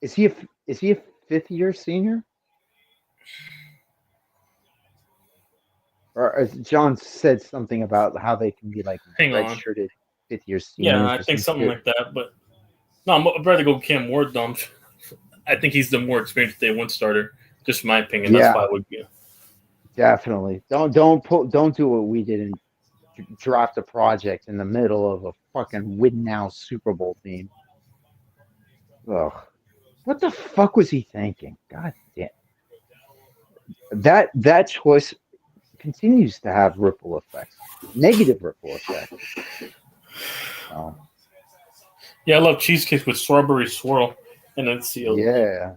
Is he a 5th-year senior? Or John said something about how they can be like redshirted 5th-year seniors. Yeah, I think something like that. But no, I'd rather go Cam Ward. Though. I think he's the more experienced day 1 starter. Just my opinion. That's why I would be. Definitely. Don't do what we did and draft a project in the middle of a fucking win now Super Bowl team. Ugh. What the fuck was he thinking? God damn. That choice continues to have ripple effects. Negative ripple effects. Oh. Yeah, I love cheesecake with strawberry swirl and then sealed. Yeah.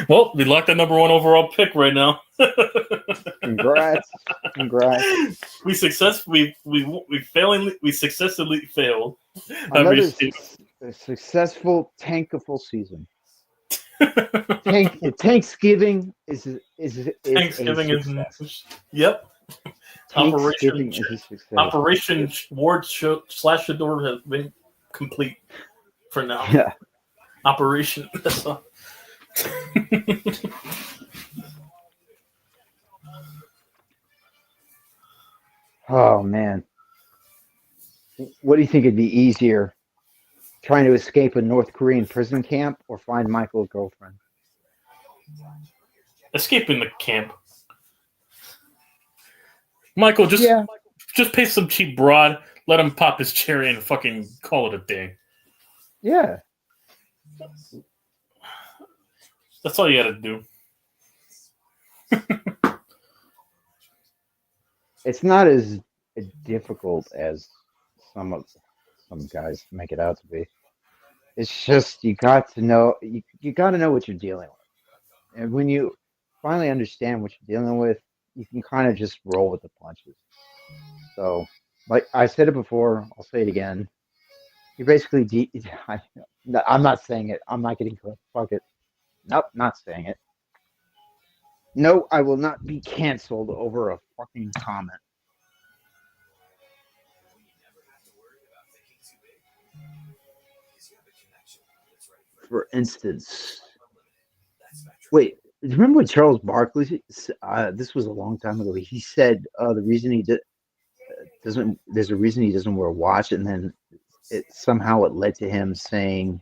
Well, we locked the number 1 overall pick right now. Congrats. We successfully failed. Another successful tankful season. Thanksgiving is Thanksgiving a success. Yep. Thanksgiving is a success. Operation Ward slash the door has been complete for now. Yeah. Operation. Oh man. What do you think would be easier? Trying to escape a North Korean prison camp or find Michael a girlfriend? Escaping the camp. Michael, just pay some cheap broad, let him pop his cherry and fucking call it a day. Yeah. That's all you gotta do. It's not as difficult as some guys make it out to be. It's just you got to know what you're dealing with. And when you finally understand what you're dealing with, you can kind of just roll with the punches. So, like I said it before, I'll say it again. basically I'm not saying it. I'm not getting clipped. Fuck it. Nope, not saying it. No, I will not be canceled over a fucking comment. For instance, wait, remember when Charles Barkley? This was a long time ago. He said the reason he doesn't. There's a reason he doesn't wear a watch, and then it led to him saying,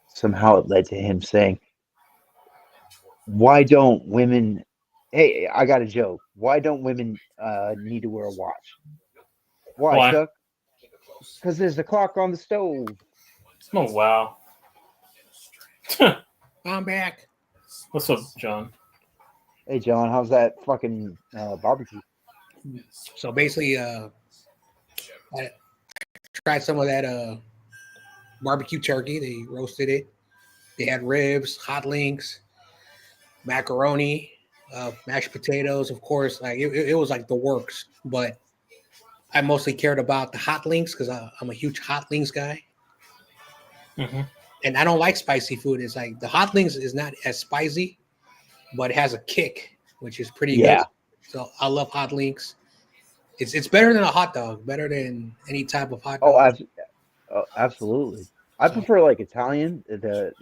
somehow it led to him saying, "Why don't women?" Hey, I got a joke. Why don't women need to wear a watch? Why, Chuck? Because there's a clock on the stove. Oh wow. I'm back. What's up, John? Hey, John, how's that fucking barbecue? So basically, I tried some of that barbecue turkey. They roasted it. They had ribs, hot links, macaroni, mashed potatoes. Of course, like it was like the works. But I mostly cared about the hot links because I'm a huge hot links guy. Mm-hmm. And I don't like spicy food. It's like the hot links is not as spicy, but it has a kick, which is pretty good. So I love hot links. It's better than a hot dog, better than any type of hot dog. Absolutely. I prefer like Italian. The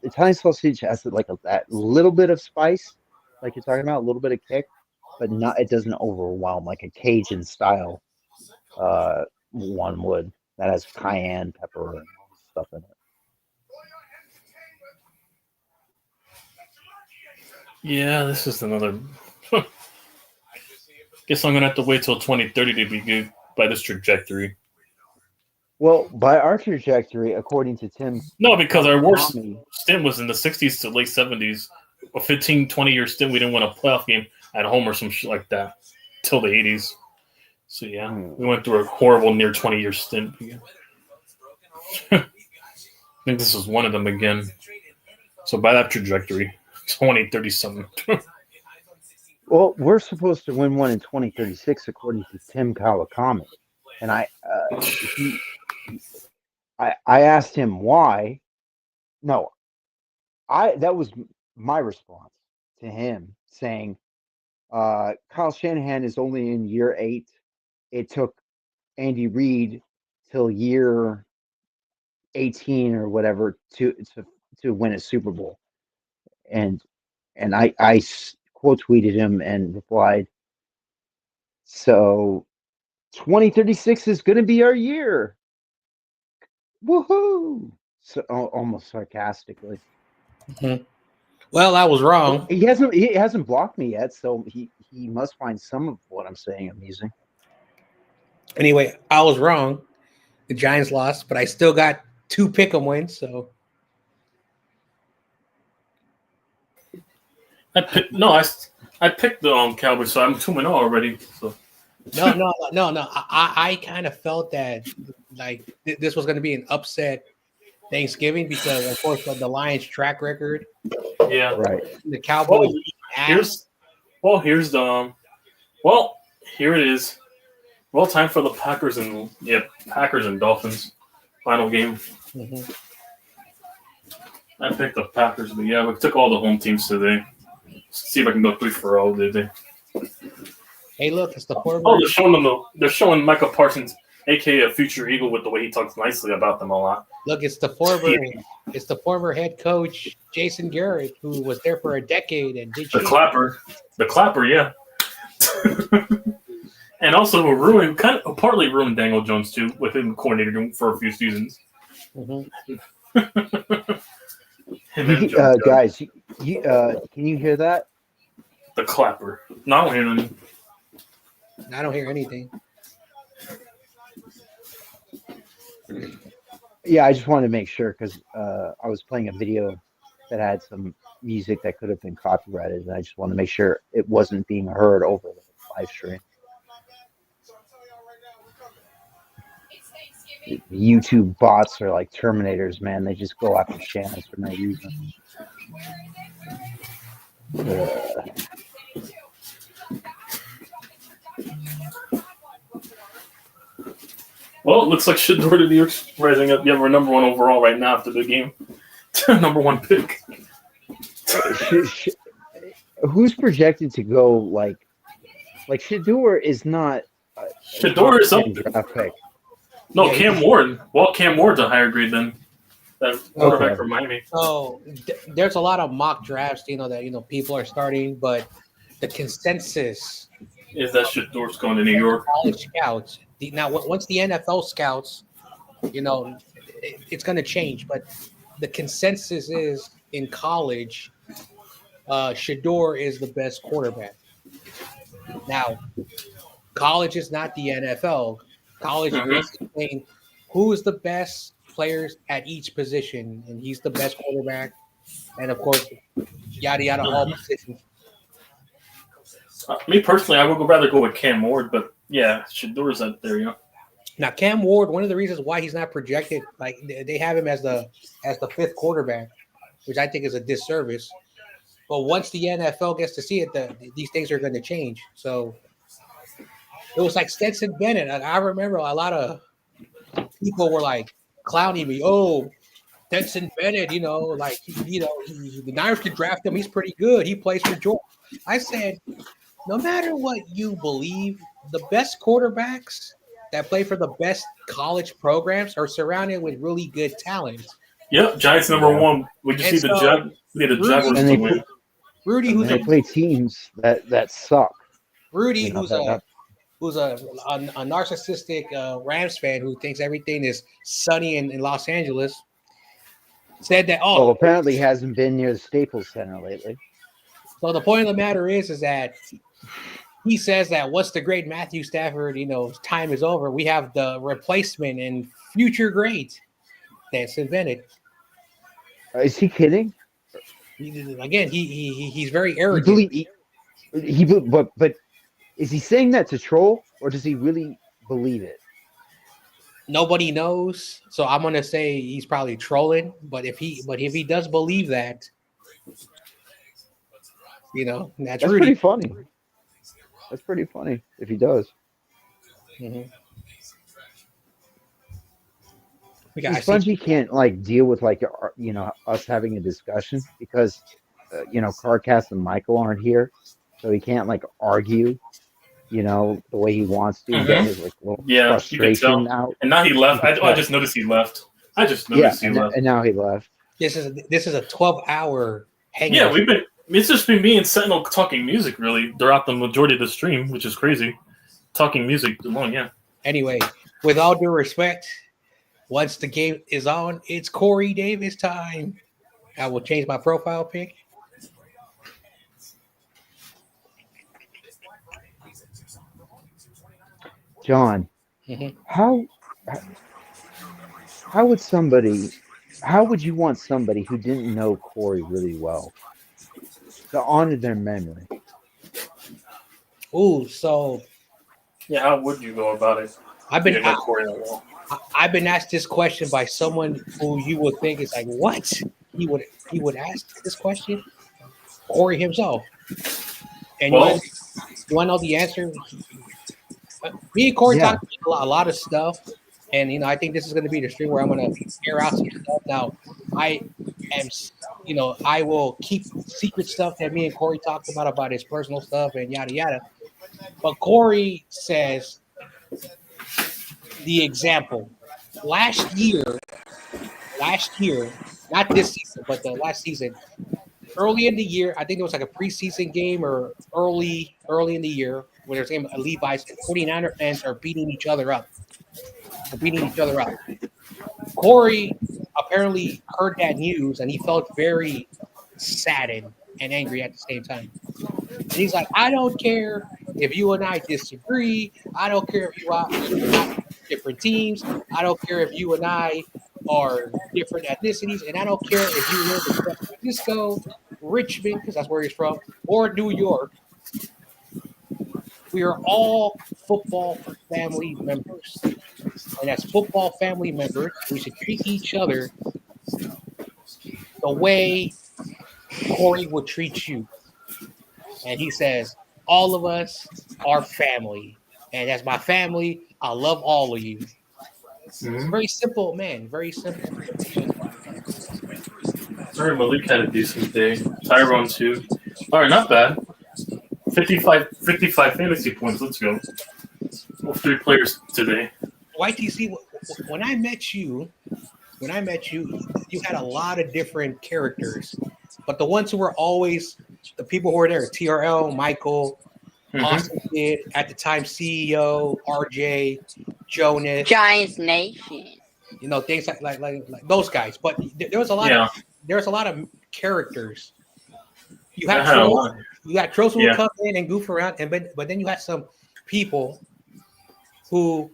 Italian sausage has like that little bit of spice, like you're talking about, a little bit of kick, but not. It doesn't overwhelm like a Cajun style one would that has cayenne pepper and all this stuff in it. Yeah, this is another. Guess I'm gonna have to wait till 2030 to be good by this trajectory. Well, by our trajectory, according to Tim. No, because our worst stint was in the 60s to late 70s. A 15, 20-year stint, we didn't win a playoff game at home or some shit like that till the 80s. So, yeah, we went through a horrible near 20-year stint. I think this is one of them again. So, by that trajectory, 2030-something. Well, we're supposed to win one in 2036, according to Tim Kawakami. And I asked him why. No, that was my response to him saying, Kyle Shanahan is only in year 8. It took Andy Reid till year 18 or whatever to win a Super Bowl. And I quote tweeted him and replied, so 2036 is going to be our year. Woohoo! So almost sarcastically. Mm-hmm. Well, I was wrong. He hasn't blocked me yet, so he must find some of what I'm saying amusing. Anyway, I was wrong. The Giants lost, but I still got 2 pick'em wins. So I picked the Cowboys, so I'm 2-0 already. So. No. I kind of felt that like this was going to be an upset Thanksgiving because, of course, the Lions' track record. Yeah, right. The Cowboys. Here it is. Well, time for the Packers and Dolphins final game. Mm-hmm. I picked the Packers, but yeah, we took all the home teams today. Let's see if I can go 3-0 today. Hey, look, it's the former. Oh, they're showing Micah Parsons, aka a future Eagle, with the way he talks nicely about them a lot. Look, it's the former head coach Jason Garrett, who was there for a decade and did the clapper, yeah. And also partly ruined Daniel Jones too, with him coordinating for a few seasons. Mm-hmm. Guys, can you hear that? The clapper. No, I don't hear anything. I don't hear anything. Yeah, I just wanted to make sure because I was playing a video that had some music that could have been copyrighted, and I just wanted to make sure it wasn't being heard over the live stream. The YouTube bots are like Terminators, man. They just go after channels for no reason. Well, it looks like Shador to New York's rising up. Yeah, we're number one overall right now after the game. Number one pick. Who's projected to go like Shador is not a Shador top is up 10 there. draft pick. No, Yeah, Cam Ward. Well, Cam Ward's a higher grade than that quarterback Okay. from Miami. So there's a lot of mock drafts, that people are starting, but the consensus Is that Shador's going to New York? college scouts. Now, once the NFL scouts, it's going to change. But the consensus is in college, Shador is the best quarterback. Now, college is not the NFL. College is saying who is the best players at each position, and he's the best quarterback. And of course, yada yada, all positions. Me personally, I would rather go with Cam Ward, but yeah, Shador's up there, Now, Cam Ward, one of the reasons why he's not projected, like they have him as the fifth quarterback, which I think is a disservice. But once the NFL gets to see it, these things are going to change. So it was like Stetson Bennett. I remember a lot of people were like clowning me. Oh, Stetson Bennett, the Niners could draft him. He's pretty good. He plays for Georgia. I said, no matter what you believe, the best quarterbacks that play for the best college programs are surrounded with really good talent. Yep, Giants number one. We just see the Jaguars to win. Rudy, they play teams that suck. Rudy, who's a narcissistic Rams fan who thinks everything is sunny in Los Angeles, said that. Well, apparently hasn't been near the Staples Center lately. So the point of the matter is that he says that once the great Matthew Stafford, time is over, we have the replacement and future great that's invented. Is he kidding? Again, he's very arrogant. But is he saying that to troll, or does he really believe it? Nobody knows, so I'm gonna say he's probably trolling. But if he does believe that, that's Rudy. Pretty funny. That's pretty funny if he does. Mm-hmm. Spongy can't deal with us having a discussion because Carcast and Michael aren't here, so he can't argue the way he wants to get his little frustration out. And now he left. I just noticed he left. He left. And now he left. This is a 12-hour hangout. Yeah, it's just been me and Sentinel talking music really throughout the majority of the stream, which is crazy. Talking music alone, yeah. Anyway, with all due respect, once the game is on, it's Corey Davis time. I will change my profile pic. John, how would you want somebody who didn't know Corey really well to honor their memory? Ooh, so yeah, how would you go about it? I've been asked this question by someone who you would think is like, what? He would ask this question? Corey himself. And you want to know the answer? Me and Corey talked about a lot of stuff, and I think this is going to be the stream where I'm going to air out some stuff. Now, I will keep secret stuff that me and Corey talked about his personal stuff and yada yada. But Corey says the example last year, not this season, but the last season. Early in the year, I think it was like a preseason game or early in the year when there's a game of Levi's and 49er fans are beating each other up. Corey apparently heard that news and he felt very saddened and angry at the same time. And he's like, I don't care if you and I disagree. I don't care if you are different teams. I don't care if you and I are different ethnicities. And I don't care if you live in San Francisco, Richmond, because that's where he's from, or New York. We are all football family members. And as football family members, we should treat each other the way Corey would treat you. And he says, all of us are family. And as my family, I love all of you. Mhm. Very simple man. Very simple. Sorry, Malik had a decent day. Tyrone too. All right, not bad. 55 fantasy points. Let's go. Well, 3 players today. YTC, when I met you, you had a lot of different characters, but the ones who were always the people who were there, TRL, Michael, Austin Kid, at the time CEO, RJ, Jonas, Giants Nation. Things like those guys. But there was a lot of characters. You had had a trolls. lot. You got trolls who would come in and goof around, but then you had some people who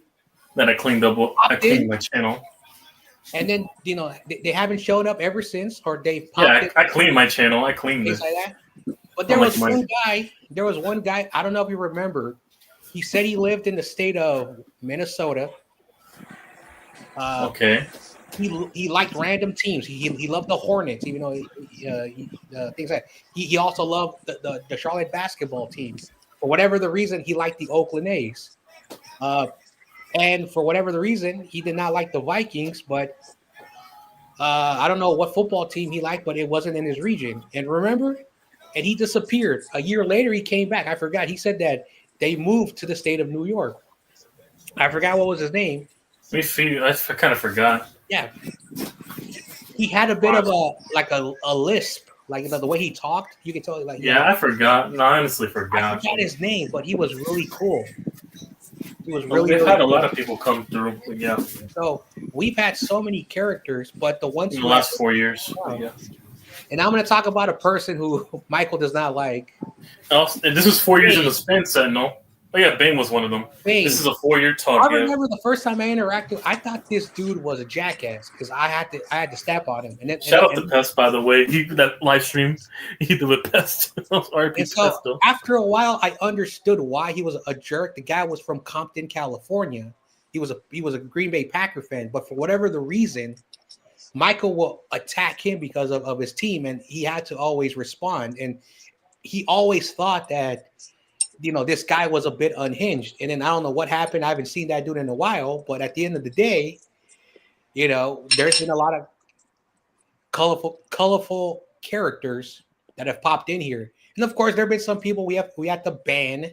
that I cleaned up. I cleaned my channel. And then they haven't shown up ever since, or they popped I cleaned my channel. I cleaned things it. like that. But there was one guy. There was one guy. I don't know if you remember. He said he lived in the state of Minnesota. Okay. He liked random teams. He loved the Hornets, even though things like that. He also loved the Charlotte basketball team. For whatever the reason, he liked the Oakland A's. And for whatever the reason, he did not like the Vikings, but I don't know what football team he liked, but it wasn't in his region. And remember? And he disappeared. A year later, he came back. I forgot. He said that they moved to the state of New York. I forgot what was his name. Let me see. I kind of forgot. Yeah. He had a bit of a lisp. Like the way he talked, you can tell. I forgot. No, I honestly forgot. I forgot his name, but he was really cool. He was really. They've had a lot of people come through. Yeah. So we've had so many characters, but the ones in the last 4 years. Yeah. And I'm going to talk about a person who Michael does not like. Oh, and this is 4 years in the span, Sentinel. Oh yeah, Bane was one of them. Bane. This is a 4-year talk. I remember the first time I interacted, I thought this dude was a jackass because I had to step on him. And then, shout out to Pest, by the way. He that live stream he did with Pest. So after a while, I understood why he was a jerk. The guy was from Compton, California. He was a Green Bay Packer fan, but for whatever the reason, Michael will attack him because of his team, and he had to always respond. And he always thought that this guy was a bit unhinged. And then I don't know what happened. I haven't seen that dude in a while. But at the end of the day, there's been a lot of colorful characters that have popped in here. And of course, there have been some people we have to ban that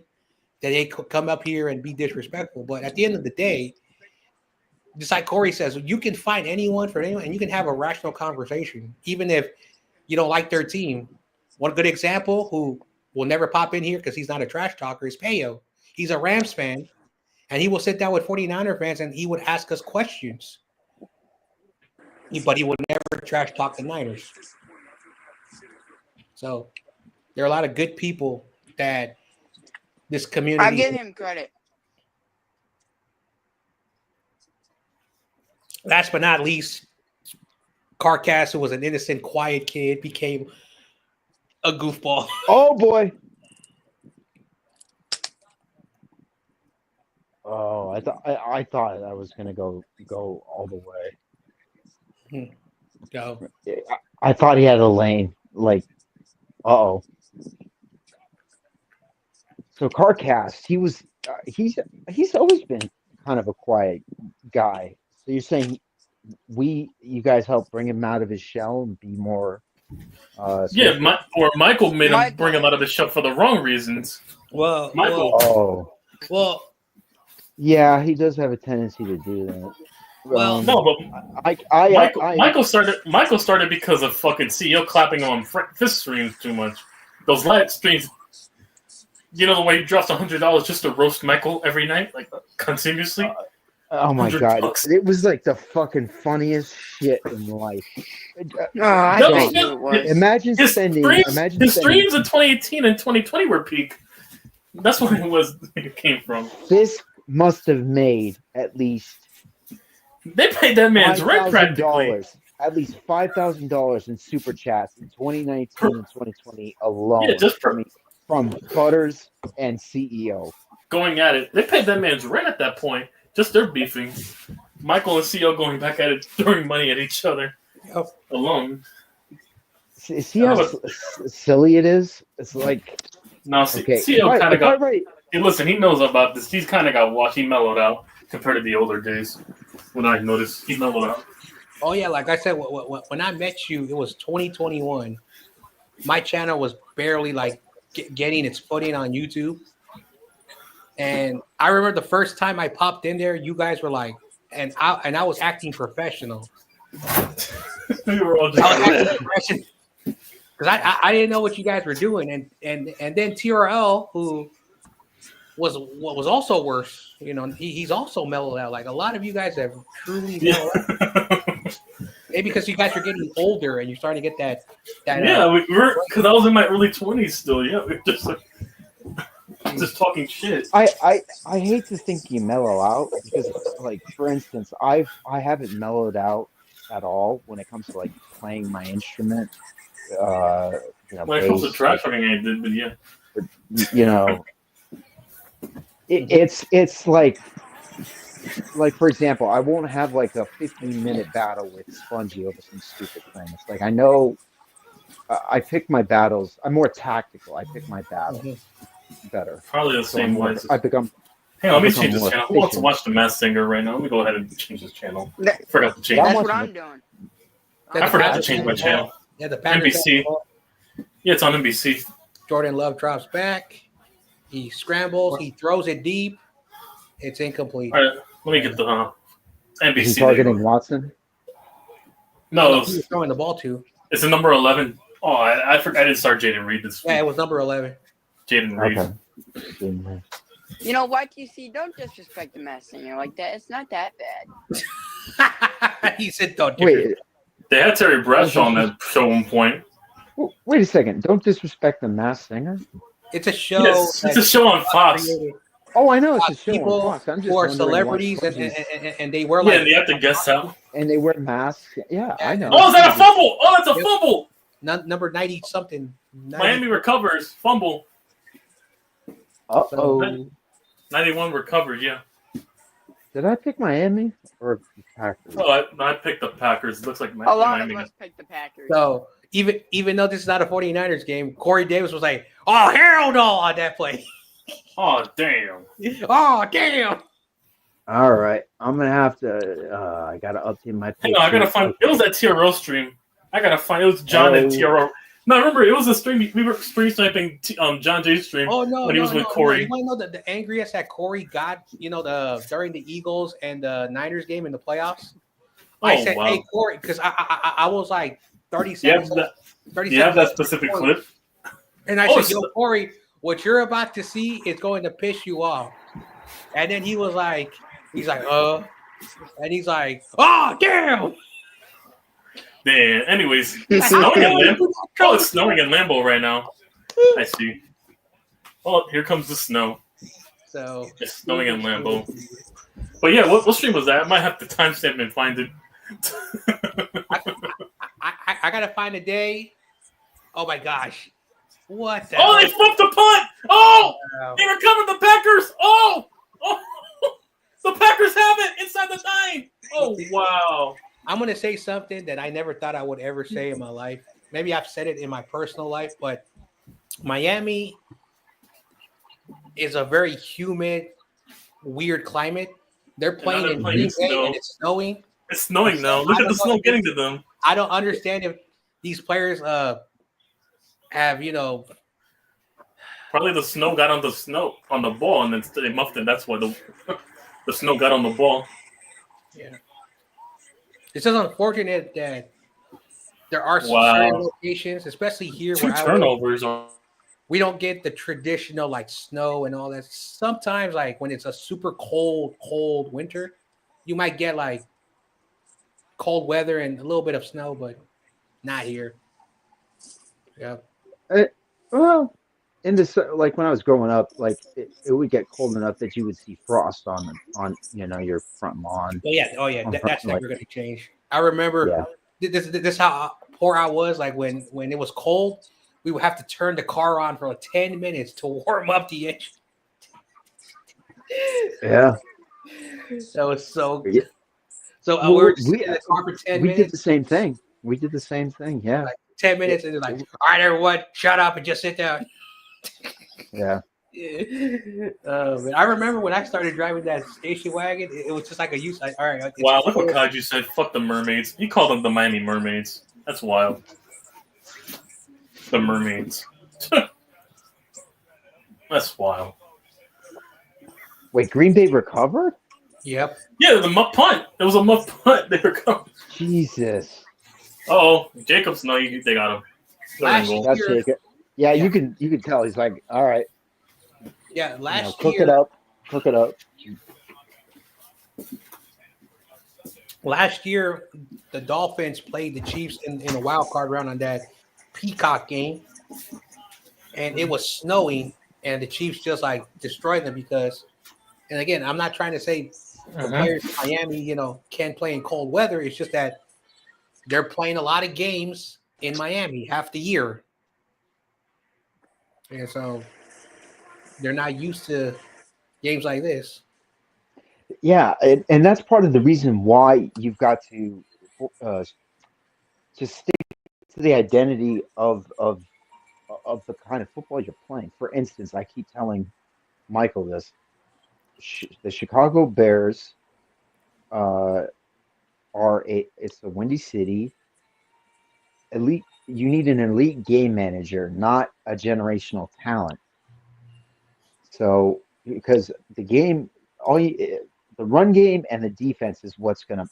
they come up here and be disrespectful. But at the end of the day, just like Corey says, you can find anyone for anyone, and you can have a rational conversation, even if you don't like their team. One good example who will never pop in here because he's not a trash talker is Payo. He's a Rams fan, and he will sit down with 49er fans, and he would ask us questions. But he would never trash talk the Niners. So there are a lot of good people that this community... I give him credit. Last but not least, Carcass, who was an innocent, quiet kid, became a goofball. Oh boy! Oh, I thought I was gonna go all the way. Go. I thought he had a lane. Like, uh-oh. So Carcass, he's always been kind of a quiet guy. So you're saying you guys helped bring him out of his shell and be more Michael made him bring him out of the shell for the wrong reasons. Well, Michael. Yeah, he does have a tendency to do that. Well, no, but Michael started because of fucking CEO clapping on fist streams too much. Those live streams, the way he drops $100 just to roast Michael every night, like continuously. Oh my god! Bucks. It was like the fucking funniest shit in life. Imagine spending. His streams in 2018 and 2020 were peak. That's what it came from. This must have made at least. They paid that man's rent practically. At least $5,000 in super chats in 2019 and 2020 alone. Yeah, just from Butters and CEO. Going at it, they paid that man's rent at that point. Just they're beefing. Michael and CEO going back at it, throwing money at each other alone. See how silly it is? It's like CEO kind of got. Hey, listen, he knows about this. He's kind of got washed. He mellowed out compared to the older days. when I noticed he's not allowed. Oh yeah, like I said, when I met you, it was 2021. My channel was barely like getting its footing on YouTube, and I remember the first time I popped in there, you guys were like, and I was acting professional. We were all just because I didn't know what you guys were doing, and then TRL, who was also worse, you know, he's also mellowed out. Like a lot of you guys have truly mellowed out. Maybe because you guys are getting older and you're starting to get that. Yeah, we were, because I was in my early 20s still. Yeah, we were just like just talking shit. I hate to think you mellow out because, like, for instance, I haven't mellowed out at all when it comes to like playing my instrument. You know, when it comes to trash talking, I did, but yeah, you know, it's like for example, I won't have like a 15-minute battle with Spongy over some stupid thing. It's like I know I pick my battles. I'm more tactical. I pick my battles better. Probably the same way. I become. Hey, let me change this channel. Who wants to watch The Masked Singer right now? Let me go ahead and change this channel. I forgot to change. That's what I'm doing. I forgot to change my channel. Yeah, the NBC. Yeah, it's on NBC. Jordan Love drops back. He scrambles. He throws it deep. It's incomplete. All right, let me get the NBC. Is he targeting Watson? No, he was throwing the ball to. It's a number 11. Oh, I forgot. I didn't start Jaden Reed this week. Yeah, it was number 11. Jaden Reed. Okay. You know, YTC, don't disrespect the Masked Singer like that. It's not that bad. He said, "Don't." Wait, they had Terry Bradshaw on that show at one point. Wait a second! Don't disrespect the Masked Singer. It's a show. Yes, it's a show on Fox. Oh, I know it's a show people on Fox. I'm just who are wondering celebrities and they wear Yeah, like and they have to guess out. and they wear masks. Yeah, I know. Oh, is that a fumble? Oh, that's a fumble. Number 90 something. Miami recovers. Fumble. Uh-oh. 91 recovered, yeah. Did I pick Miami or Packers? Oh, I picked the Packers. It looks like A lot Miami. of us picked the Packers. So even though this is not a 49ers game, Corey Davis was like, "Oh hell no" on that play. Oh damn. Oh damn. All right, I'm gonna have to. I gotta update my. Hang on, I gotta find. It was that TRO stream. I gotta find. It was John and TRO. No, remember it was a stream. We were stream sniping John Jay's stream. Oh no, when he was with Corey. You want to know the angriest that Corey got? You know, during the Eagles and the Niners game in the playoffs. I said, "Hey Corey," because I was like 30 seconds. You have that specific clip. And I said, "Yo, Corey, what you're about to see is going to piss you off." And then he's like, and he's like, "Oh damn." Man, anyways, it's snowing in Lambeau. Oh, it's snowing in Lambeau right now. I see. Oh, here comes the snow. So it's snowing in Lambeau. But yeah, what stream was that? I might have to timestamp and find it. I gotta find a day. Oh my gosh. What the they flipped the punt! Oh! Wow. They recovered the Packers! Oh! The Packers have it inside the 9! Oh, wow. I'm going to say something that I never thought I would ever say in my life. Maybe I've said it in my personal life, but Miami is a very humid, weird climate. They're playing in Green Bay and it's snowing. It's snowing now. Look at the snow getting to them. I don't understand if these players have, you know. Probably the snow got on the ball and then they muffed it. That's why the snow got on the ball. Yeah. It's just unfortunate that there are some certain locations, especially here. 2 turnovers. We don't get the traditional like snow and all that. Sometimes, like when it's a super cold winter, you might get like cold weather and a little bit of snow, but not here. Yeah. Well, in this, like when I was growing up, like it would get cold enough that you would see frost on your front lawn. Oh yeah, that's never going to change. I remember this how poor I was. Like when it was cold, we would have to turn the car on for like 10 minutes to warm up the engine. Yeah, that was so. Yeah. So we in the car for 10 minutes. We did the same thing. Yeah, like 10 minutes, and they're like, "All right, everyone, shut up and just sit down." Yeah. But I remember when I started driving that station wagon, it was just like a use. All right, it's Wow, look what cool. Kaiju said. Fuck the mermaids. He called them the Miami Mermaids. That's wild. The mermaids. That's wild. Wait, Green Bay recovered? Yep. Yeah, the muff punt. It was a muff punt. They were coming. Jesus. Oh, Jacobs. No, they got him. They're in Last goal. That's year, Jacob. Yeah, Yeah. you could tell he's like, all right, yeah, last cook year, it up, cook it up. last year, the Dolphins played the Chiefs in a wild card round on that Peacock game, and it was snowing, and the Chiefs just like destroyed them because. And again, I'm not trying to say the players in Miami, can't play in cold weather. It's just that they're playing a lot of games in Miami half the year, and so they're not used to games like this. Yeah, and that's part of the reason why you've got to just stick to the identity of the kind of football you're playing. For instance, I keep telling Michael this: the Chicago Bears it's a windy city. Elite. You need an elite game manager, not a generational talent. So because the game, the run game and the defense is what's going to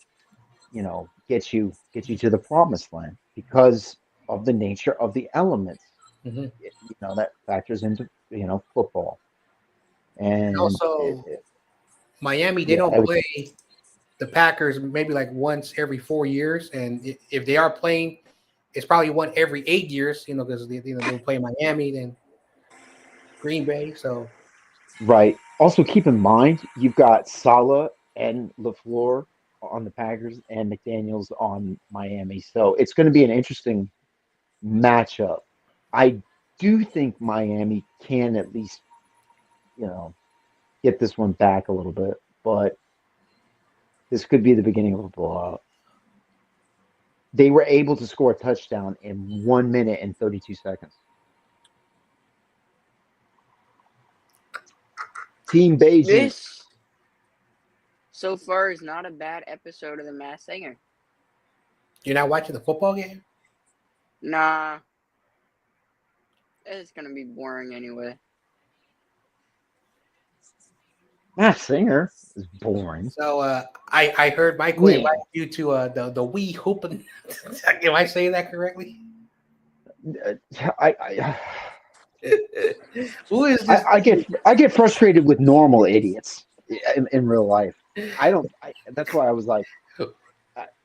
get you to the promised land because of the nature of the elements. Mm-hmm. That factors into football. And And also, Miami, they yeah, don't play the Packers maybe like once every 4 years, and if they are playing, it's probably one every 8 years. Because they'll play Miami, then Green Bay. So right. Also, keep in mind you've got Saleh and LaFleur on the Packers and McDaniels on Miami, so it's going to be an interesting matchup. I do think Miami can at least get this one back a little bit, but this could be the beginning of a blowout. They were able to score a touchdown in 1 minute and 32 seconds. Team Beijing. This so far is not a bad episode of The Masked Singer. you're not watching the football game? Nah. It's gonna be boring anyway. Masked Singer is boring. So I heard Michael invite you to the Wii Hoopin. Am I saying that correctly? Who is this? I get frustrated with normal idiots in real life. That's why I was like,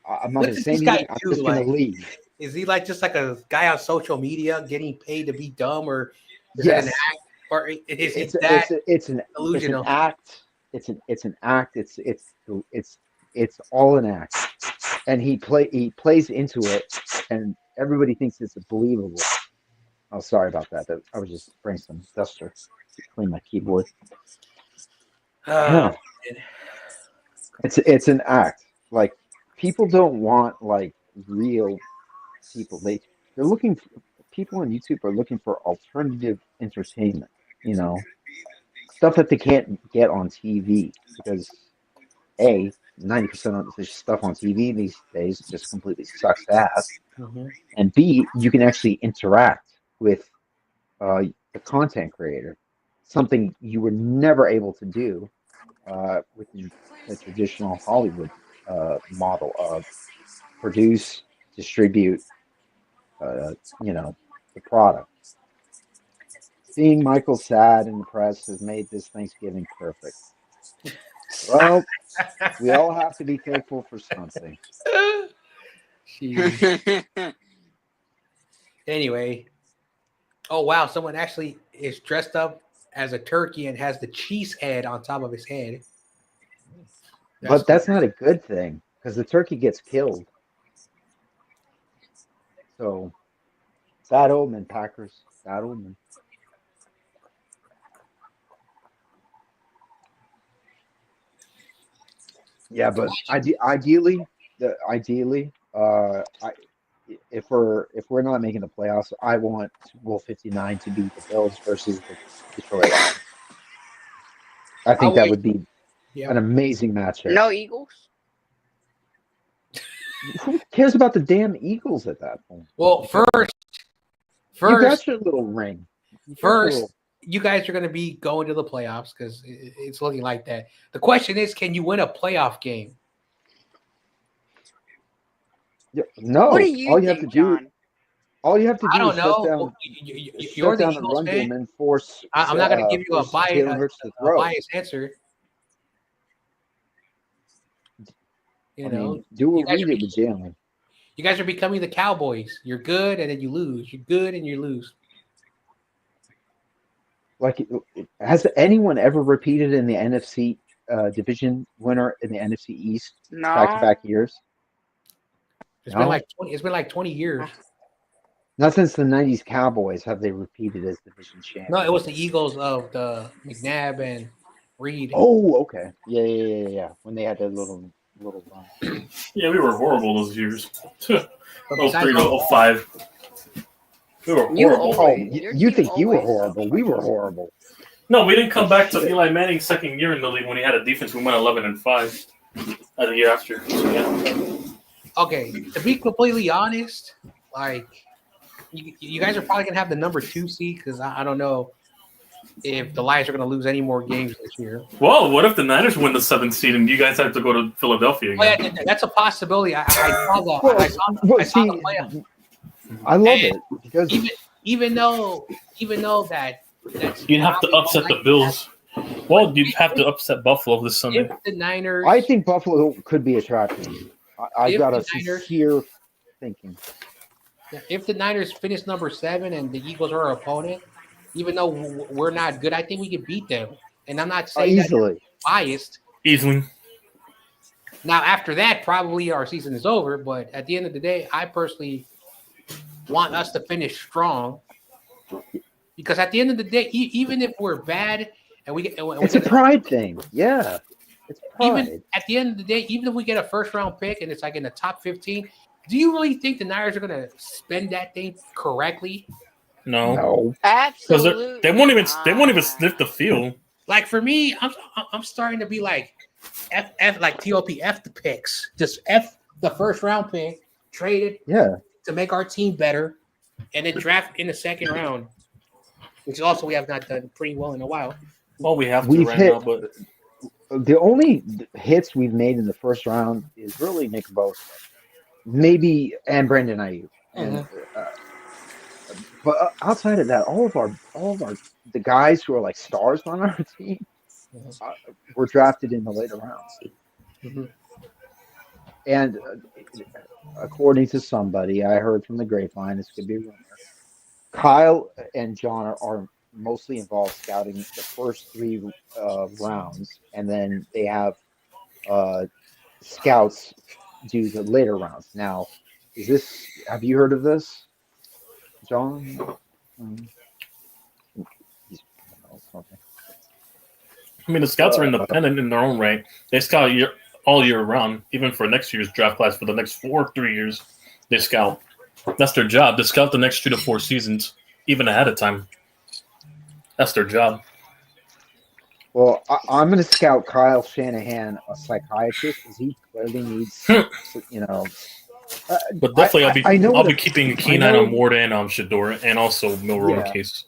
I'm not going to say anything. I'm just going to leave. Is he like just like a guy on social media getting paid to be dumb, or is yes. it an act, or is it's an act. It's an act. It's all an act, and he plays into it, and everybody thinks it's believable. Oh, sorry about that. I was just bringing some duster to clean my keyboard. Yeah. It's an act. Like, people don't want like real people. They're looking for, people on YouTube are looking for alternative entertainment. Stuff that they can't get on TV because 90% of the stuff on TV these days just completely sucks ass, and B, you can actually interact with the content creator, something you were never able to do with the traditional Hollywood model of produce, distribute, the product. Seeing Michael sad in the press has made this Thanksgiving perfect. Well, we all have to be thankful for something. Anyway. Oh, wow. Someone actually is dressed up as a turkey and has the cheese head on top of his head. But that's not a good thing because the turkey gets killed. So, bad omen, Packers. Bad omen. Yeah, but ideally, if we're not making the playoffs, I want Wolf 59 to beat the Bills versus the Detroit Lions. I think that would be Yeah. an amazing matchup. No Eagles. Who cares about the damn Eagles at that point? Well, You got your little ring. You guys are going to be going to the playoffs because it's looking like that. The question is, can you win a playoff game? No. What do you think, John? All you have to do I don't is shut know. down, You're the the Eagles run fan. game and force. I'm not going to give you a Jalen Hurts to throw. biased answer. You know, do a read it with Jalen. You guys are becoming the Cowboys. You're good and then you lose. You're good and you lose. Like, has anyone ever repeated in the NFC division winner in the NFC East back-to-back years? It's been like 20 years. Not since the '90s Cowboys have they repeated as division champions. No, it was the Eagles of the McNabb and Reed. Oh, okay. Yeah. When they had that little run. Yeah, we were horrible those years. 03 to 05. We were horrible. You think you were horrible? We were horrible. No, we didn't come back to Eli Manning's second year in the league when he had a defense. We went 11-5 the year after. So, yeah. Okay, to be completely honest, like you guys are probably gonna have the number 2 seed because I don't know if the Lions are gonna lose any more games this year. Well, what if the Niners win the 7th seed and you guys have to go to Philadelphia again? Oh, yeah, that's a possibility. I saw that. I saw the playoff. I love it because even though that's you'd have to upset the Bills. Well, you'd have to upset Buffalo this Sunday. If the Niners, I think Buffalo could be attractive. I got a sincere thinking. If the Niners finish number 7 and the Eagles are our opponent, even though we're not good, I think we can beat them. And I'm not saying easily. That biased. Easily. Now, after that, probably our season is over. But at the end of the day, I personally want us to finish strong. Because at the end of the day, even if we're bad and it's a pride thing. Yeah. It's pride. Even at the end of the day, even if we get a first-round pick and it's like in the top 15, do you really think the Niners are going to spend that thing correctly? No. Absolutely. They won't even sniff the field. Like for me, I'm starting to be like F like TOP F the picks. Just F the first-round pick, trade it to make our team better, and then draft in the second round, which also we have not done pretty well in a while. Well, we have to now, but the only hits we've made in the first round is really Nick Bosa, maybe, and Brandon Ayuk. But outside of that, all of our the guys who are like stars on our team were drafted in the later rounds. And according to somebody, I heard from the grapevine, this could be a rumor, Kyle and John are mostly involved scouting the first 3 rounds, and then they have scouts do the later rounds. Now, have you heard of this, John? I mean, the scouts are independent in their own right. They scout all year round, even for next year's draft class. For the next 3 years, they scout. That's their job. To scout the next 2 to 4 seasons, even ahead of time. That's their job. Well, I'm going to scout Kyle Shanahan, a psychiatrist, because he clearly needs, But definitely, I'll be keeping a keen eye on Ward and Shador, and also Milroe in case.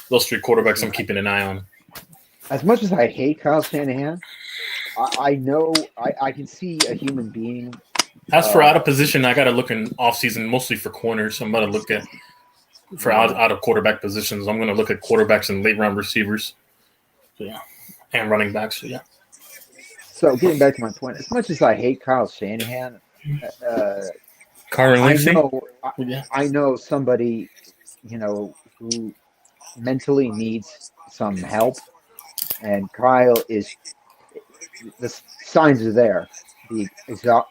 Those 3 quarterbacks I'm keeping an eye on. As much as I hate Kyle Shanahan, I know I can see a human being. As for out of position, I got to look in offseason mostly for corners. I'm going to look at for out of quarterback positions. I'm going to look at quarterbacks and late round receivers. So, yeah. And running backs. So, yeah. So getting back to my point, as much as I hate Kyle Shanahan, I know somebody, who mentally needs some help, and Kyle is. The signs are there: the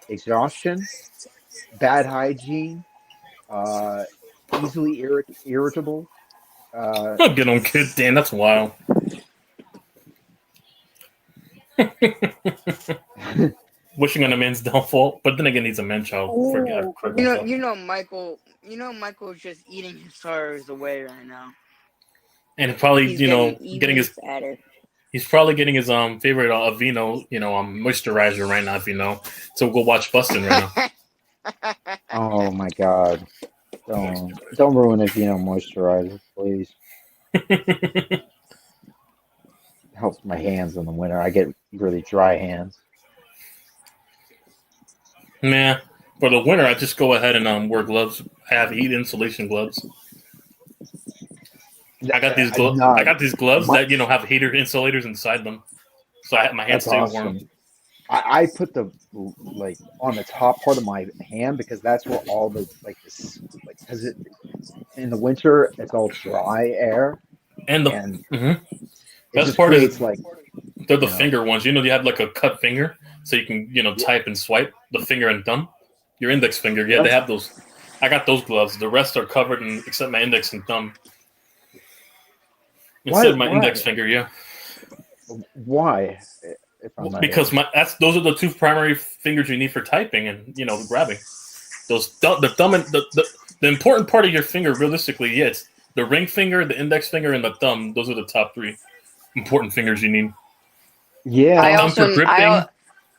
exhaustion, bad hygiene, easily irritable. Don't get on, kid. Damn, that's wild. Wishing on a man's downfall, but then again, he's a man child. Michael's just eating his stars away right now. And probably, He's getting his fatter. He's probably getting his favorite Aveeno, moisturizer right now. If you know, so we'll go watch Bustin' right Oh my God. Don't ruin Aveeno moisturizer, please. now. Helps my hands in the winter. I get really dry hands. Nah, for the winter, I just go ahead and wear gloves. I have heat insulation gloves. I got these I Not got these gloves my, that have heater insulators inside them, so my hands that's stay warm. awesome. I put the like on the top part of my hand because that's where all the like this like because it in the winter it's all dry air And the and it best just part is creates like they're the you know finger ones. You have like a cut finger, so you can type and swipe the finger and thumb. Your index finger, yeah, they yep. have those. I got those gloves. The rest are covered in except my index and thumb. Instead of my index finger, yeah. Why if I'm not Because those are the two primary fingers you need for typing and grabbing. The thumb and the important part of your finger, realistically, yeah, it's the ring finger, the index finger, and the thumb. Those are the top three important fingers you need. yeah I Thumb for also gripping.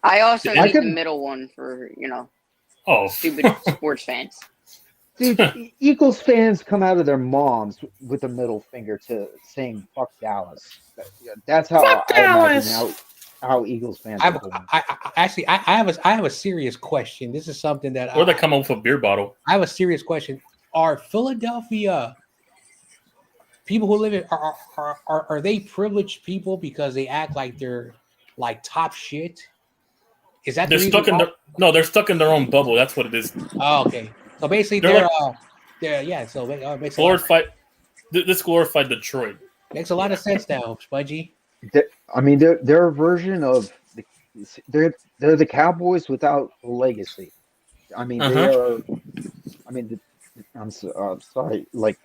I also I need could the middle one for Oh, stupid sports fans. dude Eagles fans come out of their moms with a middle finger to saying fuck Dallas. That's how fuck I imagine Dallas! how Eagles fans are born. I have a serious question. This is something that Or they come up with a beer bottle. I have a serious question. Are Philadelphia people who live in are they privileged people because they act like they're like top shit? Is that the They're reason stuck in why? they're stuck in their own bubble. That's what it is. Oh, okay. So basically, They're like they're yeah. So it glorified. This glorified Detroit. makes a lot of sense now, Spudgy. I mean, they're a version of they're the Cowboys without legacy. I mean, Uh they huh. are. I mean, I'm sorry. Like,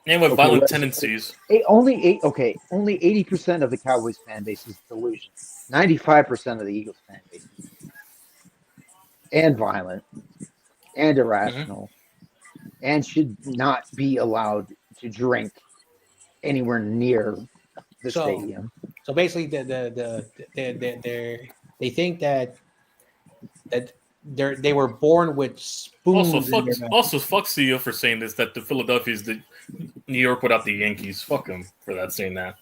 And with okay, violent let's tendencies. only eight. Okay, only 80% of the Cowboys fan base is delusional. 95% of the Eagles fan base is and violent and Mm-hmm. irrational and should not be allowed to drink anywhere near the So stadium. so basically, they think that they were born with spoons in their mouth. Also fuck CEO for saying this. That the Philadelphia is the New York without the Yankees. Fuck him for that saying that.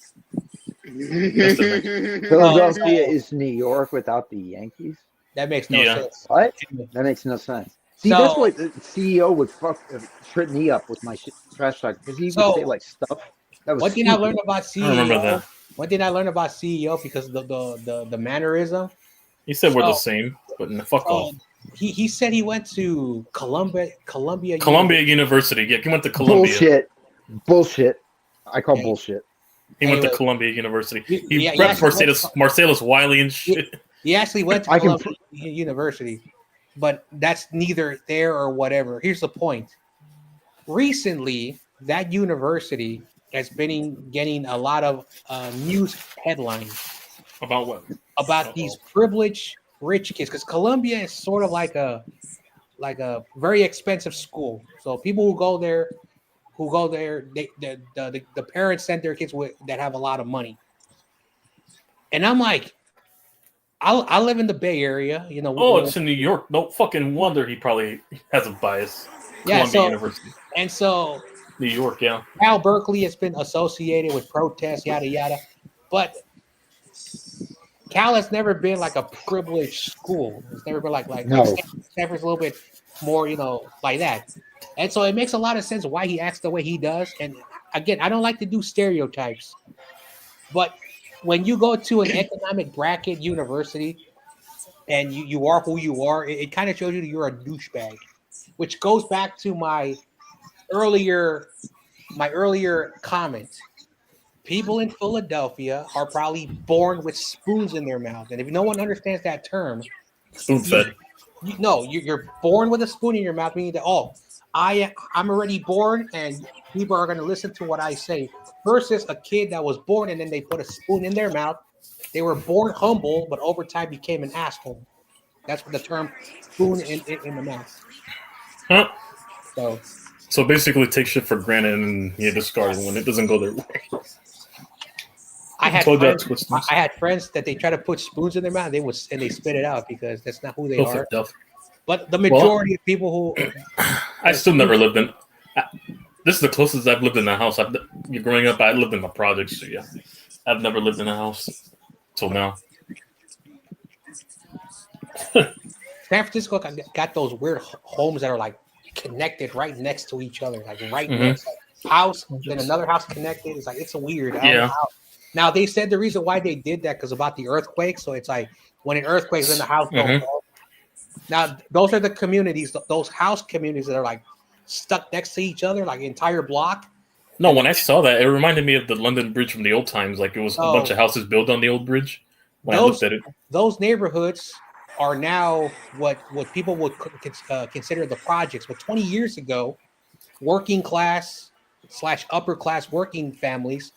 Just a bitch. Philadelphia is New York without the Yankees. That makes no Yeah. sense. What? That makes no sense. See, that's So why the CEO would trip me up with my trash talk because he would say like stuff that was what did I learn stupid. about I remember CEO? that. What did I learn about CEO? Because the mannerism. He said we're the So, same, but fuck so off. he said he went to Columbia Columbia University. University. Yeah, he went to Columbia. Bullshit. I call Okay. bullshit. He went to Anyway, Columbia University. he, He he reps actually went, Marcellus Wiley and shit. he actually went to I can Columbia University, but that's neither there or whatever. Here's the point. Recently, that university has been getting a lot of news headlines About what? about these privileged rich kids because Columbia is sort of like a very expensive school. So people who go there, the parents send their kids that have a lot of money. And I'm like, I live in the Bay Area, Oh, it's in New York. No fucking wonder he probably has a bias. yeah. Columbia University. And so New York, yeah. Cal Berkeley has been associated with protests, yada yada, but Cal has never been like a privileged school. It's never been like No. Stanford's a little bit more, like that. And so it makes a lot of sense why he acts the way he does. And again, I don't like to do stereotypes, but when you go to an economic bracket university and you are who you are, it kind of shows you that you're a douchebag, which goes back to my earlier comment. People in Philadelphia are probably born with spoons in their mouth, and if no one understands that term, Spoon fed. you're born with a spoon in your mouth, meaning that I'm already born, and people are going to listen to what I say. Versus a kid that was born and then they put a spoon in their mouth. They were born humble, but over time became an asshole. That's what the term spoon in the mouth. Huh? So basically take shit for granted and you discard it when it doesn't go their way. I had Told you friends. that's Christmas. I had friends that they try to put spoons in their mouth. They spit it out because that's not who they Go for are. death. But the majority of people who I still never lived in. This is the closest I've lived in a house. Growing up, I lived in the projects. So yeah, I've never lived in a house till now. San Francisco got those weird homes that are like connected right next to each other, like right next house, then another house connected. It's like it's a weird. I don't know how. Now they said the reason why they did that because about the earthquake. So it's like when an earthquake, then the house don't fall. Now those are the communities, those house communities that are like stuck next to each other, like entire block. No, when I saw that, it reminded me of the London Bridge from the old times. Like it was a bunch of houses built on the old bridge. When I looked at it, those neighborhoods are now what people would consider the projects. But 20 years ago, working class / upper class working families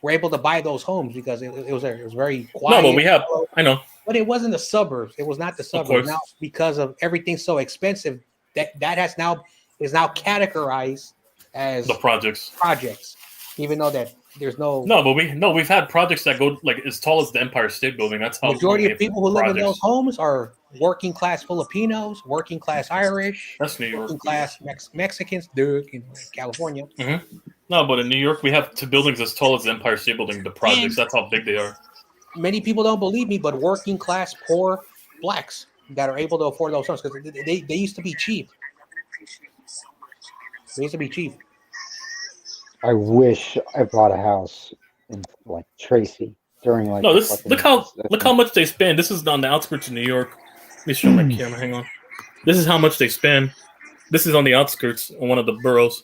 were able to buy those homes because it was very quiet. No, but I know. But it wasn't the suburbs. It was not the suburbs. Now, because of everything so expensive, that is now categorized as the projects. Even though that there's no. No, but we've had projects that go like as tall as the Empire State Building. That's how majority of people who live in those homes are working class Filipinos, working class Irish, that's New York, working class Mexicans, in California. No, but in New York we have two buildings as tall as the Empire State Building. The projects. That's how big they are. Many people don't believe me, but working class poor blacks that are able to afford those homes because they used to be cheap. They used to be cheap. I wish I bought a house in like Tracy during like. No, look how much they spend. This is on the outskirts of New York. Let me show my camera. Hang on. This is how much they spend. This is on the outskirts of one of the boroughs.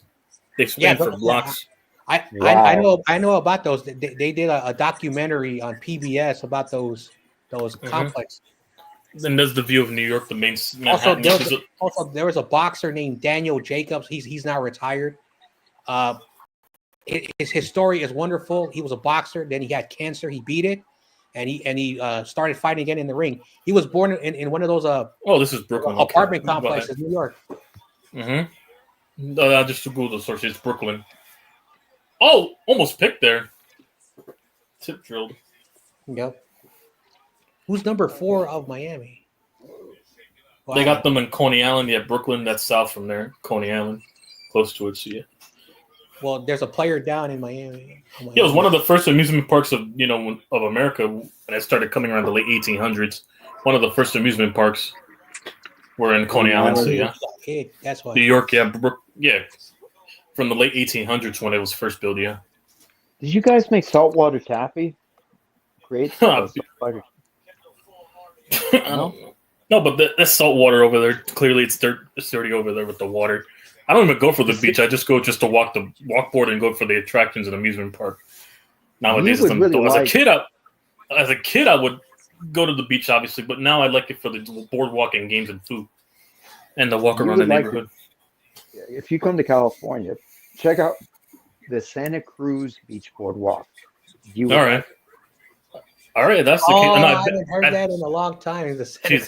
They spend for blocks. I know about those. They did a documentary on PBS about those complexes. Then there's the view of New York, the main Manhattan. Also, there was a boxer named Daniel Jacobs. He's now retired. His story is wonderful. He was a boxer. Then he had cancer. He beat it, and he started fighting again in the ring. He was born in one of those this is Brooklyn apartment complexes, New York. I just Googled the source. It's Brooklyn. Oh, almost picked there. Tip drilled. Yep. Who's number 4 of Miami? Wow. They got them in Coney Island. Yeah, Brooklyn. That's south from there. Coney Island, close to it. So yeah. Well, there's a player down in Miami. Yeah, it was one of the first amusement parks of America when it started coming around the late 1800s. One of the first amusement parks were in Coney Island. So yeah, that's why. New York, yeah, from the late 1800s when it was first built. Yeah. Did you guys make saltwater taffy? Great. Saltwater. No, but that's salt water over there. Clearly, it's dirty over there with the water. I don't even go for the beach. I just go to walk the walkboard and go for the attractions and amusement park. Nowadays, as a kid, I would go to the beach, obviously, but now I like it for the boardwalk and games and food, and the walk around the neighborhood. If you come to California, check out the Santa Cruz Beach Boardwalk. All right, that's the case. I haven't heard that in a long time.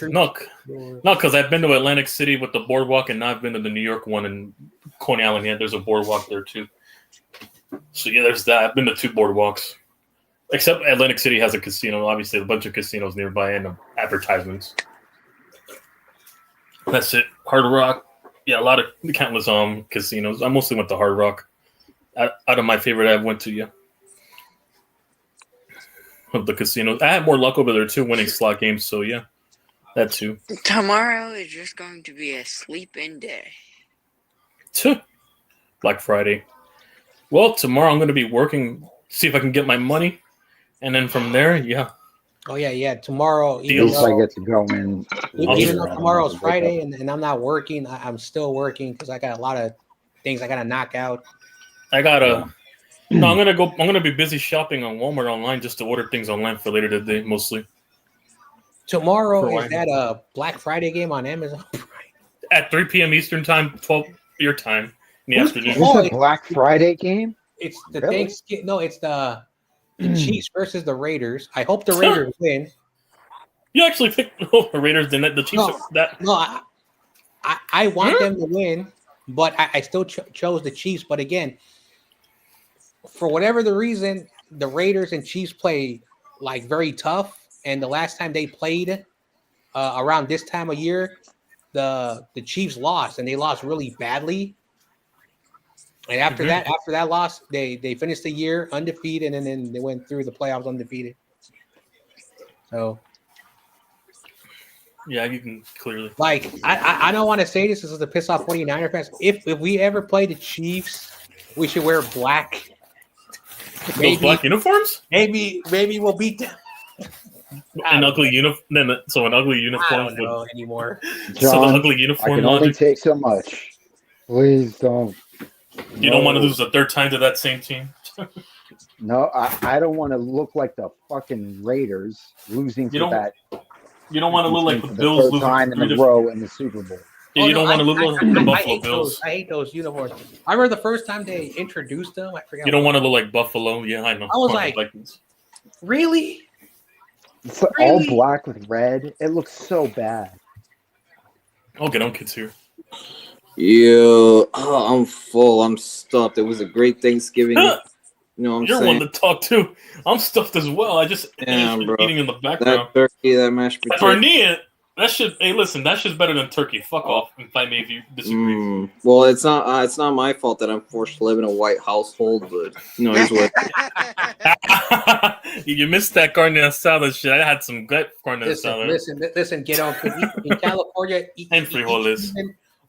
No, because I've been to Atlantic City with the boardwalk, and now I've been to the New York one in Coney Island. Yeah, there's a boardwalk there too. So yeah, there's that. I've been to 2 boardwalks. Except Atlantic City has a casino. Obviously, a bunch of casinos nearby and advertisements. That's it. Hard Rock. Yeah, a lot of countless casinos. I mostly went to Hard Rock. Out of my favorite I went to, yeah. Of the casinos. I had more luck over there too, winning slot games, so yeah. That too. Tomorrow is just going to be a sleep-in day. Black Friday. Well, tomorrow I'm going to be working, see if I can get my money, and then from there, yeah. Oh yeah. Tomorrow, even I get to go in. Even though tomorrow's Friday and I'm not working, I'm still working because I got a lot of things I got to knock out. No, I'm gonna be busy shopping on Walmart online just to order things online for later today, mostly. Tomorrow is that a Black Friday game on Amazon Prime? At 3 p.m. Eastern time, 12 your time in the afternoon. It's a Black Friday game? It's the Thanksgiving. No, it's the Chiefs versus the Raiders. I hope the Raiders win. You actually picked the Raiders, the Chiefs. I want them to win, but I still chose the Chiefs. But again, for whatever the reason, the Raiders and Chiefs play like very tough, and the last time they played around this time of year, the Chiefs lost, and they lost really badly. And after that loss, they finished the year undefeated, and then they went through the playoffs undefeated. So, yeah, you can clearly. like, I don't want to say this is to piss off 49er fans. If we ever play the Chiefs, we should wear black. Those black uniforms? Maybe we'll beat them. An ugly uniform. So an ugly uniform. I don't know anymore. John, so the ugly uniform. I can only take so much. Please don't. You don't want to lose a third time to that same team. No, I don't want to look like the fucking Raiders losing to that. You don't want to look like the for Bills third time in a row in the Super Bowl. Yeah, you don't want to look like the Buffalo Bills. I hate those uniforms. I remember the first time they introduced them. I forgot. You don't want to look like Buffalo. Yeah, I know. I was like, really? It's like all black with red. It looks so bad. I'll get on kids here. Yo, I'm full. I'm stuffed. It was a great Thanksgiving. You know what I'm You're saying? one to talk too. I'm stuffed as well. I just eating in the background. That turkey, that mashed potato. Bernier, that shit. Hey, listen, that shit's better than turkey. Fuck off. If I may, if you disagree. Well, it's not my fault that I'm forced to live in a white household, but you know, he's what. You missed that carne asada shit. I had some good carne asada. Listen. Get on in California. And frijoles.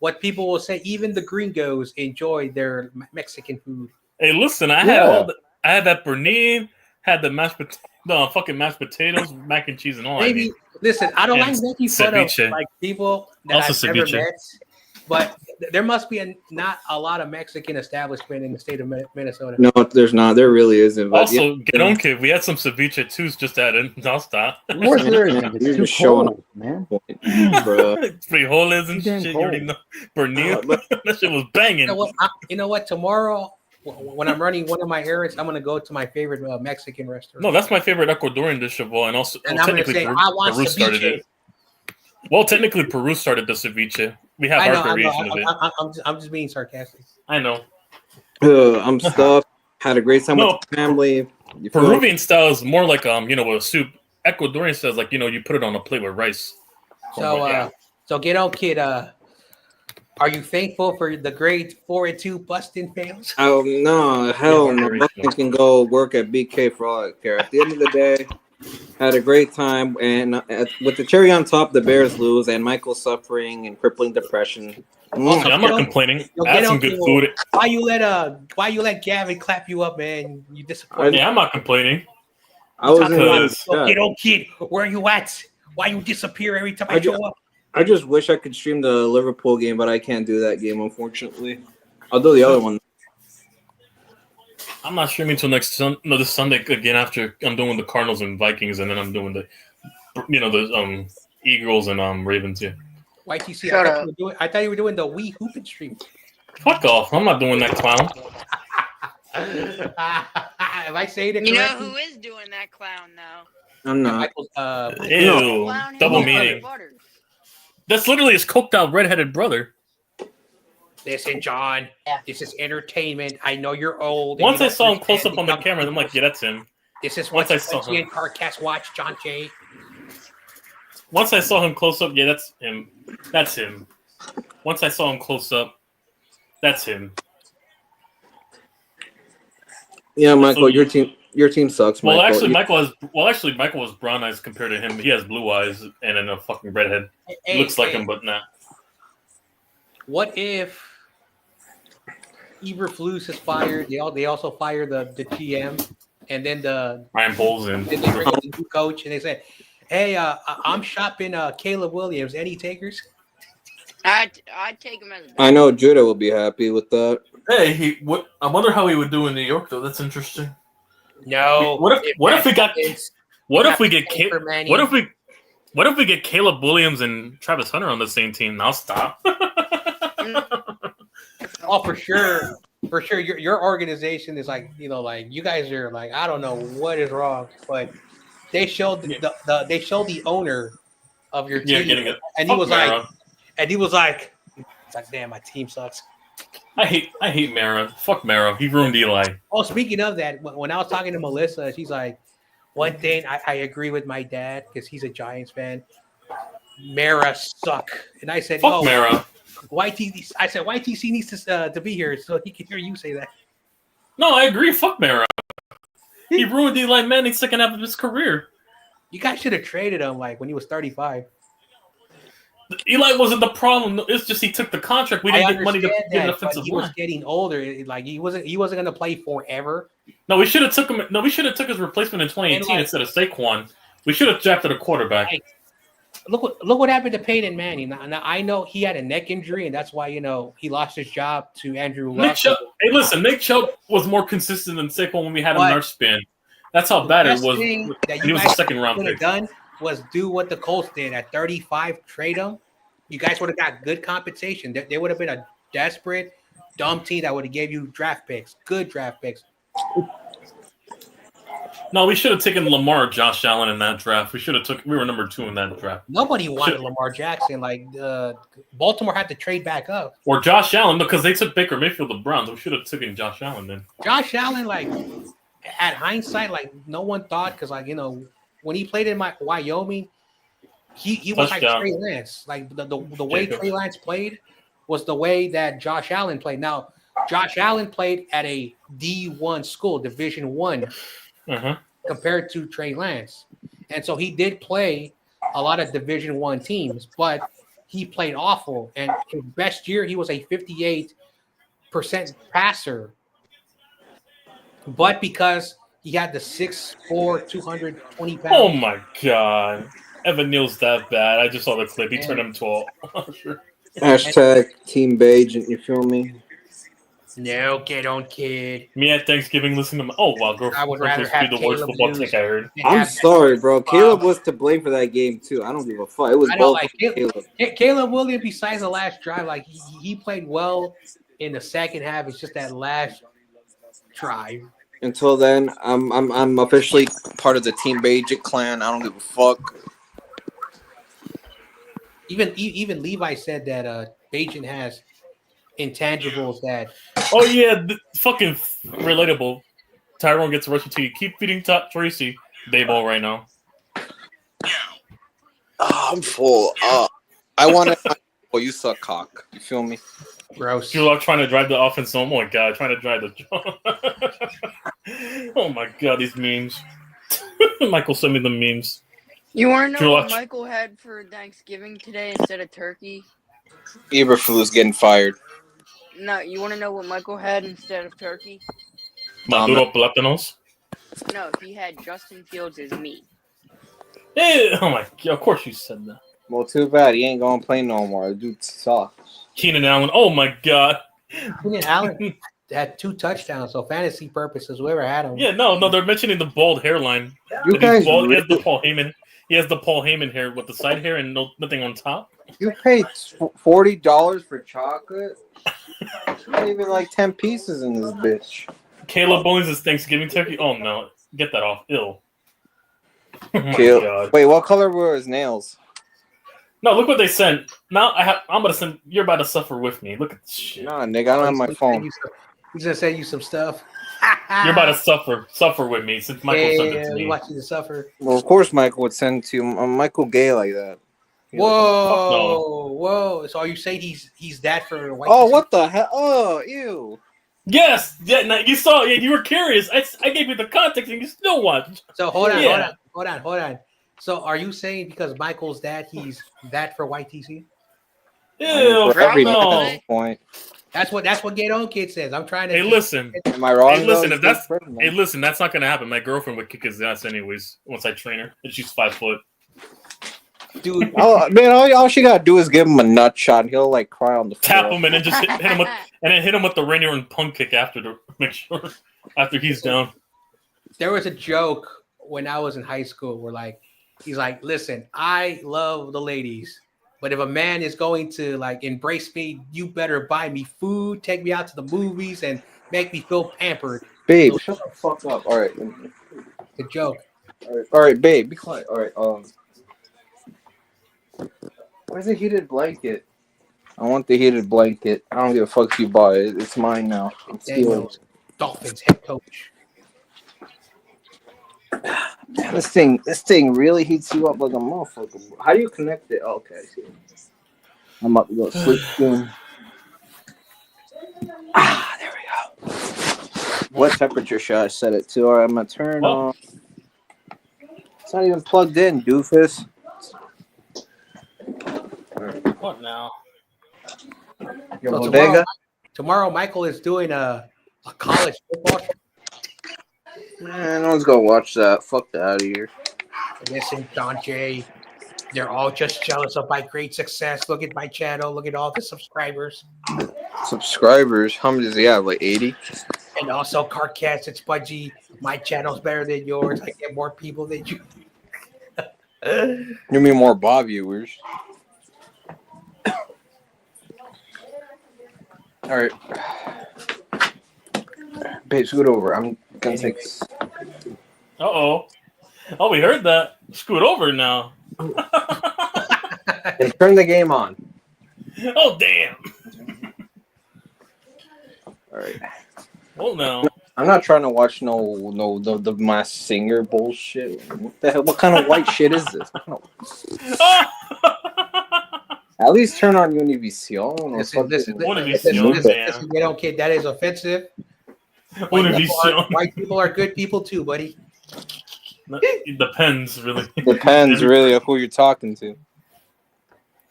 What people will say, even the gringos enjoy their Mexican food. Hey, listen, I had that Bernier, had the fucking mashed potatoes, mac and cheese, and all. Maybe listen, I don't like making fun of like people that also I've never met, but there must be not a lot of Mexican establishment in the state of Minnesota. No, there's not. There really isn't. But also, get on, kid. We had some ceviche too. Just added. I'll stop. Of course there isn't. It's too cold, man. Bro. Frijoles and shit. You already know. Bernier. That shit was banging. You know what? Tomorrow, when I'm running one of my errands, I'm gonna go to my favorite Mexican restaurant. No, that's my favorite Ecuadorian dish of all, and also I'm gonna say I want Peru started it. Well, technically, Peru started the ceviche. We have our variation of it. I'm just being sarcastic. I know. I'm stuffed. Had a great time with the family. Peruvian style is more like with a soup. Ecuadorian style is like you put it on a plate with rice. So get on, kid. Are you thankful for the grade 4-2 busting fails? Oh no, hell no! Busting can go work at BK for all I care. At the end of the day, had a great time, and with the cherry on top, the Bears lose, and Michael suffering and crippling depression. I'm not complaining. I had some good food. Why you let Gavin clap you up, man? You disappointed. Yeah, I'm not complaining. I was get on, kid. Where are you at? Why you disappear every time I show up? I just wish I could stream the Liverpool game, but I can't do that game, unfortunately. I'll do the other one. I'm not streaming until this Sunday again after I'm doing the Cardinals and Vikings, and then I'm doing the Eagles and Ravens. Yeah. YTC, I thought you were doing the Wii hooping stream. Fuck off! I'm not doing that, clown. If I say it, you know who is doing that, clown? Though I'm not. Ew, double meaning. That's literally his coked out redheaded brother. Listen, John, this is entertainment. I know you're old. Once I saw him close up on the camera, I'm like, yeah, that's him. This is what you and Carcast watch, John J. Once I saw him close up, yeah, that's him. That's him. Once I saw him close up, that's him. Yeah, Michael, your team sucks. Well, Michael. Michael was brown eyes compared to him. He has blue eyes and then a fucking redhead. Looks like him, but not. What if Eberflus is fired? They also fire the GM, and then Ryan Poles and they bring in the new coach, and they say, "Hey, I'm shopping Caleb Williams. Any takers?" I'd take him as. I know Judah will be happy with that. Hey, I wonder how he would do in New York though. That's interesting. No. What if we get Caleb Williams and Travis Hunter on the same team? I'll stop. Oh, for sure. For sure. Your organization is like, you guys are like, I don't know what is wrong, but they showed the owner of your team, getting it. and he was like, damn, my team sucks. I hate Mara. Fuck Mara. He ruined Eli. Oh, speaking of that, when I was talking to Melissa, she's like, one thing I agree with my dad because he's a Giants fan. Mara suck, and I said, Fuck Mara. YTC. I said YTC needs to be here so he can hear you say that. No, I agree. Fuck Mara. He ruined Eli Manning's second half of his career. You guys should have traded him like when he was 35. Eli wasn't the problem. It's just he took the contract. We didn't get money to get an offensive he line. was getting older. Like he wasn't going to play forever. No, we should have took him. No, we should have took his replacement in 2018 instead of Saquon. We should have drafted a quarterback. Look what happened to Peyton Manning. Now I know he had a neck injury, and that's why he lost his job to Andrew Luck. Hey, listen, Nick Chubb was more consistent than Saquon when we had him in our spin. That's how bad it was. That he was a second round pick. Done was do what the Colts did at 35, trade him. You guys would have got good compensation. They would have been a desperate, dumb team that would have gave you draft picks, good draft picks. No, we should have taken Lamar or Josh Allen in that draft. We were number 2 in that draft. Nobody wanted Lamar Jackson. Like Baltimore had to trade back up. Or Josh Allen because they took Baker Mayfield, the Browns. We should have taken Josh Allen then. Josh Allen, like at hindsight, like no one thought because when he played in Wyoming, he was like Trey Lance. Like the way Trey Lance played was the way that Josh Allen played. Now, Josh Allen played at a D1 school, Division I. Compared to Trey Lance. And so he did play a lot of Division I teams, but he played awful. And his best year, he was a 58% passer. But because he had the 6'4", 220 pounds. Oh my God. Evan Neal's that bad. I just saw the clip. He turned him to a Hashtag Team Beige, you feel me? No, kid on kid. Me at Thanksgiving listening to girlfriend. I would rather have the worst football take I heard. I'm sorry, bro. Caleb was to blame for that game too. I don't give a fuck. It was both Caleb. Caleb Williams, besides the last drive, like he played well in the second half. It's just that last drive. Until then, I'm officially part of the Team Beige clan. I don't give a fuck. Even Levi said that Bajan has intangibles that. Oh yeah, fucking relatable. Tyrone gets rushed to you. Keep feeding Tracy Dayball right now. Oh, I'm full. I want to. Oh, you suck cock. You feel me? Gross. Drew trying to drive the offense. Oh my God, trying to drive the. Oh my God, these memes. Michael sent me the memes. You want to know what Michael had for Thanksgiving today instead of turkey? Eberflus getting fired. No, you want to know what Michael had instead of turkey? Maduro Platanos? No, he had Justin Fields as meat. Yeah, oh my God, of course you said that. Well, too bad. He ain't going to play no more. The dude sucks. Keenan Allen, oh my God. Keenan Allen had 2 touchdowns, so fantasy purposes, whoever had him. Yeah, no, they're mentioning the bald hairline. You guys he has the Paul Heyman. He has the Paul Heyman hair with the side hair and nothing on top. You paid $40 for chocolate? Not even like 10 pieces in this bitch. Caleb Owens is Thanksgiving turkey. Oh no, get that off. Ill. Oh my God. Wait, what color were his nails? No, look what they sent. Now I'm gonna send. You're about to suffer with me. Look at this shit. Nah, nigga, I don't have my phone. He's gonna send you some stuff. You're about to suffer with me since Michael sent it to me. We want you to suffer. Well, of course, Michael would send it to you. Michael gay like that. Whoa. So are you saying he's that for white? Oh, what the hell? Oh, ew. Yes. Yeah. Now, you saw. Yeah, you were curious. I gave you the context, and you still watched. So hold on. So are you saying because Michael's dad, he's that for YTC? Ew, no. Point. That's what Get On Kid says. I'm trying to. Hey, listen. Am I wrong? Hey, listen. That's not gonna happen. My girlfriend would kick his ass anyways once I train her, and she's 5 foot. Dude, oh man, all she gotta do is give him a nut shot, and he'll like cry on the floor. Tap him and then just hit him with the Rainier and Punk kick after to make sure after he's down. There was a joke when I was in high school where he's like, listen, I love the ladies, but if a man is going to embrace me, you better buy me food, take me out to the movies, and make me feel pampered. Babe, shut the fuck up. All right. The joke. All right, babe, be quiet. All right. Where's the heated blanket? I want the heated blanket. I don't give a fuck if you bought it. It's mine now. I'm stealing Daniel, it. Dolphins head coach. Man, this thing really heats you up like a motherfucker. How do you connect it? Oh, okay, I see. I'm about to go to sleep soon. There we go. What temperature should I set it to? All right, I'm gonna turn on. It's not even plugged in, doofus. What now? Your So bodega? tomorrow, Michael is doing a college football. Man, no one's gonna watch that. Fuck that out of here. Listen, John Jay, they're all just jealous of my great success. Look at my channel. Look at all the subscribers. Subscribers? How many does he have? Like 80? And also, Carcast and Spudgy, my channel's better than yours. I get more people than you. You mean more Bob viewers? All right. Babe, scoot over. I'm gonna take. Uh-oh. Oh, we heard that. Scoot over now. And turn the game on. Oh, damn. All right. Well, no. I'm not trying to watch the Masked Singer bullshit. What the hell? What kind of white shit is this? At least turn on Univision. Listen, you know, kid, that is offensive. White people are good people too, buddy. It depends, really. Depends, really, of who you're talking to.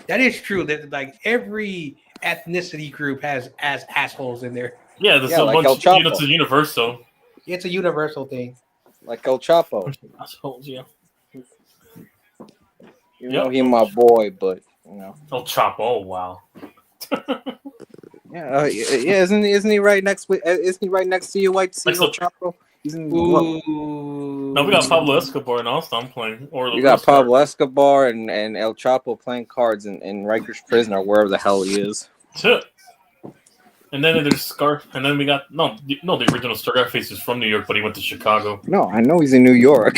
That is true. That like every ethnicity group has assholes in there. Yeah, there's a like bunch. It's a universal. It's a universal thing. Like El Chapo. Assholes, yeah. You know he my boy, but you know. El Chapo. Oh wow. Yeah, isn't he right next? Isn't he right next to you, White Sea El Chapo? He's in. No, we got Pablo Escobar and also I'm playing. Or you got Pablo Escobar and El Chapo playing cards in Rikers Prison or wherever the hell he is. And then there's Scarf, and then we got the original Scarface is from New York, but he went to Chicago. No, I know he's in New York.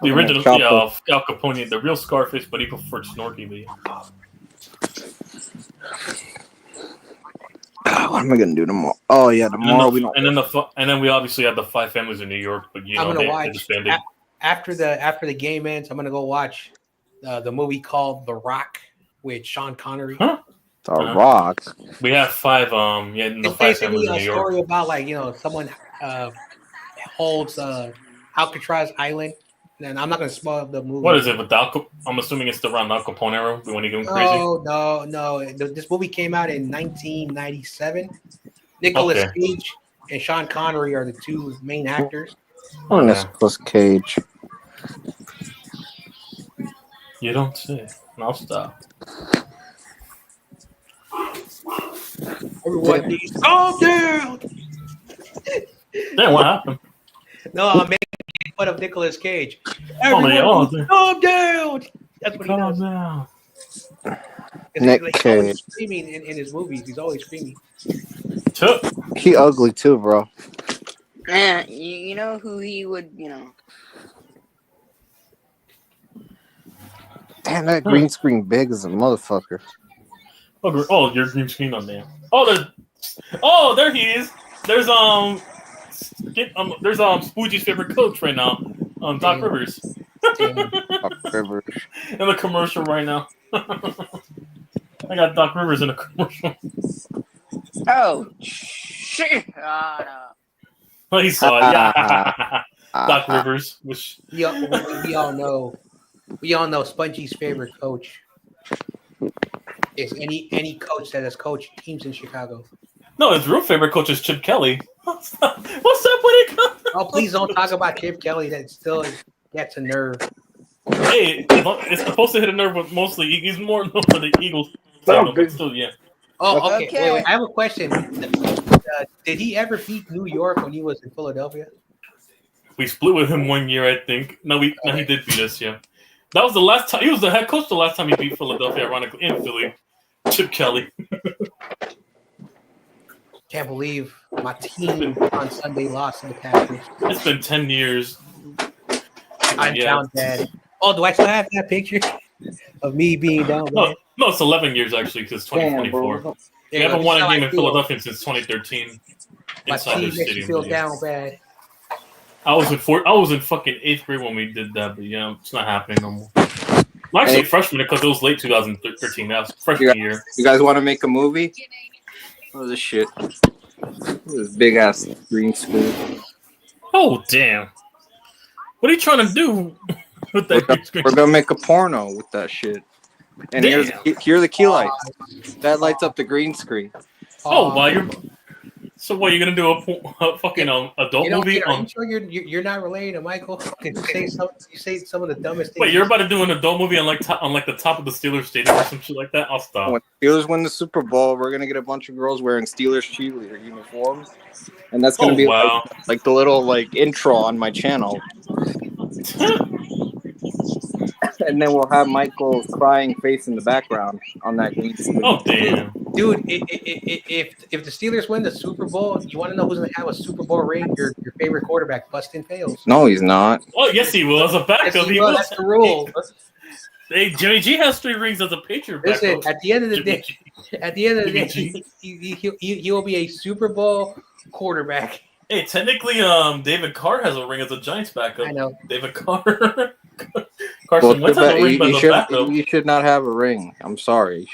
The original, Al Capone, the real Scarface, but he preferred Snorky. What am I gonna do tomorrow? Oh yeah, tomorrow we don't. And then we obviously have the 5 families in New York, but I'm gonna watch after the game ends. I'm gonna go watch the movie called The Rock with Sean Connery. Huh? The Rock. We have 5. The 5 families in New York. It's basically a story about someone holds Alcatraz Island. And I'm not gonna spoil the movie. What is it with I'm assuming it's around Al Capone era. We want to give him crazy. No. This movie came out in 1997. Nicolas Cage and Sean Connery are the 2 main actors. Oh, Nicolas Cage. You don't say. I'll stop. Everyone needs to calm down. Damn, what happened? No, I'm making fun of Nicolas Cage. Everyone needs to calm down. That's what he does. Down. Nick Cage. He's screaming in his movies. He's always screaming. He ugly too, bro. Yeah, you know who he would, Damn, that green screen big as a motherfucker. Oh, your green screen on there. There he is. There's Spoogie's favorite coach right now, Doc Rivers. Doc Rivers. In the commercial right now. I got Doc Rivers in a commercial. Oh shit! Oh, he saw it. Yeah. Doc Rivers. We all know Spongie's favorite coach is any coach that has coached teams in Chicago. No, his real favorite coach is Chip Kelly. What's up with it? Oh, please don't talk about Chip Kelly. That still gets a nerve. Hey, it's supposed to hit a nerve, but mostly he's more known for the Eagles. But still, yeah. Oh, okay. Wait. I have a question. Did he ever beat New York when he was in Philadelphia? We split with him 1 year, I think. No, he did beat us. Yeah, that was the last time. He was the head coach the last time he beat Philadelphia, ironically, in Philly. Chip Kelly. Can't believe my team on Sunday lost to the Packers. It's been 10 years. I'm down bad. Oh, do I still have that picture? of me being down bad. No, it's 11 years actually because 2024. They haven't won a game in Philadelphia since 2013 My inside team their makes you stadium. feel down bad. I was in fucking 8th grade when we did that, but yeah, it's not happening no more. I'm actually a freshman because it was late 2013. That was freshman year. You guys want to make a movie? What is this shit? This big ass green screen. Oh damn! What are you trying to do with that green screen? We're gonna make a porno with that shit. And here are the key lights. That lights up the green screen. Oh, wow, so what? You're gonna do a fucking adult movie? Are you sure you're not related to Michael? You say some of the dumbest things. Wait, you're about to do an adult movie on the top of the Steelers stadium or some shit like that? I'll stop. When Steelers win the Super Bowl, we're gonna get a bunch of girls wearing Steelers cheerleader uniforms, and that's gonna be like the little intro on my channel. And then we'll have Michael's crying face in the background on that green screen. Oh damn, dude! If the Steelers win the Super Bowl, you want to know who's gonna have a Super Bowl ring? Your favorite quarterback, Bustin' Fails. No, he's not. Oh yes, he will. As a backup, yes, he will. That's the rule. Hey, Jimmy G has 3 rings as a Patriot backup. Listen, at the end of the day, he will be a Super Bowl quarterback. Hey, technically, David Carr has a ring as a Giants backup. I know. David Carr. Carson Wentz has a ring as a backup. You should not have a ring. I'm sorry.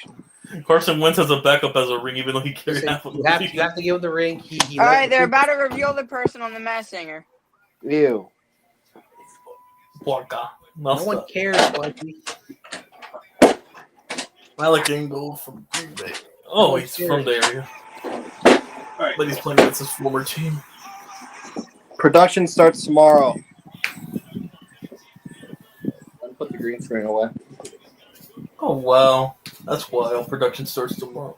Carson Wentz has a backup as a ring, even though he carried half of the You have to give him the ring. All right, they're about to reveal the person on the Masked Singer. Ew. Porca. No one cares, Bunky. Alec Ingold from Green Bay. Oh, he's from the area. Alright, but he's playing against his former team. Production starts tomorrow. I'll put the green screen away. Oh, wow. That's wild. Production starts tomorrow.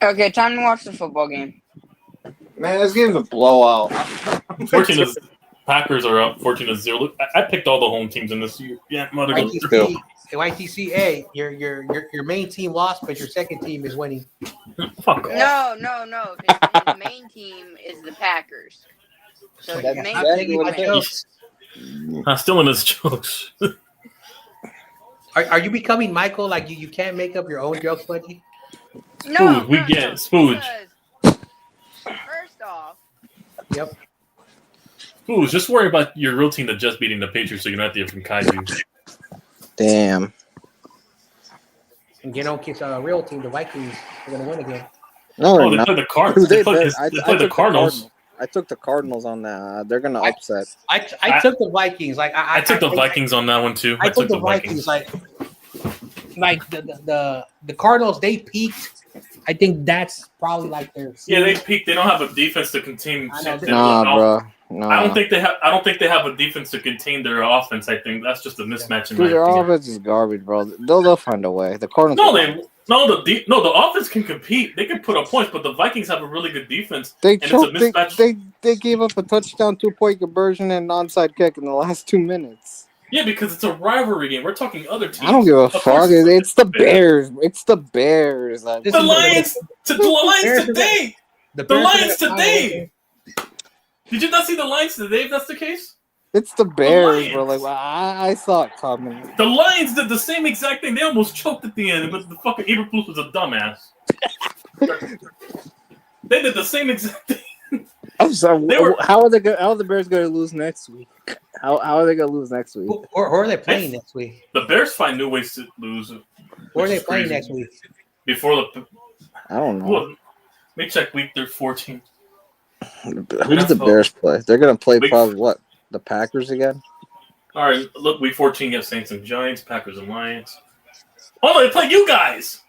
Okay, time to watch the football game. Man, this game's a blowout. Unfortunately, the Packers are up 14-0. I picked all the home teams in this year. Yeah, YTCA, your main team lost, but your second team is winning. Fuck off. No. The main team is the Packers. So the main team. I'm still in his jokes. Are you becoming Michael? Like you can't make up your own jokes, buddy? No, we get Spooge. First off. Yep. Spooge, just worry about your real team that just beating the Patriots, so you don't have to hear from Kaiju. Damn. And it's a real team. The Vikings are going to win again. No, they play the Cardinals. They play the Cardinals. I took the Cardinals on that. They're going to upset. I took the Vikings. I took the Vikings on that one too. I took the Vikings. Like the Cardinals, they peaked. I think that's probably like their. Yeah, they peaked. They don't have a defense to contain. Bro. No. I don't think they have a defense to contain their offense. I think that's just a mismatch in my opinion. Their offense is garbage, bro. They'll find a way. The Cardinals. The offense can compete. They can put up points, but the Vikings have a really good defense. They gave up a touchdown 2-point conversion and an onside kick in the last 2 minutes. Yeah, because it's a rivalry game. We're talking other teams. I don't give a fuck. It's the Bears. It's the Bears. The Lions today. The Lions today. Did you not see the Lions today? If that's the case, it's the Bears, bro. Like I saw it coming. The Lions did the same exact thing. They almost choked at the end, but the fucking Eberflus was a dumbass. They did the same exact thing. I'm sorry. How are the Bears going to lose next week? How are they going to lose next week? Who are they playing next week? The Bears find new ways to lose. Who are they playing next week? I don't know. Let me check week 14. Who did the Bears play? They're going to play probably what? The Packers again? All right, look, week 14, you have Saints and Giants, Packers and Lions. Oh, they play you guys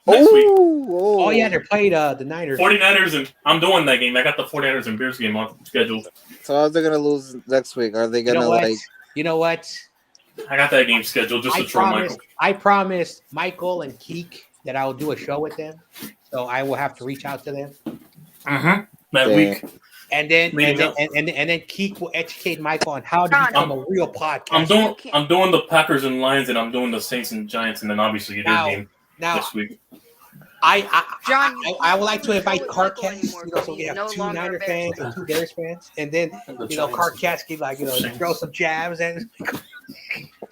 next week. Oh, yeah, they played the Niners. 49ers, and I'm doing that game. I got the 49ers and Bears game on schedule. So how are they going to lose next week? Are they going to You know what? I got that game scheduled just to troll Michael. I promised Michael and Keek that I will do a show with them, so I will have to reach out to them. That week. And then Keek will educate Michael on how to become a real podcast. I'm doing the Packers and Lions, and I'm doing the Saints and Giants, and then obviously your game next week. I would like to invite go with Michael Carcast, anymore you know, so because we he's have no 2 longer a Niner Bears fans fan. and 2 Bears fans, and then you know Carcast can like throw some jabs and.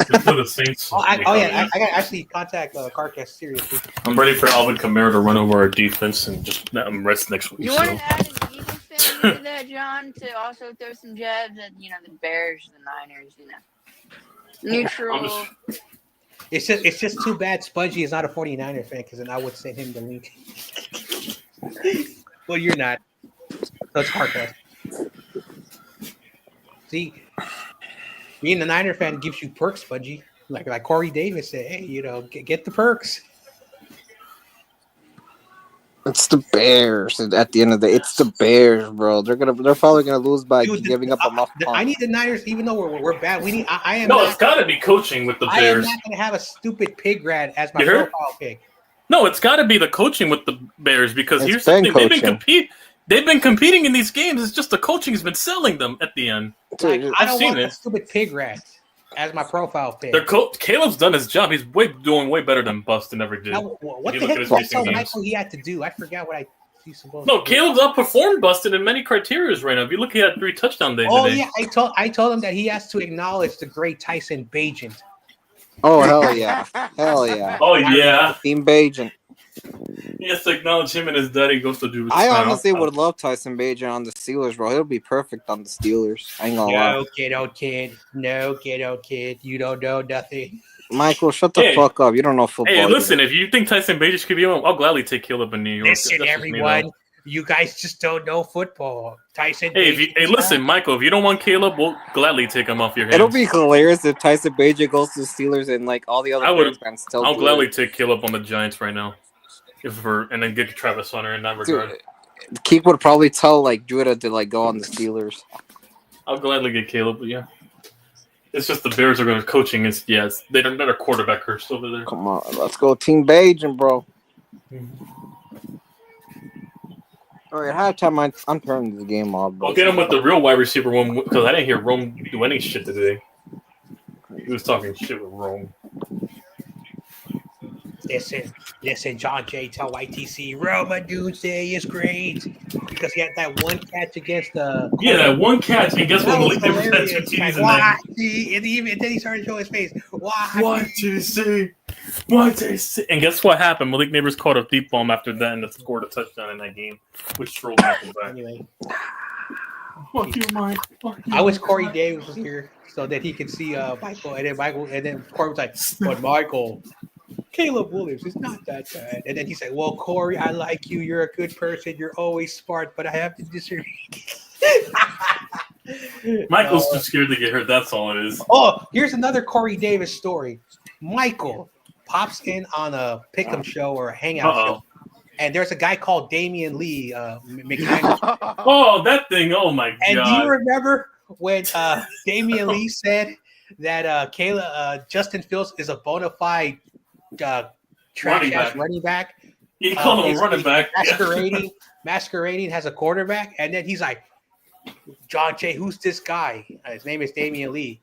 The Saints. I got to actually contact Carcast seriously. I'm ready for Alvin Kamara to run over our defense and just let him rest next week. You want to add an Eagles fan into that, John, to also throw some jabs at the Bears, the Niners, neutral. It's just too bad Spongy is not a 49er fan because then I would send him the link. Well, you're not. That's Carcast. See, being a Niner fan gives you perks, Spongy. Like Corey Davis said, hey, get the perks. It's the Bears. At the end of the day, it's the Bears, bro. They're probably gonna lose by giving up a muff punt. I need the Niners, even though we're bad. We need. I am. No, it's got to be coaching with the Bears. I am not going to have a stupid pig rat as my profile pick. No, it's got to be the coaching with the Bears because It's here's the thing: coaching. they've been competing in these games. It's just the coaching has been selling them at the end. Like, I don't want a stupid pig rat as my profile pick. Caleb's done his job. He's doing way better than Bustin ever did. Now, what the heck did I tell Michael he had to do? I forgot what he's supposed to do. No, Caleb's outperformed Bustin in many criteria right now. If you look, he had 3 touchdown days. Oh, today. yeah. I told him that he has to acknowledge the great Tyson Bagent. Oh, hell yeah. Hell yeah. Oh, yeah. Team Bajan. He has to acknowledge him and his daddy goes to do his I honestly would love Tyson Bajan on the Steelers, bro. He'll be perfect on the Steelers. I ain't gonna lie. No, kid. You don't know nothing. Michael, shut the fuck up. You don't know football. Hey, listen, if you think Tyson Bagent could be on, I'll gladly take Caleb in New York. Listen, everyone. You guys just don't know football. Tyson. Hey, listen, Michael. If you don't want Caleb, we'll gladly take him off your hands. It'll be hilarious if Tyson Bajan goes to the Steelers and like all the other fans still. I'll gladly take Caleb on the Giants right now, and then get Travis Hunter in that regard. Keith would probably tell like Judah to like go on the Steelers. I'll gladly get Caleb, but yeah, it's just the Bears are going to coaching. They're not a quarterback curse over there. Come on, let's go Team Bajan, bro. All right, halftime. I'm turning the game off. I'll get him with the real wide receiver one because I didn't hear Rome do any shit today. He was talking shit with Rome. Listen, John Jay, tell YTC Roma Doomsday is great because he had that one catch against the. Yeah, that one catch, and guess what? Malik Neighbors had 2 TDs in there. And then he started showing his face. YTC. And guess what happened? Malik Neighbors caught a deep bomb after that and scored a touchdown in that game, which drove Michael back. Anyway. Fuck you, Mike. I wish Corey Davis was here so that he could see Michael, and then Corey was like, "But Michael, Caleb Williams is not that bad." And then he said, "Well, Corey, I like you. You're a good person. You're always smart, but I have to disagree." Michael's too scared to get hurt. That's all it is. Oh, here's another Corey Davis story. Michael pops in on a pick'em show or a hangout show, and there's a guy called Damian Lee McKinnon. Oh, that thing! Oh my god! And do you remember when Damian Lee said that Justin Fields is a bona fide trash-ass running back? He called him a running back. Masquerading as a quarterback, and then he's like, "John Jay, who's this guy? His name is Damian Lee.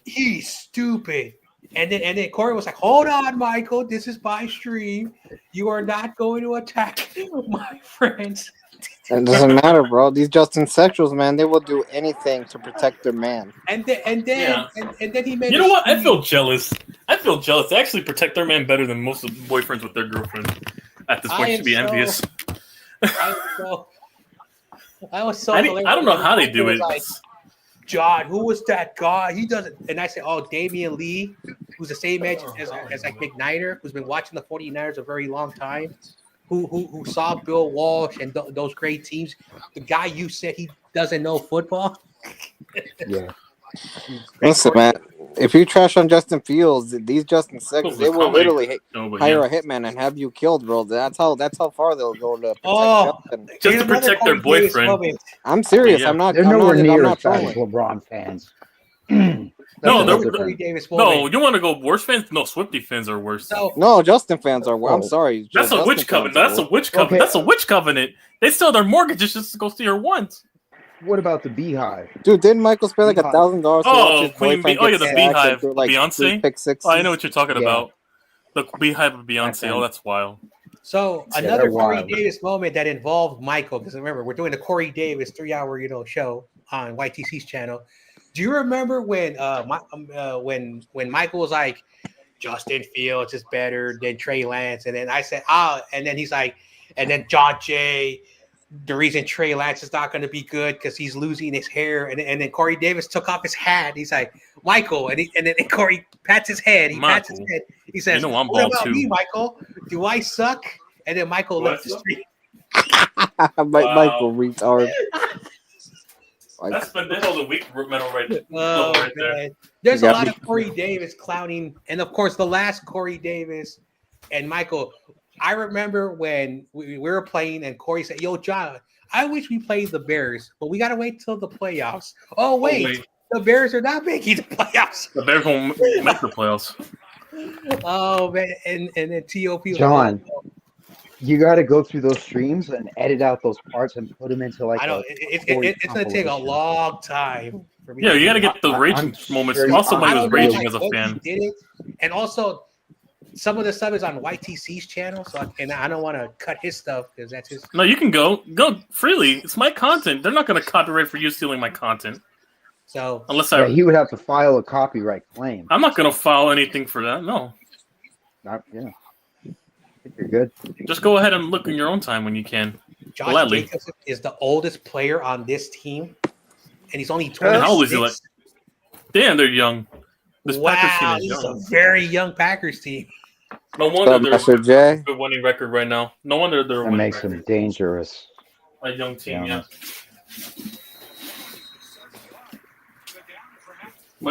He's stupid." And then Corey was like, "Hold on, Michael. This is my stream. You are not going to attack my friends." It doesn't matter, bro. These Justin Sexuals, man, they will do anything to protect their man. And then he made. You know what? I feel jealous. They actually protect their man better than most of the boyfriends with their girlfriends. At this point, you should be envious. I was so. I don't know how they do it. Like, John, who was that guy? He doesn't. And I said, "Oh, Damian Lee, who's the same age as like McNiner, who's been watching the 49ers a very long time, who saw Bill Walsh and those great teams. The guy you said he doesn't know football." Yeah. Listen, man. If you trash on Justin Fields, these Justin Sexuals, they will literally hire a hitman and have you killed, bro. That's how far they'll go to protect just to protect their boyfriend. I'm serious. Yeah. I'm not. They're nowhere near as bad as trolling. LeBron fans. No, Davis you want to go worse fans? No, Swifty fans are worse. No, Justin fans are. I'm sorry. That's a witch covenant. That's a witch covenant. That's a witch covenant. They sell their mortgages just to go see her once. What about the Beehive? Dude, didn't Michael spend like $1,000 to watch his Queen boyfriend the Beehive, like Beyonce. Pick six? Oh, I know what you're talking about. The Beehive of Beyonce. Oh, that's wild. So Yeah, another they're Corey wild. Davis moment that involved Michael, because remember we're doing the Corey Davis 3-hour show on YTC's channel. Do you remember when when Michael was like Justin Fields is better than Trey Lance, and then I said and then he's like, and then John Jay, the reason Trey Lance is not going to be good because he's losing his hair, and then Corey Davis took off his hat. He's like Michael, and then Corey pats his head. He pats his head. He says, You know I'm "What bald about too. me, Michael? Do I suck?" And then Michael left the street. Michael retard. That's Benito the weak metal right there. There's a lot of Corey Davis clowning, and of course the last Corey Davis and Michael. I remember when we were playing, and Corey said, "Yo, John, I wish we played the Bears, but we gotta wait till the playoffs." Oh wait. The Bears are not making the playoffs. The Bears won't make the playoffs. Oh man, and then TOP. John, you got to go through those streams and edit out those parts and put them into like. I know it's going to take a long time for me. Yeah, you got to get the raging moments. Sure, also, when he was raging like as a fan. Did it, and also some of the stuff is on YTC's channel, so I don't want to cut his stuff because that's his. No, you can go freely. It's my content. They're not going to copyright for you stealing my content. So unless he would have to file a copyright claim. I'm not going to file anything for that. No. I think you're good. Just go ahead and look in your own time when you can. Josh Jacobs is the oldest player on this team, and he's only 26. How old is he? Like, damn, they're young. This Packers team is young. young. This is a very young Packers team. No wonder they're a winning record right now. No wonder they're a winning makes them dangerous. A young team, yeah.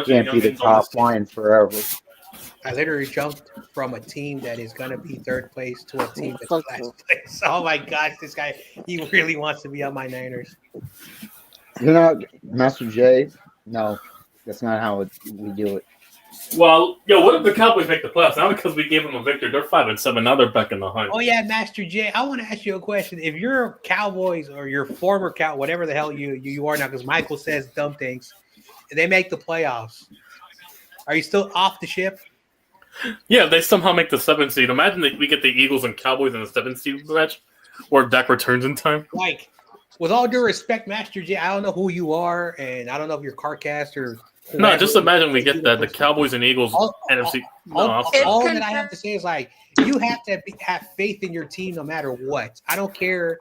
Can't be the top line forever. I literally jumped from a team that is going to be third place to a team that's last place. Oh my gosh, this guy, he really wants to be on my Niners. Master J, no, that's not how we do it. Well, what if the Cowboys make the playoffs? Not because we gave them a victory. They're 5-7. Now they're back in the hunt. Oh, yeah, Master J, I want to ask you a question. If you're Cowboys or your former Cow, whatever the hell you are now, because Michael says dumb things, and they make the playoffs, are you still off the ship? Yeah, if they somehow make the 7th seed. Imagine that we get the Eagles and Cowboys in the 7th seed match, or if Dak returns in time. Like, with all due respect, Master J, I don't know who you are, and I don't know if you're CarCast or whoever. No, just imagine we get that the Cowboys and Eagles NFC. All that I have to say is like you have to have faith in your team no matter what. I don't care,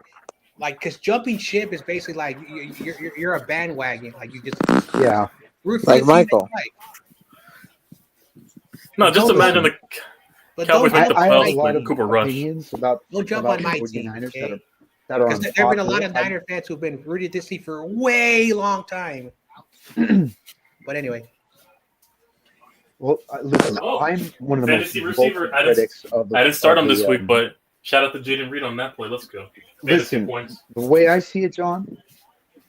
like, because jumping ship is basically like you're a bandwagon. Like you just root for like Michael. No, just imagine the Cowboys make the playoffs with Cooper Rush. Don't jump on my team. Okay? Because there have been a lot of Niner fans who've been rooted this team for a way long time. But anyway. Well, listen, I'm one of the fantasy receiver. I didn't start him this week, but shout out to Jaden Reed on that play. Let's go. Listen, the way I see it, John,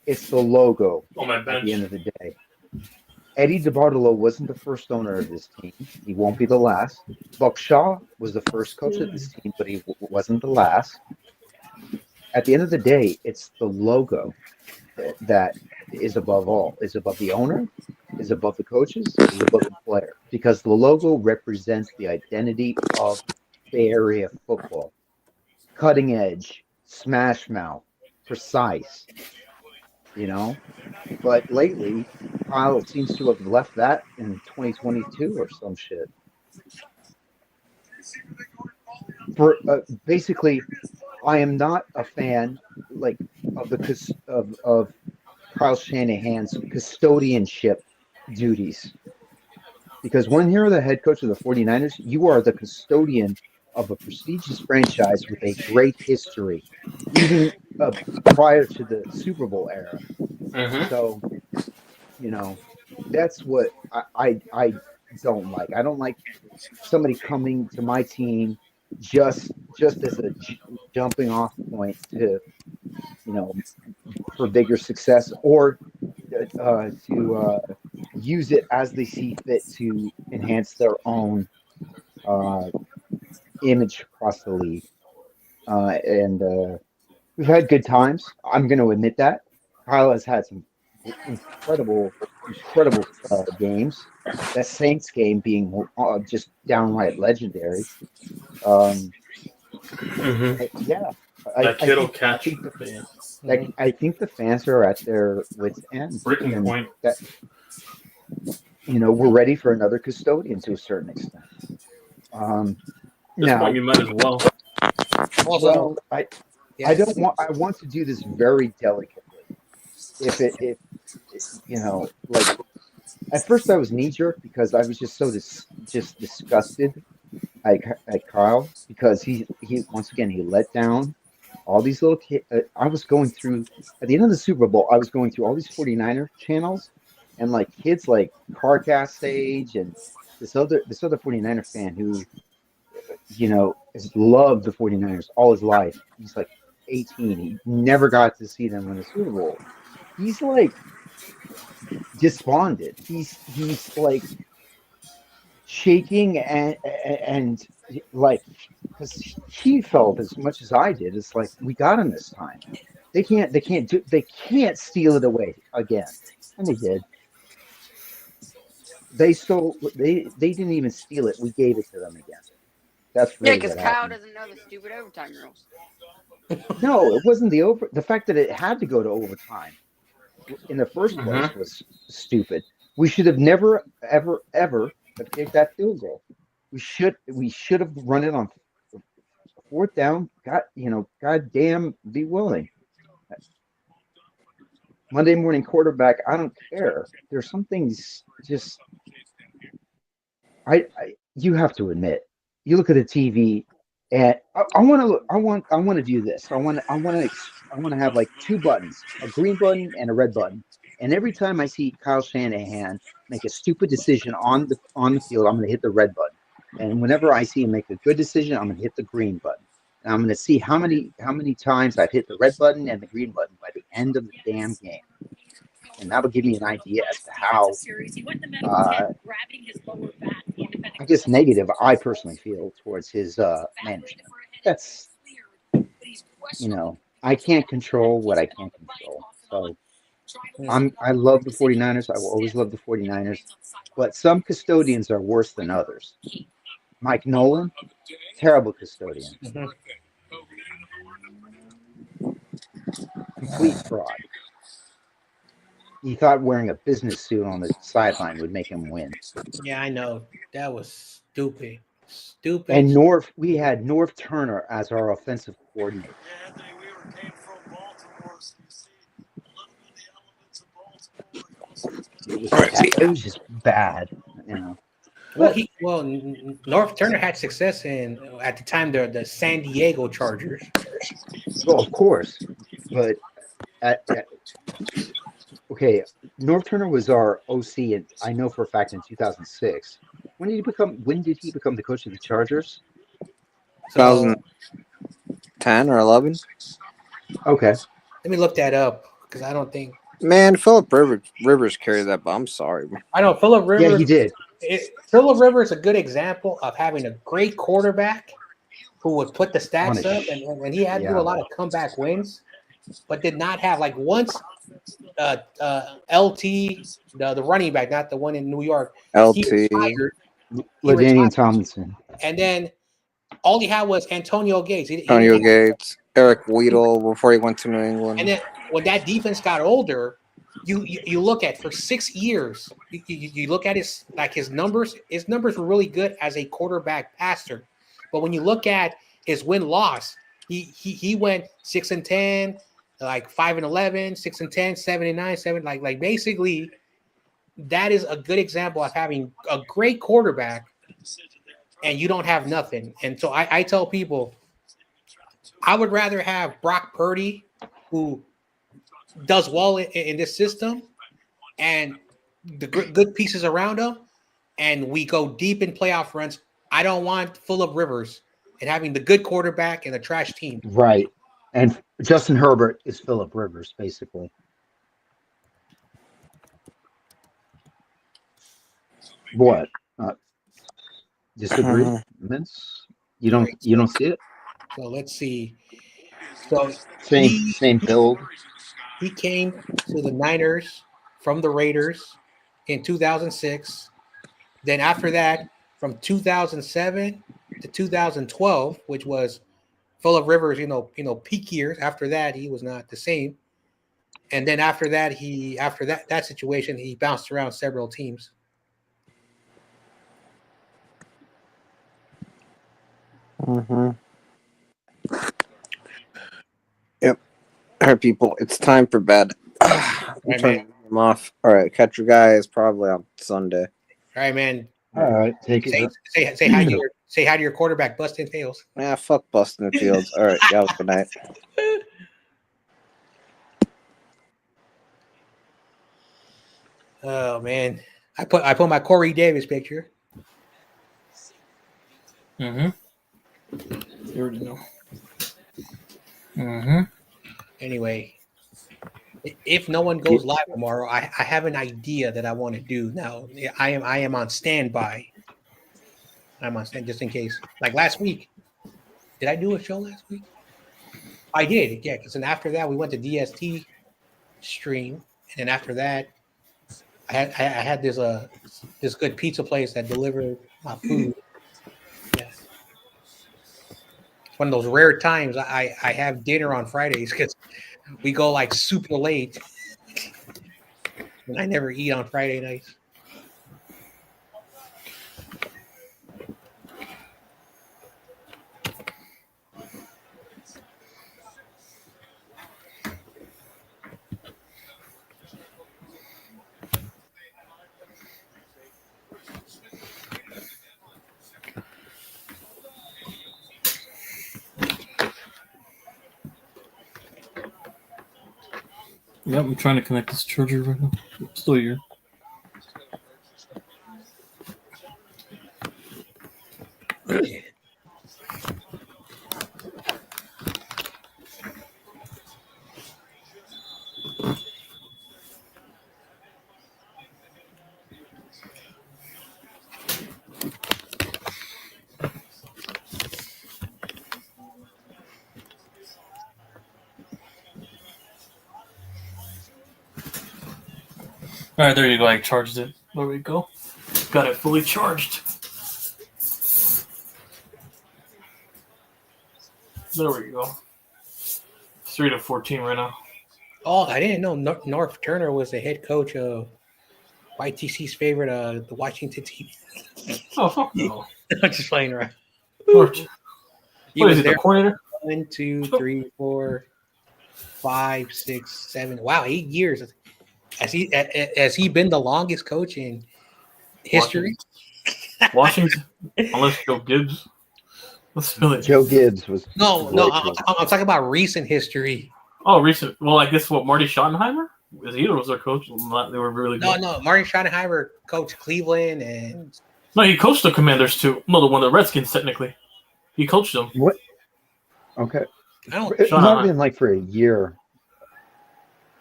it's the logo at the end of the day. Eddie DeBartolo wasn't the first owner of this team. He won't be the last. Buck Shaw was the first coach of this team, but he wasn't the last. At the end of the day, it's the logo that is above all. Is above the owner, is above the coaches, is above the player. Because the logo represents the identity of Bay Area football. Cutting edge, smash mouth, precise. But lately, Kyle seems to have left that in 2022 or some shit. For basically, I am not a fan of Kyle Shanahan's custodianship duties. Because when you're the head coach of the 49ers, you are the custodian of a prestigious franchise with a great history, even prior to the Super Bowl era. Mm-hmm. So, that's what I don't like. I don't like somebody coming to my team just as a jumping off point to, for bigger success, or to use it as they see fit to enhance their own image across the league. And we've had good times. I'm going to admit that. Kyle has had some incredible games. That Saints game being just downright legendary. Yeah, That I kid will think catch the fan. I think the fans are at their wits' end, Breaking and point. that we're ready for another custodian to a certain extent. At this point, Now, you might as well. Also, well, I yes. don't want I want to do this very delicately. If like at first I was knee jerk because I was just just disgusted at Kyle because he once again he let down all these little kids. I was going through at the end of the Super Bowl, I was going through all these 49er channels and like kids like Carcass Sage and this other 49er fan who has loved the 49ers all his life. He's like 18. He never got to see them win a Super Bowl. He's like despondent. He's like shaking and like because he felt as much as I did. It's like we got him this time. They can't steal it away again, and they did. They didn't even steal it. We gave it to them again. That's Yeah, really because what Kyle happened. doesn't know the stupid overtime rules. No, it wasn't the fact that it had to go to overtime in the first place was stupid. We should have never, ever have kicked that field goal. We should have run it on fourth down. Goddamn, be willing. Monday morning quarterback. I don't care. There's some things just I you have to admit. You look at the TV, and I want to look. I want to do this. I want to have like two buttons, a green button and a red button. And every time I see Kyle Shanahan make a stupid decision on the field, I'm going to hit the red button. And whenever I see him make a good decision, I'm going to hit the green button. And I'm going to see how many times I've hit the red button and the green button by the end of the damn game. And that'll give me an idea as to how I guess negative I personally feel towards his management. That's I can't control what I can't control. So I love the 49ers. I will always love the 49ers. But some custodians are worse than others. Mike Nolan, terrible custodian. Complete fraud. He thought wearing a business suit on the sideline would make him win. Yeah, I know. That was stupid. Stupid. And we had North Turner as our offensive coordinator. It was just bad, Well, North Turner had success at the time the San Diego Chargers. Well, of course, but okay, North Turner was our OC, and I know for a fact in 2006. When did he become the coach of the Chargers? 2010 or 11. Okay, let me look that up because I don't think. Man, Philip Rivers carried that, but I'm sorry. I know Philip Rivers. Yeah, he did. Philip Rivers is a good example of having a great quarterback who would put the stats up, and he had to do a lot of comeback wins, but did not have like once LT, the running back, not the one in New York. LT. LaDainian Tomlinson. And then all he had was Antonio Gates. Gates, Eric Weedle before he went to New England. And then when that defense got older, you look at for 6 years, you look at his numbers. His numbers were really good as a quarterback passer, but when you look at his win-loss, he went 6-10, like 5-11, 6-10, 7-9, 7 like basically that is a good example of having a great quarterback and you don't have nothing. And so I tell people I would rather have Brock Purdy, who does well in this system, and the good pieces around him, and we go deep in playoff runs. I don't want Philip Rivers and having the good quarterback and the trash team. Right. And Justin Herbert is Philip Rivers, basically. What? Disagreements? You don't see it? So let's see. So same build. He came to the Niners from the Raiders in 2006. Then after that, from 2007 to 2012, which was Philip Rivers, peak years. After that, he was not the same. And then after that situation, he bounced around several teams. Mm-hmm. Yep. All right, people, it's time for bed. I'm turning him off. All right, catch you guys probably on Sunday. All right, man. All right, take it. Say hi to your quarterback, Bustin Fields. Yeah, fuck Bustin Fields. All right, y'all good night. Oh man, I put my Corey Davis picture. You already know. Anyway, if no one goes live tomorrow, I have an idea that I want to do. Now I am on standby. I'm on stand just in case. Like last week, did I do a show last week? I did, yeah. Because then after that, we went to DST stream, and then after that, I had this good pizza place that delivered my food. Yeah, it's one of those rare times I have dinner on Fridays because we go like super late, and I never eat on Friday nights. Yep, I'm trying to connect this charger right now. It's still here. All right, there you go. I charged it. There we go. Got it fully charged. There we go. 3-14 right now. Oh, I didn't know North Turner was the head coach of YTC's favorite, the Washington team. Oh, fuck no. I'm just playing around. What is he, there the coordinator? 1, 2, 3, 4, 5, 6, 7. Wow, 8 years. Has he been the longest coach in history? Washington? Unless Joe Gibbs. Joe Gibbs was. No, I'm talking about recent history. Oh, recent. Well, I guess Marty Schottenheimer? He was their coach. They were really good. No, Marty Schottenheimer coached Cleveland and. No, he coached the Commanders too. No, the Redskins technically. He coached them. What? Okay. It might have been like for a year,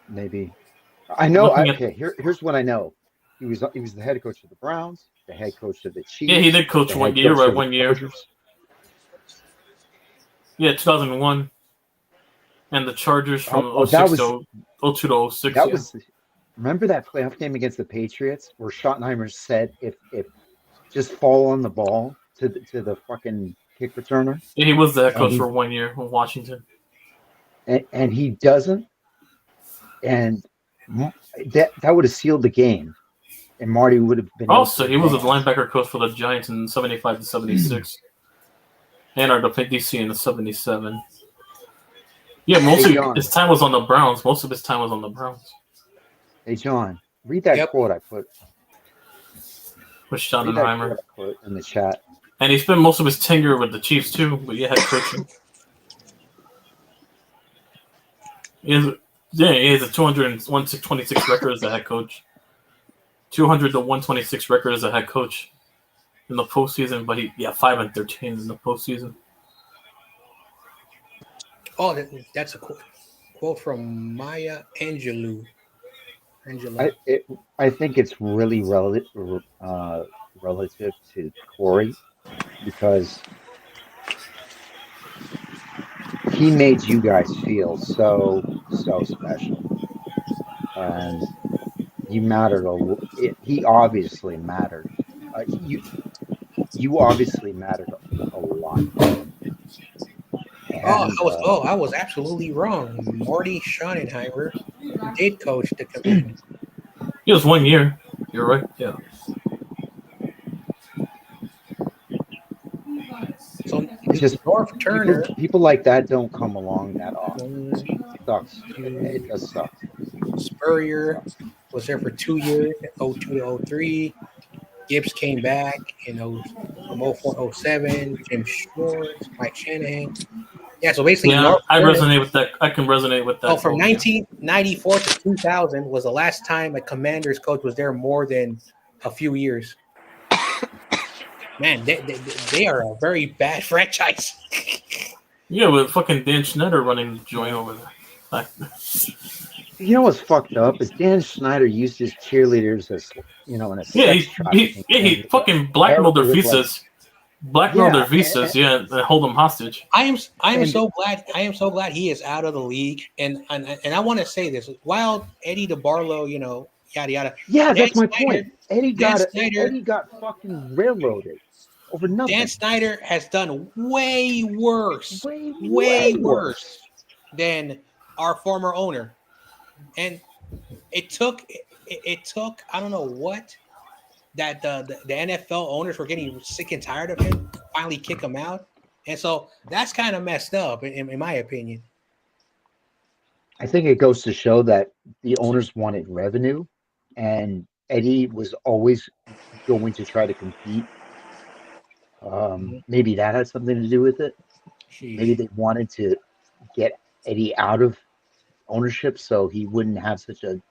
maybe. I know. Here's what I know. He was the head coach of the Browns, the head coach of the Chiefs. Yeah, he did coach 1 year, right? 1 year. Yeah, 2001. And the Chargers from 06 to 02 to 06. That was. Remember that playoff game against the Patriots where Schottenheimer said, "If just fall on the ball to the fucking kick returner." Yeah, he was the head coach for 1 year in Washington. And he doesn't. And that would have sealed the game. And Marty would have been. Also, he was a linebacker coach for the Giants in 75 to 76. And our DC in the 77. Yeah, his time was on the Browns. Most of his time was on the Browns. Hey, John, read that quote I put. With Schottenheimer. In the chat. And he spent most of his tenure with the Chiefs, too. But he had coaching. He has a 226 record as a head coach. 200 to 126 record as a head coach in the postseason, but 5-13 in the postseason. Oh, that's a quote from Maya Angelou. I think it's really relative to Corey because he made you guys feel so special, and you mattered he obviously mattered. You obviously mattered a lot, And I was absolutely wrong. Marty Schottenheimer did coach the Commanders. It was 1 year. You're right. Yeah. So it's just North Turner people like that don't come along that often. It sucks. to It does suck. Spurrier was there for 2 years, 02 to 03. Gibbs came back, from 04 to 07. Jim Schwartz, Mike Shanahan. Yeah, so basically, Yeah, North I Turner. resonate with that. I can resonate with that. From 1994 to 2000 was the last time a Commanders coach was there more than a few years. Man, they are a very bad franchise. Yeah, with fucking Dan Schneider running the joint over there. You know what's fucked up is Dan Schneider used his cheerleaders as in a sex trafficking. He fucking blackmailed their visas. Blackmailed their visas, and hold them hostage. I am so glad he is out of the league, and I want to say this: while Eddie DeBarlo, yada yada. Yeah, that's my point. Eddie got fucking railroaded over nothing. Dan Snyder has done way worse than our former owner, and it took I don't know what that the NFL owners were getting sick and tired of him, finally kick him out. And so that's kind of messed up, in my opinion. I think it goes to show that the owners wanted revenue, and Eddie was always going to try to compete. Maybe that had something to do with it. Sheesh. Maybe they wanted to get Eddie out of ownership so he wouldn't have such a...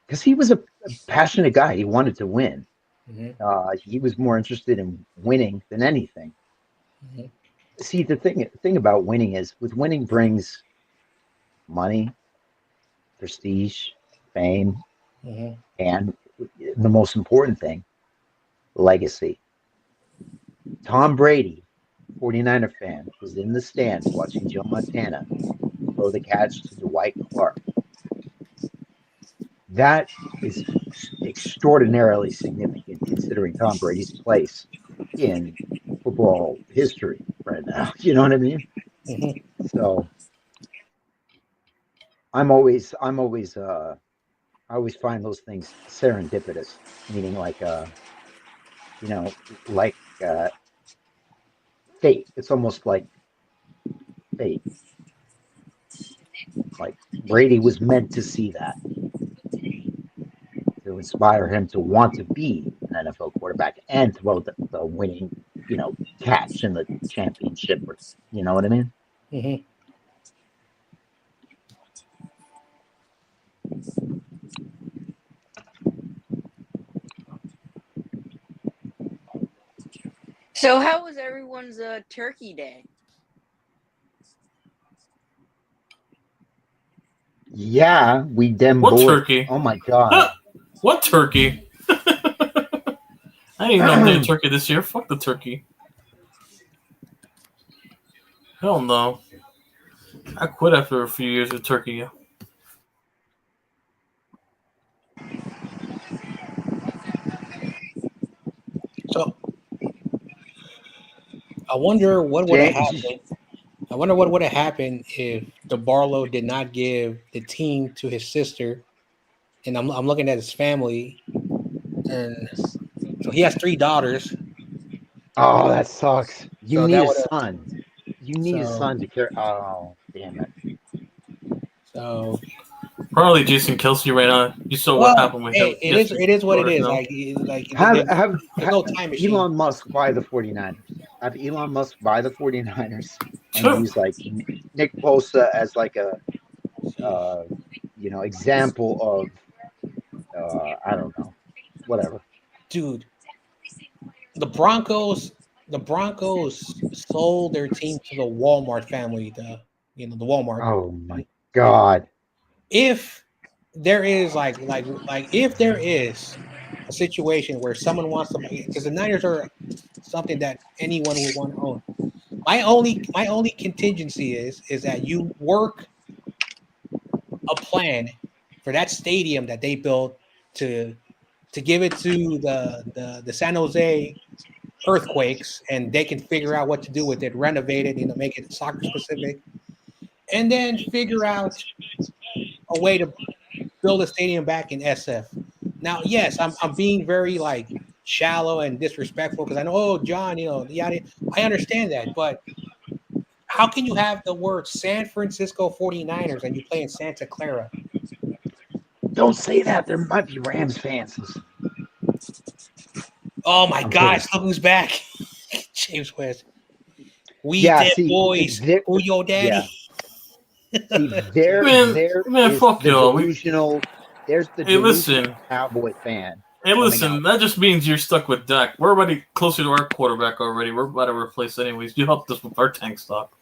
Because he was a passionate guy. He wanted to win. He was more interested in winning than anything. See, the thing about winning is, with winning brings money, prestige, fame, and the most important thing, legacy. Tom Brady, 49er fan, was in the stands watching Joe Montana throw the catch to Dwight Clark. That is extraordinarily significant considering Tom Brady's place in football history right now. You know what I mean? So I always find those things serendipitous, meaning like fate. It's almost like fate. Like Brady was meant to see that, to inspire him to want to be an NFL quarterback and throw the winning, catch in the championship. You know what I mean? So how was everyone's Turkey Day? Yeah, we dem What boy. turkey? Oh my god! What turkey? I didn't know they had turkey this year. Fuck the turkey. Hell no. I quit after a few years of turkey. So I wonder what would have happened. I wonder what would have happened if DeBarlo did not give the team to his sister. And I'm looking at his family, and so he has 3 daughters. Oh, that sucks. You need a son. You need a son to care. Oh, damn it. So probably Jason Kelsey right now. You saw what happened with him. It is what it is. Have no time machine. Elon Musk buy the 49ers. Have Elon Musk buy the 49ers and use like Nick Bosa as like a example of I don't know, whatever. Dude, the Broncos sold their team to the Walmart family. The Walmart. Oh my god! If there is if there is a situation where someone wants to, because the Niners are something that anyone would want to own. My only contingency is that you work a plan for that stadium that they built to give it to the San Jose earthquakes, and they can figure out what to do with it, renovate it, make it soccer specific, and then figure out a way to build a stadium back in SF. Now, yes, I'm being very like shallow and disrespectful because I know, oh, John, yada. I understand that, but how can you have the word San Francisco 49ers and you play in Santa Clara? Don't say that. There might be Rams fans. Oh my I'm gosh, kidding. look who's back. James West. We Yeah, dead see, boys. Who your daddy? See, there Man, is fuck the y'all. delusional. There's the Hey, delusional listen. Cowboy fan. Hey, coming out. listen. That just means you're stuck with Dak. We're already closer to our quarterback already. We're about to replace anyways. You helped us with our tank stock.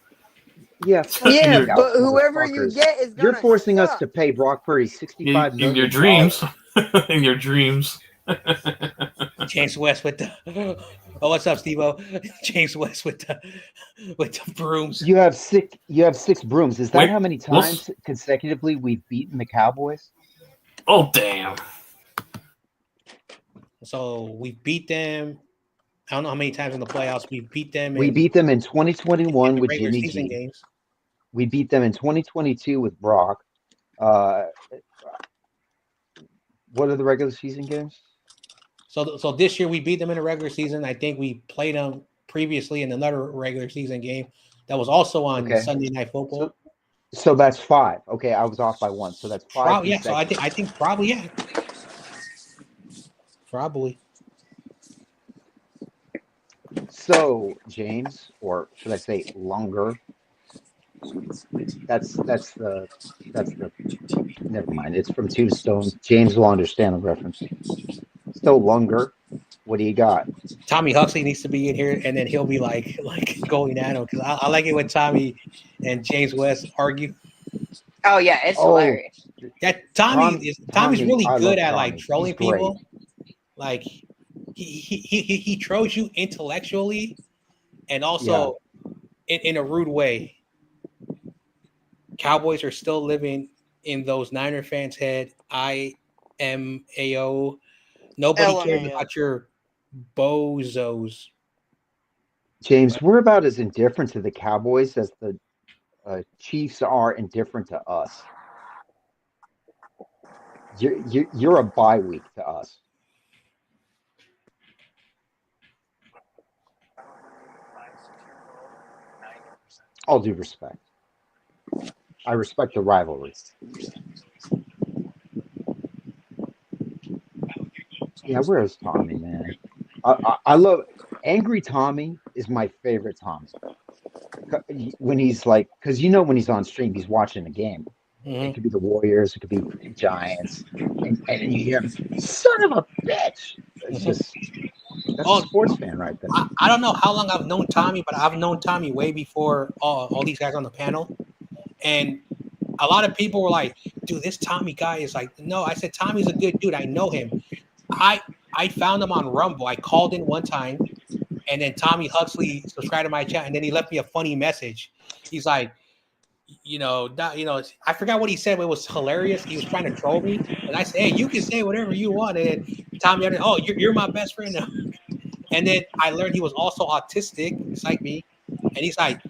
Yeah, fuck Yeah, you, but whoever you motherfuckers. get is You're gonna forcing us suck. to pay Brock Purdy $65 In your million. dreams. In your dreams. James West with the oh, what's up, Steve-O? James West with the brooms. You have six brooms. Is that Wait, how many times consecutively we've beaten the Cowboys? Oh damn. So we beat them. I don't know how many times in the playoffs we beat them. We beat them in 2021 in with regular Jimmy season G. games. We beat them in 2022 with Brock. What are the regular season games? So this year we beat them in the regular season. I think we played them previously in another regular season game that was also on Sunday Night Football. So that's 5. Okay, I was off by 1. So that's 5. Probably, yeah. So I think probably, yeah. Probably. So James, or should I say longer? That's the never mind. It's from Tombstone. James will understand the reference. So longer. What do you got? Tommy Huxley needs to be in here, and then he'll be like going at him because I like it when Tommy and James West argue. Oh yeah, it's hilarious. Yeah, Tommy's really good at like trolling people. Like he trolls you intellectually, and also in a rude way. Cowboys are still living in those Niner fans' head. IMAO. Nobody cares about your bozos. James, we're about as indifferent to the Cowboys as the Chiefs are indifferent to us. You're a bye week to us. All due respect. I respect the rivalry. Yeah, where's Tommy, man? I love Angry Tommy is my favorite Tommy. When he's like, because when he's on stream, he's watching the game. Mm-hmm. It could be the Warriors, it could be Giants, and you hear him, son of a bitch. It's just that's a sports fan right there. I don't know how long I've known Tommy, but I've known Tommy way before all these guys on the panel. And a lot of people were like, dude, this Tommy guy is like, no, I said, Tommy's a good dude. I know him. I found him on Rumble. I called in one time, and then Tommy Huxley subscribed to my chat, and then he left me a funny message. He's like, I forgot what he said, but it was hilarious. He was trying to troll me, and I said, hey, you can say whatever you want. And Tommy, oh, you're my best friend now. And then I learned he was also autistic, just like me. And he's like,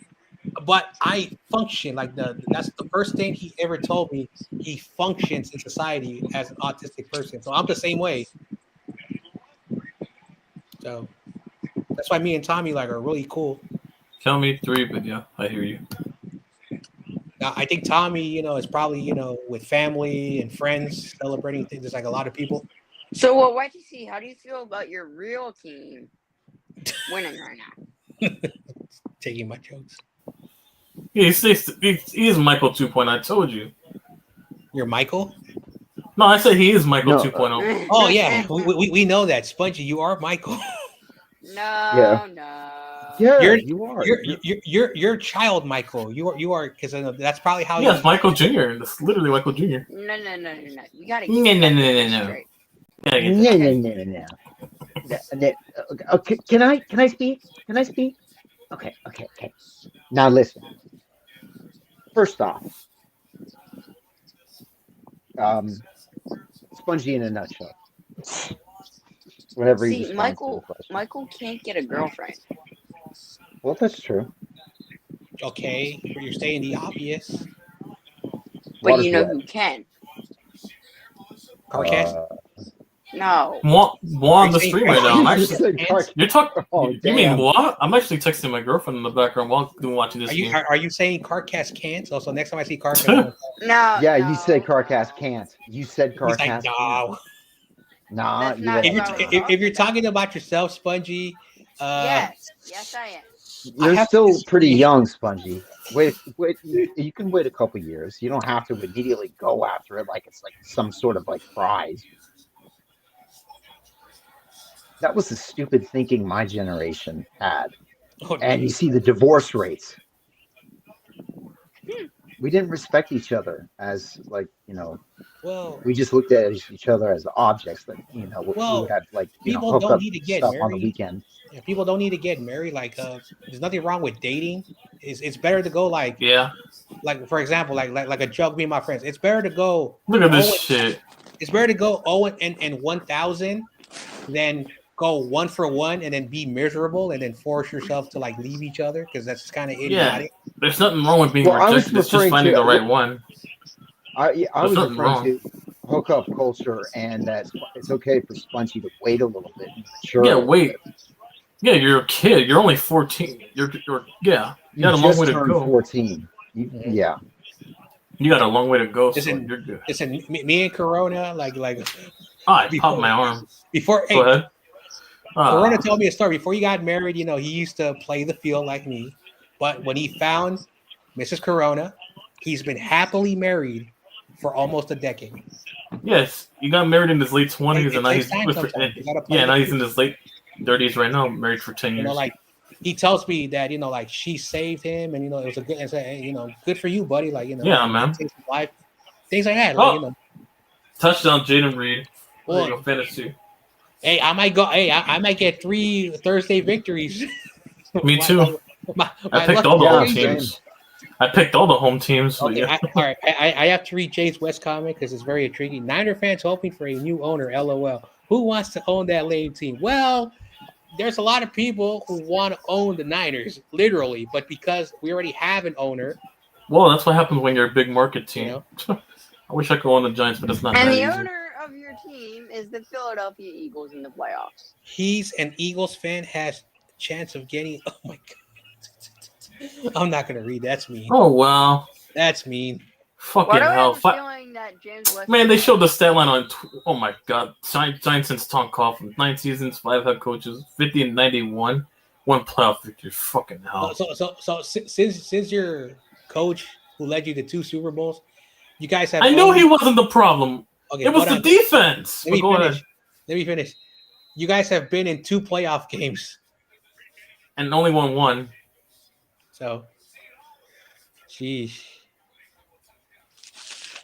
but I function like that's the first thing he ever told me. He functions in society as an autistic person. So I'm the same way. So that's why me and Tommy are really cool. Tell me 3, but yeah, I hear you. Now, I think Tommy, is probably, with family and friends celebrating things. There's like a lot of people. So, YTC, how do you feel about your real team winning right now? Taking my jokes. He is Michael 2.0. I told you. You're Michael? No, I said he is Michael 2.0. Oh, yeah. We know that. Spongy, you are Michael. No. Yeah, you are. You're child Michael. You are because that's probably how. Yes, Michael Jr. That's literally Michael Jr. No. You gotta get No. straight. No. Okay, can I speak? Can I speak? Okay. Now listen. First off, Spongy in a nutshell. whenever he See, responds to the question. Michael can't get a girlfriend. Well, that's true. Okay, you're saying the obvious. But Water's you know wet. who can? Carcass. No. Moi Are on you the saying stream right now. I'm You actually. just said Carcass? You're talking. Oh, You mean damn. what? I'm actually texting my girlfriend in the background while watching this Are you game. are you saying Carcass can't? So next time I see Carcass, No. Yeah, you said No. Carcass can't. You said he's like, Carcass can't. no. Nah, That's not If who you're I was if you're talking talking about yourself, Spongy, Yes, I am. I you're have to still pretty disagree. young, Spongy. Wait. You can wait a couple years. You don't have to immediately go after it like it's like some sort of like prize. That was the stupid thinking my generation had. Oh, And you geez. see the divorce rates. We didn't respect each other as like, Well, we just looked at each other as objects that, we would well, have like, people hook don't up need to get stuff on the married. weekend. Yeah, people don't need to get married. Like, there's nothing wrong with dating. It's better to go like for example, like a joke. Me and my friends. It's better to go. Look at this shit. It's better to go 1,000 than go 1 for 1 and then be miserable and then force yourself to like leave each other because that's kind of idiotic. Yeah, there's nothing wrong with being Well, I was rejected. It's just referring finding to the right one. I There's was nothing referring wrong. to hookup culture and that it's okay for Spongy to wait a little bit and mature Yeah, a little wait. bit. Yeah, you're a kid. You're only 14. You're yeah. You got a long just way to turned go. 14. Yeah. You got a long way to go, so Listen, you're good. listen, me and Corona, like I popped my arm. before. Go ahead. Corona told me a story. Before he got married, he used to play the field like me. But when he found Mrs. Corona, he's been happily married for almost a decade. Yes, he got married in his late 20s, and now he's now he's in his late 30s right now, married for 10 years. Like he tells me that like she saved him, and it was a good, and good for you, buddy. Like yeah, man, life, things like that. Touchdown, Jaden Reed. Well, fantasy. Hey, I might go. Hey, I might get 3 Thursday victories. Me too. I picked all the home teams. I picked all the home teams. Okay, all right. I have to read Jay's West comment because it's very intriguing. Niner fans hoping for a new owner. LOL. Who wants to own that lame team? Well, there's a lot of people who want to own the Niners, literally, but because we already have an owner. Well, that's what happens when you're a big market team. I wish I could own the Giants, but it's not. And that the easy. owner of your team is the Philadelphia Eagles in the playoffs. He's an Eagles fan, has a chance of getting. Oh my god. I'm not gonna read. That's mean. Oh wow, that's mean. Fucking hell! That James West Man, they showed the stat line on. Oh my god, Giants since Tom Coughlin, 9 seasons, 5 head coaches, 50 and 91, 1 playoff victory. Fucking hell! So since your coach who led you to 2 Super Bowls, you guys have. I knew he wasn't the problem. Okay, it was the defense. Let me finish. You guys have been in 2 playoff games, and only won 1. So, sheesh.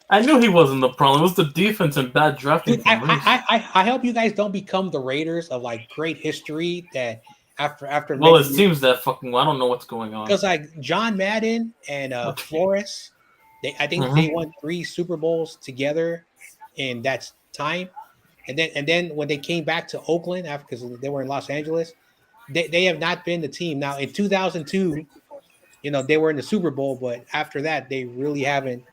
I knew he wasn't the problem. It was the defense and bad drafting. Dude, I hope you guys don't become the Raiders of like great history that after. Well, it seems that fucking. I don't know what's going on. Because like John Madden and Flores, I think they won 3 Super Bowls together in that time, and then when they came back to Oakland after because they were in Los Angeles, they have not been the team. Now in 2002. They were in the Super Bowl, but after that, they really haven't,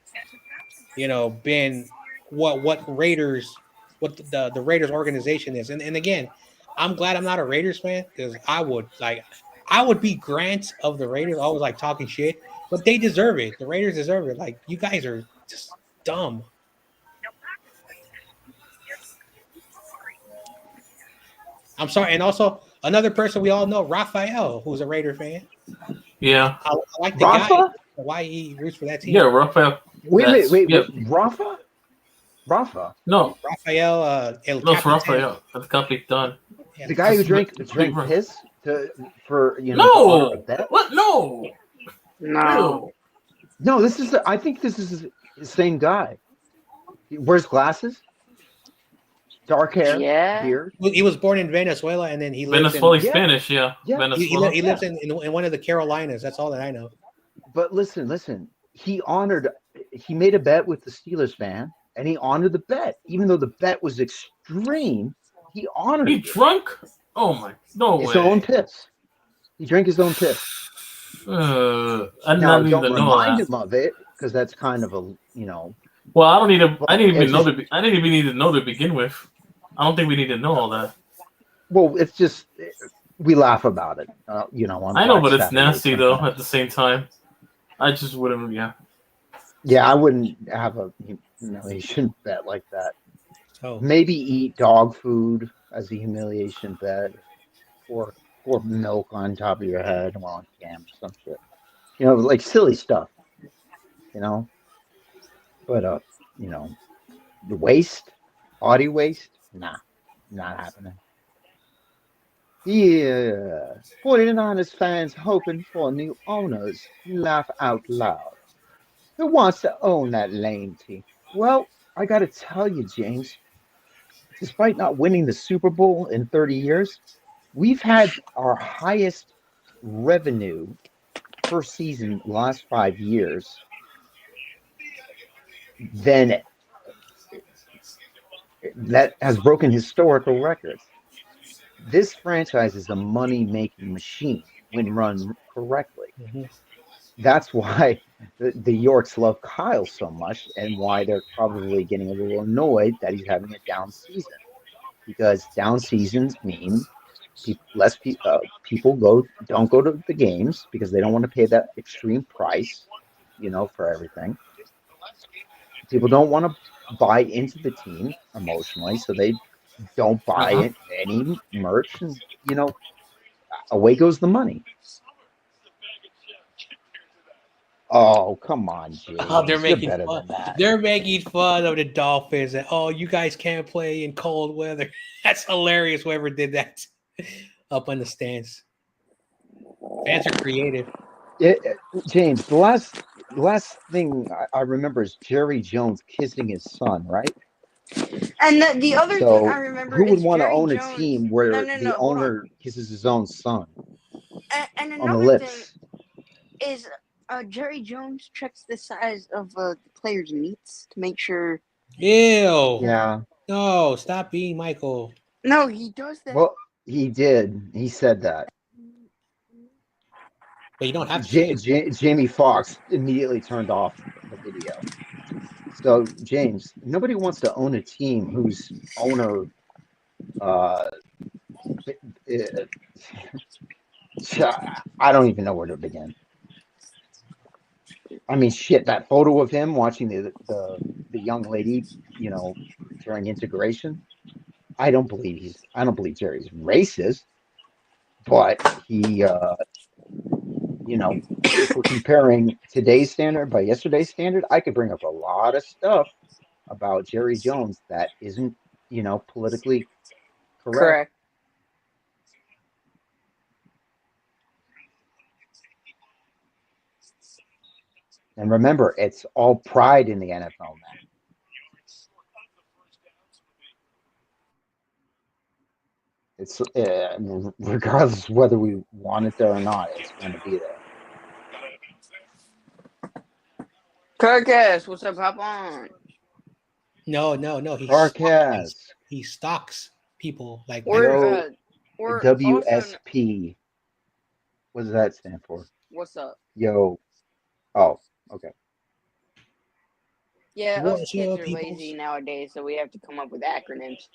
been what Raiders, what the Raiders organization is. And again, I'm glad I'm not a Raiders fan because I would be Grant of the Raiders, always like talking shit, but they deserve it. The Raiders deserve it. Like you guys are just dumb. I'm sorry, and also another person we all know, Raphael, who's a Raider fan. Yeah, I like the guy. Why he roots for that team? Yeah, Raphael. Wait. Rafa? No, Raphael. It's Raphael. That's Capitan. Yeah. The guy who drank piss for No. What? No. This is. I think this is the same guy. He wears glasses. Dark hair, beard. He was born in Venezuela, and then he lives in Spanish. Yeah. Venezuela. He lives in one of the Carolinas. That's all that I know. But listen. He made a bet with the Steelers fan, and he honored the bet, even though the bet was extreme. He honored He it. drunk? Oh my, no His way. own piss. He drank his own piss. I Now, didn't don't even know remind that. him of it because that's kind of Well, I don't need to. I but didn't even it's know just, to. I didn't even need to know to begin with. I don't think we need to know all that. well, it's just we laugh about it, on I know, Black but it's Saturday nasty though. sometimes. At the same time, I just wouldn't. Yeah. Yeah, I wouldn't have a humiliation bet like that. Oh, Maybe eat dog food as a humiliation bet, or pour milk on top of your head while on cam or some shit. Like silly stuff. You know, but the waste, body waste, nah, not happening. Yeah, 49ers fans hoping for new owners. Laugh out loud. Who wants to own that lame team? Well, I got to tell you, James, despite not winning the Super Bowl in 30 years, we've had our highest revenue per season the last 5 years than that has broken historical records. This franchise is a money making machine when run correctly. mhm. That's why the Yorks love Kyle so much, and why they're probably getting a little annoyed that he's having a down season, because down seasons mean people don't go to the games because they don't want to pay that extreme price, for everything. People don't want to buy into the team emotionally, so they don't buy Uh-huh. it, any merch, and away goes the money. Oh, come on, Oh, they're James. You're making better fun. than that. They're making fun of the Dolphins. And, oh, you guys can't play in cold weather. That's hilarious. Whoever did that up on the stands. Fans are creative. James, the last thing I remember is Jerry Jones kissing his son, right? And the other thing I So remember who would is want to Jerry own a Jones. team No, where no, the no. Hold on. owner kisses his own son And on the another thing lips? is Jerry Jones checks the size of the players' meats to make sure. Ew. Yeah. No, stop being Michael. No, he does that. Well, he did. He said that. But you don't have to say it. Jamie Foxx immediately turned off the video. So, James, nobody wants to own a team whose owner, uh, I don't even know where to begin. I mean, shit, that photo of him watching the young lady, during integration. I don't believe Jerry's racist, but he, if we're comparing today's standard by yesterday's standard, I could bring up a lot of stuff about Jerry Jones that isn't, politically correct. Correct. And remember, it's all pride in the NFL now. It's regardless of whether we want it there or not, it's going to be there. Carcass, what's up? Hop on. No. Carcass, He stalks people like Yo, Or also, WSP. What does that stand for? what's up? Yo. Oh, okay. Yeah, us What's kids up, are peoples? lazy nowadays, so we have to come up with acronyms.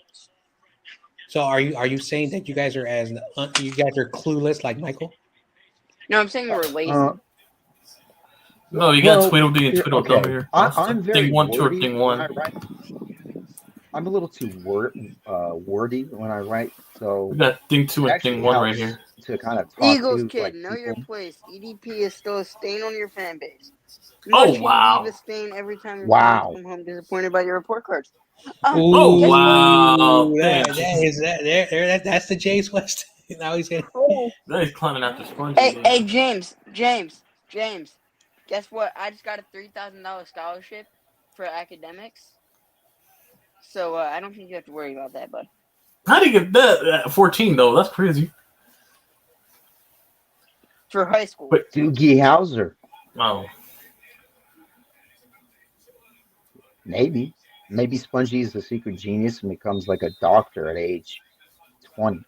So are you saying that you guys are clueless like Michael? No, I'm saying we're lazy. No, you got Tweedledee and Tweedledum okay. here. I'm very thing one, two, or wordy thing when one. I write. I'm a little too wordy when I write, so We got thing two it and thing actually one right helps here. to kind of talk Eagles to kid, know your people. place. EDP is still a stain on your fan base. Oh, Much wow. leave a stain every time your Wow. fans come home disappointed by your report cards. Oh, guess wow. That's the James West. Now he's getting. what? Now he's climbing after Spongy. Hey, James. Guess what? I just got a $3,000 scholarship for academics. So I don't think you have to worry about that, bud. How do you get that at 14, though? That's crazy. For high school. Wait. Doogie Howser. Oh. Maybe Spongy is a secret genius and becomes like a doctor at age 20.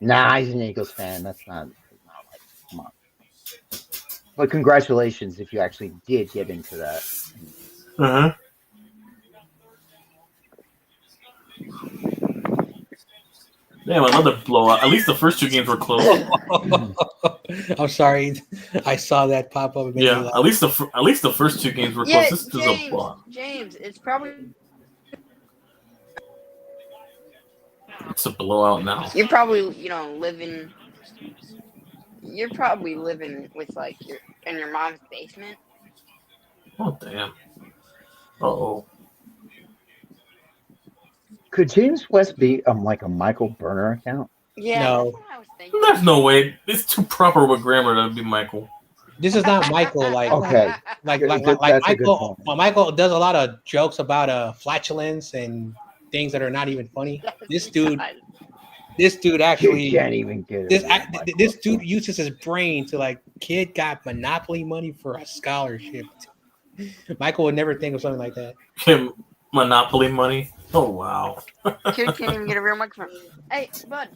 Nah, he's an Eagles fan. That's not like, come on. But congratulations if you actually did get into that. Uh-huh. Damn, another blowout. At least the first two games were close. I'm sorry, I saw that pop up. And made me Yeah, laugh. at least the first two games were Yeah, close. This is a blowout. James, it's probably It's a blowout now. you're probably living. You're probably living with like your in your mom's basement. Oh damn. Uh-oh. Could James West be like a Michael Burner account? Yeah, No. that's what I was thinking. There's no way. It's too proper with grammar to be Michael. This is not Michael. Okay. Like That's a good Michael. point. Well, Michael does a lot of jokes about flatulence and things that are not even funny. This dude actually You can't even get this it. this dude uses his brain to like kid got Monopoly money for a scholarship. Michael would never think of something like that. Monopoly money. Oh wow. Kid can't even get a real microphone. Hey, bud,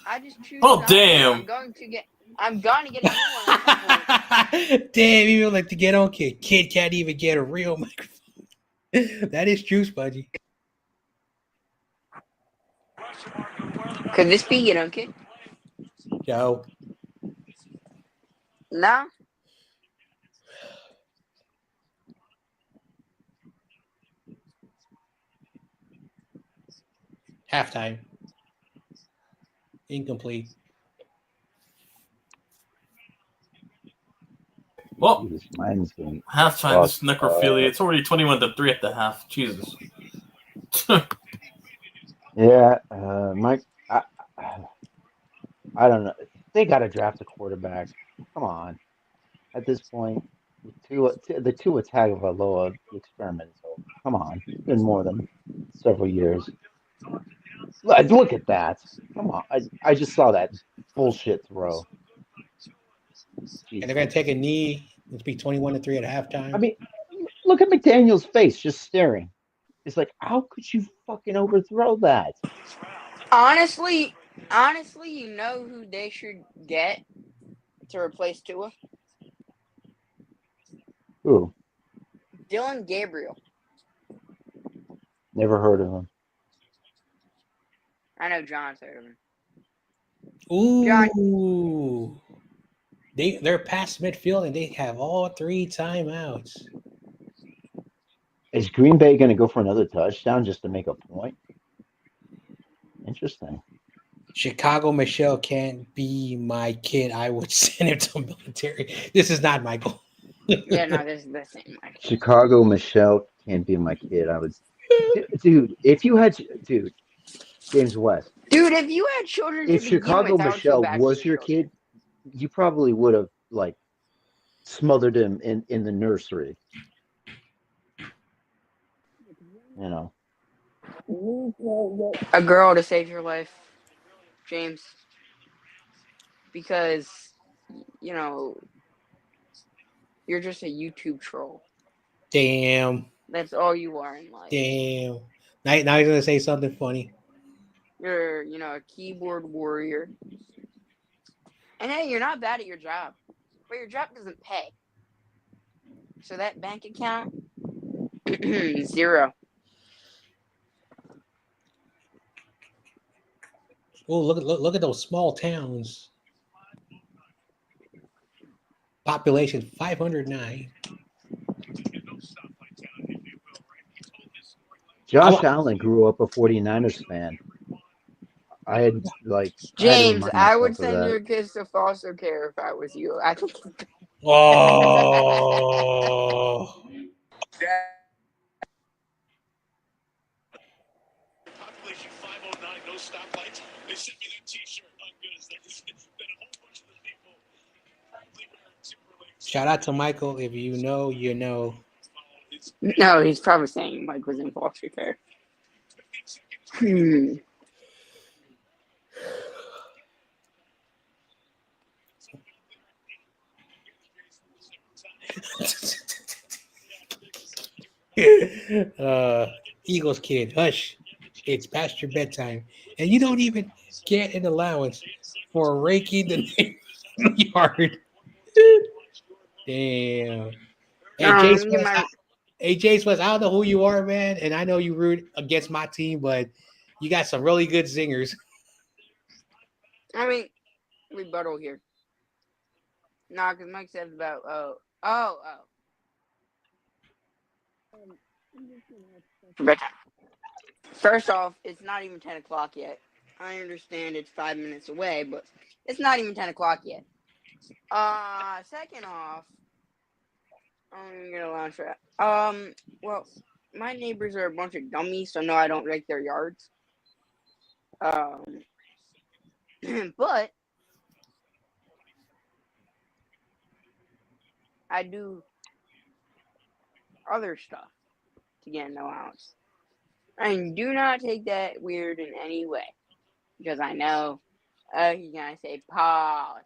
I just choose. Oh damn. I'm going to get a new one. At some point. Damn, even like to get on kid. Kid can't even get a real microphone. That is true, Spudgy. Could this be kid? Yo. No. Halftime. Incomplete. Well, Jesus, mine's been halftime. This necrophilia. It's already 21-3 at the half. Jesus. Yeah, Mike. I don't know. They got to draft a quarterback. Come on. At this point, the Tua Tagovailoa experiment is over. Come on. It's been more than several years. Look at that. Come on. I just saw that bullshit throw. And they're going to take a knee. It's be 21-3 at halftime. I mean, look at McDaniel's face just staring. It's like, how could you fucking overthrow that? Honestly, you know who they should get to replace Tua? Who? Dylan Gabriel. Never heard of him. I know John's heard of him. Ooh. They're past midfield and they have all 3 timeouts. Is Green Bay going to go for another touchdown just to make a point? Interesting. Chicago Michelle can't be my kid. I would send him to military. This is not Michael. Yeah, no, this is the same Michael. Chicago Michelle can't be my kid. I would, dude. If you had, James West. Dude, if you had children, if Chicago Michelle was your kid, you probably would have like smothered him in the nursery. You know, a girl to save your life, James, because you're just a YouTube troll. Damn. That's all you are in life. Damn. Now he's gonna say something funny. You're a keyboard warrior, and hey, you're not bad at your job, but your job doesn't pay. So that bank account, 0. Oh, look at those small towns. Population 509. Josh Allen grew up a 49ers fan. I had James, I would send your kids to foster care if I was you. I think. Oh. Population 509, no stoplights. They sent me that T-shirt. How good is that? Then a whole bunch of the people. Shout out to Michael. If you know, you know. No, he's probably saying Mike was in foster care. Eagles kid, hush. It's past your bedtime, and you don't even get an allowance for raking the yard. Damn. Hey, Let me get my. Jace West, I don't know who you are, man, and I know you root against my team, but you got some really good zingers. I mean, rebuttal here. Nah, because Mike said about for bedtime. First off, it's not even 10 o'clock yet. I understand it's 5 minutes away, but it's not even 10 o'clock yet. Second off, I'm gonna launch that. Well, my neighbors are a bunch of dummies, so no, I don't rake their yards. But I do other stuff to get an allowance. And do not take that weird in any way, because I know he's gonna say pause.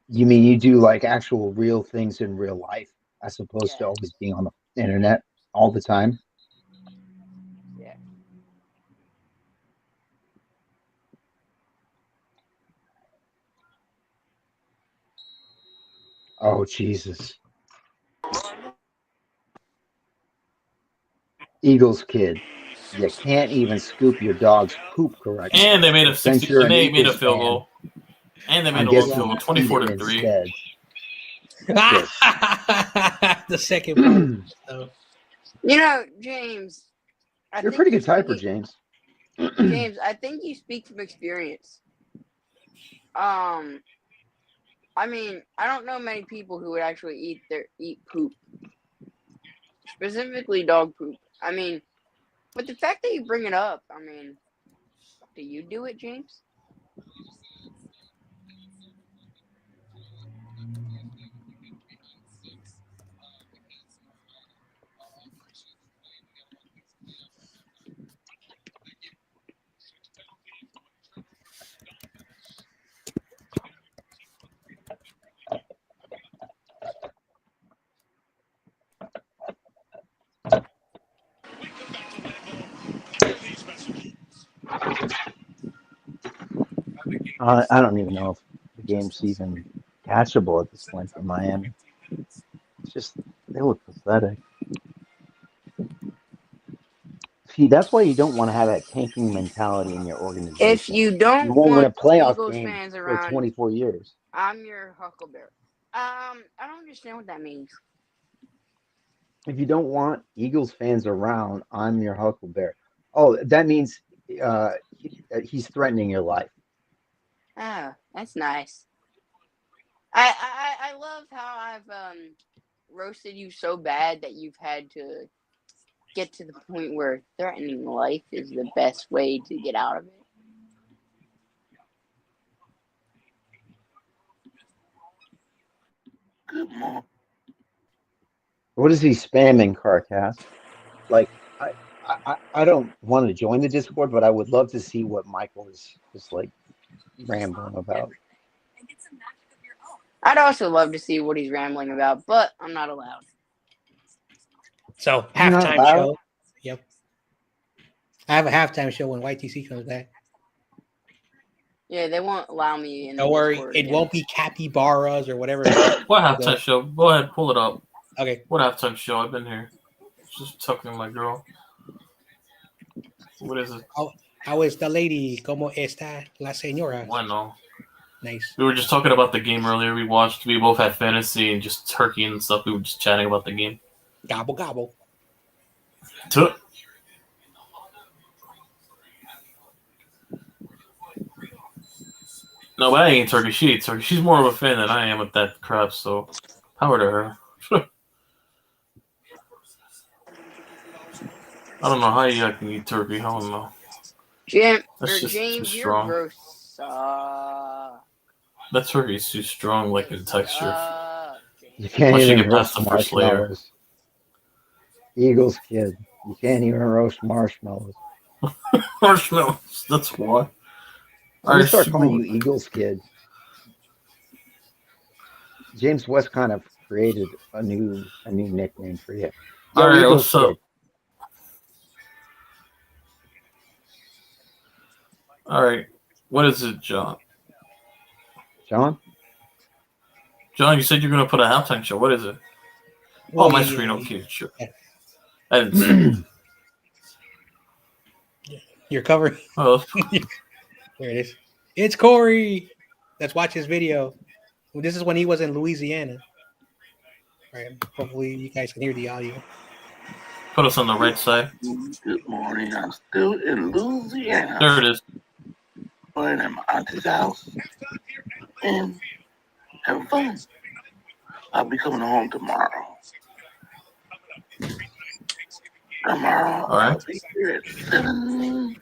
You mean you do like actual real things in real life as opposed to Yeah. always being on the internet all the time? Yeah. Oh, Jesus. Eagles kid, you can't even scoop your dog's poop correctly. And they made a But since 60. you're And an they made a Eagles field fan, goal. And they made I'm a one guessing field goal. you eat 24 it to 3. instead. The second part. So. You know, James. You're a pretty good typer, James. James, I think you speak from experience. I mean, I don't know many people who would actually eat poop, specifically dog poop. I mean, but the fact that you bring it up, I mean, do you do it, James? I don't even know if the game's even catchable at this point for Miami. It's just, they look pathetic. See, that's why you don't want to have that tanking mentality in your organization. If you don't you won't win a want playoff Eagles game fans for around, 24 years. I'm your Huckleberry. I don't understand what that means. If you don't want Eagles fans around, I'm your Huckleberry. Oh, that means he's threatening your life. Oh, that's nice. I love how I've roasted you so bad that you've had to get to the point where threatening life is the best way to get out of it. What is he spamming, Carcast? Like, I don't want to join the Discord, but I would love to see what Michael is just like rambling about. I'd also love to see what he's rambling about, but I'm not allowed. So You're not halftime allowed? show. Yep. I have a halftime show when YTC comes back. Yeah, they won't allow me in the Don't worry, Discord it again. won't be capybaras or whatever. What halftime show? Go ahead, pull it up. Okay. What halftime show? I've been here. Just talking to my girl. What is it? How is the lady? ¿Cómo está la señora? I know. Nice. We were just talking about the game earlier. We both had fantasy and just turkey and stuff. We were just chatting about the game. Gobble, gobble. No, but I ain't turkey. She eats turkey. She's more of a fan than I am with that crap, so power to her. I don't know how you can eat turkey. I don't know. James, too you're strong. gross. That turkey's too strong, like in texture. You can't Once you even get past roast the first layer. marshmallows. Eagles kid, you can't even roast marshmallows. Marshmallows. That's why. I'm gonna start calling you Eagles kid. James West kind of created a new nickname for you. Yo, All right, Eagles what's up? kid. All right. What is it, John? John? John, you said you're going to put a halftime show. What is it? Well, My screen. yeah, Okay, sure. yeah. I didn't see it. You're covering. Oh, There it is. It's Corey. Let's watch his video. Well, this is when he was in Louisiana. All right. Hopefully, you guys can hear the audio. put us on the right side. Good morning. I'm still in Louisiana. There it is. Playing at my auntie's house and having fun. I'll be coming home tomorrow. Tomorrow All right. I'll be here at 7:55.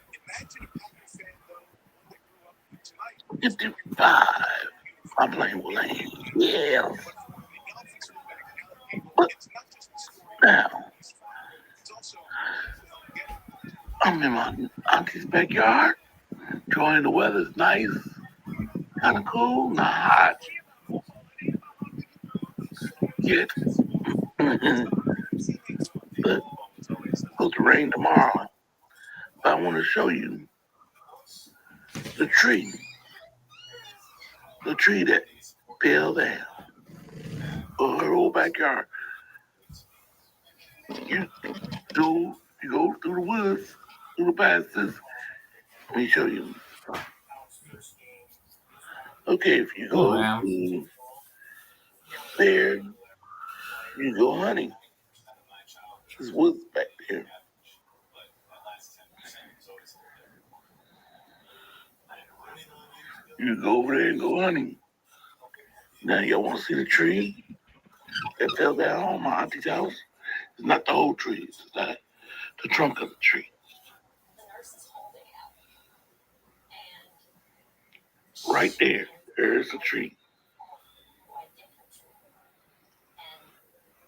My plane will land. Yeah. But now I'm in my auntie's backyard, enjoying the weather's nice, kind of cool, not hot yet. But it's supposed to rain tomorrow. But I want to show you the tree that fell down over her old backyard. You go through the woods, through the passes. Let me show you. Okay, if you go through there, you go hunting. There's woods back there. You go over there and go hunting. Now y'all want to see the tree that fell down on my auntie's house? It's not the whole tree. It's not the trunk of the tree. Right there. There's the tree.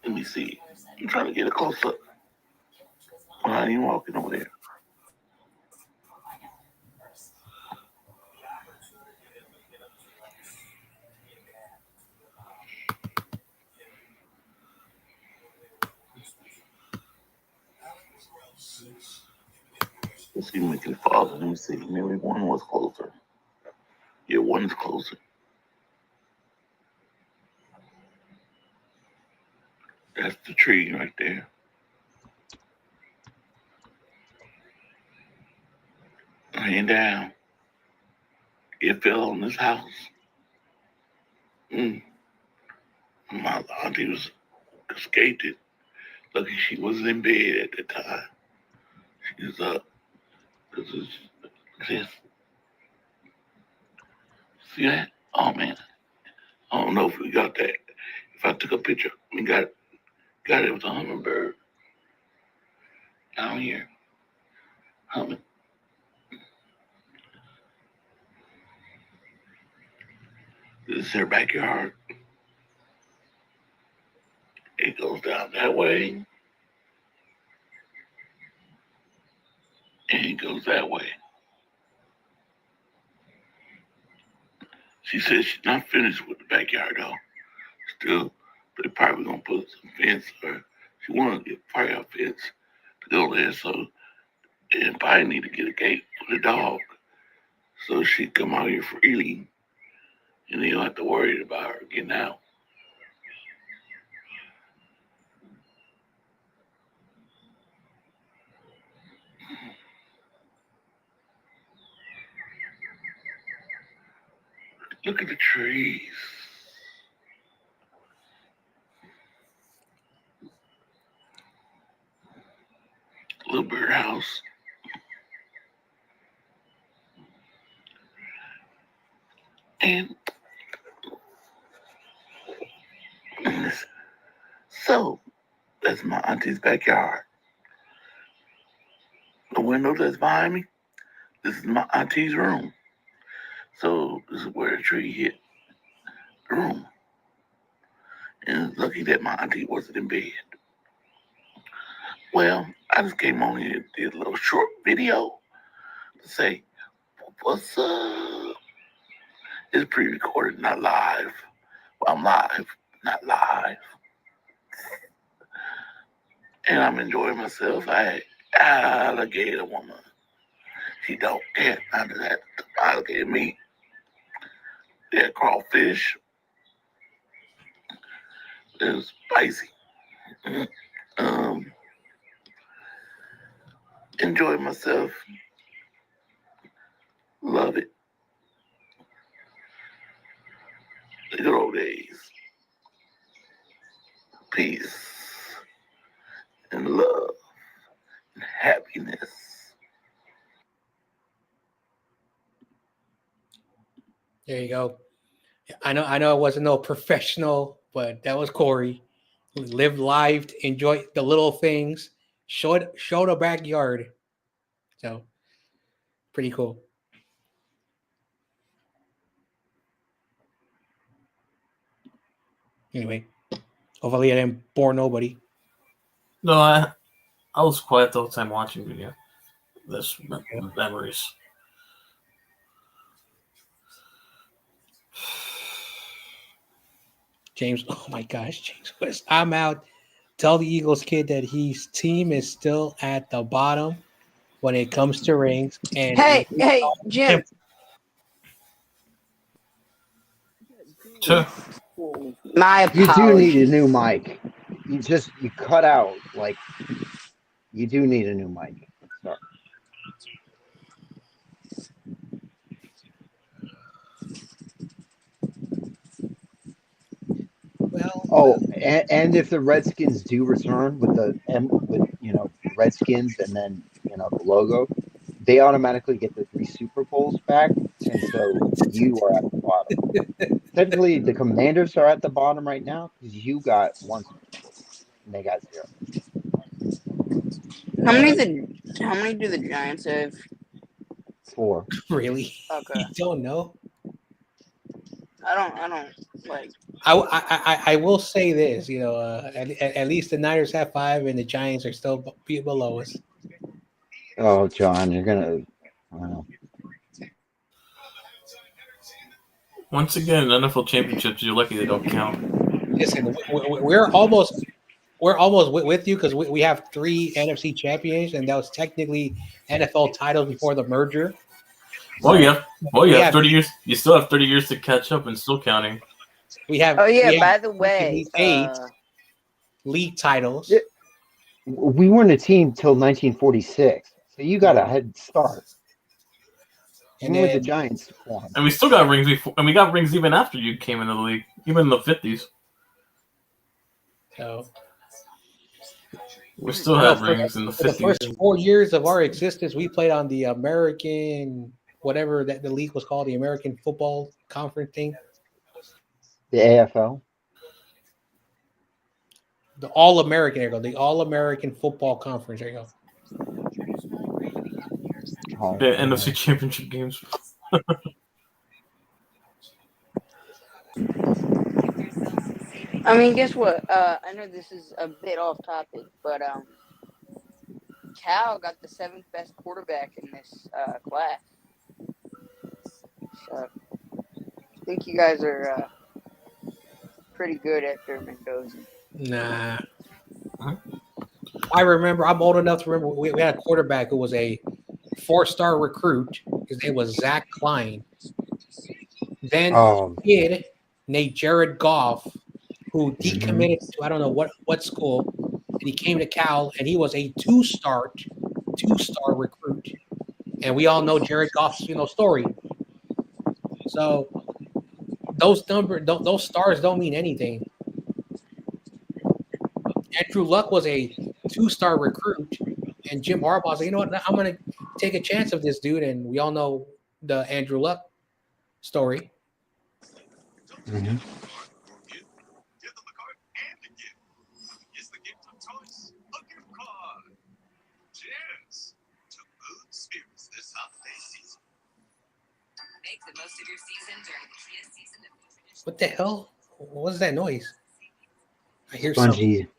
Let me see. I'm trying to get a close up. I ain't walking over there. Let's see if we can follow. Let me see. Maybe one was closer. Yeah, one is closer. That's the tree right there. Laying down. It fell on this house. My auntie was escaped it. Lucky she wasn't in bed at the time. She was up. This is this. See that? Oh man. I don't know if we got that. If I took a picture, we got it with a hummingbird. Down here. Humming. This is their backyard. It goes down that way. And it goes that way. She says she's not finished with the backyard though. Still, they're probably gonna put some fence or she wanna get probably a fence to go there, so and probably need to get a gate for the dog. So she come out here freely and you don't have to worry about her getting out. Look at the trees. Little birdhouse. And so that's my auntie's backyard. The window that's behind me, this is my auntie's room. So this is where the tree hit the room. And it's lucky that my auntie wasn't in bed. Well, I just came on here and did a little short video to say, what's up? It's pre-recorded, not live. Well, I'm live, not live. And I'm enjoying myself. I had alligator woman. She don't get none of that alligator meat. Yeah, crawfish. It's spicy. Enjoy myself. Love it. The good old days. Peace and love and happiness. There you go. I know it wasn't no professional, but that was Corey. Live life, enjoy the little things, show the backyard. So pretty cool. Anyway, hopefully I didn't bore nobody. No, I was quiet the whole time watching video. This memories. James, oh my gosh, James West. I'm out. Tell the Eagles kid that his team is still at the bottom when it comes to rings. And Hey, Jim. Sure. My You do apologies. need a new mic. You cut out like you do need a new mic. Sorry. Well, and if the Redskins do return with the Redskins and then the logo, they automatically get the 3 Super Bowls back, and so you are at the bottom. Technically, the Commanders are at the bottom right now because you got 1 Super Bowl and they got 0. How many do the Giants have? 4. Really? Okay. You don't know? I don't like. I will say this, at least the Niners have 5 and the Giants are still below us. Oh, John, you're gonna. I don't know. Once again, NFL championships, you're lucky they don't count. Listen, we're almost with you because we have 3 NFC champions, and that was technically NFL titles before the merger. So you have 30 years. You still have 30 years to catch up and still counting. We have. Oh yeah. By the way, 8 league titles. Yeah, we weren't a team till 1946, so you got a head start. And then the Giants won. And we still got rings before, and we got rings even after you came into the league, even in the 50s. So we still had rings in the 50s. The first 4 years of our existence, we played on the American, whatever that the league was called, the American Football Conference thing. The AFL. The All-American, there you go. The All-American Football Conference, there you go. The NFC Championship games. I mean, guess what? I know this is a bit off topic, but Cal got the 7th best quarterback in this class. So I think you guys are pretty good after Mendoza. Nah. I remember, I'm old enough to remember we had a quarterback who was a 4-star recruit. His name was Zach Klein. Then a kid named Jared Goff, who decommitted to I don't know what school, and he came to Cal, and he was a 2-star recruit. And we all know Jared Goff's story. So those stars don't mean anything. Andrew Luck was a 2-star recruit, and Jim Harbaugh said, "You know what? I'm going to take a chance of this dude." And we all know the Andrew Luck story. Mm-hmm. What the hell? What was that noise? I hear Spongy. something.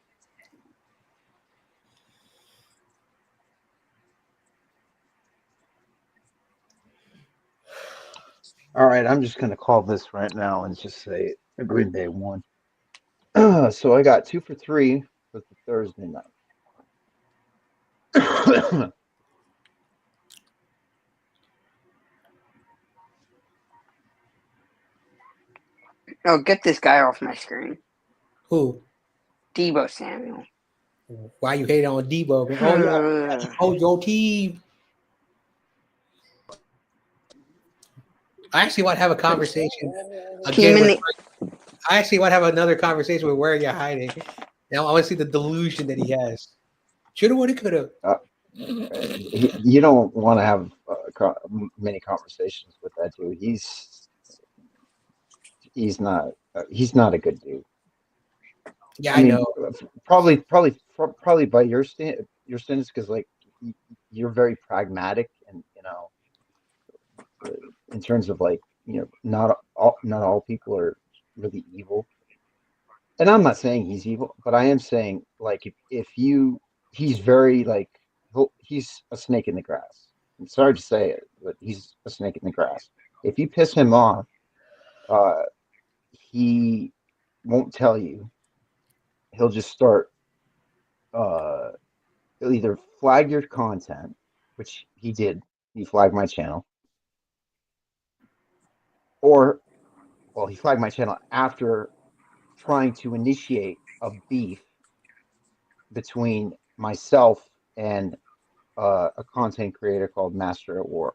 All right, I'm just going to call this right now and just say Green Bay won. So I got 2 for 3 with the Thursday night. Oh, get this guy off my screen. Who? Debo Samuel. Why you hate on Debo, man? Oh, your team. I actually want to have a conversation again. I actually want to have another conversation with where you're hiding. Now I want to see the delusion that he has. Shoulda, woulda, coulda. You don't want to have many conversations with that dude. He's not a good dude. Yeah, I know. Probably by your standards, because like you're very pragmatic, and in terms of like not all people are really evil. And I'm not saying he's evil, but I am saying like he's very like he's a snake in the grass. I'm sorry to say it, but he's a snake in the grass. If you piss him off, he won't tell you. He'll just start. He'll either flag your content, which he did. He flagged my channel, or he flagged my channel after trying to initiate a beef between myself and a content creator called Master at War.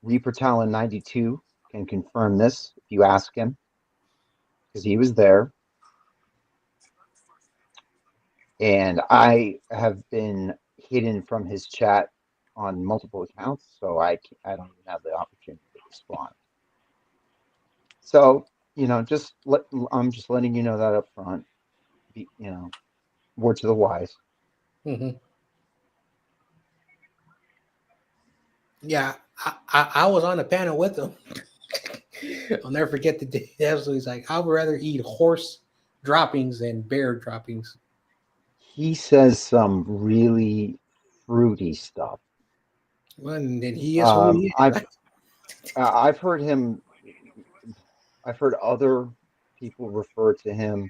Reaper Talon 92 can confirm this if you ask him, because he was there. And I have been hidden from his chat on multiple accounts, so I don't even have the opportunity to respond. So, I'm just letting you know that up front. Word to the wise. Mm-hmm. Yeah, I was on the panel with him. I'll never forget the day. He's like, I would rather eat horse droppings than bear droppings. He says some really fruity stuff. Well, and he is who he is. I've heard him. I've heard other people refer to him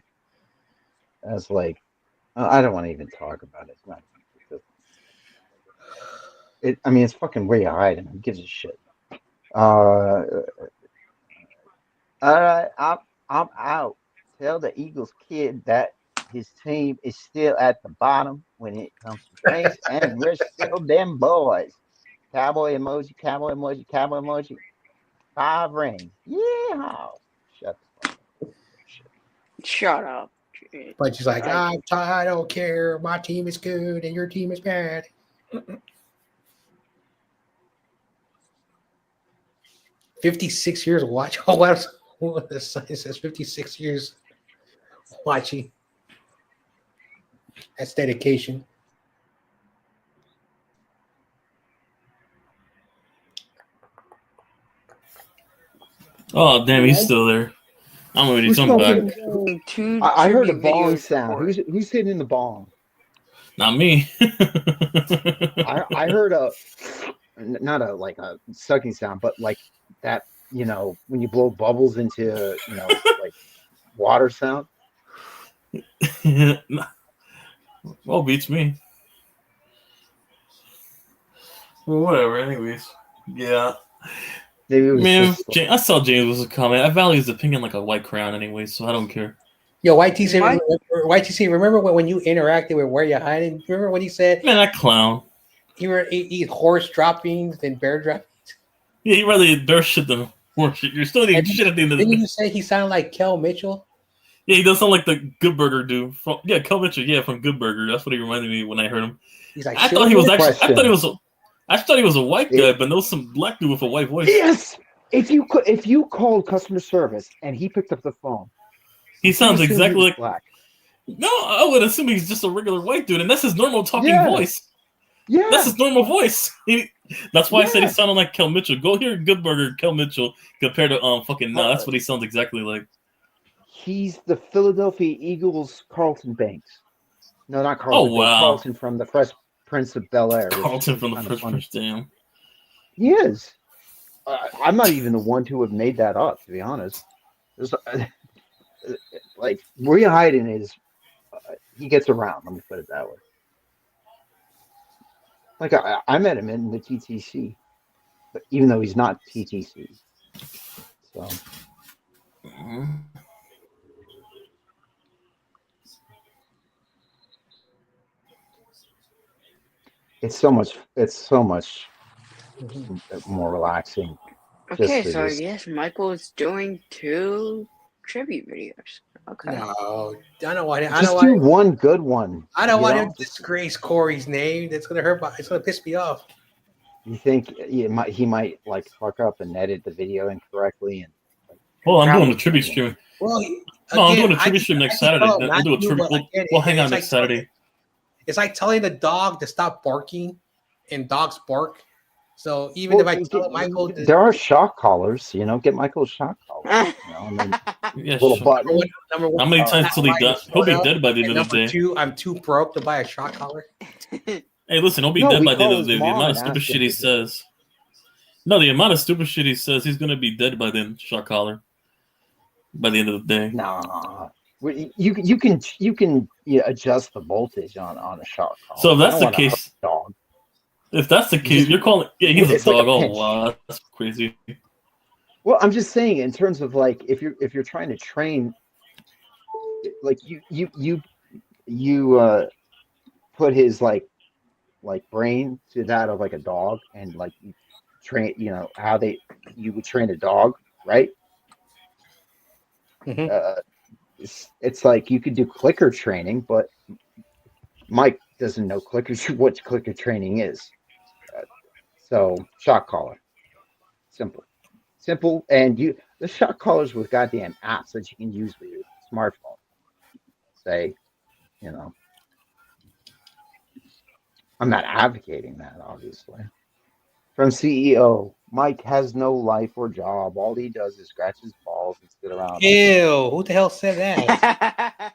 as like, I don't want to even talk about it. It's not. It's fucking way you hide him. Who gives a shit? All right, I'm out. Tell the Eagles kid that his team is still at the bottom when it comes to rings, and we're still them boys. Cowboy emoji, cowboy emoji, cowboy emoji. 5 rings. Yeah. Shut the fuck up. Shut up. But she's like, I don't care. My team is good and your team is bad. 56 years of watch. Oh, what the sign says 56 years watching. That's dedication. Oh, damn, he's still there. I'm ready to come back. I heard a bong sound. Who's hitting the bong? Not me. I heard not a sucking sound, but like that, when you blow bubbles into, like water sound. Well, beats me. Well, whatever. Anyways, yeah. Man, I saw James was a comment. I value his opinion like a white crown anyway, so I don't care. Yo, YTC, remember when you interacted with Where You're Hiding? Remember what he said? Man, that clown. You were eat horse droppings than bear droppings? Yeah, you rather eat bear shit than horse shit. You're still eating shit at the end of the day. Didn't you say he sounded like Kel Mitchell? Yeah, he does sound like the Good Burger dude. Kel Mitchell, from Good Burger. That's what he reminded me when I heard him. He's like, I thought he was a white guy, but there was some black dude with a white voice. Yes. If you called customer service and he picked up the phone, he sounds exactly like black. No, I would assume he's just a regular white dude, and that's his normal talking voice. Yeah, that's his normal voice. That's why I said he sounded like Kel Mitchell. Go hear Good Burger Kel Mitchell compared to that's what he sounds exactly like. He's the Philadelphia Eagles Carlton Banks. No, not Carlton. Oh wow, Carlton from the Fresh Prince of Bel-Air. Carlton from the Fresh Prince. Damn, he is. I'm not even the one to have made that up, to be honest. Like where you hiding is, he gets around. Let me put it that way. Like I met him in the TTC, but even though he's not TTC, so It's so much. It's so much more relaxing. Okay, Just to so I just. guess Michael is doing 2 tribute videos. Okay. No, I don't want it. I don't Just want do it. one good one. I don't want him know? to disgrace Corey's name. That's gonna hurt. It's gonna piss me off. You think he might like fuck up and edit the video incorrectly and like, Well, I'm doing a Probably. tribute stream. Well, No, I'm again, doing a tribute stream next Saturday. tell him, We'll not do a you, tribute. but again, We'll hang out it's next like Saturday. it's like telling the dog to stop barking, and dogs bark. So even if I tell Michael, there are shock collars. Get Michael's shock collar. And then Yeah, little sure. button. number one, How many times till he my die? He'll be photo, dead by the end and of the number day. 2, I'm too broke to buy a shock collar. Hey, listen, he'll be No, dead we by the end call of the his day. The mom amount of and stupid ask shit him he to do it. says. No, the amount of stupid shit he says, he's gonna be dead by then. Shot collar. By the end of the day. Nah. You can adjust the voltage on a shock collar. So if I that's don't the want to hurt case, the dog. if that's the case, you're calling. Yeah, he's a It's like a dog. Oh pinch. wow, that's crazy. Well, I'm just saying in terms of like if you're trying to train, like you put his like brain to that of like a dog, and like you train, how you would train a dog, right? Mhm. It's like you could do clicker training, but Mike doesn't know what clicker training is. So shock collar, simple, and the shock collars with goddamn apps that you can use with your smartphone. Say, I'm not advocating that, obviously. From CEO, Mike has no life or job. All he does is scratch his balls and sit around. Ew! Who the hell said that?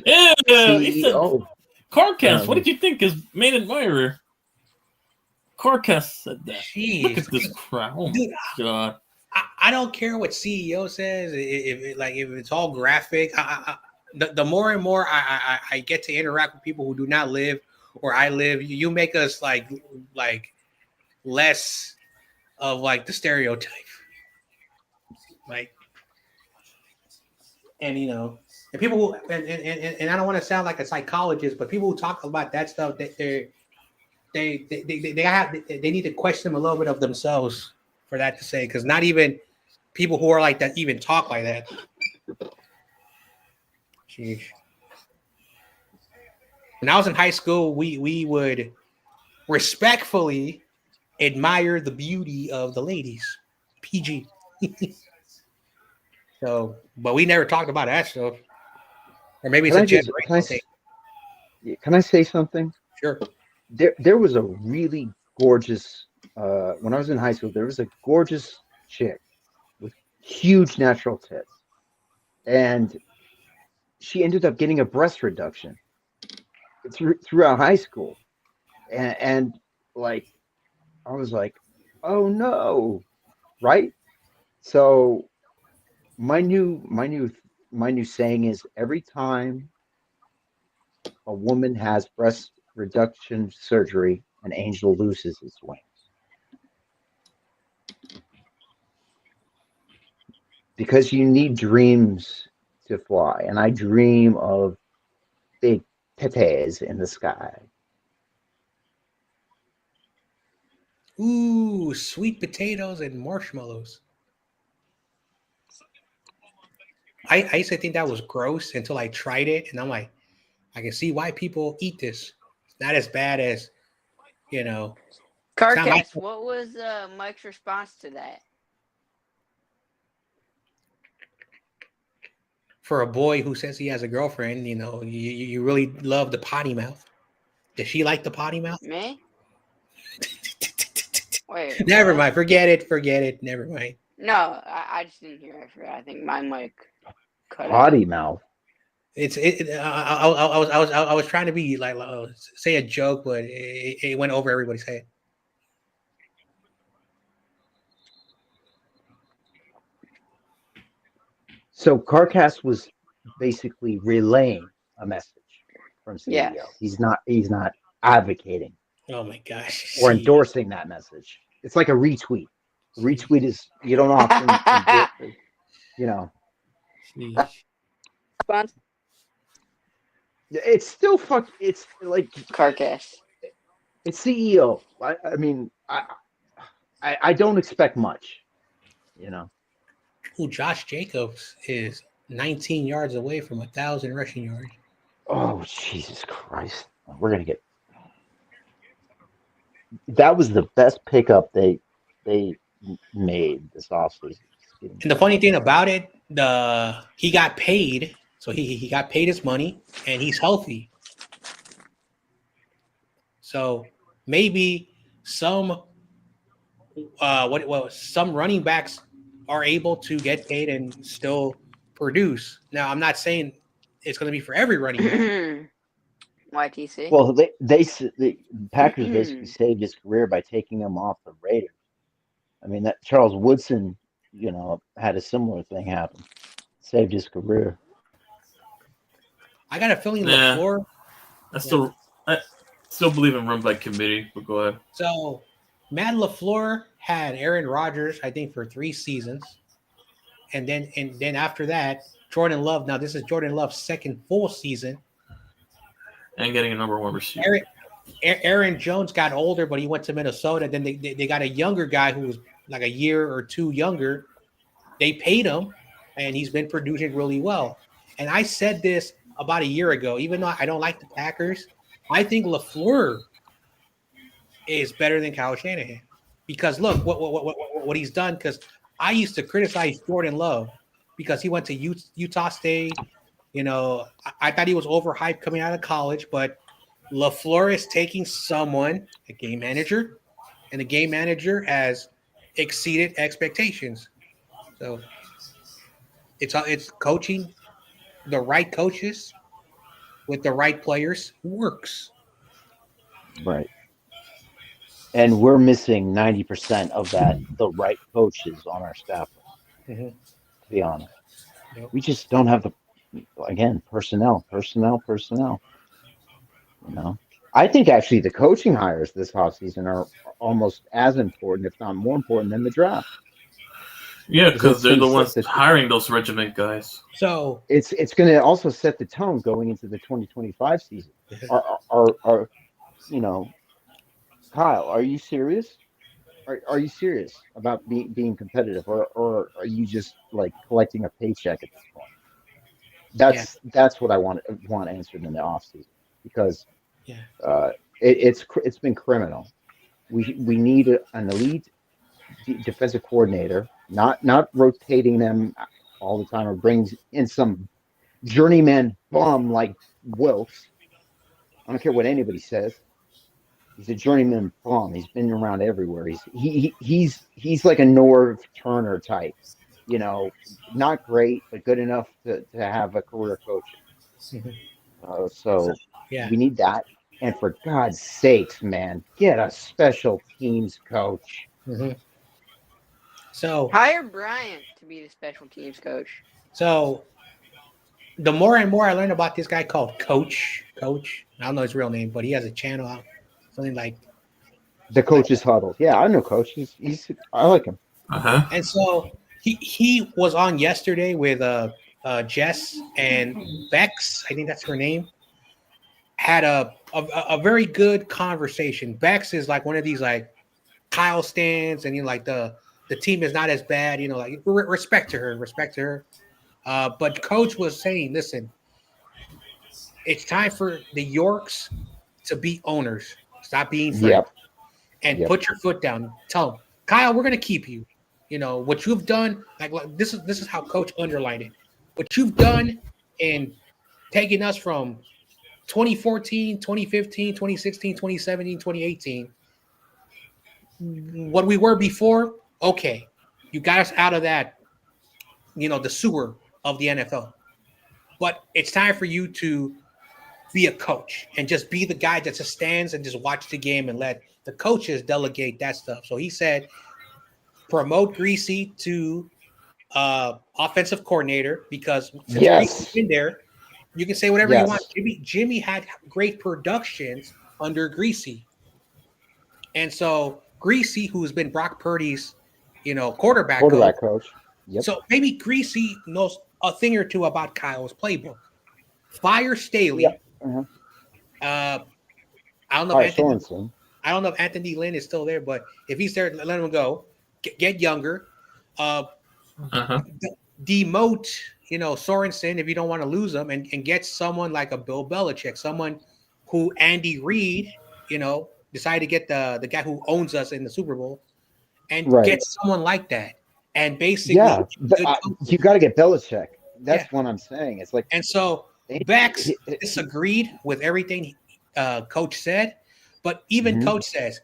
Yeah, he said. CEO. Carcast, what did you think? His main admirer. Carcast said that. Jeez. Look at this crowd. Oh my god. I don't care what CEO says. If it's all graphic, the more and more I get to interact with people who do not live where I live, you make us like less of like the stereotype, like, and and people who and I don't want to sound like a psychologist, but people who talk about that stuff, that they need to question a little bit of themselves for that to say, because not even people who are like that even talk like that. Sheesh. When I was in high school, we would respectfully admire the beauty of the ladies. PG. So, but we never talked about that stuff. Or maybe it's generational thing. Can I say something? Sure. There was a really gorgeous when I was in high school, there was a gorgeous chick with huge natural tits. And she ended up getting a breast reduction throughout high school. And like I was like, oh no, right? So my new saying is, every time a woman has breast reduction surgery, an angel loses its wings. Because you need dreams to fly, and I dream of big tetes in the sky. Ooh, sweet potatoes and marshmallows. I used to think that was gross until I tried it, and I'm like, I can see why people eat this. It's not as bad as, Carcast, what was Mike's response to that? For a boy who says he has a girlfriend, you really love the potty mouth. Does she like the potty mouth? Me? Wait. Never mind. Forget it. Never mind. No, I just didn't hear it. I think my mic cut out. Potty mouth. I was trying to be like say a joke, but it went over everybody's head. So Carcast was basically relaying a message from CEO. Yes. He's not advocating. Oh my gosh. Or endorsing that message. It's like a retweet. A retweet is, you don't often You know, Sheesh. it's still It's like Carcass. it's CEO. I mean, I don't expect much. You know. Ooh, Josh Jacobs is 19 yards away from 1,000 rushing yards. Oh Jesus Christ! We're gonna get. That was the best pickup they made this offseason. And the funny thing about it, he got paid, so he got paid his money, and he's healthy. So maybe some some running backs are able to get paid and still produce. Now, I'm not saying it's going to be for every running back. YTC. Well, the Packers basically saved his career by taking him off the Raiders. I mean, that Charles Woodson, had a similar thing happen. Saved his career. I got a feeling Yeah. LaFleur. I still believe in run by committee, but go ahead. So Matt LaFleur had Aaron Rodgers, I think, for 3 seasons. And then after that, Jordan Love. Now, this is Jordan Love's second full season. And getting a number 1 receiver. Aaron Jones got older, but he went to Minnesota. Then they got a younger guy who was like a year or 2 younger. They paid him, and he's been producing really well. And I said this about a year ago, even though I don't like the Packers, I think LaFleur is better than Kyle Shanahan. Because look what he's done. Because I used to criticize Jordan Love because he went to Utah State. I thought he was overhyped coming out of college, but LaFleur is taking someone, a game manager, and the game manager has exceeded expectations. So it's coaching the right coaches with the right players works. Right. And we're missing 90% of the right coaches on our staff. Mm-hmm. To be honest. Yep. We just don't have personnel. I think actually the coaching hires this offseason are almost as important, if not more important, than the draft. Yeah, because they're the ones hiring those regiment guys. So it's going to also set the tone going into the 2025 season. Are Kyle, are you serious? Are you serious about being competitive, or are you just like collecting a paycheck at this point? That's what I want answered in the offseason, because it's been criminal. We need an elite defensive coordinator, not rotating them all the time or brings in some journeyman bum like Wilkes. I don't care what anybody says. He's a journeyman bum. He's been around everywhere. He's like a Norv Turner type, not great, but good enough to have a career coaching. So we need that. And for God's sakes, man, get a special teams coach. Mm-hmm. So hire Bryant to be the special teams coach. So the more and more I learn about this guy called Coach, I don't know his real name, but he has a channel out, something like the Coach's Huddle. Yeah, I know Coach. I like him. Uh-huh. And so he was on yesterday with Jess and Bex, I think that's her name, had a very good conversation. Bex is like one of these like Kyle stands, and like the team is not as bad, like respect to her. But Coach was saying, listen, it's time for the Yorks to be owners. Stop being friends. And put your foot down. Tell them, Kyle, we're going to keep you. What you've done, like this is how Coach underlined it. What you've done in taking us from 2014, 2015, 2016, 2017, 2018, what we were before, okay. You got us out of that, the sewer of the NFL. But it's time for you to be a coach and just be the guy that just stands and just watch the game and let the coaches delegate that stuff. So he said, promote Greasy to offensive coordinator, because since Greasy's in there, you can say whatever you want. Jimmy had great productions under Greasy. And so Greasy, who's been Brock Purdy's, quarterback coach, Yep. So maybe Greasy knows a thing or two about Kyle's playbook. Fire Staley. Yep. Uh-huh. I don't know if Anthony. I don't know if Anthony Lynn is still there, but if he's there, let him go. Get younger. Demote, Sorensen if you don't want to lose him, and get someone like a Bill Belichick, someone who Andy Reid, decided to get the guy who owns us in the Super Bowl, and get someone like that. And basically, you got to get Belichick. That's what I'm saying. It's like, and so Bex disagreed with everything Coach said, but even Coach says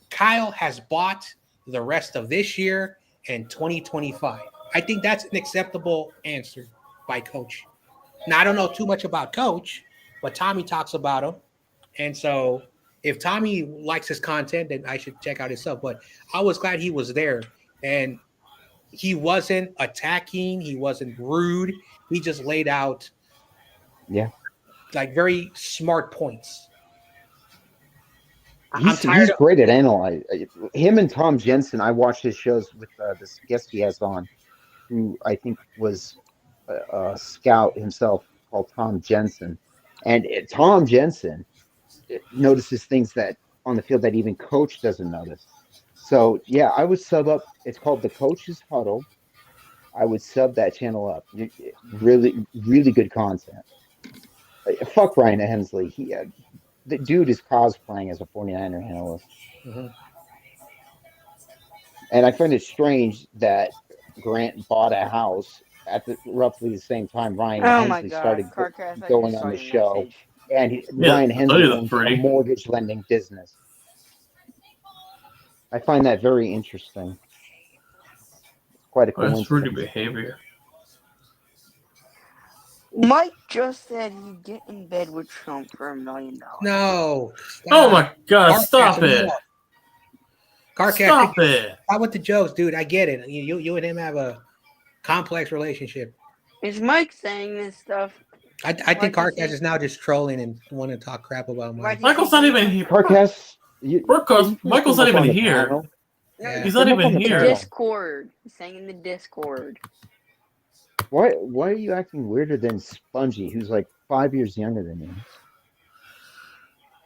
Kyle has bought the rest of this year and 2025. I think that's an acceptable answer by Coach. Now, I don't know too much about Coach, but Tommy talks about him. And so if Tommy likes his content, then I should check out his stuff. But I was glad he was there. And he wasn't attacking. He wasn't rude. He just laid out like very smart points. He's great at analyzing. Him and Tom Jensen, I watched his shows with this guest he has on, who I think was a scout himself called Tom Jensen. And Tom Jensen notices things that on the field that even Coach doesn't notice. So, yeah, I would sub up. It's called The Coach's Huddle. I would sub that channel up. Really, really good content. Fuck Ryan Hensley. The dude is cosplaying as a 49er analyst. Mm-hmm. And I find it strange that Grant bought a house at roughly the same time Ryan Hensley started going on the show. And Ryan Hensley owns a mortgage lending business. I find that very interesting. It's quite a coincidence. That's rude behavior. Mike just said he'd get in bed with Trump for $1 million. No. Stop. Oh my God! Stop it. Stop it. Stop with the jokes, dude. I get it. You and him have a complex relationship. Is Mike saying this stuff? I think Carcass is now just trolling and want to talk crap about Mike. Michael's not even here. Carcass, Michael's not even here. Yeah. He's not even here. Discord. He's saying in the Discord. Why are you acting weirder than Spongy, who's like 5 years younger than you?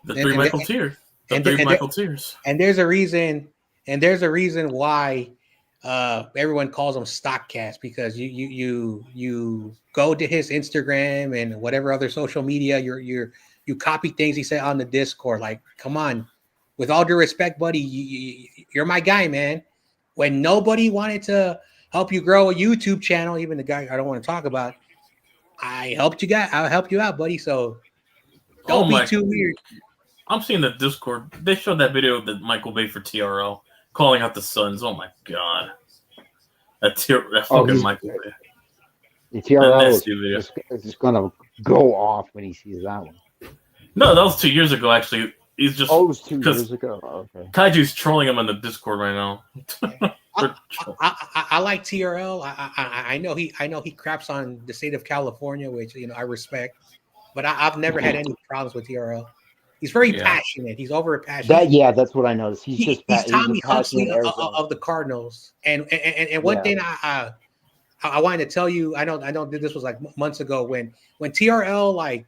The three Michael Tears. Michael Tears. And there's a reason why everyone calls him Stockcast, because you go to his Instagram and whatever other social media, you copy things he said on the Discord. Like, come on, with all due respect, buddy, you're my guy, man. When nobody wanted to help you grow a YouTube channel, even the guy I don't want to talk about, I'll help you out, buddy. So don't be too weird. I'm seeing the Discord. They showed that video that Michael made for TRL calling out the Suns. Oh my God. That fucking Michael. The TRL is just gonna go off when he sees that one. No, that was 2 years ago. Actually, he's just. Oh, it was 2 years ago. Okay. Kaiju's trolling him on the Discord right now. I like TRL. I know he craps on the state of California, which I respect, but I've never had any problems with TRL. He's very passionate. He's over passionate. That's what I noticed. He's Tommy Huxley of the Cardinals. And one thing I wanted to tell you, I know this was like months ago when TRL like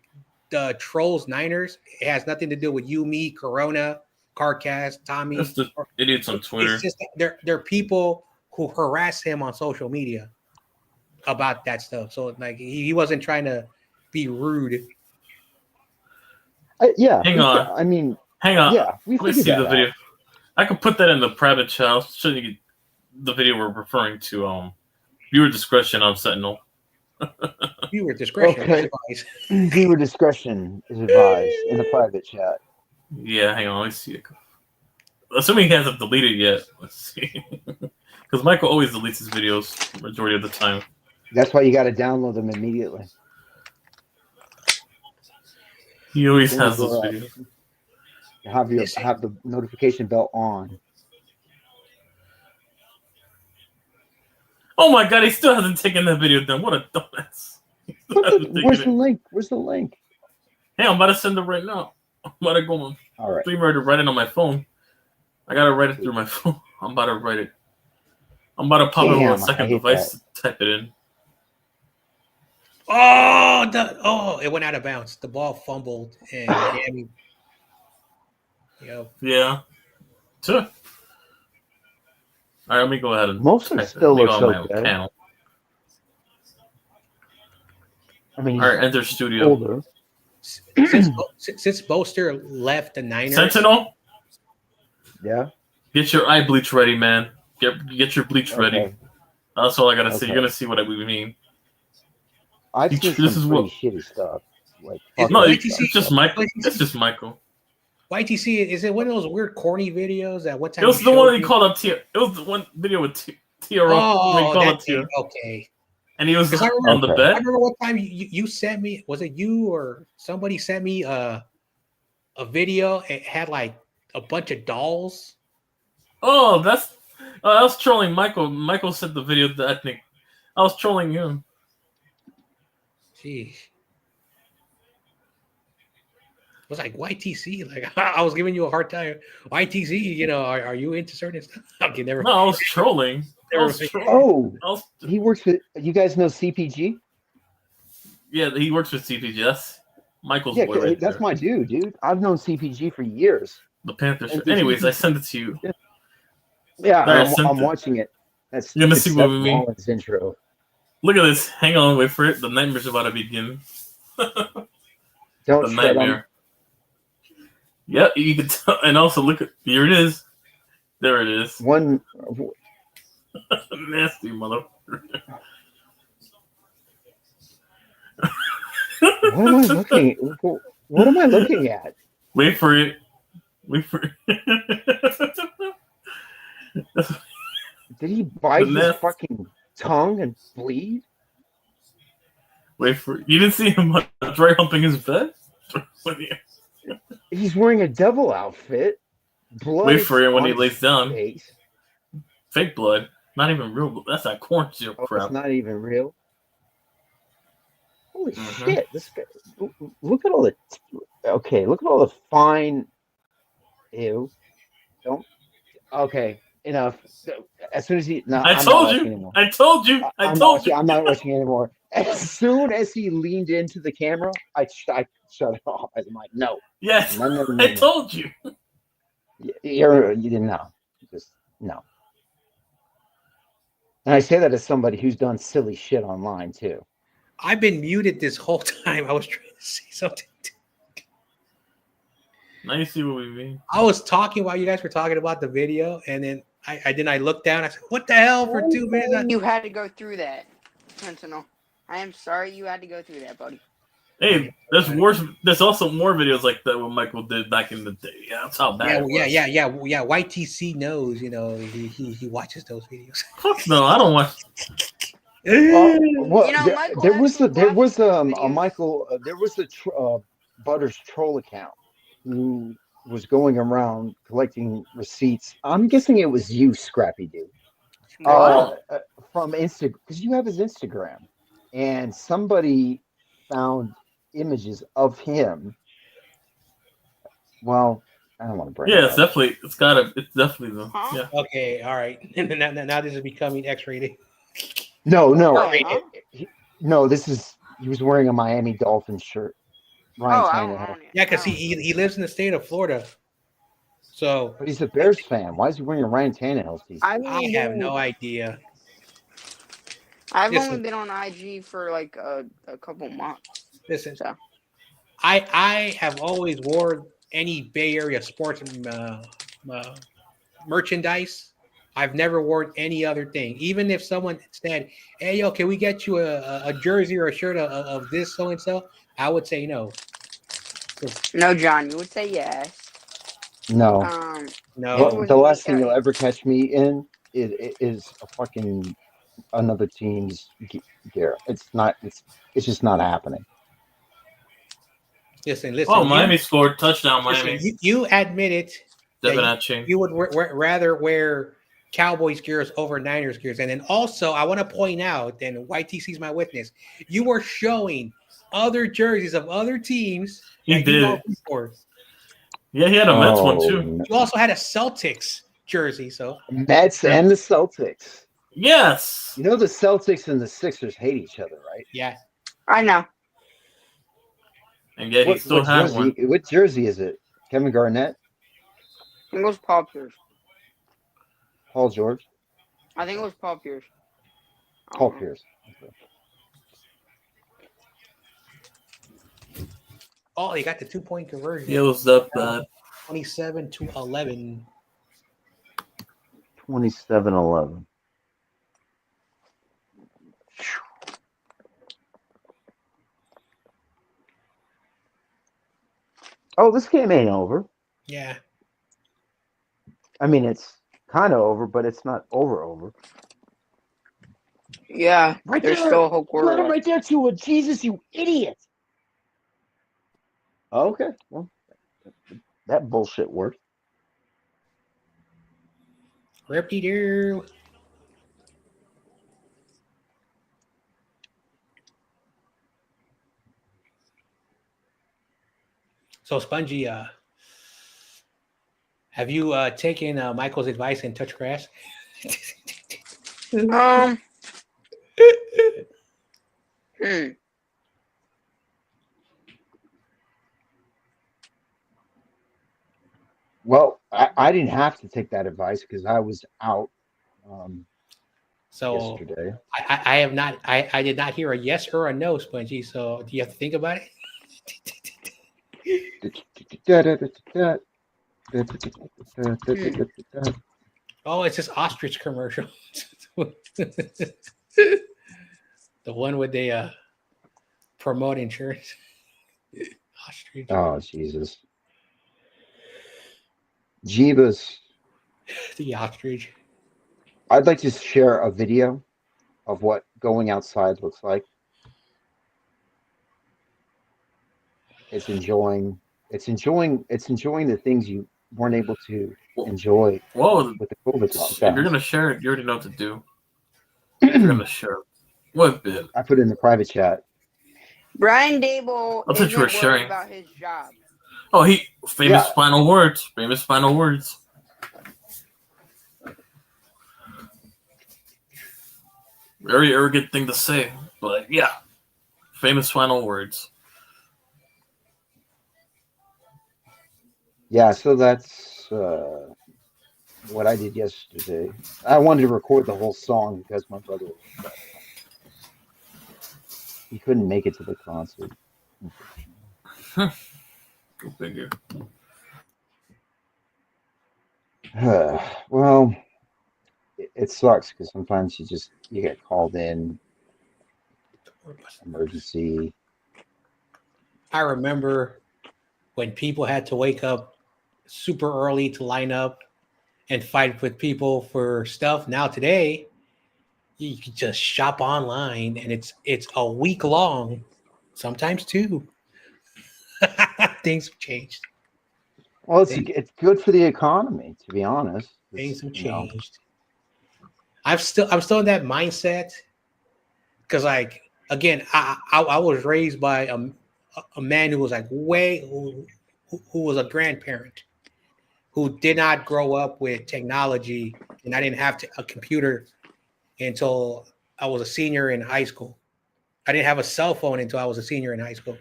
trolls Niners. It has nothing to do with you, me, Corona, Carcast, Tommy. That's the idiots on Twitter. It's just they're people who harass him on social media about that stuff. So like he wasn't trying to be rude. Hang on. I mean, hang on. Yeah, let me see the video. I can put that in the private chat. I'll show you the video we're referring to. Viewer discretion on Sentinel. Viewer discretion. Okay. Viewer discretion is advised in the private chat. Yeah, hang on. Let me see it. Assuming he hasn't deleted yet. Let's see. Because Michael always deletes his videos majority of the time. That's why you got to download them immediately. He always has those videos. Have the notification bell on. Oh my God! He still hasn't taken that video down. What a dumbass! Where's the link? Where's the link? Hey, I'm about to send it right now. I'm about to go on. All right. I'm ready to write it on my phone. I gotta write it through my phone. I'm about to write it. I'm about to pop over a Damn, I second hate device that. to type it in. It went out of bounds. The ball fumbled, and Miami. Yeah. Sure. All right, let me go ahead and Most of it type it. still Let me looks go on my okay. panel. I mean, All right, enter studio. older. Since Boaster left the Niners, Sentinel, Yeah. get your eye bleach ready, man. Get your bleach ready. Okay. That's all I gotta say. Okay. You're gonna see what we mean. I've seen This some is pretty what. shitty stuff. Like No, fucked up it's stuff. just Michael. It's just Michael. YTC, is it one of those weird corny videos that one time It was you the showed one that he me? called up Tia. It was the one video with Tia. Oh, called that up Tia. thing. Okay. And he was 'Cause I on the Okay. I bed. remember one time you sent me, was it you or somebody sent me a video? It had like a bunch of dolls. Oh, that's. I was trolling Michael. Michael sent the video that I think I was trolling him. Gee. It was like YTC. Like I was giving you a hard time. YTC, are you into certain stuff? Okay, never. No, I was trolling. Oh, he works with. You guys know CPG? Yeah, he works with CPG. That's Michael's Yeah, boy right that's there. my dude. I've known CPG for years. The Panthers. And Anyways, I CPG sent it to you. Yeah, There, I I'm sent it. watching it. That's You're gonna it's see what Seth we mean. Rollins' intro. Look at this. Hang on, wait for it. The nightmare's about to begin. Don't The tread on. nightmare. Yep, you can tell. And also, look at here it is. There it is. One. Nasty mother. What am I looking? What am I looking at? Wait for it. Wait for it. Did he bite The his nest. fucking tongue and bleed? Wait for it. You didn't see him dry humping his bed? He's wearing a devil outfit. Blood. Wait for it when he on lays his down. face. Fake blood. Not even real blood. That's that corn syrup Oh, crap. it's not even real. Holy Mhm. shit! This guy. Look at all the. Okay, look at all the fine. Ew. Don't. Okay, enough. As soon as he. No, I I'm told not you. watching anymore. I told you. I told you. I'm not watching anymore. As soon as he leaned into the camera, I shut it off. I'm like, no. Yes. No. I told you. You didn't know. Just no. And I say that as somebody who's done silly shit online too. I've been muted this whole time. I was trying to say something. Now you see what we mean. I was talking while you guys were talking about the video, and then I looked down. I said, "What the hell?" For 2 minutes. You had to go through that, Sentinel. I am sorry you had to go through that, buddy. Hey, there's worse. There's also more videos like that what Michael did back in the day. Yeah, that's how bad. Yeah. YTC knows. He watches those videos. Fuck no, I don't watch. Well, there was a Michael. There was a Butters troll account who was going around collecting receipts. I'm guessing it was you, Scrappy Dude, from Instagram, because you have his Instagram, and somebody found images of him. Well, I don't want to bring. Yeah, it's definitely. It's definitely the. Yeah. Okay, all right. Now this is becoming X-rated. No. This is. He was wearing a Miami Dolphins shirt. Ryan Tannehill. Yeah, because he lives in the state of Florida. So, but he's a Bears fan. Why is he wearing a Ryan Tannehill t-shirt? I have no idea. I've only been on IG for like a couple months. Listen, I have always wore any Bay Area sports merchandise. I've never worn any other thing. Even if someone said, "Hey, yo, can we get you a jersey or a shirt of this so and so?" I would say no. No, John, you would say yes. No. No. Well, the last thing you'll ever catch me in is a fucking another team's gear. It's just not happening. Listen. Oh, Miami scored touchdown. Miami. You admitted that you would rather wear Cowboys gears over Niners gears, and then also I want to point out, and YTC's my witness, you were showing other jerseys of other teams. He did. Yeah, he had a Mets one too. You also had a Celtics jersey, so Mets and the Celtics. Yes. You know the Celtics and the Sixers hate each other, right? Yeah. I know. And yet he still had one. What jersey is it? Kevin Garnett? I think it was Paul Pierce. Paul George? I think it was Paul Pierce. Paul Pierce. Okay. Oh, they got the 2-point conversion. It was that bad. 27-11. 27-11. Oh, this game ain't over. Yeah. I mean, it's kind of over, but it's not over. Yeah, Right there's there. still a whole quarter left. Right there to a Jesus, you idiot. Okay, well, that bullshit worked. Rip-de-doo. So, Spongy, have you taken Michael's advice and touch grass? Well, I didn't have to take that advice because I was out So yesterday. I have not. I did not hear a yes or a no, Spongy. So do you have to think about it? Oh, it's this ostrich commercial. The one where they promote insurance. Ostrich. Oh, Jesus. Jeebus. The ostrich. I'd like to share a video of what going outside looks like. It's enjoying the things you weren't able to enjoy with the COVID lockdown. If you're gonna share it, you already know what to do. If you're gonna share it. What bit? I put it in the private chat. Brian Dable I thought you were isn't sharing worried about his job. Oh, famous final words. Famous final words. Very arrogant thing to say, but yeah. Famous final words. Yeah, so that's what I did yesterday. I wanted to record the whole song because my brother he couldn't make it to the concert. Go figure. Well, it sucks because sometimes you get called in, emergency. I remember when people had to wake up super early to line up and fight with people for stuff. Now today, you can just shop online, and it's a week long, sometimes 2. Things have changed. Well, it's good for the economy, to be honest. Things have changed. I'm still in that mindset because, like, again, I was raised by a man who was like who was a grandparent who did not grow up with technology, and I didn't have a computer until I was a senior in high school. I didn't have a cell phone until I was a senior in high school,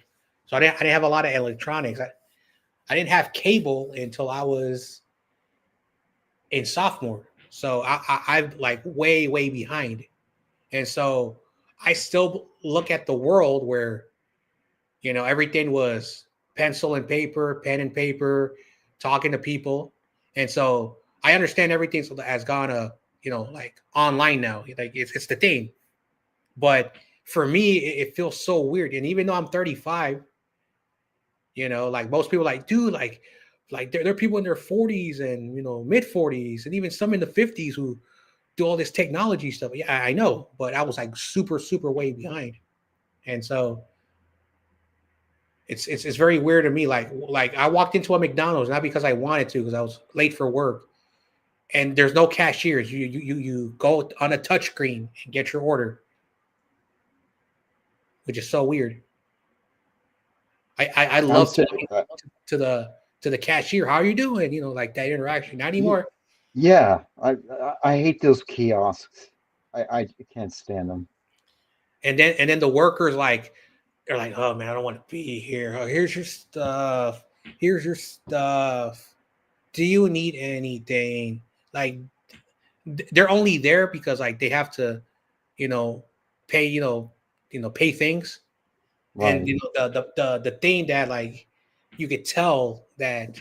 so I didn't have a lot of electronics. I didn't have cable until I was in sophomore. So I'm like way behind, and so I still look at the world where, everything was pencil and paper, pen and paper, talking to people, and so I understand everything has gone like online now. Like it's the thing, but for me it feels so weird. And even though I'm 35, like most people, like, dude, like there are people in their 40s and mid 40s and even some in the 50s who do all this technology stuff. Yeah, I know, but I was like super way behind, and so it's very weird to me. Like I walked into a McDonald's not because I wanted to, because I was late for work, and there's no cashiers. You go on a touch screen and get your order, which is so weird. I love to the cashier. How are you doing? Like that interaction. Not anymore. Yeah, I hate those kiosks. I can't stand them. And then the workers like they're like, oh man, I don't want to be here. Oh, here's your stuff. Here's your stuff. Do you need anything? Like they're only there because like they have to, you know, pay, pay things. And Right. the thing that like you could tell that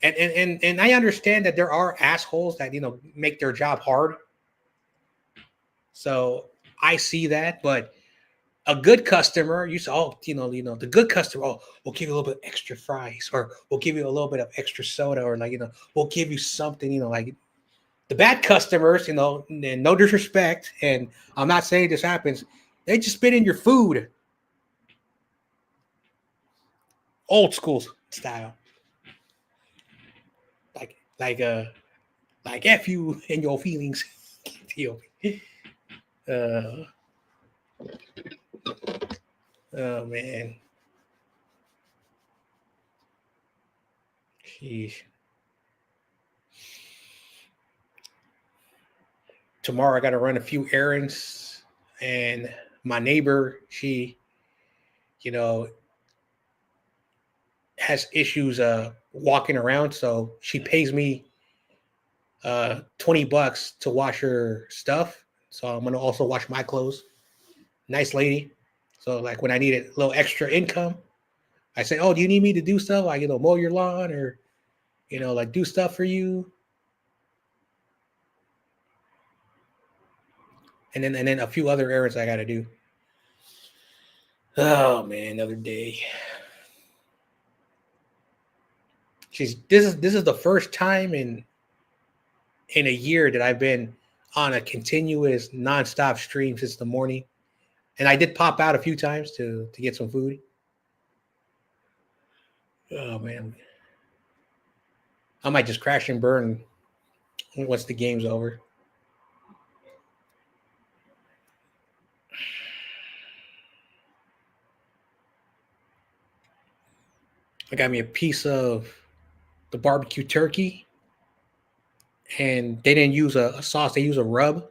and I understand that there are assholes that make their job hard. So I see that, but a good customer, you say, oh, the good customer, oh, we'll give you a little bit extra fries, or we'll give you a little bit of extra soda, or like, we'll give you something, like the bad customers, and no disrespect, and I'm not saying this happens, they just spit in your food. Old school style. Like F you and your feelings. uh, oh man. Sheesh. Tomorrow I got to run a few errands, and my neighbor, she, you know, has issues walking around, so she pays me $20 to wash her stuff. So I'm gonna also wash my clothes. Nice lady. So like when I need a little extra income, I say, "Oh, do you need me to do stuff like mow your lawn or like do stuff for you?" And then a few other errands I got to do. Oh man, another day. This is the first time in a year that I've been on a continuous nonstop stream since the morning, and I did pop out a few times to get some food. Oh man, I might just crash and burn once the game's over. I got me a piece of the barbecue turkey, and they didn't use a sauce; they use a rub.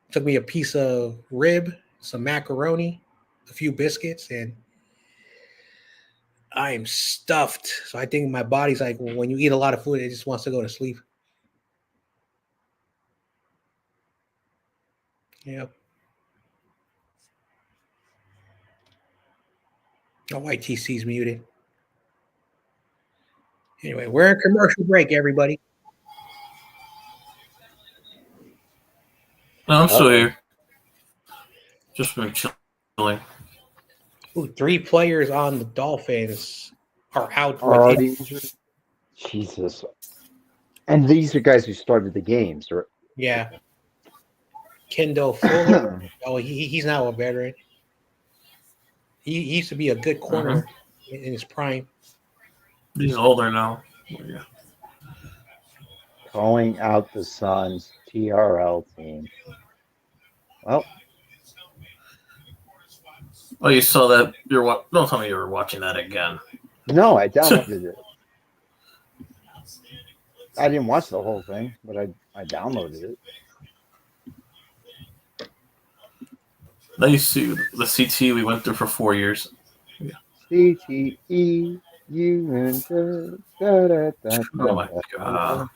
Took me a piece of rib, some macaroni, a few biscuits, and I am stuffed. So I think my body's like when you eat a lot of food, it just wants to go to sleep. Yep. Oh, YTC's muted. Anyway, we're in commercial break, everybody. No, I'm still here. Just been chilling. Ooh, 3 players on the Dolphins are out. Are already injured? Jesus. And these are guys who started the games, right? Yeah. Kendall Fuller. Oh, he's now a veteran. He used to be a good corner in his prime. He's older now. Yeah. Calling out the Suns TRL team. Well. Oh, you saw that? Don't tell me you were watching that again. No, I downloaded it. I didn't watch the whole thing, but I downloaded it. Now you see the CT we went through for 4 years. Yeah. CTE, you and the da, da, da, Oh my god.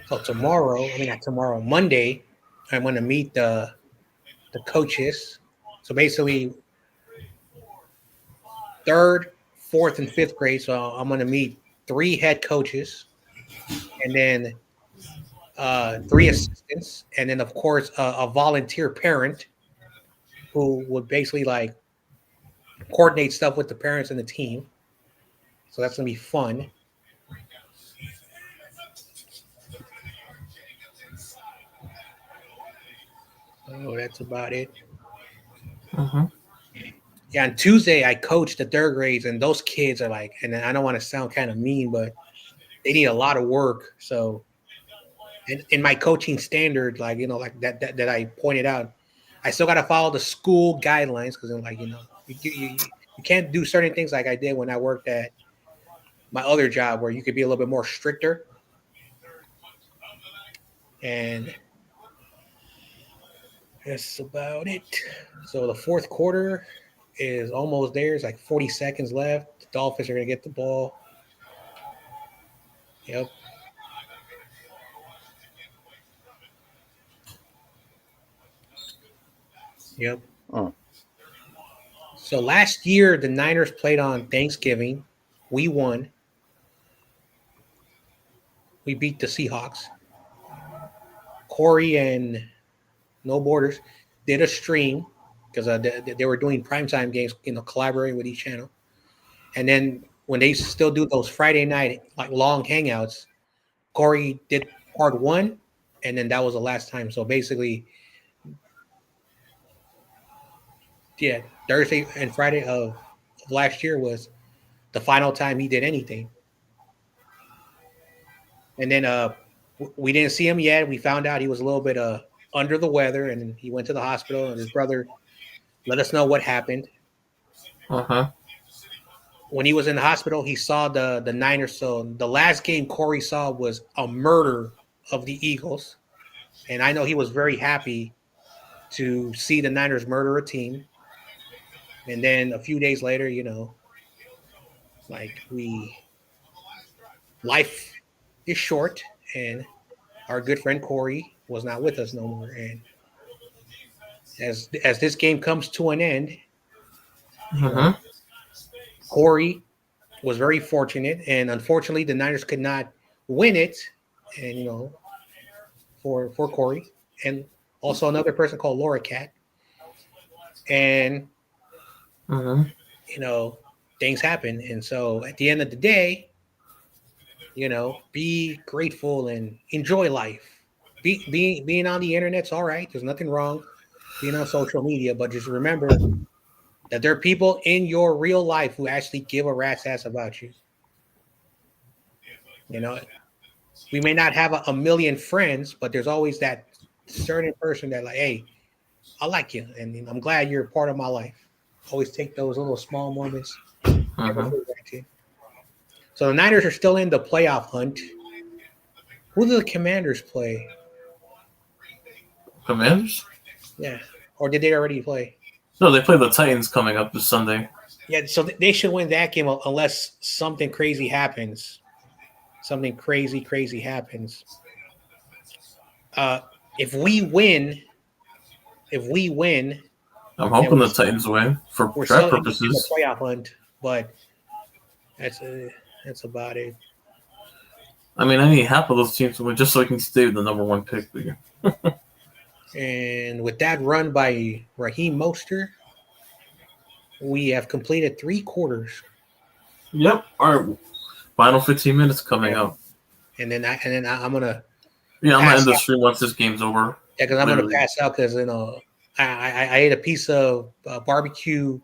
So not tomorrow, Monday, I'm going to meet the coaches. So basically, 3rd, 4th, and 5th grade. So I'm going to meet 3 head coaches, and then 3 assistants, and then of course a volunteer parent who would basically like coordinate stuff with the parents and the team. So that's going to be fun. Oh, that's about it. Yeah, on Tuesday I coached the third grades, and those kids are like, and I don't want to sound kind of mean, but they need a lot of work. So, in my coaching standard, like like that I pointed out, I still got to follow the school guidelines because, like you can't do certain things like I did when I worked at my other job, where you could be a little bit more stricter. And that's about it. So the fourth quarter is almost there. It's like 40 seconds left. The Dolphins are going to get the ball. Yep. Yep. Oh. So last year, the Niners played on Thanksgiving. We won. We beat the Seahawks. Corey and No Borders did a stream because they were doing primetime games, collaborating with each channel. And then when they still do those Friday night like long hangouts, Corey did part one, and then that was the last time. So basically, yeah, Thursday and Friday of last year was the final time he did anything. And then we didn't see him yet. We found out he was a little bit under the weather, and he went to the hospital. And his brother let us know what happened. When he was in the hospital, he saw the Niners. So the last game Corey saw was a murder of the Eagles, and I know he was very happy to see the Niners murder a team. And then a few days later, like life is short, and our good friend Corey was not with us no more. And as this game comes to an end, Corey was very fortunate, and unfortunately, the Niners could not win it. And for Corey, and also another person called Laura Cat, and things happen. And so at the end of the day, be grateful and enjoy life. Being on the internet's all right. There's nothing wrong being on social media, but just remember that there are people in your real life who actually give a rat's ass about you. We may not have a million friends, but there's always that certain person that like, hey, I like you, and I'm glad you're a part of my life. Always take those little small moments. So the Niners are still in the playoff hunt. Who do the Commanders play? Commanders? Yeah. Or did they already play? No, they play the Titans coming up this Sunday. Yeah, so they should win that game unless something crazy happens. Something crazy happens. If we win, I'm hoping the Titans win for draft purposes. In the playoff hunt, but that's about it. I mean, I need half of those teams to win just so I can stay with the number one pick. And with that run by Raheem Mostert, we have completed 3 quarters. Yep. All right. Final 15 minutes coming up. And then I'm gonna. Yeah, I'm gonna end the stream once this game's over. Yeah, because I'm gonna pass out because I ate a piece of barbecue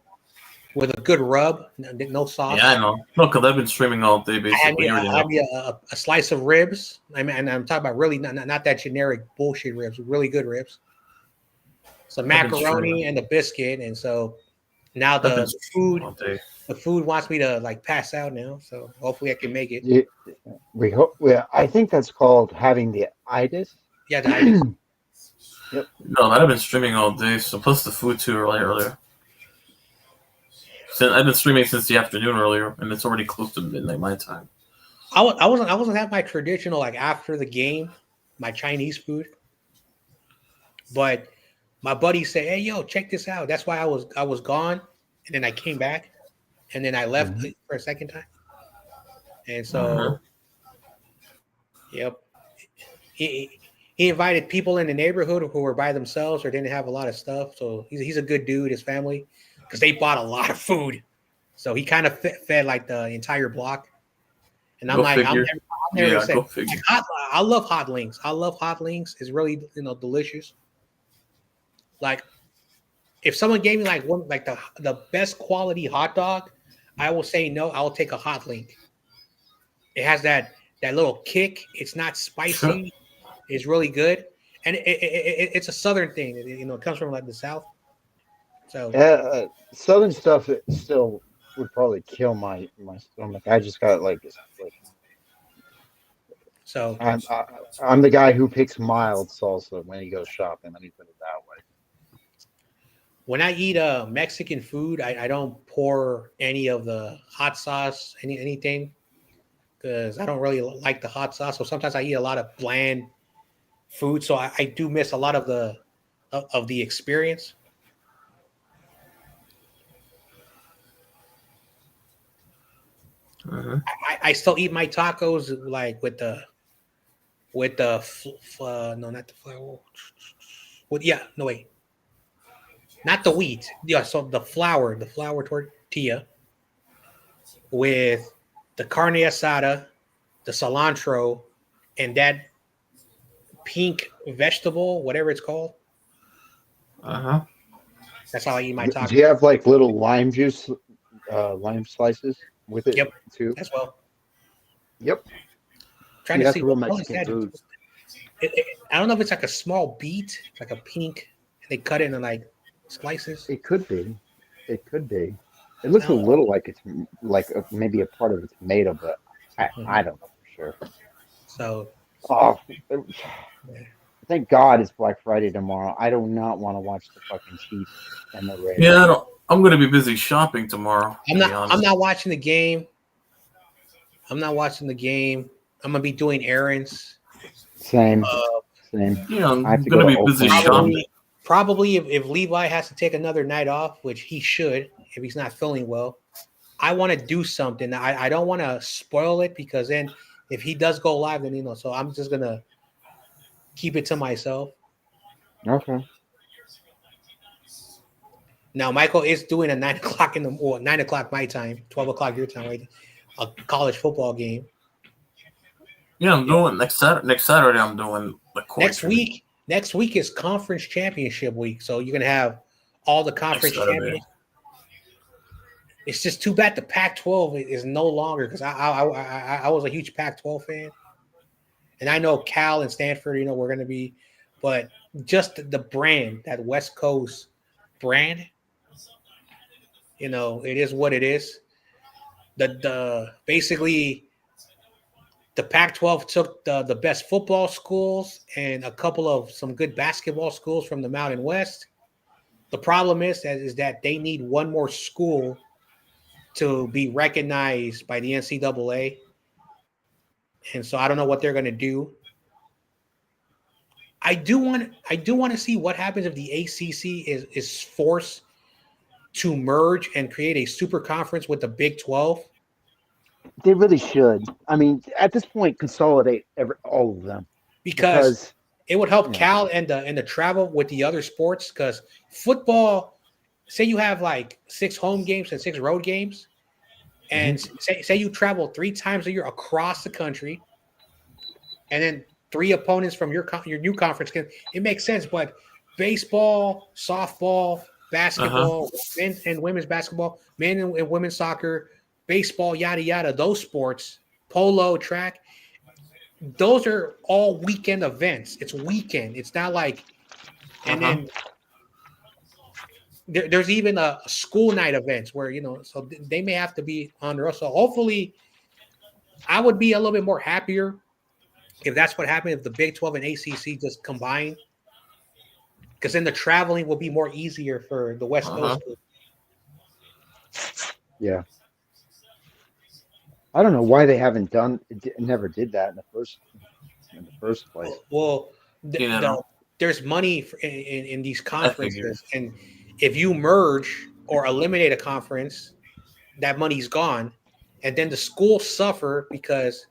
with a good rub, no sauce. Yeah, I know. No, because I've been streaming all day basically. I had me a slice of ribs. I mean, and I'm talking about really not that generic bullshit ribs, really good ribs. Some macaroni and a biscuit, and so now the food wants me to like pass out now. So hopefully I can make it. Yeah, we hope. Well, I think that's called having the itis. Yeah, the itis. Yep. No, I've been streaming all day. So plus the food too earlier. I've been streaming since the afternoon earlier, and it's already close to midnight my time. I wasn't having my traditional like after the game, my Chinese food. But my buddy said, "Hey, yo, check this out." That's why I was gone, and then I came back, and then I left for a second time. And so, yep, he invited people in the neighborhood who were by themselves or didn't have a lot of stuff. So he's a good dude, his family, because they bought a lot of food. So he kind of fed like the entire block. And I'm never saying, I love hot links. It's really delicious. Like if someone gave me like the best quality hot dog, I will say no. I will take a hot link. It has that little kick. It's not spicy. It's really good, and it's a southern thing. It comes from like the south. So Southern stuff still would probably kill my stomach. I just got like so I'm the guy who picks mild salsa when he goes shopping. Let me put it that way. when I eat Mexican food, I don't pour any of the hot sauce, anything, because I don't really like the hot sauce. So sometimes I eat a lot of bland food, so I do miss a lot of the experience. I still eat my tacos like with the no, not the flour. With no wait, not the wheat. Yeah, so the flour tortilla with the carne asada, the cilantro, and that pink vegetable, whatever it's called. That's how I eat my Do tacos. you have like little lime juice, lime slices with it Yep, too? as well. Yep. Trying See, to that's see real what else is Mexican that. food. I don't know if it's like a small beet, like a pink, and they cut it into like slices. It could be. It could be. It looks a little like it's like maybe a part of a tomato, but I don't know for sure. So, Oh, thank God it's Black Friday tomorrow. I do not want to watch the fucking Chiefs and the Raiders. Yeah, I'm going to be busy shopping tomorrow. I'm not watching the game. I'm not watching the game. I'm gonna be doing errands. Same. Same. Yeah, I'm I have to going go to to be busy Oakland. shopping. Probably if Levi has to take another night off, which he should if he's not feeling well, I want to do something. I don't want to spoil it because then if he does go live, then so I'm just gonna keep it to myself. Okay. Now Michael is doing a 9 o'clock 9 o'clock my time, 12 o'clock your time, right? A college football game. Yeah, I'm doing next Saturday. I'm doing the Next week is conference championship week, so you're gonna have all the conference champions. It's just too bad the Pac-12 is no longer because I was a huge Pac-12 fan, and I know Cal and Stanford, we're gonna be, but just the brand, that West Coast brand, it is what it is. The basically the Pac-12 took the best football schools and a couple of some good basketball schools from the Mountain West. The problem is that they need one more school to be recognized by the NCAA. And so I don't know what they're going to do. I do want to see what happens if the ACC is forced to merge and create a super conference with the Big 12. They really should. I mean, at this point, consolidate all of them because it would help Cal and the travel with the other sports. Because football, say you have like 6 home games and 6 road games, and say you travel 3 times a year across the country, and then 3 opponents from your new conference. It makes sense, but baseball, softball, basketball, men and women's basketball, men and women's soccer, baseball, yada yada, those sports, polo, track, those are all weekend events. It's weekend. It's not like, and then there's even a school night events where so they may have to be under us. So hopefully, I would be a little bit more happier if that's what happened, if the Big 12 and ACC just combine, because then the traveling will be more easier for the West Coast. Yeah. I don't know why they haven't never did that in the first place. Well, there's money in these conferences, and if you merge or eliminate a conference, that money's gone, and then the schools suffer because,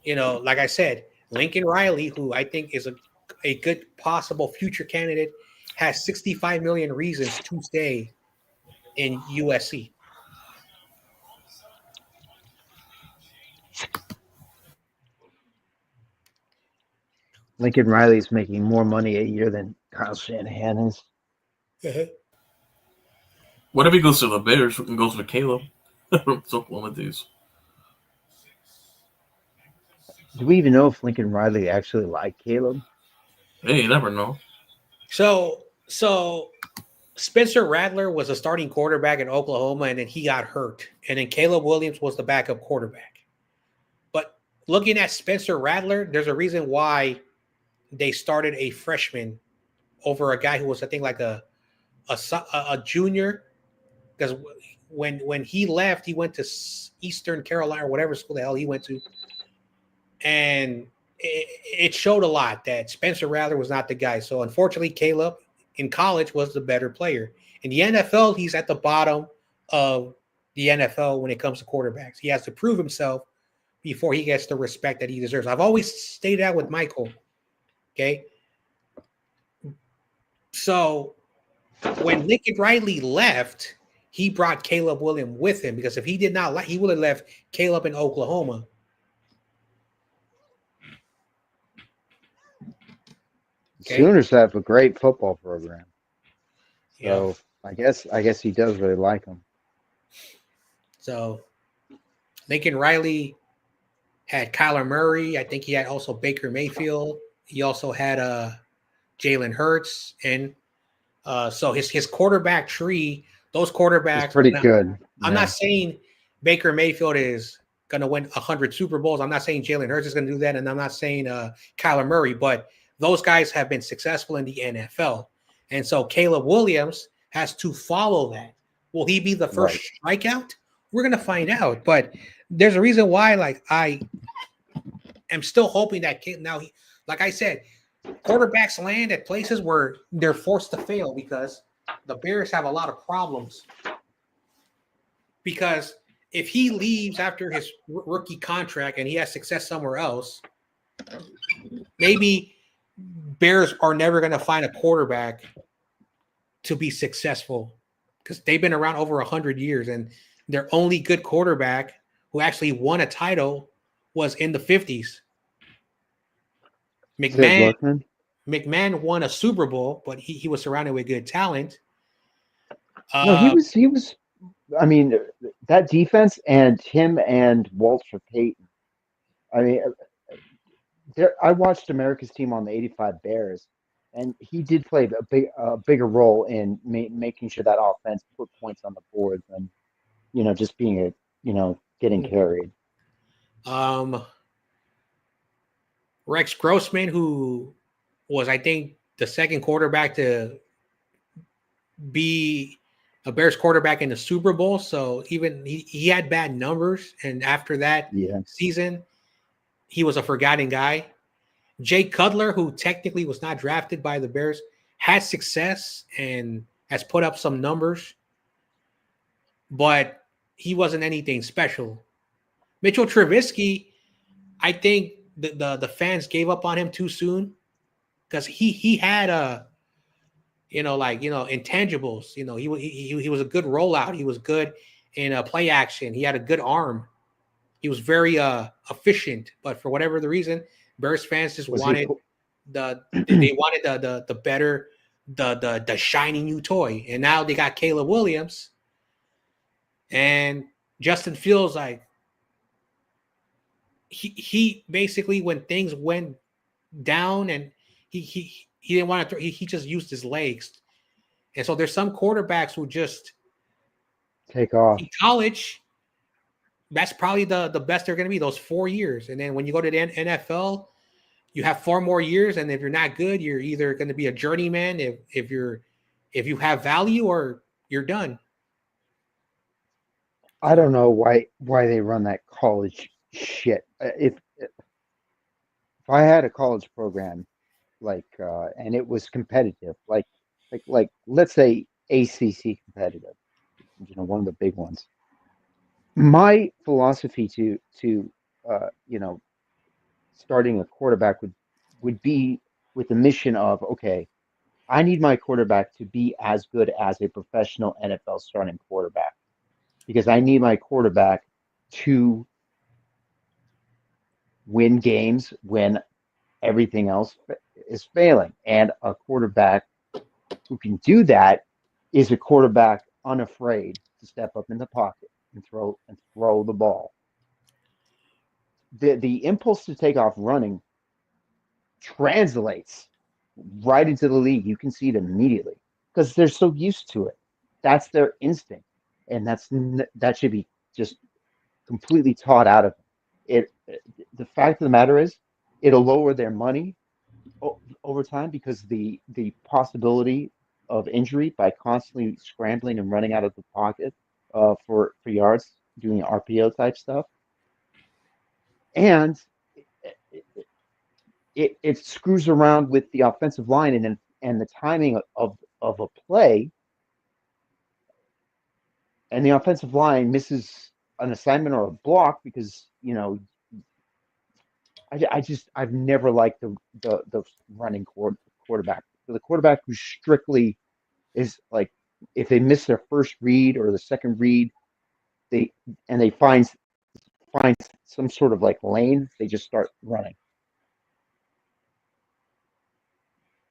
like I said, Lincoln Riley, who I think is a good possible future candidate, has 65 million reasons to stay in USC. Lincoln Riley's making more money a year than Kyle Shanahan is. What if he goes to the Bears and goes with Caleb? So one of these. Do we even know if Lincoln Riley actually liked Caleb? Hey, you never know. So Spencer Rattler was a starting quarterback in Oklahoma, and then he got hurt. And then Caleb Williams was the backup quarterback. But looking at Spencer Rattler, there's a reason why they started a freshman over a guy who was, I think, like a junior. Because when he left, he went to Eastern Carolina or whatever school the hell he went to. And it showed a lot that Spencer Rattler was not the guy. So unfortunately, Caleb in college was the better player. In the NFL, he's at the bottom of the NFL when it comes to quarterbacks. He has to prove himself before he gets the respect that he deserves. I've always stated that with Michael. Okay. So when Lincoln Riley left, he brought Caleb Williams with him, because if he did not, he would have left Caleb in Oklahoma. Okay. Sooners have a great football program. So yeah. I guess he does really like them. So Lincoln Riley had Kyler Murray. I think he had also Baker Mayfield. He also had Jalen Hurts. And so his quarterback tree, those quarterbacks. It's pretty good. I'm not saying Baker Mayfield is going to win 100 Super Bowls. I'm not saying Jalen Hurts is going to do that. And I'm not saying Kyler Murray, but those guys have been successful in the NFL. And so Caleb Williams has to follow that. Will he be the first strikeout? We're going to find out. But there's a reason why, like, I am still hoping that now, like I said, quarterbacks land at places where they're forced to fail, because the Bears have a lot of problems. Because if he leaves after his rookie contract and he has success somewhere else, maybe Bears are never going to find a quarterback to be successful, because they've been around over 100 years, and their only good quarterback who actually won a title was in the 50s. McMahon won a Super Bowl, but he was surrounded with good talent. No, he was. I mean, that defense and him and Walter Payton. I mean, I watched America's Team on the '85 Bears, and he did play a bigger role in making sure that offense put points on the board than, just being getting carried. Rex Grossman, who was, I think, the second quarterback to be a Bears quarterback in the Super Bowl. So even he had bad numbers. And after that season, he was a forgotten guy. Jay Cutler, who technically was not drafted by the Bears, had success and has put up some numbers, but he wasn't anything special. Mitchell Trubisky, I think the fans gave up on him too soon, because he had intangibles. He was a good rollout. He was good in play action. He had a good arm. He was very efficient, but for whatever the reason, Bears fans just wanted the better, the shiny new toy. And now they got Caleb Williams and Justin Fields. Like, he basically, when things went down and he didn't want to throw, he just used his legs. And so there's some quarterbacks who just take off. In college, that's probably the best they're going to be, those 4 years. And then when you go to the NFL, you have 4 more years. And if you're not good, you're either going to be a journeyman if you have value, or you're done. I don't know why they run that college shit. If I had a college program, and it was competitive, like let's say ACC competitive, one of the big ones. My philosophy to starting a quarterback would be with the mission of, okay, I need my quarterback to be as good as a professional NFL starting quarterback, because I need my quarterback to win games when everything else is failing. And a quarterback who can do that is a quarterback unafraid to step up in the pocket and throw the ball. The impulse to take off running translates right into the league. You can see it immediately because they're so used to it. That's their instinct, and that should be just completely taught out of it. The fact of the matter is, it'll lower their money over time because the possibility of injury by constantly scrambling and running out of the pocket for yards, doing RPO type stuff, and it screws around with the offensive line and the timing of a play, and the offensive line misses an assignment or a block because I've never liked the running quarterback. The quarterback who strictly is like, if they miss their first read or the second read, they find some sort of like lane, they just start running.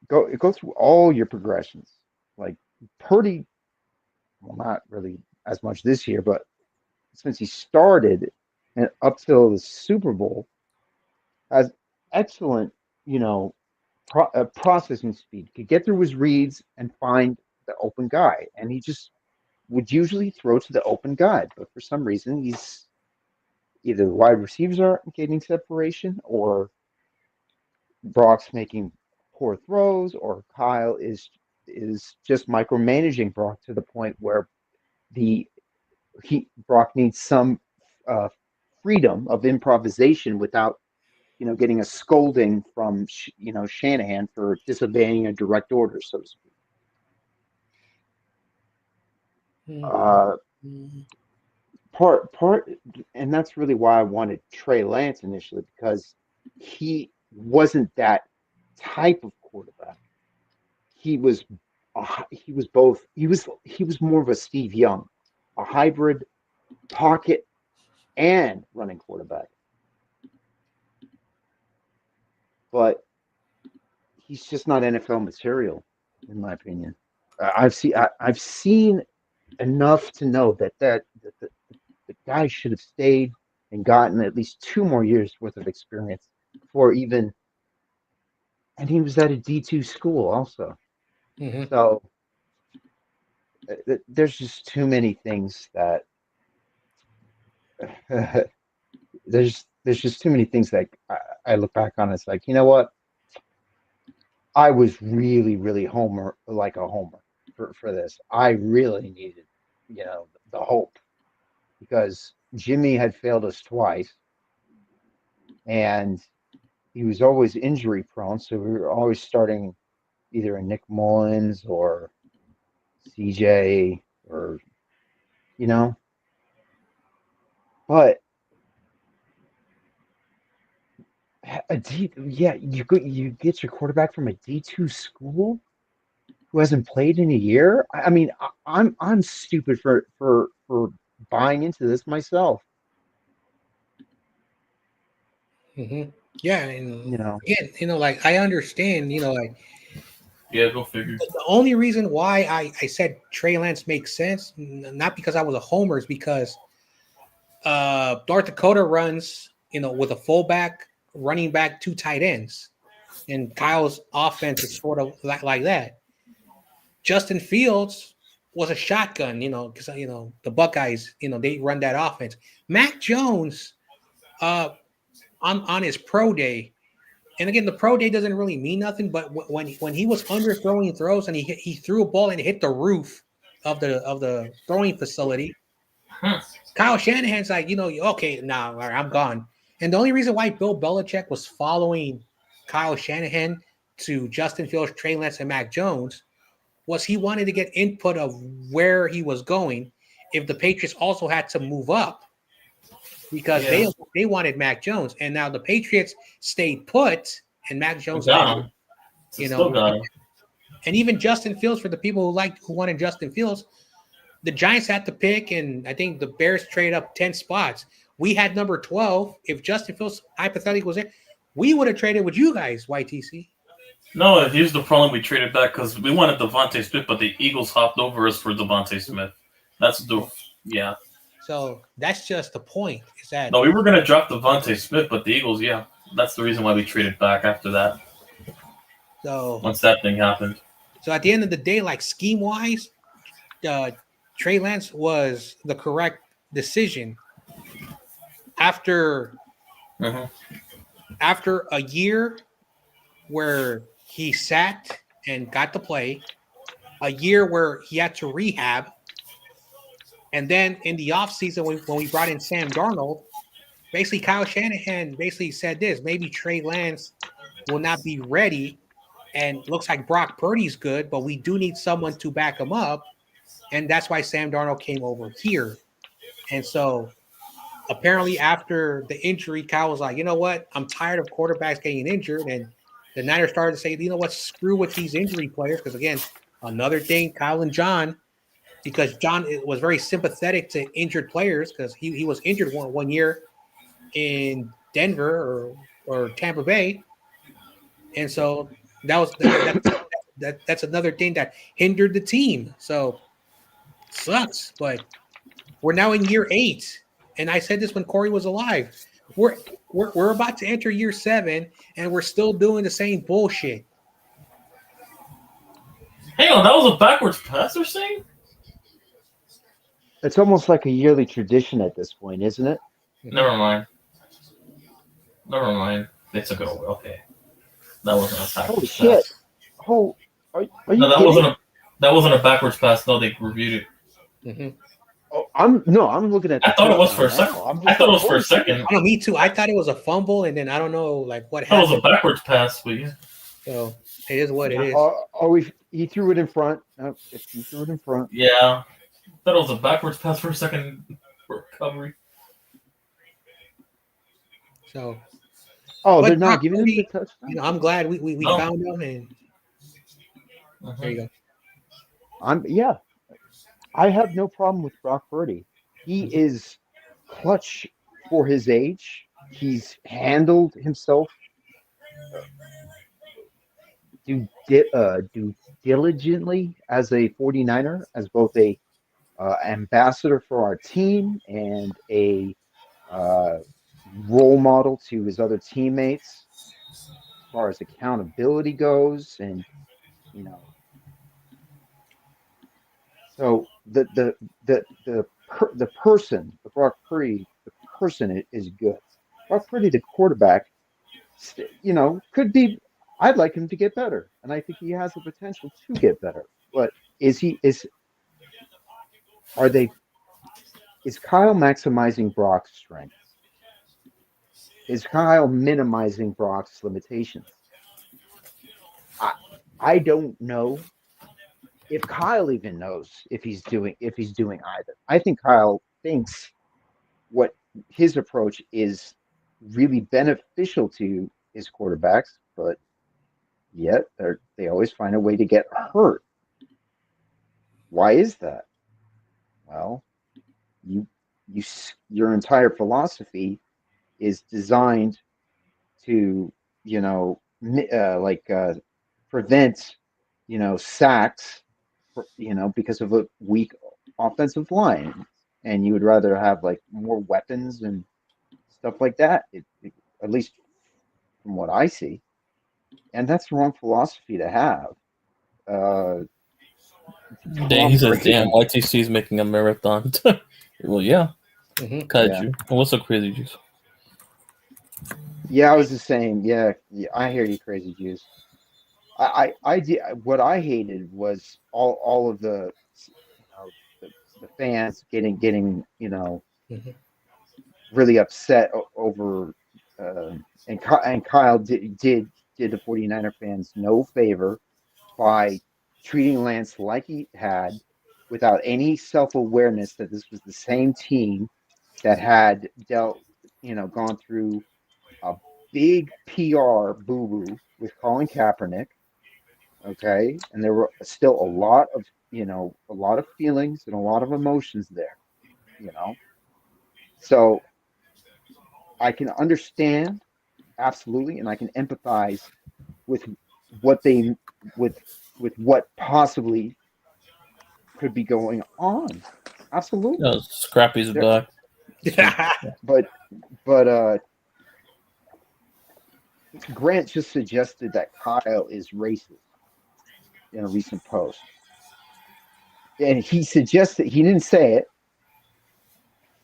Go through all your progressions. Like Purdy, well, not really as much this year, but since he started and up till the Super Bowl, has excellent, processing speed. Could get through his reads and find the open guy, and he just would usually throw to the open guy. But for some reason, he's either the wide receivers aren't getting separation, or Brock's making poor throws, or Kyle is just micromanaging Brock to the point where Brock needs some freedom of improvisation without getting a scolding from Shanahan for disobeying a direct order, so to speak. Part, and that's really why I wanted Trey Lance initially, because he wasn't that type of quarterback. He was both. He was more of a Steve Young, a hybrid pocket and running quarterback. But he's just not NFL material, in my opinion. I've seen enough to know that the guy should have stayed and gotten at least 2 more years worth of experience before even. And he was at a D2 school also. Mm-hmm. So there's just too many things that there's just too many things that I look back on. It's like, you know what? I was really, really a homer for this. I really needed, the hope, because Jimmy had failed us twice, and he was always injury prone. So we were always starting either a Nick Mullins or CJ or, but you get your quarterback from a D2 school who hasn't played in a year. I mean, I'm stupid for buying into this myself. Mm-hmm. Yeah, and again, like, I understand, like, yeah, go figure. The only reason why I said Trey Lance makes sense, not because I was a homer, is because North Dakota runs, with a fullback, running back, 2 tight ends, and Kyle's offense is sort of like that. Justin Fields was a shotgun, because the Buckeyes, they run that offense. Mac Jones, on his pro day, and again, the pro day doesn't really mean nothing, but when he was underthrowing throws and he threw a ball and it hit the roof of the throwing facility, Kyle Shanahan's like, okay, now I'm gone. And the only reason why Bill Belichick was following Kyle Shanahan to Justin Fields, Trey Lance, and Mac Jones was he wanted to get input of where he was going if the Patriots also had to move up, because they wanted Mac Jones, and now the Patriots stayed put and Mac Jones didn't. And even Justin Fields, for the people who wanted Justin Fields, the Giants had to pick, and I think the Bears traded up 10 spots. We had number 12. If Justin Fields hypothetically was there, we would have traded with you guys, YTC. No, here's the problem. We traded back because we wanted Devontae Smith, but the Eagles hopped over us for Devontae Smith. That's the yeah. So that's just the point. Is that No, we were gonna draft Devontae Smith, but the Eagles, yeah, that's the reason why we traded back after that. so? Once that thing happened. So at the end of the day, like scheme wise, Trey Lance was the correct decision. After after a year where he sat and got to play, a year where he had to rehab, and then in the offseason when we brought in Sam Darnold, basically Kyle Shanahan basically said this: maybe Trey Lance will not be ready, and looks like Brock Purdy's good, but we do need someone to back him up, and that's why Sam Darnold came over here. And so apparently after the injury, Kyle was like, you know what? I'm tired of quarterbacks getting injured. And the Niners started to say, you know what? Screw with these injury players. Because again, another thing, Kyle and John, because John was very sympathetic to injured players because he was injured one year in Denver or Tampa Bay. And so that was that's another thing that hindered the team. So sucks, but we're now in year 8, and I said this when Corey was alive. We're about to enter year 7, and we're still doing the same bullshit. Hang on, that was a backwards pass they're saying? It's almost like a yearly tradition at this point, isn't it? Never mind. They took it away. Okay, that wasn't a backwards Holy shit! pass. Oh, are you No, that kidding? wasn't a backwards pass. No, they reviewed it. Mm-hmm. Oh, I'm looking at. I thought it was for a second. I thought it was for a second. Oh, me too. I thought it was a fumble, and then I don't know like what That happened. was a backwards pass, but yeah. So it is what it is. He threw it in front. He threw it in front. Yeah, I thought it was a backwards pass for a second recovery. So. They're not giving him the touchdown. You know, I'm glad we found him, and there you go. I have no problem with Brock Purdy. He is clutch for his age. He's handled himself diligently as a 49er, as both a ambassador for our team and a role model to his other teammates as far as accountability goes, and so the person, the Brock Purdy, the person is good. Brock Purdy, the quarterback, could be. I'd like him to get better, and I think he has the potential to get better. But is Kyle maximizing Brock's strengths? Is Kyle minimizing Brock's limitations? I don't know if Kyle even knows if he's doing either. I think Kyle thinks what his approach is really beneficial to his quarterbacks, but yet they always find a way to get hurt. Why is that? Well, your entire philosophy is designed to prevent sacks, because of a weak offensive line, and you would rather have like more weapons and stuff like that. At least from what I see, and that's the wrong philosophy to have. He says, "Damn, YTC is making a marathon." Well, yeah. Kaiju. Yeah. What's up, Crazy Juice? Yeah, I was the same. Yeah, I hear you, Crazy Juice. What I hated was all of the the fans getting really upset over and Kyle did the 49er fans no favor by treating Lance like he had, without any self-awareness that this was the same team that had gone through a big PR boo-boo with Colin Kaepernick. Okay, and there were still a lot of feelings and a lot of emotions there. So I can understand absolutely, and I can empathize with what what possibly could be going on. Absolutely. No, Scrappy's back. But Grant just suggested that Kyle is racist in a recent post. And he suggested, he didn't say it.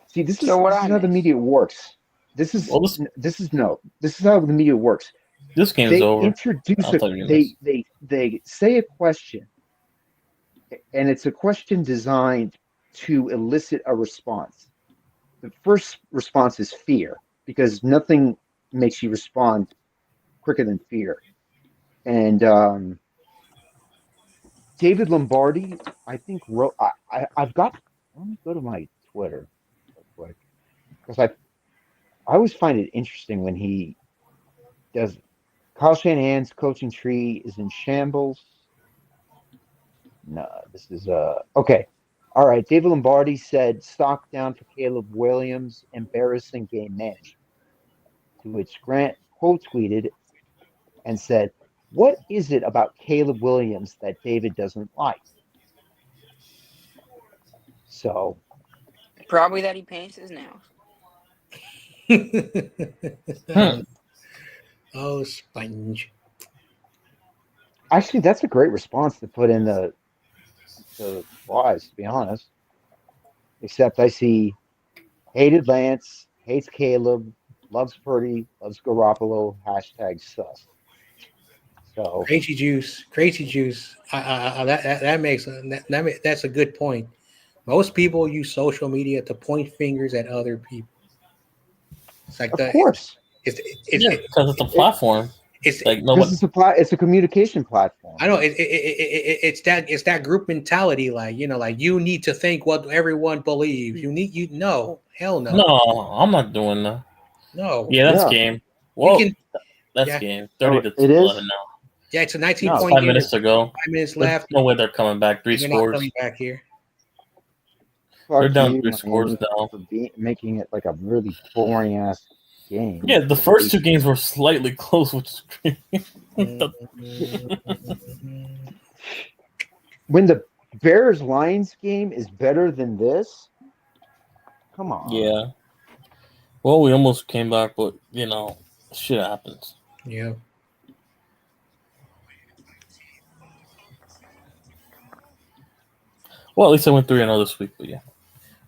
See, this is how the media works. This is how the media works. This game's They over. introduce they say a question, and it's a question designed to elicit a response. The first response is fear, because nothing makes you respond quicker than fear. And David Lombardi, I think, wrote. I've got. Let me go to my Twitter real quick, because I always find it interesting when he does. Kyle Shanahan's coaching tree is in shambles. No, this is okay. All right, David Lombardi said stock down for Caleb Williams, embarrassing game management. To which Grant quote tweeted and said, "What is it about Caleb Williams that David doesn't like?" So probably that he paints his nails. Oh, sponge. Actually, that's a great response to put in the lives, to be honest. Except I see hated Lance, hates Caleb, loves Purdy, loves Garoppolo, hashtag sus. So Crazy juice. That makes that's a good point. Most people use social media to point fingers at other people. It's like of course, because it's a platform. It's like it's a communication platform. I know it's that group mentality. Like like you need to think what everyone believes. No, hell no. No, I'm not doing that. No. Yeah, that's game. Well, that's game. 30 to 11 now. Yeah, it's a 19-point 5 minutes to go. 5 minutes left. No way they're coming back. Three They're scores. not coming back here. They're down 3 scores now. For making it like a really boring ass game. Yeah, the first 2 games were slightly close, which is crazy. When the Bears-Lions game is better than this, come on. Yeah. Well, we almost came back, but shit happens. Yeah. Well, at least I went 3-0 this week, but yeah,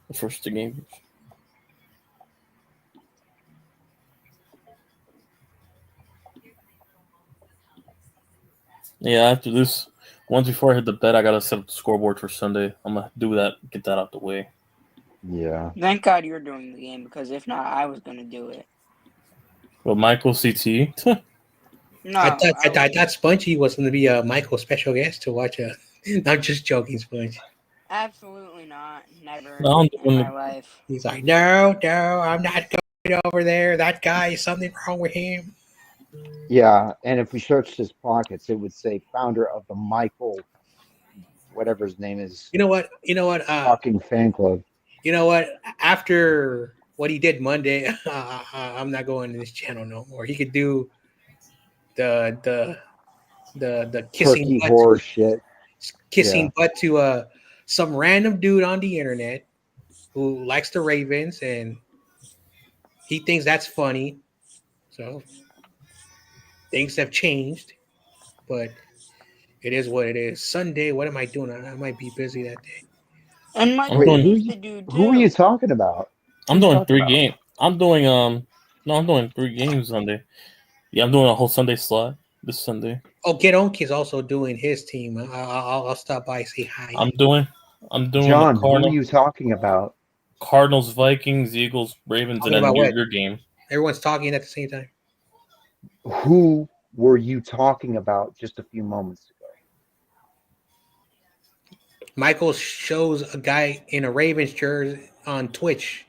the first 2 games. Yeah, after this, once before I hit the bed, I gotta set up the scoreboard for Sunday. I'm gonna do that, get that out the way. Yeah. Thank God you're doing the game, because if not, I was gonna do it. Well, Michael CT. No, I thought Spongy was going to be a Michael special guest to watch. I'm just joking, Sponge. Absolutely not. Never No, in my life. He's like, no, I'm not going over there. That guy, something wrong with him. Yeah, and if we searched his pockets, it would say founder of the Michael, whatever his name is. You know what? Talking fan club. You know what? After what he did Monday, I'm not going to this channel no more. He could do the kissing turkey butt horror shit, kissing butt to some random dude on the internet who likes the Ravens, and he thinks that's funny. So things have changed, but it is what it is. Sunday, what am I doing? I might be busy that day. And Michael used to do too. Who are you talking about? I'm doing 3 games. I'm doing I'm doing 3 games Sunday. Yeah, I'm doing a whole Sunday slot this Sunday. Oh, Get Onk is also doing his team. I'll stop by, say hi. I'm doing John, who are you talking about? Cardinals, Vikings, Eagles, Ravens, and then your game. Everyone's talking at the same time. Who were you talking about just a few moments ago? Michael shows a guy in a Ravens jersey on Twitch.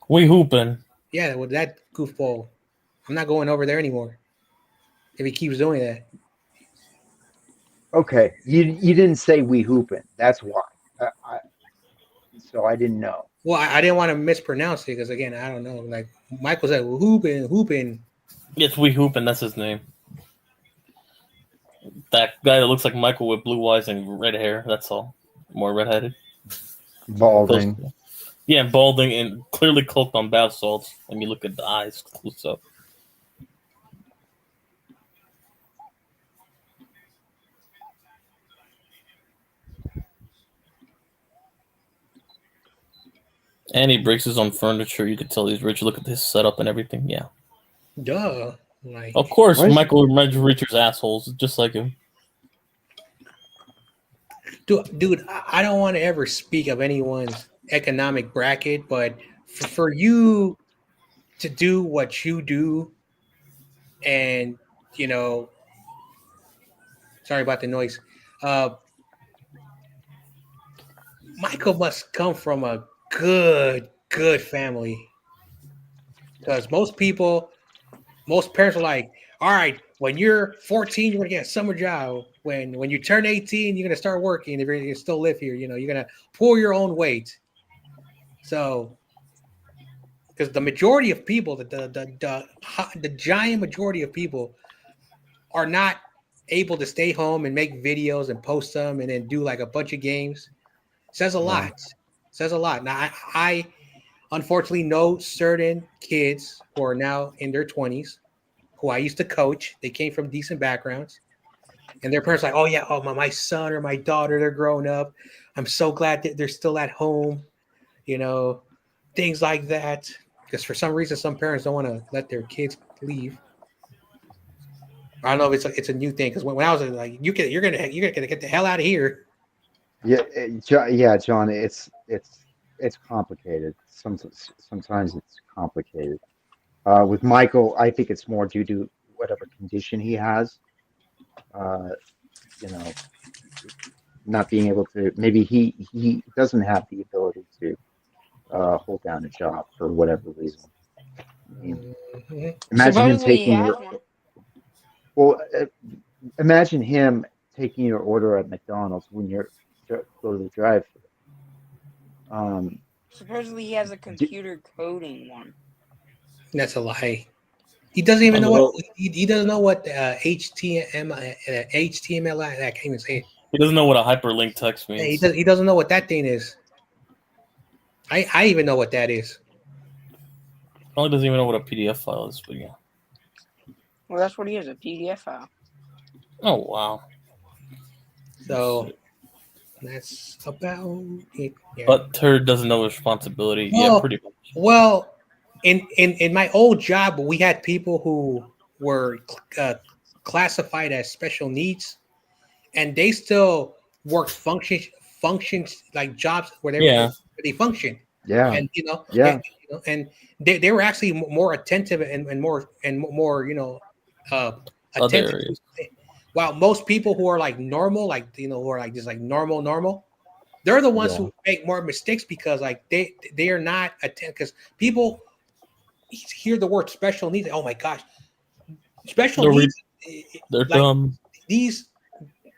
We hooping. Yeah, with that goofball. I'm not going over there anymore if he keeps doing that. Okay, you didn't say we hooping. That's why. So I didn't know. Well, I didn't want to mispronounce it because, again, I don't know. Like, Michael said, hooping. Yes, we hooping. That's his name. That guy that looks like Michael with blue eyes and red hair. That's all. More redheaded. Balding. Yeah, balding and clearly cloaked on bath salts. Let me look at the eyes close up. And he breaks his own furniture. You could tell he's rich. Look at his setup and everything. Yeah. Duh. Like, Of course, Why is- Michael Richards assholes, just like him. dude, I don't want to ever speak of anyone's economic bracket, but for you to do what you do, and you know, sorry about the noise. Michael must come from a good family, because most parents are like, all right, when you're 14, you're gonna get a summer job. When you turn 18, you're gonna start working. If you're gonna still live here, you know, you're gonna pull your own weight. So, because the majority of people, the giant majority of people, are not able to stay home and make videos and post them and then do like a bunch of games. Says a lot. Says a lot. Now, I unfortunately know certain kids who are now in their 20s who I used to coach. They came from decent backgrounds. And their parents are like, oh, yeah, oh, my son or my daughter, they're grown up. I'm so glad that they're still at home, you know, things like that. Because for some reason, some parents don't want to let their kids leave. I don't know if it's a new thing. Because when I was like, you're gonna get the hell out of here. Yeah, John. It's complicated. Sometimes it's complicated. With Michael, I think it's more due to whatever condition he has. You know, not being able to. Maybe he doesn't have the ability to hold down a job for whatever reason. I mean, imagine him Supposedly he taking has your. one. Well, imagine him taking your order at McDonald's when you're go to the drive-thru. Supposedly he has a computer coding one. That's a lie. He doesn't even know Well, what he doesn't know what HTML. I can't even say it. he doesn't know what a hyperlink text Yeah, means. he doesn't know what that thing is. I even know what that is. Probably doesn't even know what a PDF file is, but yeah. Well, that's what he is, a PDF file. Oh, wow. So that's about it. Yeah. But Turd doesn't know responsibility. Yeah, Well, pretty much. well, in my old job, we had people who were classified as special needs, and they still worked functions like jobs where they function, Yeah, and yeah, and they were actually more attentive and more Other attentive. areas. While most people who are like normal, like who are like just like normal, they're the ones yeah. who make more mistakes because like they are not attentive. Because people hear the word special needs, oh my gosh, special needs, They're like dumb. these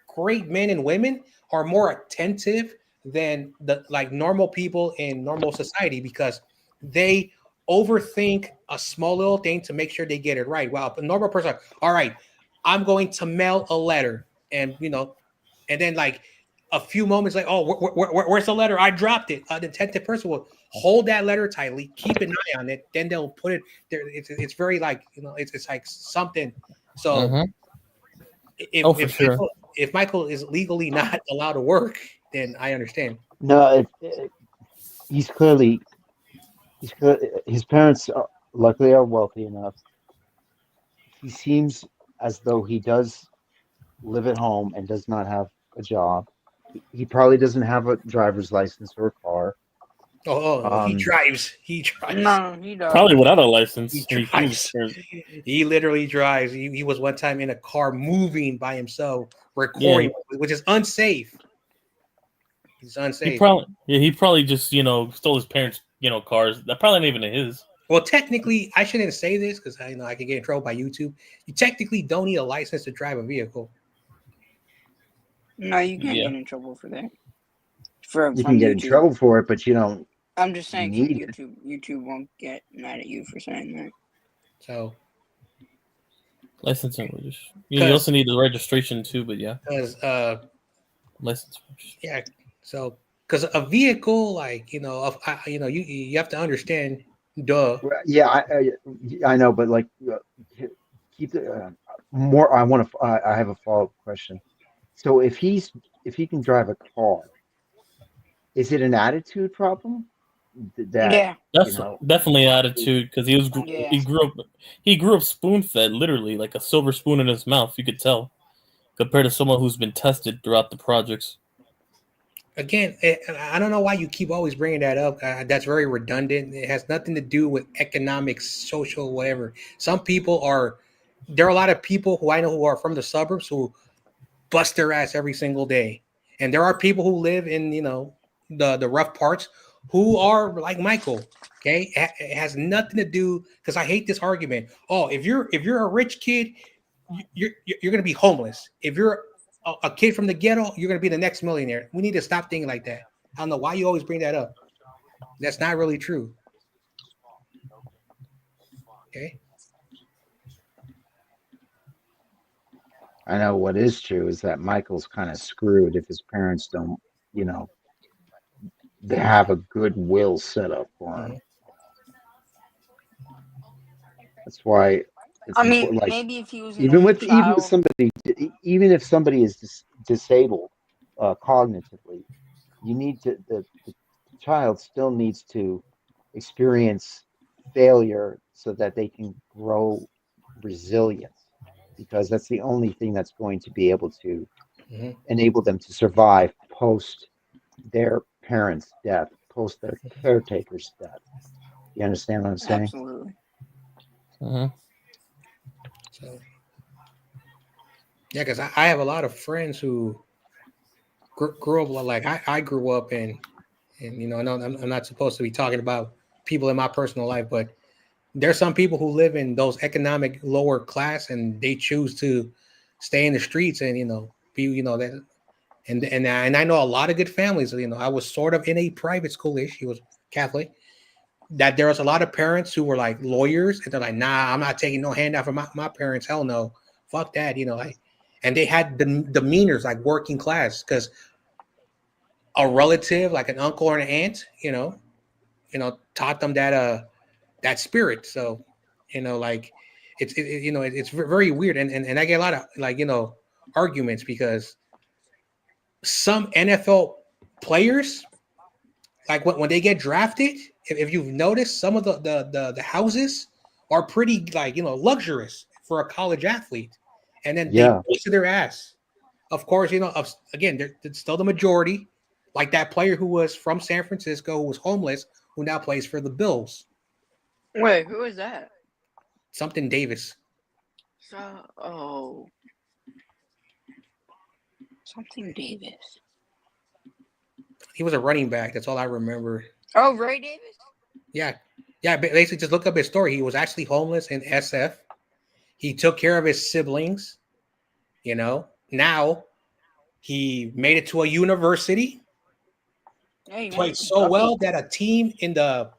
great men and women are more attentive than the like normal people in normal society because they overthink a small little thing to make sure they get it right. Wow, a normal person, all right, I'm going to mail a letter, and and then like a few moments like, oh, where's the letter? I dropped it. The attentive person will hold that letter tightly, keep an eye on it, then they'll put it there. It's very like it's like something. So Mm-hmm. For sure. if Michael is legally not allowed to work, then I understand. No, he's clearly his parents luckily are wealthy enough. He seems as though he does live at home and does not have a job. He probably doesn't have a driver's license or a car. Oh, he Um, drives. He drives. No, he does. Probably without a license. He He drives. He literally drives. He was one time in a car moving by himself, recording, which is unsafe. It's unsafe. He probably just stole his parents' cars. That probably not even his. Well, technically, I shouldn't say this because I can get in trouble by YouTube. You technically don't need a license to drive a vehicle. No, you can't get in trouble for that. You can get in trouble for it, but you don't. I'm just saying need YouTube won't get mad at you for saying that. So license and registration. You also need the registration too, but yeah. Because license. Yeah. So because a vehicle, like you have to understand. Duh. Yeah, I know, but like, keep the more. I want to. I have a follow-up question. So if he can drive a car, is it an attitude problem that Yeah. you That's know? definitely attitude because Yeah. he grew up spoon fed, literally like a silver spoon in his mouth. You could tell compared to someone who's been tested throughout the projects. Again, I don't know why you keep always bringing that up. That's very redundant. It has nothing to do with economics, social, whatever. Some people are. There are a lot of people who I know who are from the suburbs who bust their ass every single day, and there are people who live in the rough parts who are like Michael. Okay, it has nothing to do because I hate this argument. Oh, if you're a rich kid, you're gonna be homeless. If you're a kid from the ghetto, you're gonna be the next millionaire. We need to stop thinking like that. I don't know why you always bring that up. That's not really true. Okay. I know what is true is that Michael's kind of screwed if his parents don't, you know, they have a good will set up for him. Mhm. That's why it's I mean, important. Like maybe if he was an only even with child. somebody, even if somebody is disabled cognitively, you need to the child still needs to experience failure so that they can grow resilience because that's the only thing that's going to be able to Mhm. enable them to survive post their parents' death, post their caretaker's death. You understand what I'm saying? Absolutely. Mm-hmm. So yeah, because I have a lot of friends who grew up like I grew up in, and I know I'm not supposed to be talking about people in my personal life, but there's some people who live in those economic lower class and they choose to stay in the streets and be that and I know a lot of good families. I was sort of in a private schoolish. He was Catholic. That there was a lot of parents who were like lawyers and they're like, nah, I'm not taking no handout from my parents. Hell no, fuck that. Like, and they had the demeanors like working class because a relative like an uncle or an aunt, taught them that spirit. So, like it's very weird, and I get a lot of like arguments because some NFL players, like when they get drafted, if you've noticed, some of the houses are pretty like luxurious for a college athlete, and then they Yeah, to their ass. Of course, again, they're still the majority, like that player who was from San Francisco who was homeless, who now plays for the Bills. Wait, who is that? Something Davis. Oh, something Davis. He was a running back. That's all I remember. Oh, Ray Davis? Yeah. Yeah. Basically, just look up his story. He was actually homeless in SF. He took care of his siblings. Now he made it to a university. Yeah, he went to Played so Kentucky. well that a team in the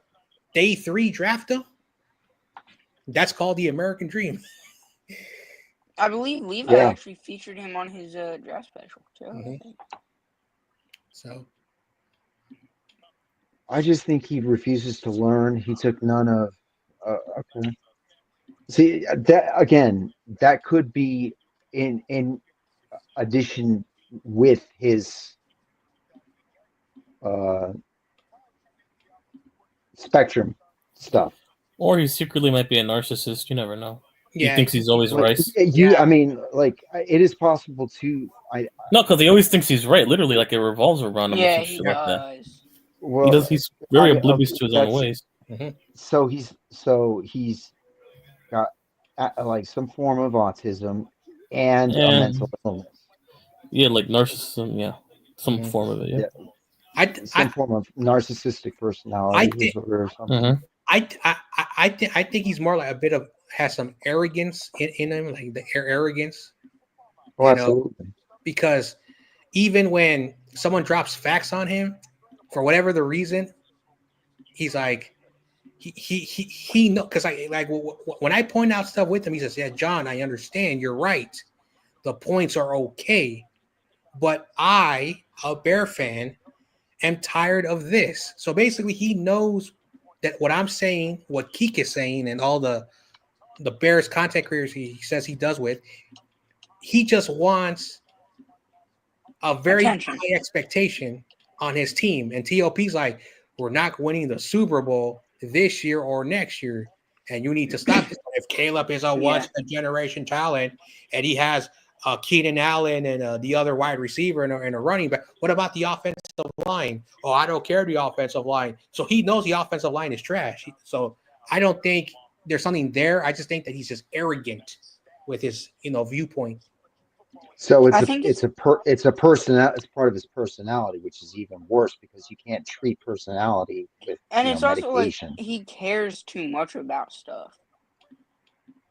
day 3 draft him. That's called the American Dream. I believe Levi yeah. actually featured him on his draft special too. Mm-hmm. So I just think he refuses to learn. He took none of. Okay. See that again. That could be in addition with his uh, spectrum stuff. Or he secretly might be a narcissist. You never know. He yeah, thinks he's always Like right. you, I mean, like it is possible to. No, because he always thinks he's right. Literally, like it revolves around him or Yeah, some he shit like that. does. He Well, does. He's very oblivious okay, to his own that's ways. mm-hmm. so he's got like some form of autism and a mental And illness. yeah, like narcissism. Yeah, some Mm-hmm. form of it. Yeah. Some form of narcissistic personality disorder or something. Mm-hmm. I think he's more like a bit of has some arrogance in him, like the arrogance, Oh, absolutely. because even when someone drops facts on him, for whatever the reason, he's like he know because I like when I point out stuff with him, he says, "Yeah, John, I understand. You're right. The points are okay, but I, a Bear fan, am tired of this. So basically, he knows that what I'm saying, what Keek is saying, and all the Bears content creators he says he does with, he just wants a very Attention. high expectation on his team. And TOP's like, we're not winning the Super Bowl this year or next year, and you need to stop this. If Caleb is a once in a generation talent and he has Keenan Allen and the other wide receiver and a running back, what about the offensive line? Oh, I don't care the offensive line. So he knows the offensive line is trash. So I don't think there's something there. I just think that he's just arrogant with his viewpoint. So I think it's part of his personality, which is even worse because you can't treat personality with and it's also like medication. he cares too much about stuff.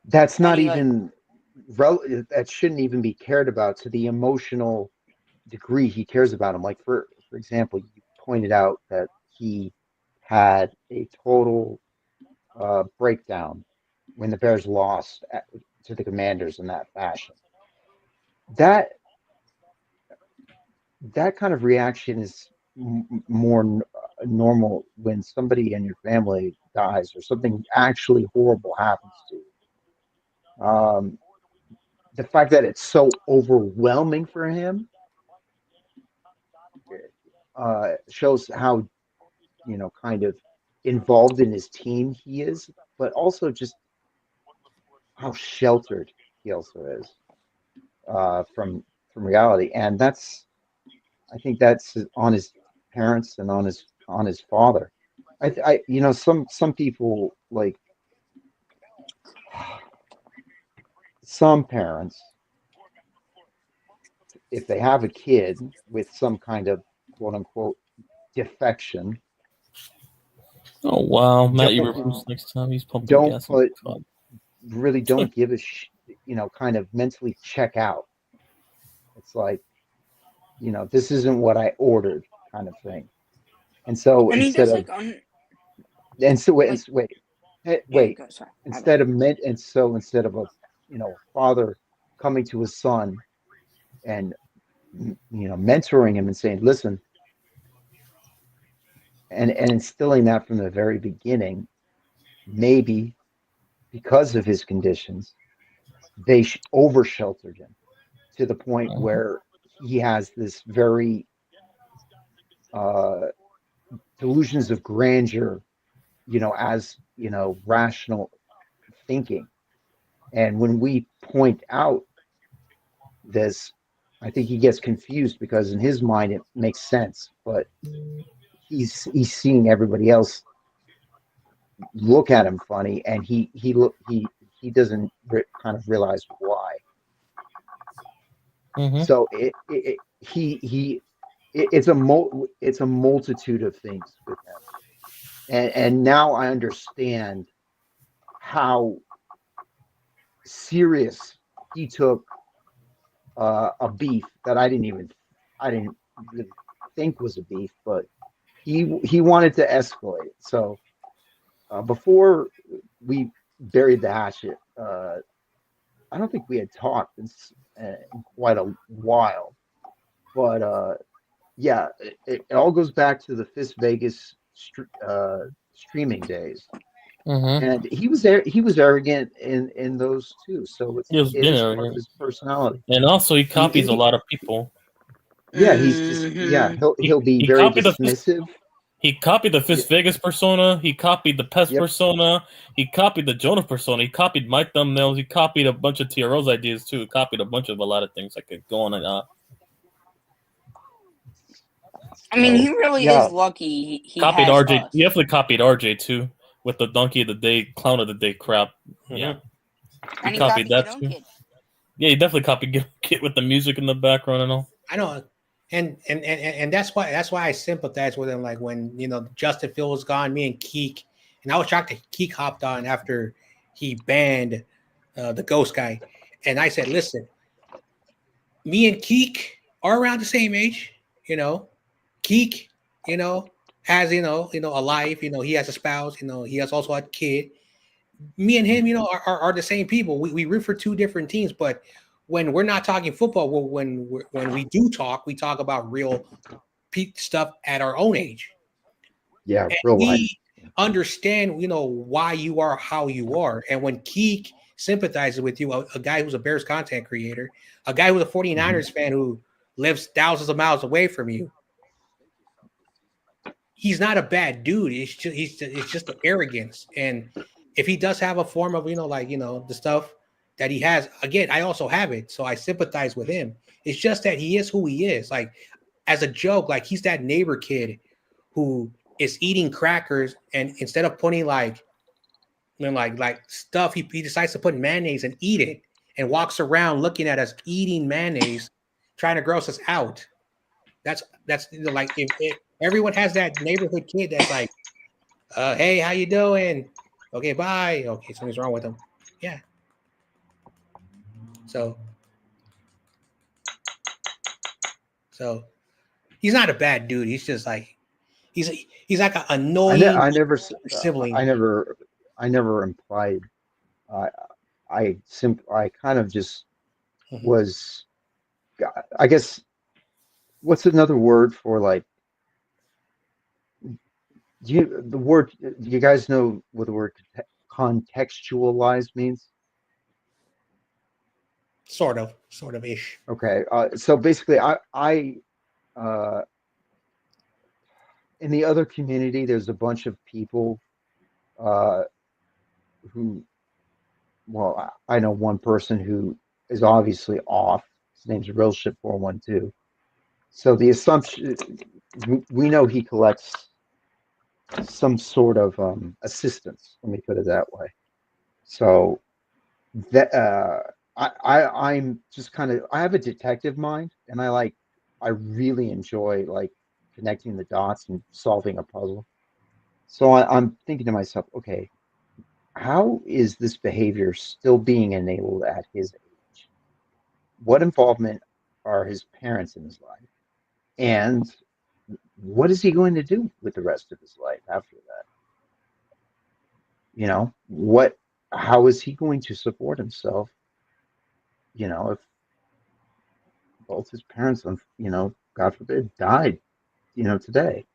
That's not he, even that shouldn't even be cared about to the emotional degree he cares about him. Like for example, you pointed out that he had a total breakdown when the Bears lost to the Commanders in that fashion. That kind of reaction is more normal when somebody in your family dies or something actually horrible happens to you. The fact that it's so overwhelming for him shows how kind of involved in his team he is, but also just how sheltered he also is from reality. And I think that's on his parents and on his father. Some people, like some parents, if they have a kid with some kind of quote unquote defection. Oh wow, Matt Eberflus next time he's pumping gas. Don't give a kind of mentally check out. It's like, this isn't what I ordered, kind of thing. And so instead of a father coming to his son and mentoring him and saying, listen, and instilling that from the very beginning, maybe because of his conditions, they over sheltered him to the point where he has this very delusions of grandeur, as rational thinking. And when we point out this, I think he gets confused because in his mind it makes sense, but he's seeing everybody else look at him funny, and he doesn't kind of realize why. Mm-hmm. So it's a multitude of things with him, and now I understand how serious he took a beef that I didn't really think was a beef, but he wanted to escalate. So before we buried the hatchet, I don't think we had talked in quite a while, but yeah, it all goes back to the Fist Vegas streaming days. Mm-hmm. And he was arrogant in those too. So it is part of his personality. And also he copies a lot of people. Yeah, he's just he'll be very dismissive. He copied the Fist Vegas persona. He copied the Pest persona. He copied the Jonah persona. He copied my thumbnails. He copied a bunch of TRO's ideas too. He copied a lot of things. I could go on and on. I mean, he really is lucky. He copied has RJ. Us. He definitely copied RJ too with the Donkey of the Day, Clown of the Day crap. Mm-hmm. Yeah, and he copied that too. Kid. Yeah, he definitely copied Kid with the music in the background and all. I know. And that's why I sympathize with him. Like when Justin Field was gone, me and Keek, and I was shocked that Keek hopped on after he banned the Ghost guy, and I said, "Listen, me and Keek are around the same age. Keek, has a life. He has a spouse. He has also a kid. Me and him, are the same people. We root for two different teams, but when we're not talking football, when we do talk, we talk about real stuff at our own age. Yeah, And real life. we understand, why you are how you are. And when Keek sympathizes with you, a guy who's a Bears content creator, a guy who's a 49ers fan who lives thousands of miles away from you, he's not a bad dude. It's just the arrogance. And if he does have a form of, the stuff that he has, again, I also have it. So I sympathize with him. It's just that he is who he is. Like, as a joke, like, he's that neighbor kid who is eating crackers, and instead of putting like stuff, he decides to put mayonnaise and eat it, and walks around looking at us eating mayonnaise, trying to gross us out. That's like, if everyone has that neighborhood kid that's like, hey, how you doing? Okay, bye. Okay, something's wrong with him. Yeah. So he's not a bad dude. He's just like, he's like an annoying I never sibling. I never implied. I kind of just was. I guess, what's another word for, like, do you guys know what the word contextualize means? Sort of ish. Okay, so basically, in the other community, there's a bunch of people uh, who, well, I know one person who is obviously off. His name's Realship 412. So the assumption, we know he collects some sort of assistance. Let me put it that way. So that I'm just kind of, I have a detective mind, and I really enjoy, like, connecting the dots and solving a puzzle. So I'm thinking to myself, okay, how is this behavior still being enabled at his age? What involvement are his parents in his life? And what is he going to do with the rest of his life after that? How is he going to support himself? If both his parents, God forbid, died, today.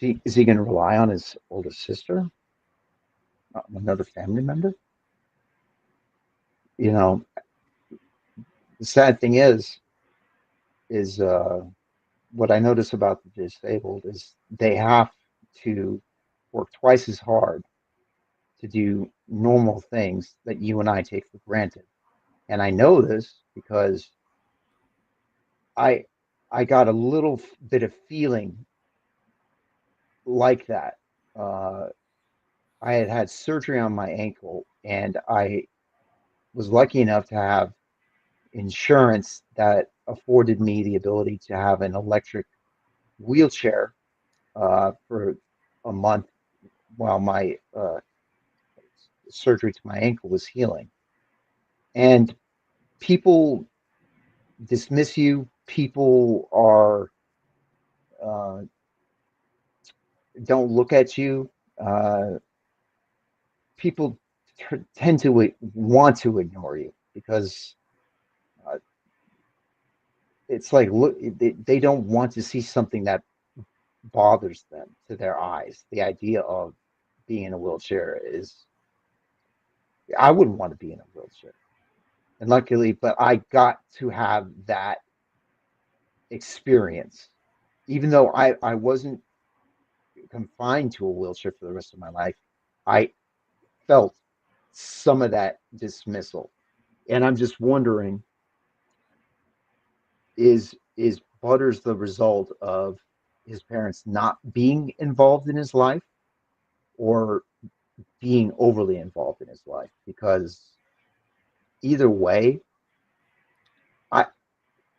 Is he going to rely on his older sister, another family member? The sad thing is what I notice about the disabled is they have to work twice as hard to do normal things that you and I take for granted. And I know this because I got a little bit of feeling like that. I had surgery on my ankle, and I was lucky enough to have insurance that afforded me the ability to have an electric wheelchair for a month while my surgery to my ankle was healing. And people dismiss you. People don't look at you. People tend to want to ignore you because it's like, look, they don't want to see something that bothers them to their eyes. The idea of being in a wheelchair is, I wouldn't want to be in a wheelchair. And luckily, but I got to have that experience, even though I wasn't confined to a wheelchair for the rest of my life. I felt some of that dismissal. And I'm just wondering, is Butters the result of his parents not being involved in his life, or being overly involved in his life? Because either way,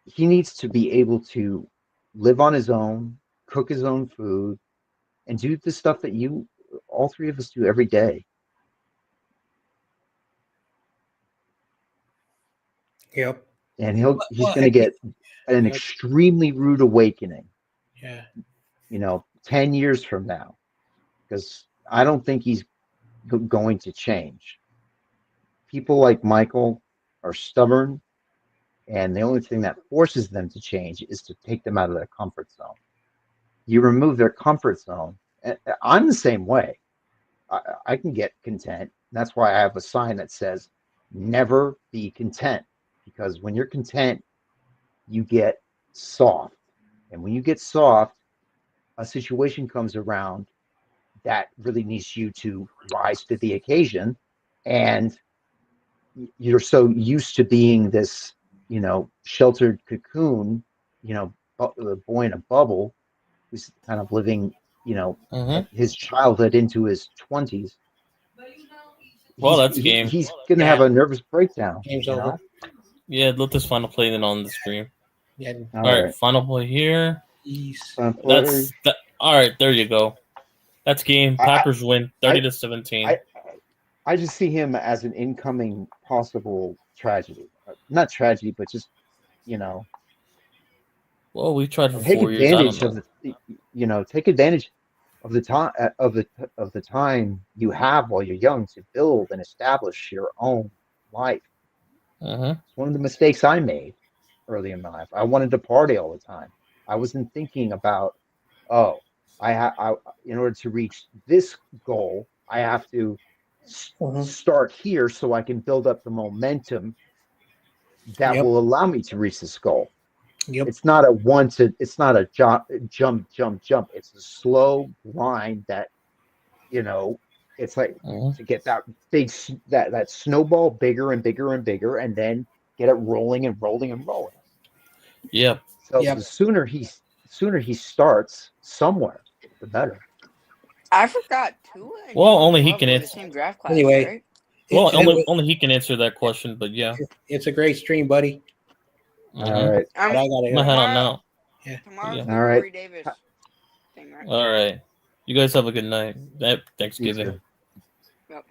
he needs to be able to live on his own, cook his own food, and do the stuff that all three of us do every day. Yep. And he's going to get an extremely rude awakening. Yeah. 10 years from now, because I don't think he's going to change. People like Michael are stubborn, And the only thing that forces them to change is to take them out of their comfort zone. You remove their comfort zone. I'm the same way. I can get content. That's why I have a sign that says, never be content. Because when you're content, you get soft. And when you get soft, a situation comes around that really needs you to rise to the occasion. And you're so used to being this, sheltered cocoon, the boy in a bubble who's kind of living, his childhood into his 20s. Well, that's game. He's going to have a nervous breakdown. Game's over. Yeah, let this final play then on the stream. Yeah. All right, final play here. That's all right. There you go. That's game. Packers win 30-17. I just see him as an incoming possible tragedy. Not tragedy, but just, Well, we tried for take 4 years. advantage of take advantage of the time of the time you have while you're young to build and establish your own life. It's one of the mistakes I made early in my life. I wanted to party all the time. I wasn't thinking about, in order to reach this goal, I have to start here so I can build up the momentum that will allow me to reach this goal. It's not a jump. It's a slow grind that, it's like to get that big, that snowball bigger and bigger and bigger, and then get it rolling and rolling and rolling. Yep. So the sooner he starts somewhere, the better. I forgot too. Well, only he can The answer. same draft class, Anyway, right? Well, only he can answer that question. But yeah, it's a great stream, buddy. All right. But I gotta I'm gonna head on now. Tomorrow's the All right. Corey Davis thing, right? All right. You guys have a good night. Thanksgiving. You too. Yep.